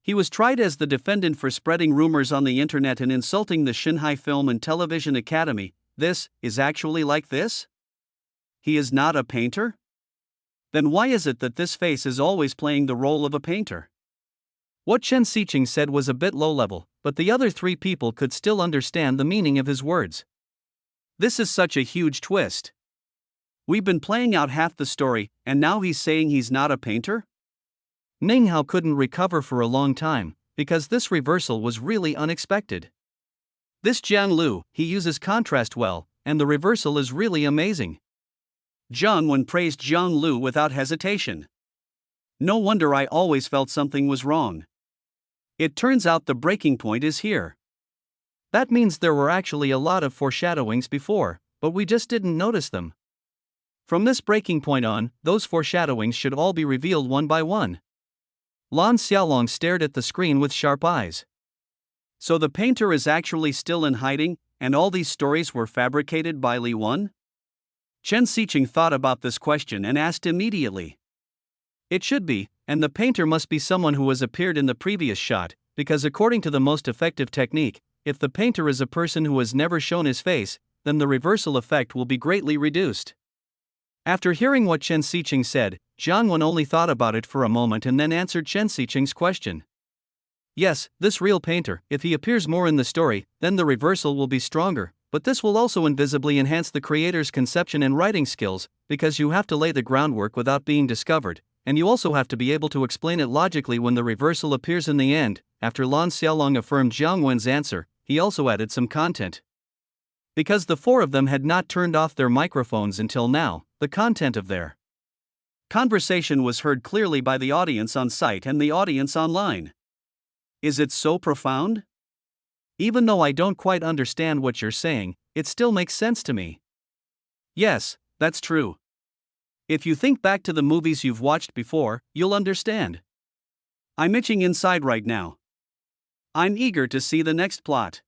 He was tried as the defendant for spreading rumors on the internet and insulting the Shanghai Film and Television Academy. This is actually like this? He is not a painter? Then why is it that this face is always playing the role of a painter? What Chen Xiqing said was a bit low level, but the other 3 people could still understand the meaning of his words. This is such a huge twist. We've been playing out half the story, and now he's saying he's not a painter? Ning Hao couldn't recover for a long time, because this reversal was really unexpected. This Jiang Lu, he uses contrast well, and the reversal is really amazing. Zhang Wen praised Jiang Lu without hesitation. No wonder I always felt something was wrong. It turns out the breaking point is here. That means there were actually a lot of foreshadowings before, but we just didn't notice them. From this breaking point on, those foreshadowings should all be revealed one by one. Lan Xiaolong stared at the screen with sharp eyes. So the painter is actually still in hiding, and all these stories were fabricated by Li Wen? Chen Xiqing thought about this question and asked immediately. It should be, and the painter must be someone who has appeared in the previous shot, because according to the most effective technique, if the painter is a person who has never shown his face, then the reversal effect will be greatly reduced. After hearing what Chen Xiqing said, Jiang Wen only thought about it for a moment and then answered Chen Xiqing's question. Yes, this real painter, if he appears more in the story, then the reversal will be stronger, but this will also invisibly enhance the creator's conception and writing skills, because you have to lay the groundwork without being discovered, and you also have to be able to explain it logically when the reversal appears in the end. After Lan Xiaolong affirmed Jiang Wen's answer, he also added some content. Because the 4 of them had not turned off their microphones until now, the content of their conversation was heard clearly by the audience on site and the audience online. Is it so profound? Even though I don't quite understand what you're saying, it still makes sense to me. Yes, that's true. If you think back to the movies you've watched before, you'll understand. I'm itching inside right now. I'm eager to see the next plot.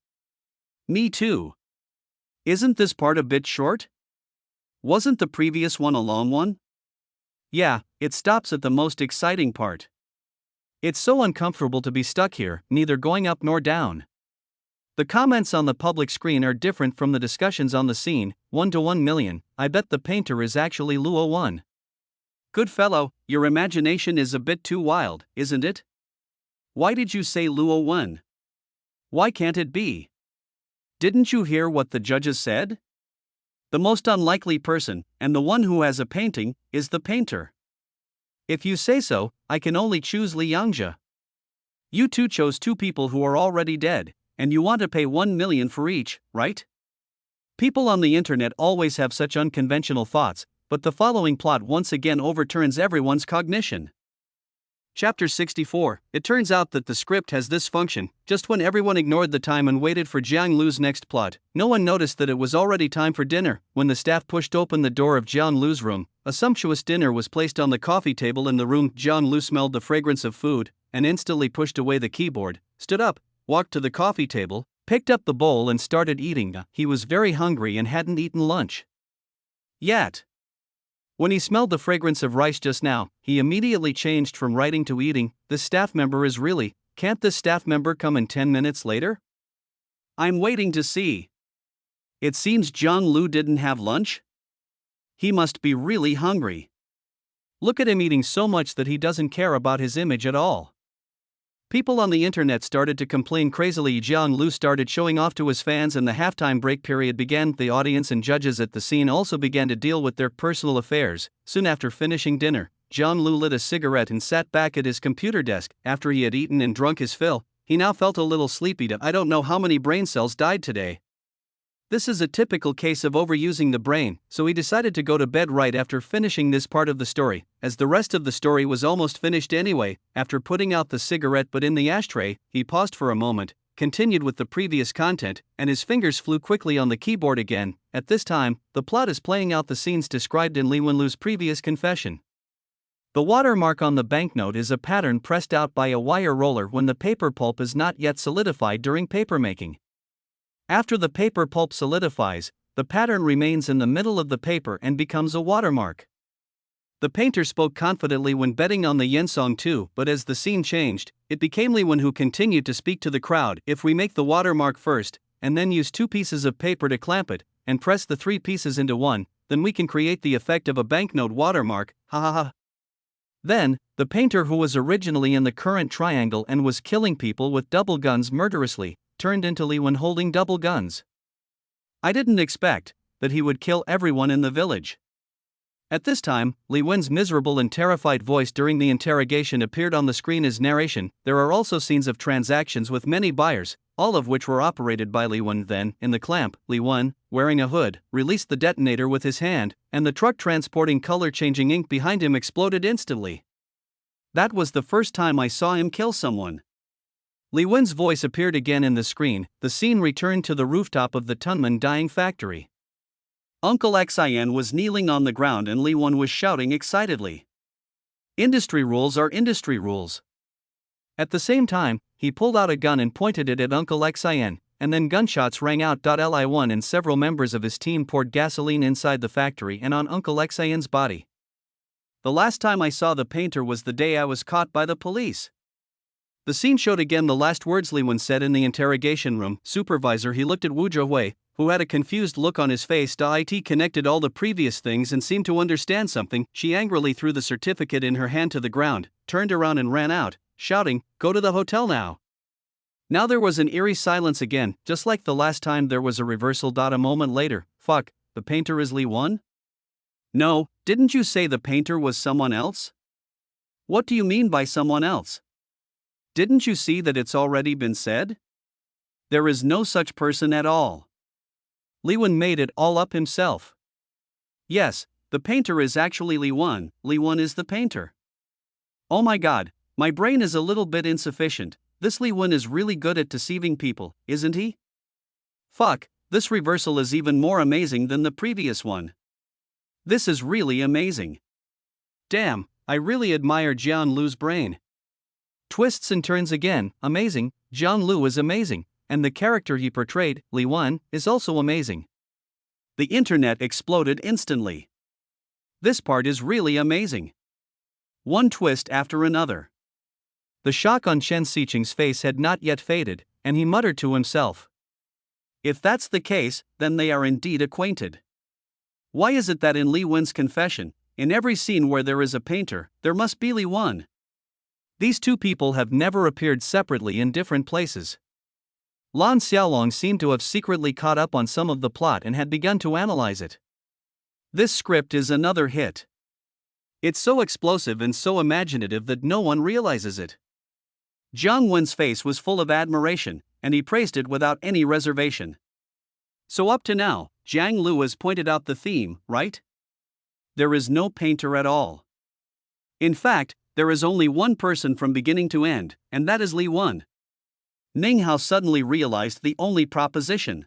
Me too. Isn't this part a bit short? Wasn't the previous one a long one? Yeah, it stops at the most exciting part. It's so uncomfortable to be stuck here, neither going up nor down. The comments on the public screen are different from the discussions on the scene. 1 to 1 million, I bet the painter is actually Luo 1. Good fellow, your imagination is a bit too wild, isn't it? Why did you say Luo 1? Why can't it be? Didn't you hear what the judges said? The most unlikely person, and the one who has a painting, is the painter. If you say so, I can only choose Li Yangjia. You two chose two people who are already dead, and you want to pay 1 million for each, right? People on the internet always have such unconventional thoughts, but the following plot once again overturns everyone's cognition. Chapter 64. It turns out that the script has this function: just when everyone ignored the time and waited for Jiang Lu's next plot, no one noticed that it was already time for dinner. When the staff pushed open the door of Jiang Lu's room, a sumptuous dinner was placed on the coffee table in the room. Jiang Lu smelled the fragrance of food, and instantly pushed away the keyboard, stood up, walked to the coffee table, picked up the bowl and started eating. He was very hungry and hadn't eaten lunch yet. When he smelled the fragrance of rice just now, he immediately changed from writing to eating. This staff member is really, can't this staff member come in 10 minutes later? I'm waiting to see. It seems Jiang Lu didn't have lunch? He must be really hungry. Look at him eating so much that he doesn't care about his image at all. People on the internet started to complain crazily. Jiang Lu started showing off to his fans, and the halftime break period began. The audience and judges at the scene also began to deal with their personal affairs. Soon after finishing dinner, Jiang Lu lit a cigarette and sat back at his computer desk. After he had eaten and drunk his fill, he now felt a little sleepy. I don't know how many brain cells died today. This is a typical case of overusing the brain, so he decided to go to bed right after finishing this part of the story, as the rest of the story was almost finished anyway. After putting out the cigarette but in the ashtray, he paused for a moment, continued with the previous content, and his fingers flew quickly on the keyboard again. At this time, the plot is playing out the scenes described in Li Wenlu's previous confession. The watermark on the banknote is a pattern pressed out by a wire roller when the paper pulp is not yet solidified during papermaking. After the paper pulp solidifies, the pattern remains in the middle of the paper and becomes a watermark. The painter spoke confidently when betting on the Yensong 2, but as the scene changed, it became Li Wen who continued to speak to the crowd. If we make the watermark first, and then use 2 pieces of paper to clamp it, and press the 3 pieces into one, then we can create the effect of a banknote watermark, ha ha ha. Then, the painter, who was originally in the current triangle and was killing people with double guns murderously, turned into Li Wen holding double guns. I didn't expect that he would kill everyone in the village. At this time, Li Wen's miserable and terrified voice during the interrogation appeared on the screen as narration. There are also scenes of transactions with many buyers, all of which were operated by Li Wen. Then, in the clamp, Li Wen, wearing a hood, released the detonator with his hand, and the truck transporting color-changing ink behind him exploded instantly. That was the first time I saw him kill someone. Li Wen's voice appeared again in the screen. The scene returned to the rooftop of the Tunman dyeing factory. Uncle Xian was kneeling on the ground and Li Wen was shouting excitedly. Industry rules are industry rules. At the same time, he pulled out a gun and pointed it at Uncle Xian, and then gunshots rang out. Li Wen and several members of his team poured gasoline inside the factory and on Uncle Xian's body. The last time I saw the painter was the day I was caught by the police. The scene showed again the last words Li Wen said in the interrogation room. Supervisor, he looked at Wu Zhehui, who had a confused look on his face. It connected all the previous things and seemed to understand something. She angrily threw the certificate in her hand to the ground, turned around and ran out, shouting, "Go to the hotel now." Now there was an eerie silence again, just like the last time. There was a reversal. A moment later, fuck, the painter is Li Wen? No, didn't you say the painter was someone else? What do you mean by someone else? Didn't you see that it's already been said? There is no such person at all. Li Wen made it all up himself. Yes, the painter is actually Li Wen. Li Wen is the painter. Oh my god, my brain is a little bit insufficient. This Li Wen is really good at deceiving people, isn't he? Fuck, this reversal is even more amazing than the previous one. This is really amazing. Damn, I really admire Jiang Lu's brain. Twists and turns again, amazing. Jiang Lu is amazing, and the character he portrayed, Li Wen, is also amazing. The internet exploded instantly. This part is really amazing. One twist after another. The shock on Chen Xiqing's face had not yet faded, and he muttered to himself. If that's the case, then they are indeed acquainted. Why is it that in Li Wen's confession, in every scene where there is a painter, there must be Li Wen? These two people have never appeared separately in different places. Lan Xiaolong seemed to have secretly caught up on some of the plot and had begun to analyze it. This script is another hit. It's so explosive and so imaginative that no one realizes it. Jiang Wen's face was full of admiration, and he praised it without any reservation. So up to now, Jiang Lu has pointed out the theme, right? There is no painter at all. In fact, there is only one person from beginning to end, and that is Li Wen. Ning Hao suddenly realized the only proposition.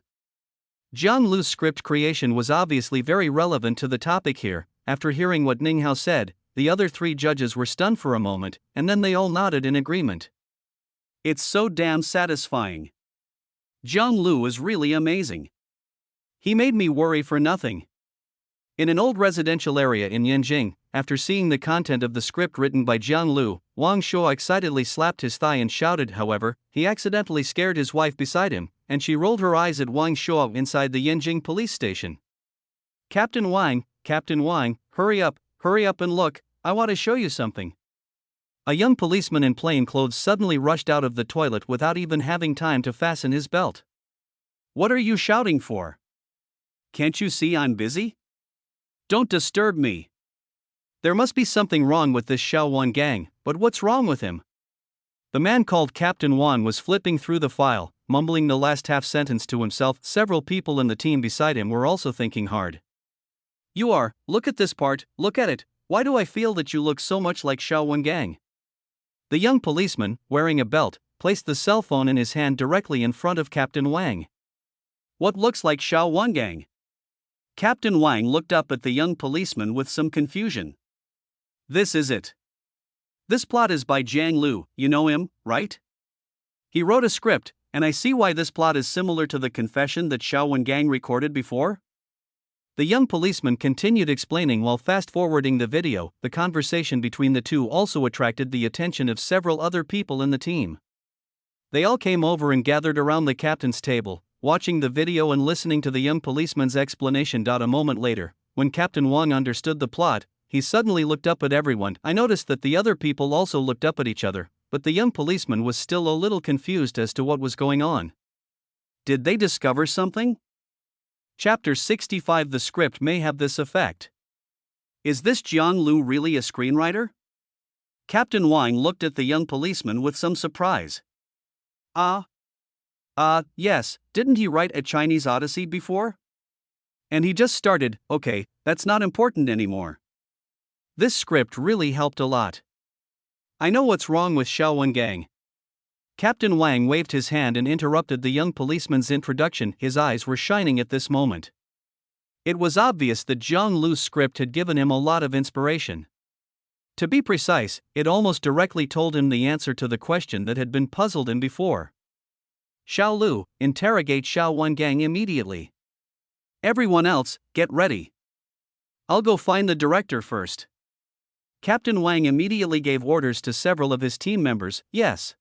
Jiang Lu's script creation was obviously very relevant to the topic here. After hearing what Ning Hao said, the other three judges were stunned for a moment, and then they all nodded in agreement. It's so damn satisfying. Jiang Lu is really amazing. He made me worry for nothing. In an old residential area in Yanjing, after seeing the content of the script written by Jiang Lu, Wang Shuo excitedly slapped his thigh and shouted. However, he accidentally scared his wife beside him, and she rolled her eyes at Wang Shuo inside the Yanjing police station. Captain Wang, hurry up and look, I want to show you something. A young policeman in plain clothes suddenly rushed out of the toilet without even having time to fasten his belt. What are you shouting for? Can't you see I'm busy? Don't disturb me. There must be something wrong with this Xiaowan gang, but what's wrong with him? The man called Captain Wan was flipping through the file, mumbling the last half sentence to himself. Several people in the team beside him were also thinking hard. Look at this part, look at it, why do I feel that you look so much like Xiaowan gang? The young policeman, wearing a belt, placed the cell phone in his hand directly in front of Captain Wang. What looks like Xiaowan gang? Captain Wang looked up at the young policeman with some confusion. This is it. This plot is by Jiang Lu, you know him, right? He wrote a script, and I see why this plot is similar to the confession that Xiaowan gang recorded before. The young policeman continued explaining while fast-forwarding the video. The conversation between the two also attracted the attention of several other people in the team. They all came over and gathered around the captain's table, watching the video and listening to the young policeman's explanation. A moment later, when Captain Wang understood the plot, he suddenly looked up at everyone. I noticed that the other people also looked up at each other, but the young policeman was still a little confused as to what was going on. Did they discover something? Chapter 65. The script may have this effect. Is this Jiang Lu really a screenwriter? Captain Wang looked at the young policeman with some surprise. Yes, didn't he write A Chinese Odyssey before? And he just started. Okay, that's not important anymore. This script really helped a lot. I know what's wrong with Xiaowan gang. Captain Wang waved his hand and interrupted the young policeman's introduction. His eyes were shining at this moment. It was obvious that Jiang Lu's script had given him a lot of inspiration. To be precise, it almost directly told him the answer to the question that had been puzzled him before. Xiao Lu, interrogate Xiaowan gang immediately. Everyone else, get ready. I'll go find the director first. Captain Wang immediately gave orders to several of his team members. Yes.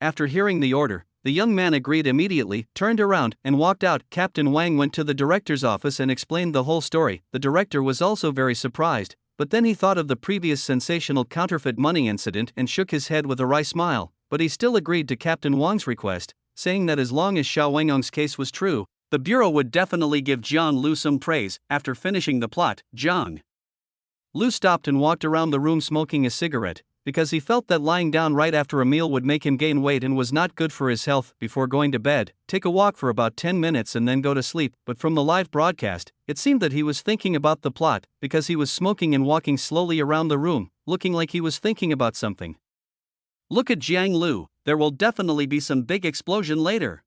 After hearing the order, the young man agreed immediately, turned around, and walked out. Captain Wang went to the director's office and explained the whole story. The director was also very surprised, but then he thought of the previous sensational counterfeit money incident and shook his head with a wry smile, but he still agreed to Captain Wang's request, saying that as long as Xiao Wengyong's case was true, the Bureau would definitely give Jiang Lu some praise. After finishing the plot, Jiang Lu stopped and walked around the room smoking a cigarette, because he felt that lying down right after a meal would make him gain weight and was not good for his health. Before going to bed, take a walk for about 10 minutes and then go to sleep. But from the live broadcast, it seemed that he was thinking about the plot, because he was smoking and walking slowly around the room, looking like he was thinking about something. Look at Jiang Lu, there will definitely be some big explosion later.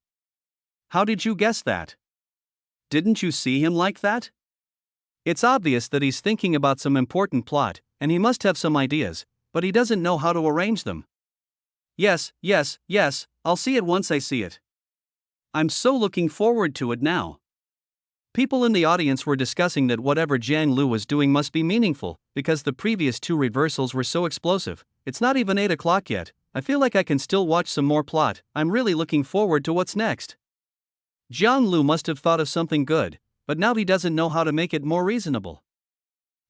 How did you guess that? Didn't you see him like that? It's obvious that he's thinking about some important plot, and he must have some ideas, but he doesn't know how to arrange them. Yes, I'll see it once I see it. I'm so looking forward to it now. People in the audience were discussing that whatever Jiang Lu was doing must be meaningful, because the previous two reversals were so explosive. It's not even 8 o'clock yet. I feel like I can still watch some more plot. I'm really looking forward to what's next. Jiang Lu must have thought of something good, but now he doesn't know how to make it more reasonable.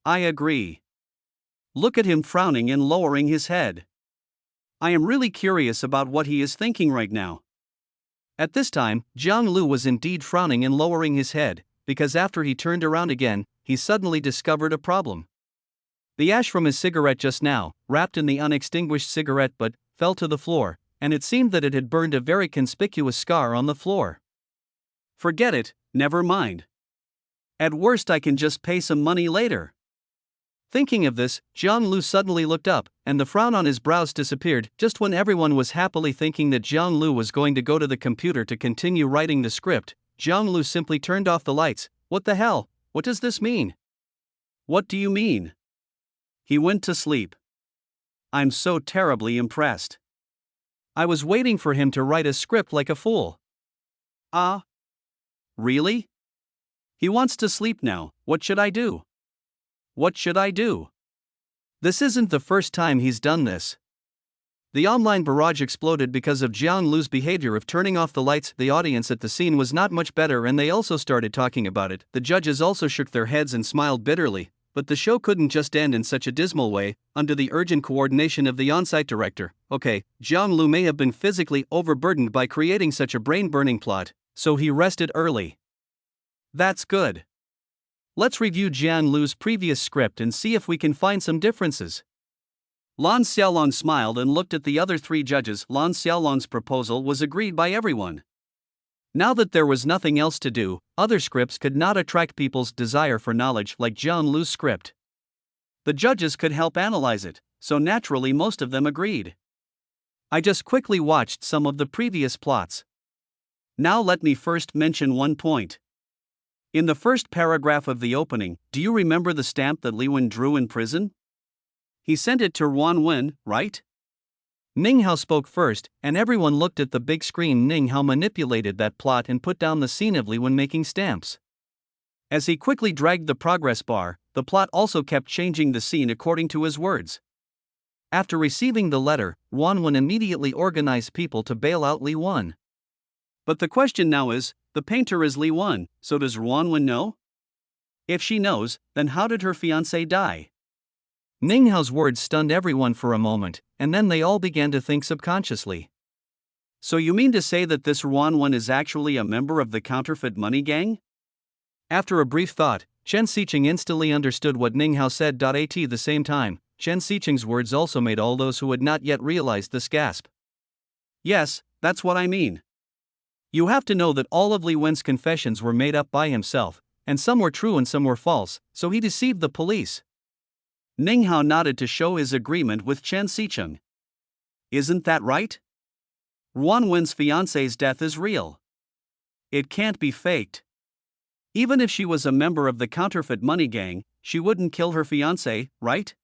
I agree. Look at him frowning and lowering his head. I am really curious about what he is thinking right now. At this time, Jiang Lu was indeed frowning and lowering his head, because after he turned around again, he suddenly discovered a problem. The ash from his cigarette just now, wrapped in the unextinguished cigarette butt, fell to the floor, and it seemed that it had burned a very conspicuous scar on the floor. Forget it, never mind. At worst, I can just pay some money later. Thinking of this, Jiang Lu suddenly looked up, and the frown on his brows disappeared just when everyone was happily thinking that Jiang Lu was going to go to the computer to continue writing the script. Jiang Lu simply turned off the lights. What the hell? What does this mean? What do you mean? He went to sleep. I'm so terribly impressed. I was waiting for him to write a script like a fool. Ah? Really? He wants to sleep now. What should I do? What should I do? This isn't the first time he's done this. The online barrage exploded because of Jiang Lu's behavior of turning off the lights. The audience at the scene was not much better and they also started talking about it. The judges also shook their heads and smiled bitterly, but the show couldn't just end in such a dismal way, under the urgent coordination of the on-site director. Okay, Jiang Lu may have been physically overburdened by creating such a brain-burning plot, so he rested early. That's good. Let's review Jiang Lu's previous script and see if we can find some differences. Lan Xiaolong smiled and looked at the other three judges. Lan Xiaolong's proposal was agreed by everyone. Now that there was nothing else to do, other scripts could not attract people's desire for knowledge like Jiang Lu's script. The judges could help analyze it, so naturally most of them agreed. I just quickly watched some of the previous plots. Now let me first mention one point. In the first paragraph of the opening, do you remember the stamp that Li Wen drew in prison? He sent it to Wan Wen, right? Ning Hao spoke first, and everyone looked at the big screen. Ning Hao manipulated that plot and put down the scene of Li Wen making stamps. As he quickly dragged the progress bar, the plot also kept changing the scene according to his words. After receiving the letter, Wan Wen immediately organized people to bail out Li Wen. But the question now is, the painter is Li Wen, so does Wan Wen know? If she knows, then how did her fiancé die? Ning Hao's words stunned everyone for a moment, and then they all began to think subconsciously. So you mean to say that this Wan Wen is actually a member of the counterfeit money gang? After a brief thought, Chen Xiqing instantly understood what Ning Hao said. At the same time, Chen Xiqing's words also made all those who had not yet realized this gasp. Yes, that's what I mean. You have to know that all of Li Wen's confessions were made up by himself, and some were true and some were false, so he deceived the police. Ning Hao nodded to show his agreement with Chen Xiqing. Isn't that right? Wan Wen's fiancé's death is real. It can't be faked. Even if she was a member of the counterfeit money gang, she wouldn't kill her fiancé, right?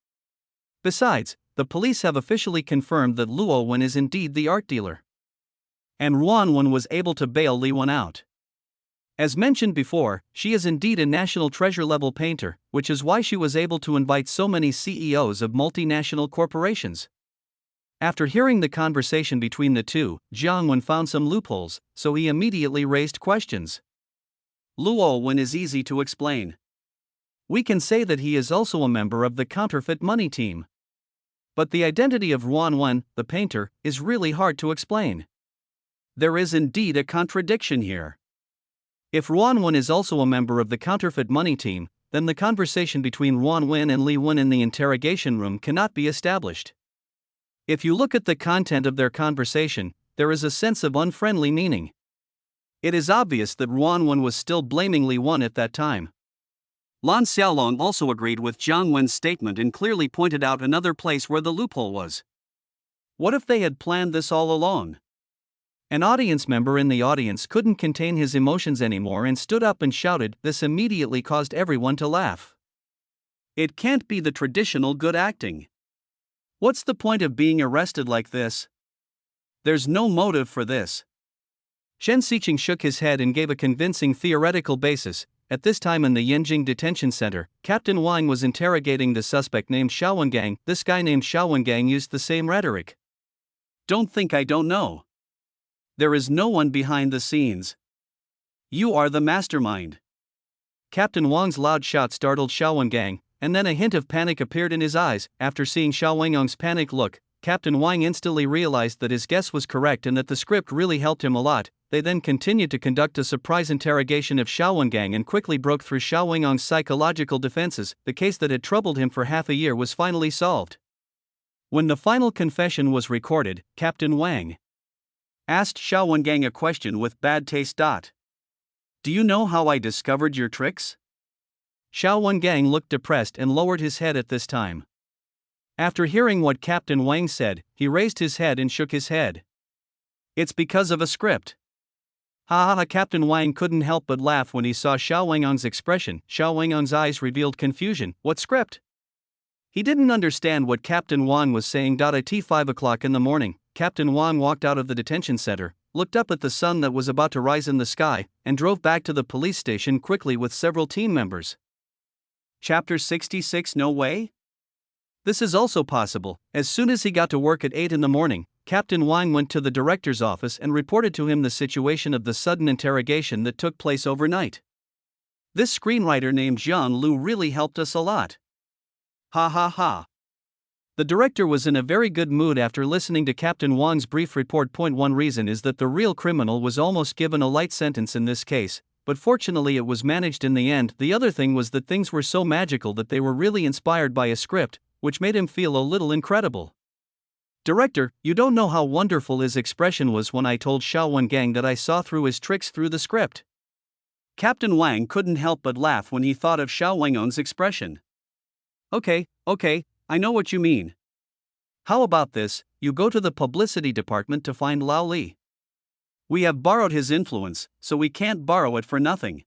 Besides, the police have officially confirmed that Luo Wen is indeed the art dealer. And Wan Wen was able to bail Li Wen out. As mentioned before, she is indeed a national treasure-level painter, which is why she was able to invite so many CEOs of multinational corporations. After hearing the conversation between the two, Jiang Wen found some loopholes, so he immediately raised questions. Luo Wen is easy to explain. We can say that he is also a member of the counterfeit money team. But the identity of Wan Wen, the painter, is really hard to explain. There is indeed a contradiction here. If Wan Wen is also a member of the counterfeit money team, then the conversation between Wan Wen and Li Wen in the interrogation room cannot be established. If you look at the content of their conversation, there is a sense of unfriendly meaning. It is obvious that Wan Wen was still blaming Li Wen at that time. Lan Xiaolong also agreed with Jiang Wen's statement and clearly pointed out another place where the loophole was. What if they had planned this all along? An audience member in the audience couldn't contain his emotions anymore and stood up and shouted. This immediately caused everyone to laugh. It can't be the traditional good acting. What's the point of being arrested like this? There's no motive for this. Chen Xiqing shook his head and gave a convincing theoretical basis. At this time in the Yanjing Detention Center, Captain Wang was interrogating the suspect named Xiao Wengang. This guy named Xiao Wengang used the same rhetoric. Don't think I don't know. There is no one behind the scenes. You are the mastermind. Captain Wang's loud shout startled Xiao Wengang, and then a hint of panic appeared in his eyes. After seeing Xiao Wengang's panic look, Captain Wang instantly realized that his guess was correct and that the script really helped him a lot. They then continued to conduct a surprise interrogation of Xiao Wengang and quickly broke through Xiao Wengong's psychological defenses. The case that had troubled him for half a year was finally solved. When the final confession was recorded, Captain Wang asked Xiao Wengang a question with bad taste. Do you know how I discovered your tricks? Xiao Wengang looked depressed and lowered his head at this time. After hearing what Captain Wang said, he raised his head and shook his head. It's because of a script. Ha ha ha! Captain Wang couldn't help but laugh when he saw Xiao Wengong's expression. Xiao Wengong's eyes revealed confusion. What script? He didn't understand what Captain Wang was saying. At 5 o'clock in the morning, Captain Wang walked out of the detention center, looked up at the sun that was about to rise in the sky, and drove back to the police station quickly with several team members. Chapter 66. No way? This is also possible. As soon as he got to work at 8 in the morning, Captain Wang went to the director's office and reported to him the situation of the sudden interrogation that took place overnight. This screenwriter named Jiang Lu really helped us a lot. Ha ha ha. The director was in a very good mood after listening to Captain Wang's brief report. One reason is that the real criminal was almost given a light sentence in this case, but fortunately it was managed in the end. The other thing was that things were so magical that they were really inspired by a script, which made him feel a little incredible. Director, you don't know how wonderful his expression was when I told Xiao Wengang that I saw through his tricks through the script. Captain Wang couldn't help but laugh when he thought of Xiao Wengong's expression. Okay, I know what you mean. How about this, you go to the publicity department to find Lao Li. We have borrowed his influence, so we can't borrow it for nothing.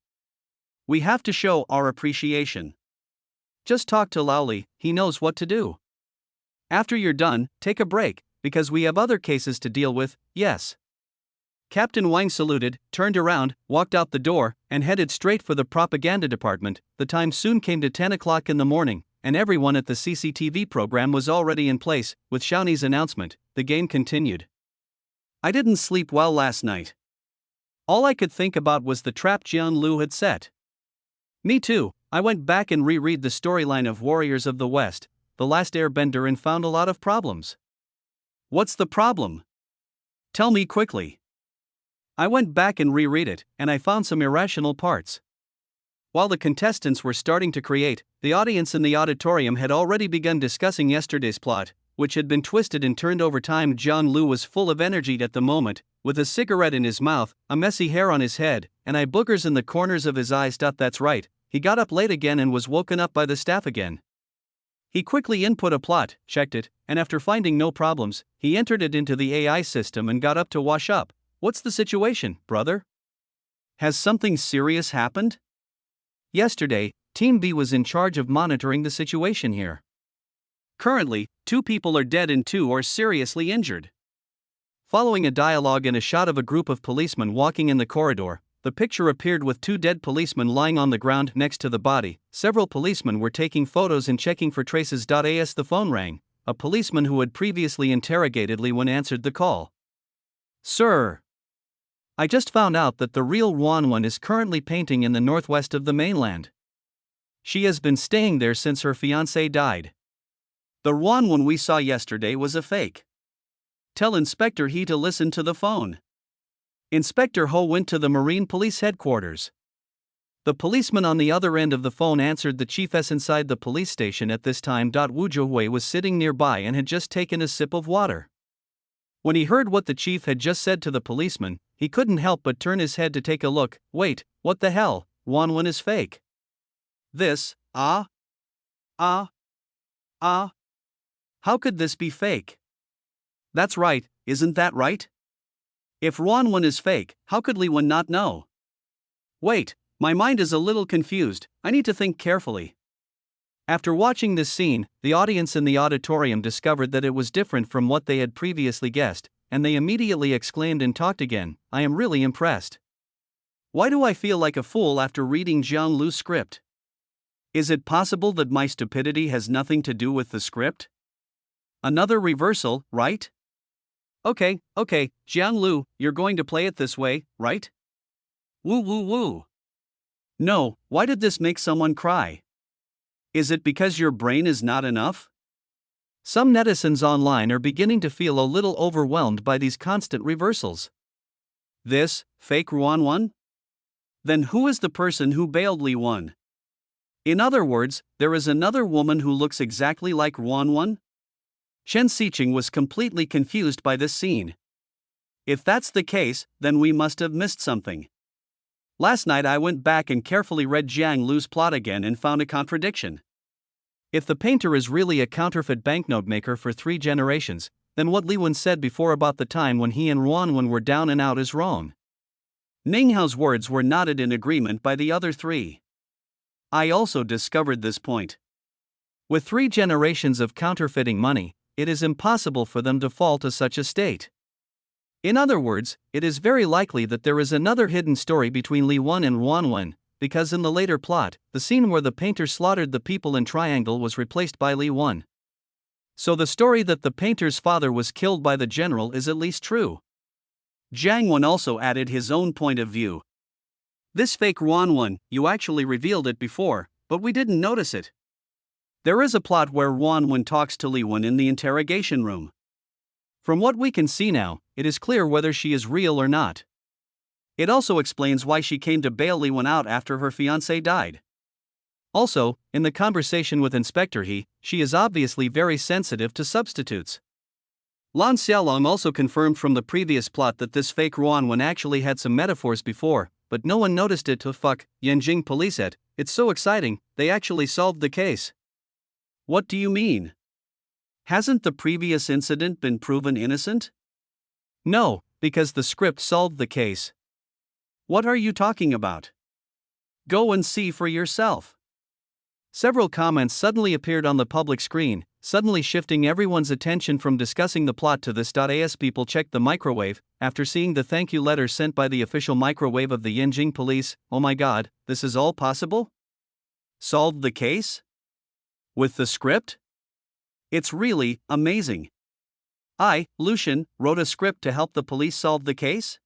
We have to show our appreciation. Just talk to Lao Li, he knows what to do. After you're done, take a break, because we have other cases to deal with. Yes. Captain Wang saluted, turned around, walked out the door, and headed straight for the propaganda department. The time soon came to 10 o'clock in the morning, and everyone at the CCTV program was already in place. With Xiaoni's announcement, the game continued. I didn't sleep well last night. All I could think about was the trap Jiang Lu had set. Me too. I went back and reread the storyline of Warriors of the West, The Last Airbender, and found a lot of problems. What's the problem? Tell me quickly. I went back and reread it, and I found some irrational parts. While the contestants were starting to create, the audience in the auditorium had already begun discussing yesterday's plot, which had been twisted and turned over time. Jiang Lu was full of energy at the moment, with a cigarette in his mouth, a messy hair on his head, and eye boogers in the corners of his eyes. That's right, he got up late again and was woken up by the staff again. He quickly input a plot, checked it, and after finding no problems, he entered it into the AI system and got up to wash up. What's the situation, brother? Has something serious happened? Yesterday, Team B was in charge of monitoring the situation here. Currently, 2 people are dead and 2 are seriously injured. Following a dialogue and a shot of a group of policemen walking in the corridor, the picture appeared with 2 dead policemen lying on the ground next to the body. Several policemen were taking photos and checking for traces. As the phone rang, a policeman who had previously interrogated Li Wen answered the call. Sir, I just found out that the real Wan is currently painting in the northwest of the mainland. She has been staying there since her fiancé died. The Wan we saw yesterday was a fake. Tell Inspector He to listen to the phone. Inspector Ho went to the Marine Police headquarters. The policeman on the other end of the phone answered the chief S inside the police station at this time. Wu Zhuhui was sitting nearby and had just taken a sip of water. When he heard what the chief had just said to the policeman, he couldn't help but turn his head to take a look. Wait, what the hell? Wan is fake. This, how could this be fake? That's right, isn't that right? If Wan is fake, how could Li Wen not know? Wait, my mind is a little confused, I need to think carefully. After watching this scene, the audience in the auditorium discovered that it was different from what they had previously guessed, and they immediately exclaimed and talked again. I am really impressed. Why do I feel like a fool after reading Jiang Lu's script? Is it possible that my stupidity has nothing to do with the script? Another reversal, right? Okay, Jiang Lu, you're going to play it this way, right? Woo. No, why did this make someone cry? Is it because your brain is not enough? Some netizens online are beginning to feel a little overwhelmed by these constant reversals. This, fake Ruanwan? Then who is the person who bailed Li Wen? In other words, there is another woman who looks exactly like Ruanwan? Chen Xiqing was completely confused by this scene. If that's the case, then we must have missed something. Last night I went back and carefully read Jiang Lu's plot again and found a contradiction. If the painter is really a counterfeit banknote maker for 3 generations, then what Li Wen said before about the time when he and Ruanwan were down and out is wrong. Ning Hao's words were nodded in agreement by the other 3. I also discovered this point. With 3 generations of counterfeiting money, it is impossible for them to fall to such a state. In other words, it is very likely that there is another hidden story between Li Wen and Ruanwan, because in the later plot, the scene where the painter slaughtered the people in Triangle was replaced by Li Wen. So the story that the painter's father was killed by the general is at least true. Jiang Wen also added his own point of view. This fake Ruanwan, you actually revealed it before, but we didn't notice it. There is a plot where Ruanwan talks to Li Wen in the interrogation room. From what we can see now, it is clear whether she is real or not. It also explains why she came to bail Li Wen out after her fiancé died. Also, in the conversation with Inspector He, she is obviously very sensitive to substitutes. Lan Xiaolong also confirmed from the previous plot that this fake Ruanwan actually had some metaphors before, but no one noticed it. Fuck, Yanjing police it, it's so exciting, they actually solved the case. What do you mean? Hasn't the previous incident been proven innocent? No, because the script solved the case. What are you talking about? Go and see for yourself. Several comments suddenly appeared on the public screen, suddenly shifting everyone's attention from discussing the plot to this. As people checked the microwave, after seeing the thank you letter sent by the official microwave of the Yanjing police, oh my god, this is all possible? Solved the case? With the script? It's really amazing. I, Lucian, wrote a script to help the police solve the case?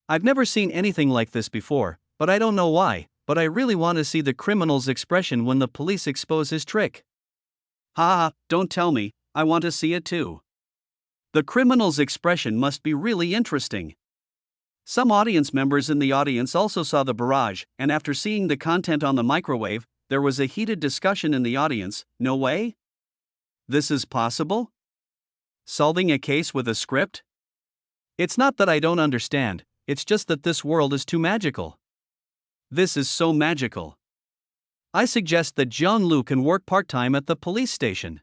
I've never seen anything like this before, but I don't know why, but I really want to see the criminal's expression when the police expose his trick. Ha, don't tell me, I want to see it too. The criminal's expression must be really interesting. Some audience members in the audience also saw the barrage, and after seeing the content on the microwave, there was a heated discussion in the audience. No way? This is possible? Solving a case with a script? It's not that I don't understand, it's just that this world is too magical. This is so magical. I suggest that Jiang Lu can work part-time at the police station.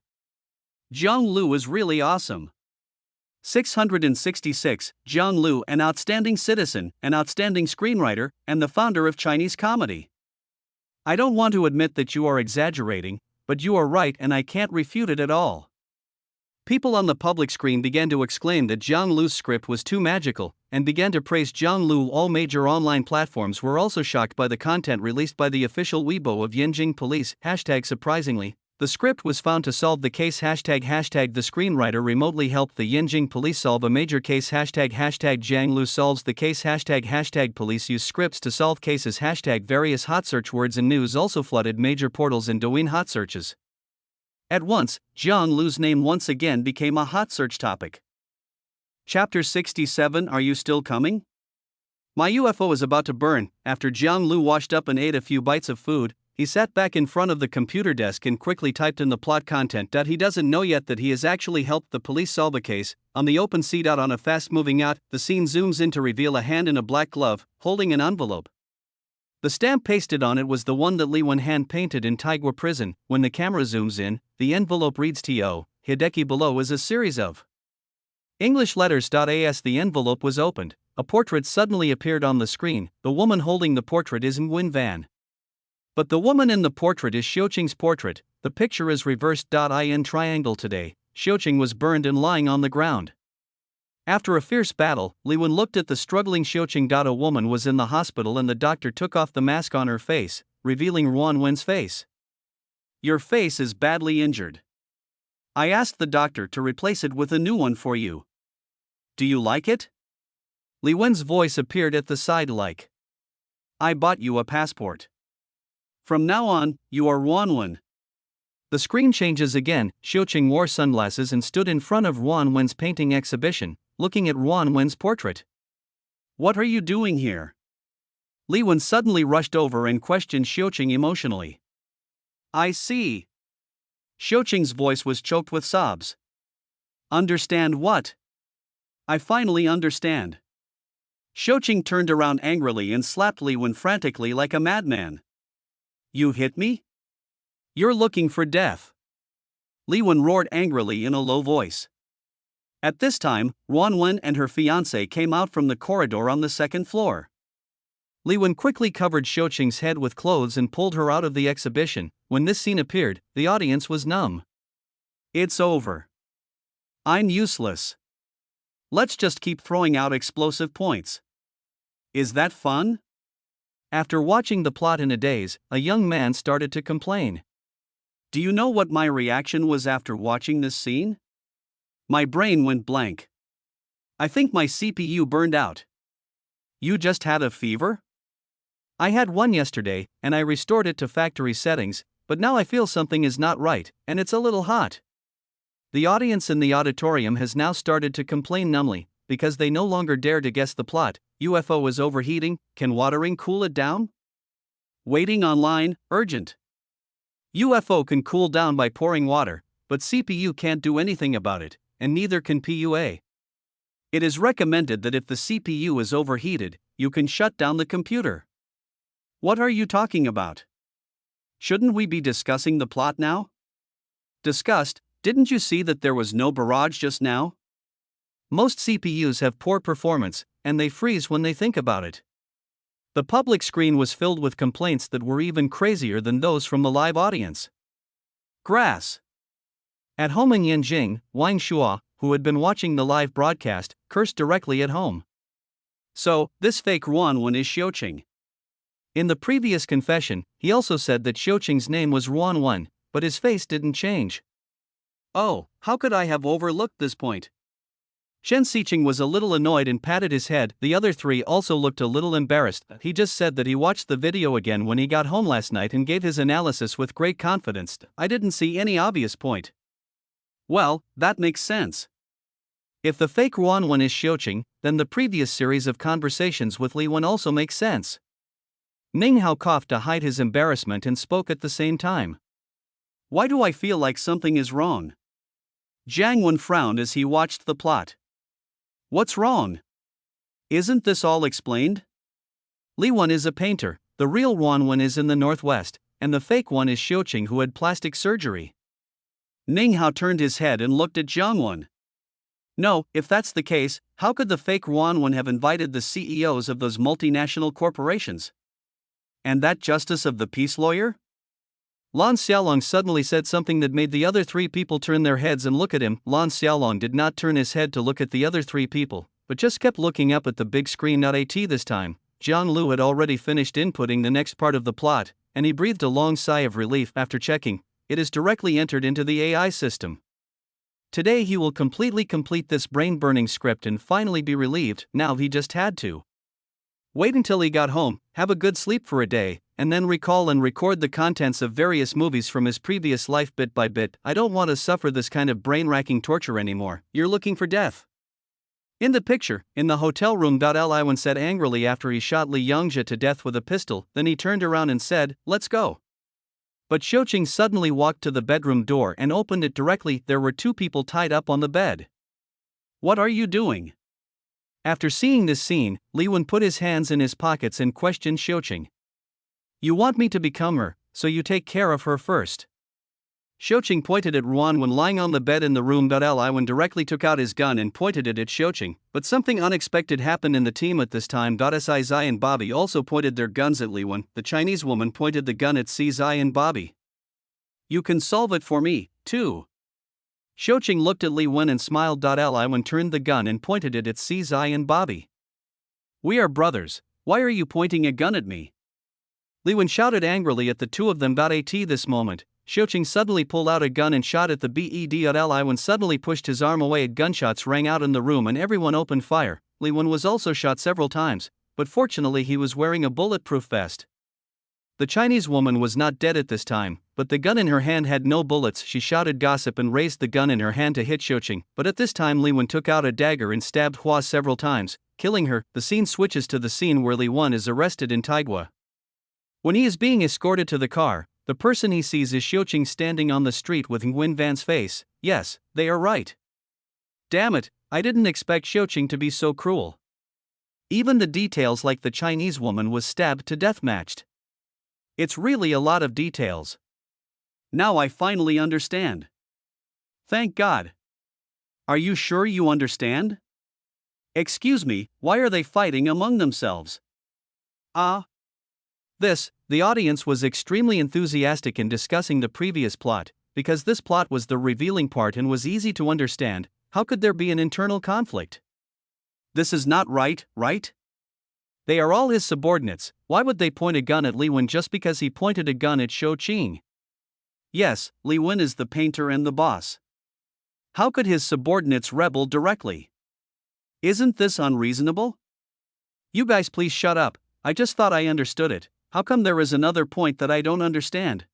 Jiang Lu is really awesome. 666, Jiang Lu, an outstanding citizen, an outstanding screenwriter, and the founder of Chinese comedy. I don't want to admit that you are exaggerating, but you are right and I can't refute it at all. People on the public screen began to exclaim that Jiang Lu's script was too magical, and began to praise Jiang Lu. All major online platforms were also shocked by the content released by the official Weibo of Yanjing Police. #surprisingly, the script was found to solve the case. #The screenwriter remotely helped the Yanjing Police solve a major case. #Jiang Lu solves the case. #police use scripts to solve cases. #various hot search words and news also flooded major portals and Douyin hot searches. At once, Jiang Lu's name once again became a hot search topic. Chapter 67. Are you still coming? My UFO is about to burn. After Jiang Lu washed up and ate a few bites of food, he sat back in front of the computer desk and quickly typed in the plot content. He doesn't know yet that he has actually helped the police solve a case. On the open seat out on a fast-moving yacht, the scene zooms in to reveal a hand in a black glove, holding an envelope. The stamp pasted on it was the one that Li Wen hand-painted in Taigua prison. When the camera zooms in, the envelope reads T.O. Hideki. Below is a series of English letters. As the envelope was opened, a portrait suddenly appeared on the screen. The woman holding the portrait is Nguyen Van. But the woman in the portrait is Xiuqing's portrait. The picture is reversed. In Triangle today, Xiuqing was burned and lying on the ground. After a fierce battle, Li Wen looked at the struggling Xiuqing. A woman was in the hospital and the doctor took off the mask on her face, revealing Ruanwan's face. Your face is badly injured. I asked the doctor to replace it with a new one for you. Do you like it? Li Wen's voice appeared at the side like. I bought you a passport. From now on, you are Ruanwan. The screen changes again. Xiuqing wore sunglasses and stood in front of Ruan Wen's painting exhibition, looking at Ruan Wen's portrait. What are you doing here? Li Wen suddenly rushed over and questioned Xiuqing emotionally. I see. Xiuqing's voice was choked with sobs. Understand what? I finally understand. Xiuqing turned around angrily and slapped Li Wen frantically like a madman. You hit me? You're looking for death. Li Wen roared angrily in a low voice. At this time, Ruan Wen and her fiancé came out from the corridor on the second floor. Li Wen quickly covered Xiuqing's head with clothes and pulled her out of the exhibition. When this scene appeared, the audience was numb. It's over. I'm useless. Let's just keep throwing out explosive points. Is that fun? After watching the plot in a daze, a young man started to complain. Do you know what my reaction was after watching this scene? My brain went blank. I think my CPU burned out. You just had a fever? I had one yesterday, and I restored it to factory settings, but now I feel something is not right, and it's a little hot. The audience in the auditorium has now started to complain numbly, because they no longer dare to guess the plot. UFO is overheating, can watering cool it down? Waiting online, urgent. UFO can cool down by pouring water, but CPU can't do anything about it, and neither can PUA. It is recommended that if the CPU is overheated, you can shut down the computer. What are you talking about? Shouldn't we be discussing the plot now? Discussed? Didn't you see that there was no barrage just now? Most CPUs have poor performance, and they freeze when they think about it. The public screen was filled with complaints that were even crazier than those from the live audience. Grass. At home in Yanjing, Wang Shua, who had been watching the live broadcast, cursed directly at home. So, this fake Ruan Wen is Xiuqing. In the previous confession, he also said that Xiuqing's name was Ruan Wen, but his face didn't change. Oh, how could I have overlooked this point? Shen Xiqing was a little annoyed and patted his head. The other three also looked a little embarrassed. He just said that he watched the video again when he got home last night and gave his analysis with great confidence. I didn't see any obvious point. Well, that makes sense. If the fake Ruan Wen is Xiuqing, then the previous series of conversations with Li Wen also makes sense. Ning Hao coughed to hide his embarrassment and spoke at the same time. Why do I feel like something is wrong? Jiang Wen frowned as he watched the plot. What's wrong? Isn't this all explained? Li Wen is a painter, the real Ruan Wen is in the northwest, and the fake one is Xiuqing who had plastic surgery. Ning Hao turned his head and looked at Jiang Wen. No, if that's the case, how could the fake Ruan Wen have invited the CEOs of those multinational corporations? And that justice of the peace lawyer? Lan Xiaolong suddenly said something that made the other three people turn their heads and look at him. Lan Xiaolong did not turn his head to look at the other three people, but just kept looking up at the big screen. At this time, Jiang Lu had already finished inputting the next part of the plot, and he breathed a long sigh of relief after checking. It is directly entered into the AI system. Today he will completely complete this brain-burning script and finally be relieved. Now he just had to wait until he got home, have a good sleep for a day, and then recall and record the contents of various movies from his previous life bit by bit. I don't want to suffer this kind of brain-racking torture anymore. You're looking for death. In the picture, in the hotel room. Li Wen said angrily after he shot Li Yongjia to death with a pistol, then he turned around and said, "Let's go." But Xiuqing suddenly walked to the bedroom door and opened it directly. There were two people tied up on the bed. What are you doing? After seeing this scene, Li Wen put his hands in his pockets and questioned Xiuqing. You want me to become her, so you take care of her first. Xiuqing pointed at Ruan Wen lying on the bed in the room. Li Wen directly took out his gun and pointed it at Xiuqing, but something unexpected happened in the team at this time. Si Zai and Bobby also pointed their guns at Li Wen. The Chinese woman pointed the gun at Si Zai and Bobby. You can solve it for me, too. Xiuqing looked at Li Wen and smiled. Li Wen turned the gun and pointed it at Si Zai and Bobby. We are brothers, why are you pointing a gun at me? Li Wen shouted angrily at the two of them. This moment, Xiuqing suddenly pulled out a gun and shot at the bed. Li Wen suddenly pushed his arm away. Gunshots rang out in the room and everyone opened fire. Li Wen was also shot several times, but fortunately he was wearing a bulletproof vest. The Chinese woman was not dead at this time. but the gun in her hand had no bullets. She shouted gossip and raised the gun in her hand to hit Xiuqing, but at this time Li Wen took out a dagger and stabbed Hua several times, killing her. The scene switches to the scene where Li Wen is arrested in Taigua. When he is being escorted to the car, the person he sees is Xiuqing standing on the street with Nguyen Van's face. Yes, they are right. Damn it, I didn't expect Xiuqing to be so cruel. Even the details like the Chinese woman was stabbed to death matched. It's really a lot of details. Now I finally understand. Thank God. Are you sure you understand? Excuse me, why are they fighting among themselves? The audience was extremely enthusiastic in discussing the previous plot, because this plot was the revealing part and was easy to understand. How could there be an internal conflict? This is not right, right? They are all his subordinates. Why would they point a gun at Li Wen just because he pointed a gun at Xiuqing? Yes, Li Wen is the painter and the boss. How could his subordinates rebel directly? Isn't this unreasonable? You guys please shut up, I just thought I understood it. How come there is another point that I don't understand?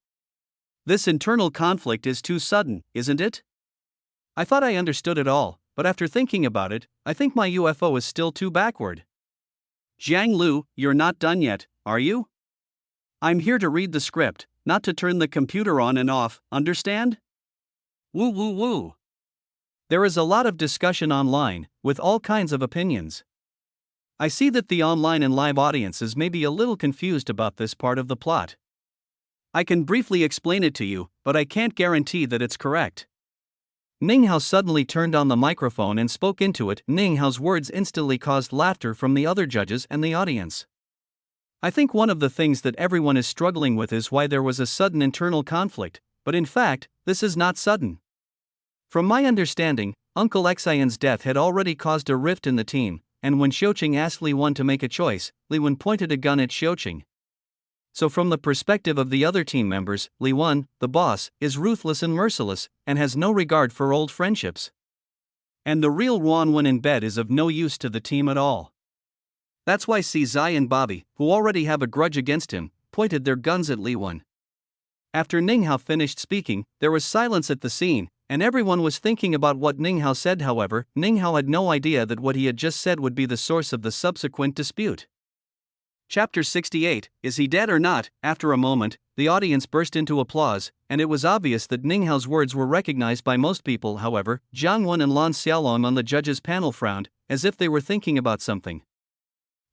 This internal conflict is too sudden, isn't it? I thought I understood it all, but after thinking about it, I think my UFO is still too backward. Jiang Lu, you're not done yet, are you? I'm here to read the script, not to turn the computer on and off, understand? Woo woo woo. There is a lot of discussion online, with all kinds of opinions. I see that the online and live audiences may be a little confused about this part of the plot. I can briefly explain it to you, but I can't guarantee that it's correct. Ning Hao suddenly turned on the microphone and spoke into it. Ning Hao's words instantly caused laughter from the other judges and the audience. I think one of the things that everyone is struggling with is why there was a sudden internal conflict, but in fact, this is not sudden. From my understanding, Uncle Xian's death had already caused a rift in the team, and when Xiuqing asked Li Wen to make a choice, Li Wen pointed a gun at Xiuqing. So from the perspective of the other team members, Li Wen, the boss, is ruthless and merciless, and has no regard for old friendships. And the real Ruan Wen in bed is of no use to the team at all. That's why Zai and Bobby, who already have a grudge against him, pointed their guns at Li Wen. After Ning Hao finished speaking, there was silence at the scene, and everyone was thinking about what Ning Hao said. However, Ning Hao had no idea that what he had just said would be the source of the subsequent dispute. Chapter 68, Is He Dead or Not? After a moment, the audience burst into applause, and it was obvious that Ning Hao's words were recognized by most people. However, Jiang Wen and Lan Xiaolong on the judges' panel frowned, as if they were thinking about something.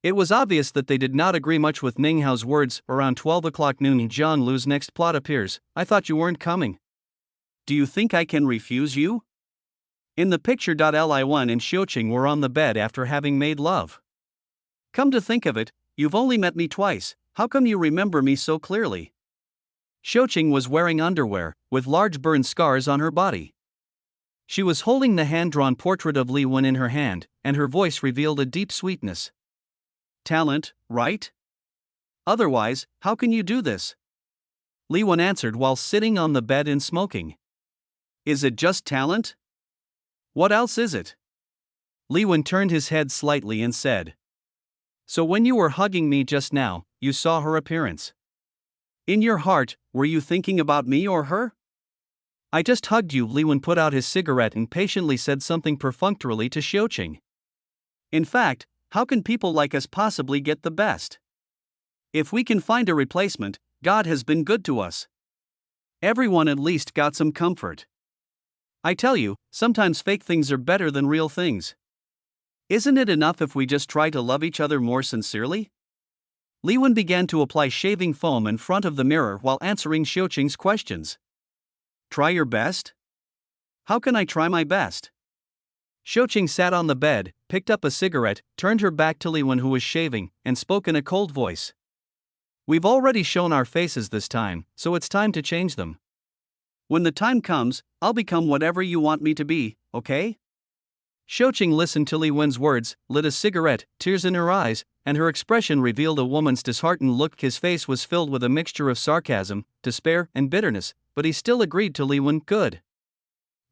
It was obvious that they did not agree much with Ning Hao's words. Around 12 o'clock noon, Jiang Lu's next plot appears. I thought you weren't coming. Do you think I can refuse you? In the picture, Li Wen and Xiuqing were on the bed after having made love. Come to think of it, you've only met me twice, how come you remember me so clearly? Xiuqing was wearing underwear, with large burn scars on her body. She was holding the hand-drawn portrait of Li Wen in her hand, and her voice revealed a deep sweetness. Talent, right? Otherwise, how can you do this? Li Wen answered while sitting on the bed and smoking. Is it just talent? What else is it? Li Wen turned his head slightly and said. So when you were hugging me just now, you saw her appearance. In your heart, were you thinking about me or her? I just hugged you. Li Wen put out his cigarette and patiently said something perfunctorily to Xiuqing. In fact, how can people like us possibly get the best? If we can find a replacement, God has been good to us. Everyone at least got some comfort. I tell you, sometimes fake things are better than real things. Isn't it enough if we just try to love each other more sincerely? Li Wen began to apply shaving foam in front of the mirror while answering Xiuqing's questions. Try your best? How can I try my best? Xiuqing sat on the bed, picked up a cigarette, turned her back to Li Wen who was shaving, and spoke in a cold voice. We've already shown our faces this time, so it's time to change them. When the time comes, I'll become whatever you want me to be, okay? Xiuqing listened to Li Wen's words, lit a cigarette, tears in her eyes, and her expression revealed a woman's disheartened look. His face was filled with a mixture of sarcasm, despair, and bitterness, but he still agreed to Li Wen. Good.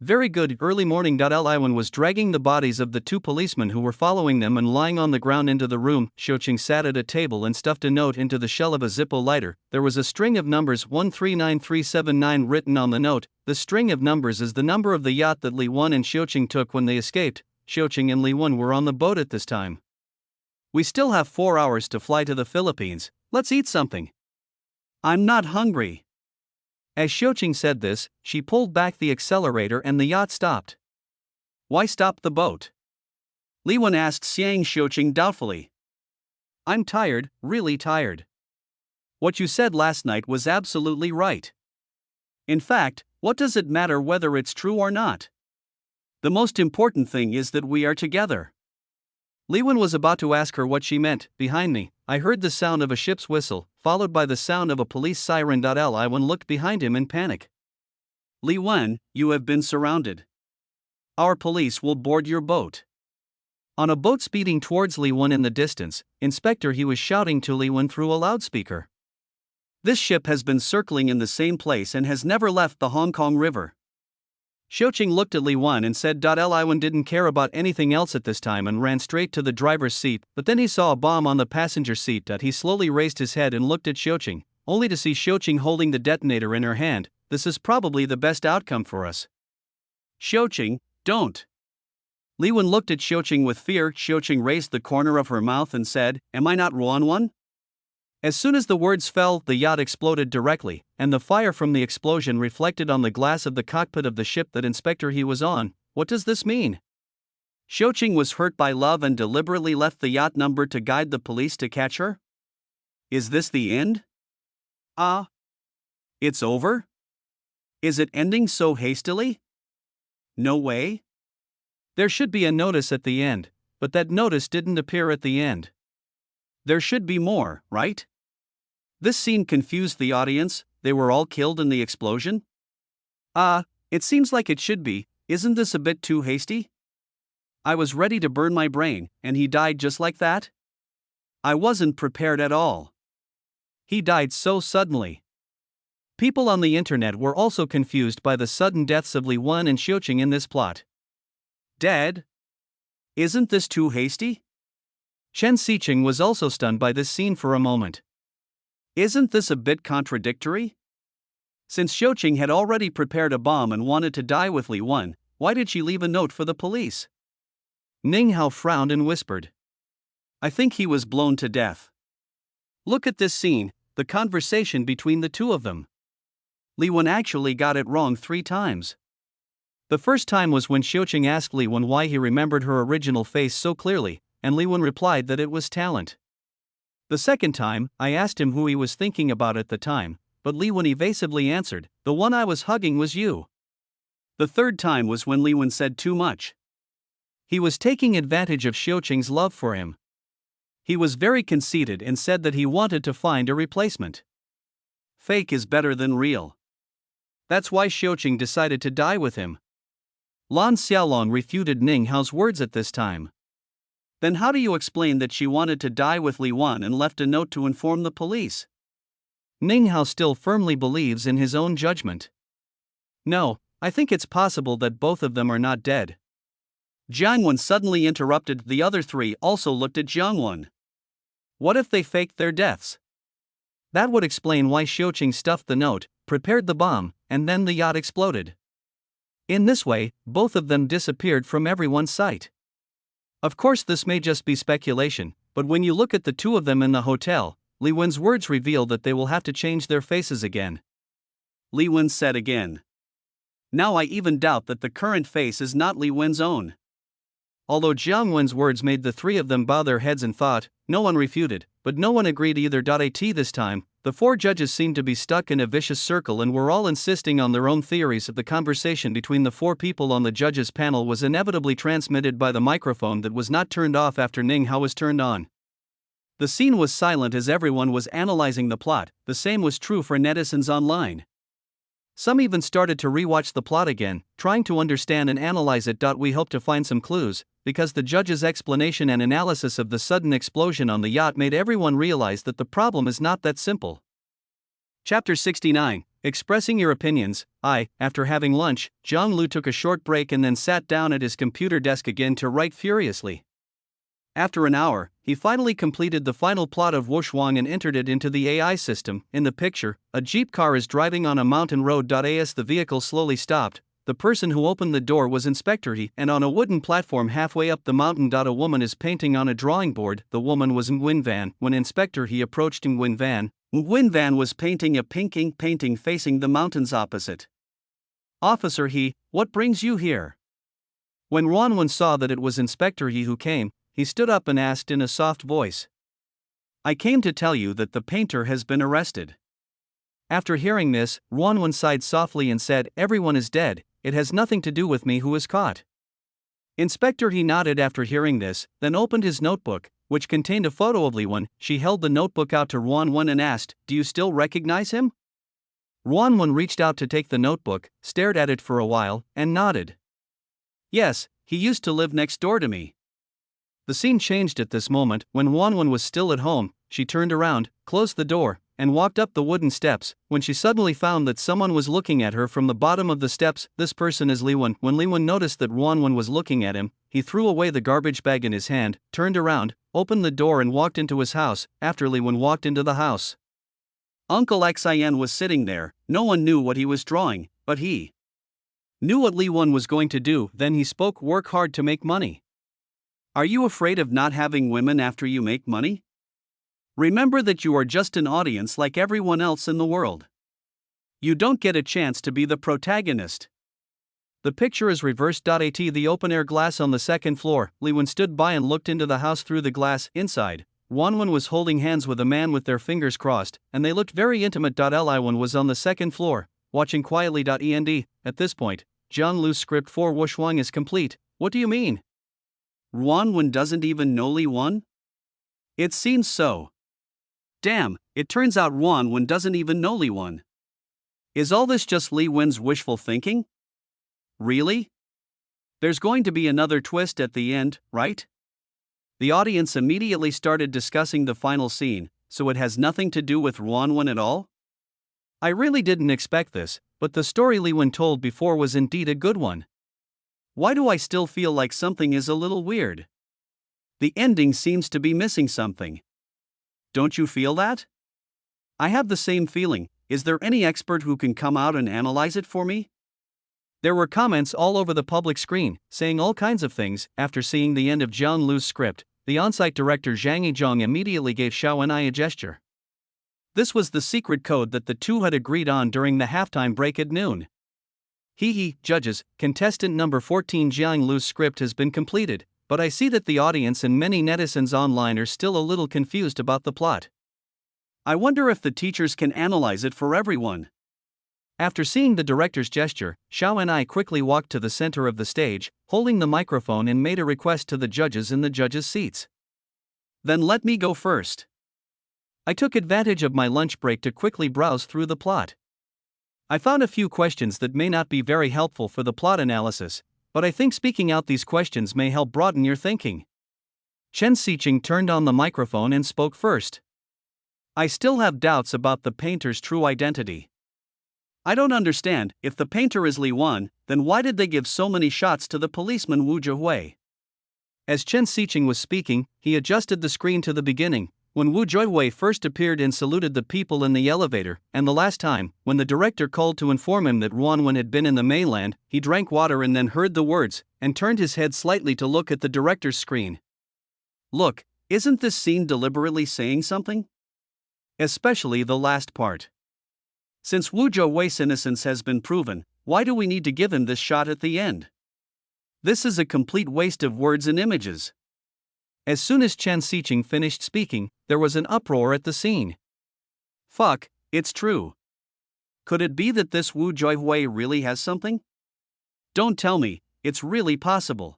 Very good. Early morning. Liwen was dragging the bodies of the two policemen who were following them and lying on the ground into the room. Xiuqing sat at a table and stuffed a note into the shell of a Zippo lighter. There was a string of numbers 139379 written on the note. The string of numbers is the number of the yacht that Li Wen and Xiuqing took when they escaped. Xiuqing and Li Wen were on the boat at this time. We still have 4 hours to fly to the Philippines. Let's eat something. I'm not hungry. As Xiuqing said this, she pulled back the accelerator and the yacht stopped. Why stop the boat? Li Wen asked Xiang Xiuqing doubtfully. I'm tired, really tired. What you said last night was absolutely right. In fact, what does it matter whether it's true or not? The most important thing is that we are together. Li Wen was about to ask her what she meant. Behind me, I heard the sound of a ship's whistle, followed by the sound of a police siren. Li Wen looked behind him in panic. Li Wen, you have been surrounded. Our police will board your boat. On a boat speeding towards Li Wen in the distance, Inspector He was shouting to Li Wen through a loudspeaker. This ship has been circling in the same place and has never left the Hong Kong River. Xiuqing looked at Li Wen and said. Li Wen didn't care about anything else at this time and ran straight to the driver's seat, but then he saw a bomb on the passenger seat. He slowly raised his head and looked at Xiuqing, only to see Xiuqing holding the detonator in her hand. This is probably the best outcome for us. Xiuqing, don't. Li Wen looked at Xiuqing with fear. Xiuqing raised the corner of her mouth and said, Am I not Ruan? As soon as the words fell, the yacht exploded directly, and the fire from the explosion reflected on the glass of the cockpit of the ship that Inspector He was on. What does this mean? Xiuqing was hurt by love and deliberately left the yacht number to guide the police to catch her? Is this the end? It's over? Is it ending so hastily? No way? There should be a notice at the end, but that notice didn't appear at the end. There should be more, right? This scene confused the audience. They were all killed in the explosion? It seems like it should be. Isn't this a bit too hasty? I was ready to burn my brain, and he died just like that? I wasn't prepared at all. He died so suddenly. People on the internet were also confused by the sudden deaths of Li Wen and Xiuqing in this plot. Dead? Isn't this too hasty? Chen Xiqing was also stunned by this scene for a moment. Isn't this a bit contradictory? Since Xiuqing had already prepared a bomb and wanted to die with Li Wen, why did she leave a note for the police? Ning Hao frowned and whispered. I think he was blown to death. Look at this scene, the conversation between the two of them. Li Wen actually got it wrong 3 times. The first time was when Xiuqing asked Li Wen why he remembered her original face so clearly, and Li Wen replied that it was talent. The second time, I asked him who he was thinking about at the time, but Li Wen evasively answered, the one I was hugging was you. The third time was when Li Wen said too much. He was taking advantage of Xiuqing's love for him. He was very conceited and said that he wanted to find a replacement. Fake is better than real. That's why Xiuqing decided to die with him. Lan Xiaolong refuted Ning Hao's words at this time. Then how do you explain that she wanted to die with Li Wen and left a note to inform the police? Ning Hao still firmly believes in his own judgment. No, I think it's possible that both of them are not dead. Jiang Wen suddenly interrupted. The other 3 also looked at Jiang Wen. What if they faked their deaths? That would explain why Xiuqing stuffed the note, prepared the bomb, and then the yacht exploded. In this way, both of them disappeared from everyone's sight. Of course, this may just be speculation, but when you look at the two of them in the hotel, Li Wen's words reveal that they will have to change their faces again. Li Wen said again. Now I even doubt that the current face is not Li Wen's own. Although Jiang Wen's words made the 3 of them bow their heads in thought, no one refuted, but no one agreed either. At this time, the 4 judges seemed to be stuck in a vicious circle and were all insisting on their own theories. The conversation between the 4 people on the judges' panel was inevitably transmitted by the microphone that was not turned off after Ning Hao was turned on. The scene was silent as everyone was analyzing the plot. The same was true for netizens online. Some even started to rewatch the plot again, trying to understand and analyze it. We hope to find some clues, because the judge's explanation and analysis of the sudden explosion on the yacht made everyone realize that the problem is not that simple. Chapter 69, expressing your opinions. After having lunch, Zhang Lu took a short break and then sat down at his computer desk again to write furiously. After an hour, he finally completed the final plot of Wushuang and entered it into the AI system. In the picture, a jeep car is driving on a mountain road. As the vehicle slowly stopped, the person who opened the door was Inspector He, and on a wooden platform halfway up the mountain. A woman is painting on a drawing board. The woman was Nguyen Van. When Inspector He approached Nguyen Van was painting a pink ink painting facing the mountains opposite. "Officer He, what brings you here?" When Ruanwen saw that it was Inspector He who came, he stood up and asked in a soft voice, "I came to tell you that the painter has been arrested." After hearing this, Ruanwen sighed softly and said, "Everyone is dead, it has nothing to do with me who is caught." Inspector He nodded after hearing this, then opened his notebook, which contained a photo of Li Wen. She held the notebook out to Ruanwen and asked, "Do you still recognize him?" Ruanwen reached out to take the notebook, stared at it for a while, and nodded. "Yes, he used to live next door to me." The scene changed at this moment. When Ruanwen was still at home, she turned around, closed the door, and walked up the wooden steps, when she suddenly found that someone was looking at her from the bottom of the steps. This person is Li Wen. When Li Wen noticed that Ruanwen was looking at him, he threw away the garbage bag in his hand, turned around, opened the door and walked into his house. After Li Wen walked into the house, Uncle Xian was sitting there. No one knew what he was drawing, but he knew what Li Wen was going to do. Then he spoke, "Work hard to make money. Are you afraid of not having women after you make money? Remember that you are just an audience like everyone else in the world. You don't get a chance to be the protagonist." The picture is reversed. At the open-air glass on the second floor, Li Wen stood by and looked into the house through the glass. Inside, Ruanwen was holding hands with a man with their fingers crossed, and they looked very intimate. Li Wen was on the second floor, watching quietly. At this point, Zhang Lu's script for Wushuang is complete. "What do you mean? Ruanwen doesn't even know Li Wen?" "It seems so." "Damn, it turns out Ruanwen doesn't even know Li Wen. Is all this just Li Wen's wishful thinking? Really? There's going to be another twist at the end, right?" The audience immediately started discussing the final scene, so it has nothing to do with Ruanwen at all? I really didn't expect this, but the story Li Wen told before was indeed a good one. Why do I still feel like something is a little weird? The ending seems to be missing something. Don't you feel that? I have the same feeling. Is there any expert who can come out and analyze it for me? There were comments all over the public screen, saying all kinds of things. After seeing the end of Zhang Lu's script, the on-site director Zhang Yizhong immediately gave Xiao Wen'ai a gesture. This was the secret code that the two had agreed on during the halftime break at noon. Judges, contestant number 14 Zhang Lu's script has been completed, but I see that the audience and many netizens online are still a little confused about the plot. I wonder if the teachers can analyze it for everyone." After seeing the director's gesture, Xiao Wen'ai quickly walked to the center of the stage, holding the microphone, and made a request to the judges in the judges' seats. "Then let me go first. I took advantage of my lunch break to quickly browse through the plot. I found a few questions that may not be very helpful for the plot analysis, but I think speaking out these questions may help broaden your thinking." Chen Xiqing turned on the microphone and spoke first. "I still have doubts about the painter's true identity. I don't understand. If the painter is Li Wen, then why did they give so many shots to the policeman Wu Zhihui?" As Chen Xiqing was speaking, he adjusted the screen to the beginning, when Wu Zhihui first appeared and saluted the people in the elevator, and the last time, when the director called to inform him that Ruanwen had been in the mainland, he drank water and then heard the words, and turned his head slightly to look at the director's screen. Look, isn't this scene deliberately saying something? Especially the last part. Since Wu Zhihui's innocence has been proven, why do we need to give him this shot at the end? This is a complete waste of words and images. As soon as Chen Xiqing finished speaking, there was an uproar at the scene. Fuck, it's true. Could it be that this Wu Zhihui really has something? Don't tell me, it's really possible.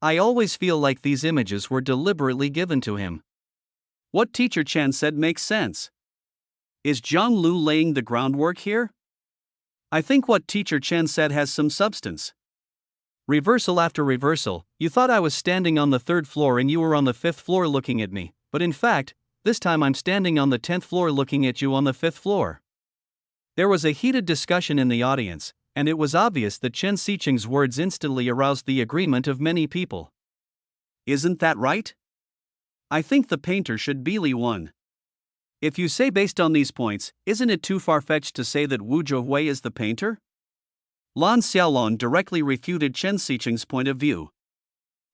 I always feel like these images were deliberately given to him. What Teacher Chen said makes sense. Is Zhang Lu laying the groundwork here? I think what Teacher Chen said has some substance. Reversal after reversal, you thought I was standing on the 3rd floor and you were on the 5th floor looking at me, but in fact, this time I'm standing on the 10th floor looking at you on the 5th floor. There was a heated discussion in the audience, and it was obvious that Chen Xiqing's words instantly aroused the agreement of many people. Isn't that right? I think the painter should be Li Wen. If you say based on these points, isn't it too far-fetched to say that Wu Zhehui is the painter? Lan Xiaolong directly refuted Chen Xiqing's point of view.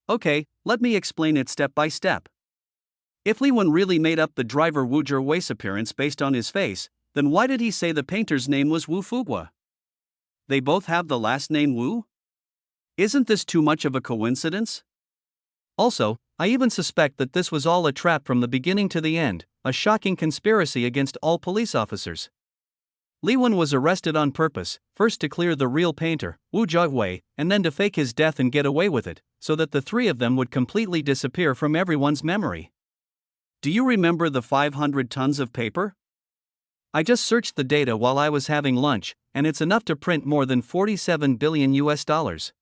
Okay, let me explain it step by step. If Li Wen really made up the driver Wu Zhehui's appearance based on his face, then why did he say the painter's name was Wu Fugua? They both have the last name Wu? Isn't this too much of a coincidence? Also, I even suspect that this was all a trap from the beginning to the end, a shocking conspiracy against all police officers. Li Wen was arrested on purpose, first to clear the real painter, Wu Zhehui, and then to fake his death and get away with it, so that the three of them would completely disappear from everyone's memory. Do you remember the 500 tons of paper? I just searched the data while I was having lunch, and it's enough to print more than 47 billion US dollars.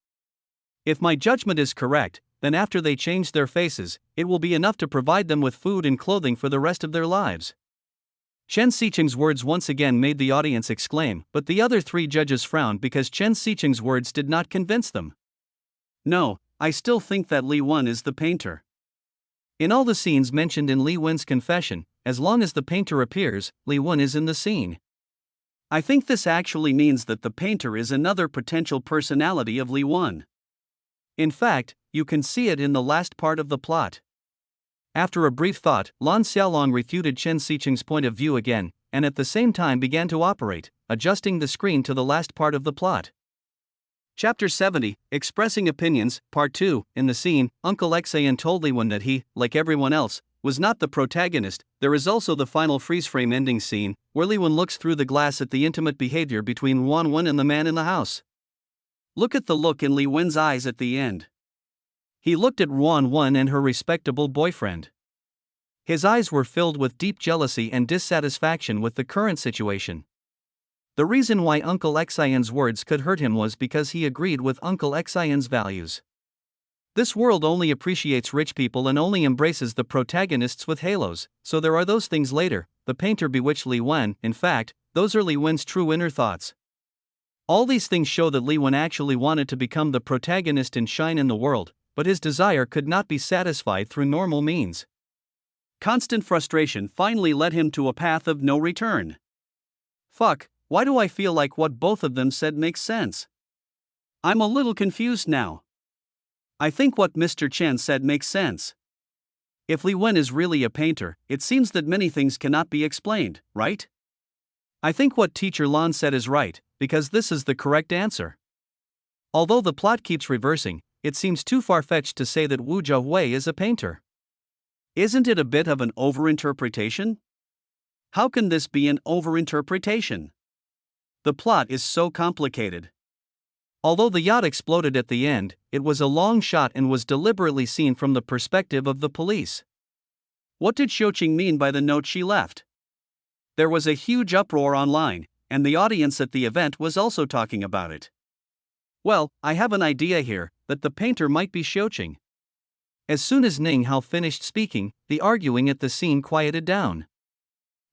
If my judgment is correct, then after they change their faces, it will be enough to provide them with food and clothing for the rest of their lives. Chen Xiqing's words once again made the audience exclaim, but the other three judges frowned because Chen Xiqing's words did not convince them. No, I still think that Li Wen is the painter. In all the scenes mentioned in Li Wen's confession, as long as the painter appears, Li Wen is in the scene. I think this actually means that the painter is another potential personality of Li Wen. In fact, you can see it in the last part of the plot. After a brief thought, Lan Xiaolong refuted Chen Xiqing's point of view again, and at the same time began to operate, adjusting the screen to the last part of the plot. Chapter 70, Expressing Opinions, Part 2. In the scene, Uncle Xian told Li Wen that he, like everyone else, was not the protagonist. There is also the final freeze-frame ending scene, where Li Wen looks through the glass at the intimate behavior between Wan Wen and the man in the house. Look at the look in Li Wen's eyes at the end. He looked at Wan Wen and her respectable boyfriend. His eyes were filled with deep jealousy and dissatisfaction with the current situation. The reason why Uncle Xian's words could hurt him was because he agreed with Uncle Xian's values. This world only appreciates rich people and only embraces the protagonists with halos, so there are those things later. The painter bewitched Li Wen. In fact, those are Li Wen's true inner thoughts. All these things show that Li Wen actually wanted to become the protagonist and shine in the world, but his desire could not be satisfied through normal means. Constant frustration finally led him to a path of no return. Fuck, why do I feel like what both of them said makes sense? I'm a little confused now. I think what Mr. Chen said makes sense. If Li Wen is really a painter, it seems that many things cannot be explained, right? I think what Teacher Lan said is right, because this is the correct answer. Although the plot keeps reversing, it seems too far-fetched to say that Wu Zhehui is a painter. Isn't it a bit of an overinterpretation? How can this be an overinterpretation? The plot is so complicated. Although the yacht exploded at the end, it was a long shot and was deliberately seen from the perspective of the police. What did Xiuqing mean by the note she left? There was a huge uproar online, and the audience at the event was also talking about it. Well, I have an idea here, that the painter might be Xiuqing. As soon as Ning Hao finished speaking, the arguing at the scene quieted down.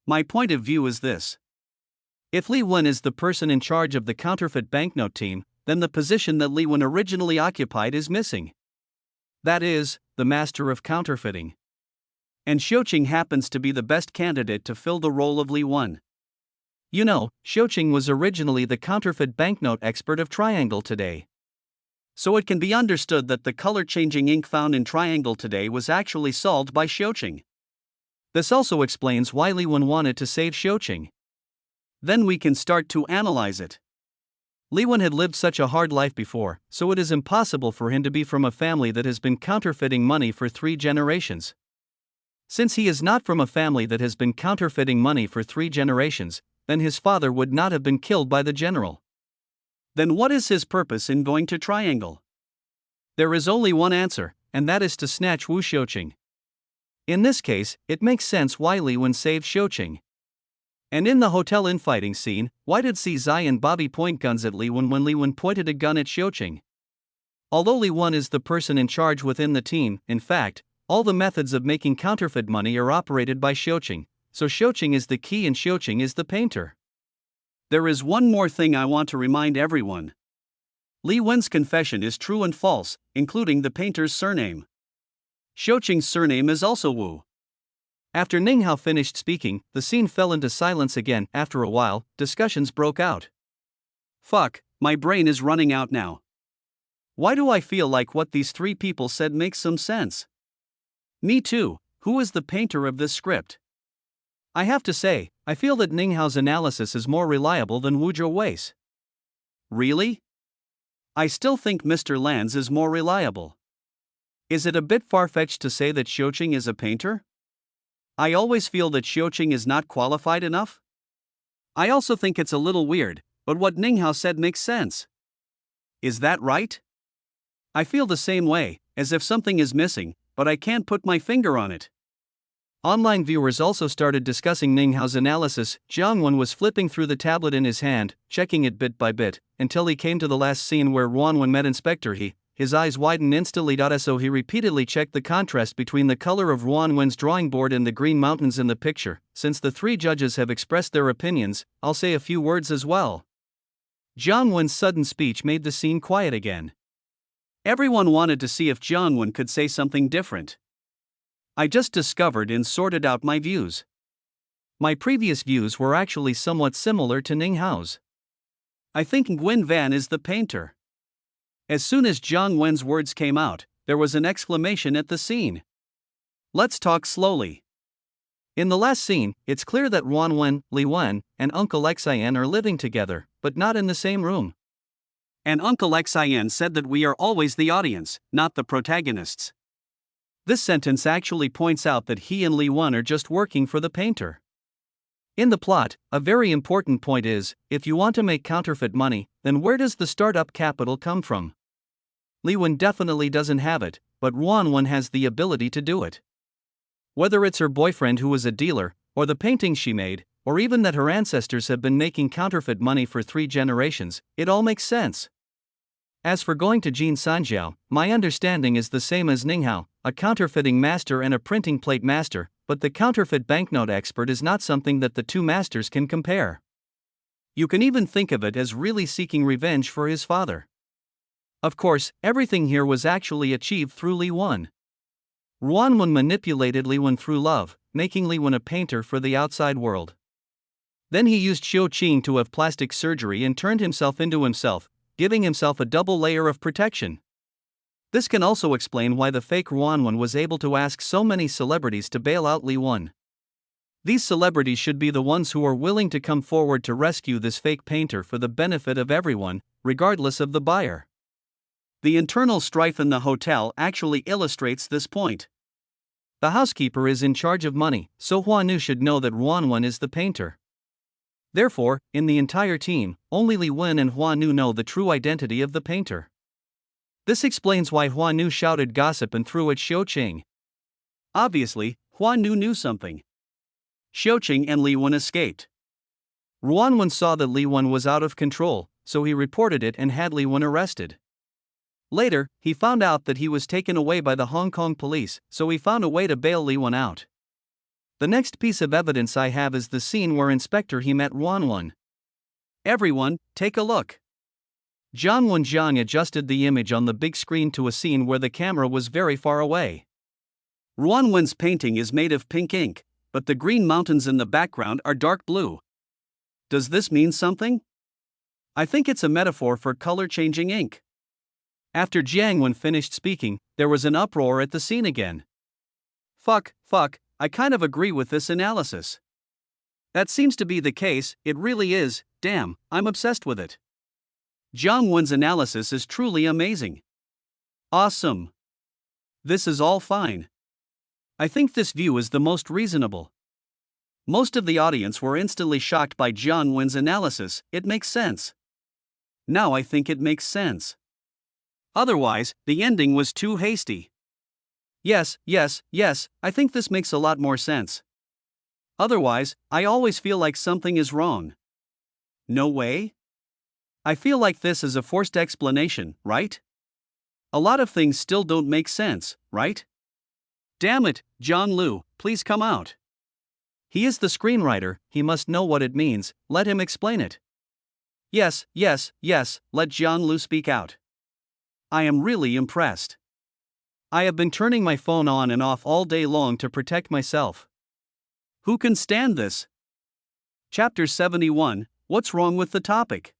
My point of view is this. If Li Wen is the person in charge of the counterfeit banknote team, then the position that Li Wen originally occupied is missing. That is, the master of counterfeiting. And Xiuqing happens to be the best candidate to fill the role of Li Wen. You know, Xiuqing was originally the counterfeit banknote expert of Triangle Today. So it can be understood that the color-changing ink found in Triangle Today was actually solved by Xiuqing. This also explains why Li Wen wanted to save Xiuqing. Then we can start to analyze it. Li Wen had lived such a hard life before, so it is impossible for him to be from a family that has been counterfeiting money for 3 generations. Since he is not from a family that has been counterfeiting money for 3 generations, then his father would not have been killed by the general. Then what is his purpose in going to Triangle? There is only one answer, and that is to snatch Wu Xiuqing. In this case, it makes sense why Li Wen saved Xiuqing. And in the hotel infighting scene, why did CZai and Bobby point guns at Li Wen when Li Wen pointed a gun at Xiuqing? Although Li Wen is the person in charge within the team, in fact, all the methods of making counterfeit money are operated by Xiuqing, so Xiuqing is the key and Xiuqing is the painter. There is one more thing I want to remind everyone. Li Wen's confession is true and false, including the painter's surname. Xiuqing's surname is also Wu. After Ning Hao finished speaking, the scene fell into silence again. After a while, discussions broke out. Fuck, my brain is running out now. Why do I feel like what these three people said makes some sense? Me too, who is the painter of this script? I have to say, I feel that Ning Hao's analysis is more reliable than Wu Zhouwei's. Really? I still think Mr. Lan's is more reliable. Is it a bit far-fetched to say that Xiuqing is a painter? I always feel that Xiuqing is not qualified enough. I also think it's a little weird, but what Ning Hao said makes sense. Is that right? I feel the same way, as if something is missing, but I can't put my finger on it. Online viewers also started discussing Ning Hao's analysis. Jiang Wen was flipping through the tablet in his hand, checking it bit by bit, until he came to the last scene where Ruan Wen met Inspector He. His eyes widened instantly. So he repeatedly checked the contrast between the color of Ruan Wen's drawing board and the green mountains in the picture. Since the three judges have expressed their opinions, I'll say a few words as well. Jiang Wen's sudden speech made the scene quiet again. Everyone wanted to see if Jiang Wen could say something different. I just discovered and sorted out my views. My previous views were actually somewhat similar to Ning Hao's. I think Nguyen Van is the painter. As soon as Jiang Wen's words came out, there was an exclamation at the scene. Let's talk slowly. In the last scene, it's clear that Ruan Wen, Li Wen, and Uncle Xian are living together, but not in the same room. And Uncle Xian said that we are always the audience, not the protagonists. This sentence actually points out that he and Li Wen are just working for the painter. In the plot, a very important point is, if you want to make counterfeit money, then where does the startup capital come from? Li Wen definitely doesn't have it, but Ruan Wen has the ability to do it. Whether it's her boyfriend who was a dealer, or the paintings she made, or even that her ancestors have been making counterfeit money for 3 generations, it all makes sense. As for going to Jin Sanjiao, my understanding is the same as Ning Hao, a counterfeiting master and a printing plate master, but the counterfeit banknote expert is not something that the two masters can compare. You can even think of it as really seeking revenge for his father. Of course, everything here was actually achieved through Li Wen. Ruan Wen manipulated Li Wen through love, making Li Wen a painter for the outside world. Then he used Xiuqing to have plastic surgery and turned himself into himself, giving himself a double layer of protection. This can also explain why the fake Ruan Wen was able to ask so many celebrities to bail out Li Wen. These celebrities should be the ones who are willing to come forward to rescue this fake painter for the benefit of everyone, regardless of the buyer. The internal strife in the hotel actually illustrates this point. The housekeeper is in charge of money, so Huanu should know that Ruan Wen is the painter. Therefore, in the entire team, only Li Wen and Huanu know the true identity of the painter. This explains why Huanu shouted gossip and threw at Xiuqing. Obviously, Huanu knew something. Xiuqing and Li Wen escaped. Ruan Wen saw that Li Wen was out of control, so he reported it and had Li Wen arrested. Later, he found out that he was taken away by the Hong Kong police, so he found a way to bail Li Wen out. The next piece of evidence I have is the scene where Inspector He met Ruan Wen. Everyone, take a look. Zhang Wenjiang adjusted the image on the big screen to a scene where the camera was very far away. Ruan Wen's painting is made of pink ink, but the green mountains in the background are dark blue. Does this mean something? I think it's a metaphor for color-changing ink. After Jiang Wen finished speaking, there was an uproar at the scene again. Fuck, I kind of agree with this analysis. That seems to be the case, it really is, damn, I'm obsessed with it. Jiang Wen's analysis is truly amazing. Awesome. This is all fine. I think this view is the most reasonable. Most of the audience were instantly shocked by Jiang Wen's analysis, it makes sense. Now I think it makes sense. Otherwise, the ending was too hasty. Yes, I think this makes a lot more sense. Otherwise, I always feel like something is wrong. No way? I feel like this is a forced explanation, right? A lot of things still don't make sense, right? Damn it, John Liu, please come out. He is the screenwriter, he must know what it means, let him explain it. Yes, yes, yes, let Jiang Lu speak out. I am really impressed. I have been turning my phone on and off all day long to protect myself. Who can stand this? Chapter 71, What's Wrong with the Topic?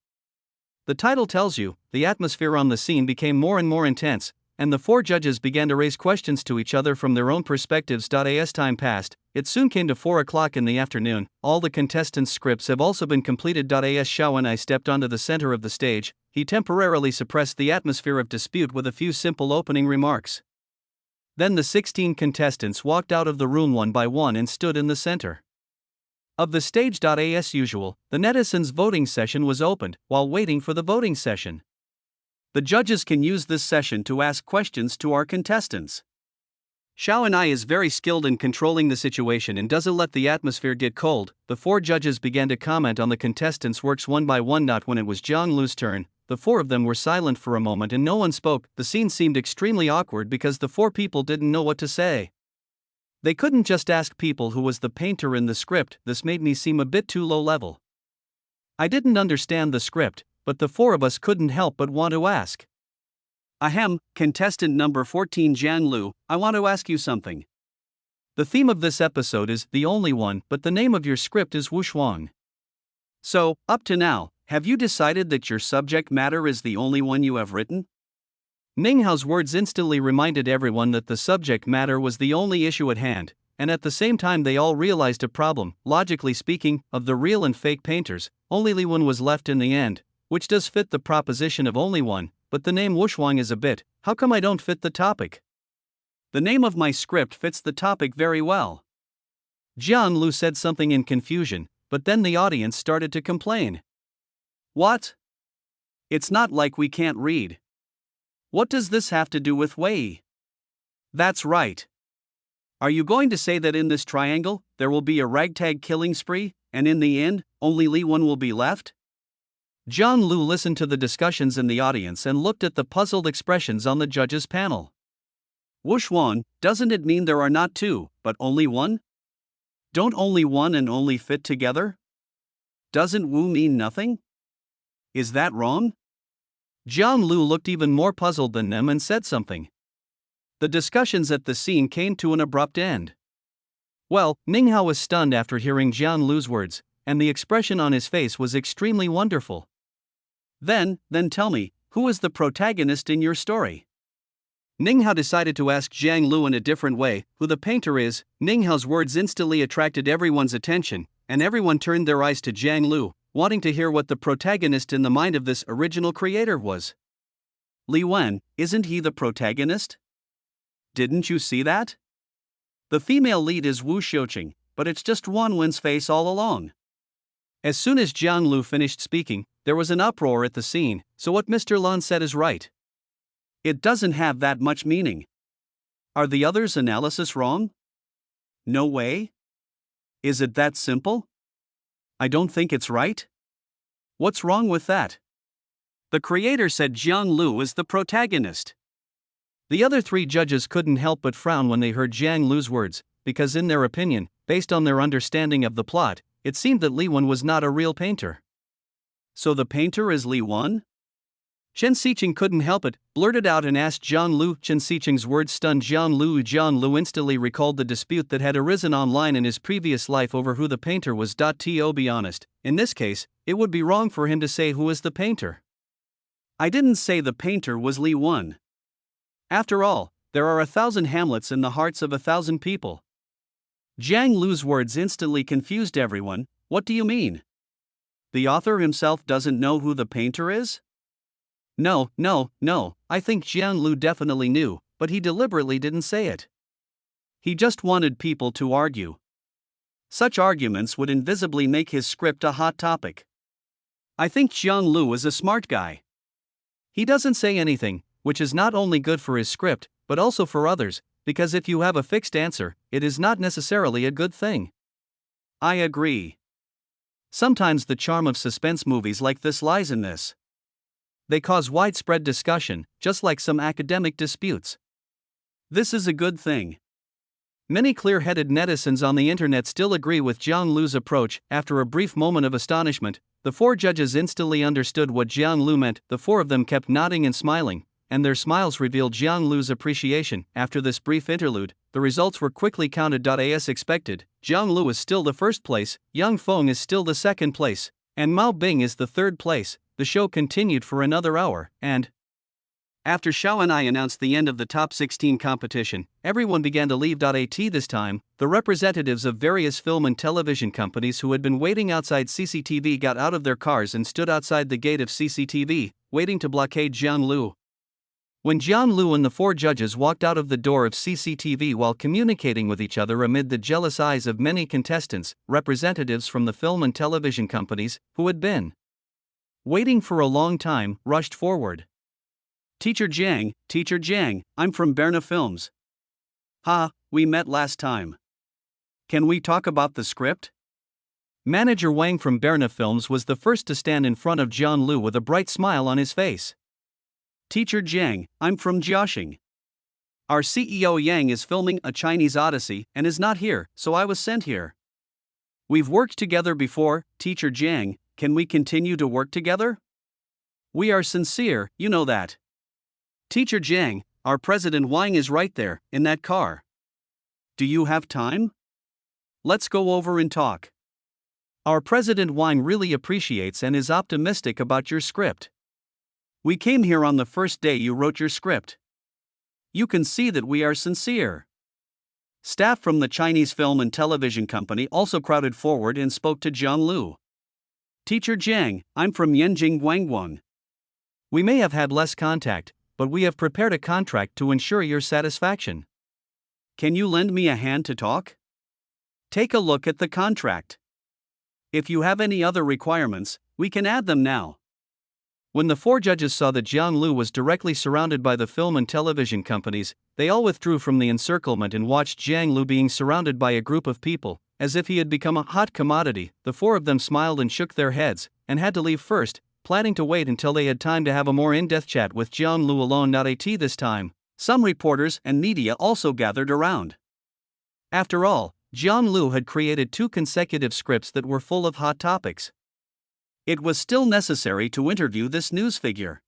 The title tells you, the atmosphere on the scene became more and more intense, and the four judges began to raise questions to each other from their own perspectives. As time passed, it soon came to 4 o'clock in the afternoon. All the contestants' scripts have also been completed. As Xiaowen stepped onto the center of the stage, he temporarily suppressed the atmosphere of dispute with a few simple opening remarks. Then the 16 contestants walked out of the room one by one and stood in the center of the stage. As usual, the netizens' voting session was opened. While waiting for the voting session, the judges can use this session to ask questions to our contestants. Xiaowen is very skilled in controlling the situation and doesn't let the atmosphere get cold. The four judges began to comment on the contestants' works one by one. When it was Jiang Lu's turn, the four of them were silent for a moment and no one spoke. The scene seemed extremely awkward because the four people didn't know what to say. They couldn't just ask people who was the painter in the script. This made me seem a bit too low level. I didn't understand the script, but the four of us couldn't help but want to ask. Ahem, contestant number 14 Jiang Lu, I want to ask you something. The theme of this episode is The Only One, but the name of your script is Wushuang. So, up to now, have you decided that your subject matter is the only one you have written? Ninghao's words instantly reminded everyone that the subject matter was the only issue at hand, and at the same time they all realized a problem. Logically speaking, of the real and fake painters, only Li Wen was left in the end, which does fit the proposition of only one, but the name Wushuang is a bit, how come I don't fit the topic? The name of my script fits the topic very well. Jiang Lu said something in confusion, but then the audience started to complain. What? It's not like we can't read. What does this have to do with Wei? That's right. Are you going to say that in this triangle, there will be a ragtag killing spree, and in the end, only Li Wen will be left? Jiang Lu listened to the discussions in the audience and looked at the puzzled expressions on the judges' panel. Wushuang, doesn't it mean there are not two, but only one? Don't only one and only fit together? Doesn't Wu mean nothing? Is that wrong? Jiang Lu looked even more puzzled than them and said something. The discussions at the scene came to an abrupt end. Well, Ninghao was stunned after hearing Jiang Lu's words, and the expression on his face was extremely wonderful. Then tell me, who is the protagonist in your story? Ninghao decided to ask Jiang Lu in a different way who the painter is. Ninghao's words instantly attracted everyone's attention, and everyone turned their eyes to Jiang Lu, wanting to hear what the protagonist in the mind of this original creator was. Li Wen, isn't he the protagonist? Didn't you see that? The female lead is Wu Xiuqing, but it's just Wan Wen's face all along. As soon as Jiang Lu finished speaking, there was an uproar at the scene. So what Mr. Lan said is right. It doesn't have that much meaning. Are the others' analysis wrong? No way? Is it that simple? I don't think it's right. What's wrong with that? The creator said Jiang Lu is the protagonist. The other three judges couldn't help but frown when they heard Jiang Lu's words, because in their opinion, based on their understanding of the plot, it seemed that Li Wen was not a real painter. So the painter is Li Wen? Chen Xiqing couldn't help it, blurted out and asked Jiang Lu. Chen Xiqing's words stunned Jiang Lu. Jiang Lu instantly recalled the dispute that had arisen online in his previous life over who the painter was. To be honest, in this case, it would be wrong for him to say who is the painter. I didn't say the painter was Li Wen. After all, there are 1,000 Hamlets in the hearts of 1,000 people. Jiang Lu's words instantly confused everyone. What do you mean? The author himself doesn't know who the painter is? No, I think Jiang Lu definitely knew, but he deliberately didn't say it. He just wanted people to argue. Such arguments would invisibly make his script a hot topic. I think Jiang Lu is a smart guy. He doesn't say anything, which is not only good for his script, but also for others, because if you have a fixed answer, it is not necessarily a good thing. I agree. Sometimes the charm of suspense movies like this lies in this. They cause widespread discussion, just like some academic disputes. This is a good thing. Many clear-headed netizens on the internet still agree with Jiang Lu's approach. After a brief moment of astonishment, the four judges instantly understood what Jiang Lu meant. The four of them kept nodding and smiling, and their smiles revealed Jiang Lu's appreciation. After this brief interlude, the results were quickly counted. As expected, Jiang Lu is still the first place, Yang Feng is still the second place, and Mao Bing is the third place. The show continued for another hour, and after Xiao and I announced the end of the top 16 competition, everyone began to leave. This time, the representatives of various film and television companies who had been waiting outside CCTV got out of their cars and stood outside the gate of CCTV, waiting to blockade Jiang Lu. When Jiang Lu and the four judges walked out of the door of CCTV while communicating with each other amid the jealous eyes of many contestants, representatives from the film and television companies, who had been waiting for a long time, rushed forward. Teacher Jiang, I'm from Berna Films. Ha, we met last time. Can we talk about the script? Manager Wang from Berna Films was the first to stand in front of Jiang Lu with a bright smile on his face. Teacher Jiang, I'm from Jiaxing. Our CEO Yang is filming A Chinese Odyssey and is not here, so I was sent here. We've worked together before, Teacher Jiang, can we continue to work together? We are sincere, you know that. Teacher Jiang, our President Wang is right there, in that car. Do you have time? Let's go over and talk. Our President Wang really appreciates and is optimistic about your script. We came here on the first day you wrote your script. You can see that we are sincere. Staff from the Chinese film and television company also crowded forward and spoke to Jiang Lu. Teacher Jiang, I'm from Yanjing Guangguang. We may have had less contact, but we have prepared a contract to ensure your satisfaction. Can you lend me a hand to talk? Take a look at the contract. If you have any other requirements, we can add them now. When the four judges saw that Jiang Lu was directly surrounded by the film and television companies, they all withdrew from the encirclement and watched Jiang Lu being surrounded by a group of people, as if he had become a hot commodity. The four of them smiled and shook their heads, and had to leave first, planning to wait until they had time to have a more in-depth chat with Jiang Lu alone. This time, some reporters and media also gathered around. After all, Jiang Lu had created 2 consecutive scripts that were full of hot topics. It was still necessary to interview this news figure.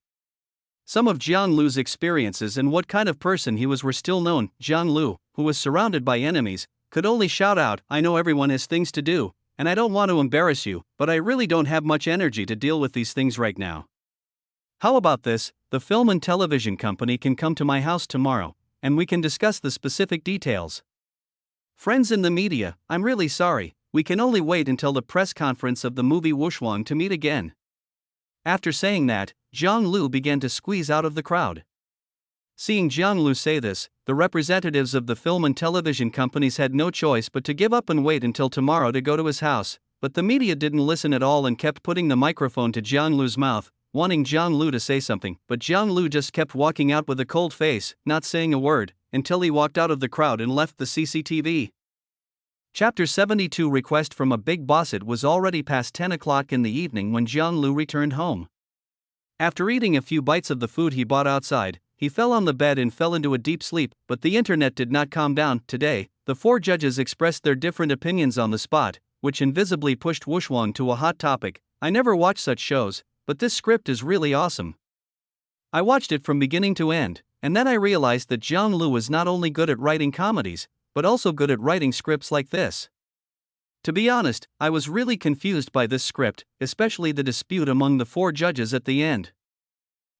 Some of Jiang Lu's experiences and what kind of person he was were still known. Jiang Lu, who was surrounded by enemies, could only shout out, I know everyone has things to do, and I don't want to embarrass you, but I really don't have much energy to deal with these things right now. How about this? The film and television company can come to my house tomorrow, and we can discuss the specific details. Friends in the media, I'm really sorry, we can only wait until the press conference of the movie Wuxuang to meet again. After saying that, Jiang Lu began to squeeze out of the crowd. Seeing Jiang Lu say this, the representatives of the film and television companies had no choice but to give up and wait until tomorrow to go to his house, but the media didn't listen at all and kept putting the microphone to Jiang Lu's mouth, wanting Jiang Lu to say something, but Jiang Lu just kept walking out with a cold face, not saying a word, until he walked out of the crowd and left the CCTV. Chapter 72 Request from a Big Boss. It was already past 10 o'clock in the evening when Jiang Lu returned home. After eating a few bites of the food he bought outside, he fell on the bed and fell into a deep sleep, but the internet did not calm down. Today, the four judges expressed their different opinions on the spot, which invisibly pushed Wuxuang to a hot topic. I never watched such shows, but this script is really awesome. I watched it from beginning to end, and then I realized that Jiang Lu is not only good at writing comedies, but also good at writing scripts like this. To be honest, I was really confused by this script, especially the dispute among the four judges at the end.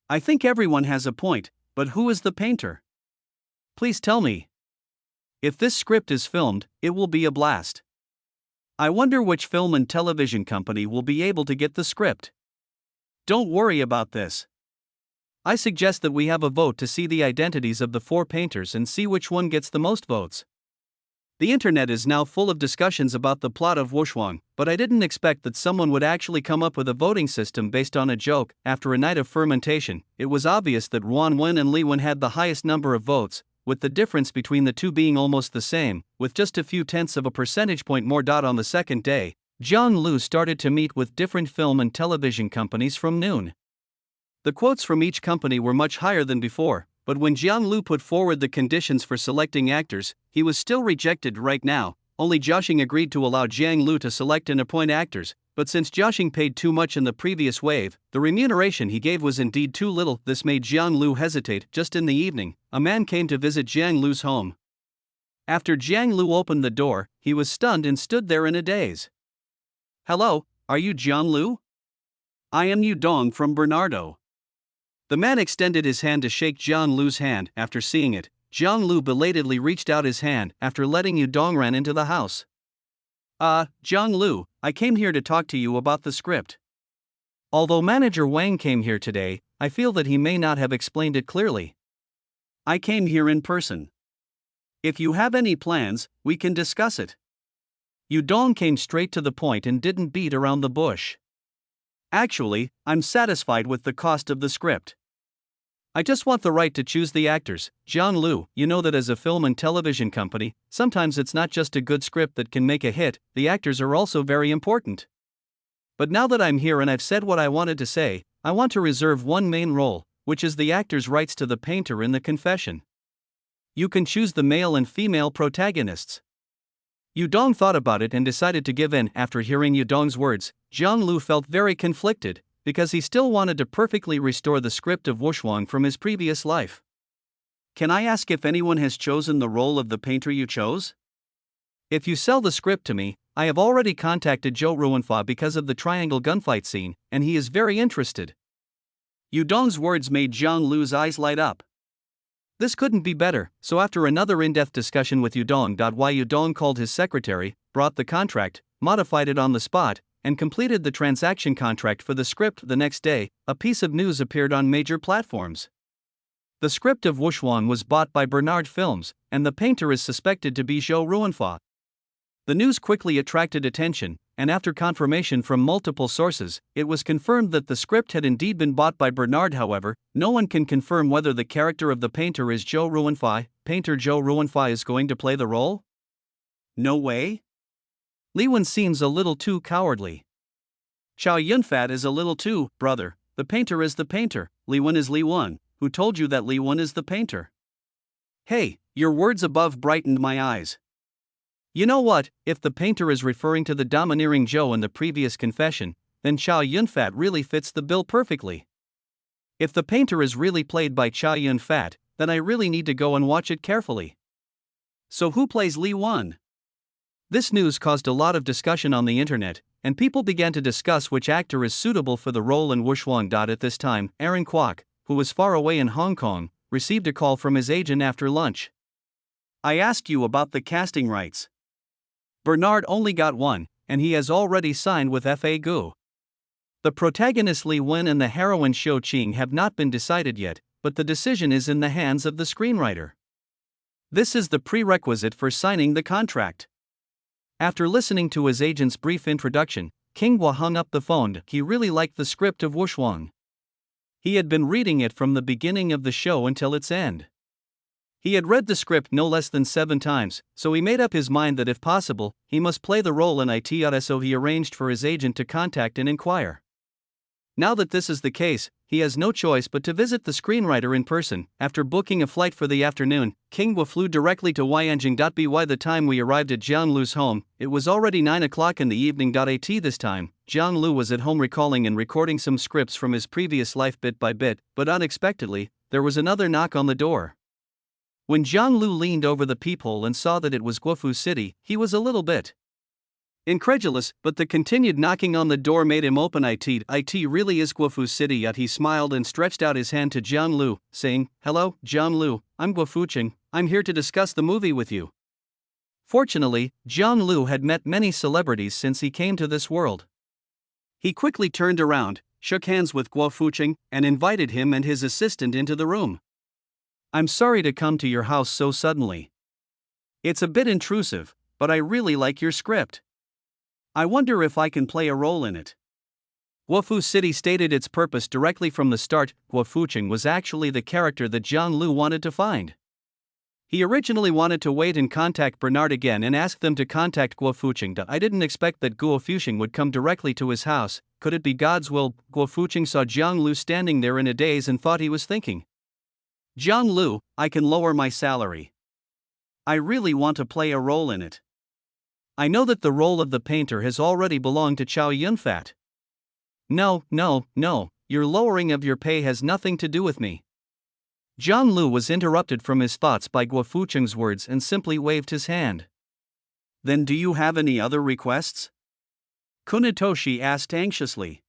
I think everyone has a point, but who is the painter? Please tell me. If this script is filmed, it will be a blast. I wonder which film and television company will be able to get the script. Don't worry about this. I suggest that we have a vote to see the identities of the four painters and see which one gets the most votes. The internet is now full of discussions about the plot of Wuxuang, but I didn't expect that someone would actually come up with a voting system based on a joke. After a night of fermentation, it was obvious that Ruan Wen and Li Wen had the highest number of votes, with the difference between the two being almost the same, with just a few tenths of a percentage point more. On the second day, Jiang Lu started to meet with different film and television companies from noon. The quotes from each company were much higher than before, but when Jiang Lu put forward the conditions for selecting actors, he was still rejected. Right now, only Jiaxing agreed to allow Jiang Lu to select and appoint actors, but since Jiaxing paid too much in the previous wave, the remuneration he gave was indeed too little. This made Jiang Lu hesitate. Just in the evening, a man came to visit Jiang Lu's home. After Jiang Lu opened the door, he was stunned and stood there in a daze. "Hello, are you Jiang Lu? I am Yu Dong from Bernardo." The man extended his hand to shake Jiang Lu's hand. After seeing it, Jiang Lu belatedly reached out his hand after letting Yu Dong ran into the house. Jiang Lu, I came here to talk to you about the script. Although manager Wang came here today, I feel that he may not have explained it clearly. I came here in person. If you have any plans, we can discuss it. Yu Dong came straight to the point and didn't beat around the bush. Actually, I'm satisfied with the cost of the script. I just want the right to choose the actors. Jiang Lu, you know that as a film and television company, sometimes it's not just a good script that can make a hit, the actors are also very important. But now that I'm here and I've said what I wanted to say, I want to reserve one main role, which is the actor's rights to the painter in the confession. You can choose the male and female protagonists. Yu Dong thought about it and decided to give in. After hearing Yu Dong's words, Jiang Lu felt very conflicted, because he still wanted to perfectly restore the script of Wuxuang from his previous life. Can I ask if anyone has chosen the role of the painter you chose? If you sell the script to me, I have already contacted Zhou Ruanfa because of the triangle gunfight scene, and he is very interested. Yu Dong's words made Jiang Lu's eyes light up. This couldn't be better, so after another in-depth discussion with Yu Dong, Yu Dong called his secretary, brought the contract, modified it on the spot, and completed the transaction contract for the script. The next day, a piece of news appeared on major platforms. The script of Wuxuang was bought by Bernard Films, and the painter is suspected to be Zhou Ruanfa. The news quickly attracted attention, and after confirmation from multiple sources, it was confirmed that the script had indeed been bought by Bernard. However, no one can confirm whether the character of the painter is Zhou Ruanfa. Painter Zhou Ruanfa is going to play the role? No way? Li Wen seems a little too cowardly. Chow Yun-fat is a little too, brother, the painter is the painter, Li Wen is Li Wen. Who told you that Li Wen is the painter? Hey, your words above brightened my eyes. You know what, if the painter is referring to the domineering Zhou in the previous confession, then Chow Yun-fat really fits the bill perfectly. If the painter is really played by Chow Yun-fat, then I really need to go and watch it carefully. So who plays Li Wen? This news caused a lot of discussion on the internet, and people began to discuss which actor is suitable for the role in Wuxuang. At this time, Aaron Kwok, who was far away in Hong Kong, received a call from his agent after lunch. I asked you about the casting rights. Bernard only got one, and he has already signed with Fa Gu. The protagonist Li Wen and the heroine Shou Qing have not been decided yet, but the decision is in the hands of the screenwriter. This is the prerequisite for signing the contract. After listening to his agent's brief introduction, King Hua hung up the phone. He really liked the script of Wuxuang. He had been reading it from the beginning of the show until its end. He had read the script no less than 7 times, so he made up his mind that if possible, he must play the role in it. So he arranged for his agent to contact and inquire. Now that this is the case, he has no choice but to visit the screenwriter in person. After booking a flight for the afternoon, King Hua flew directly to Yanjing. By the time we arrived at Jiang Lu's home, it was already 9 o'clock in the evening. This time, Jiang Lu was at home recalling and recording some scripts from his previous life bit by bit, but unexpectedly, there was another knock on the door. When Jiang Lu leaned over the peephole and saw that it was Guofu City, he was a little bit incredulous, but the continued knocking on the door made him open it. It really is Guofu City. Yet he smiled and stretched out his hand to Jiang Lu, saying, "Hello, Jiang Lu, I'm Guofu Qing, I'm here to discuss the movie with you." Fortunately, Jiang Lu had met many celebrities since he came to this world. He quickly turned around, shook hands with Guofu Qing, and invited him and his assistant into the room. I'm sorry to come to your house so suddenly. It's a bit intrusive, but I really like your script. I wonder if I can play a role in it. Guofu City stated its purpose directly from the start. Guofu Qing was actually the character that Jiang Lu wanted to find. He originally wanted to wait and contact Bernard again and ask them to contact Guofu Qing. I didn't expect that Guofu Qing would come directly to his house. Could it be God's will? Guofu Qing saw Jiang Lu standing there in a daze and thought he was thinking. Zhang Lu, I can lower my salary. I really want to play a role in it. I know that the role of the painter has already belonged to Chow Yun-fat. No, your lowering of your pay has nothing to do with me. Zhang Lu was interrupted from his thoughts by Guo Fucheng's words and simply waved his hand. Then do you have any other requests? Kunitoshi asked anxiously.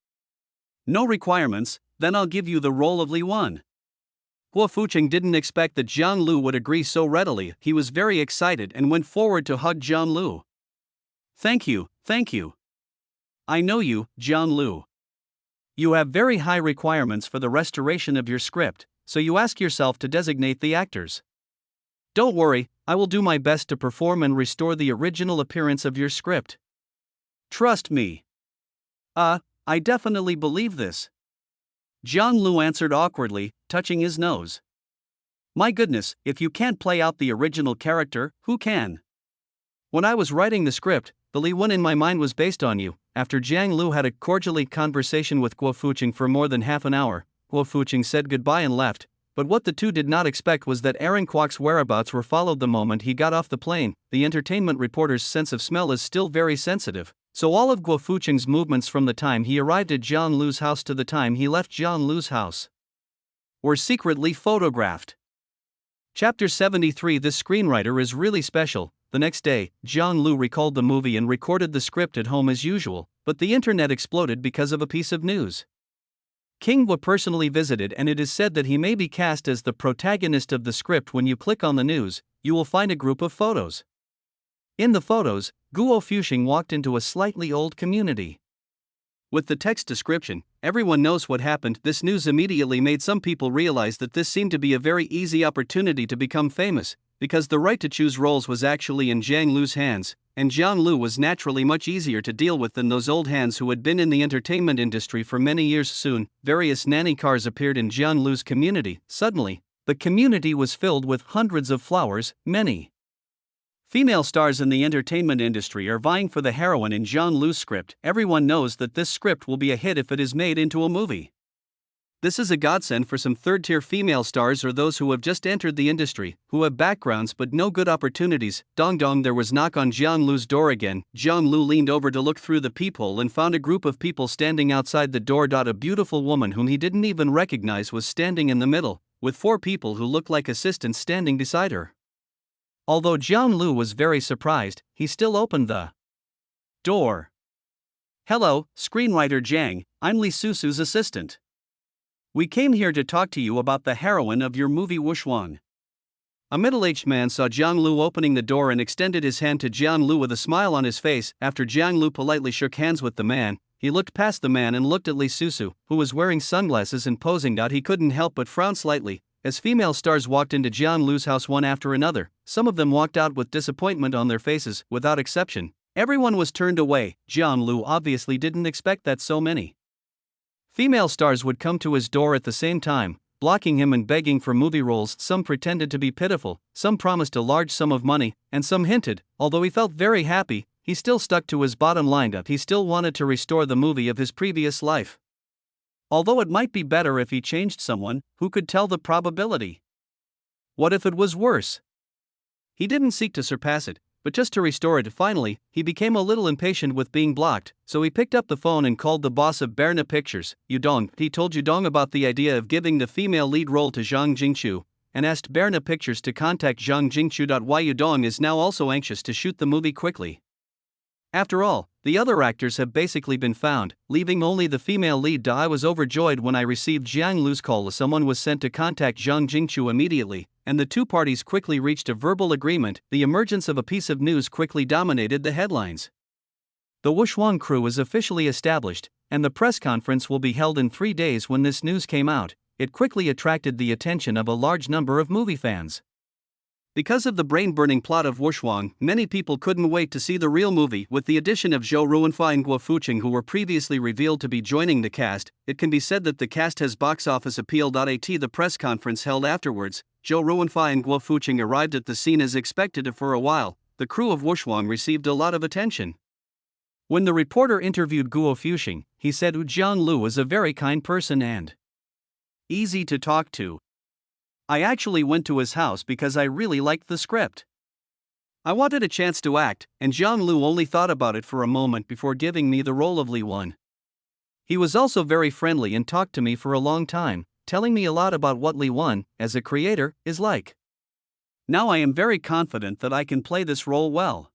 No requirements, then I'll give you the role of Li Wan. Guo Fucheng didn't expect that Zhang Lu would agree so readily. He was very excited and went forward to hug Zhang Lu. Thank you. I know you, Zhang Lu. You have very high requirements for the restoration of your script, so you ask yourself to designate the actors. Don't worry, I will do my best to perform and restore the original appearance of your script. Trust me. I definitely believe this. Zhang Lu answered awkwardly, touching his nose. My goodness, if you can't play out the original character, who can? When I was writing the script, the Li Wan in my mind was based on you. After Zhang Lu had a cordially conversation with Guo Fucheng for more than half an hour, Guo Fucheng said goodbye and left, but what the two did not expect was that Aaron Kwok's whereabouts were followed the moment he got off the plane. The entertainment reporter's sense of smell is still very sensitive, so all of Guo Fucheng's movements from the time he arrived at Zhang Lu's house to the time he left Zhang Lu's house were secretly photographed. Chapter 73. This screenwriter is really special. The next day, Zhang Lu recalled the movie and recorded the script at home as usual, but the internet exploded because of a piece of news. King Guo personally visited, and it is said that he may be cast as the protagonist of the script. When you click on the news, you will find a group of photos. In the photos, Guo Fucheng walked into a slightly old community. With the text description, everyone knows what happened. This news immediately made some people realize that this seemed to be a very easy opportunity to become famous, because the right to choose roles was actually in Zhang Lu's hands, and Zhang Lu was naturally much easier to deal with than those old hands who had been in the entertainment industry for many years. Soon, various nanny cars appeared in Zhang Lu's community. Suddenly, the community was filled with hundreds of flowers. Many female stars in the entertainment industry are vying for the heroine in Zhang Lu's script. Everyone knows that this script will be a hit if it is made into a movie. This is a godsend for some third-tier female stars or those who have just entered the industry, who have backgrounds but no good opportunities. Dong dong, there was knock on Zhang Lu's door again. Zhang Lu leaned over to look through the peephole and found a group of people standing outside the door. A beautiful woman whom he didn't even recognize was standing in the middle, with 4 people who looked like assistants standing beside her. Although Zhang Lu was very surprised, he still opened the door. Hello, screenwriter Zhang, I'm Li Susu's assistant. We came here to talk to you about the heroine of your movie Wuxuang. A middle-aged man saw Zhang Lu opening the door and extended his hand to Zhang Lu with a smile on his face. After Zhang Lu politely shook hands with the man, he looked past the man and looked at Li Susu, who was wearing sunglasses and posing. He couldn't help but frown slightly. As female stars walked into Zhang Lu's house one after another, some of them walked out with disappointment on their faces. Without exception, everyone was turned away. Zhang Lu obviously didn't expect that so many female stars would come to his door at the same time, blocking him and begging for movie roles. Some pretended to be pitiful, some promised a large sum of money, and some hinted. Although he felt very happy, he still stuck to his bottom line. He still wanted to restore the movie of his previous life. Although it might be better if he changed someone, who could tell the probability? What if it was worse? He didn't seek to surpass it, but just to restore it. Finally, he became a little impatient with being blocked, so he picked up the phone and called the boss of Berna Pictures, Yudong. He told Yudong about the idea of giving the female lead role to Zhang Jingchu, and asked Berna Pictures to contact Zhang Jingchu. Why Yudong is now also anxious to shoot the movie quickly. After all, the other actors have basically been found, leaving only the female lead. I was overjoyed when I received Zhang Lu's call. Someone was sent to contact Zhang Jingchu immediately, and the two parties quickly reached a verbal agreement. The emergence of a piece of news quickly dominated the headlines. The Wuxuang crew is officially established, and the press conference will be held in 3 days. When this news came out, it quickly attracted the attention of a large number of movie fans. Because of the brain-burning plot of Wuxuang, many people couldn't wait to see the real movie. With the addition of Zhou Ruanfei and Guo Fucheng, who were previously revealed to be joining the cast, it can be said that the cast has box office appeal. At the press conference held afterwards, Zhou Ruanfei and Guo Fucheng arrived at the scene as expected. For a while, the crew of Wuxuang received a lot of attention. When the reporter interviewed Guo Fucheng, he said Zhang Lu is a very kind person and easy to talk to. I actually went to his house because I really liked the script. I wanted a chance to act, and Jean-Luc only thought about it for a moment before giving me the role of Li Wan. He was also very friendly and talked to me for a long time, telling me a lot about what Li Wan, as a creator, is like. Now I am very confident that I can play this role well.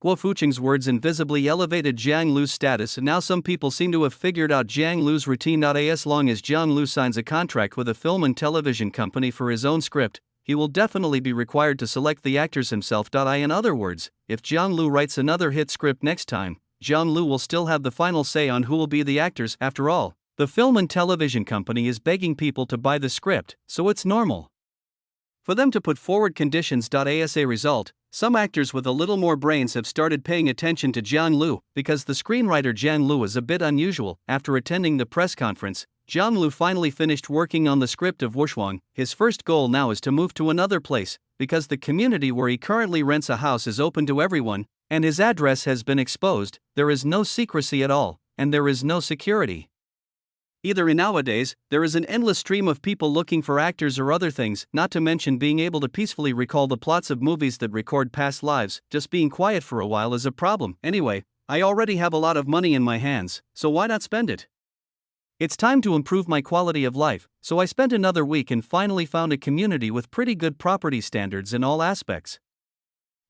Guo Fuqing's words invisibly elevated Jiang Lu's status, and now some people seem to have figured out Jiang Lu's routine. As long as Jiang Lu signs a contract with a film and television company for his own script, he will definitely be required to select the actors himself. In other words, if Jiang Lu writes another hit script next time, Jiang Lu will still have the final say on who will be the actors. After all, the film and television company is begging people to buy the script, so it's normal for them to put forward conditions. As a result, some actors with a little more brains have started paying attention to Jiang Lu, because the screenwriter Jiang Lu is a bit unusual. After attending the press conference, Jiang Lu finally finished working on the script of Wuxuang. His first goal now is to move to another place, because the community where he currently rents a house is open to everyone, and his address has been exposed. There is no secrecy at all, and there is no security. Nowadays, there is an endless stream of people looking for actors or other things, not to mention being able to peacefully recall the plots of movies that record past lives. Just being quiet for a while is a problem. Anyway, I already have a lot of money in my hands, so why not spend it? It's time to improve my quality of life, so I spent another week and finally found a community with pretty good property standards in all aspects.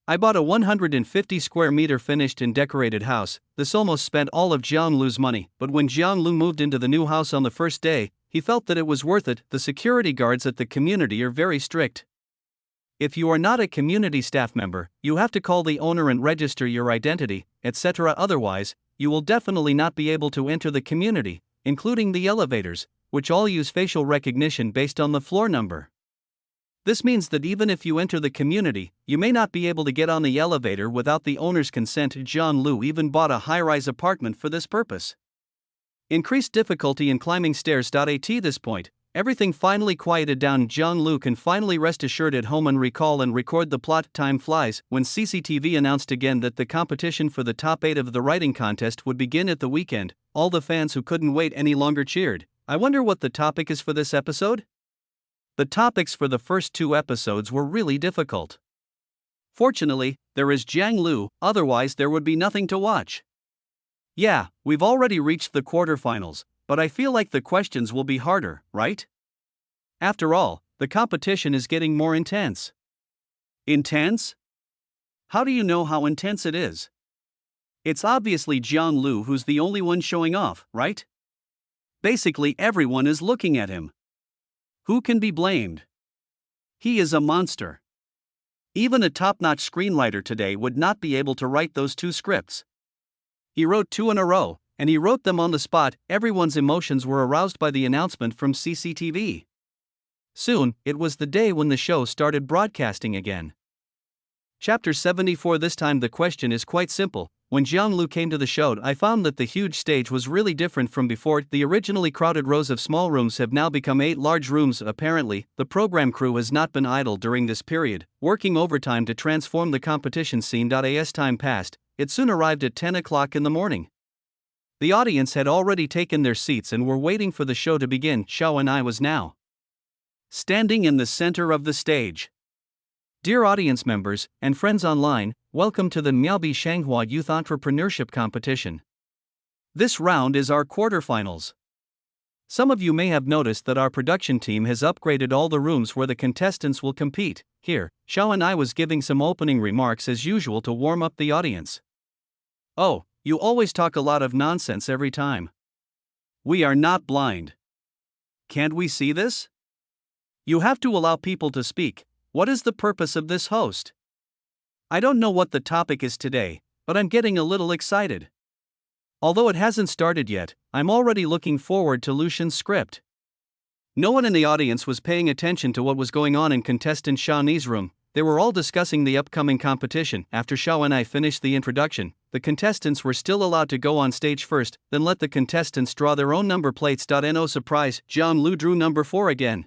I bought a 150 square meter finished and decorated house. This almost spent all of Jiang Lu's money, but when Jiang Lu moved into the new house on the first day, he felt that it was worth it. The security guards at the community are very strict. If you are not a community staff member, you have to call the owner and register your identity, etc. Otherwise, you will definitely not be able to enter the community, including the elevators, which all use facial recognition based on the floor number. This means that even if you enter the community, you may not be able to get on the elevator without the owner's consent. Jiang Lu even bought a high-rise apartment for this purpose. Increased difficulty in climbing stairs. At this point, everything finally quieted down. Jiang Lu can finally rest assured at home and recall and record the plot. Time flies. When CCTV announced again that the competition for the top 8 of the writing contest would begin at the weekend, all the fans who couldn't wait any longer cheered. I wonder what the topic is for this episode? The topics for the first 2 episodes were really difficult. Fortunately, there is Jiang Lu, otherwise there would be nothing to watch. Yeah, we've already reached the quarterfinals, but I feel like the questions will be harder, right? After all, the competition is getting more intense. Intense? How do you know how intense it is? It's obviously Jiang Lu who's the only one showing off, right? Basically everyone is looking at him. Who can be blamed? He is a monster. Even a top-notch screenwriter today would not be able to write those 2 scripts. He wrote 2 in a row, and he wrote them on the spot. Everyone's emotions were aroused by the announcement from CCTV. Soon, it was the day when the show started broadcasting again. Chapter 74. This time the question is quite simple. When Jiang Lu came to the show, I found that the huge stage was really different from before. The originally crowded rows of small rooms have now become 8 large rooms. Apparently, the program crew has not been idle during this period, working overtime to transform the competition scene. As time passed, it soon arrived at 10 o'clock in the morning. The audience had already taken their seats and were waiting for the show to begin. Xiao and I was now standing in the center of the stage. Dear audience members and friends online, welcome to the Miaobi Shanghua Youth Entrepreneurship Competition. This round is our quarterfinals. Some of you may have noticed that our production team has upgraded all the rooms where the contestants will compete. Here, Xiao and I was giving some opening remarks as usual to warm up the audience. Oh, you always talk a lot of nonsense every time. We are not blind. Can't we see this? You have to allow people to speak. What is the purpose of this host? I don't know what the topic is today, but I'm getting a little excited. Although it hasn't started yet, I'm already looking forward to Lucian's script. No one in the audience was paying attention to what was going on in contestant Shawnee's room. They were all discussing the upcoming competition. After Xiao and I finished the introduction, the contestants were still allowed to go on stage first, then let the contestants draw their own number plates. No surprise, Jiang Lu drew number 4 again.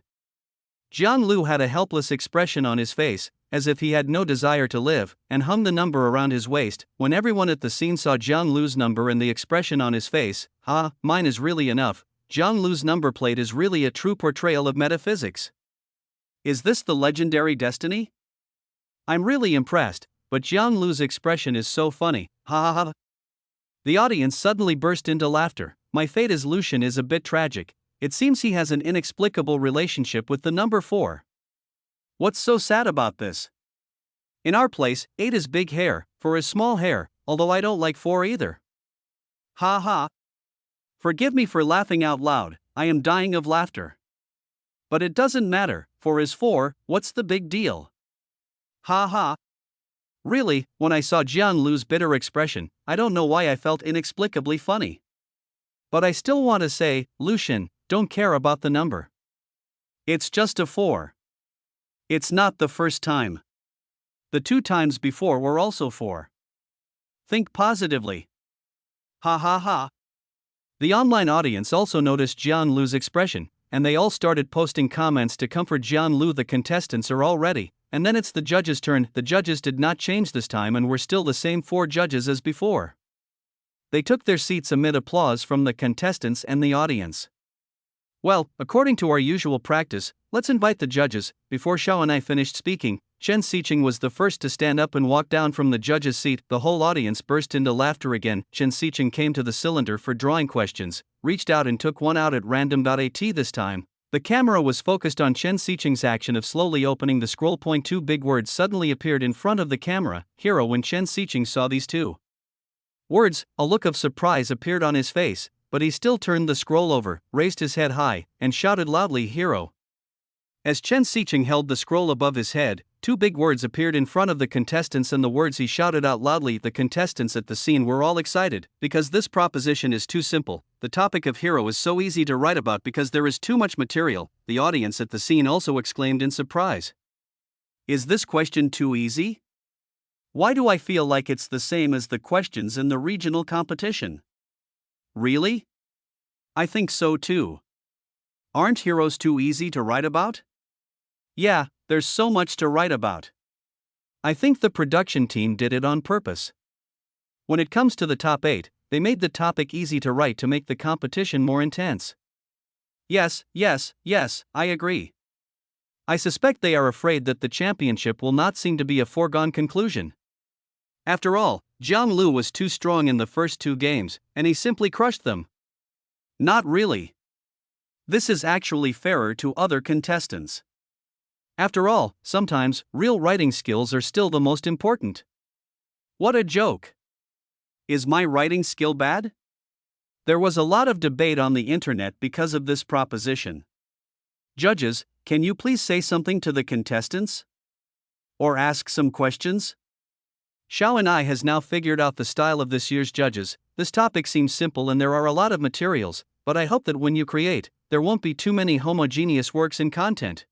Jiang Lu had a helpless expression on his face, as if he had no desire to live, and hung the number around his waist. When everyone at the scene saw Jiang Lu's number and the expression on his face, mine is really enough. Jiang Lu's number plate is really a true portrayal of metaphysics. Is this the legendary destiny? I'm really impressed, but Jiang Lu's expression is so funny, ha ha ha. The audience suddenly burst into laughter. My fate as Lucian is a bit tragic. It seems he has an inexplicable relationship with the number 4. What's so sad about this? In our place, 8 is big hair, 4 is small hair, although I don't like 4 either. Ha ha. Forgive me for laughing out loud, I am dying of laughter. But it doesn't matter, 4 is 4, what's the big deal? Ha ha. Really, when I saw Jiang Lu's bitter expression, I don't know why I felt inexplicably funny. But I still want to say, Lucian, don't care about the number. It's just a 4. It's not the first time. The 2 times before were also 4. Think positively. Ha ha ha. The online audience also noticed Jiang Lu's expression, and they all started posting comments to comfort Jiang Lu. The contestants are all ready, and then it's the judges' turn. The judges did not change this time and were still the same 4 judges as before. They took their seats amid applause from the contestants and the audience. Well, according to our usual practice, let's invite the judges. Before Xiao and I finished speaking, Chen Xiqing was the first to stand up and walk down from the judge's seat. The whole audience burst into laughter again. Chen Xiqing came to the cylinder for drawing questions, reached out and took one out at random. At this time, the camera was focused on Chen Xiqing's action of slowly opening the scroll. 2 big words suddenly appeared in front of the camera, hero. When Chen Xiqing saw these 2 words, a look of surprise appeared on his face, but he still turned the scroll over, raised his head high, and shouted loudly, hero. As Chen Xiqing held the scroll above his head, 2 big words appeared in front of the contestants, and the words he shouted out loudly. The contestants at the scene were all excited, because this proposition is too simple. The topic of hero is so easy to write about because there is too much material. The audience at the scene also exclaimed in surprise. Is this question too easy? Why do I feel like it's the same as the questions in the regional competition? Really? I think so too. Aren't heroes too easy to write about? Yeah, there's so much to write about. I think the production team did it on purpose. When it comes to the top 8, they made the topic easy to write to make the competition more intense. Yes, I agree. I suspect they are afraid that the championship will not seem to be a foregone conclusion. After all, Jiang Lu was too strong in the first 2 games, and he simply crushed them. Not really. This is actually fairer to other contestants. After all, sometimes, real writing skills are still the most important. What a joke. Is my writing skill bad? There was a lot of debate on the internet because of this proposition. Judges, can you please say something to the contestants? Or ask some questions? Xiao and I has now figured out the style of this year's judges. This topic seems simple and there are a lot of materials, but I hope that when you create, there won't be too many homogeneous works in content.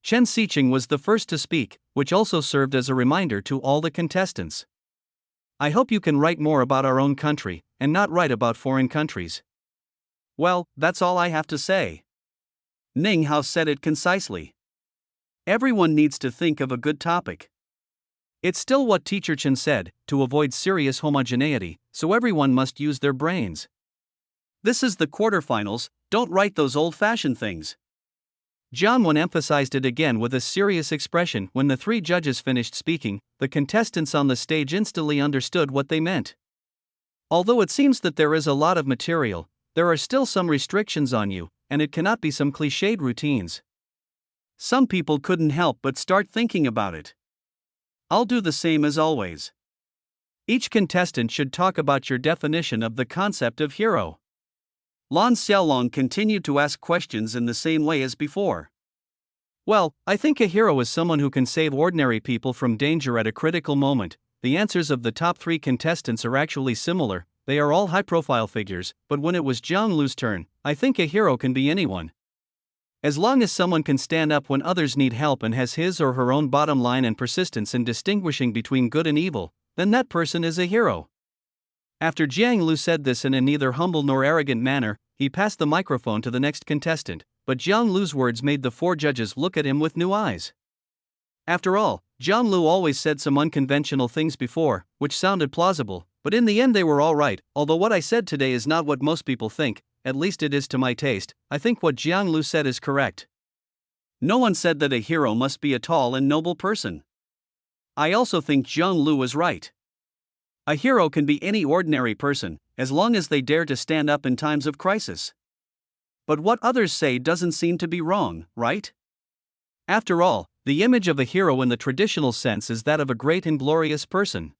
Chen Xiqing was the first to speak, which also served as a reminder to all the contestants. I hope you can write more about our own country, and not write about foreign countries. Well, that's all I have to say. Ning Hao said it concisely. Everyone needs to think of a good topic. It's still what Teacher Chen said, to avoid serious homogeneity, so everyone must use their brains. This is the quarterfinals, don't write those old-fashioned things. Jiang Wen emphasized it again with a serious expression. When the 3 judges finished speaking, the contestants on the stage instantly understood what they meant. Although it seems that there is a lot of material, there are still some restrictions on you, and it cannot be some cliched routines. Some people couldn't help but start thinking about it. I'll do the same as always. Each contestant should talk about your definition of the concept of hero. Lan Xiaolong continued to ask questions in the same way as before. Well, I think a hero is someone who can save ordinary people from danger at a critical moment. The answers of the top 3 contestants are actually similar, they are all high-profile figures, but when it was Jiang Lu's turn, I think a hero can be anyone. As long as someone can stand up when others need help and has his or her own bottom line and persistence in distinguishing between good and evil, then that person is a hero. After Jiang Lu said this in a neither humble nor arrogant manner, he passed the microphone to the next contestant, but Jiang Lu's words made the 4 judges look at him with new eyes. After all, Jiang Lu always said some unconventional things before, which sounded plausible, but in the end they were all right. Although what I said today is not what most people think, at least it is to my taste, I think what Jiang Lu said is correct. No one said that a hero must be a tall and noble person. I also think Zhang Lu is right. A hero can be any ordinary person, as long as they dare to stand up in times of crisis. But what others say doesn't seem to be wrong, right? After all, the image of a hero in the traditional sense is that of a great and glorious person.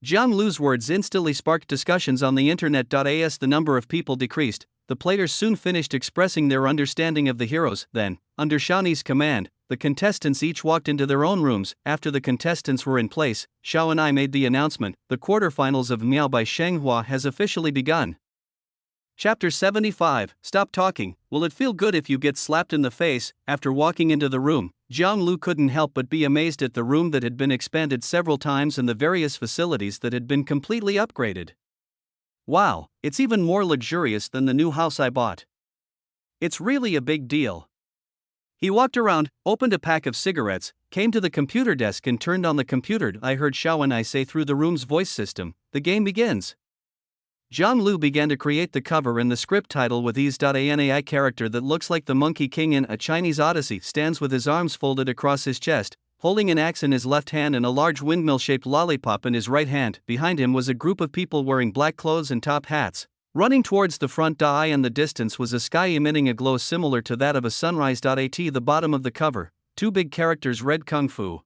Zhang Lu's words instantly sparked discussions on the internet. As the number of people decreased, the players soon finished expressing their understanding of the heroes. Then, under Xiao's command, the contestants each walked into their own rooms. After the contestants were in place, Xiao and I made the announcement: the quarterfinals of Miao by Shenghua has officially begun. Chapter 75, Stop Talking. Will it feel good if you get slapped in the face? After walking into the room, Zhang Lu couldn't help but be amazed at the room that had been expanded several times and the various facilities that had been completely upgraded. Wow, it's even more luxurious than the new house I bought. It's really a big deal. He walked around, opened a pack of cigarettes, came to the computer desk and turned on the computer. I heard Xiao and I say through the room's voice system, "The game begins." Zhang Lu began to create the cover and the script title with ease. An AI character that looks like the Monkey King in A Chinese Odyssey stands with his arms folded across his chest, holding an axe in his left hand and a large windmill-shaped lollipop in his right hand. Behind him was a group of people wearing black clothes and top hats, running towards the front. In the distance was a sky emitting a glow similar to that of a sunrise. At the bottom of the cover, two big characters read Kung Fu.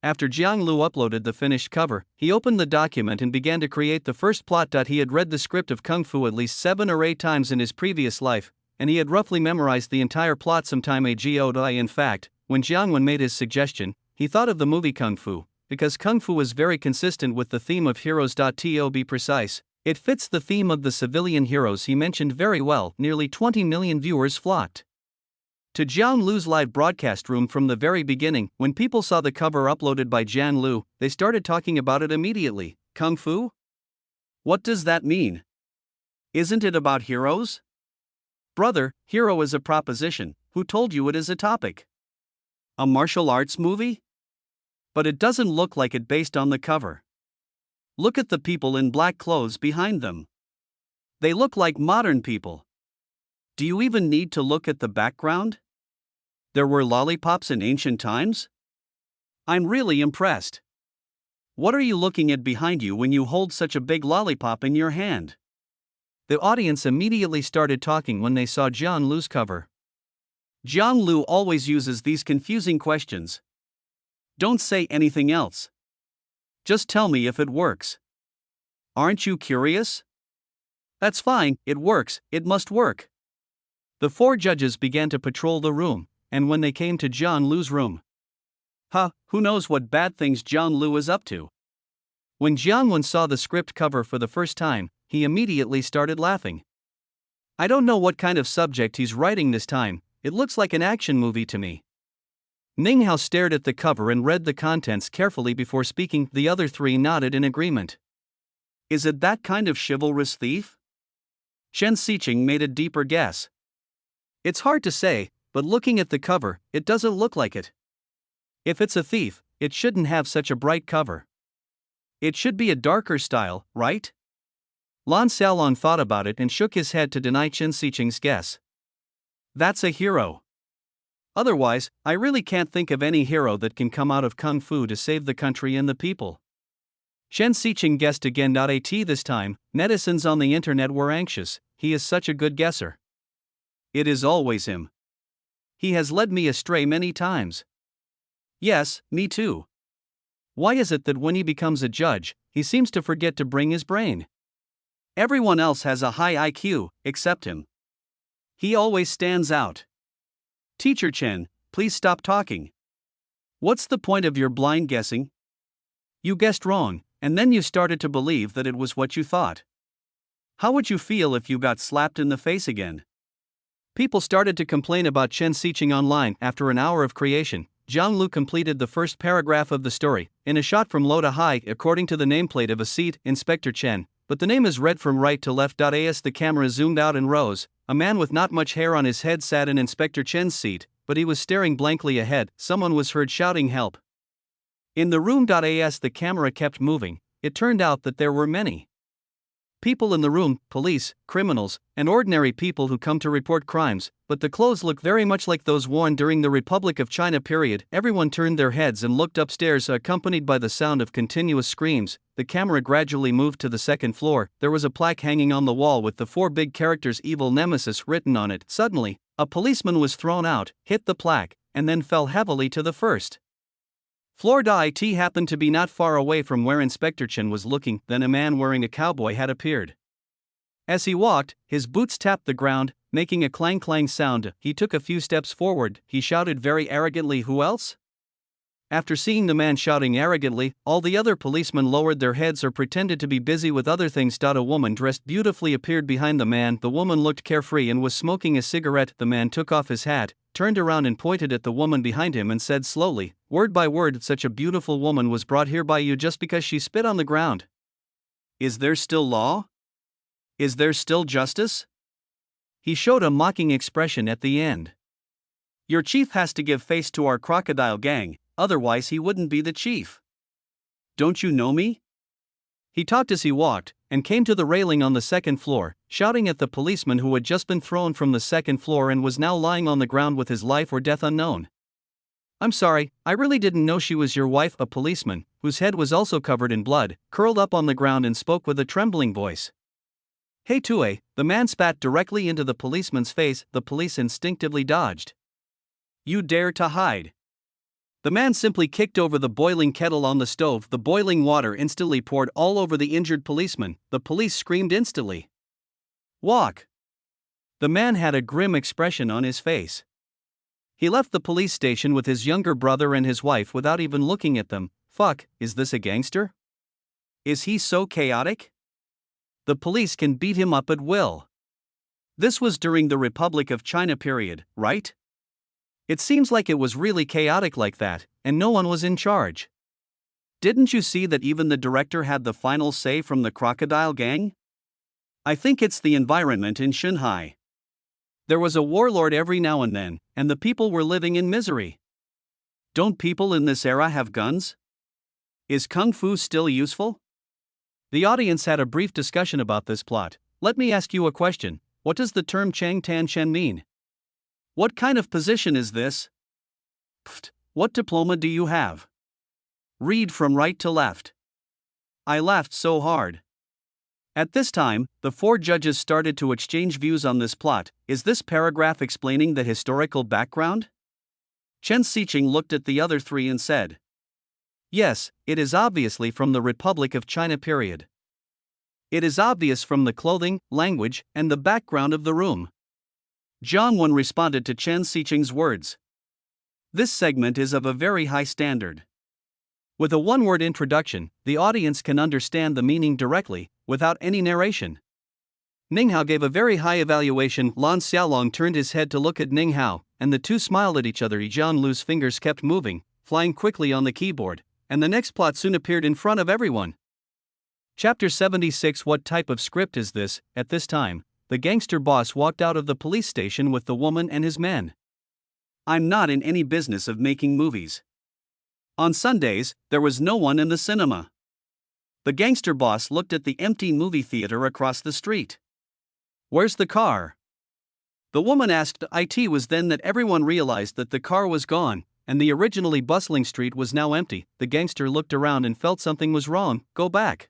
After Zhang Lu uploaded the finished cover, he opened the document and began to create the first plot. He had read the script of Kung Fu at least 7 or 8 times in his previous life, and he had roughly memorized the entire plot sometime ago. In fact, when Jiang Wen made his suggestion, he thought of the movie Kung Fu, because Kung Fu is very consistent with the theme of heroes. To be precise, it fits the theme of the civilian heroes he mentioned very well. Nearly 20 million viewers flocked to Zhang Lu's live broadcast room from the very beginning. When people saw the cover uploaded by Zhang Lu, they started talking about it immediately. Kung Fu? What does that mean? Isn't it about heroes? Brother, hero is a proposition. Who told you it is a topic? A martial arts movie? But it doesn't look like it based on the cover. Look at the people in black clothes behind them. They look like modern people. Do you even need to look at the background? There were lollipops in ancient times? I'm really impressed. What are you looking at behind you when you hold such a big lollipop in your hand? The audience immediately started talking when they saw Zhang Lu's cover. Zhang Lu always uses these confusing questions. Don't say anything else. Just tell me if it works. Aren't you curious? That's fine, it works, it must work. The 4 judges began to patrol the room, and when they came to Zhang Lu's room, who knows what bad things Zhang Lu is up to? When Jiang Wen saw the script cover for the first time, he immediately started laughing. I don't know what kind of subject he's writing this time, it looks like an action movie to me. Ning Hao stared at the cover and read the contents carefully before speaking. The other 3 nodded in agreement. Is it that kind of chivalrous thief? Chen Xiqing made a deeper guess. It's hard to say, but looking at the cover, it doesn't look like it. If it's a thief, it shouldn't have such a bright cover. It should be a darker style, right? Lan Xiaolong thought about it and shook his head to deny Chen Xiqing's guess. That's a hero. Otherwise, I really can't think of any hero that can come out of Kung Fu to save the country and the people. Chen Xiqing guessed again. At this time, netizens on the internet were anxious. He is such a good guesser. It is always him. He has led me astray many times. Yes, me too. Why is it that when he becomes a judge, he seems to forget to bring his brain? Everyone else has a high IQ, except him. He always stands out. Teacher Chen, please stop talking. What's the point of your blind guessing? You guessed wrong, and then you started to believe that it was what you thought. How would you feel if you got slapped in the face again? People started to complain about Chen Xiqing online. After an hour of creation, Zhang Lu completed the first paragraph of the story, in a shot from low to high according to the nameplate of a seat, Inspector Chen, but the name is read from right to left. As the camera zoomed out and rose, a man with not much hair on his head sat in Inspector Chen's seat, but he was staring blankly ahead. Someone was heard shouting help. In the room. As the camera kept moving, it turned out that there were many People in the room, police, criminals, and ordinary people who come to report crimes, but the clothes look very much like those worn during the Republic of China period. Everyone turned their heads and looked upstairs, accompanied by the sound of continuous screams. The camera gradually moved to the second floor. There was a plaque hanging on the wall with the 4 big characters "Evil Nemesis" written on it. Suddenly, a policeman was thrown out, hit the plaque, and then fell heavily to the first floor. It happened to be not far away from where Inspector Chen was looking. Then a man wearing a cowboy hat appeared. As he walked, his boots tapped the ground, making a clang-clang sound. He took a few steps forward. He shouted very arrogantly, "Who else?" After seeing the man shouting arrogantly, all the other policemen lowered their heads or pretended to be busy with other things. A woman dressed beautifully appeared behind the man. The woman looked carefree and was smoking a cigarette. The man took off his hat, turned around and pointed at the woman behind him and said slowly, word by word, "Such a beautiful woman was brought here by you just because she spit on the ground. Is there still law? Is there still justice?" He showed a mocking expression at the end. "Your chief has to give face to our crocodile gang, otherwise he wouldn't be the chief. Don't you know me?" He talked as he walked, and came to the railing on the second floor, shouting at the policeman who had just been thrown from the second floor and was now lying on the ground with his life or death unknown. "I'm sorry, I really didn't know she was your wife." A policeman, whose head was also covered in blood, curled up on the ground and spoke with a trembling voice. "Hey Tue," the man spat directly into the policeman's face. The police instinctively dodged. "You dare to hide?" The man simply kicked over the boiling kettle on the stove. The boiling water instantly poured all over the injured policeman. The police screamed instantly. "Walk!" The man had a grim expression on his face. He left the police station with his younger brother and his wife without even looking at them. Fuck, is this a gangster? Is he so chaotic? The police can beat him up at will. This was during the Republic of China period, right? It seems like it was really chaotic like that, and no one was in charge. Didn't you see that even the director had the final say from the crocodile gang? I think it's the environment in Shanghai. There was a warlord every now and then, and the people were living in misery. Don't people in this era have guns? Is Kung Fu still useful? The audience had a brief discussion about this plot. Let me ask you a question. What does the term Chang Tan Shen mean? What kind of position is this? Pfft, what diploma do you have? Read from right to left. I laughed so hard. At this time, the 4 judges started to exchange views on this plot. Is this paragraph explaining the historical background? Chen Xiqing looked at the other 3 and said, "Yes, it is obviously from the Republic of China period. It is obvious from the clothing, language, and the background of the room." Zhang Wen responded to Chen Xiqing's words. This segment is of a very high standard. With a one-word introduction, the audience can understand the meaning directly, without any narration. Ning Hao gave a very high evaluation. Lan Xiaolong turned his head to look at Ning Hao, and the two smiled at each other. Jian Lu's fingers kept moving, flying quickly on the keyboard, and the next plot soon appeared in front of everyone. Chapter 76. What type of script is this? At this time, the gangster boss walked out of the police station with the woman and his men. I'm not in any business of making movies. On Sundays, there was no one in the cinema. The gangster boss looked at the empty movie theater across the street. Where's the car? The woman asked. It was then that everyone realized that the car was gone, and the originally bustling street was now empty. The gangster looked around and felt something was wrong. Go back.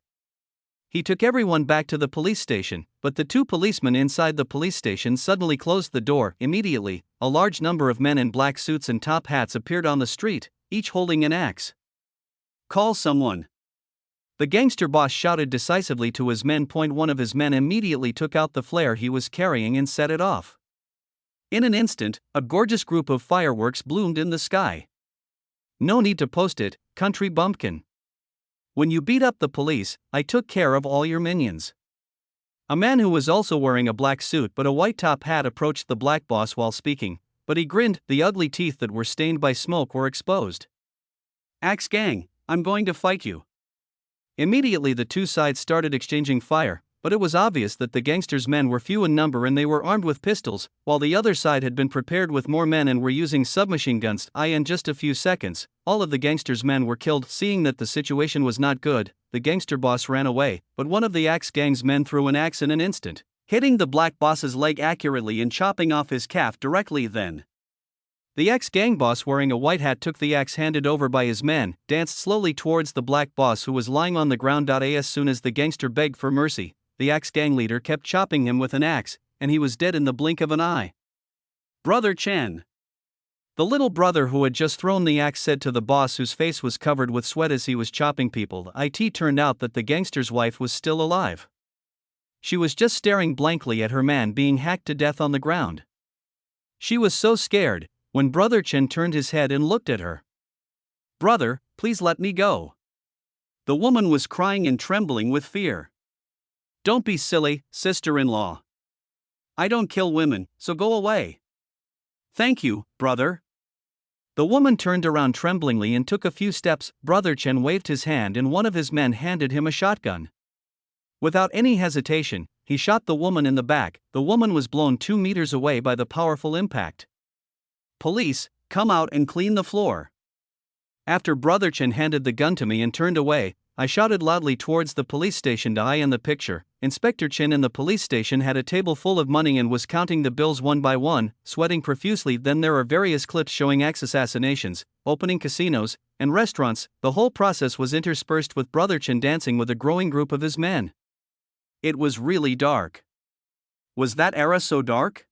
He took everyone back to the police station, but the 2 policemen inside the police station suddenly closed the door. Immediately, a large number of men in black suits and top hats appeared on the street, each holding an axe. Call someone. The gangster boss shouted decisively to his men. One of his men immediately took out the flare he was carrying and set it off. In an instant, a gorgeous group of fireworks bloomed in the sky. No need to post it, country bumpkin. When you beat up the police, I took care of all your minions. A man who was also wearing a black suit but a white top hat approached the black boss while speaking, but he grinned. The ugly teeth that were stained by smoke were exposed. Axe gang, I'm going to fight you. Immediately the 2 sides started exchanging fire, but it was obvious that the gangsters' men were few in number and they were armed with pistols, while the other side had been prepared with more men and were using submachine guns. In just a few seconds, all of the gangsters' men were killed. Seeing that the situation was not good, the gangster boss ran away, but one of the Axe Gang's men threw an axe in an instant, hitting the black boss's leg accurately and chopping off his calf directly then. The ex-gang boss wearing a white hat took the axe handed over by his man, danced slowly towards the black boss who was lying on the ground. As soon as the gangster begged for mercy, the Axe Gang leader kept chopping him with an axe, and he was dead in the blink of an eye. Brother Chen. The little brother who had just thrown the axe said to the boss, whose face was covered with sweat as he was chopping people, it turned out that the gangster's wife was still alive. She was just staring blankly at her man being hacked to death on the ground. She was so scared when Brother Chen turned his head and looked at her. Brother, please let me go. The woman was crying and trembling with fear. Don't be silly, sister-in-law. I don't kill women, so go away. Thank you, brother. The woman turned around tremblingly and took a few steps. Brother Chen waved his hand and one of his men handed him a shotgun. Without any hesitation, he shot the woman in the back. The woman was blown 2 meters away by the powerful impact. Police, come out and clean the floor. After Brother Chen handed the gun to me and turned away, I shouted loudly towards the police station. I in the picture, Inspector Chen in the police station had a table full of money and was counting the bills one by one, sweating profusely. Then there are various clips showing axe assassinations, opening casinos, and restaurants. The whole process was interspersed with Brother Chen dancing with a growing group of his men. It was really dark. Was that era so dark?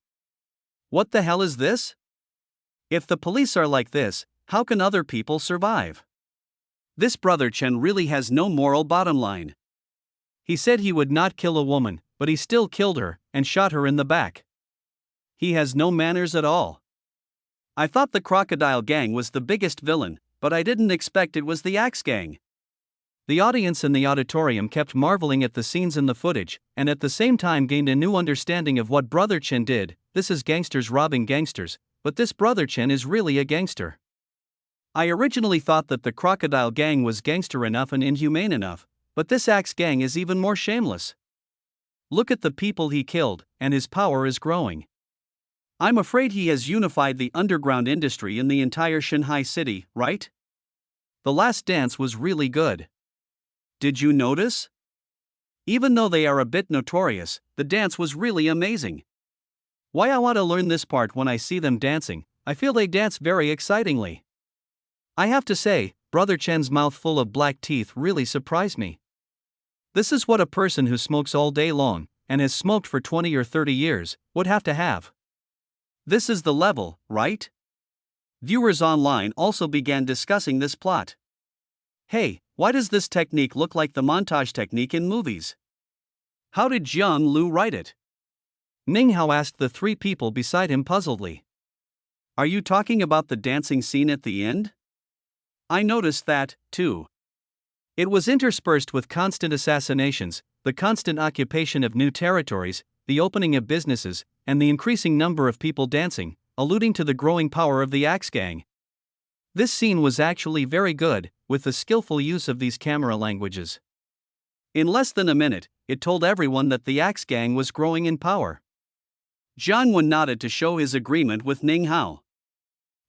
What the hell is this? If the police are like this, how can other people survive? This Brother Chen really has no moral bottom line. He said he would not kill a woman, but he still killed her and shot her in the back. He has no manners at all. I thought the Crocodile Gang was the biggest villain, but I didn't expect it was the Axe Gang. The audience in the auditorium kept marveling at the scenes in the footage, and at the same time gained a new understanding of what Brother Chen did. This is gangsters robbing gangsters, but this Brother Chen is really a gangster. I originally thought that the Crocodile Gang was gangster enough and inhumane enough, but this Axe Gang is even more shameless. Look at the people he killed, and his power is growing. I'm afraid he has unified the underground industry in the entire Shanghai city, right? The Last Dance was really good. Did you notice? Even though they are a bit notorious, the dance was really amazing. Why I want to learn this part when I see them dancing. I feel they dance very excitingly. I have to say, Brother Chen's mouth full of black teeth really surprised me. This is what a person who smokes all day long, and has smoked for 20 or 30 years, would have to have. This is the level, right? Viewers online also began discussing this plot. Hey, why does this technique look like the montage technique in movies? How did Jiang Lu write it? Ning Hao asked the 3 people beside him puzzledly. Are you talking about the dancing scene at the end? I noticed that, too. It was interspersed with constant assassinations, the constant occupation of new territories, the opening of businesses, and the increasing number of people dancing, alluding to the growing power of the Axe Gang. This scene was actually very good, with the skillful use of these camera languages. In less than a minute, it told everyone that the Axe Gang was growing in power. Jiang Wen nodded to show his agreement with Ning Hao.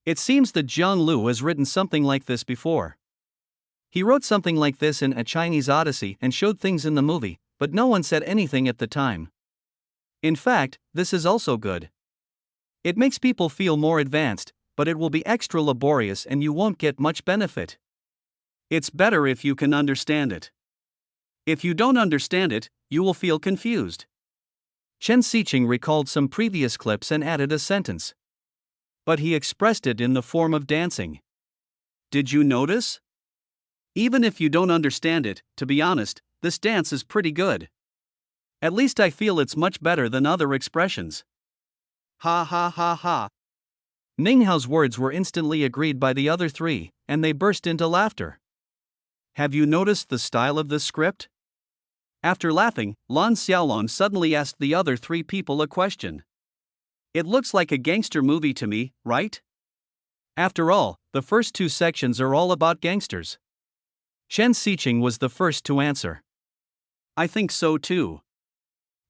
It seems that Jiang Lu has written something like this before. He wrote something like this in A Chinese Odyssey and showed things in the movie, but no one said anything at the time. In fact, this is also good. It makes people feel more advanced, but it will be extra laborious and you won't get much benefit. It's better if you can understand it. If you don't understand it, you will feel confused. Chen Xiqing recalled some previous clips and added a sentence. But he expressed it in the form of dancing. Did you notice? Even if you don't understand it, to be honest, this dance is pretty good. At least I feel it's much better than other expressions. Ha ha ha ha. Ning Hao's words were instantly agreed by the other 3, and they burst into laughter. Have you noticed the style of this script? After laughing, Lan Xiaolong suddenly asked the other 3 people a question. It looks like a gangster movie to me, right? After all, the first 2 sections are all about gangsters. Chen Xiqing was the first to answer. I think so too.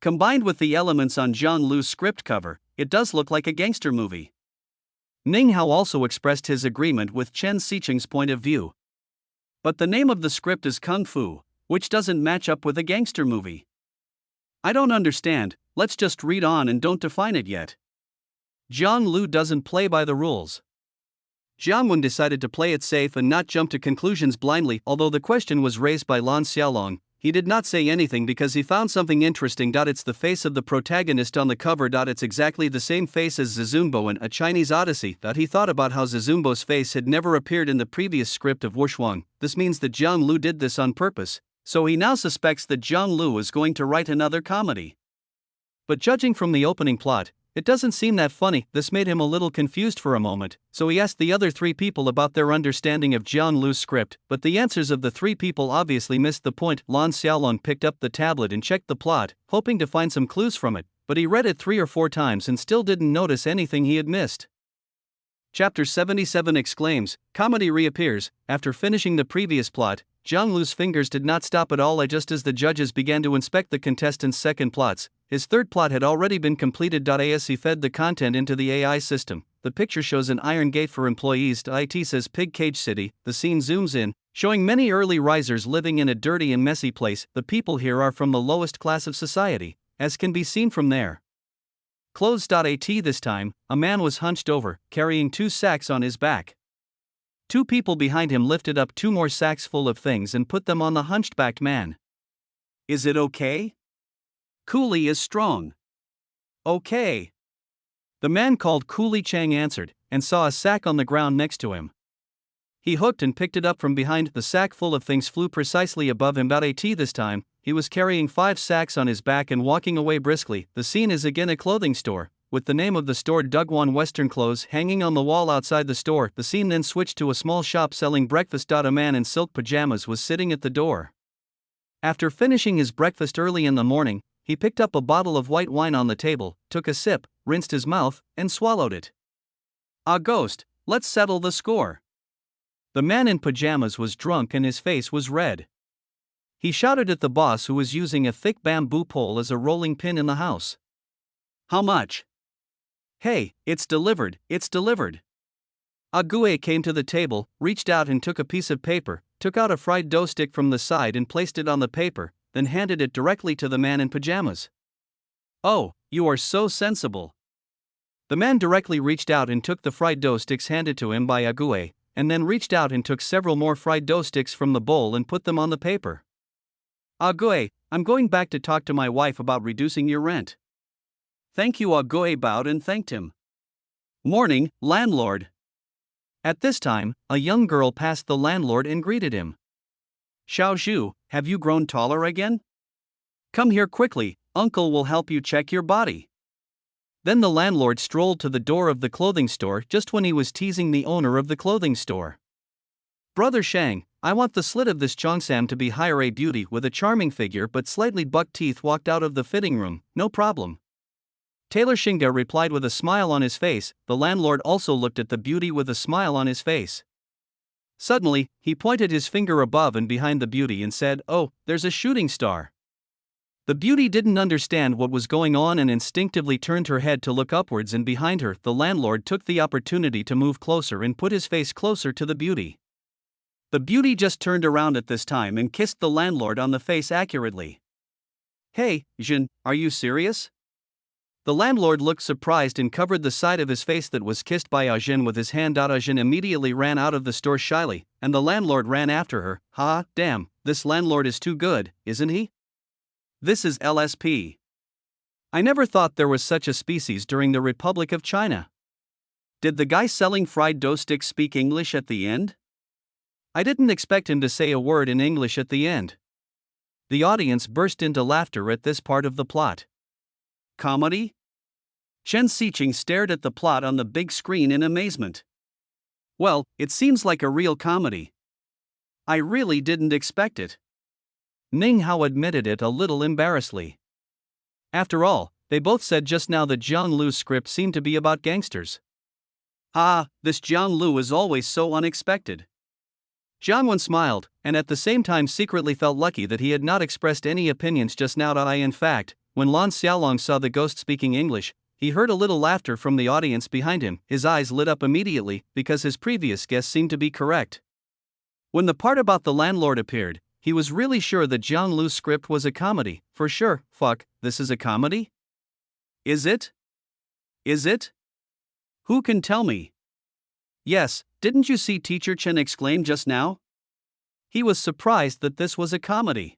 Combined with the elements on Jiang Lu's script cover, it does look like a gangster movie. Ning Hao also expressed his agreement with Chen Xiqing's point of view. But the name of the script is Kung Fu, which doesn't match up with a gangster movie. I don't understand, let's just read on and don't define it yet. Jiang Lu doesn't play by the rules. Jiang Wen decided to play it safe and not jump to conclusions blindly. Although the question was raised by Lan Xiaolong, he did not say anything because he found something interesting. It's the face of the protagonist on the cover. It's exactly the same face as Zizunbo in A Chinese Odyssey. He thought about how Zizunbo's face had never appeared in the previous script of Wuxuang. This means that Jiang Lu did this on purpose, so he now suspects that Jiang Lu is going to write another comedy. But judging from the opening plot, it doesn't seem that funny. This made him a little confused for a moment, so he asked the other three people about their understanding of Jiang Lu's script, but the answers of the three people obviously missed the point. Lan Xiaolong picked up the tablet and checked the plot, hoping to find some clues from it, but he read it 3 or 4 times and still didn't notice anything he had missed. Chapter 77 exclaims, comedy reappears. After finishing the previous plot, Jiang Lu's fingers did not stop at all. Just as the judges began to inspect the contestants' second plots, his third plot had already been completed. As he fed the content into the AI system, the picture shows an iron gate for employees. It says Pig Cage City. The scene zooms in, showing many early risers living in a dirty and messy place. The people here are from the lowest class of society, as can be seen from there. Clothes. This time, a man was hunched over, carrying 2 sacks on his back. 2 people behind him lifted up 2 more sacks full of things and put them on the hunchbacked man. Is it okay? Coolie is strong. Okay. The man called Coolie Chang answered, and saw a sack on the ground next to him. He hooked and picked it up from behind. The sack full of things flew precisely above him. This time, he was carrying 5 sacks on his back and walking away briskly. The scene is again a clothing store, with the name of the store Dugwan Western Clothes hanging on the wall outside the store. The scene then switched to a small shop selling breakfast. A man in silk pajamas was sitting at the door. After finishing his breakfast early in the morning, he picked up a bottle of white wine on the table, took a sip, rinsed his mouth, and swallowed it. Ah, ghost, let's settle the score. The man in pajamas was drunk and his face was red. He shouted at the boss, who was using a thick bamboo pole as a rolling pin in the house. How much? Hey, it's delivered, it's delivered. Ague came to the table, reached out and took a piece of paper, took out a fried dough stick from the side and placed it on the paper, then handed it directly to the man in pajamas. Oh, you are so sensible. The man directly reached out and took the fried dough sticks handed to him by Ague, and then reached out and took several more fried dough sticks from the bowl and put them on the paper. Ague, I'm going back to talk to my wife about reducing your rent. Thank you. Ague bowed and thanked him. Morning, landlord. At this time, a young girl passed the landlord and greeted him. Xiao Zhu, have you grown taller again? Come here quickly, uncle will help you check your body. Then the landlord strolled to the door of the clothing store just when he was teasing the owner of the clothing store. Brother Shang, I want the slit of this Chongsam to be hire. A beauty with a charming figure but slightly bucked teeth walked out of the fitting room. No problem. Tailor Shinga replied with a smile on his face. The landlord also looked at the beauty with a smile on his face. Suddenly, he pointed his finger above and behind the beauty and said, "Oh, there's a shooting star." The beauty didn't understand what was going on and instinctively turned her head to look upwards, and behind her, the landlord took the opportunity to move closer and put his face closer to the beauty. The beauty just turned around at this time and kissed the landlord on the face accurately. Hey, Jin, are you serious? The landlord looked surprised and covered the side of his face that was kissed by Ajin with his hand. Ajin immediately ran out of the store shyly, and the landlord ran after her. Ha, damn, this landlord is too good, isn't he? This is LSP. I never thought there was such a species during the Republic of China. Did the guy selling fried dough sticks speak English at the end? I didn't expect him to say a word in English at the end. The audience burst into laughter at this part of the plot. Comedy? Chen Xiqing stared at the plot on the big screen in amazement. Well, it seems like a real comedy. I really didn't expect it. Ning Hao admitted it a little embarrassedly. After all, they both said just now that Jiang Lu's script seemed to be about gangsters. Ah, this Jiang Lu is always so unexpected. Jiang Wen smiled, and at the same time secretly felt lucky that he had not expressed any opinions just now. In fact, when Lan Xiaolong saw the ghost speaking English, he heard a little laughter from the audience behind him. His eyes lit up immediately, because his previous guess seemed to be correct. When the part about the landlord appeared, He was really sure that Jiang Lu's script was a comedy. For sure. Fuck, this is a comedy? Is it? Is it? Who can tell me? Yes, didn't you see Teacher Chen exclaim just now? He was surprised that this was a comedy.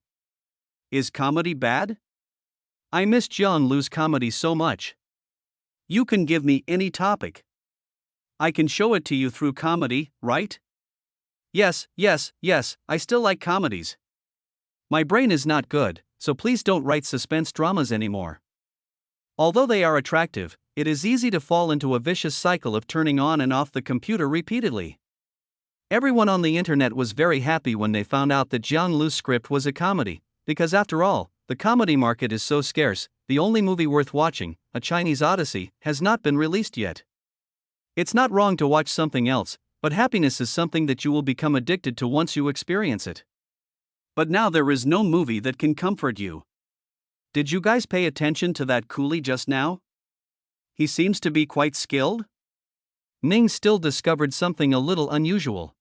Is comedy bad? I miss Jiang Lu's comedy so much. You can give me any topic. I can show it to you through comedy, right? Yes, I still like comedies. My brain is not good, so please don't write suspense dramas anymore. Although they are attractive, it is easy to fall into a vicious cycle of turning on and off the computer repeatedly. Everyone on the internet was very happy when they found out that Jiang Lu's script was a comedy, because after all, the comedy market is so scarce. The only movie worth watching, A Chinese Odyssey, has not been released yet. It's not wrong to watch something else, but happiness is something that you will become addicted to once you experience it. But now there is no movie that can comfort you. Did you guys pay attention to that coolie just now? He seems to be quite skilled. Ning still discovered something a little unusual.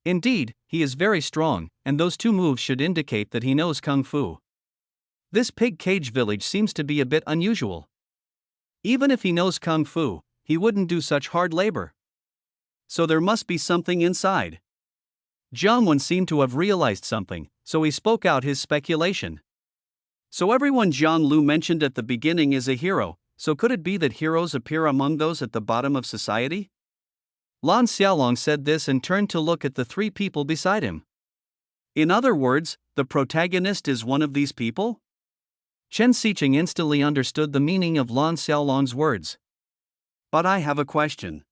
Indeed, he is very strong, and those two moves should indicate that he knows Kung Fu. This pig cage village seems to be a bit unusual. Even if he knows Kung Fu, he wouldn't do such hard labor. So there must be something inside. Jiang Wen seemed to have realized something, so he spoke out his speculation. So everyone Jiang Lu mentioned at the beginning is a hero, so could it be that heroes appear among those at the bottom of society? Lan Xiaolong said this and turned to look at the three people beside him. In other words, the protagonist is one of these people? Chen Xiqing instantly understood the meaning of Lan Xiaolong's words. But I have a question.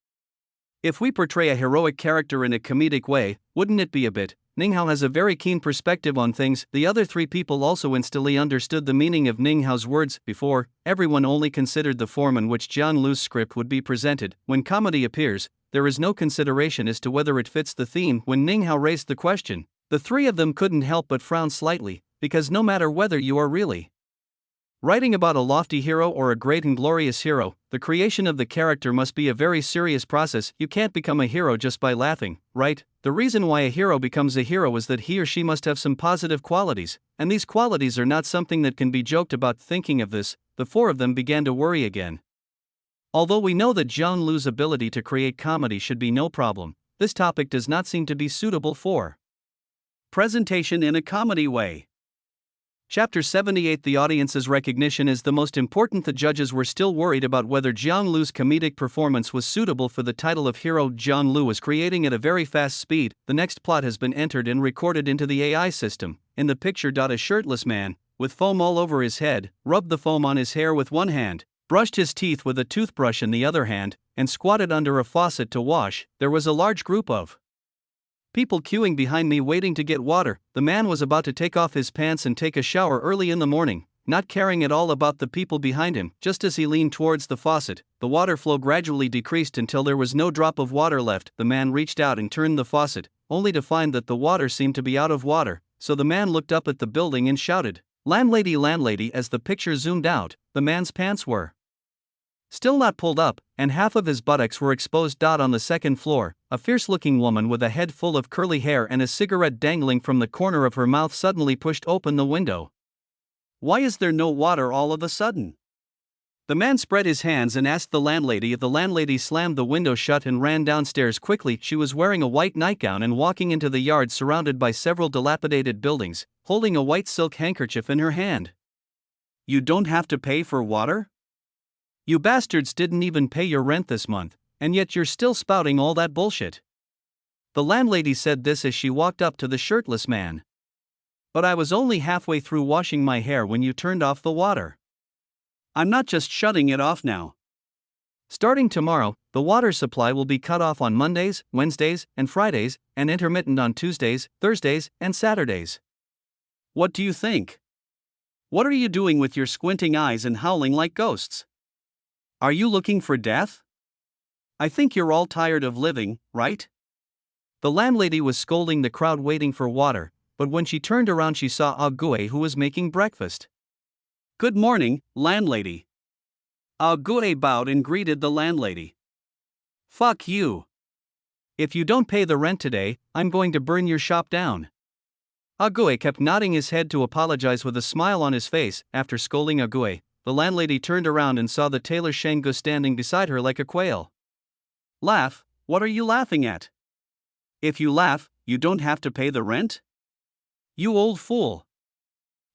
If we portray a heroic character in a comedic way, wouldn't it be a bit? Ning Hao has a very keen perspective on things. The other three people also instantly understood the meaning of Ning Hao's words. Before, everyone only considered the form in which Jiang Lu's script would be presented. When comedy appears, there is no consideration as to whether it fits the theme. When Ning Hao raised the question, the three of them couldn't help but frown slightly, because no matter whether you are really writing about a lofty hero or a great and glorious hero, the creation of the character must be a very serious process. You can't become a hero just by laughing, right? The reason why a hero becomes a hero is that he or she must have some positive qualities, and these qualities are not something that can be joked about. Thinking of this, the four of them began to worry again. Although we know that Jiang Lu's ability to create comedy should be no problem, this topic does not seem to be suitable for presentation in a comedy way. Chapter 78. The audience's recognition is the most important. The judges were still worried about whether Jiang Lu's comedic performance was suitable for the title of hero. Jiang Lu was creating at a very fast speed. The next plot has been entered and recorded into the AI system. In the picture, a shirtless man, with foam all over his head, rubbed the foam on his hair with one hand, brushed his teeth with a toothbrush in the other hand, and squatted under a faucet to wash. There was a large group of people queuing behind me waiting to get water. The man was about to take off his pants and take a shower early in the morning, not caring at all about the people behind him. Just as he leaned towards the faucet, the water flow gradually decreased until there was no drop of water left. The man reached out and turned the faucet, only to find that the water seemed to be out of water, so the man looked up at the building and shouted, "Landlady, landlady!" As the picture zoomed out, the man's pants were still not pulled up, and half of his buttocks were exposed. On the second floor, a fierce-looking woman with a head full of curly hair and a cigarette dangling from the corner of her mouth suddenly pushed open the window. "Why is there no water all of a sudden?" The man spread his hands and asked the landlady. The landlady slammed the window shut and ran downstairs quickly. She was wearing a white nightgown and walking into the yard surrounded by several dilapidated buildings, holding a white silk handkerchief in her hand. "You don't have to pay for water? You bastards didn't even pay your rent this month, and yet you're still spouting all that bullshit." The landlady said this as she walked up to the shirtless man. "But I was only halfway through washing my hair when you turned off the water." "I'm not just shutting it off now. Starting tomorrow, the water supply will be cut off on Mondays, Wednesdays, and Fridays, and intermittent on Tuesdays, Thursdays, and Saturdays." "What do you think? What are you doing with your squinting eyes and howling like ghosts? Are you looking for death? I think you're all tired of living, right?" The landlady was scolding the crowd waiting for water, but when she turned around she saw Ah Gue, who was making breakfast. "Good morning, landlady." Ah Gue bowed and greeted the landlady. "Fuck you. If you don't pay the rent today, I'm going to burn your shop down." Ague kept nodding his head to apologize with a smile on his face. After scolding Ague, the landlady turned around and saw the tailor Shango standing beside her like a quail. Laugh? What are you laughing at? If you laugh, you don't have to pay the rent? You old fool.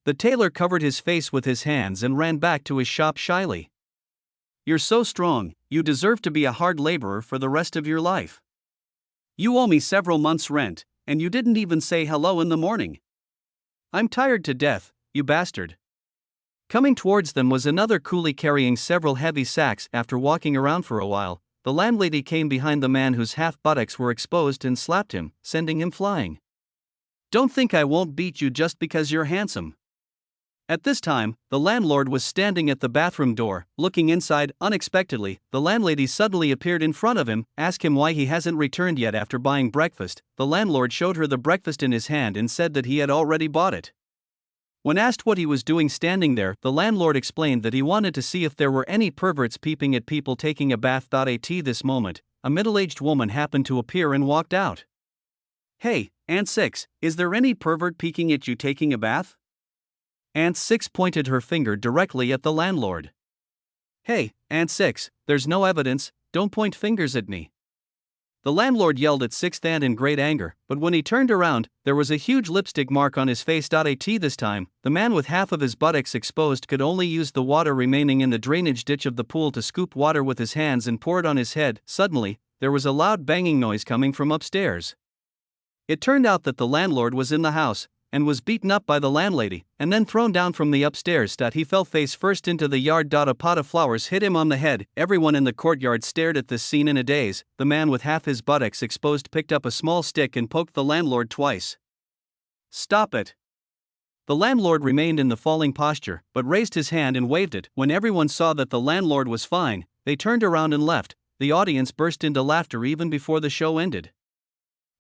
The tailor covered his face with his hands and ran back to his shop shyly. You're so strong, you deserve to be a hard laborer for the rest of your life. You owe me several months' rent, and you didn't even say hello in the morning. I'm tired to death, you bastard. Coming towards them was another coolie carrying several heavy sacks. After walking around for a while, the landlady came behind the man whose half buttocks were exposed and slapped him, sending him flying. Don't think I won't beat you just because you're handsome. At this time, the landlord was standing at the bathroom door, looking inside. Unexpectedly, the landlady suddenly appeared in front of him, asked him why he hasn't returned yet after buying breakfast. The landlord showed her the breakfast in his hand and said that he had already bought it. When asked what he was doing standing there, the landlord explained that he wanted to see if there were any perverts peeping at people taking a bath. At this moment, a middle-aged woman happened to appear and walked out. Hey, Aunt Six, is there any pervert peeking at you taking a bath? Aunt Six pointed her finger directly at the landlord. Hey, Aunt Six, there's no evidence, don't point fingers at me. The landlord yelled at Sixth Aunt in great anger, but when he turned around, there was a huge lipstick mark on his face. This time, the man with half of his buttocks exposed could only use the water remaining in the drainage ditch of the pool to scoop water with his hands and pour it on his head. Suddenly, there was a loud banging noise coming from upstairs. It turned out that the landlord was in the house, and was beaten up by the landlady, and then thrown down from the upstairs. He fell face first into the yard. A pot of flowers hit him on the head. Everyone in the courtyard stared at this scene in a daze. The man with half his buttocks exposed picked up a small stick and poked the landlord twice. Stop it. The landlord remained in the falling posture, but raised his hand and waved it. When everyone saw that the landlord was fine, they turned around and left. The audience burst into laughter even before the show ended.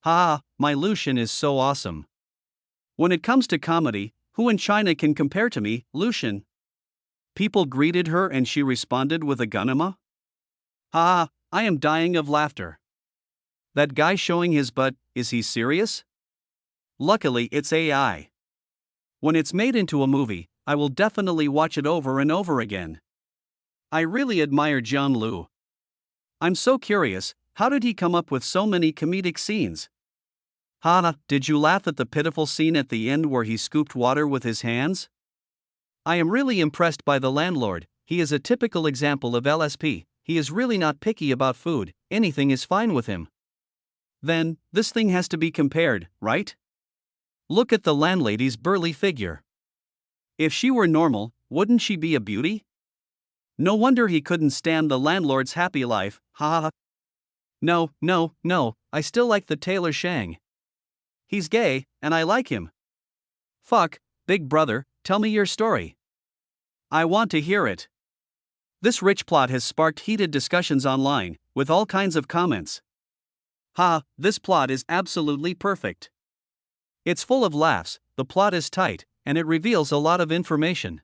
Ha, my Lucien is so awesome. When it comes to comedy, who in China can compare to me, Lucien? People greeted her and she responded with a gunema. Ha, I am dying of laughter. That guy showing his butt, is he serious? Luckily it's AI. When it's made into a movie, I will definitely watch it over and over again. I really admire John Liu. I'm so curious, how did he come up with so many comedic scenes? Hana, did you laugh at the pitiful scene at the end where he scooped water with his hands? I am really impressed by the landlord. He is a typical example of LSP. He is really not picky about food, anything is fine with him. Then, this thing has to be compared, right? Look at the landlady's burly figure. If she were normal, wouldn't she be a beauty? No wonder he couldn't stand the landlord's happy life, ha ha. No, I still like the tailor Shang. He's gay, and I like him. Fuck, big brother, tell me your story. I want to hear it. This rich plot has sparked heated discussions online, with all kinds of comments. Ha, this plot is absolutely perfect. It's full of laughs, the plot is tight, and it reveals a lot of information.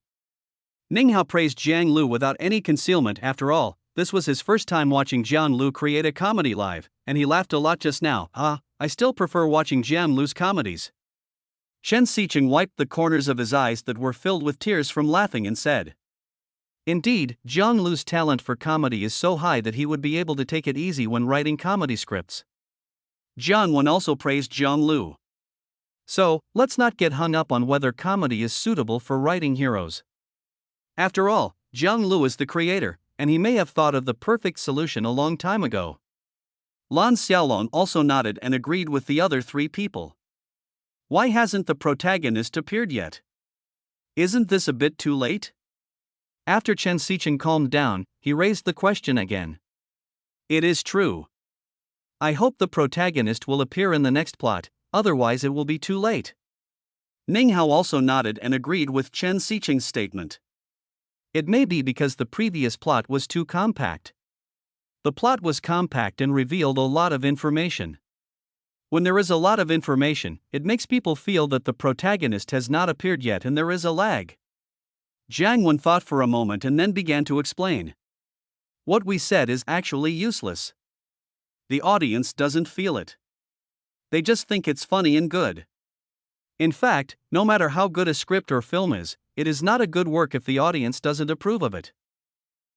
Ning Hao praised Jiang Lu without any concealment. After all, this was his first time watching Jiang Lu create a comedy live, and he laughed a lot just now. I still prefer watching Jiang Lu's comedies. Chen Xiqing wiped the corners of his eyes that were filled with tears from laughing and said, Indeed, Jiang Lu's talent for comedy is so high that he would be able to take it easy when writing comedy scripts. Jiang Wen also praised Jiang Lu. So, let's not get hung up on whether comedy is suitable for writing heroes. After all, Jiang Lu is the creator, and he may have thought of the perfect solution a long time ago. Lan Xiaolong also nodded and agreed with the other three people. Why hasn't the protagonist appeared yet? Isn't this a bit too late? After Chen Xiqing calmed down, he raised the question again. It is true. I hope the protagonist will appear in the next plot, otherwise it will be too late. Ning Hao also nodded and agreed with Chen Xiqing's statement. It may be because the previous plot was too compact. The plot was compact and revealed a lot of information. When there is a lot of information, it makes people feel that the protagonist has not appeared yet and there is a lag. Jiang Wen thought for a moment and then began to explain. What we said is actually useless. The audience doesn't feel it. They just think it's funny and good. In fact, no matter how good a script or film is, it is not a good work if the audience doesn't approve of it.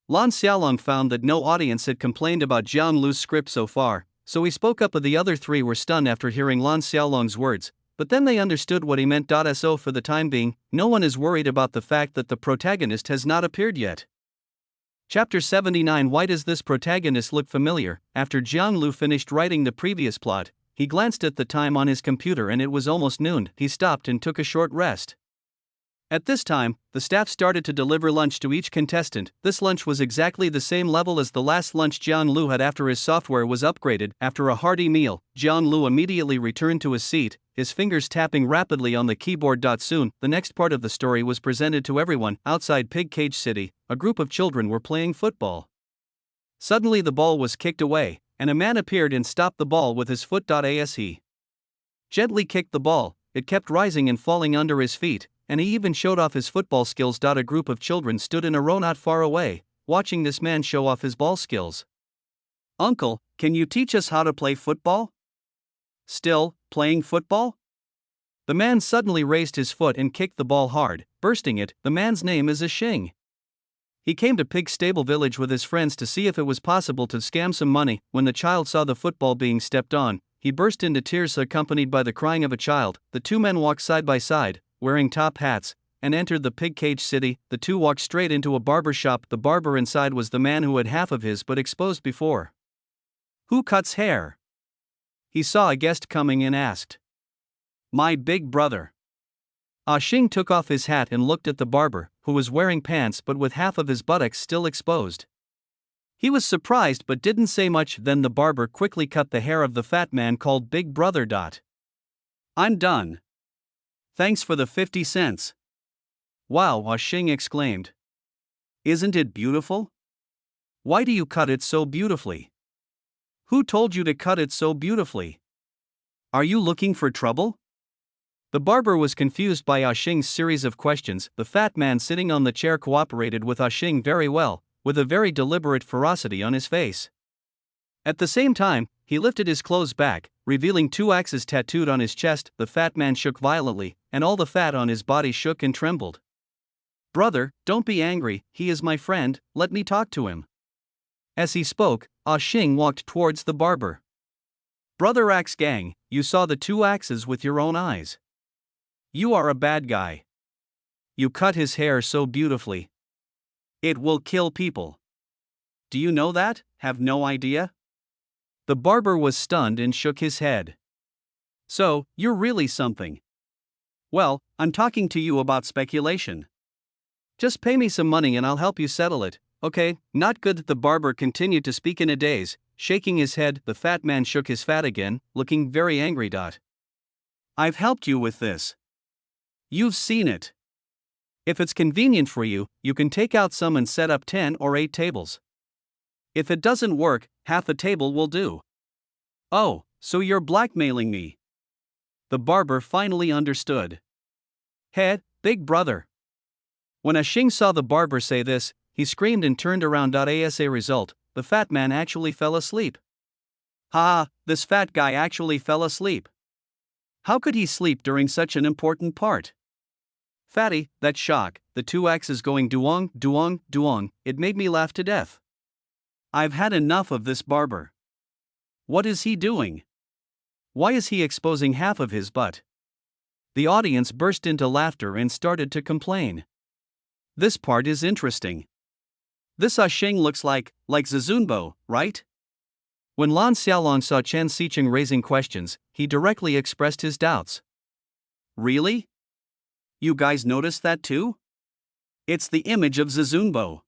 Lan Xiaolong found that no audience had complained about Jiang Lu's script so far, so he spoke up, but the other three were stunned after hearing Lan Xiaolong's words, but then they understood what he meant. So for the time being, no one is worried about the fact that the protagonist has not appeared yet. Chapter 79. Why does this protagonist look familiar? After Jiang Lu finished writing the previous plot, he glanced at the time on his computer and it was almost noon. He stopped and took a short rest. At this time, the staff started to deliver lunch to each contestant. This lunch was exactly the same level as the last lunch Jiang Lu had after his software was upgraded. After a hearty meal, Jiang Lu immediately returned to his seat, his fingers tapping rapidly on the keyboard. Soon, the next part of the story was presented to everyone. Outside Pig Cage City, a group of children were playing football. Suddenly the ball was kicked away, and a man appeared and stopped the ball with his foot. As he gently kicked the ball, it kept rising and falling under his feet, and he even showed off his football skills. A group of children stood in a row not far away, watching this man show off his ball skills. "Uncle, can you teach us how to play football?" "Still playing football?" The man suddenly raised his foot and kicked the ball hard, bursting it. The man's name is Ashing. He came to Pig Stable Village with his friends to see if it was possible to scam some money. When the child saw the football being stepped on, he burst into tears accompanied by the crying of a child. The two men walked side by side, wearing top hats, and entered the Pig Cage City. The two walked straight into a barber shop. The barber inside was the man who had half of his but exposed before. "Who cuts hair?" He saw a guest coming and asked. "My big brother." Ashing took off his hat and looked at the barber, who was wearing pants but with half of his buttocks still exposed. He was surprised but didn't say much. Then the barber quickly cut the hair of the fat man called Big Brother. "I'm done. Thanks for the 50 cents. "Wow," Ashing exclaimed. "Isn't it beautiful? Why do you cut it so beautifully? Who told you to cut it so beautifully? Are you looking for trouble?" The barber was confused by Ashing's series of questions. The fat man sitting on the chair cooperated with Ashing very well, with a very deliberate ferocity on his face. At the same time, he lifted his clothes back, revealing 2 axes tattooed on his chest. The fat man shook violently, and all the fat on his body shook and trembled. "Brother, don't be angry, he is my friend, let me talk to him." As he spoke, Ashing walked towards the barber. "Brother Axe Gang, you saw the 2 axes with your own eyes. You are a bad guy. You cut his hair so beautifully. It will kill people. Do you know that? Have no idea?" The barber was stunned and shook his head. "So, you're really something. Well, I'm talking to you about speculation. Just pay me some money and I'll help you settle it, okay?" Not good. The barber continued to speak in a daze, shaking his head. The fat man shook his fat again, looking very angry. "I've helped you with this. You've seen it. If it's convenient for you, you can take out some and set up 10 or 8 tables. If it doesn't work, half a table will do." "Oh, so you're blackmailing me." The barber finally understood. "Hey, big brother." When Ashing saw the barber say this, he screamed and turned around. As a result, the fat man actually fell asleep. "Ha, this fat guy actually fell asleep. How could he sleep during such an important part?" "Fatty, that shock, the 2 axes going duong, duong, duong, it made me laugh to death. I've had enough of this barber. What is he doing? Why is he exposing half of his butt?" The audience burst into laughter and started to complain. This part is interesting. This Ashing looks like Zizunbo, right? When Lan Xiaolong saw Chen Xicheng raising questions, he directly expressed his doubts. "Really? You guys noticed that too? It's the image of Zizunbo.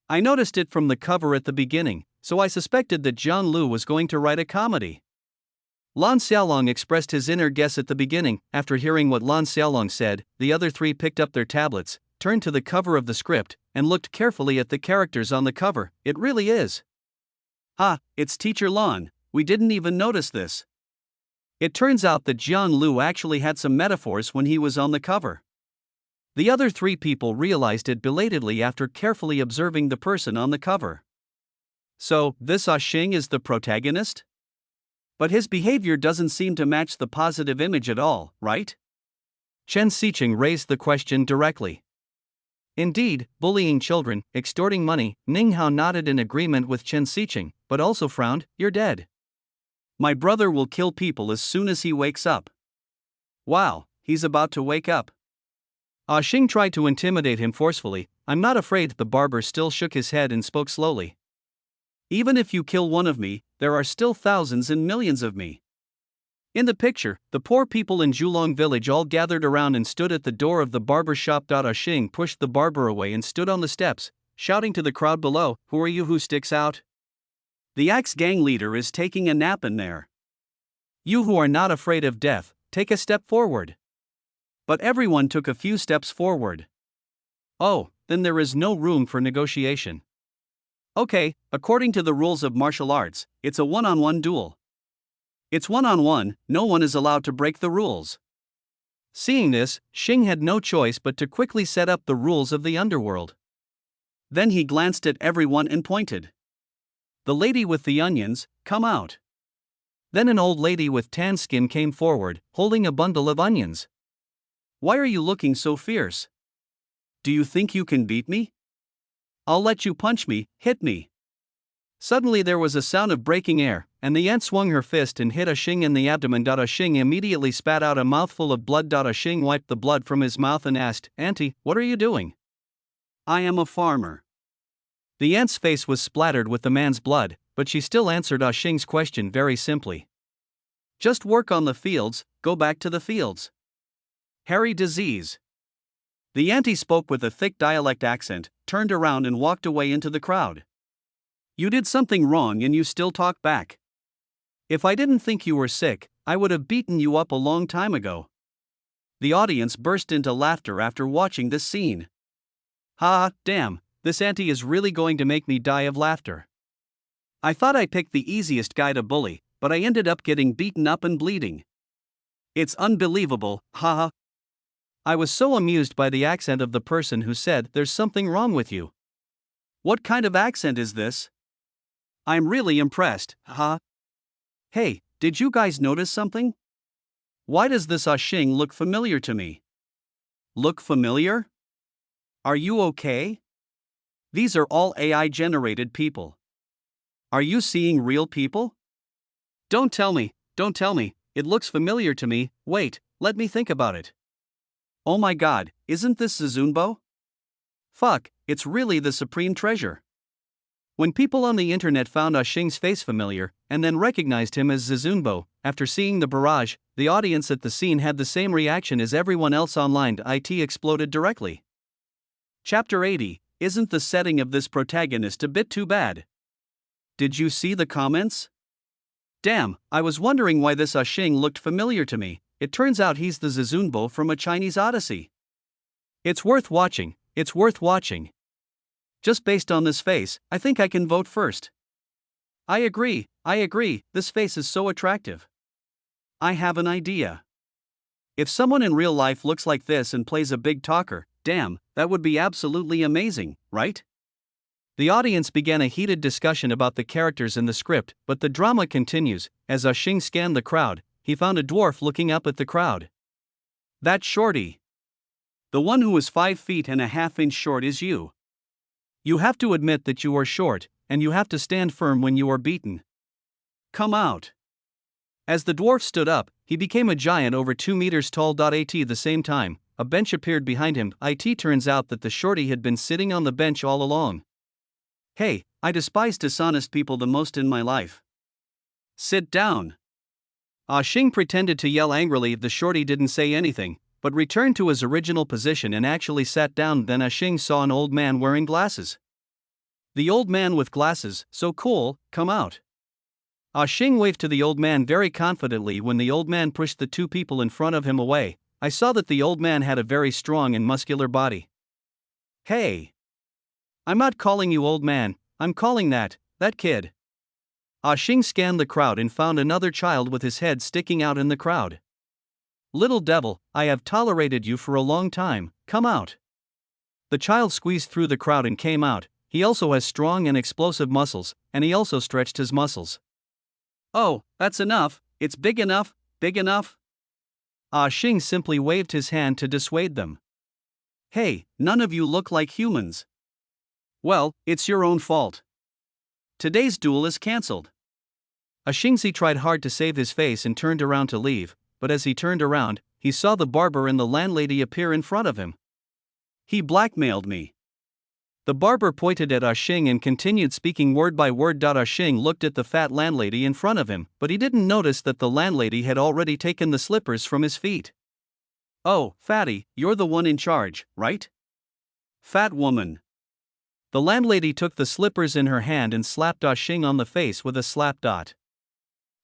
I noticed it from the cover at the beginning, so I suspected that Jiang Lu was going to write a comedy." Lan Xiaolong expressed his inner guess at the beginning. After hearing what Lan Xiaolong said, the other 3 picked up their tablets, turned to the cover of the script, and looked carefully at the characters on the cover. It really is. "Ha, it's Teacher Lan, we didn't even notice this." It turns out that Jiang Lu actually had some metaphors when he was on the cover. The other 3 people realized it belatedly after carefully observing the person on the cover. So, this Ashing is the protagonist? But his behavior doesn't seem to match the positive image at all, right? Chen Xiqing raised the question directly. Indeed, bullying children, extorting money. Ning Hao nodded in agreement with Chen Xiqing, but also frowned. You're dead. My brother will kill people as soon as he wakes up. Wow, he's about to wake up. Xing tried to intimidate him forcefully. I'm not afraid. The barber still shook his head and spoke slowly. Even if you kill one of me, there are still thousands and millions of me. In the picture, the poor people in Julong village all gathered around and stood at the door of the barber shop. Xing pushed the barber away and stood on the steps, shouting to the crowd below, Who are you? Who sticks out? The Axe gang leader is taking a nap in there. You who are not afraid of death, take a step forward. But everyone took a few steps forward. Oh, then there is no room for negotiation. Okay, according to the rules of martial arts, it's a one-on-one duel. It's one-on-one, no one is allowed to break the rules. Seeing this, Xing had no choice but to quickly set up the rules of the underworld. Then he glanced at everyone and pointed. The lady with the onions, come out. Then an old lady with tan skin came forward, holding a bundle of onions. Why are you looking so fierce? Do you think you can beat me? I'll let you punch me, hit me. Suddenly there was a sound of breaking air, and the ant swung her fist and hit Xing in the abdomen. Xing immediately spat out a mouthful of blood. Xing wiped the blood from his mouth and asked, Auntie, what are you doing? I am a farmer. The ant's face was splattered with the man's blood, but she still answered Xing's question very simply. Just work on the fields, go back to the fields. Hairy disease. The auntie spoke with a thick dialect accent, turned around and walked away into the crowd. You did something wrong and you still talk back. If I didn't think you were sick, I would have beaten you up a long time ago. The audience burst into laughter after watching this scene. Ha, damn, this auntie is really going to make me die of laughter. I thought I picked the easiest guy to bully, but I ended up getting beaten up and bleeding. It's unbelievable, haha. I was so amused by the accent of the person who said there's something wrong with you. What kind of accent is this? I'm really impressed, huh? Hey, did you guys notice something? Why does this Xing look familiar to me? Look familiar? Are you okay? These are all AI-generated people. Are you seeing real people? Don't tell me, it looks familiar to me. Wait, let me think about it. Oh my god, isn't this Zizunbo? Fuck, it's really the supreme treasure. When people on the internet found Xing's face familiar, and then recognized him as Zizunbo, after seeing the barrage, the audience at the scene had the same reaction as everyone else online. It exploded directly. Chapter 80, isn't the setting of this protagonist a bit too bad? Did you see the comments? Damn, I was wondering why this Xing looked familiar to me. It turns out he's the Zizunbo from A Chinese Odyssey. It's worth watching. Just based on this face, I think I can vote first. I agree, this face is so attractive. I have an idea. If someone in real life looks like this and plays a big talker, damn, that would be absolutely amazing, right? The audience began a heated discussion about the characters in the script, but the drama continues. As Xing scanned the crowd, he found a dwarf looking up at the crowd. That shorty. The one who is 5 feet and a half inch short is you. You have to admit that you are short, and you have to stand firm when you are beaten. Come out. As the dwarf stood up, he became a giant over 2 meters tall. At the same time, a bench appeared behind him. It turns out that the shorty had been sitting on the bench all along. Hey, I despise dishonest people the most in my life. Sit down. Xing pretended to yell angrily. The shorty didn't say anything, but returned to his original position and actually sat down. Then Xing saw an old man wearing glasses. The old man with glasses, so cool, come out. Xing waved to the old man very confidently. When the old man pushed the 2 people in front of him away, I saw that the old man had a very strong and muscular body. Hey! I'm not calling you old man, I'm calling that kid. Xing scanned the crowd and found another child with his head sticking out in the crowd. Little devil, I have tolerated you for a long time, come out. The child squeezed through the crowd and came out. He also has strong and explosive muscles, and he also stretched his muscles. Oh, that's enough, it's big enough. Ah Xing simply waved his hand to dissuade them. Hey, none of you look like humans. Well, it's your own fault. Today's duel is cancelled. Xingzi tried hard to save his face and turned around to leave, but as he turned around, he saw the barber and the landlady appear in front of him. He blackmailed me. The barber pointed at Xing and continued speaking word by word. Xing looked at the fat landlady in front of him, but he didn't notice that the landlady had already taken the slippers from his feet. Oh, fatty, you're the one in charge, right? Fat woman. The landlady took the slippers in her hand and slapped Xing on the face with a slap.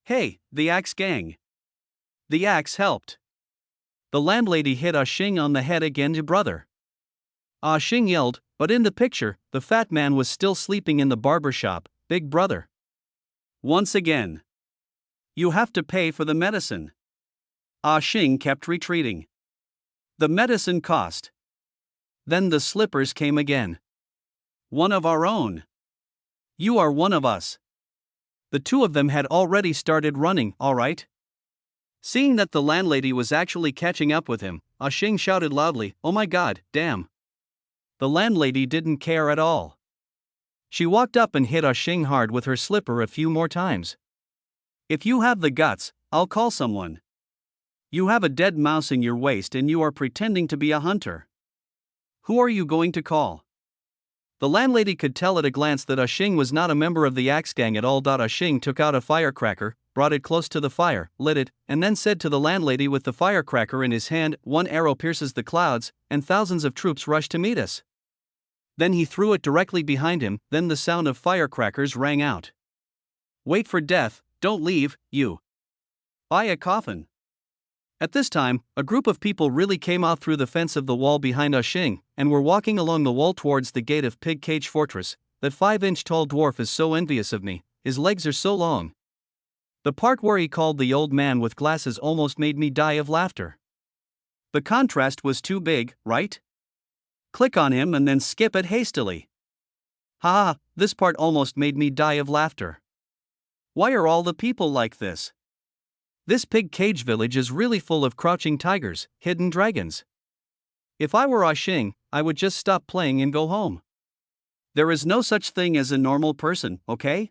Hey, the axe gang. The axe helped. The landlady hit Xing on the head again. Brother. Xing yelled, but in the picture, the fat man was still sleeping in the barber shop. Big brother. Once again. You have to pay for the medicine. Xing kept retreating. The medicine cost. Then the slippers came again. One of our own. You are one of us. The two of them had already started running, all right? Seeing that the landlady was actually catching up with him, Xing shouted loudly, "Oh my god, damn." The landlady didn't care at all. She walked up and hit Xing hard with her slipper a few more times. If you have the guts, I'll call someone. You have a dead mouse in your waist and you are pretending to be a hunter. Who are you going to call? The landlady could tell at a glance that Xing was not a member of the axe gang at all. Xing took out a firecracker, brought it close to the fire, lit it, and then said to the landlady with the firecracker in his hand, "One arrow pierces the clouds, and thousands of troops rush to meet us." Then he threw it directly behind him, then the sound of firecrackers rang out. Wait for death, don't leave, you. Buy a coffin. At this time, a group of people really came out through the fence of the wall behind Xing, and were walking along the wall towards the gate of Pig Cage Fortress. That 5-inch tall dwarf is so envious of me, his legs are so long. The part where he called the old man with glasses almost made me die of laughter. The contrast was too big, right? Click on him and then skip it hastily. Ha ha, this part almost made me die of laughter. Why are all the people like this? This pig cage village is really full of crouching tigers, hidden dragons. If I were Xing, I would just stop playing and go home. There is no such thing as a normal person, okay?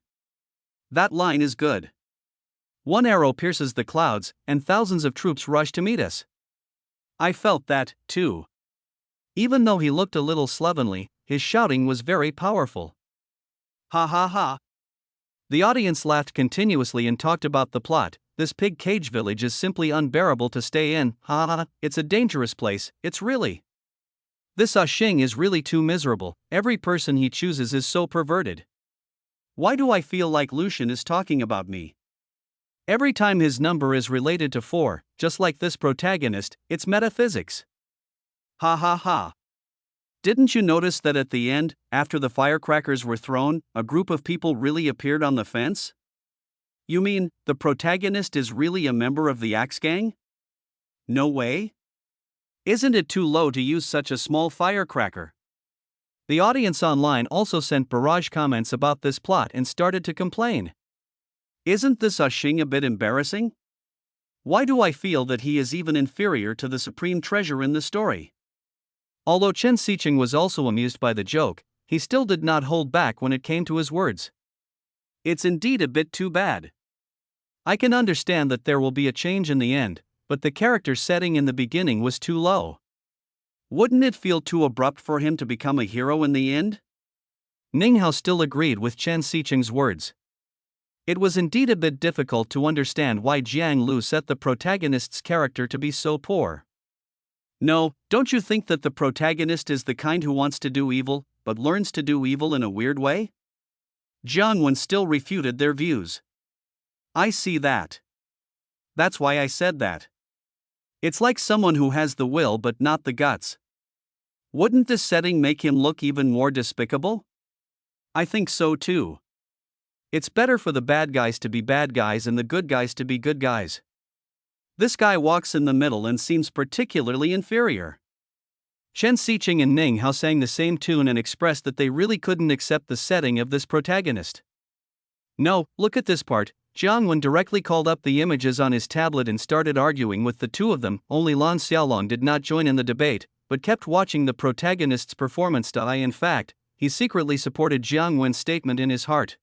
That line is good. One arrow pierces the clouds, and thousands of troops rush to meet us. I felt that, too. Even though he looked a little slovenly, his shouting was very powerful. Ha ha ha. The audience laughed continuously and talked about the plot. This pig cage village is simply unbearable to stay in. Ha ha, it's a dangerous place, it's really. This Xing is really too miserable, every person he chooses is so perverted. Why do I feel like Lucian is talking about me? Every time his number is related to 4, just like this protagonist, it's metaphysics. Ha ha ha. Didn't you notice that at the end, after the firecrackers were thrown, a group of people really appeared on the fence? You mean, the protagonist is really a member of the axe gang? No way? Isn't it too low to use such a small firecracker? The audience online also sent barrage comments about this plot and started to complain. Isn't this Xing a bit embarrassing? Why do I feel that he is even inferior to the supreme treasure in the story? Although Chen Xiqing was also amused by the joke, he still did not hold back when it came to his words. It's indeed a bit too bad. I can understand that there will be a change in the end, but the character setting in the beginning was too low. Wouldn't it feel too abrupt for him to become a hero in the end? Ning Hao still agreed with Chen Xiqing's words. It was indeed a bit difficult to understand why Jiang Lu set the protagonist's character to be so poor. No, don't you think that the protagonist is the kind who wants to do evil, but learns to do evil in a weird way? Jiang Wen still refuted their views. I see that. That's why I said that. It's like someone who has the will but not the guts. Wouldn't this setting make him look even more despicable? I think so too. It's better for the bad guys to be bad guys and the good guys to be good guys. This guy walks in the middle and seems particularly inferior. Chen Xiqing and Ning Hao sang the same tune and expressed that they really couldn't accept the setting of this protagonist. No, look at this part, Jiang Wen directly called up the images on his tablet and started arguing with the two of them. Only Lan Xiaolong did not join in the debate, but kept watching the protagonist's performance. In fact, he secretly supported Jiang Wen's statement in his heart.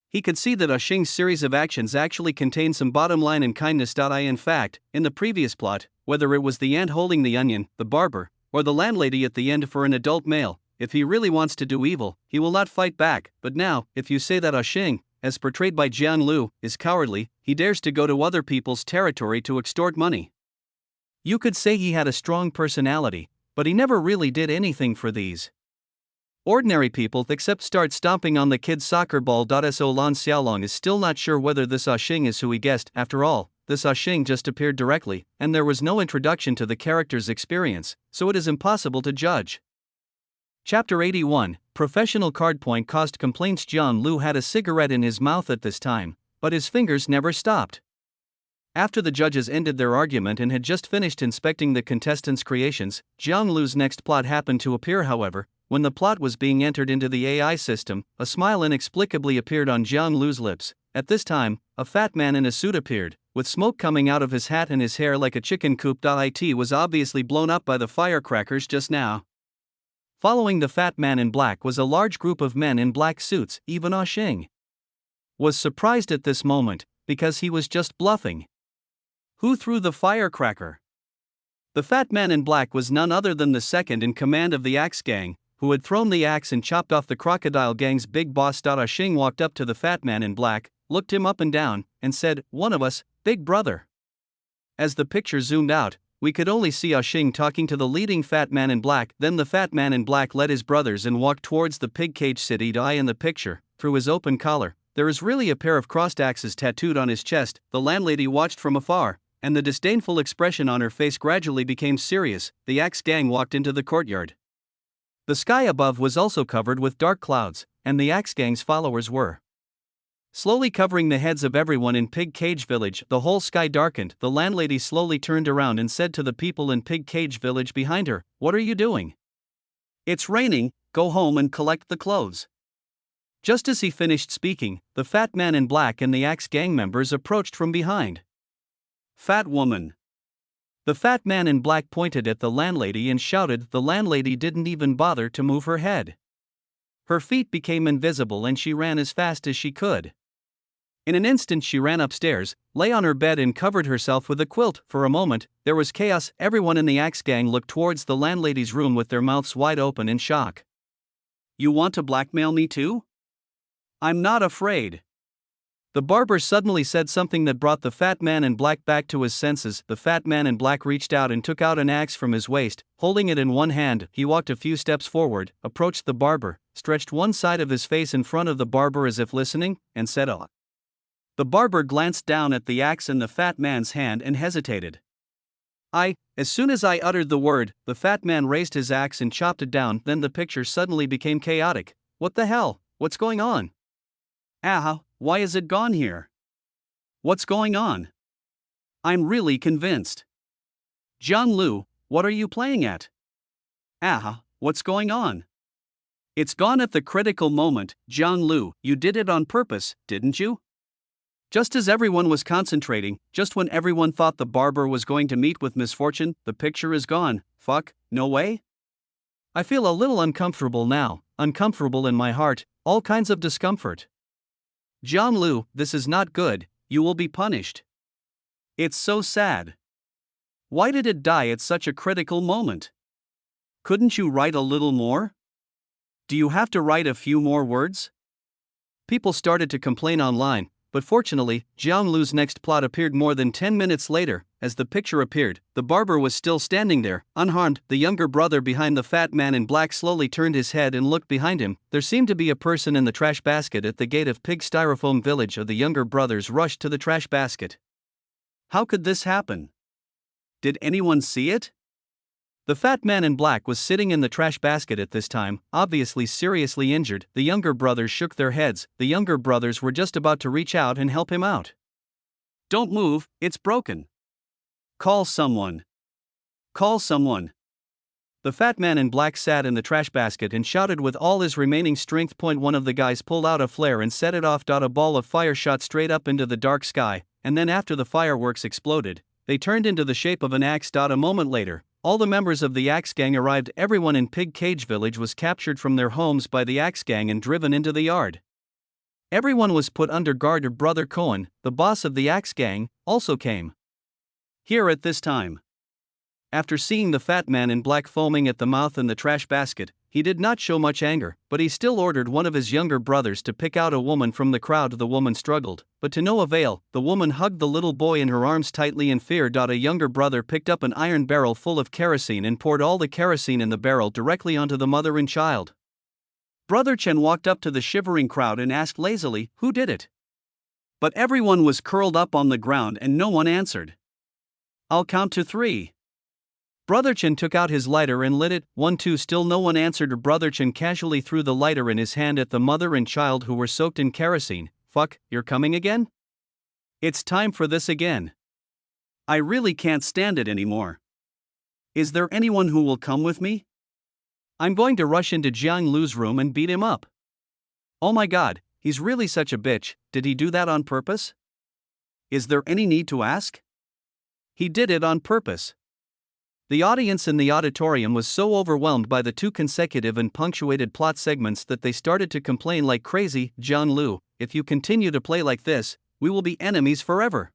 He could see that Xing's series of actions actually contained some bottom line and kindness. In fact, in the previous plot, whether it was the ant holding the onion, the barber, or the landlady at the end for an adult male, if he really wants to do evil, he will not fight back. But now, if you say that Xing, as portrayed by Jiang Lu, is cowardly, he dares to go to other people's territory to extort money. You could say he had a strong personality, but he never really did anything for these ordinary people except start stomping on the kid's soccer ball. So Lan Xiaolong is still not sure whether this Xing is who he guessed. After all, this Xing just appeared directly, and there was no introduction to the character's experience, so it is impossible to judge. Chapter 81, Professional Card Point caused complaints. Jiang Lu had a cigarette in his mouth at this time, but his fingers never stopped. After the judges ended their argument and had just finished inspecting the contestants' creations, Jiang Lu's next plot happened to appear. However, when the plot was being entered into the AI system, a smile inexplicably appeared on Jiang Lu's lips. At this time, a fat man in a suit appeared, with smoke coming out of his hat and his hair like a chicken coop. It was obviously blown up by the firecrackers just now. Following the fat man in black was a large group of men in black suits. Even Xing was surprised at this moment, because he was just bluffing. Who threw the firecracker? The fat man in black was none other than the second in command of the Axe Gang, who had thrown the axe and chopped off the Crocodile Gang's big boss. Xing walked up to the fat man in black, looked him up and down, and said, "One of us, big brother." As the picture zoomed out, we could only see Xing talking to the leading fat man in black. Then the fat man in black led his brothers and walked towards the pig cage city. In the picture, through his open collar, there is really a pair of crossed axes tattooed on his chest. The landlady watched from afar, and the disdainful expression on her face gradually became serious. The Axe Gang walked into the courtyard. The sky above was also covered with dark clouds, and the Axe Gang's followers were slowly covering the heads of everyone in Pig Cage Village. The whole sky darkened. The landlady slowly turned around and said to the people in Pig Cage Village behind her, "What are you doing? It's raining, go home and collect the clothes." Just as he finished speaking, the fat man in black and the Axe Gang members approached from behind. "Fat woman." The fat man in black pointed at the landlady and shouted. The landlady didn't even bother to move her head. Her feet became invisible and she ran as fast as she could. In an instant she ran upstairs, lay on her bed and covered herself with a quilt. For a moment, there was chaos. Everyone in the Axe Gang looked towards the landlady's room with their mouths wide open in shock. "You want to blackmail me too? I'm not afraid." The barber suddenly said something that brought the fat man in black back to his senses. The fat man in black reached out and took out an axe from his waist. Holding it in one hand, he walked a few steps forward, approached the barber, stretched one side of his face in front of the barber as if listening, and said, "Oh." The barber glanced down at the axe in the fat man's hand and hesitated. As soon as I uttered the word, the fat man raised his axe and chopped it down. Then the picture suddenly became chaotic. "What the hell? What's going on? Why is it gone here? What's going on? I'm really convinced. Jiang Lu, what are you playing at? What's going on? It's gone at the critical moment." "Jiang Lu, you did it on purpose, didn't you?" Just as everyone was concentrating, just when everyone thought the barber was going to meet with misfortune, the picture is gone. Fuck, no way? I feel a little uncomfortable now, uncomfortable in my heart, all kinds of discomfort. Jiang Lu, this is not good, you will be punished. It's so sad. Why did it die at such a critical moment? Couldn't you write a little more? Do you have to write a few more words? People started to complain online, but fortunately, Jiang Lu's next plot appeared more than 10 minutes later. As the picture appeared, the barber was still standing there, unharmed. The younger brother behind the fat man in black slowly turned his head and looked behind him. There seemed to be a person in the trash basket at the gate of Pig Styrofoam Village. The younger brothers rushed to the trash basket. How could this happen? Did anyone see it? The fat man in black was sitting in the trash basket at this time, obviously seriously injured. The younger brothers shook their heads. The younger brothers were just about to reach out and help him out. Don't move, it's broken. Call someone. Call someone. The fat man in black sat in the trash basket and shouted with all his remaining strength. One of the guys pulled out a flare and set it off. A ball of fire shot straight up into the dark sky, and then after the fireworks exploded, they turned into the shape of an axe. A moment later, all the members of the Axe Gang arrived. Everyone in Pig Cage Village was captured from their homes by the Axe Gang and driven into the yard. Everyone was put under guard. Brother Cohen, the boss of the Axe Gang, also came here at this time. After seeing the fat man in black foaming at the mouth in the trash basket, he did not show much anger, but he still ordered one of his younger brothers to pick out a woman from the crowd. The woman struggled, but to no avail. The woman hugged the little boy in her arms tightly in fear. A younger brother picked up an iron barrel full of kerosene and poured all the kerosene in the barrel directly onto the mother and child. Brother Chen walked up to the shivering crowd and asked lazily, "Who did it?" But everyone was curled up on the ground and no one answered. "I'll count to 3. Brother Chen took out his lighter and lit it. 1, 2. Still no one answered. Brother Chen casually threw the lighter in his hand at the mother and child who were soaked in kerosene. "Fuck, you're coming again? It's time for this again. I really can't stand it anymore. Is there anyone who will come with me? I'm going to rush into Jiang Lu's room and beat him up. Oh my god, he's really such a bitch. Did he do that on purpose? Is there any need to ask? He did it on purpose." The audience in the auditorium was so overwhelmed by the 2 consecutive and punctuated plot segments that they started to complain like crazy. "Jiang Lu, if you continue to play like this, we will be enemies forever."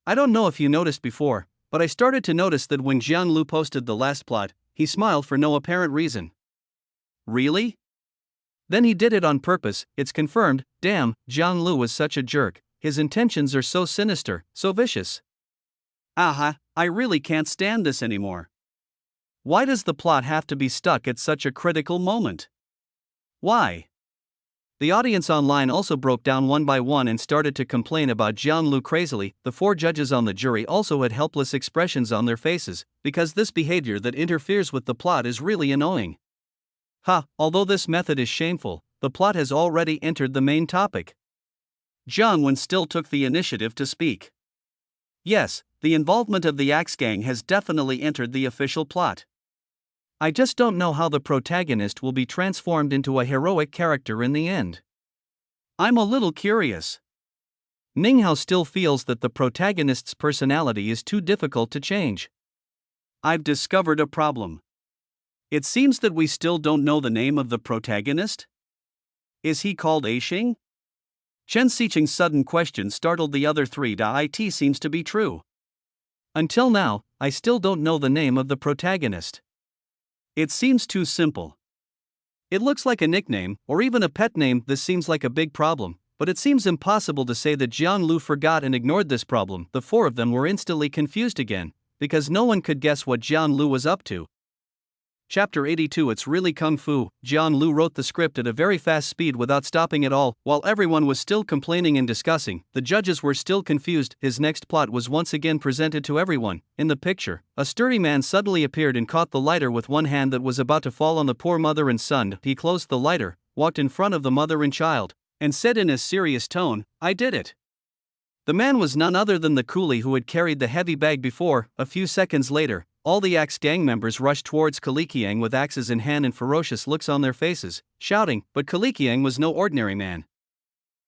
I don't know if you noticed before, but I started to notice that when Jiang Lu posted the last plot, he smiled for no apparent reason. Really? Then he did it on purpose. It's confirmed. Damn, Jiang Lu was such a jerk. His intentions are so sinister, so vicious. Aha, I really can't stand this anymore. Why does the plot have to be stuck at such a critical moment? Why? The audience online also broke down one by one and started to complain about Jiang Lu crazily. The 4 judges on the jury also had helpless expressions on their faces, because this behavior that interferes with the plot is really annoying. Although this method is shameful, the plot has already entered the main topic. Jiang Wen still took the initiative to speak. Yes, the involvement of the Axe Gang has definitely entered the official plot. I just don't know how the protagonist will be transformed into a heroic character in the end. I'm a little curious. Ning Hao still feels that the protagonist's personality is too difficult to change. I've discovered a problem. It seems that we still don't know the name of the protagonist. Is he called Aixing? Chen Xiqing's sudden question startled the other 3. It seems to be true. Until now, I still don't know the name of the protagonist. It seems too simple. It looks like a nickname, or even a pet name. This seems like a big problem, but it seems impossible to say that Jiang Lu forgot and ignored this problem. The 4 of them were instantly confused again, because no one could guess what Jiang Lu was up to. Chapter 82. It's really kung fu. Jiang Lu wrote the script at a very fast speed without stopping at all. While everyone was still complaining and discussing, the judges were still confused. His next plot was once again presented to everyone. In the picture, a sturdy man suddenly appeared and caught the lighter with one hand that was about to fall on the poor mother and son. He closed the lighter, walked in front of the mother and child, and said in a serious tone, "I did it." The man was none other than the coolie who had carried the heavy bag before. A few seconds later, all the Axe Gang members rushed towards Kalikiang with axes in hand and ferocious looks on their faces, shouting, but Kalikiang was no ordinary man.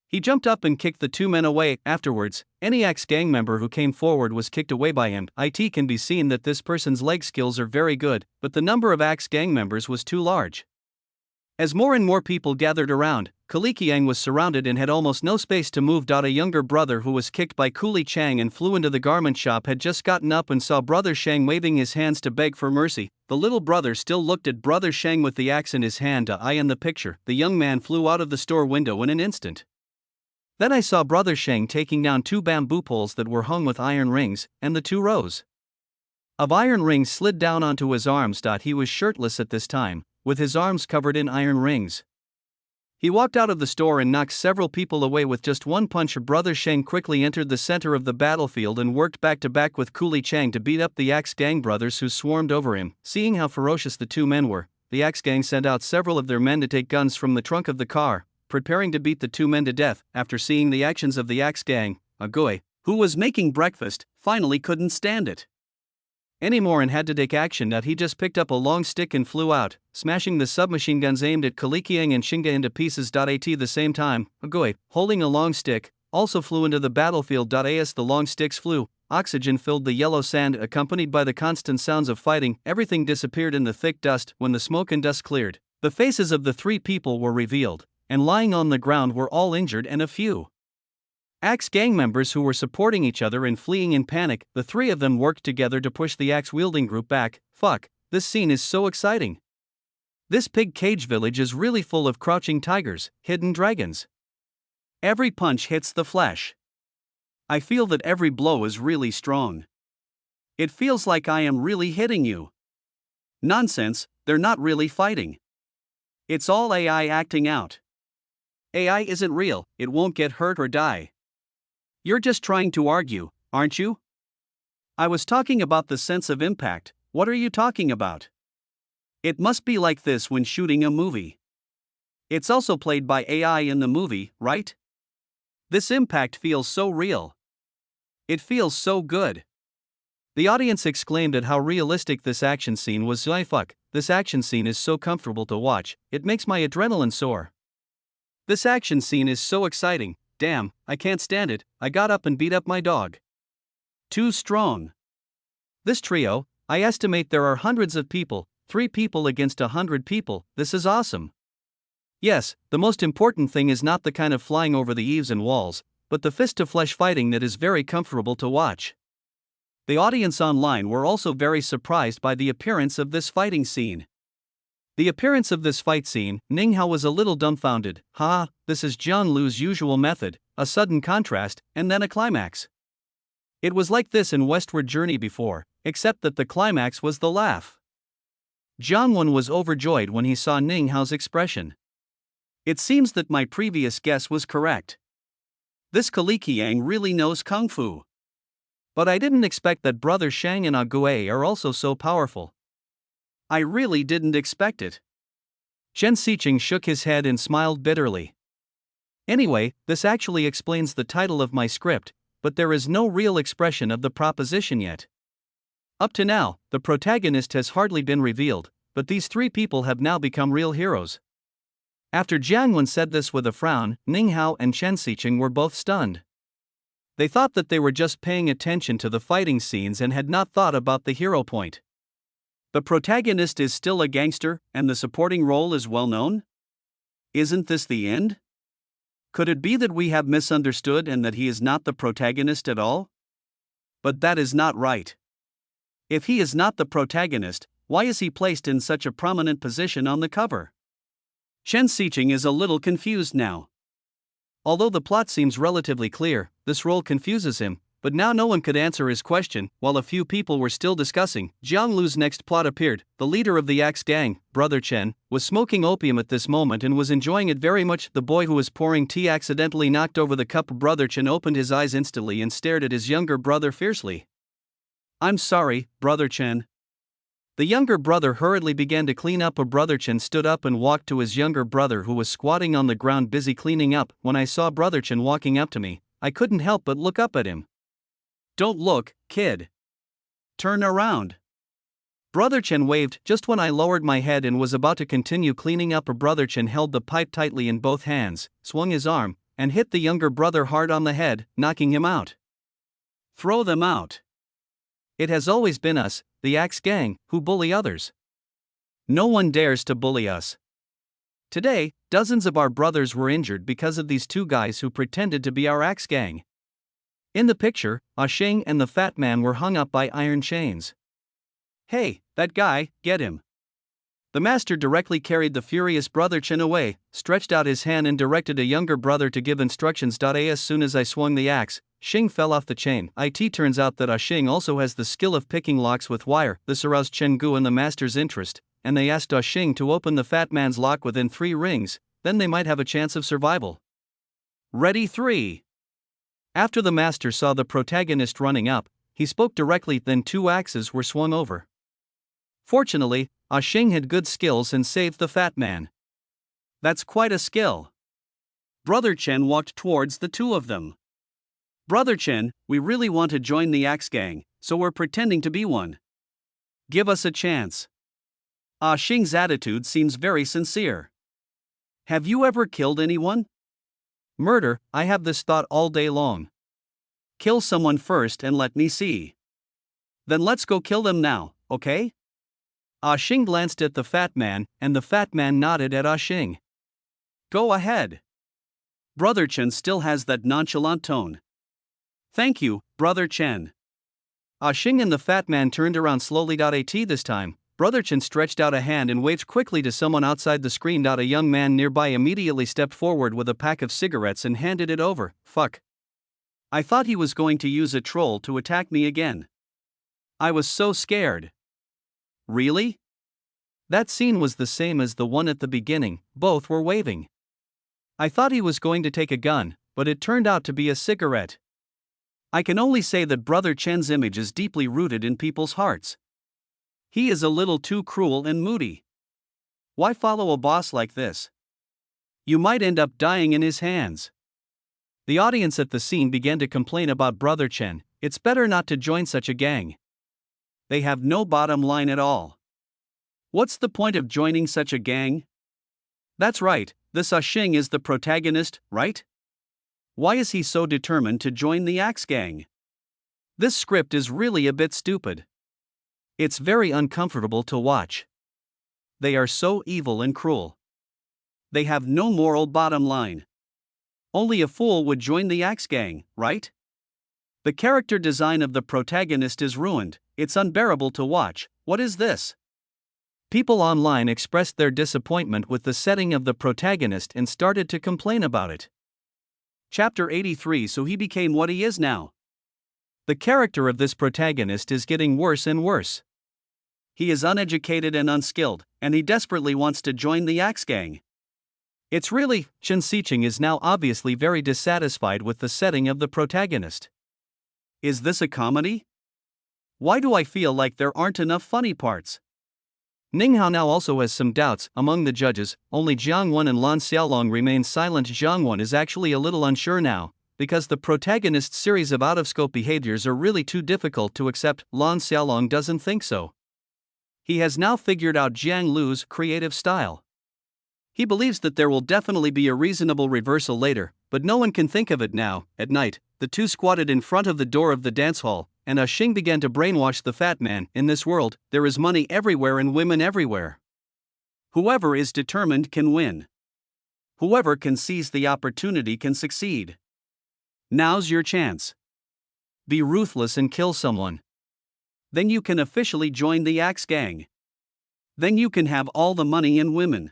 He jumped up and kicked the 2 men away. Afterwards, any Axe Gang member who came forward was kicked away by him. It can be seen that this person's leg skills are very good, but the number of Axe Gang members was too large. As more and more people gathered around, Kalikiang was surrounded and had almost no space to move. A younger brother who was kicked by Kuli Chang and flew into the garment shop had just gotten up and saw Brother Shang waving his hands to beg for mercy. The little brother still looked at Brother Shang with the axe in his hand. In the picture, the young man flew out of the store window in an instant. Then I saw Brother Shang taking down 2 bamboo poles that were hung with iron rings, and the 2 rows of iron rings slid down onto his arms. He was shirtless at this time, with his arms covered in iron rings. He walked out of the store and knocked several people away with just one punch. Brother Shang quickly entered the center of the battlefield and worked back to back with Kuli Chang to beat up the Axe Gang brothers who swarmed over him. Seeing how ferocious the 2 men were, the Axe Gang sent out several of their men to take guns from the trunk of the car, preparing to beat the 2 men to death. After seeing the actions of the Axe Gang, Agoy, who was making breakfast, finally couldn't stand it. anymore and had to take action. That he just picked up a long stick and flew out, smashing the submachine guns aimed at Kalikiang and Shinga into pieces. At the same time, Agui, holding a long stick, also flew into the battlefield. As the long sticks flew, oxygen filled the yellow sand, accompanied by the constant sounds of fighting. Everything disappeared in the thick dust. When the smoke and dust cleared, the faces of the three people were revealed, and lying on the ground were all injured and a few Axe gang members who were supporting each other and fleeing in panic. The three of them worked together to push the axe-wielding group back. Fuck, this scene is so exciting. This pig cage village is really full of crouching tigers, hidden dragons. Every punch hits the flesh. I feel that every blow is really strong. It feels like I am really hitting you. Nonsense, they're not really fighting. It's all AI acting out. AI isn't real, it won't get hurt or die. You're just trying to argue, aren't you? I was talking about the sense of impact. What are you talking about? It must be like this when shooting a movie. It's also played by AI in the movie, right? This impact feels so real. It feels so good. The audience exclaimed at how realistic this action scene was. Fuck, this action scene is so comfortable to watch, it makes my adrenaline soar. This action scene is so exciting. Damn, I can't stand it. I got up and beat up my dog. Too strong. This trio, I estimate there are hundreds of people, 3 people against 100 people. This is awesome. Yes, the most important thing is not the kind of flying over the eaves and walls, but the fist-to-flesh fighting that is very comfortable to watch. The audience online were also very surprised by the appearance of this fighting scene. The appearance of this fight scene, Ning Hao was a little dumbfounded. This is Jiang Lu's usual method, a sudden contrast, and then a climax. It was like this in Westward Journey before, except that the climax was the laugh. Jiang Wen was overjoyed when he saw Ning Hao's expression. It seems that my previous guess was correct. This Kalikiang really knows Kung Fu. But I didn't expect that Brother Shang and Agui are also so powerful. I really didn't expect it. Chen Xiqing shook his head and smiled bitterly. Anyway, this actually explains the title of my script, but there is no real expression of the proposition yet. Up to now, the protagonist has hardly been revealed, but these 3 people have now become real heroes. After Jiang Wen said this with a frown, Ning Hao and Chen Xiqing were both stunned. They thought that they were just paying attention to the fighting scenes and had not thought about the hero point. The protagonist is still a gangster, and the supporting role is well known? Isn't this the end? Could it be that we have misunderstood and that he is not the protagonist at all? But that is not right. If he is not the protagonist, why is he placed in such a prominent position on the cover? Chen Xiqing is a little confused now. Although the plot seems relatively clear, this role confuses him, but now no one could answer his question. While a few people were still discussing, Jiang Lu's next plot appeared. The leader of the Axe gang, Brother Chen, was smoking opium at this moment and was enjoying it very much. The boy who was pouring tea accidentally knocked over the cup. Brother Chen opened his eyes instantly and stared at his younger brother fiercely. "I'm sorry, Brother Chen." The younger brother hurriedly began to clean up. Brother Chen stood up and walked to his younger brother who was squatting on the ground busy cleaning up. When I saw Brother Chen walking up to me, I couldn't help but look up at him. "Don't look, kid. Turn around." Brother Chen waved just when I lowered my head and was about to continue cleaning up. Brother Chen held the pipe tightly in both hands, swung his arm, and hit the younger brother hard on the head, knocking him out. "Throw them out. It has always been us, the Axe gang, who bully others. No one dares to bully us. Today, dozens of our brothers were injured because of these 2 guys who pretended to be our Axe gang. In the picture, Sheng and the fat man were hung up by iron chains. Hey, that guy, get him." The master directly carried the furious Brother Chen away, stretched out his hand and directed a younger brother to give instructions. As soon as I swung the axe, Sheng fell off the chain. It turns out that Sheng also has the skill of picking locks with wire. This aroused Chen Gu and the master's interest, and they asked Sheng to open the fat man's lock within 3 rings, then they might have a chance of survival. Ready 3. After the master saw the protagonist running up, he spoke directly, then 2 axes were swung over. Fortunately, Sheng had good skills and saved the fat man. That's quite a skill. Brother Chen walked towards the 2 of them. "Brother Chen, we really want to join the Axe gang, so we're pretending to be one. Give us a chance. Ah Xing's attitude seems very sincere. Have you ever killed anyone? Murder, I have this thought all day long. Kill someone first and let me see. Then let's go kill them now, okay? Ah Xing glanced at the fat man, and the fat man nodded at Ah Xing. Go ahead. Brother Chen still has that nonchalant tone. Thank you, Brother Chen. Ah Xing and the fat man turned around slowly. At this time, Brother Chen stretched out a hand and waved quickly to someone outside the screen. A young man nearby immediately stepped forward with a pack of cigarettes and handed it over. Fuck. I thought he was going to use a troll to attack me again. I was so scared. Really? That scene was the same as the one at the beginning, both were waving. I thought he was going to take a gun, but it turned out to be a cigarette. I can only say that Brother Chen's image is deeply rooted in people's hearts. He is a little too cruel and moody. Why follow a boss like this? You might end up dying in his hands. The audience at the scene began to complain about Brother Chen. It's better not to join such a gang. They have no bottom line at all. What's the point of joining such a gang? That's right, this Ah Xing is the protagonist, right? Why is he so determined to join the Axe Gang? This script is really a bit stupid. It's very uncomfortable to watch. They are so evil and cruel. They have no moral bottom line. Only a fool would join the Axe Gang, right? The character design of the protagonist is ruined. It's unbearable to watch. What is this? People online expressed their disappointment with the setting of the protagonist and started to complain about it. Chapter 83. So he became what he is now. The character of this protagonist is getting worse and worse. He is uneducated and unskilled, and he desperately wants to join the Axe Gang. It's really, Chen Xiqing is now obviously very dissatisfied with the setting of the protagonist. Is this a comedy? Why do I feel like there aren't enough funny parts? Ning Hao now also has some doubts. Among the judges, only Jiang Wen and Lan Xiaolong remain silent. Jiang Wen is actually a little unsure now, because the protagonist's series of out-of-scope behaviors are really too difficult to accept. Lan Xiaolong doesn't think so. He has now figured out Jiang Lu's creative style. He believes that there will definitely be a reasonable reversal later, but no one can think of it now. At night, the two squatted in front of the door of the dance hall, and Ah Xing began to brainwash the fat man. In this world, there is money everywhere and women everywhere. Whoever is determined can win. Whoever can seize the opportunity can succeed. Now's your chance. Be ruthless and kill someone. Then you can officially join the Axe Gang. Then you can have all the money and women.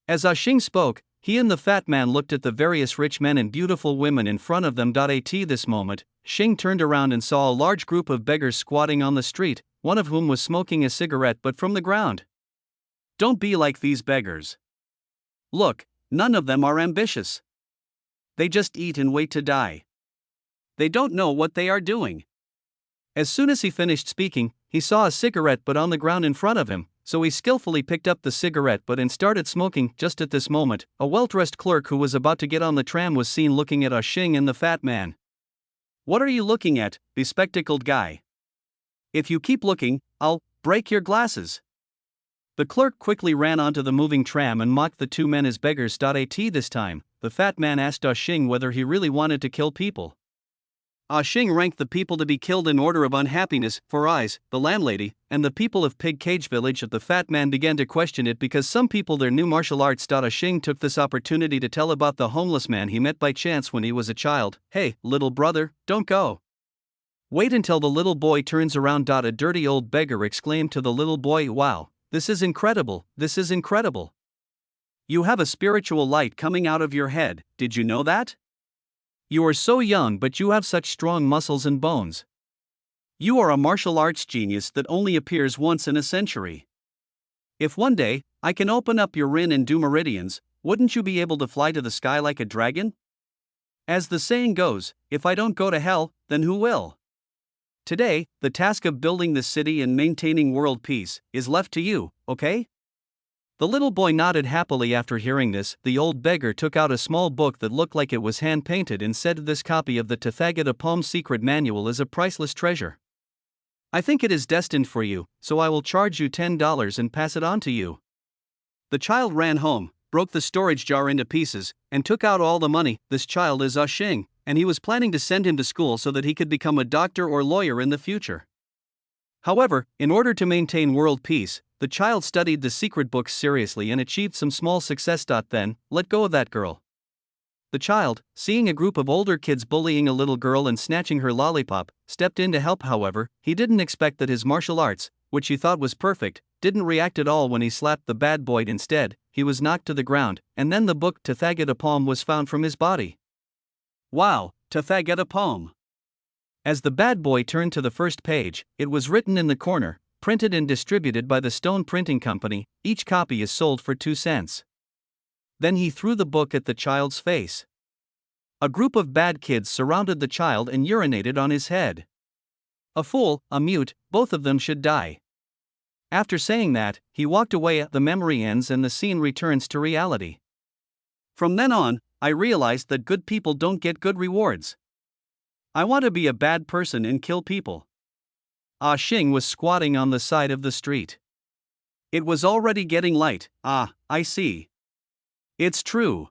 As Ah Xing spoke, he and the fat man looked at the various rich men and beautiful women in front of them. At this moment, Xing turned around and saw a large group of beggars squatting on the street, one of whom was smoking a cigarette but from the ground. Don't be like these beggars. Look, none of them are ambitious. They just eat and wait to die. They don't know what they are doing. As soon as he finished speaking, he saw a cigarette butt on the ground in front of him, so he skillfully picked up the cigarette butt and started smoking. Just at this moment, a well-dressed clerk who was about to get on the tram was seen looking at Ah Xing and the fat man. What are you looking at, bespectacled guy? If you keep looking, I'll break your glasses. The clerk quickly ran onto the moving tram and mocked the two men as beggars. This time, the fat man asked Ah Xing whether he really wanted to kill people. Ah Xing ranked the people to be killed in order of unhappiness, for Eyes, the landlady, and the people of Pig Cage Village. The fat man began to question it because some people their new martial arts. Ah Xing took this opportunity to tell about the homeless man he met by chance when he was a child. Hey, little brother, don't go. Wait until the little boy turns around. A dirty old beggar exclaimed to the little boy, wow, this is incredible, this is incredible. You have a spiritual light coming out of your head, did you know that? You are so young but you have such strong muscles and bones. You are a martial arts genius that only appears once in a century. If one day, I can open up your Rin and Do meridians, wouldn't you be able to fly to the sky like a dragon? As the saying goes, if I don't go to hell, then who will? Today, the task of building the city and maintaining world peace is left to you, okay? The little boy nodded happily after hearing this. The old beggar took out a small book that looked like it was hand-painted and said this copy of the Tathagata Poem Secret Manual is a priceless treasure. I think it is destined for you, so I will charge you $10 and pass it on to you. The child ran home, broke the storage jar into pieces, and took out all the money. This child is Xing, and he was planning to send him to school so that he could become a doctor or lawyer in the future. However, in order to maintain world peace, the child studied the secret books seriously and achieved some small success. Then, let go of that girl. The child, seeing a group of older kids bullying a little girl and snatching her lollipop, stepped in to help. However, he didn't expect that his martial arts, which he thought was perfect, didn't react at all when he slapped the bad boy. Instead, he was knocked to the ground, and then the book Tathagata Poem was found from his body. Wow, Tathagata Poem. As the bad boy turned to the first page, it was written in the corner, printed and distributed by the Stone Printing Company. Each copy is sold for 2 cents. Then he threw the book at the child's face. A group of bad kids surrounded the child and urinated on his head. A fool, a mute, both of them should die. After saying that, he walked away. The memory ends and the scene returns to reality. From then on, I realized that good people don't get good rewards. I want to be a bad person and kill people. Xing was squatting on the side of the street. It was already getting light. I see. It's true.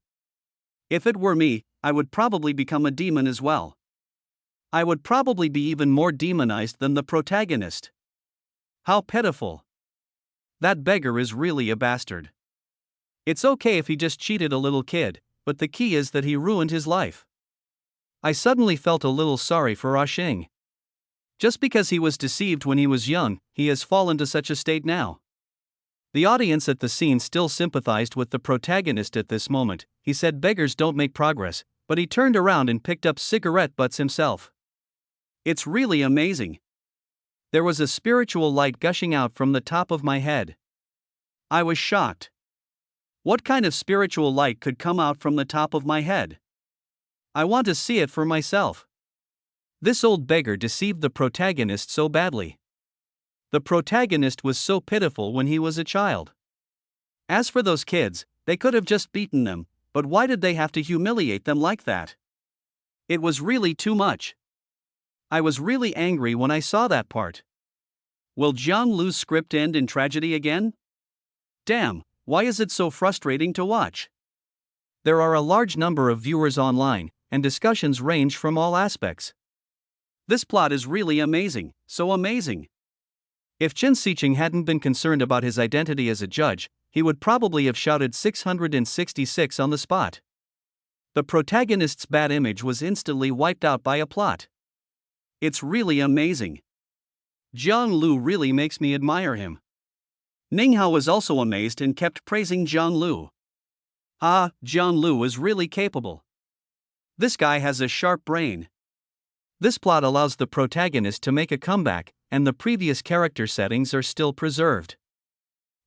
If it were me, I would probably become a demon as well. I would probably be even more demonized than the protagonist. How pitiful. That beggar is really a bastard. It's okay if he just cheated a little kid, but the key is that he ruined his life. I suddenly felt a little sorry for Xing. Just because he was deceived when he was young, he has fallen to such a state now. The audience at the scene still sympathized with the protagonist at this moment. He said beggars don't make progress, but he turned around and picked up cigarette butts himself. It's really amazing. There was a spiritual light gushing out from the top of my head. I was shocked. What kind of spiritual light could come out from the top of my head? I want to see it for myself. This old beggar deceived the protagonist so badly. The protagonist was so pitiful when he was a child. As for those kids, they could have just beaten them, but why did they have to humiliate them like that? It was really too much. I was really angry when I saw that part. Will Jiang Lu's script end in tragedy again? Damn, why is it so frustrating to watch? There are a large number of viewers online, and discussions range from all aspects. This plot is really amazing, so amazing. If Chen Xiqing hadn't been concerned about his identity as a judge, he would probably have shouted 666 on the spot. The protagonist's bad image was instantly wiped out by a plot. It's really amazing. Jiang Lu really makes me admire him. Ning Hao was also amazed and kept praising Jiang Lu. Jiang Lu is really capable. This guy has a sharp brain. This plot allows the protagonist to make a comeback, and the previous character settings are still preserved.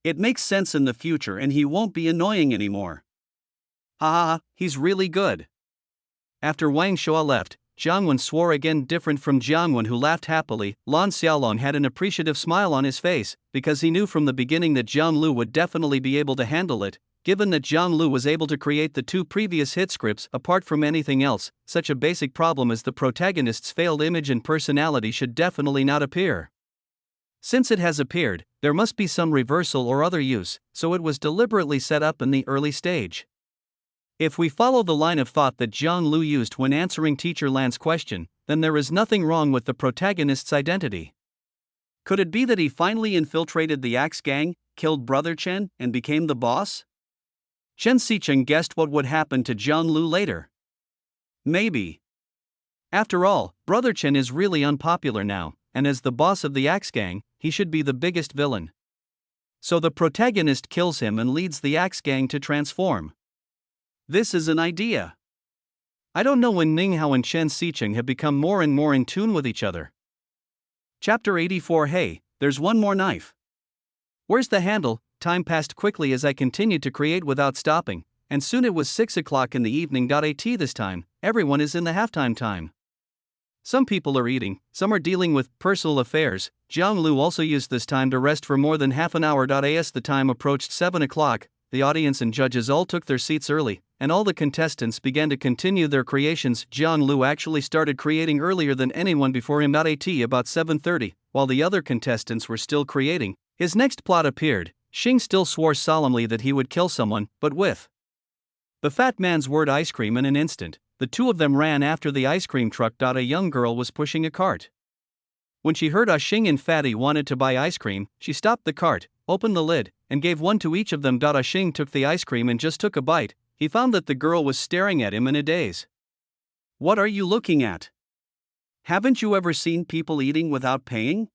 It makes sense in the future and he won't be annoying anymore. He's really good. After Wang Shua left, Jiang Wen swore again. Different from Jiang Wen, who laughed happily, Lan Xiaolong had an appreciative smile on his face, because he knew from the beginning that Jiang Lu would definitely be able to handle it. Given that Jiang Lu was able to create the 2 previous hit scripts, apart from anything else, such a basic problem as the protagonist's failed image and personality should definitely not appear. Since it has appeared, there must be some reversal or other use, so it was deliberately set up in the early stage. If we follow the line of thought that Jiang Lu used when answering Teacher Lan's question, then there is nothing wrong with the protagonist's identity. Could it be that he finally infiltrated the Axe Gang, killed Brother Chen, and became the boss? Chen Xiqing guessed what would happen to Jiang Lu later. Maybe. After all, Brother Chen is really unpopular now, and as the boss of the Axe Gang, he should be the biggest villain. So the protagonist kills him and leads the Axe Gang to transform. This is an idea. I don't know when Ning Hao and Chen Xiqing have become more and more in tune with each other. Chapter 84. Hey, there's one more knife. Where's the handle? Time passed quickly as I continued to create without stopping, and soon it was 6 o'clock in the evening. At this time, everyone is in the halftime time. Some people are eating, some are dealing with personal affairs. Jiang Lu also used this time to rest for more than half an hour. As the time approached 7 o'clock, the audience and judges all took their seats early, and all the contestants began to continue their creations. Jiang Lu actually started creating earlier than anyone before him. At about 7:30, while the other contestants were still creating, his next plot appeared. Xing still swore solemnly that he would kill someone, but with the fat man's word ice cream in an instant, the two of them ran after the ice cream truck. A young girl was pushing a cart. When she heard Xing and Fatty wanted to buy ice cream, she stopped the cart, opened the lid, and gave one to each of them. Xing took the ice cream and just took a bite. He found that the girl was staring at him in a daze. What are you looking at? Haven't you ever seen people eating without paying?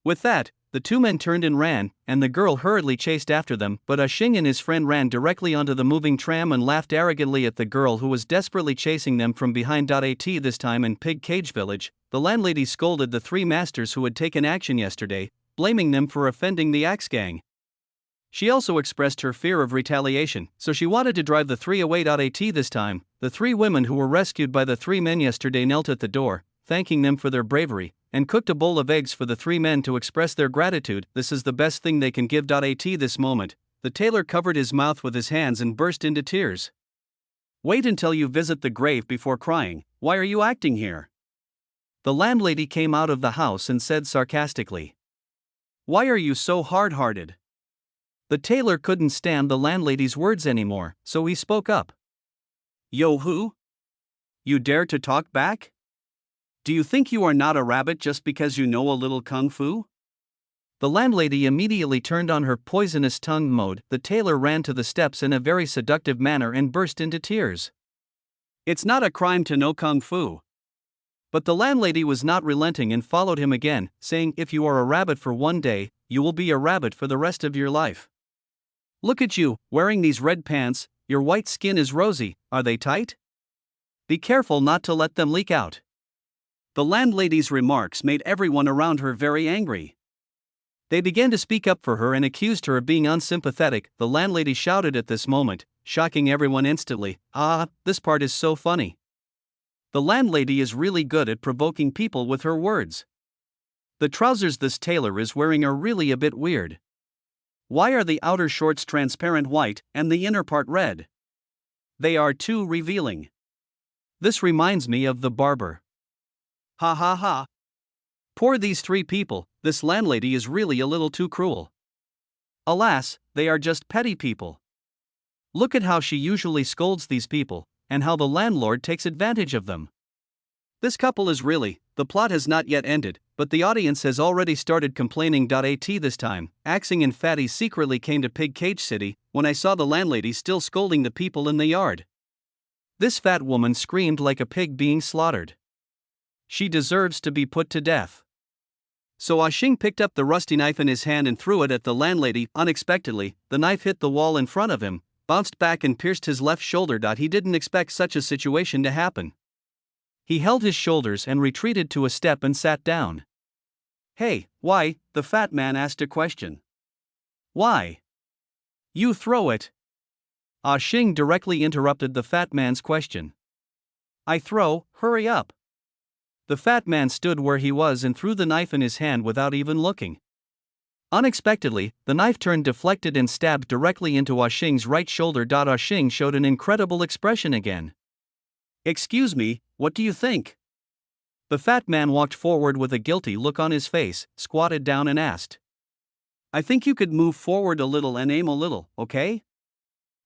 With that, the two men turned and ran, and the girl hurriedly chased after them. But Xing and his friend ran directly onto the moving tram and laughed arrogantly at the girl who was desperately chasing them from behind. This time in Pig Cage Village, the landlady scolded the three masters who had taken action yesterday, blaming them for offending the Axe Gang. She also expressed her fear of retaliation, so she wanted to drive the three away. This time, the three women who were rescued by the three men yesterday knelt at the door, thanking them for their bravery, and cooked a bowl of eggs for the three men to express their gratitude. This is the best thing they can give. This moment, the tailor covered his mouth with his hands and burst into tears. Wait until you visit the grave before crying. Why are you acting here? The landlady came out of the house and said sarcastically. Why are you so hard-hearted? The tailor couldn't stand the landlady's words anymore, so he spoke up. Yo who? You dare to talk back? Do you think you are not a rabbit just because you know a little kung fu? The landlady immediately turned on her poisonous tongue mode. The tailor ran to the steps in a very seductive manner and burst into tears. It's not a crime to know kung fu. But the landlady was not relenting and followed him again, saying, if you are a rabbit for one day, you will be a rabbit for the rest of your life. Look at you, wearing these red pants, your white skin is rosy, are they tight? Be careful not to let them leak out. The landlady's remarks made everyone around her very angry. They began to speak up for her and accused her of being unsympathetic. The landlady shouted at this moment, shocking everyone instantly. This part is so funny. The landlady is really good at provoking people with her words. The trousers this tailor is wearing are really a bit weird. Why are the outer shorts transparent white and the inner part red? They are too revealing. This reminds me of the barber. Ha ha ha. Poor these three people, this landlady is really a little too cruel. Alas, they are just petty people. Look at how she usually scolds these people, and how the landlord takes advantage of them. This couple is really, the plot has not yet ended, but the audience has already started complaining. This time, Axing and Fatty secretly came to Pig Cage City when I saw the landlady still scolding the people in the yard. This fat woman screamed like a pig being slaughtered. She deserves to be put to death. So Xing picked up the rusty knife in his hand and threw it at the landlady. Unexpectedly, the knife hit the wall in front of him, bounced back and pierced his left shoulder. He didn't expect such a situation to happen. He held his shoulders and retreated to a step and sat down. Hey, why? The fat man asked a question. Why? You throw it. Xing directly interrupted the fat man's question. I throw, hurry up. The fat man stood where he was and threw the knife in his hand without even looking. Unexpectedly, the knife turned deflected and stabbed directly into Xing's right shoulder. Xing showed an incredible expression again. Excuse me, what do you think? The fat man walked forward with a guilty look on his face, squatted down and asked. I think you could move forward a little and aim a little, okay?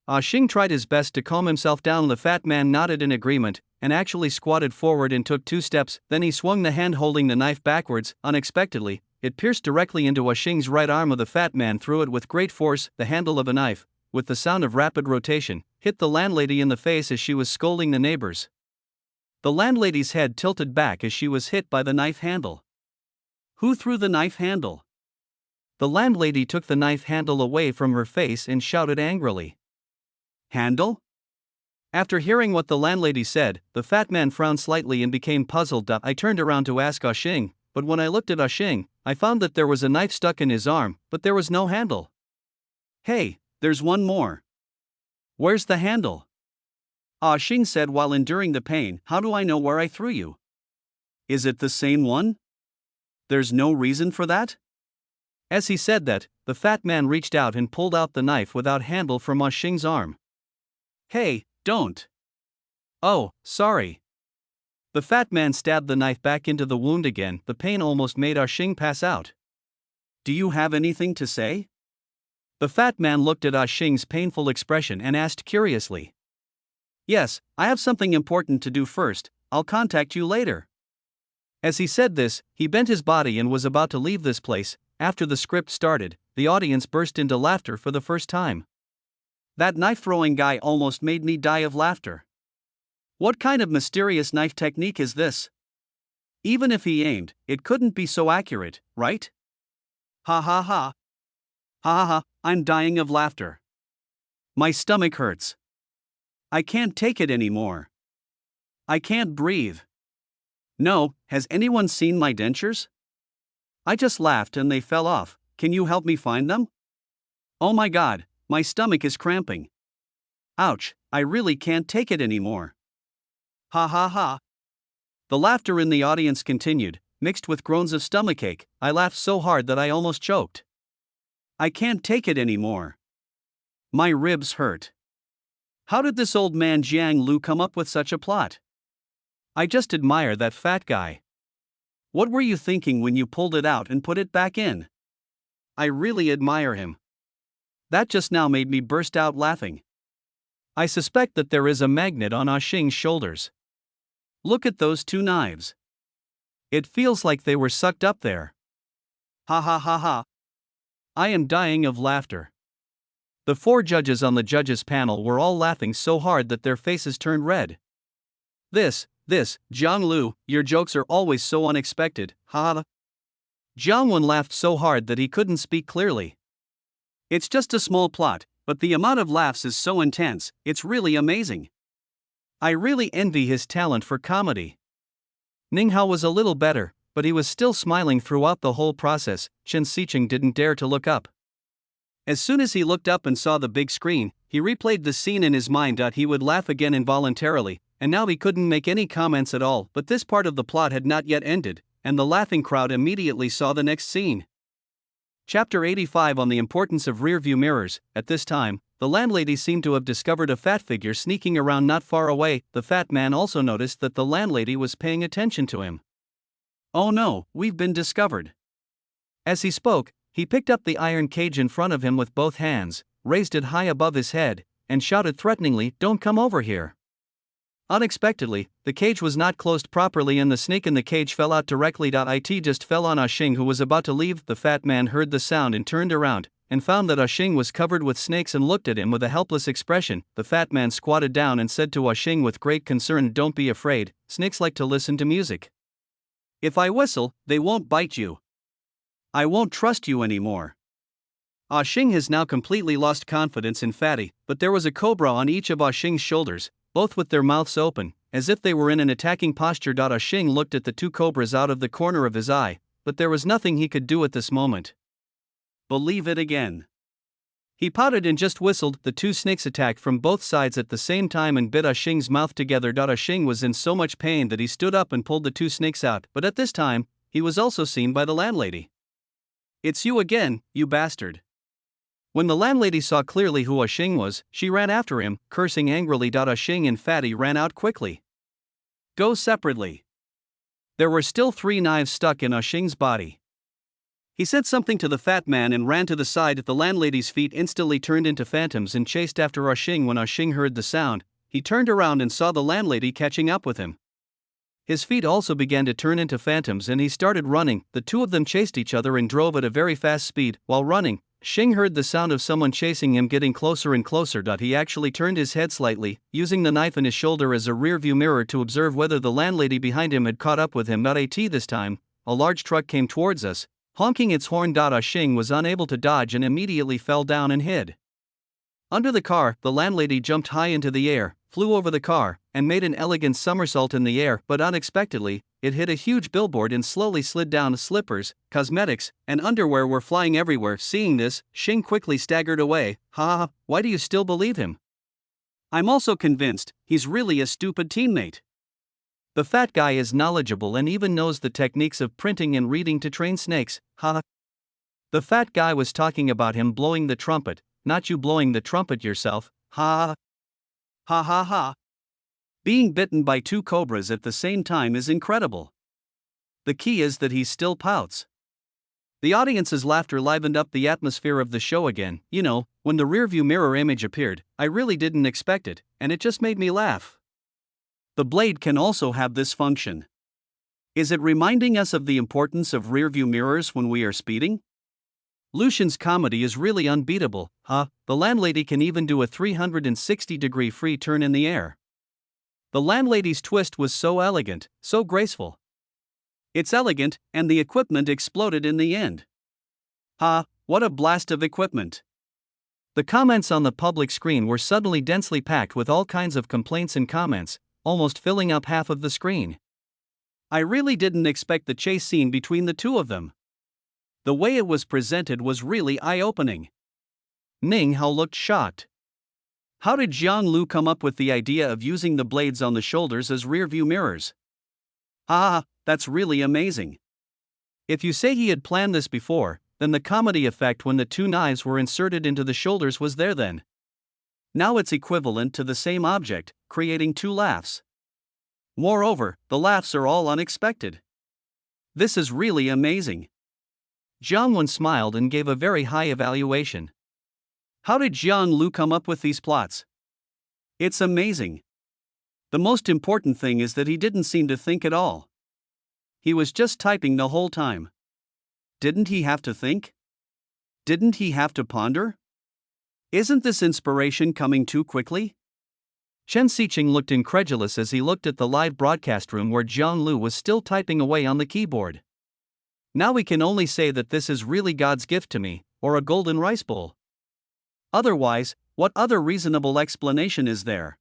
Xing tried his best to calm himself down. The fat man nodded in agreement, and actually squatted forward and took 2 steps. Then he swung the hand holding the knife backwards. Unexpectedly, it pierced directly into Xing's right arm. The fat man threw it with great force. The handle of a knife, with the sound of rapid rotation, hit the landlady in the face as she was scolding the neighbors. The landlady's head tilted back as she was hit by the knife handle. Who threw the knife handle? The landlady took the knife handle away from her face and shouted angrily. Handle? After hearing what the landlady said, the fat man frowned slightly and became puzzled. I turned around to ask Xing, but when I looked at Xing, I found that there was a knife stuck in his arm, but there was no handle. Hey, there's one more. Where's the handle? Xing said while enduring the pain. How do I know where I threw you? Is it the same one? There's no reason for that? As he said that, the fat man reached out and pulled out the knife without handle from Xing's arm. Hey, Don't. Oh, sorry. The fat man stabbed the knife back into the wound again. The pain almost made Ah Xing pass out. Do you have anything to say? The fat man looked at Ah Xing's painful expression and asked curiously. Yes, I have something important to do first. I'll contact you later. As he said this, he bent his body and was about to leave this place. After the script started, the audience burst into laughter for the first time. That knife-throwing guy almost made me die of laughter. What kind of mysterious knife technique is this? Even if he aimed, it couldn't be so accurate, right? Ha ha ha. Ha ha ha, I'm dying of laughter. My stomach hurts. I can't take it anymore. I can't breathe. No, has anyone seen my dentures? I just laughed and they fell off. Can you help me find them? Oh my god, my stomach is cramping. Ouch, I really can't take it anymore. Ha ha ha. The laughter in the audience continued, mixed with groans of stomachache. I laughed so hard that I almost choked. I can't take it anymore. My ribs hurt. How did this old man Jiang Lu come up with such a plot? I just admire that fat guy. What were you thinking when you pulled it out and put it back in? I really admire him. That just now made me burst out laughing. I suspect that there is a magnet on Ah Xing's shoulders. Look at those two knives. It feels like they were sucked up there. Ha ha ha ha. I am dying of laughter. The 4 judges on the judges' panel were all laughing so hard that their faces turned red. This, Jiang Lu, your jokes are always so unexpected, ha. Jiang Wen laughed so hard that he couldn't speak clearly. It's just a small plot, but the amount of laughs is so intense, it's really amazing. I really envy his talent for comedy. Ning Hao was a little better, but he was still smiling throughout the whole process. Chen Xiqing didn't dare to look up. As soon as he looked up and saw the big screen, he replayed the scene in his mind. He would laugh again involuntarily, and now he couldn't make any comments at all. But this part of the plot had not yet ended, and the laughing crowd immediately saw the next scene. Chapter 85 on the importance of rear-view mirrors. At this time, the landlady seemed to have discovered a fat figure sneaking around not far away. The fat man also noticed that the landlady was paying attention to him. Oh no, we've been discovered. As he spoke, he picked up the iron cage in front of him with both hands, raised it high above his head, and shouted threateningly, "Don't come over here." Unexpectedly, the cage was not closed properly and the snake in the cage fell out directly. It just fell on Ah Xing, who was about to leave. The fat man heard the sound and turned around, and found that Ah Xing was covered with snakes and looked at him with a helpless expression. The fat man squatted down and said to Ah Xing with great concern, "Don't be afraid, snakes like to listen to music. If I whistle, they won't bite you. I won't trust you anymore." Ah Xing has now completely lost confidence in Fatty, but there was a cobra on each of Ah Xing's shoulders, both with their mouths open, as if they were in an attacking posture. Ah Xing looked at the 2 cobras out of the corner of his eye, but there was nothing he could do at this moment. Believe it again. He pouted and just whistled. The 2 snakes attacked from both sides at the same time and bit Ah Xing's mouth together. Ah Xing was in so much pain that he stood up and pulled the 2 snakes out, but at this time, he was also seen by the landlady. "It's you again, you bastard." When the landlady saw clearly who Ah Xing was, she ran after him, cursing angrily. Ah Xing and Fatty ran out quickly. Go separately. There were still 3 knives stuck in Ah Xing's body. He said something to the fat man and ran to the side. The landlady's feet instantly turned into phantoms and chased after Ah Xing. When Ah Xing heard the sound, he turned around and saw the landlady catching up with him. His feet also began to turn into phantoms and he started running. The 2 of them chased each other and drove at a very fast speed. While running, Xing heard the sound of someone chasing him getting closer and closer. He actually turned his head slightly, using the knife in his shoulder as a rear-view mirror to observe whether the landlady behind him had caught up with him. This time, a large truck came towards us, honking its horn. Ah Xing was unable to dodge and immediately fell down and hid. Under the car, the landlady jumped high into the air, flew over the car, and made an elegant somersault in the air, but unexpectedly, it hit a huge billboard and slowly slid down. Slippers, cosmetics, and underwear were flying everywhere. Seeing this, Xing quickly staggered away. Ha, why do you still believe him? I'm also convinced, he's really a stupid teammate. The fat guy is knowledgeable and even knows the techniques of printing and reading to train snakes. Ha. The fat guy was talking about him blowing the trumpet, not you blowing the trumpet yourself. Ha. Ha ha ha. Being bitten by two cobras at the same time is incredible. The key is that he still pouts. The audience's laughter livened up the atmosphere of the show again. You know, when the rearview mirror image appeared, I really didn't expect it, and it just made me laugh. The blade can also have this function. Is it reminding us of the importance of rearview mirrors when we are speeding? Lucian's comedy is really unbeatable, huh? The landlady can even do a 360-degree free turn in the air. The landlady's twist was so elegant, so graceful. It's elegant, and the equipment exploded in the end. Ha, what a blast of equipment. The comments on the public screen were suddenly densely packed with all kinds of complaints and comments, almost filling up half of the screen. I really didn't expect the chase scene between the two of them. The way it was presented was really eye-opening. Ning Hao looked shocked. How did Jiang Lu come up with the idea of using the blades on the shoulders as rearview mirrors? Ah, that's really amazing. If you say he had planned this before, then the comedy effect when the two knives were inserted into the shoulders was there then. Now it's equivalent to the same object, creating two laughs. Moreover, the laughs are all unexpected. This is really amazing. Jiang Wen smiled and gave a very high evaluation. How did Jiang Lu come up with these plots? It's amazing. The most important thing is that he didn't seem to think at all. He was just typing the whole time. Didn't he have to think? Didn't he have to ponder? Isn't this inspiration coming too quickly? Chen Xiqing looked incredulous as he looked at the live broadcast room where Jiang Lu was still typing away on the keyboard. Now we can only say that this is really God's gift to me, or a golden rice bowl. Otherwise, what other reasonable explanation is there?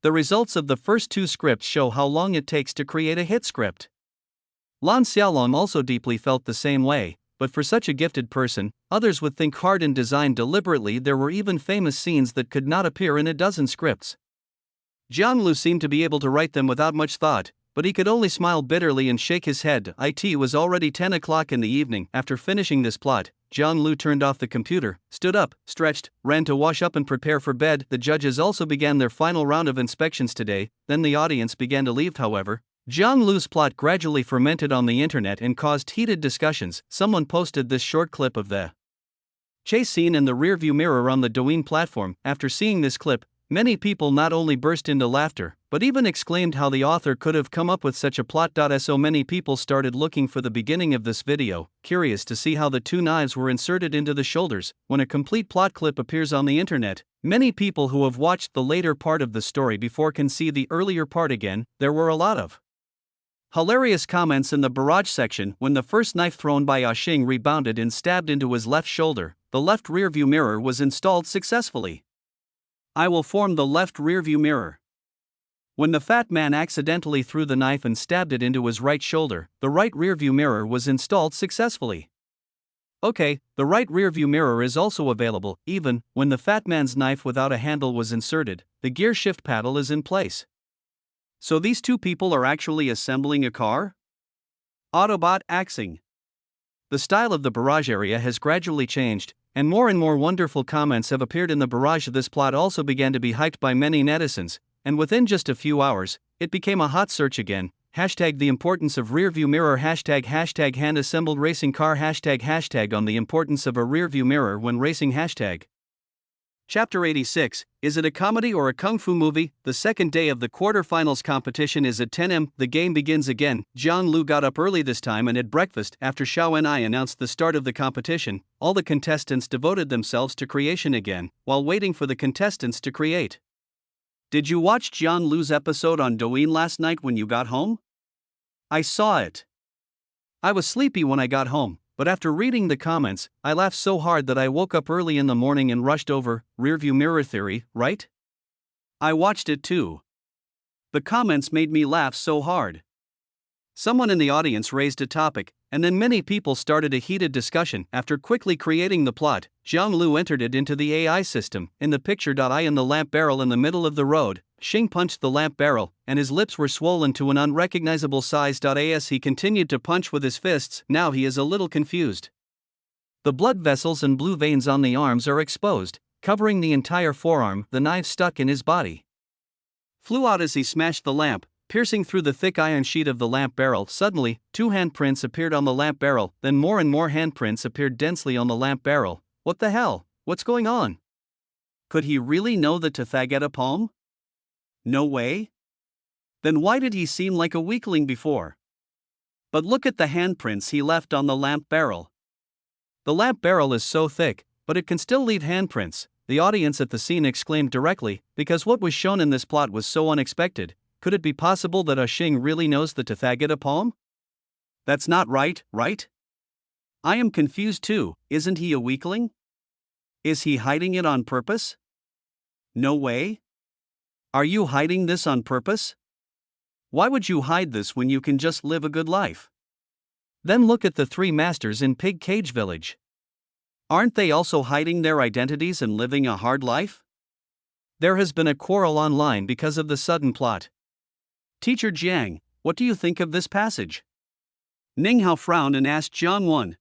The results of the first two scripts show how long it takes to create a hit script. Lan Xiaolong also deeply felt the same way, but for such a gifted person, others would think hard and design deliberately. There were even famous scenes that could not appear in a dozen scripts. Jiang Lu seemed to be able to write them without much thought, but he could only smile bitterly and shake his head. It was already 10 o'clock in the evening. After finishing this plot, Jiang Lu turned off the computer, stood up, stretched, ran to wash up and prepare for bed. The judges also began their final round of inspections today. Then the audience began to leave. However, Jiang Lu's plot gradually fermented on the internet and caused heated discussions. Someone posted this short clip of the chase scene in the rearview mirror on the Douyin platform. After seeing this clip, many people not only burst into laughter, but even exclaimed how the author could have come up with such a plot. So many people started looking for the beginning of this video, curious to see how the two knives were inserted into the shoulders. When a complete plot clip appears on the internet, many people who have watched the later part of the story before can see the earlier part again. There were a lot of hilarious comments in the barrage section when the first knife thrown by Yaxing rebounded and stabbed into his left shoulder. The left rearview mirror was installed successfully. I will form the left rearview mirror. When the fat man accidentally threw the knife and stabbed it into his right shoulder, the right rearview mirror was installed successfully. Okay, the right rearview mirror is also available. Even when the fat man's knife without a handle was inserted, the gear shift paddle is in place. So these two people are actually assembling a car? Autobot axing. The style of the barrage area has gradually changed, and more wonderful comments have appeared in the barrage. This plot also began to be hyped by many netizens, and within just a few hours, it became a hot search again. Hashtag the importance of rearview mirror. Hashtag hand-assembled racing car. Hashtag on the importance of a rearview mirror when racing. Hashtag. Chapter 86, is it a comedy or a kung fu movie? The second day of the quarterfinals competition is at 10 a.m. The game begins again. Jiang Lu got up early this time and had breakfast. After Xiao and I announced the start of the competition, all the contestants devoted themselves to creation again, while waiting for the contestants to create. Did you watch Jiang Lu's episode on Douyin last night when you got home? I saw it. I was sleepy when I got home, but after reading the comments, I laughed so hard that I woke up early in the morning and rushed over. Rearview mirror theory, right? I watched it too. The comments made me laugh so hard. Someone in the audience raised a topic, and then many people started a heated discussion. After quickly creating the plot, Jiang Lu entered it into the AI system. In the picture, I in the lamp barrel in the middle of the road, Xing punched the lamp barrel, and his lips were swollen to an unrecognizable size. As he continued to punch with his fists, now he is a little confused. The blood vessels and blue veins on the arms are exposed, covering the entire forearm. The knife stuck in his body. flew out as he smashed the lamp, piercing through the thick iron sheet of the lamp barrel. Suddenly, 2 handprints appeared on the lamp barrel, then more and more handprints appeared densely on the lamp barrel. What the hell? What's going on? Could he really know the Tathagata poem? No way. Then why did he seem like a weakling before? But look at the handprints he left on the lamp barrel. The lamp barrel is so thick, but it can still leave handprints, the audience at the scene exclaimed directly, because what was shown in this plot was so unexpected. Could it be possible that Xing really knows the Tathagata poem? That's not right, right? I am confused too. Isn't he a weakling? Is he hiding it on purpose? No way. Are you hiding this on purpose? Why would you hide this when you can just live a good life? Then look at the 3 masters in Pig Cage Village. Aren't they also hiding their identities and living a hard life? There has been a quarrel online because of the sudden plot. Teacher Jiang, what do you think of this passage? Ning Hao frowned and asked Jiang Wen.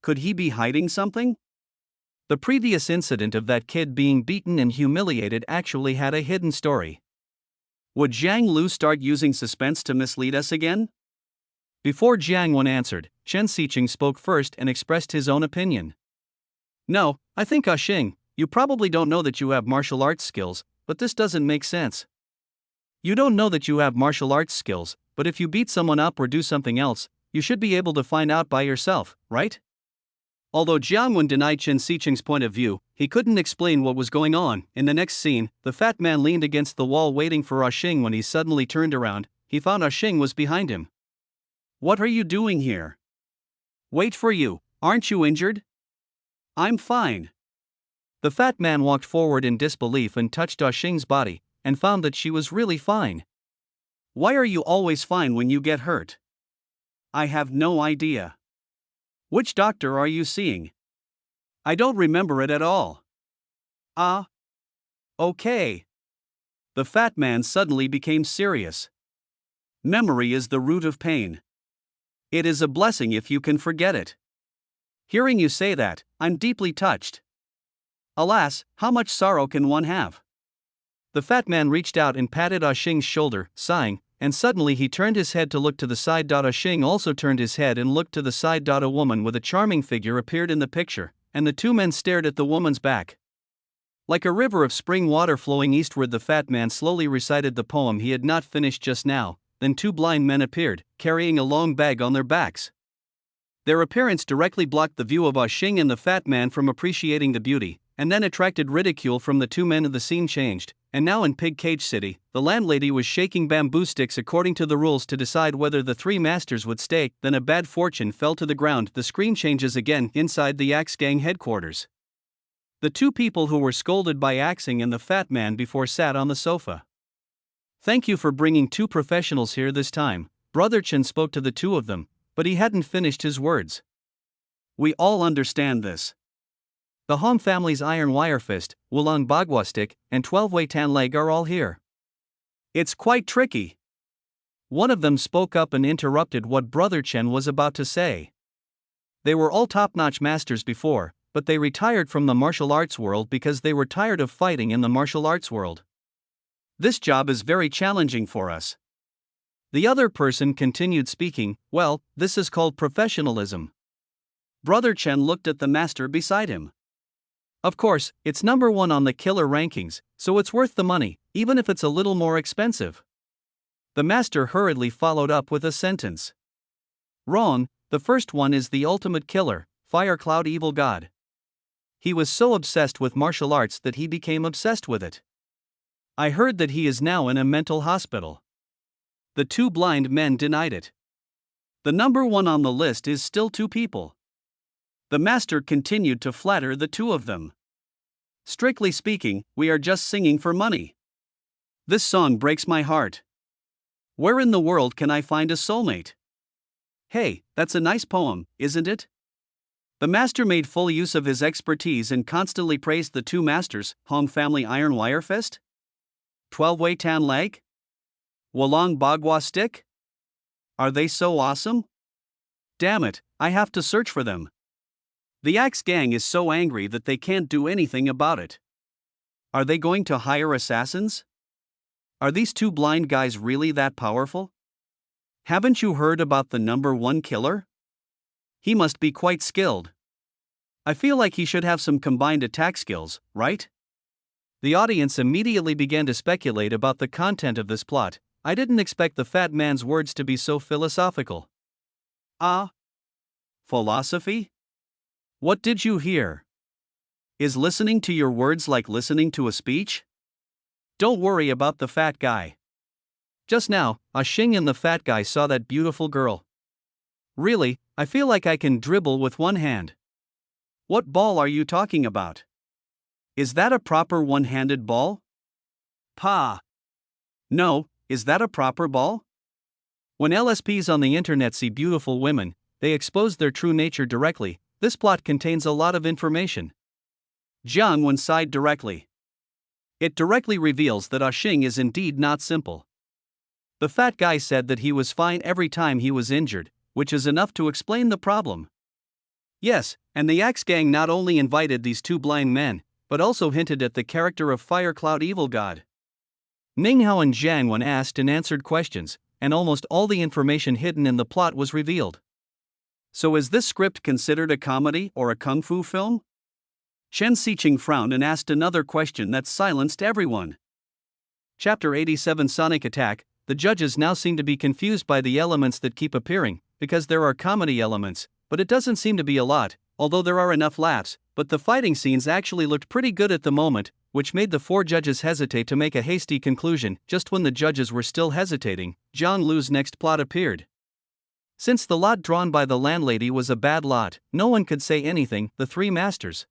Could he be hiding something? The previous incident of that kid being beaten and humiliated actually had a hidden story. Would Jiang Lu start using suspense to mislead us again? Before Jiang Wen answered, Chen Xiqing spoke first and expressed his own opinion. No, I think Xing, you probably don't know that you have martial arts skills, but this doesn't make sense. You don't know that you have martial arts skills, but if you beat someone up or do something else, you should be able to find out by yourself, right? Although Jiang Wen denied Chen Xiqing's point of view, he couldn't explain what was going on. In the next scene, the fat man leaned against the wall waiting for Xing. When he suddenly turned around, he found Xing was behind him. What are you doing here? Wait for you, aren't you injured? I'm fine. The fat man walked forward in disbelief and touched Xing's body, and found that she was really fine. Why are you always fine when you get hurt? I have no idea. Which doctor are you seeing? I don't remember it at all. Ah. Okay. The fat man suddenly became serious. Memory is the root of pain. It is a blessing if you can forget it. Hearing you say that, I'm deeply touched. Alas, how much sorrow can one have? The fat man reached out and patted Xing's shoulder, sighing, and suddenly he turned his head to look to the side. Xing also turned his head and looked to the side. A woman with a charming figure appeared in the picture, and the 2 men stared at the woman's back. Like a river of spring water flowing eastward, the fat man slowly recited the poem he had not finished just now. Then 2 blind men appeared, carrying a long bag on their backs. Their appearance directly blocked the view of Xing and the fat man from appreciating the beauty, and then attracted ridicule from the 2 men. The scene changed, and now in Pig Cage City, the landlady was shaking bamboo sticks according to the rules to decide whether the 3 masters would stay. Then a bad fortune fell to the ground. The screen changes again inside the Axe Gang headquarters. The 2 people who were scolded by Axing and the fat man before sat on the sofa. Thank you for bringing 2 professionals here this time, Brother Chen spoke to the 2 of them, but he hadn't finished his words. We all understand this. The Hong family's Iron Wire Fist, Wulong Bagua Stick, and 12-Way Tan Leg are all here. It's quite tricky. One of them spoke up and interrupted what Brother Chen was about to say. They were all top-notch masters before, but they retired from the martial arts world because they were tired of fighting in the martial arts world. This job is very challenging for us. The other person continued speaking. Well, this is called professionalism. Brother Chen looked at the master beside him. Of course, it's number 1 on the killer rankings, so it's worth the money, even if it's a little more expensive. The master hurriedly followed up with a sentence. Wrong, the first one is the ultimate killer, Fire Cloud Evil God. He was so obsessed with martial arts that he became obsessed with it. I heard that he is now in a mental hospital. The 2 blind men denied it. The number 1 on the list is still 2 people. The master continued to flatter the 2 of them. Strictly speaking, we are just singing for money. This song breaks my heart. Where in the world can I find a soulmate? Hey, that's a nice poem, isn't it? The master made full use of his expertise and constantly praised the 2 masters, Hong family Iron Wire Fist, 12-Way Tan Leg, Wulong Bagua Stick. Are they so awesome? Damn it, I have to search for them. The Axe Gang is so angry that they can't do anything about it. Are they going to hire assassins? Are these two blind guys really that powerful? Haven't you heard about the number one killer? He must be quite skilled. I feel like he should have some combined attack skills, right? The audience immediately began to speculate about the content of this plot. I didn't expect the fat man's words to be so philosophical. Ah? Philosophy? What did you hear? Is listening to your words like listening to a speech? Don't worry about the fat guy. Just now, Xing and the fat guy saw that beautiful girl. Really, I feel like I can dribble with one hand. What ball are you talking about? Is that a proper one-handed ball? Pa. No, is that a proper ball? When LSPs on the internet see beautiful women, they expose their true nature directly. This plot contains a lot of information. Jiang Wen sighed directly. It directly reveals that Xing is indeed not simple. The fat guy said that he was fine every time he was injured, which is enough to explain the problem. Yes, and the Axe Gang not only invited these two blind men, but also hinted at the character of Fire Cloud Evil God. Ning Hao and Jiang Wen asked and answered questions, and almost all the information hidden in the plot was revealed. So is this script considered a comedy or a kung fu film? Chen Xiqing frowned and asked another question that silenced everyone. Chapter 87 Sonic Attack. The judges now seem to be confused by the elements that keep appearing, because there are comedy elements, but it doesn't seem to be a lot, although there are enough laughs, but the fighting scenes actually looked pretty good at the moment, which made the four judges hesitate to make a hasty conclusion. Just when the judges were still hesitating, Zhang Lu's next plot appeared. Since the lot drawn by the landlady was a bad lot, no one could say anything. The three masters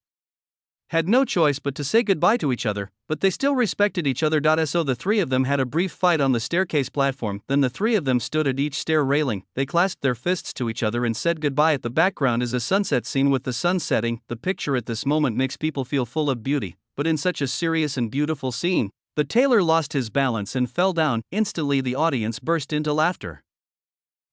had no choice but to say goodbye to each other, but they still respected each other. So the three of them had a brief fight on the staircase platform, then the three of them stood at each stair railing, they clasped their fists to each other and said goodbye. At the background is a sunset scene with the sun setting. The picture at this moment makes people feel full of beauty, but in such a serious and beautiful scene, the tailor lost his balance and fell down. Instantly the audience burst into laughter.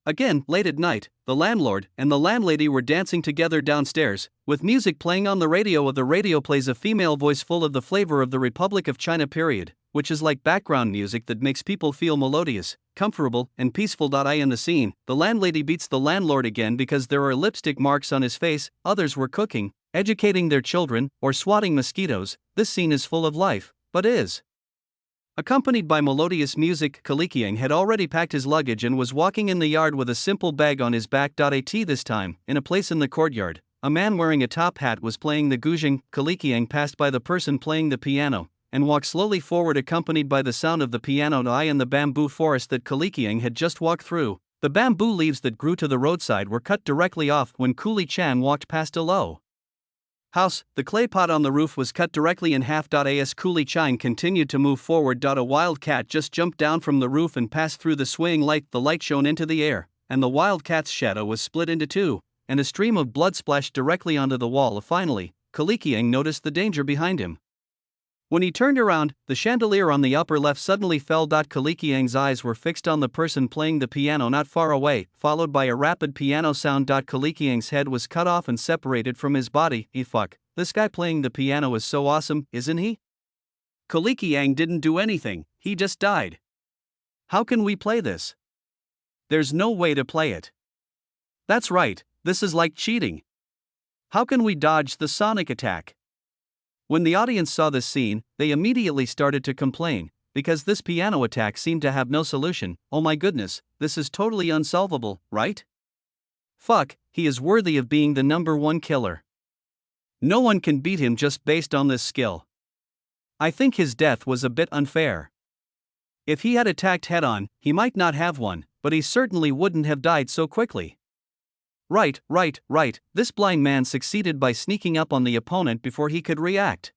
Again, late at night, the landlord and the landlady were dancing together downstairs, with music playing on the radio. The radio plays a female voice full of the flavor of the Republic of China period, which is like background music that makes people feel melodious, comfortable, and peaceful. In the scene, the landlady beats the landlord again because there are lipstick marks on his face. Others were cooking, educating their children, or swatting mosquitoes. This scene is full of life, but is accompanied by melodious music. Kalikiang had already packed his luggage and was walking in the yard with a simple bag on his back. This time, in a place in the courtyard, a man wearing a top hat was playing the guzheng. Kalikiang passed by the person playing the piano, and walked slowly forward accompanied by the sound of the piano. In the bamboo forest that Kalikiang had just walked through, the bamboo leaves that grew to the roadside were cut directly off. When Kuli Chan walked past a low house, the clay pot on the roof was cut directly in half. As Kuli Chan continued to move forward, a wild cat just jumped down from the roof and passed through the swaying light. The light shone into the air, and the wild cat's shadow was split into two, and a stream of blood splashed directly onto the wall. Finally, Kalikiang noticed the danger behind him. When he turned around, the chandelier on the upper left suddenly fell. Kalikiang's eyes were fixed on the person playing the piano not far away, followed by a rapid piano sound. Kalikiang's head was cut off and separated from his body. Fuck, this guy playing the piano is so awesome, isn't he? Kalikiang didn't do anything, he just died. How can we play this? There's no way to play it. That's right, this is like cheating. How can we dodge the sonic attack? When the audience saw this scene, they immediately started to complain, because this piano attack seemed to have no solution. Oh my goodness, this is totally unsolvable, right? Fuck, he is worthy of being the number one killer. No one can beat him just based on this skill. I think his death was a bit unfair. If he had attacked head-on, he might not have won, but he certainly wouldn't have died so quickly. Right, this blind man succeeded by sneaking up on the opponent before he could react.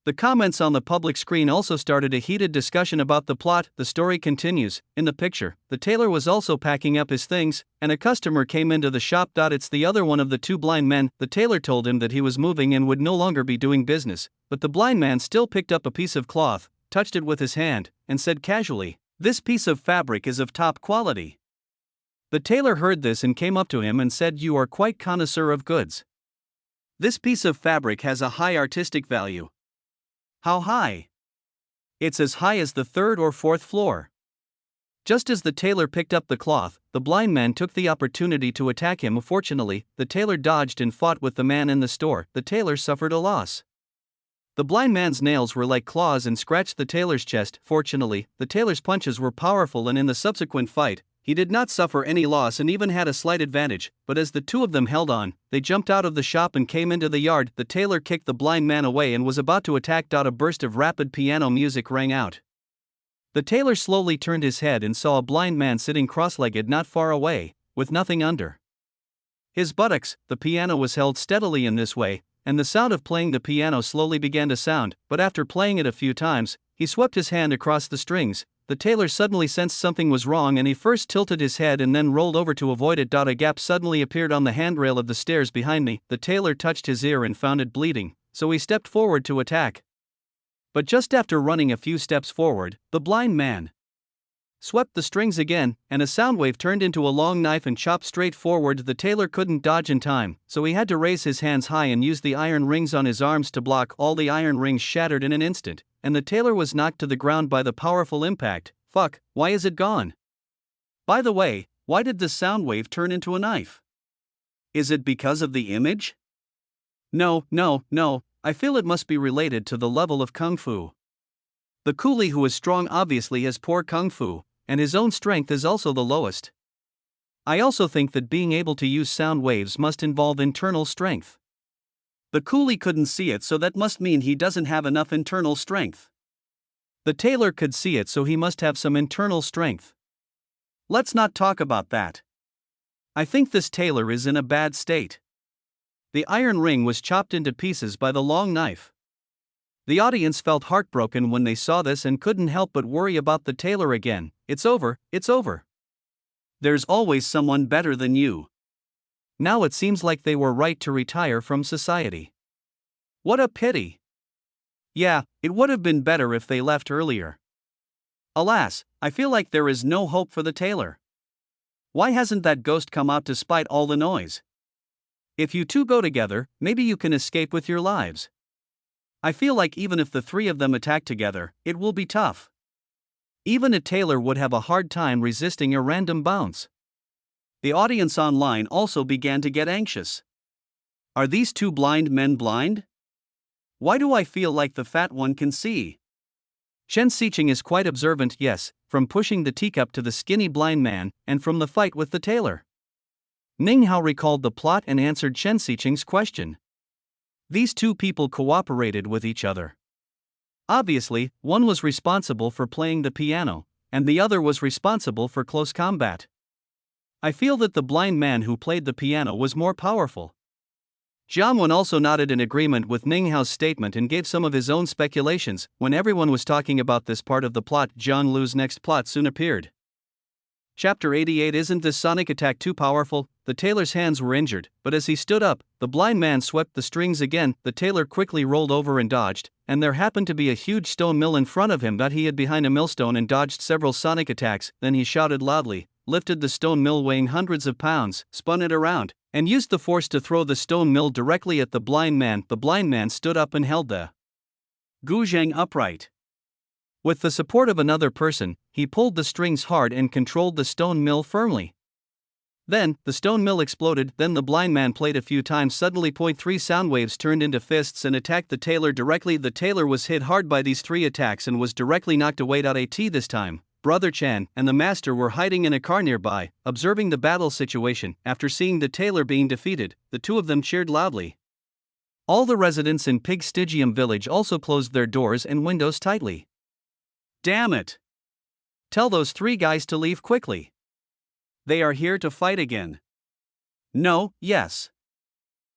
The comments on the public screen also started a heated discussion about the plot. The story continues. In the picture, the tailor was also packing up his things, and a customer came into the shop. It's the other one of the two blind men. The tailor told him that he was moving and would no longer be doing business, but the blind man still picked up a piece of cloth, touched it with his hand, and said casually, "This piece of fabric is of top quality." The tailor heard this and came up to him and said, "You are quite connoisseur of goods. This piece of fabric has a high artistic value." "How high?" It's as high as the third or fourth floor. Just as the tailor picked up the cloth, the blind man took the opportunity to attack him. Fortunately, the tailor dodged and fought with the man in the store. The tailor suffered a loss. The blind man's nails were like claws and scratched the tailor's chest. Fortunately, the tailor's punches were powerful, and in the subsequent fight, he did not suffer any loss and even had a slight advantage. But as the two of them held on, they jumped out of the shop and came into the yard. The tailor kicked the blind man away and was about to attack. A burst of rapid piano music rang out. The tailor slowly turned his head and saw a blind man sitting cross-legged not far away, with nothing under his buttocks. The piano was held steadily in this way, and the sound of playing the piano slowly began to sound, but after playing it a few times, he swept his hand across the strings. The tailor suddenly sensed something was wrong, and he first tilted his head and then rolled over to avoid it. A gap suddenly appeared on the handrail of the stairs behind me. The tailor touched his ear and found it bleeding, so he stepped forward to attack. But just after running a few steps forward, the blind man swept the strings again, and a sound wave turned into a long knife and chopped straight forward. The tailor couldn't dodge in time, so he had to raise his hands high and use the iron rings on his arms to block. All the iron rings shattered in an instant, and the tailor was knocked to the ground by the powerful impact. Fuck, why is it gone? By the way, why did the sound wave turn into a knife? Is it because of the image? No, I feel it must be related to the level of kung fu. The coolie who is strong obviously has poor kung fu, and his own strength is also the lowest. I also think that being able to use sound waves must involve internal strength. The coolie couldn't see it, so that must mean he doesn't have enough internal strength. The tailor could see it, so he must have some internal strength. Let's not talk about that. I think this tailor is in a bad state. The iron ring was chopped into pieces by the long knife. The audience felt heartbroken when they saw this and couldn't help but worry about the tailor again. It's over, it's over. There's always someone better than you. Now it seems like they were right to retire from society. What a pity. Yeah, it would have been better if they left earlier. Alas, I feel like there is no hope for the tailor. Why hasn't that ghost come out despite all the noise? If you two go together, maybe you can escape with your lives. I feel like even if the three of them attack together, it will be tough. Even a tailor would have a hard time resisting a random bounce. The audience online also began to get anxious. Are these two blind men blind? Why do I feel like the fat one can see? Chen Xiqing is quite observant, yes, from pushing the teacup to the skinny blind man, and from the fight with the tailor. Ning Hao recalled the plot and answered Chen Xiqing's question. These two people cooperated with each other. Obviously, one was responsible for playing the piano, and the other was responsible for close combat. I feel that the blind man who played the piano was more powerful. Jiang Wen also nodded in agreement with Ning Hao's statement and gave some of his own speculations. When everyone was talking about this part of the plot, Zhang Lu's next plot soon appeared. Chapter 88. Isn't this sonic attack too powerful? The tailor's hands were injured, but as he stood up, the blind man swept the strings again. The tailor quickly rolled over and dodged, and there happened to be a huge stone mill in front of him. He hid behind a millstone and dodged several sonic attacks. Then he shouted loudly, lifted the stone mill weighing hundreds of pounds, spun it around, and used the force to throw the stone mill directly at the blind man. The blind man stood up and held the guzheng upright. With the support of another person, he pulled the strings hard and controlled the stone mill firmly. Then, the stone mill exploded. Then the blind man played a few times. Suddenly, 3 sound waves turned into fists and attacked the tailor directly. The tailor was hit hard by these 3 attacks and was directly knocked away. This time, Brother Chan and the master were hiding in a car nearby, observing the battle situation. After seeing the tailor being defeated, the two of them cheered loudly. All the residents in Pig Stygium village also closed their doors and windows tightly. Damn it! Tell those 3 guys to leave quickly. They are here to fight again. No, yes.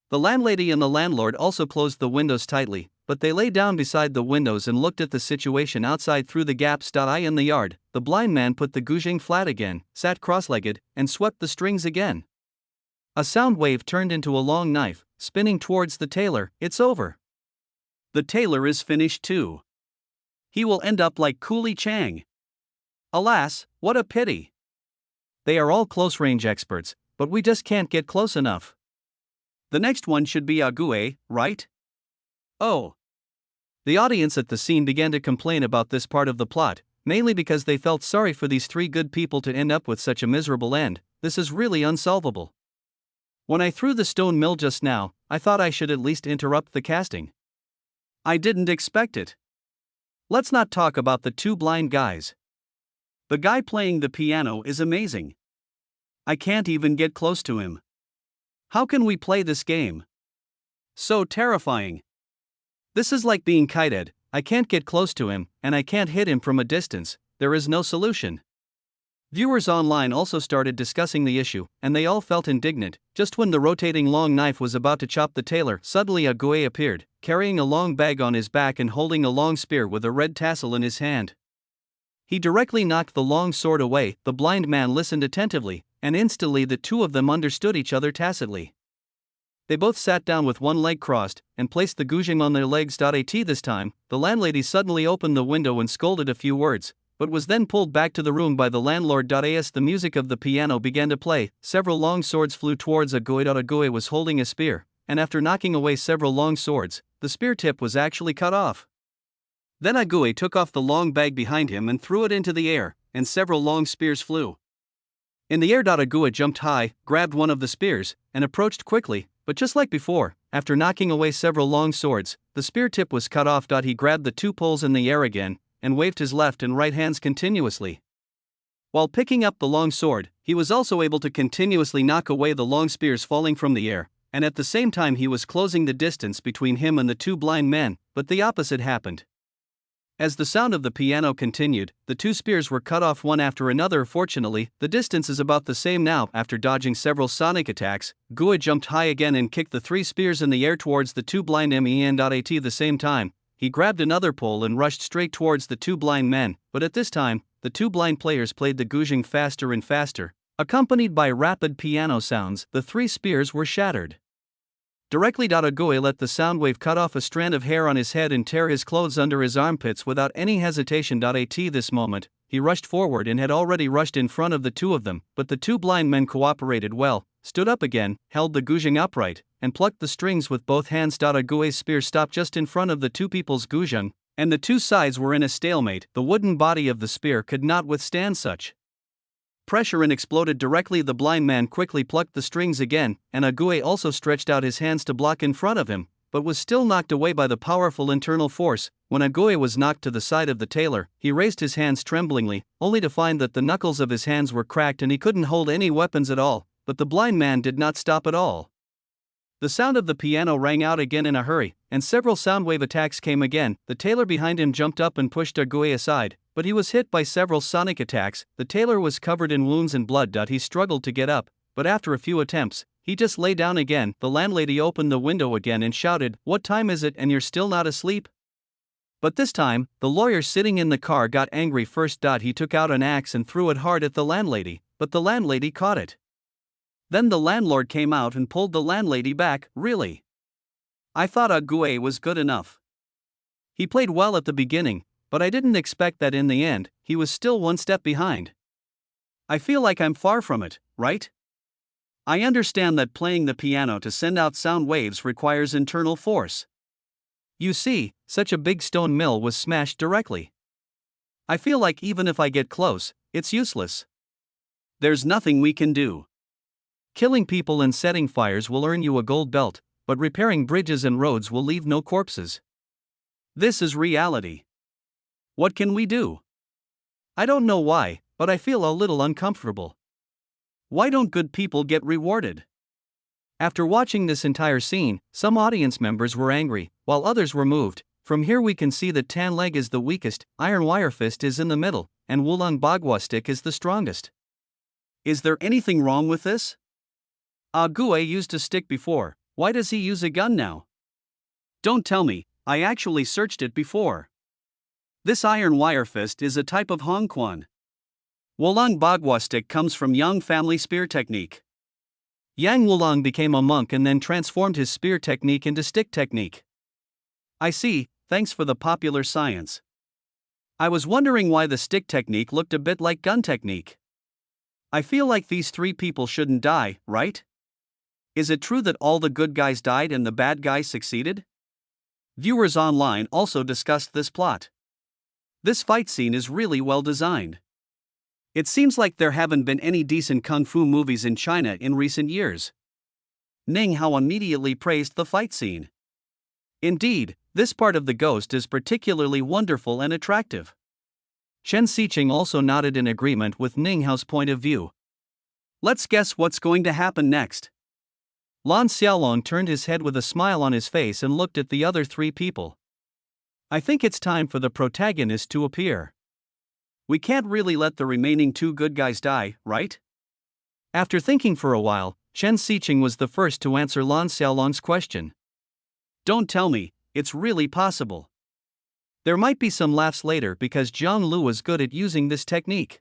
The landlady and the landlord also closed the windows tightly, but they lay down beside the windows and looked at the situation outside through the gaps. In the yard, the blind man put the guzheng flat again, sat cross-legged, and swept the strings again. A sound wave turned into a long knife, spinning towards the tailor. It's over. The tailor is finished too. He will end up like Coolie Chang. Alas, what a pity. They are all close-range experts, but we just can't get close enough. The next one should be Ague, right? Oh. The audience at the scene began to complain about this part of the plot, mainly because they felt sorry for these three good people to end up with such a miserable end. This is really unsolvable. When I threw the stone mill just now, I thought I should at least interrupt the casting. I didn't expect it. Let's not talk about the two blind guys. The guy playing the piano is amazing. I can't even get close to him. How can we play this game? So terrifying. This is like being kited. I can't get close to him, and I can't hit him from a distance. There is no solution. Viewers online also started discussing the issue, and they all felt indignant. Just when the rotating long knife was about to chop the tailor, suddenly Ague appeared, carrying a long bag on his back and holding a long spear with a red tassel in his hand. He directly knocked the long sword away. The blind man listened attentively, and instantly the two of them understood each other tacitly. They both sat down with one leg crossed, and placed the guzheng on their legs. At this time, the landlady suddenly opened the window and scolded a few words, but was then pulled back to the room by the landlord. As the music of the piano began to play, several long swords flew towards Ague. Ague was holding a spear, and after knocking away several long swords, the spear tip was actually cut off. Then Ague took off the long bag behind him and threw it into the air, and several long spears flew. In the air, Ague jumped high, grabbed one of the spears, and approached quickly, but just like before, after knocking away several long swords, the spear tip was cut off. He grabbed the two poles in the air again, and waved his left and right hands continuously. While picking up the long sword, he was also able to continuously knock away the long spears falling from the air, and at the same time he was closing the distance between him and the two blind men, but the opposite happened. As the sound of the piano continued, the two spears were cut off one after another. Fortunately, the distance is about the same now. After dodging several sonic attacks, Ague jumped high again and kicked the three spears in the air towards the two blind men. At the same time, he grabbed another pole and rushed straight towards the two blind men, but at this time, the two blind players played the guzheng faster and faster. Accompanied by rapid piano sounds, the three spears were shattered. Directly, Ague let the sound wave cut off a strand of hair on his head and tear his clothes under his armpits without any hesitation. At this moment, he rushed forward and had already rushed in front of the two of them, but the two blind men cooperated well, stood up again, held the guzheng upright, and plucked the strings with both hands. Ague's spear stopped just in front of the two people's guzheng, and the two sides were in a stalemate. The wooden body of the spear could not withstand such pressure and exploded directly. The blind man quickly plucked the strings again, and Ague also stretched out his hands to block in front of him, but was still knocked away by the powerful internal force. When Ague was knocked to the side of the tailor, he raised his hands tremblingly, only to find that the knuckles of his hands were cracked and he couldn't hold any weapons at all. But the blind man did not stop at all. The sound of the piano rang out again in a hurry, and several soundwave attacks came again. The tailor behind him jumped up and pushed Ague aside, but he was hit by several sonic attacks. The tailor was covered in wounds and blood. He struggled to get up, but after a few attempts, he just lay down again. The landlady opened the window again and shouted, "What time is it and you're still not asleep?" But this time, the lawyer sitting in the car got angry first. He took out an axe and threw it hard at the landlady, but the landlady caught it. Then the landlord came out and pulled the landlady back. Really? I thought Ague was good enough. He played well at the beginning, but I didn't expect that in the end, he was still one step behind. I feel like I'm far from it, right? I understand that playing the piano to send out sound waves requires internal force. You see, such a big stone mill was smashed directly. I feel like even if I get close, it's useless. There's nothing we can do. Killing people and setting fires will earn you a gold belt, but repairing bridges and roads will leave no corpses. This is reality. What can we do? I don't know why, but I feel a little uncomfortable. Why don't good people get rewarded? After watching this entire scene, some audience members were angry, while others were moved. From here we can see that Tan Leg is the weakest, Iron Wire Fist is in the middle, and Wulang Bagua Stick is the strongest. Is there anything wrong with this? Ague used a stick before, why does he use a gun now? Don't tell me, I actually searched it before. This Iron Wire Fist is a type of Hong Quan. Wulang Bagua Stick comes from Yang family spear technique. Yang Wulang became a monk and then transformed his spear technique into stick technique. I see, thanks for the popular science. I was wondering why the stick technique looked a bit like gun technique. I feel like these three people shouldn't die, right? Is it true that all the good guys died and the bad guys succeeded? Viewers online also discussed this plot. This fight scene is really well designed. It seems like there haven't been any decent kung fu movies in China in recent years. Ning Hao immediately praised the fight scene. Indeed, this part of the ghost is particularly wonderful and attractive. Chen Xiqing also nodded in agreement with Ning Hao's point of view. Let's guess what's going to happen next. Lan Xiaolong turned his head with a smile on his face and looked at the other three people. I think it's time for the protagonist to appear. We can't really let the remaining two good guys die, right? After thinking for a while, Chen Xiqing was the first to answer Lan Xiaolong's question. Don't tell me, it's really possible. There might be some laughs later because Zhang Lu was good at using this technique.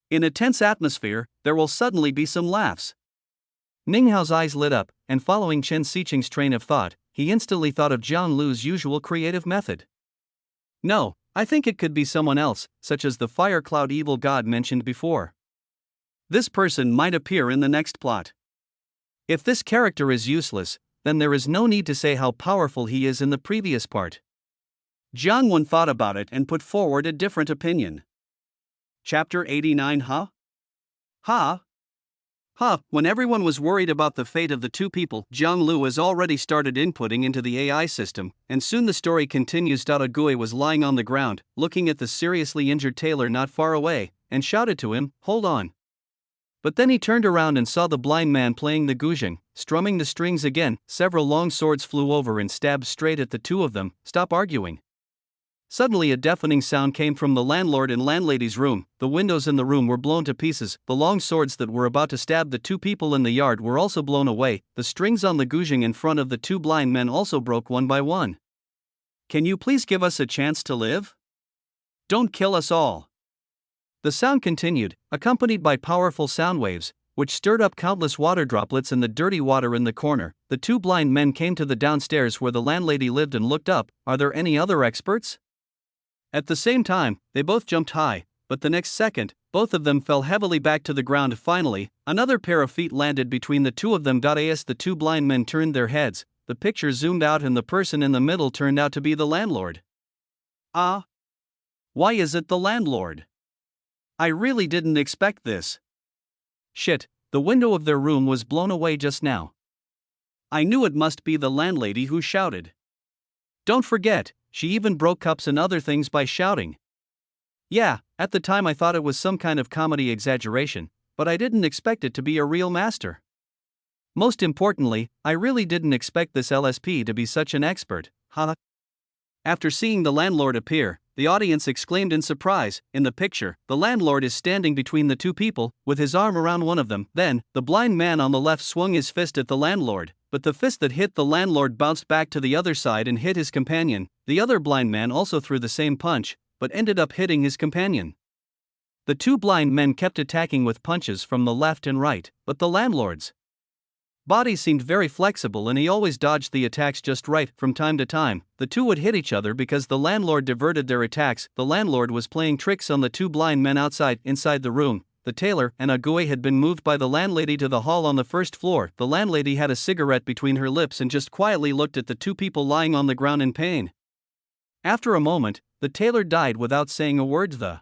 In a tense atmosphere, there will suddenly be some laughs. Ning Hao's eyes lit up, and following Chen Xiqing's train of thought, he instantly thought of Zhang Lu's usual creative method. No, I think it could be someone else, such as the fire cloud evil god mentioned before. This person might appear in the next plot. If this character is useless, then there is no need to say how powerful he is in the previous part. Jiang Wen thought about it and put forward a different opinion. Chapter 89. When everyone was worried about the fate of the two people, Zhang Lu has already started inputting into the AI system, and soon the story continues. Gui was lying on the ground, looking at the seriously injured tailor not far away, and shouted to him, "Hold on." But then he turned around and saw the blind man playing the guzheng, strumming the strings again. Several long swords flew over and stabbed straight at the two of them. "Stop arguing." Suddenly a deafening sound came from the landlord and landlady's room. The windows in the room were blown to pieces. The long swords that were about to stab the two people in the yard were also blown away. The strings on the guzheng in front of the two blind men also broke one by one. "Can you please give us a chance to live? Don't kill us all." The sound continued, accompanied by powerful sound waves, which stirred up countless water droplets in the dirty water in the corner. The two blind men came to the downstairs where the landlady lived and looked up. "Are there any other experts?" At the same time, they both jumped high, but the next second, both of them fell heavily back to the ground. Finally, another pair of feet landed between the two of them. As the two blind men turned their heads, the picture zoomed out and the person in the middle turned out to be the landlord. Ah! Why is it the landlord? I really didn't expect this. Shit, the window of their room was blown away just now. I knew it must be the landlady who shouted. Don't forget, she even broke cups and other things by shouting. Yeah, at the time I thought it was some kind of comedy exaggeration, but I didn't expect it to be a real master. Most importantly, I really didn't expect this LSP to be such an expert, huh? After seeing the landlord appear, the audience exclaimed in surprise. In the picture, the landlord is standing between the two people, with his arm around one of them. Then, the blind man on the left swung his fist at the landlord, but the fist that hit the landlord bounced back to the other side and hit his companion. The other blind man also threw the same punch, but ended up hitting his companion. The two blind men kept attacking with punches from the left and right, but the landlord's body seemed very flexible and he always dodged the attacks just right. From time to time, the two would hit each other because the landlord diverted their attacks. The landlord was playing tricks on the two blind men outside. Inside the room, the tailor and Gui had been moved by the landlady to the hall on the first floor. The landlady had a cigarette between her lips and just quietly looked at the two people lying on the ground in pain. After a moment, the tailor died without saying a word. The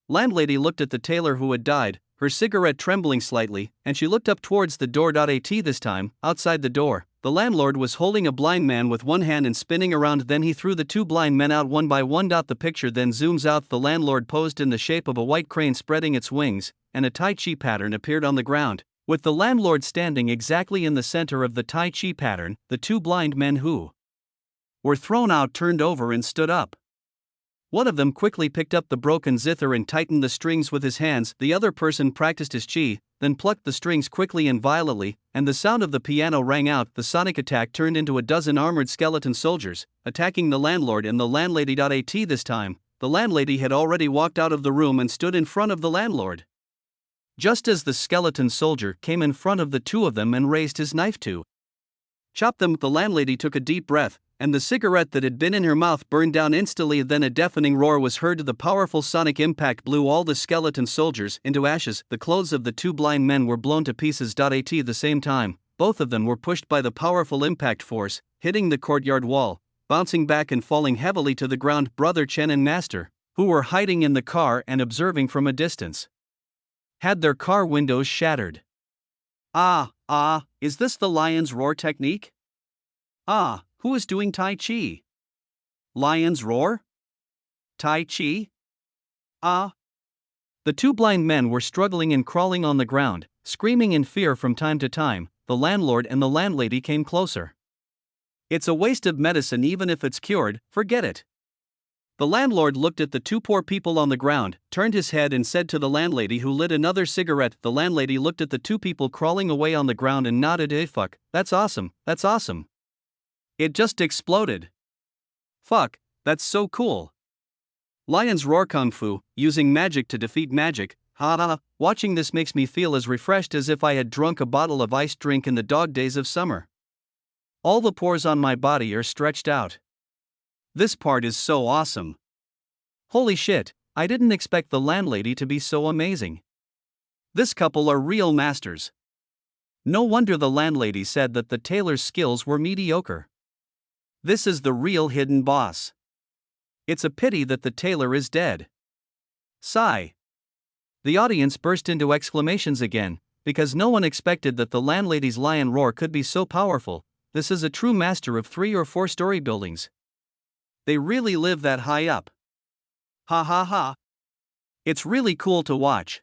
landlady looked at the tailor who had died, her cigarette trembling slightly, and she looked up towards the door. This time, outside the door, the landlord was holding a blind man with one hand and spinning around. Then he threw the two blind men out one by one. The picture then zooms out. The landlord posed in the shape of a white crane spreading its wings, and a Tai Chi pattern appeared on the ground, with the landlord standing exactly in the center of the Tai Chi pattern. The two blind men who were thrown out turned over and stood up. One of them quickly picked up the broken zither and tightened the strings with his hands. The other person practiced his chi, then plucked the strings quickly and violently, and the sound of the piano rang out. The sonic attack turned into a dozen armored skeleton soldiers, attacking the landlord and the landlady. This time, the landlady had already walked out of the room and stood in front of the landlord. Just as the skeleton soldier came in front of the two of them and raised his knife to chop them, the landlady took a deep breath, and the cigarette that had been in her mouth burned down instantly. Then a deafening roar was heard. The powerful sonic impact blew all the skeleton soldiers into ashes. The clothes of the two blind men were blown to pieces. At the same time, both of them were pushed by the powerful impact force, hitting the courtyard wall. bouncing back and falling heavily to the ground. Brother Chen and Master, who were hiding in the car and observing from a distance, had their car windows shattered. Is this the lion's roar technique? Who is doing Tai Chi? Lion's roar? Tai Chi? The two blind men were struggling and crawling on the ground, screaming in fear from time to time. The landlord and the landlady came closer. It's a waste of medicine even if it's cured, forget it. The landlord looked at the two poor people on the ground, turned his head and said to the landlady who lit another cigarette. The landlady looked at the two people crawling away on the ground and nodded. Fuck, that's awesome, that's awesome. It just exploded. Fuck, that's so cool. Lion's roar kung fu, using magic to defeat magic. Watching this makes me feel as refreshed as if I had drunk a bottle of iced drink in the dog days of summer. All the pores on my body are stretched out. This part is so awesome. Holy shit, I didn't expect the landlady to be so amazing. This couple are real masters. No wonder the landlady said that the tailor's skills were mediocre. This is the real hidden boss. It's a pity that the tailor is dead. Sigh. The audience burst into exclamations again, because no one expected that the landlady's lion roar could be so powerful. This is a true master of 3 or 4 story buildings. They really live that high up. Ha. It's really cool to watch.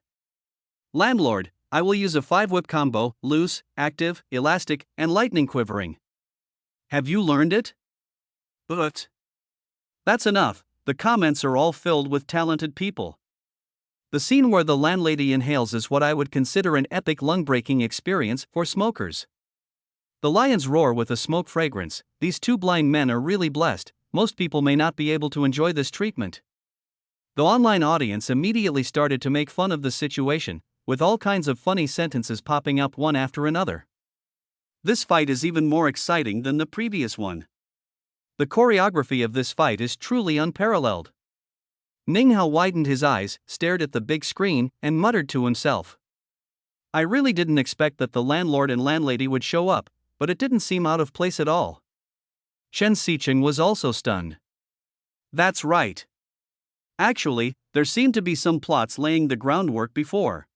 Landlord, I will use a 5-whip combo: loose, active, elastic, and lightning quivering. Have you learned it? But that's enough. The comments are all filled with talented people. The scene where the landlady inhales is what I would consider an epic lung-breaking experience for smokers. The lion's roar with a smoke fragrance. These two blind men are really blessed. Most people may not be able to enjoy this treatment. The online audience immediately started to make fun of the situation, with all kinds of funny sentences popping up one after another. This fight is even more exciting than the previous one. The choreography of this fight is truly unparalleled. Ning Hao widened his eyes, stared at the big screen, and muttered to himself. I really didn't expect that the landlord and landlady would show up, but it didn't seem out of place at all. Chen Xiqing was also stunned. That's right. Actually, there seemed to be some plots laying the groundwork before.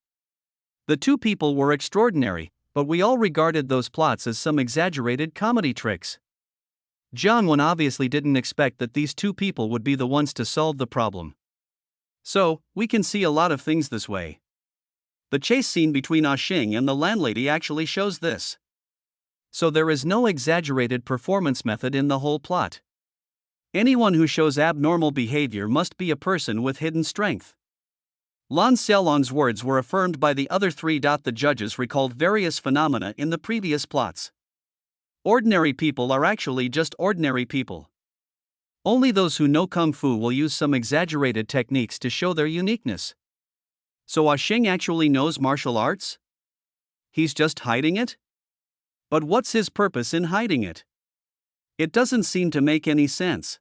The two people were extraordinary, but we all regarded those plots as some exaggerated comedy tricks. Jiang Wen obviously didn't expect that these two people would be the ones to solve the problem. So, we can see a lot of things this way. The chase scene between Xing and the landlady actually shows this. So there is no exaggerated performance method in the whole plot. Anyone who shows abnormal behavior must be a person with hidden strength. Lan Xiaolong's words were affirmed by the other 3. The judges recalled various phenomena in the previous plots. Ordinary people are actually just ordinary people. Only those who know Kung Fu will use some exaggerated techniques to show their uniqueness. So Xing actually knows martial arts? He's just hiding it? But what's his purpose in hiding it? It doesn't seem to make any sense.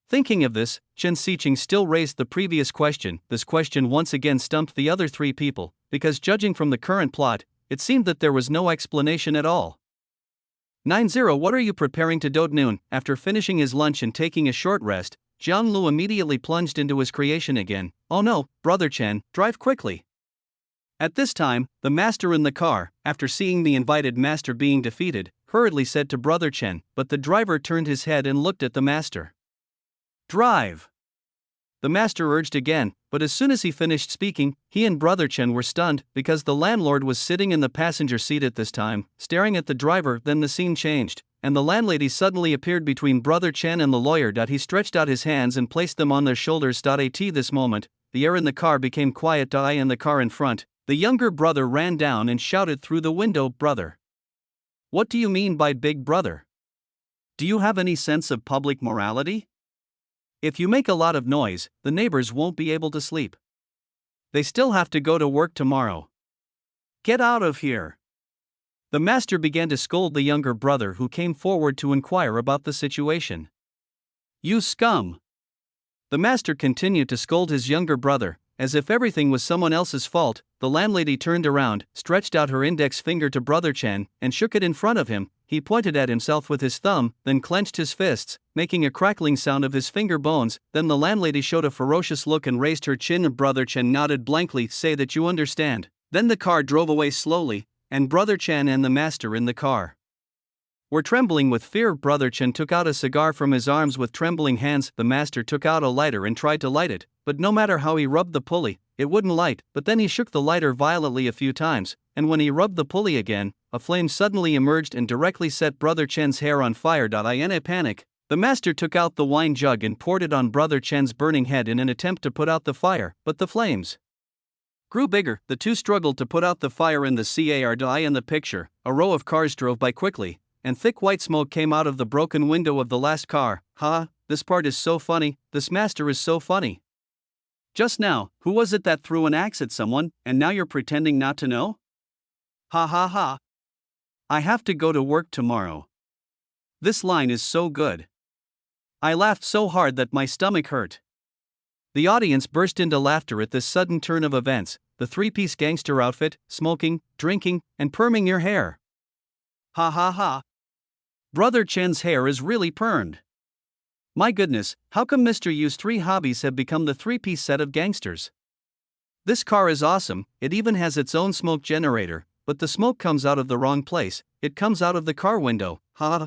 Thinking of this, Chen Xiqing still raised the previous question. This question once again stumped the other 3 people, because judging from the current plot, it seemed that there was no explanation at all. 90. What are you preparing to do? Noon, after finishing his lunch and taking a short rest, Jiang Lu immediately plunged into his creation again. Oh no, Brother Chen, drive quickly. At this time, the master in the car, after seeing the invited master being defeated, hurriedly said to Brother Chen, but the driver turned his head and looked at the master. Drive! The master urged again, but as soon as he finished speaking, he and Brother Chen were stunned, because the landlord was sitting in the passenger seat at this time, staring at the driver. Then the scene changed, and the landlady suddenly appeared between Brother Chen and the lawyer. He stretched out his hands and placed them on their shoulders. At this moment, the air in the car became quiet. In the car in front, the younger brother ran down and shouted through the window, Brother. What do you mean by big brother? Do you have any sense of public morality? If you make a lot of noise, the neighbors won't be able to sleep. They still have to go to work tomorrow. Get out of here. The master began to scold the younger brother, who came forward to inquire about the situation. You scum! The master continued to scold his younger brother, as if everything was someone else's fault. The landlady turned around, stretched out her index finger to Brother Chen, and shook it in front of him. he pointed at himself with his thumb, then clenched his fists, making a crackling sound of his finger bones. Then the landlady showed a ferocious look and raised her chin. Brother Chen nodded blankly. Say that you understand. Then the car drove away slowly, and Brother Chen and the master in the car were trembling with fear. Brother Chen took out a cigar from his arms with trembling hands. The master took out a lighter and tried to light it, but no matter how he rubbed the pulley, it wouldn't light. But then he shook the lighter violently a few times, and when he rubbed the pulley again, a flame suddenly emerged and directly set Brother Chen's hair on fire. In a panic, the master took out the wine jug and poured it on Brother Chen's burning head in an attempt to put out the fire, but the flames grew bigger. The two struggled to put out the fire in the car. In the picture, a row of cars drove by quickly, and thick white smoke came out of the broken window of the last car. This part is so funny. This master is so funny. Just now, who was it that threw an axe at someone, and now you're pretending not to know? Ha ha ha. I have to go to work tomorrow. This line is so good. I laughed so hard that my stomach hurt. The audience burst into laughter at this sudden turn of events. The three-piece gangster outfit, smoking, drinking, and perming your hair. Ha ha ha. Brother Chen's hair is really permed. My goodness, how come Mr. Yu's three hobbies have become the three-piece set of gangsters? This car is awesome. It even has its own smoke generator, but the smoke comes out of the wrong place. It comes out of the car window. Ha.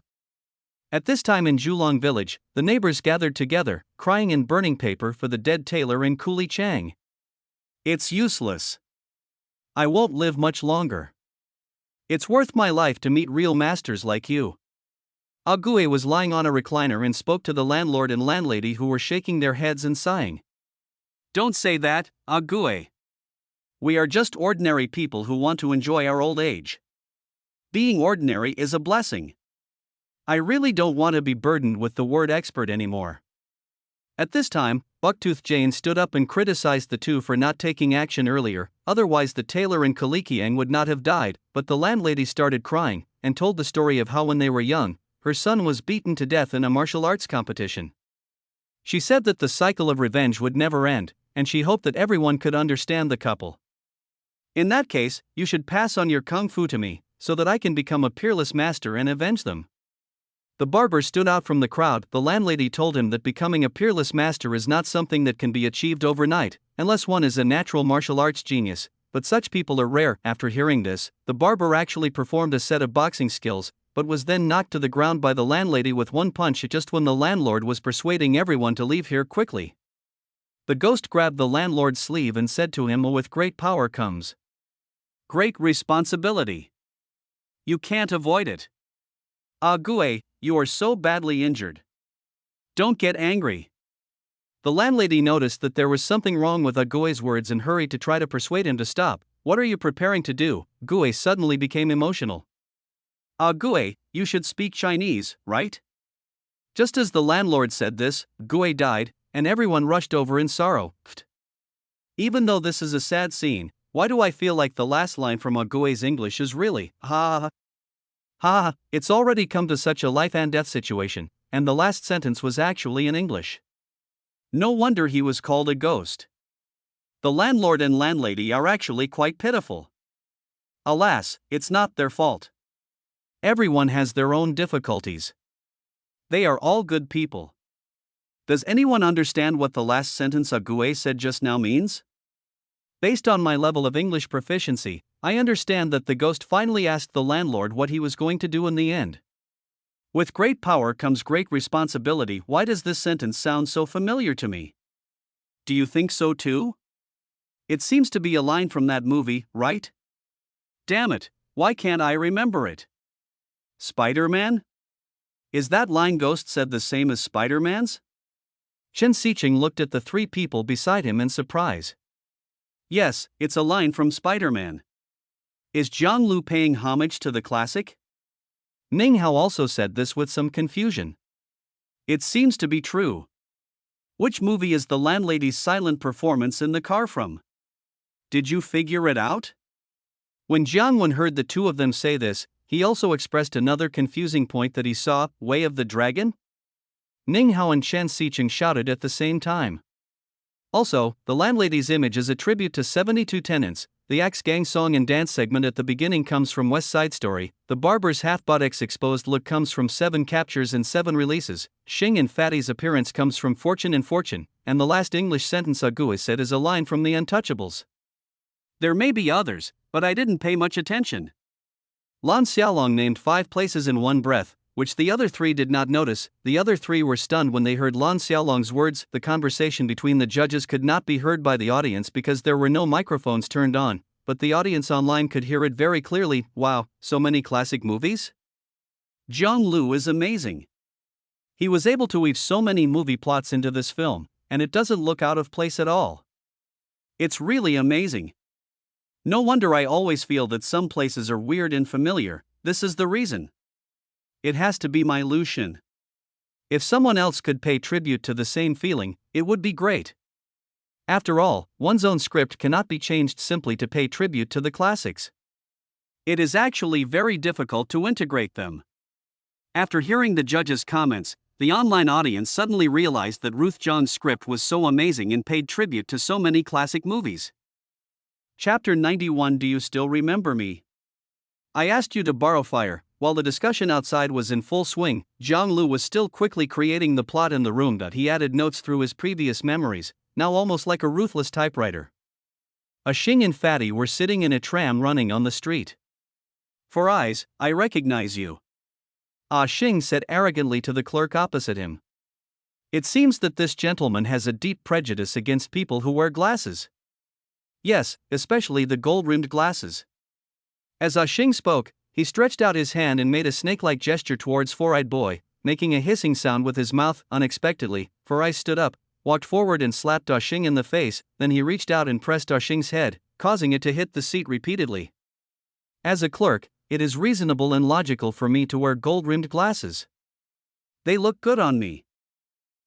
At this time in Julong village, the neighbors gathered together, crying and burning paper for the dead tailor in Kuli Chang. It's useless. I won't live much longer. It's worth my life to meet real masters like you. Ague was lying on a recliner and spoke to the landlord and landlady, who were shaking their heads and sighing. Don't say that, Ague. We are just ordinary people who want to enjoy our old age. Being ordinary is a blessing. I really don't want to be burdened with the word expert anymore. At this time, Bucktooth Jane stood up and criticized the two for not taking action earlier, otherwise the tailor in Kalikiang would not have died. But the landlady started crying, and told the story of how when they were young, her son was beaten to death in a martial arts competition. She said that the cycle of revenge would never end, and she hoped that everyone could understand the couple. In that case, you should pass on your kung fu to me, so that I can become a peerless master and avenge them. The barber stood out from the crowd. The landlady told him that becoming a peerless master is not something that can be achieved overnight, unless one is a natural martial arts genius, but such people are rare. After hearing this, the barber actually performed a set of boxing skills, but was then knocked to the ground by the landlady with one punch just when the landlord was persuading everyone to leave here quickly. The ghost grabbed the landlord's sleeve and said to him, "With great power comes great responsibility. You can't avoid it. Ague, you are so badly injured. Don't get angry." The landlady noticed that there was something wrong with Ague's words and hurried to try to persuade him to stop. "What are you preparing to do?" Gue suddenly became emotional. "Ague, you should speak Chinese, right?" Just as the landlord said this, Gue died, and everyone rushed over in sorrow. Even though this is a sad scene, why do I feel like the last line from Ague's English is really, ha. It's already come to such a life and death situation, and the last sentence was actually in English. No wonder he was called a ghost. The landlord and landlady are actually quite pitiful. Alas, it's not their fault. Everyone has their own difficulties. They are all good people. Does anyone understand what the last sentence Ague said just now means? Based on my level of English proficiency, I understand that the ghost finally asked the landlord what he was going to do in the end. With great power comes great responsibility. Why does this sentence sound so familiar to me? Do you think so too? It seems to be a line from that movie, right? Damn it, why can't I remember it? Spider-Man? Is that line Ghost said the same as Spider-Man's? Chen Xiqing looked at the three people beside him in surprise. Yes, it's a line from Spider-Man. Is Jiang Lu paying homage to the classic? Ning Hao also said this with some confusion. It seems to be true. Which movie is the landlady's silent performance in the car from? Did you figure it out? When Jiang Wen heard the two of them say this, he also expressed another confusing point that he saw, Way of the Dragon? Ning Hao and Chen Xiqing shouted at the same time. Also, the landlady's image is a tribute to 72 tenants, The Axe Gang song and dance segment at the beginning comes from West Side Story, the barber's half-buttocks exposed look comes from 7 captures and 7 releases, Shing and Fatty's appearance comes from Fortune and Fortune, and the last English sentence Agu is said is a line from The Untouchables. There may be others, but I didn't pay much attention. Lan Xiaolong named 5 places in one breath, which the other 3 did not notice. The other 3 were stunned when they heard Lan Xiaolong's words. The conversation between the judges could not be heard by the audience because there were no microphones turned on, but the audience online could hear it very clearly. Wow, so many classic movies? Zhang Lu is amazing. He was able to weave so many movie plots into this film, and it doesn't look out of place at all. It's really amazing. No wonder I always feel that some places are weird and familiar. This is the reason. It has to be my Lucian. If someone else could pay tribute to the same feeling, it would be great. After all, one's own script cannot be changed simply to pay tribute to the classics. It is actually very difficult to integrate them. After hearing the judges' comments, the online audience suddenly realized that Ruth John's script was so amazing and paid tribute to so many classic movies. Chapter 91. Do you still remember me? I asked you to borrow fire. While the discussion outside was in full swing, Zhang Lu was still quickly creating the plot in the room. He added notes through his previous memories, now almost like a ruthless typewriter. Xing and Fatty were sitting in a tram running on the street. For eyes, I recognize you. Xing said arrogantly to the clerk opposite him. It seems that this gentleman has a deep prejudice against people who wear glasses. Yes, especially the gold-rimmed glasses. As Xing spoke, he stretched out his hand and made a snake-like gesture towards Four-Eyed Boy, making a hissing sound with his mouth. Unexpectedly, Four-Eyes stood up, walked forward and slapped Xing in the face, then he reached out and pressed Xing's head, causing it to hit the seat repeatedly. As a clerk, it is reasonable and logical for me to wear gold-rimmed glasses. They look good on me.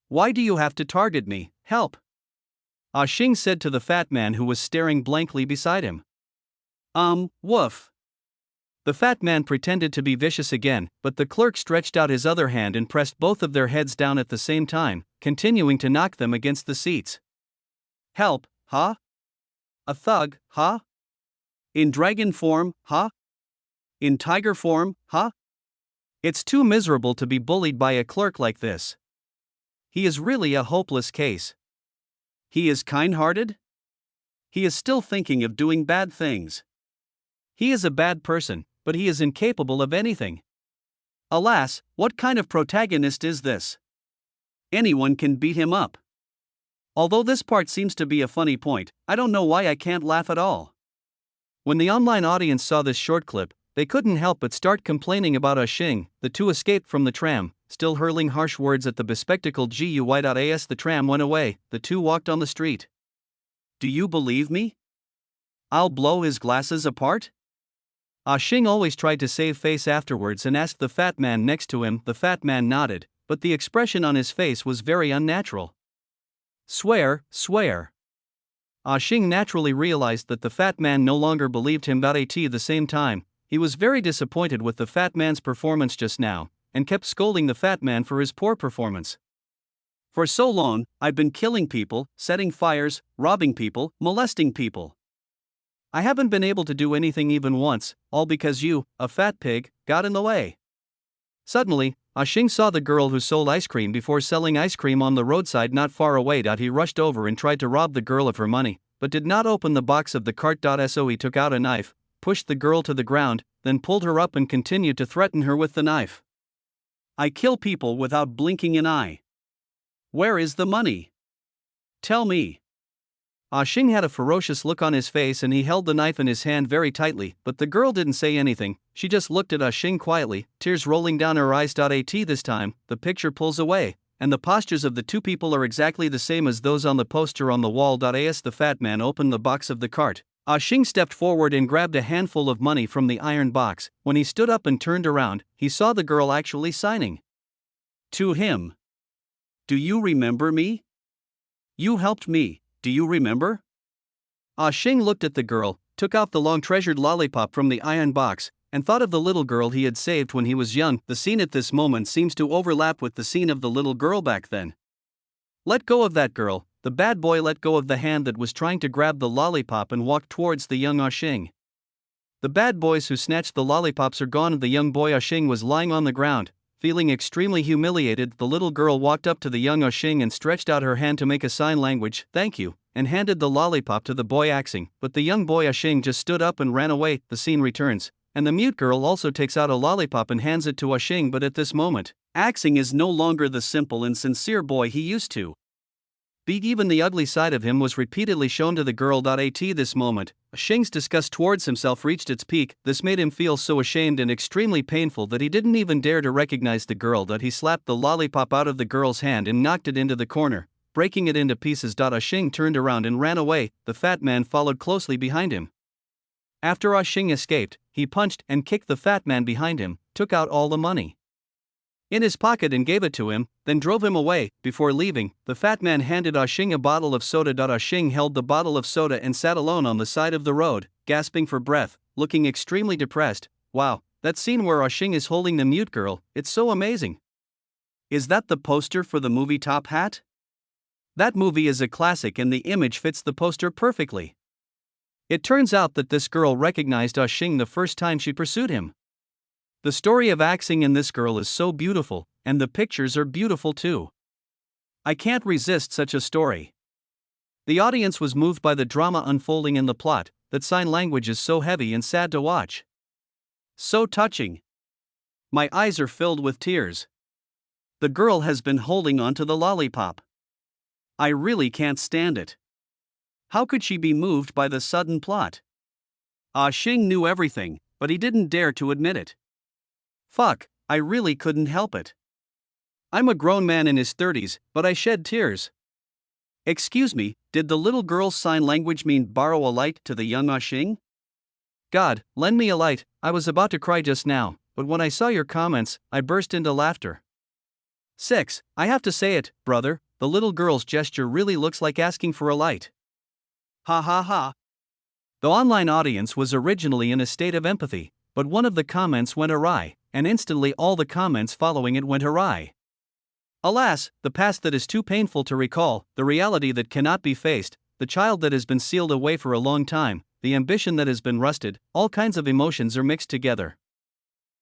Why do you have to target me? Help! Xing said to the fat man who was staring blankly beside him. Woof. The fat man pretended to be vicious again, but the clerk stretched out his other hand and pressed both of their heads down at the same time, continuing to knock them against the seats. Help, huh? A thug, huh? In dragon form, huh? In tiger form, huh? It's too miserable to be bullied by a clerk like this. He is really a hopeless case. He is kind-hearted? He is still thinking of doing bad things. He is a bad person, but he is incapable of anything. Alas, what kind of protagonist is this? Anyone can beat him up. Although this part seems to be a funny point, I don't know why I can't laugh at all. When the online audience saw this short clip, they couldn't help but start complaining about Xing. The two escaped from the tram, still hurling harsh words at the bespectacled GUI.as. The tram went away, the two walked on the street. Do you believe me? I'll blow his glasses apart? Xing always tried to save face afterwards and asked the fat man next to him. The fat man nodded, but the expression on his face was very unnatural. Swear, swear. Xing naturally realized that the fat man no longer believed him. At the same time, he was very disappointed with the fat man's performance just now, and kept scolding the fat man for his poor performance. For so long, I've been killing people, setting fires, robbing people, molesting people. I haven't been able to do anything even once, all because you, a fat pig, got in the way. Suddenly, Xing saw the girl who sold ice cream before selling ice cream on the roadside not far away. He rushed over and tried to rob the girl of her money, but did not open the box of the cart. So he took out a knife, pushed the girl to the ground, then pulled her up and continued to threaten her with the knife. I kill people without blinking an eye. Where is the money? Tell me. Xing had a ferocious look on his face and he held the knife in his hand very tightly, but the girl didn't say anything. She just looked at Xing quietly, tears rolling down her eyes. This time, the picture pulls away, and the postures of the two people are exactly the same as those on the poster on the wall. The fat man opened the box of the cart. Xing stepped forward and grabbed a handful of money from the iron box. When he stood up and turned around, he saw the girl actually signing to him. Do you remember me? You helped me. Do you remember? Xing looked at the girl, took out the long-treasured lollipop from the iron box, and thought of the little girl he had saved when he was young. The scene at this moment seems to overlap with the scene of the little girl back then. Let go of that girl, the bad boy let go of the hand that was trying to grab the lollipop and walked towards the young Xing. The bad boys who snatched the lollipops are gone and the young boy Xing was lying on the ground. Feeling extremely humiliated, the little girl walked up to the young Xing and stretched out her hand to make a sign language, "Thank you," and handed the lollipop to the boy Xing, but the young boy Xing just stood up and ran away. The scene returns, and the mute girl also takes out a lollipop and hands it to Xing, but at this moment, Xing is no longer the simple and sincere boy he used to be. Even the ugly side of him was repeatedly shown to the girl. At this moment, Xing's disgust towards himself reached its peak. This made him feel so ashamed and extremely painful that he didn't even dare to recognize the girl. He slapped the lollipop out of the girl's hand and knocked it into the corner, breaking it into pieces. Xing turned around and ran away. The fat man followed closely behind him. After Xing escaped, he punched and kicked the fat man behind him, took out all the money in his pocket and gave it to him, then drove him away. Before leaving, the fat man handed Xing a bottle of soda. Xing held the bottle of soda and sat alone on the side of the road, gasping for breath, looking extremely depressed. Wow, that scene where Xing is holding the mute girl, it's so amazing. Is that the poster for the movie Top Hat? That movie is a classic and the image fits the poster perfectly. It turns out that this girl recognized Xing the first time she pursued him. The story of Xing and this girl is so beautiful, and the pictures are beautiful too. I can't resist such a story. The audience was moved by the drama unfolding in the plot. That sign language is so heavy and sad to watch. So touching. My eyes are filled with tears. The girl has been holding on to the lollipop. I really can't stand it. How could she be moved by the sudden plot? Xing knew everything, but he didn't dare to admit it. Fuck, I really couldn't help it. I'm a grown man in his 30s, but I shed tears. Excuse me, did the little girl's sign language mean borrow a light to the young Xing? God, lend me a light. I was about to cry just now, but when I saw your comments, I burst into laughter. 6. I have to say it, brother, the little girl's gesture really looks like asking for a light. Ha ha ha. The online audience was originally in a state of empathy, but one of the comments went awry, and instantly all the comments following it went awry. Alas, the past that is too painful to recall, the reality that cannot be faced, the child that has been sealed away for a long time, the ambition that has been rusted, all kinds of emotions are mixed together.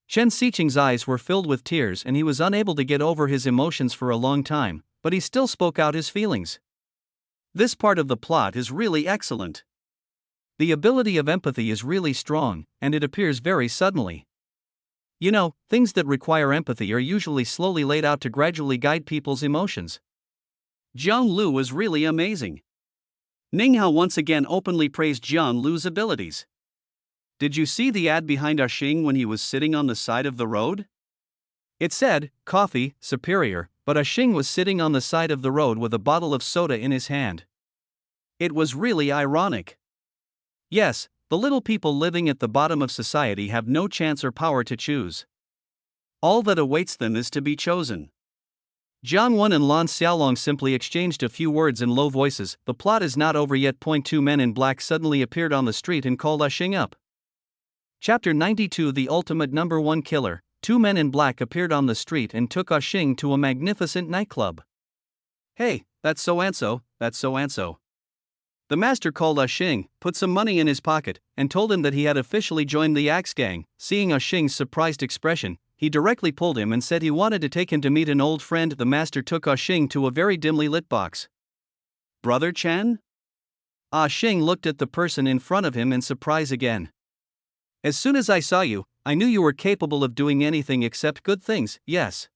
Chen Xiqing's eyes were filled with tears and he was unable to get over his emotions for a long time, but he still spoke out his feelings. This part of the plot is really excellent. The ability of empathy is really strong, and it appears very suddenly. You know, things that require empathy are usually slowly laid out to gradually guide people's emotions. Jiang Lu was really amazing. Ning Hao once again openly praised Jiang Lu's abilities. Did you see the ad behind Xing when he was sitting on the side of the road? It said, "Coffee, superior," but Xing was sitting on the side of the road with a bottle of soda in his hand. It was really ironic. Yes, the little people living at the bottom of society have no chance or power to choose. All that awaits them is to be chosen. Jiang Wen and Lan Xiaolong simply exchanged a few words in low voices. The plot is not over yet. Two men in black suddenly appeared on the street and called Xing up. Chapter 92 The Ultimate Number 1 Killer. 2 men in black appeared on the street and took Xing to a magnificent nightclub. Hey, that's so-and-so, that's so-and-so. The master called Xing, put some money in his pocket, and told him that he had officially joined the Axe Gang. Seeing Xing's surprised expression, he directly pulled him and said he wanted to take him to meet an old friend. The master took Xing to a very dimly lit box. Brother Chen? Xing looked at the person in front of him in surprise again. As soon as I saw you, I knew you were capable of doing anything except good things, yes.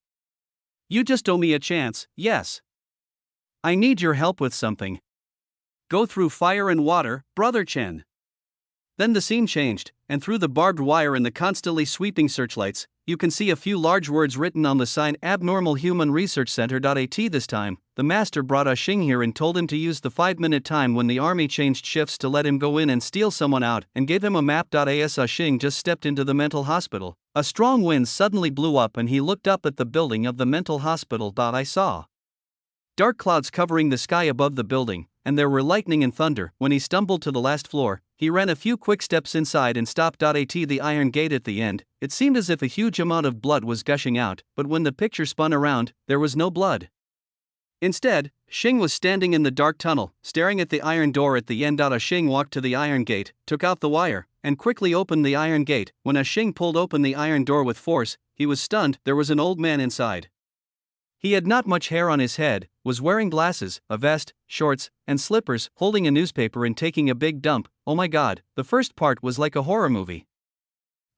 You just owe me a chance, yes. I need your help with something. Go through fire and water, Brother Chen. Then the scene changed, and through the barbed wire and the constantly sweeping searchlights, you can see a few large words written on the sign Abnormal Human Research Center.at. This time, the master brought Xing here and told him to use the 5-minute time when the army changed shifts to let him go in and steal someone out, and gave him a map. As Xing just stepped into the mental hospital, a strong wind suddenly blew up and he looked up at the building of the mental hospital. I saw dark clouds covering the sky above the building, and there were lightning and thunder. When he stumbled to the last floor, he ran a few quick steps inside and stopped. At the iron gate at the end, it seemed as if a huge amount of blood was gushing out, but when the picture spun around, there was no blood. Instead, Xing was standing in the dark tunnel, staring at the iron door at the end. Xing walked to the iron gate, took out the wire, and quickly opened the iron gate. When Xing pulled open the iron door with force, he was stunned. There was an old man inside. He had not much hair on his head, was wearing glasses, a vest, shorts, and slippers, holding a newspaper and taking a big dump. Oh my god, the first part was like a horror movie.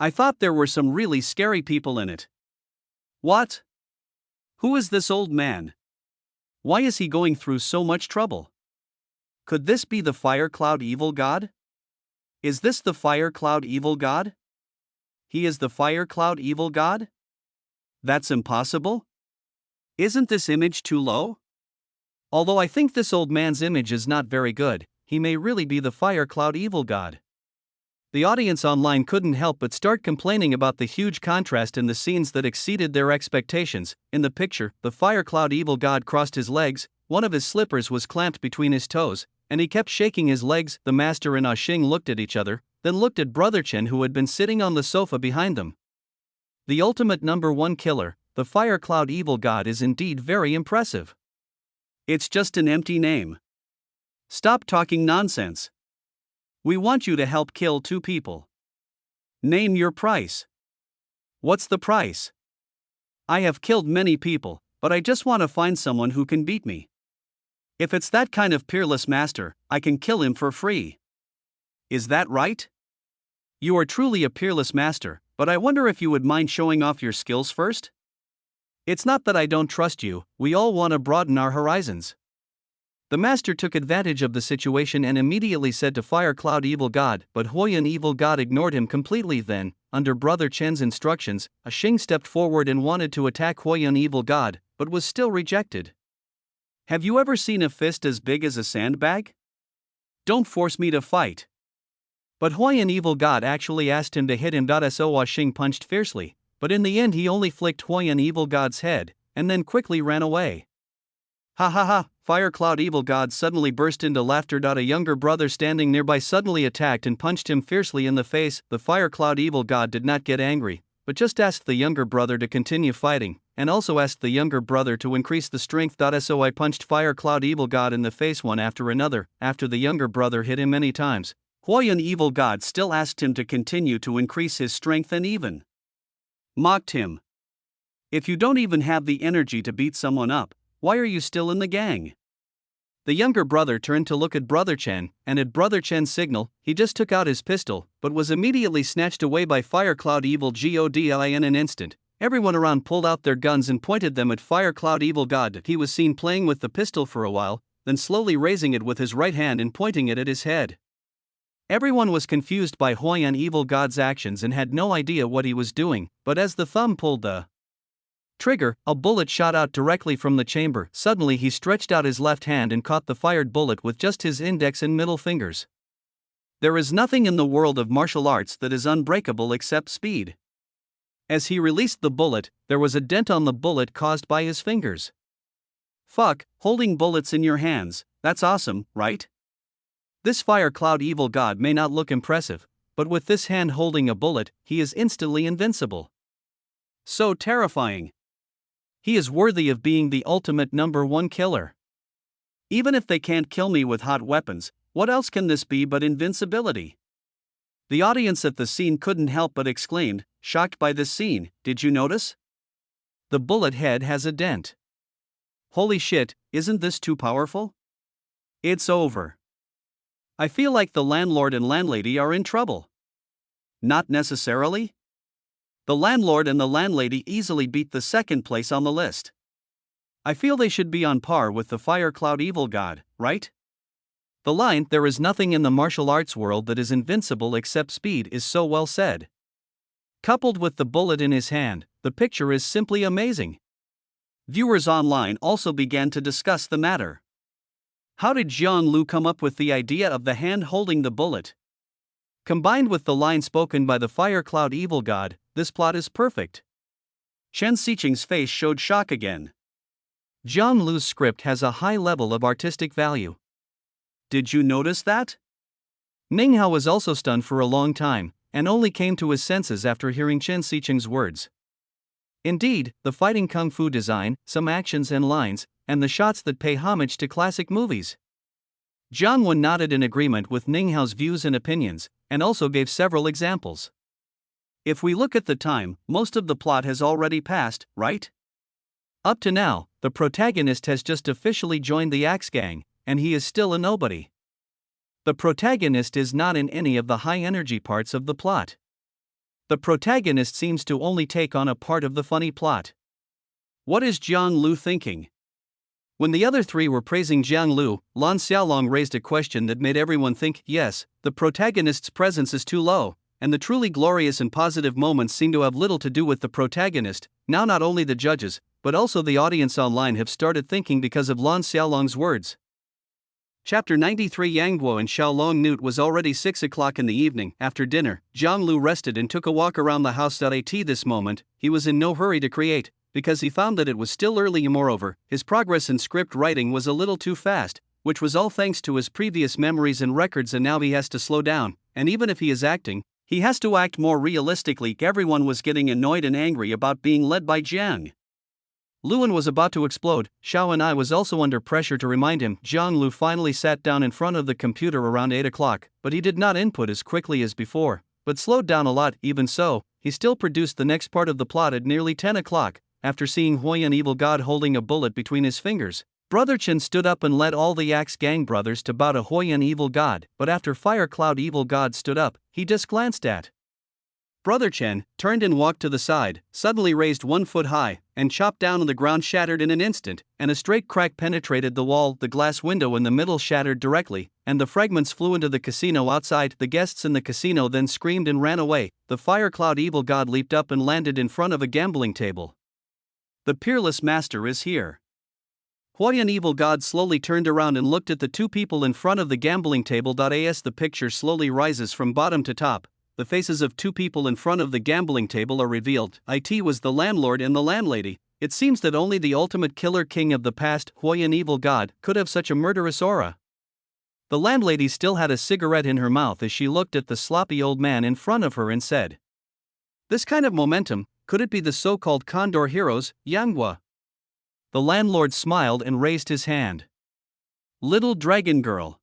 I thought there were some really scary people in it. What? Who is this old man? Why is he going through so much trouble? Could this be the Fire Cloud Evil God? Is this the Fire Cloud Evil God? He is the Fire Cloud Evil God? That's impossible? Isn't this image too low? Although I think this old man's image is not very good, he may really be the Fire Cloud Evil God. The audience online couldn't help but start complaining about the huge contrast in the scenes that exceeded their expectations. In the picture, the Fire Cloud Evil God crossed his legs, one of his slippers was clamped between his toes, and he kept shaking his legs. The master and Xing looked at each other, then looked at Brother Chen, who had been sitting on the sofa behind them. The ultimate #1 killer, the Fire Cloud Evil God, is indeed very impressive. It's just an empty name. Stop talking nonsense. We want you to help kill 2 people. Name your price. What's the price? I have killed many people, but I just want to find someone who can beat me. If it's that kind of peerless master, I can kill him for free. Is that right? You are truly a peerless master, but I wonder if you would mind showing off your skills first? It's not that I don't trust you, we all want to broaden our horizons. The master took advantage of the situation and immediately said to Fire Cloud Evil God, but Huoyan Evil God ignored him completely. Then, under Brother Chen's instructions, Xing stepped forward and wanted to attack Huoyan Evil God, but was still rejected. Have you ever seen a fist as big as a sandbag? Don't force me to fight. But Huoyan Evil God actually asked him to hit him. So Xing punched fiercely, but in the end he only flicked Huoyan Evil God's head, and then quickly ran away. Ha ha ha, Fire Cloud Evil God suddenly burst into laughter. A younger brother standing nearby suddenly attacked and punched him fiercely in the face. The Fire Cloud Evil God did not get angry, but just asked the younger brother to continue fighting, and also asked the younger brother to increase the strength. So I punched Fire Cloud Evil God in the face one after another, after the younger brother hit him many times. Huoyan Evil God still asked him to continue to increase his strength and even mocked him. If you don't even have the energy to beat someone up, why are you still in the gang? The younger brother turned to look at Brother Chen, and at Brother Chen's signal, he just took out his pistol, but was immediately snatched away by Fire Cloud Evil God. In an instant, everyone around pulled out their guns and pointed them at Fire Cloud Evil God. He was seen playing with the pistol for a while, then slowly raising it with his right hand and pointing it at his head. Everyone was confused by Huoyan Evil God's actions and had no idea what he was doing, but as the thumb pulled the trigger, a bullet shot out directly from the chamber. Suddenly he stretched out his left hand and caught the fired bullet with just his index and middle fingers. There is nothing in the world of martial arts that is unbreakable except speed. As he released the bullet, there was a dent on the bullet caused by his fingers. Fuck, holding bullets in your hands, that's awesome, right? This Fire Cloud Evil God may not look impressive, but with this hand holding a bullet, he is instantly invincible. So terrifying. He is worthy of being the ultimate #1 killer. Even if they can't kill me with hot weapons, what else can this be but invincibility? The audience at the scene couldn't help but exclaimed, shocked by this scene. Did you notice? The bullet head has a dent. Holy shit, isn't this too powerful? It's over. I feel like the landlord and landlady are in trouble. Not necessarily. The landlord and the landlady easily beat the second place on the list. I feel they should be on par with the Fire Cloud Evil God, right? The line, "There is nothing in the martial arts world that is invincible except speed," is so well said. Coupled with the bullet in his hand, the picture is simply amazing. Viewers online also began to discuss the matter. How did Jiang Lu come up with the idea of the hand holding the bullet? Combined with the line spoken by the Fire Cloud Evil God, this plot is perfect. Chen Xiqing's face showed shock again. Jiang Lu's script has a high level of artistic value. Did you notice that? Ning Hao was also stunned for a long time, and only came to his senses after hearing Chen Xiqing's words. Indeed, the fighting kung fu design, some actions and lines, and the shots that pay homage to classic movies. Jiang Wen nodded in agreement with Ning Hao's views and opinions, and also gave several examples. If we look at the time, most of the plot has already passed, right? Up to now, the protagonist has just officially joined the Axe Gang, and he is still a nobody. The protagonist is not in any of the high-energy parts of the plot. The protagonist seems to only take on a part of the funny plot. What is Jiang Lu thinking? When the other three were praising Jiang Lu, Lan Xiaolong raised a question that made everyone think, yes, the protagonist's presence is too low, and the truly glorious and positive moments seem to have little to do with the protagonist. Now not only the judges, but also the audience online have started thinking because of Lan Xiaolong's words. Chapter 93. Yang Guo and Xiaolong knew it was already 6 o'clock in the evening. After dinner, Jiang Lu rested and took a walk around the house. At this moment, he was in no hurry to create, because he found that it was still early and moreover, his progress in script writing was a little too fast, which was all thanks to his previous memories and records, and now he has to slow down, and even if he is acting, he has to act more realistically. Everyone was getting annoyed and angry about being led by Jiang. Luan was about to explode. Xiao and I was also under pressure to remind him. Jiang Lu finally sat down in front of the computer around 8 o'clock, but he did not input as quickly as before, but slowed down a lot. Even so, he still produced the next part of the plot at nearly 10 o'clock, after seeing Huoyan Evil God holding a bullet between his fingers. Brother Chen stood up and led all the Axe Gang brothers to bow to Huoyan Evil God, but after Fire Cloud Evil God stood up, he just glanced at Brother Chen, turned and walked to the side, suddenly raised 1 foot high, and chopped down on the ground, shattered in an instant, and a straight crack penetrated the wall. The glass window in the middle shattered directly, and the fragments flew into the casino outside. The guests in the casino then screamed and ran away. The Fire Cloud Evil God leaped up and landed in front of a gambling table. The peerless master is here. Huoyan Evil God slowly turned around and looked at the two people in front of the gambling table. As the picture slowly rises from bottom to top, the faces of two people in front of the gambling table are revealed. It was the landlord and the landlady. It seems that only the ultimate killer king of the past, Huoyan Evil God, could have such a murderous aura. The landlady still had a cigarette in her mouth as she looked at the sloppy old man in front of her and said, "This kind of momentum, could it be the so-called Condor heroes, Yang Guo?" The landlord smiled and raised his hand. "Little dragon girl."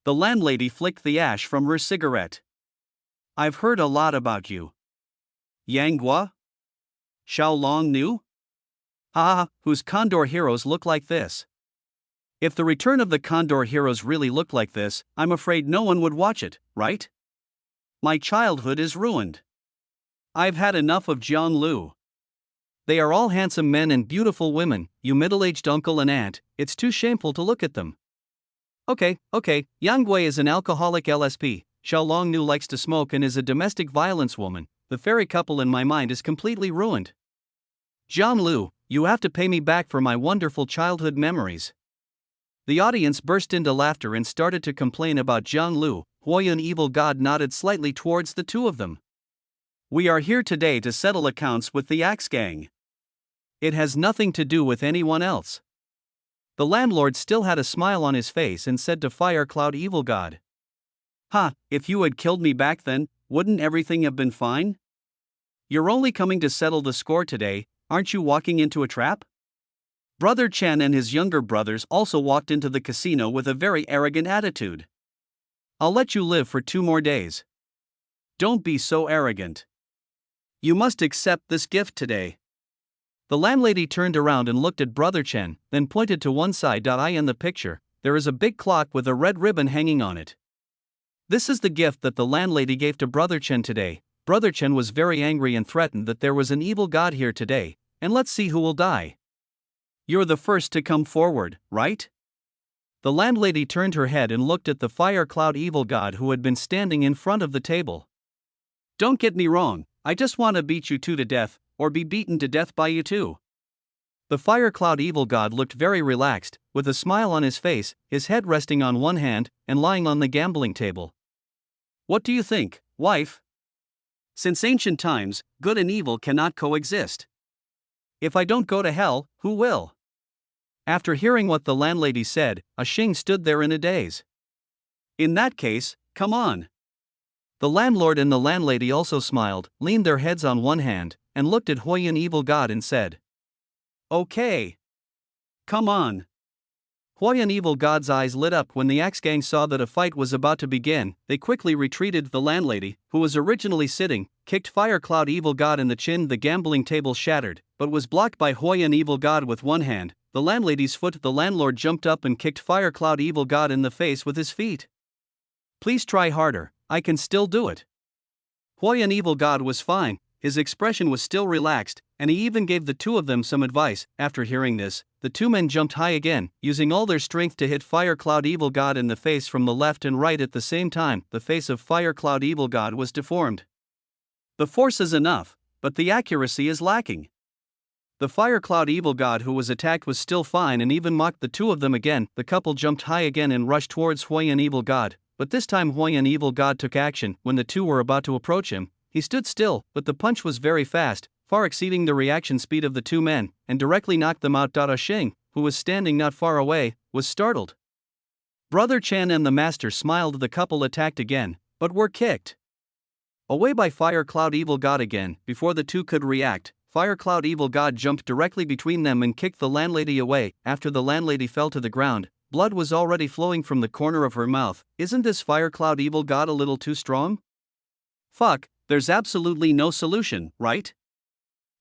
The landlady flicked the ash from her cigarette. "I've heard a lot about you." "Yang Guo? Xiaolong knew? Whose Condor heroes look like this? If the return of the Condor heroes really looked like this, I'm afraid no one would watch it, right? My childhood is ruined. I've had enough of Jiang Lu. They are all handsome men and beautiful women, you middle-aged uncle and aunt, it's too shameful to look at them." Okay, Yang Guo is an alcoholic LSP, Xiaolong Nu likes to smoke and is a domestic violence woman. The fairy couple in my mind is completely ruined. Jiang Lu, you have to pay me back for my wonderful childhood memories. The audience burst into laughter and started to complain about Jiang Lu. Huoyan Evil God nodded slightly towards the two of them. "We are here today to settle accounts with the Axe Gang. It has nothing to do with anyone else." The landlord still had a smile on his face and said to Fire Cloud Evil God, "If you had killed me back then, wouldn't everything have been fine? You're only coming to settle the score today, aren't you walking into a trap?" Brother Chen and his younger brothers also walked into the casino with a very arrogant attitude. "I'll let you live for 2 more days. Don't be so arrogant. You must accept this gift today." The landlady turned around and looked at Brother Chen, then pointed to one side. In the picture, there is a big clock with a red ribbon hanging on it. This is the gift that the landlady gave to Brother Chen today. Brother Chen was very angry and threatened that there was an evil god here today, and let's see who will die. "You're the first to come forward, right?" The landlady turned her head and looked at the Fire Cloud Evil God who had been standing in front of the table. "Don't get me wrong, I just want to beat you two to death, or be beaten to death by you too." The Fire Cloud Evil God looked very relaxed, with a smile on his face, his head resting on one hand, and lying on the gambling table. "What do you think, wife? Since ancient times, good and evil cannot coexist. If I don't go to hell, who will?" After hearing what the landlady said, Xing stood there in a daze. "In that case, come on." The landlord and the landlady also smiled, leaned their heads on one hand, and looked at Huoyan Evil God and said, "Okay. Come on." Huoyan Evil God's eyes lit up when the Axe Gang saw that a fight was about to begin. They quickly retreated. The landlady, who was originally sitting, kicked Fire Cloud Evil God in the chin. The gambling table shattered, but was blocked by Huoyan Evil God with one hand. The landlady's foot. The landlord jumped up and kicked Fire Cloud Evil God in the face with his feet. "Please try harder, I can still do it." Huoyan Evil God was fine, his expression was still relaxed, and he even gave the two of them some advice. After hearing this, the two men jumped high again, using all their strength to hit Fire Cloud Evil God in the face from the left and right at the same time. The face of Fire Cloud Evil God was deformed. The force is enough, but the accuracy is lacking. The Fire Cloud Evil God who was attacked was still fine and even mocked the two of them again. The couple jumped high again and rushed towards Huoyan Evil God, but this time Huoyan Evil God took action. When the two were about to approach him, he stood still, but the punch was very fast, far exceeding the reaction speed of the two men, and directly knocked them out. Xing, who was standing not far away, was startled. Brother Chen and the master smiled. The couple attacked again, but were kicked away by Fire Cloud Evil God again. Before the two could react, Fire Cloud Evil God jumped directly between them and kicked the landlady away. After the landlady fell to the ground, blood was already flowing from the corner of her mouth. "Isn't this Fire Cloud Evil God a little too strong? Fuck, there's absolutely no solution, right?"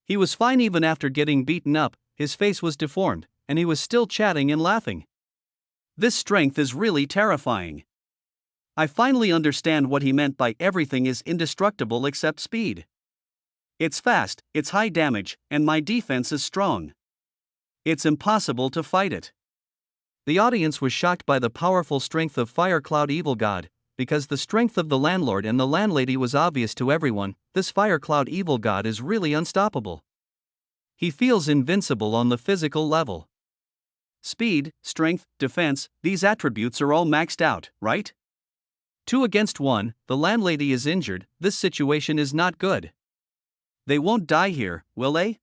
He was fine even after getting beaten up. His face was deformed, and he was still chatting and laughing. "This strength is really terrifying. I finally understand what he meant by everything is indestructible except speed. It's fast, it's high damage, and my defense is strong. It's impossible to fight it." The audience was shocked by the powerful strength of Fire Cloud Evil God, because the strength of the landlord and the landlady was obvious to everyone. This Fire Cloud Evil God is really unstoppable. He feels invincible on the physical level. Speed, strength, defense, these attributes are all maxed out, right? 2 against 1, the landlady is injured. This situation is not good. They won't die here, will they?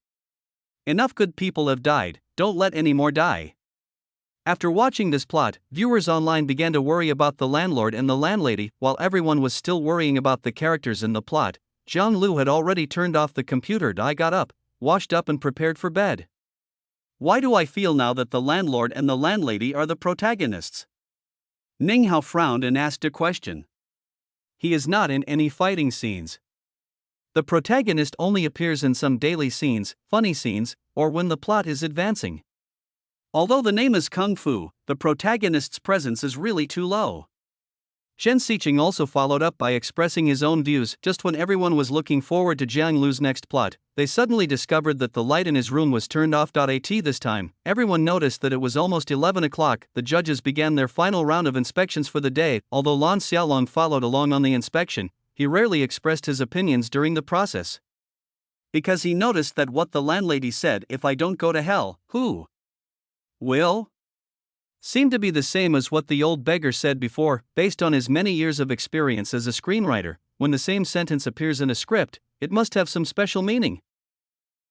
Enough good people have died, don't let any more die. After watching this plot, viewers online began to worry about the landlord and the landlady. While everyone was still worrying about the characters in the plot, Jiang Lu had already turned off the computer. I got up, washed up and prepared for bed. Why do I feel now that the landlord and the landlady are the protagonists? Ning Hao frowned and asked a question. He is not in any fighting scenes. The protagonist only appears in some daily scenes, funny scenes, or when the plot is advancing. Although the name is Kung Fu, the protagonist's presence is really too low. Shen Xiqing also followed up by expressing his own views. Just when everyone was looking forward to Jiang Lu's next plot, they suddenly discovered that the light in his room was turned off. At this time, everyone noticed that it was almost 11 o'clock. The judges began their final round of inspections for the day. Although Lan Xiaolong followed along on the inspection, he rarely expressed his opinions during the process. Because he noticed that what the landlady said, "If I don't go to hell, who will?" seemed to be the same as what the old beggar said before. Based on his many years of experience as a screenwriter, when the same sentence appears in a script, it must have some special meaning.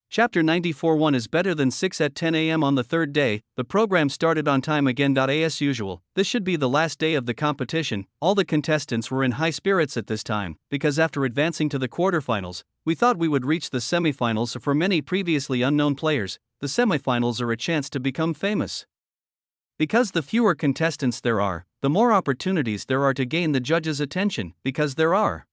Chapter 94. 1 is better than 6 at 10 a.m. On the third day, the program started on time again. As usual, this should be the last day of the competition. All the contestants were in high spirits at this time, because after advancing to the quarterfinals, we thought we would reach the semifinals. For many previously unknown players, the semifinals are a chance to become famous. Because the fewer contestants there are, the more opportunities there are to gain the judges' attention. Because there are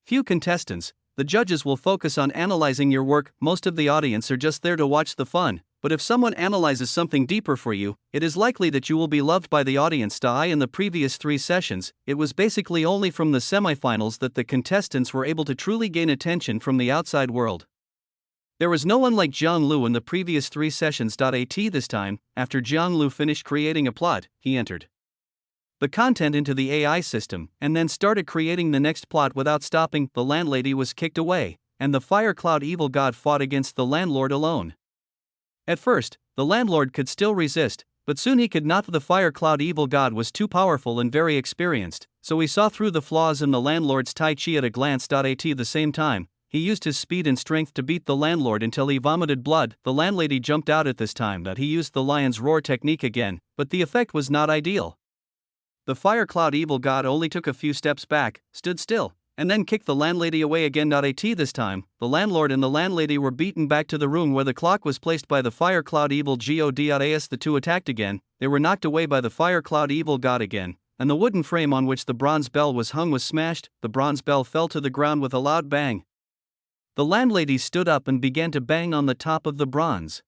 few contestants, the judges will focus on analyzing your work. Most of the audience are just there to watch the fun, but if someone analyzes something deeper for you, it is likely that you will be loved by the audience. In the previous 3 sessions, it was basically only from the semifinals that the contestants were able to truly gain attention from the outside world. There was no one like Jiang Lu in the previous 3 sessions. This time, after Jiang Lu finished creating a plot, he entered the content into the AI system and then started creating the next plot without stopping. The landlady was kicked away, and the Fire Cloud Evil God fought against the landlord alone. At first, the landlord could still resist, but soon he could not. The Fire Cloud Evil God was too powerful and very experienced, so he saw through the flaws in the landlord's Tai Chi at a glance. At the same time, he used his speed and strength to beat the landlord until he vomited blood. The landlady jumped out at this time. He used the lion's roar technique again, but the effect was not ideal. The Fire Cloud Evil God only took a few steps back, stood still, and then kicked the landlady away again. At this time, the landlord and the landlady were beaten back to the room where the clock was placed by the fire cloud evil god. As the two attacked again, they were knocked away by the fire cloud evil god again, and the wooden frame on which the bronze bell was hung was smashed. The bronze bell fell to the ground with a loud bang. The landlady stood up and began to bang on the top of the bronze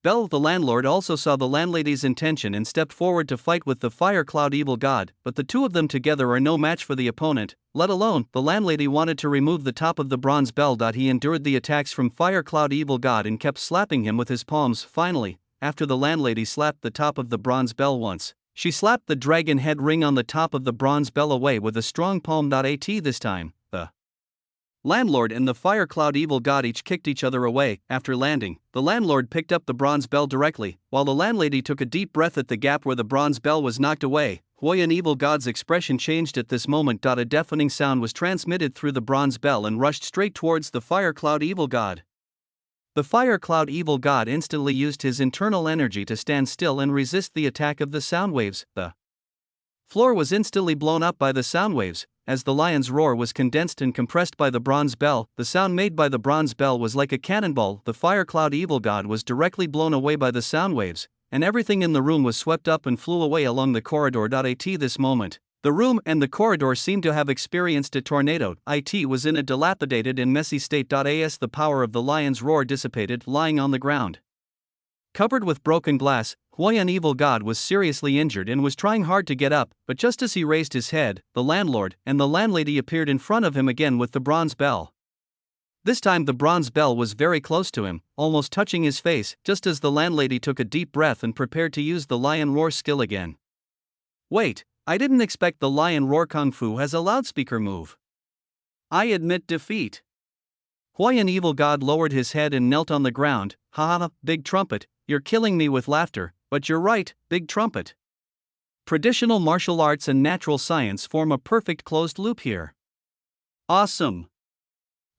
bell. The landlord also saw the landlady's intention and stepped forward to fight with the fire cloud evil god, but the two of them together are no match for the opponent, let alone. The landlady wanted to remove the top of the bronze bell. He endured the attacks from fire cloud evil god and kept slapping him with his palms. Finally, after the landlady slapped the top of the bronze bell once, she slapped the dragon head ring on the top of the bronze bell away with a strong palm. This time, the landlord and the fire cloud evil god each kicked each other away. After landing, the landlord picked up the bronze bell directly, while the landlady took a deep breath at the gap where the bronze bell was knocked away. Huoyan evil god's expression changed at this moment. A deafening sound was transmitted through the bronze bell and rushed straight towards the fire cloud evil god. The fire cloud evil god instantly used his internal energy to stand still and resist the attack of the sound waves. The floor was instantly blown up by the sound waves. As the lion's roar was condensed and compressed by the bronze bell, the sound made by the bronze bell was like a cannonball. The fire cloud evil god was directly blown away by the sound waves, and everything in the room was swept up and flew away along the corridor. At this moment, the room and the corridor seemed to have experienced a tornado. It was in a dilapidated and messy state. As the power of the lion's roar dissipated, lying on the ground, covered with broken glass, Huoyan evil god was seriously injured and was trying hard to get up, but just as he raised his head, the landlord and the landlady appeared in front of him again with the bronze bell. This time the bronze bell was very close to him, almost touching his face, just as the landlady took a deep breath and prepared to use the lion roar skill again. Wait, I didn't expect the lion roar kung fu as a loudspeaker move. I admit defeat. Huoyan evil god lowered his head and knelt on the ground. Ha, big trumpet, you're killing me with laughter. But you're right, big trumpet. Traditional martial arts and natural science form a perfect closed loop here. Awesome.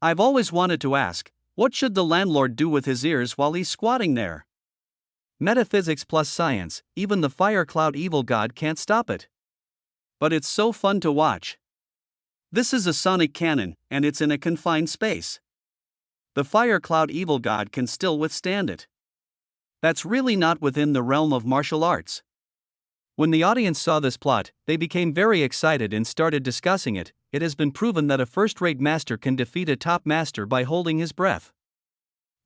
I've always wanted to ask, what should the landlord do with his ears while he's squatting there? Metaphysics plus science, even the fire cloud evil god can't stop it. But it's so fun to watch. This is a sonic cannon, and it's in a confined space. The fire cloud evil god can still withstand it. That's really not within the realm of martial arts. When the audience saw this plot, they became very excited and started discussing it. It has been proven that a first-rate master can defeat a top master by holding his breath.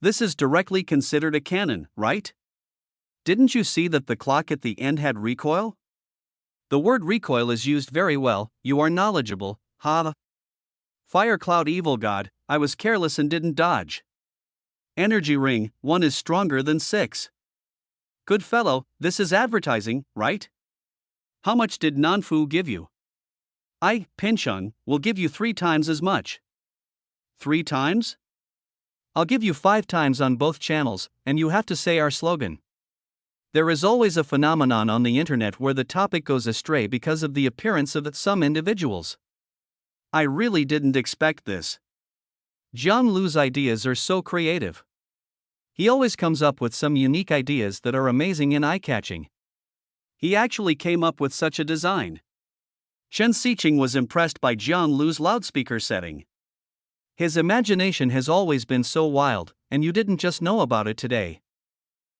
This is directly considered a cannon, right? Didn't you see that the clock at the end had recoil? The word recoil is used very well. You are knowledgeable, ha. Fire cloud evil god, I was careless and didn't dodge. Energy ring, 1 is stronger than 6. Good fellow, this is advertising, right? How much did Nanfu give you? I, Pinchung, will give you 3 times as much. 3 times? I'll give you 5 times on both channels, and you have to say our slogan. There is always a phenomenon on the internet where the topic goes astray because of the appearance of some individuals. I really didn't expect this. Jiang Lu's ideas are so creative. He always comes up with some unique ideas that are amazing and eye-catching. He actually came up with such a design. Chen Xiqing was impressed by Jiang Lu's loudspeaker setting. His imagination has always been so wild, and you didn't just know about it today.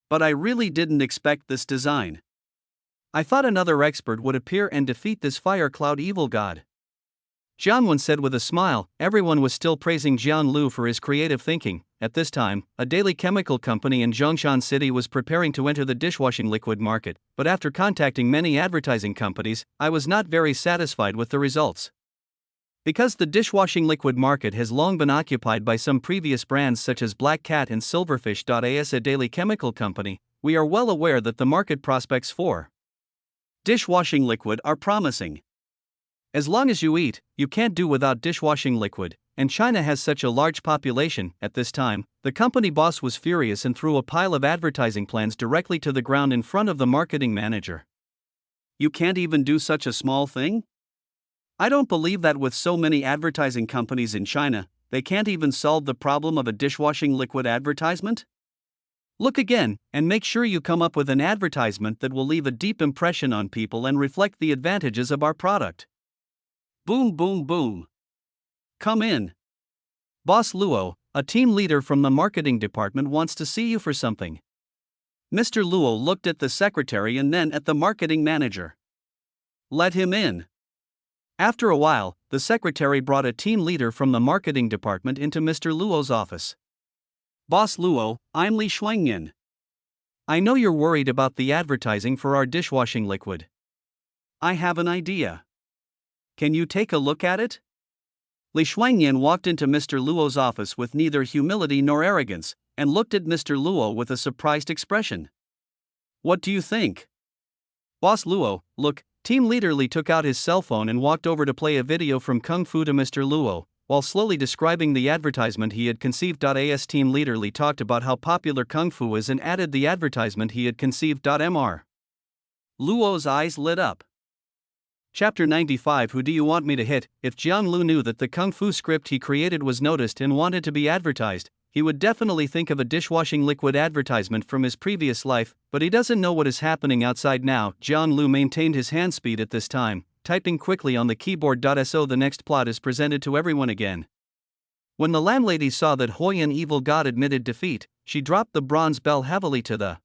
But I really didn't expect this design. I thought another expert would appear and defeat this fire cloud evil god. Jiang Wen said with a smile. Everyone was still praising Jiang Lu for his creative thinking. At this time, a daily chemical company in Zhongshan City was preparing to enter the dishwashing liquid market, but after contacting many advertising companies, I was not very satisfied with the results. Because the dishwashing liquid market has long been occupied by some previous brands such as Black Cat and Silverfish. As a daily chemical company, we are well aware that the market prospects for dishwashing liquid are promising. As long as you eat, you can't do without dishwashing liquid, and China has such a large population. At this time, the company boss was furious and threw a pile of advertising plans directly to the ground in front of the marketing manager. You can't even do such a small thing? I don't believe that with so many advertising companies in China, they can't even solve the problem of a dishwashing liquid advertisement? Look again, and make sure you come up with an advertisement that will leave a deep impression on people and reflect the advantages of our product. Boom, boom, boom. Come in. Boss Luo, a team leader from the marketing department wants to see you for something. Mr. Luo looked at the secretary and then at the marketing manager. Let him in. After a while, the secretary brought a team leader from the marketing department into Mr. Luo's office. Boss Luo, I'm Li Shuangyan. I know you're worried about the advertising for our dishwashing liquid. I have an idea. Can you take a look at it? Li Shuangyan walked into Mr. Luo's office with neither humility nor arrogance, and looked at Mr. Luo with a surprised expression. What do you think? Boss Luo, look, team leader Li took out his cell phone and walked over to play a video from Kung Fu to Mr. Luo, while slowly describing the advertisement he had conceived. As team leader Li talked about how popular Kung Fu is and added the advertisement he had conceived. Mr. Luo's eyes lit up. Chapter 95. Who do you want me to hit? If Jiang Lu knew that the Kung Fu script he created was noticed and wanted to be advertised, he would definitely think of a dishwashing liquid advertisement from his previous life, but he doesn't know what is happening outside now. Jiang Lu maintained his hand speed at this time, typing quickly on the keyboard. So the next plot is presented to everyone again. When the landlady saw that Huoyan Evil God admitted defeat, she dropped the bronze bell heavily to the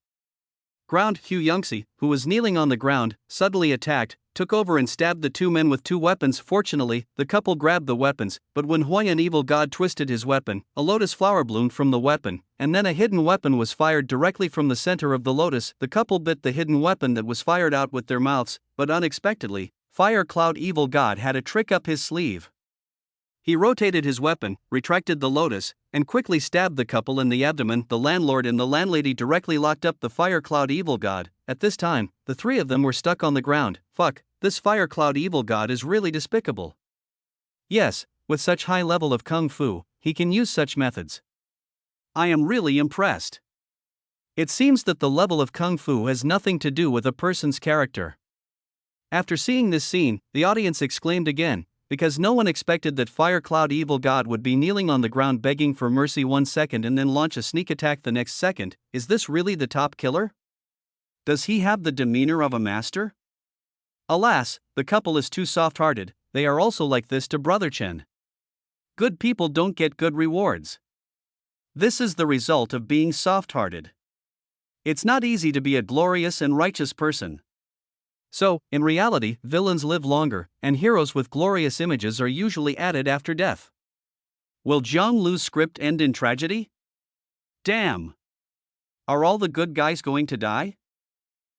ground. Hu Yongxi, who was kneeling on the ground, suddenly attacked, took over and stabbed the two men with two weapons. Fortunately, the couple grabbed the weapons, but when Huoyan Evil God twisted his weapon, a lotus flower bloomed from the weapon, and then a hidden weapon was fired directly from the center of the lotus. The couple bit the hidden weapon that was fired out with their mouths, but unexpectedly, Fire Cloud Evil God had a trick up his sleeve. He rotated his weapon, retracted the lotus, and quickly stabbed the couple in the abdomen. The landlord and the landlady directly locked up the Fire Cloud Evil God. At this time, the three of them were stuck on the ground. Fuck, this Fire Cloud Evil God is really despicable. Yes, with such high level of Kung Fu, he can use such methods. I am really impressed. It seems that the level of Kung Fu has nothing to do with a person's character. After seeing this scene, the audience exclaimed again, because no one expected that Fire Cloud Evil God would be kneeling on the ground begging for mercy 1 second and then launch a sneak attack the next second. Is this really the top killer? Does he have the demeanor of a master? Alas, the couple is too soft-hearted. They are also like this to Brother Chen. Good people don't get good rewards. This is the result of being soft-hearted. It's not easy to be a glorious and righteous person. So, in reality, villains live longer, and heroes with glorious images are usually added after death. Will Jiang Lu's script end in tragedy? Damn! Are all the good guys going to die?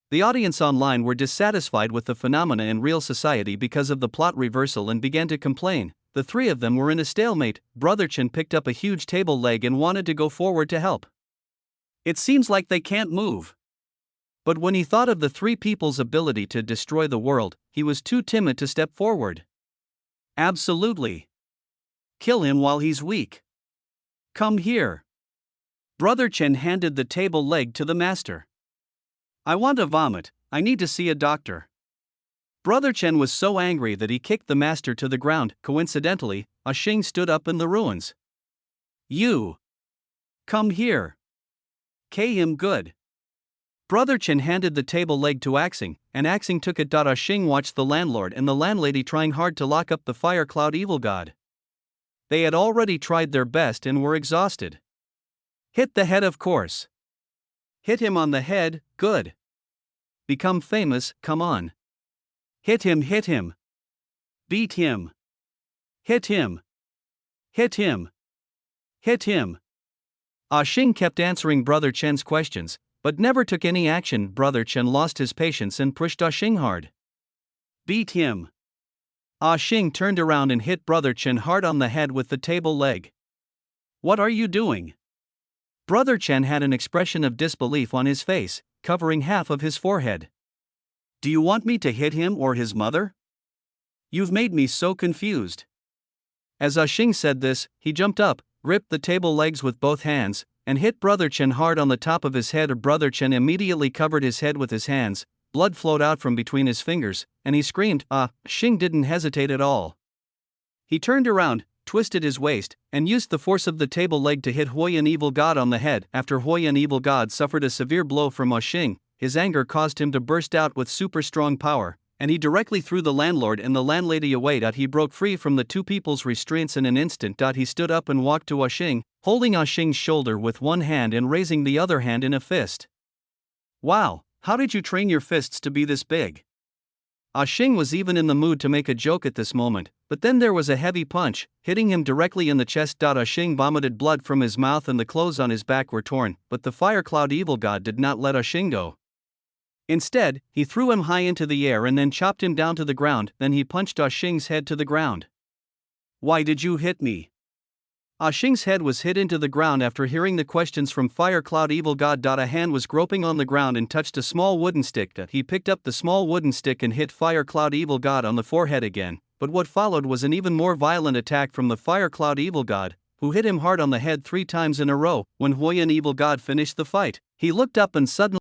The audience online were dissatisfied with the phenomena in real society because of the plot reversal and began to complain. The three of them were in a stalemate. Brother Chen picked up a huge table leg and wanted to go forward to help. It seems like they can't move. But when he thought of the three people's ability to destroy the world, he was too timid to step forward. Absolutely. Kill him while he's weak. Come here. Brother Chen handed the table leg to the master. I want to vomit, I need to see a doctor. Brother Chen was so angry that he kicked the master to the ground. Coincidentally, Ah Xing stood up in the ruins. You! Come here. K him good. Brother Chen handed the table leg to Axing, and Axing took it. Ah Xing watched the landlord and the landlady trying hard to lock up the Fire Cloud Evil God. They had already tried their best and were exhausted. Hit the head, of course. Hit him on the head, good. Become famous, come on. Hit him, hit him. Beat him. Hit him. Hit him. Hit him. Ah Xing kept answering Brother Chen's questions, but never took any action. Brother Chen lost his patience and pushed Ah Xing hard. Beat him. Ah Xing turned around and hit Brother Chen hard on the head with the table leg. What are you doing? Brother Chen had an expression of disbelief on his face, covering half of his forehead. Do you want me to hit him or his mother? You've made me so confused. As Ah Xing said this, he jumped up, gripped the table legs with both hands, and hit Brother Chen hard on the top of his head. Brother Chen immediately covered his head with his hands, blood flowed out from between his fingers, and he screamed. Ah Xing didn't hesitate at all. He turned around, twisted his waist, and used the force of the table leg to hit Huoyan Evil God on the head. After Huoyan Evil God suffered a severe blow from Ah Xing, his anger caused him to burst out with super strong power. and he directly threw the landlord and the landlady away. He broke free from the two people's restraints in an instant. He stood up and walked to Xing, holding Xing's shoulder with one hand and raising the other hand in a fist. Wow, how did you train your fists to be this big? Xing was even in the mood to make a joke at this moment, but then there was a heavy punch, hitting him directly in the chest. Xing vomited blood from his mouth and the clothes on his back were torn, but the Fire Cloud Evil God did not let Xing go. Instead, he threw him high into the air and then chopped him down to the ground. Then he punched Xing's head to the ground. Why did you hit me? Xing's head was hit into the ground after hearing the questions from Fire Cloud Evil God. A hand was groping on the ground and touched a small wooden stick. He picked up the small wooden stick and hit Fire Cloud Evil God on the forehead again, but what followed was an even more violent attack from the Fire Cloud Evil God, who hit him hard on the head 3 times in a row. When Huoyan Evil God finished the fight, he looked up and suddenly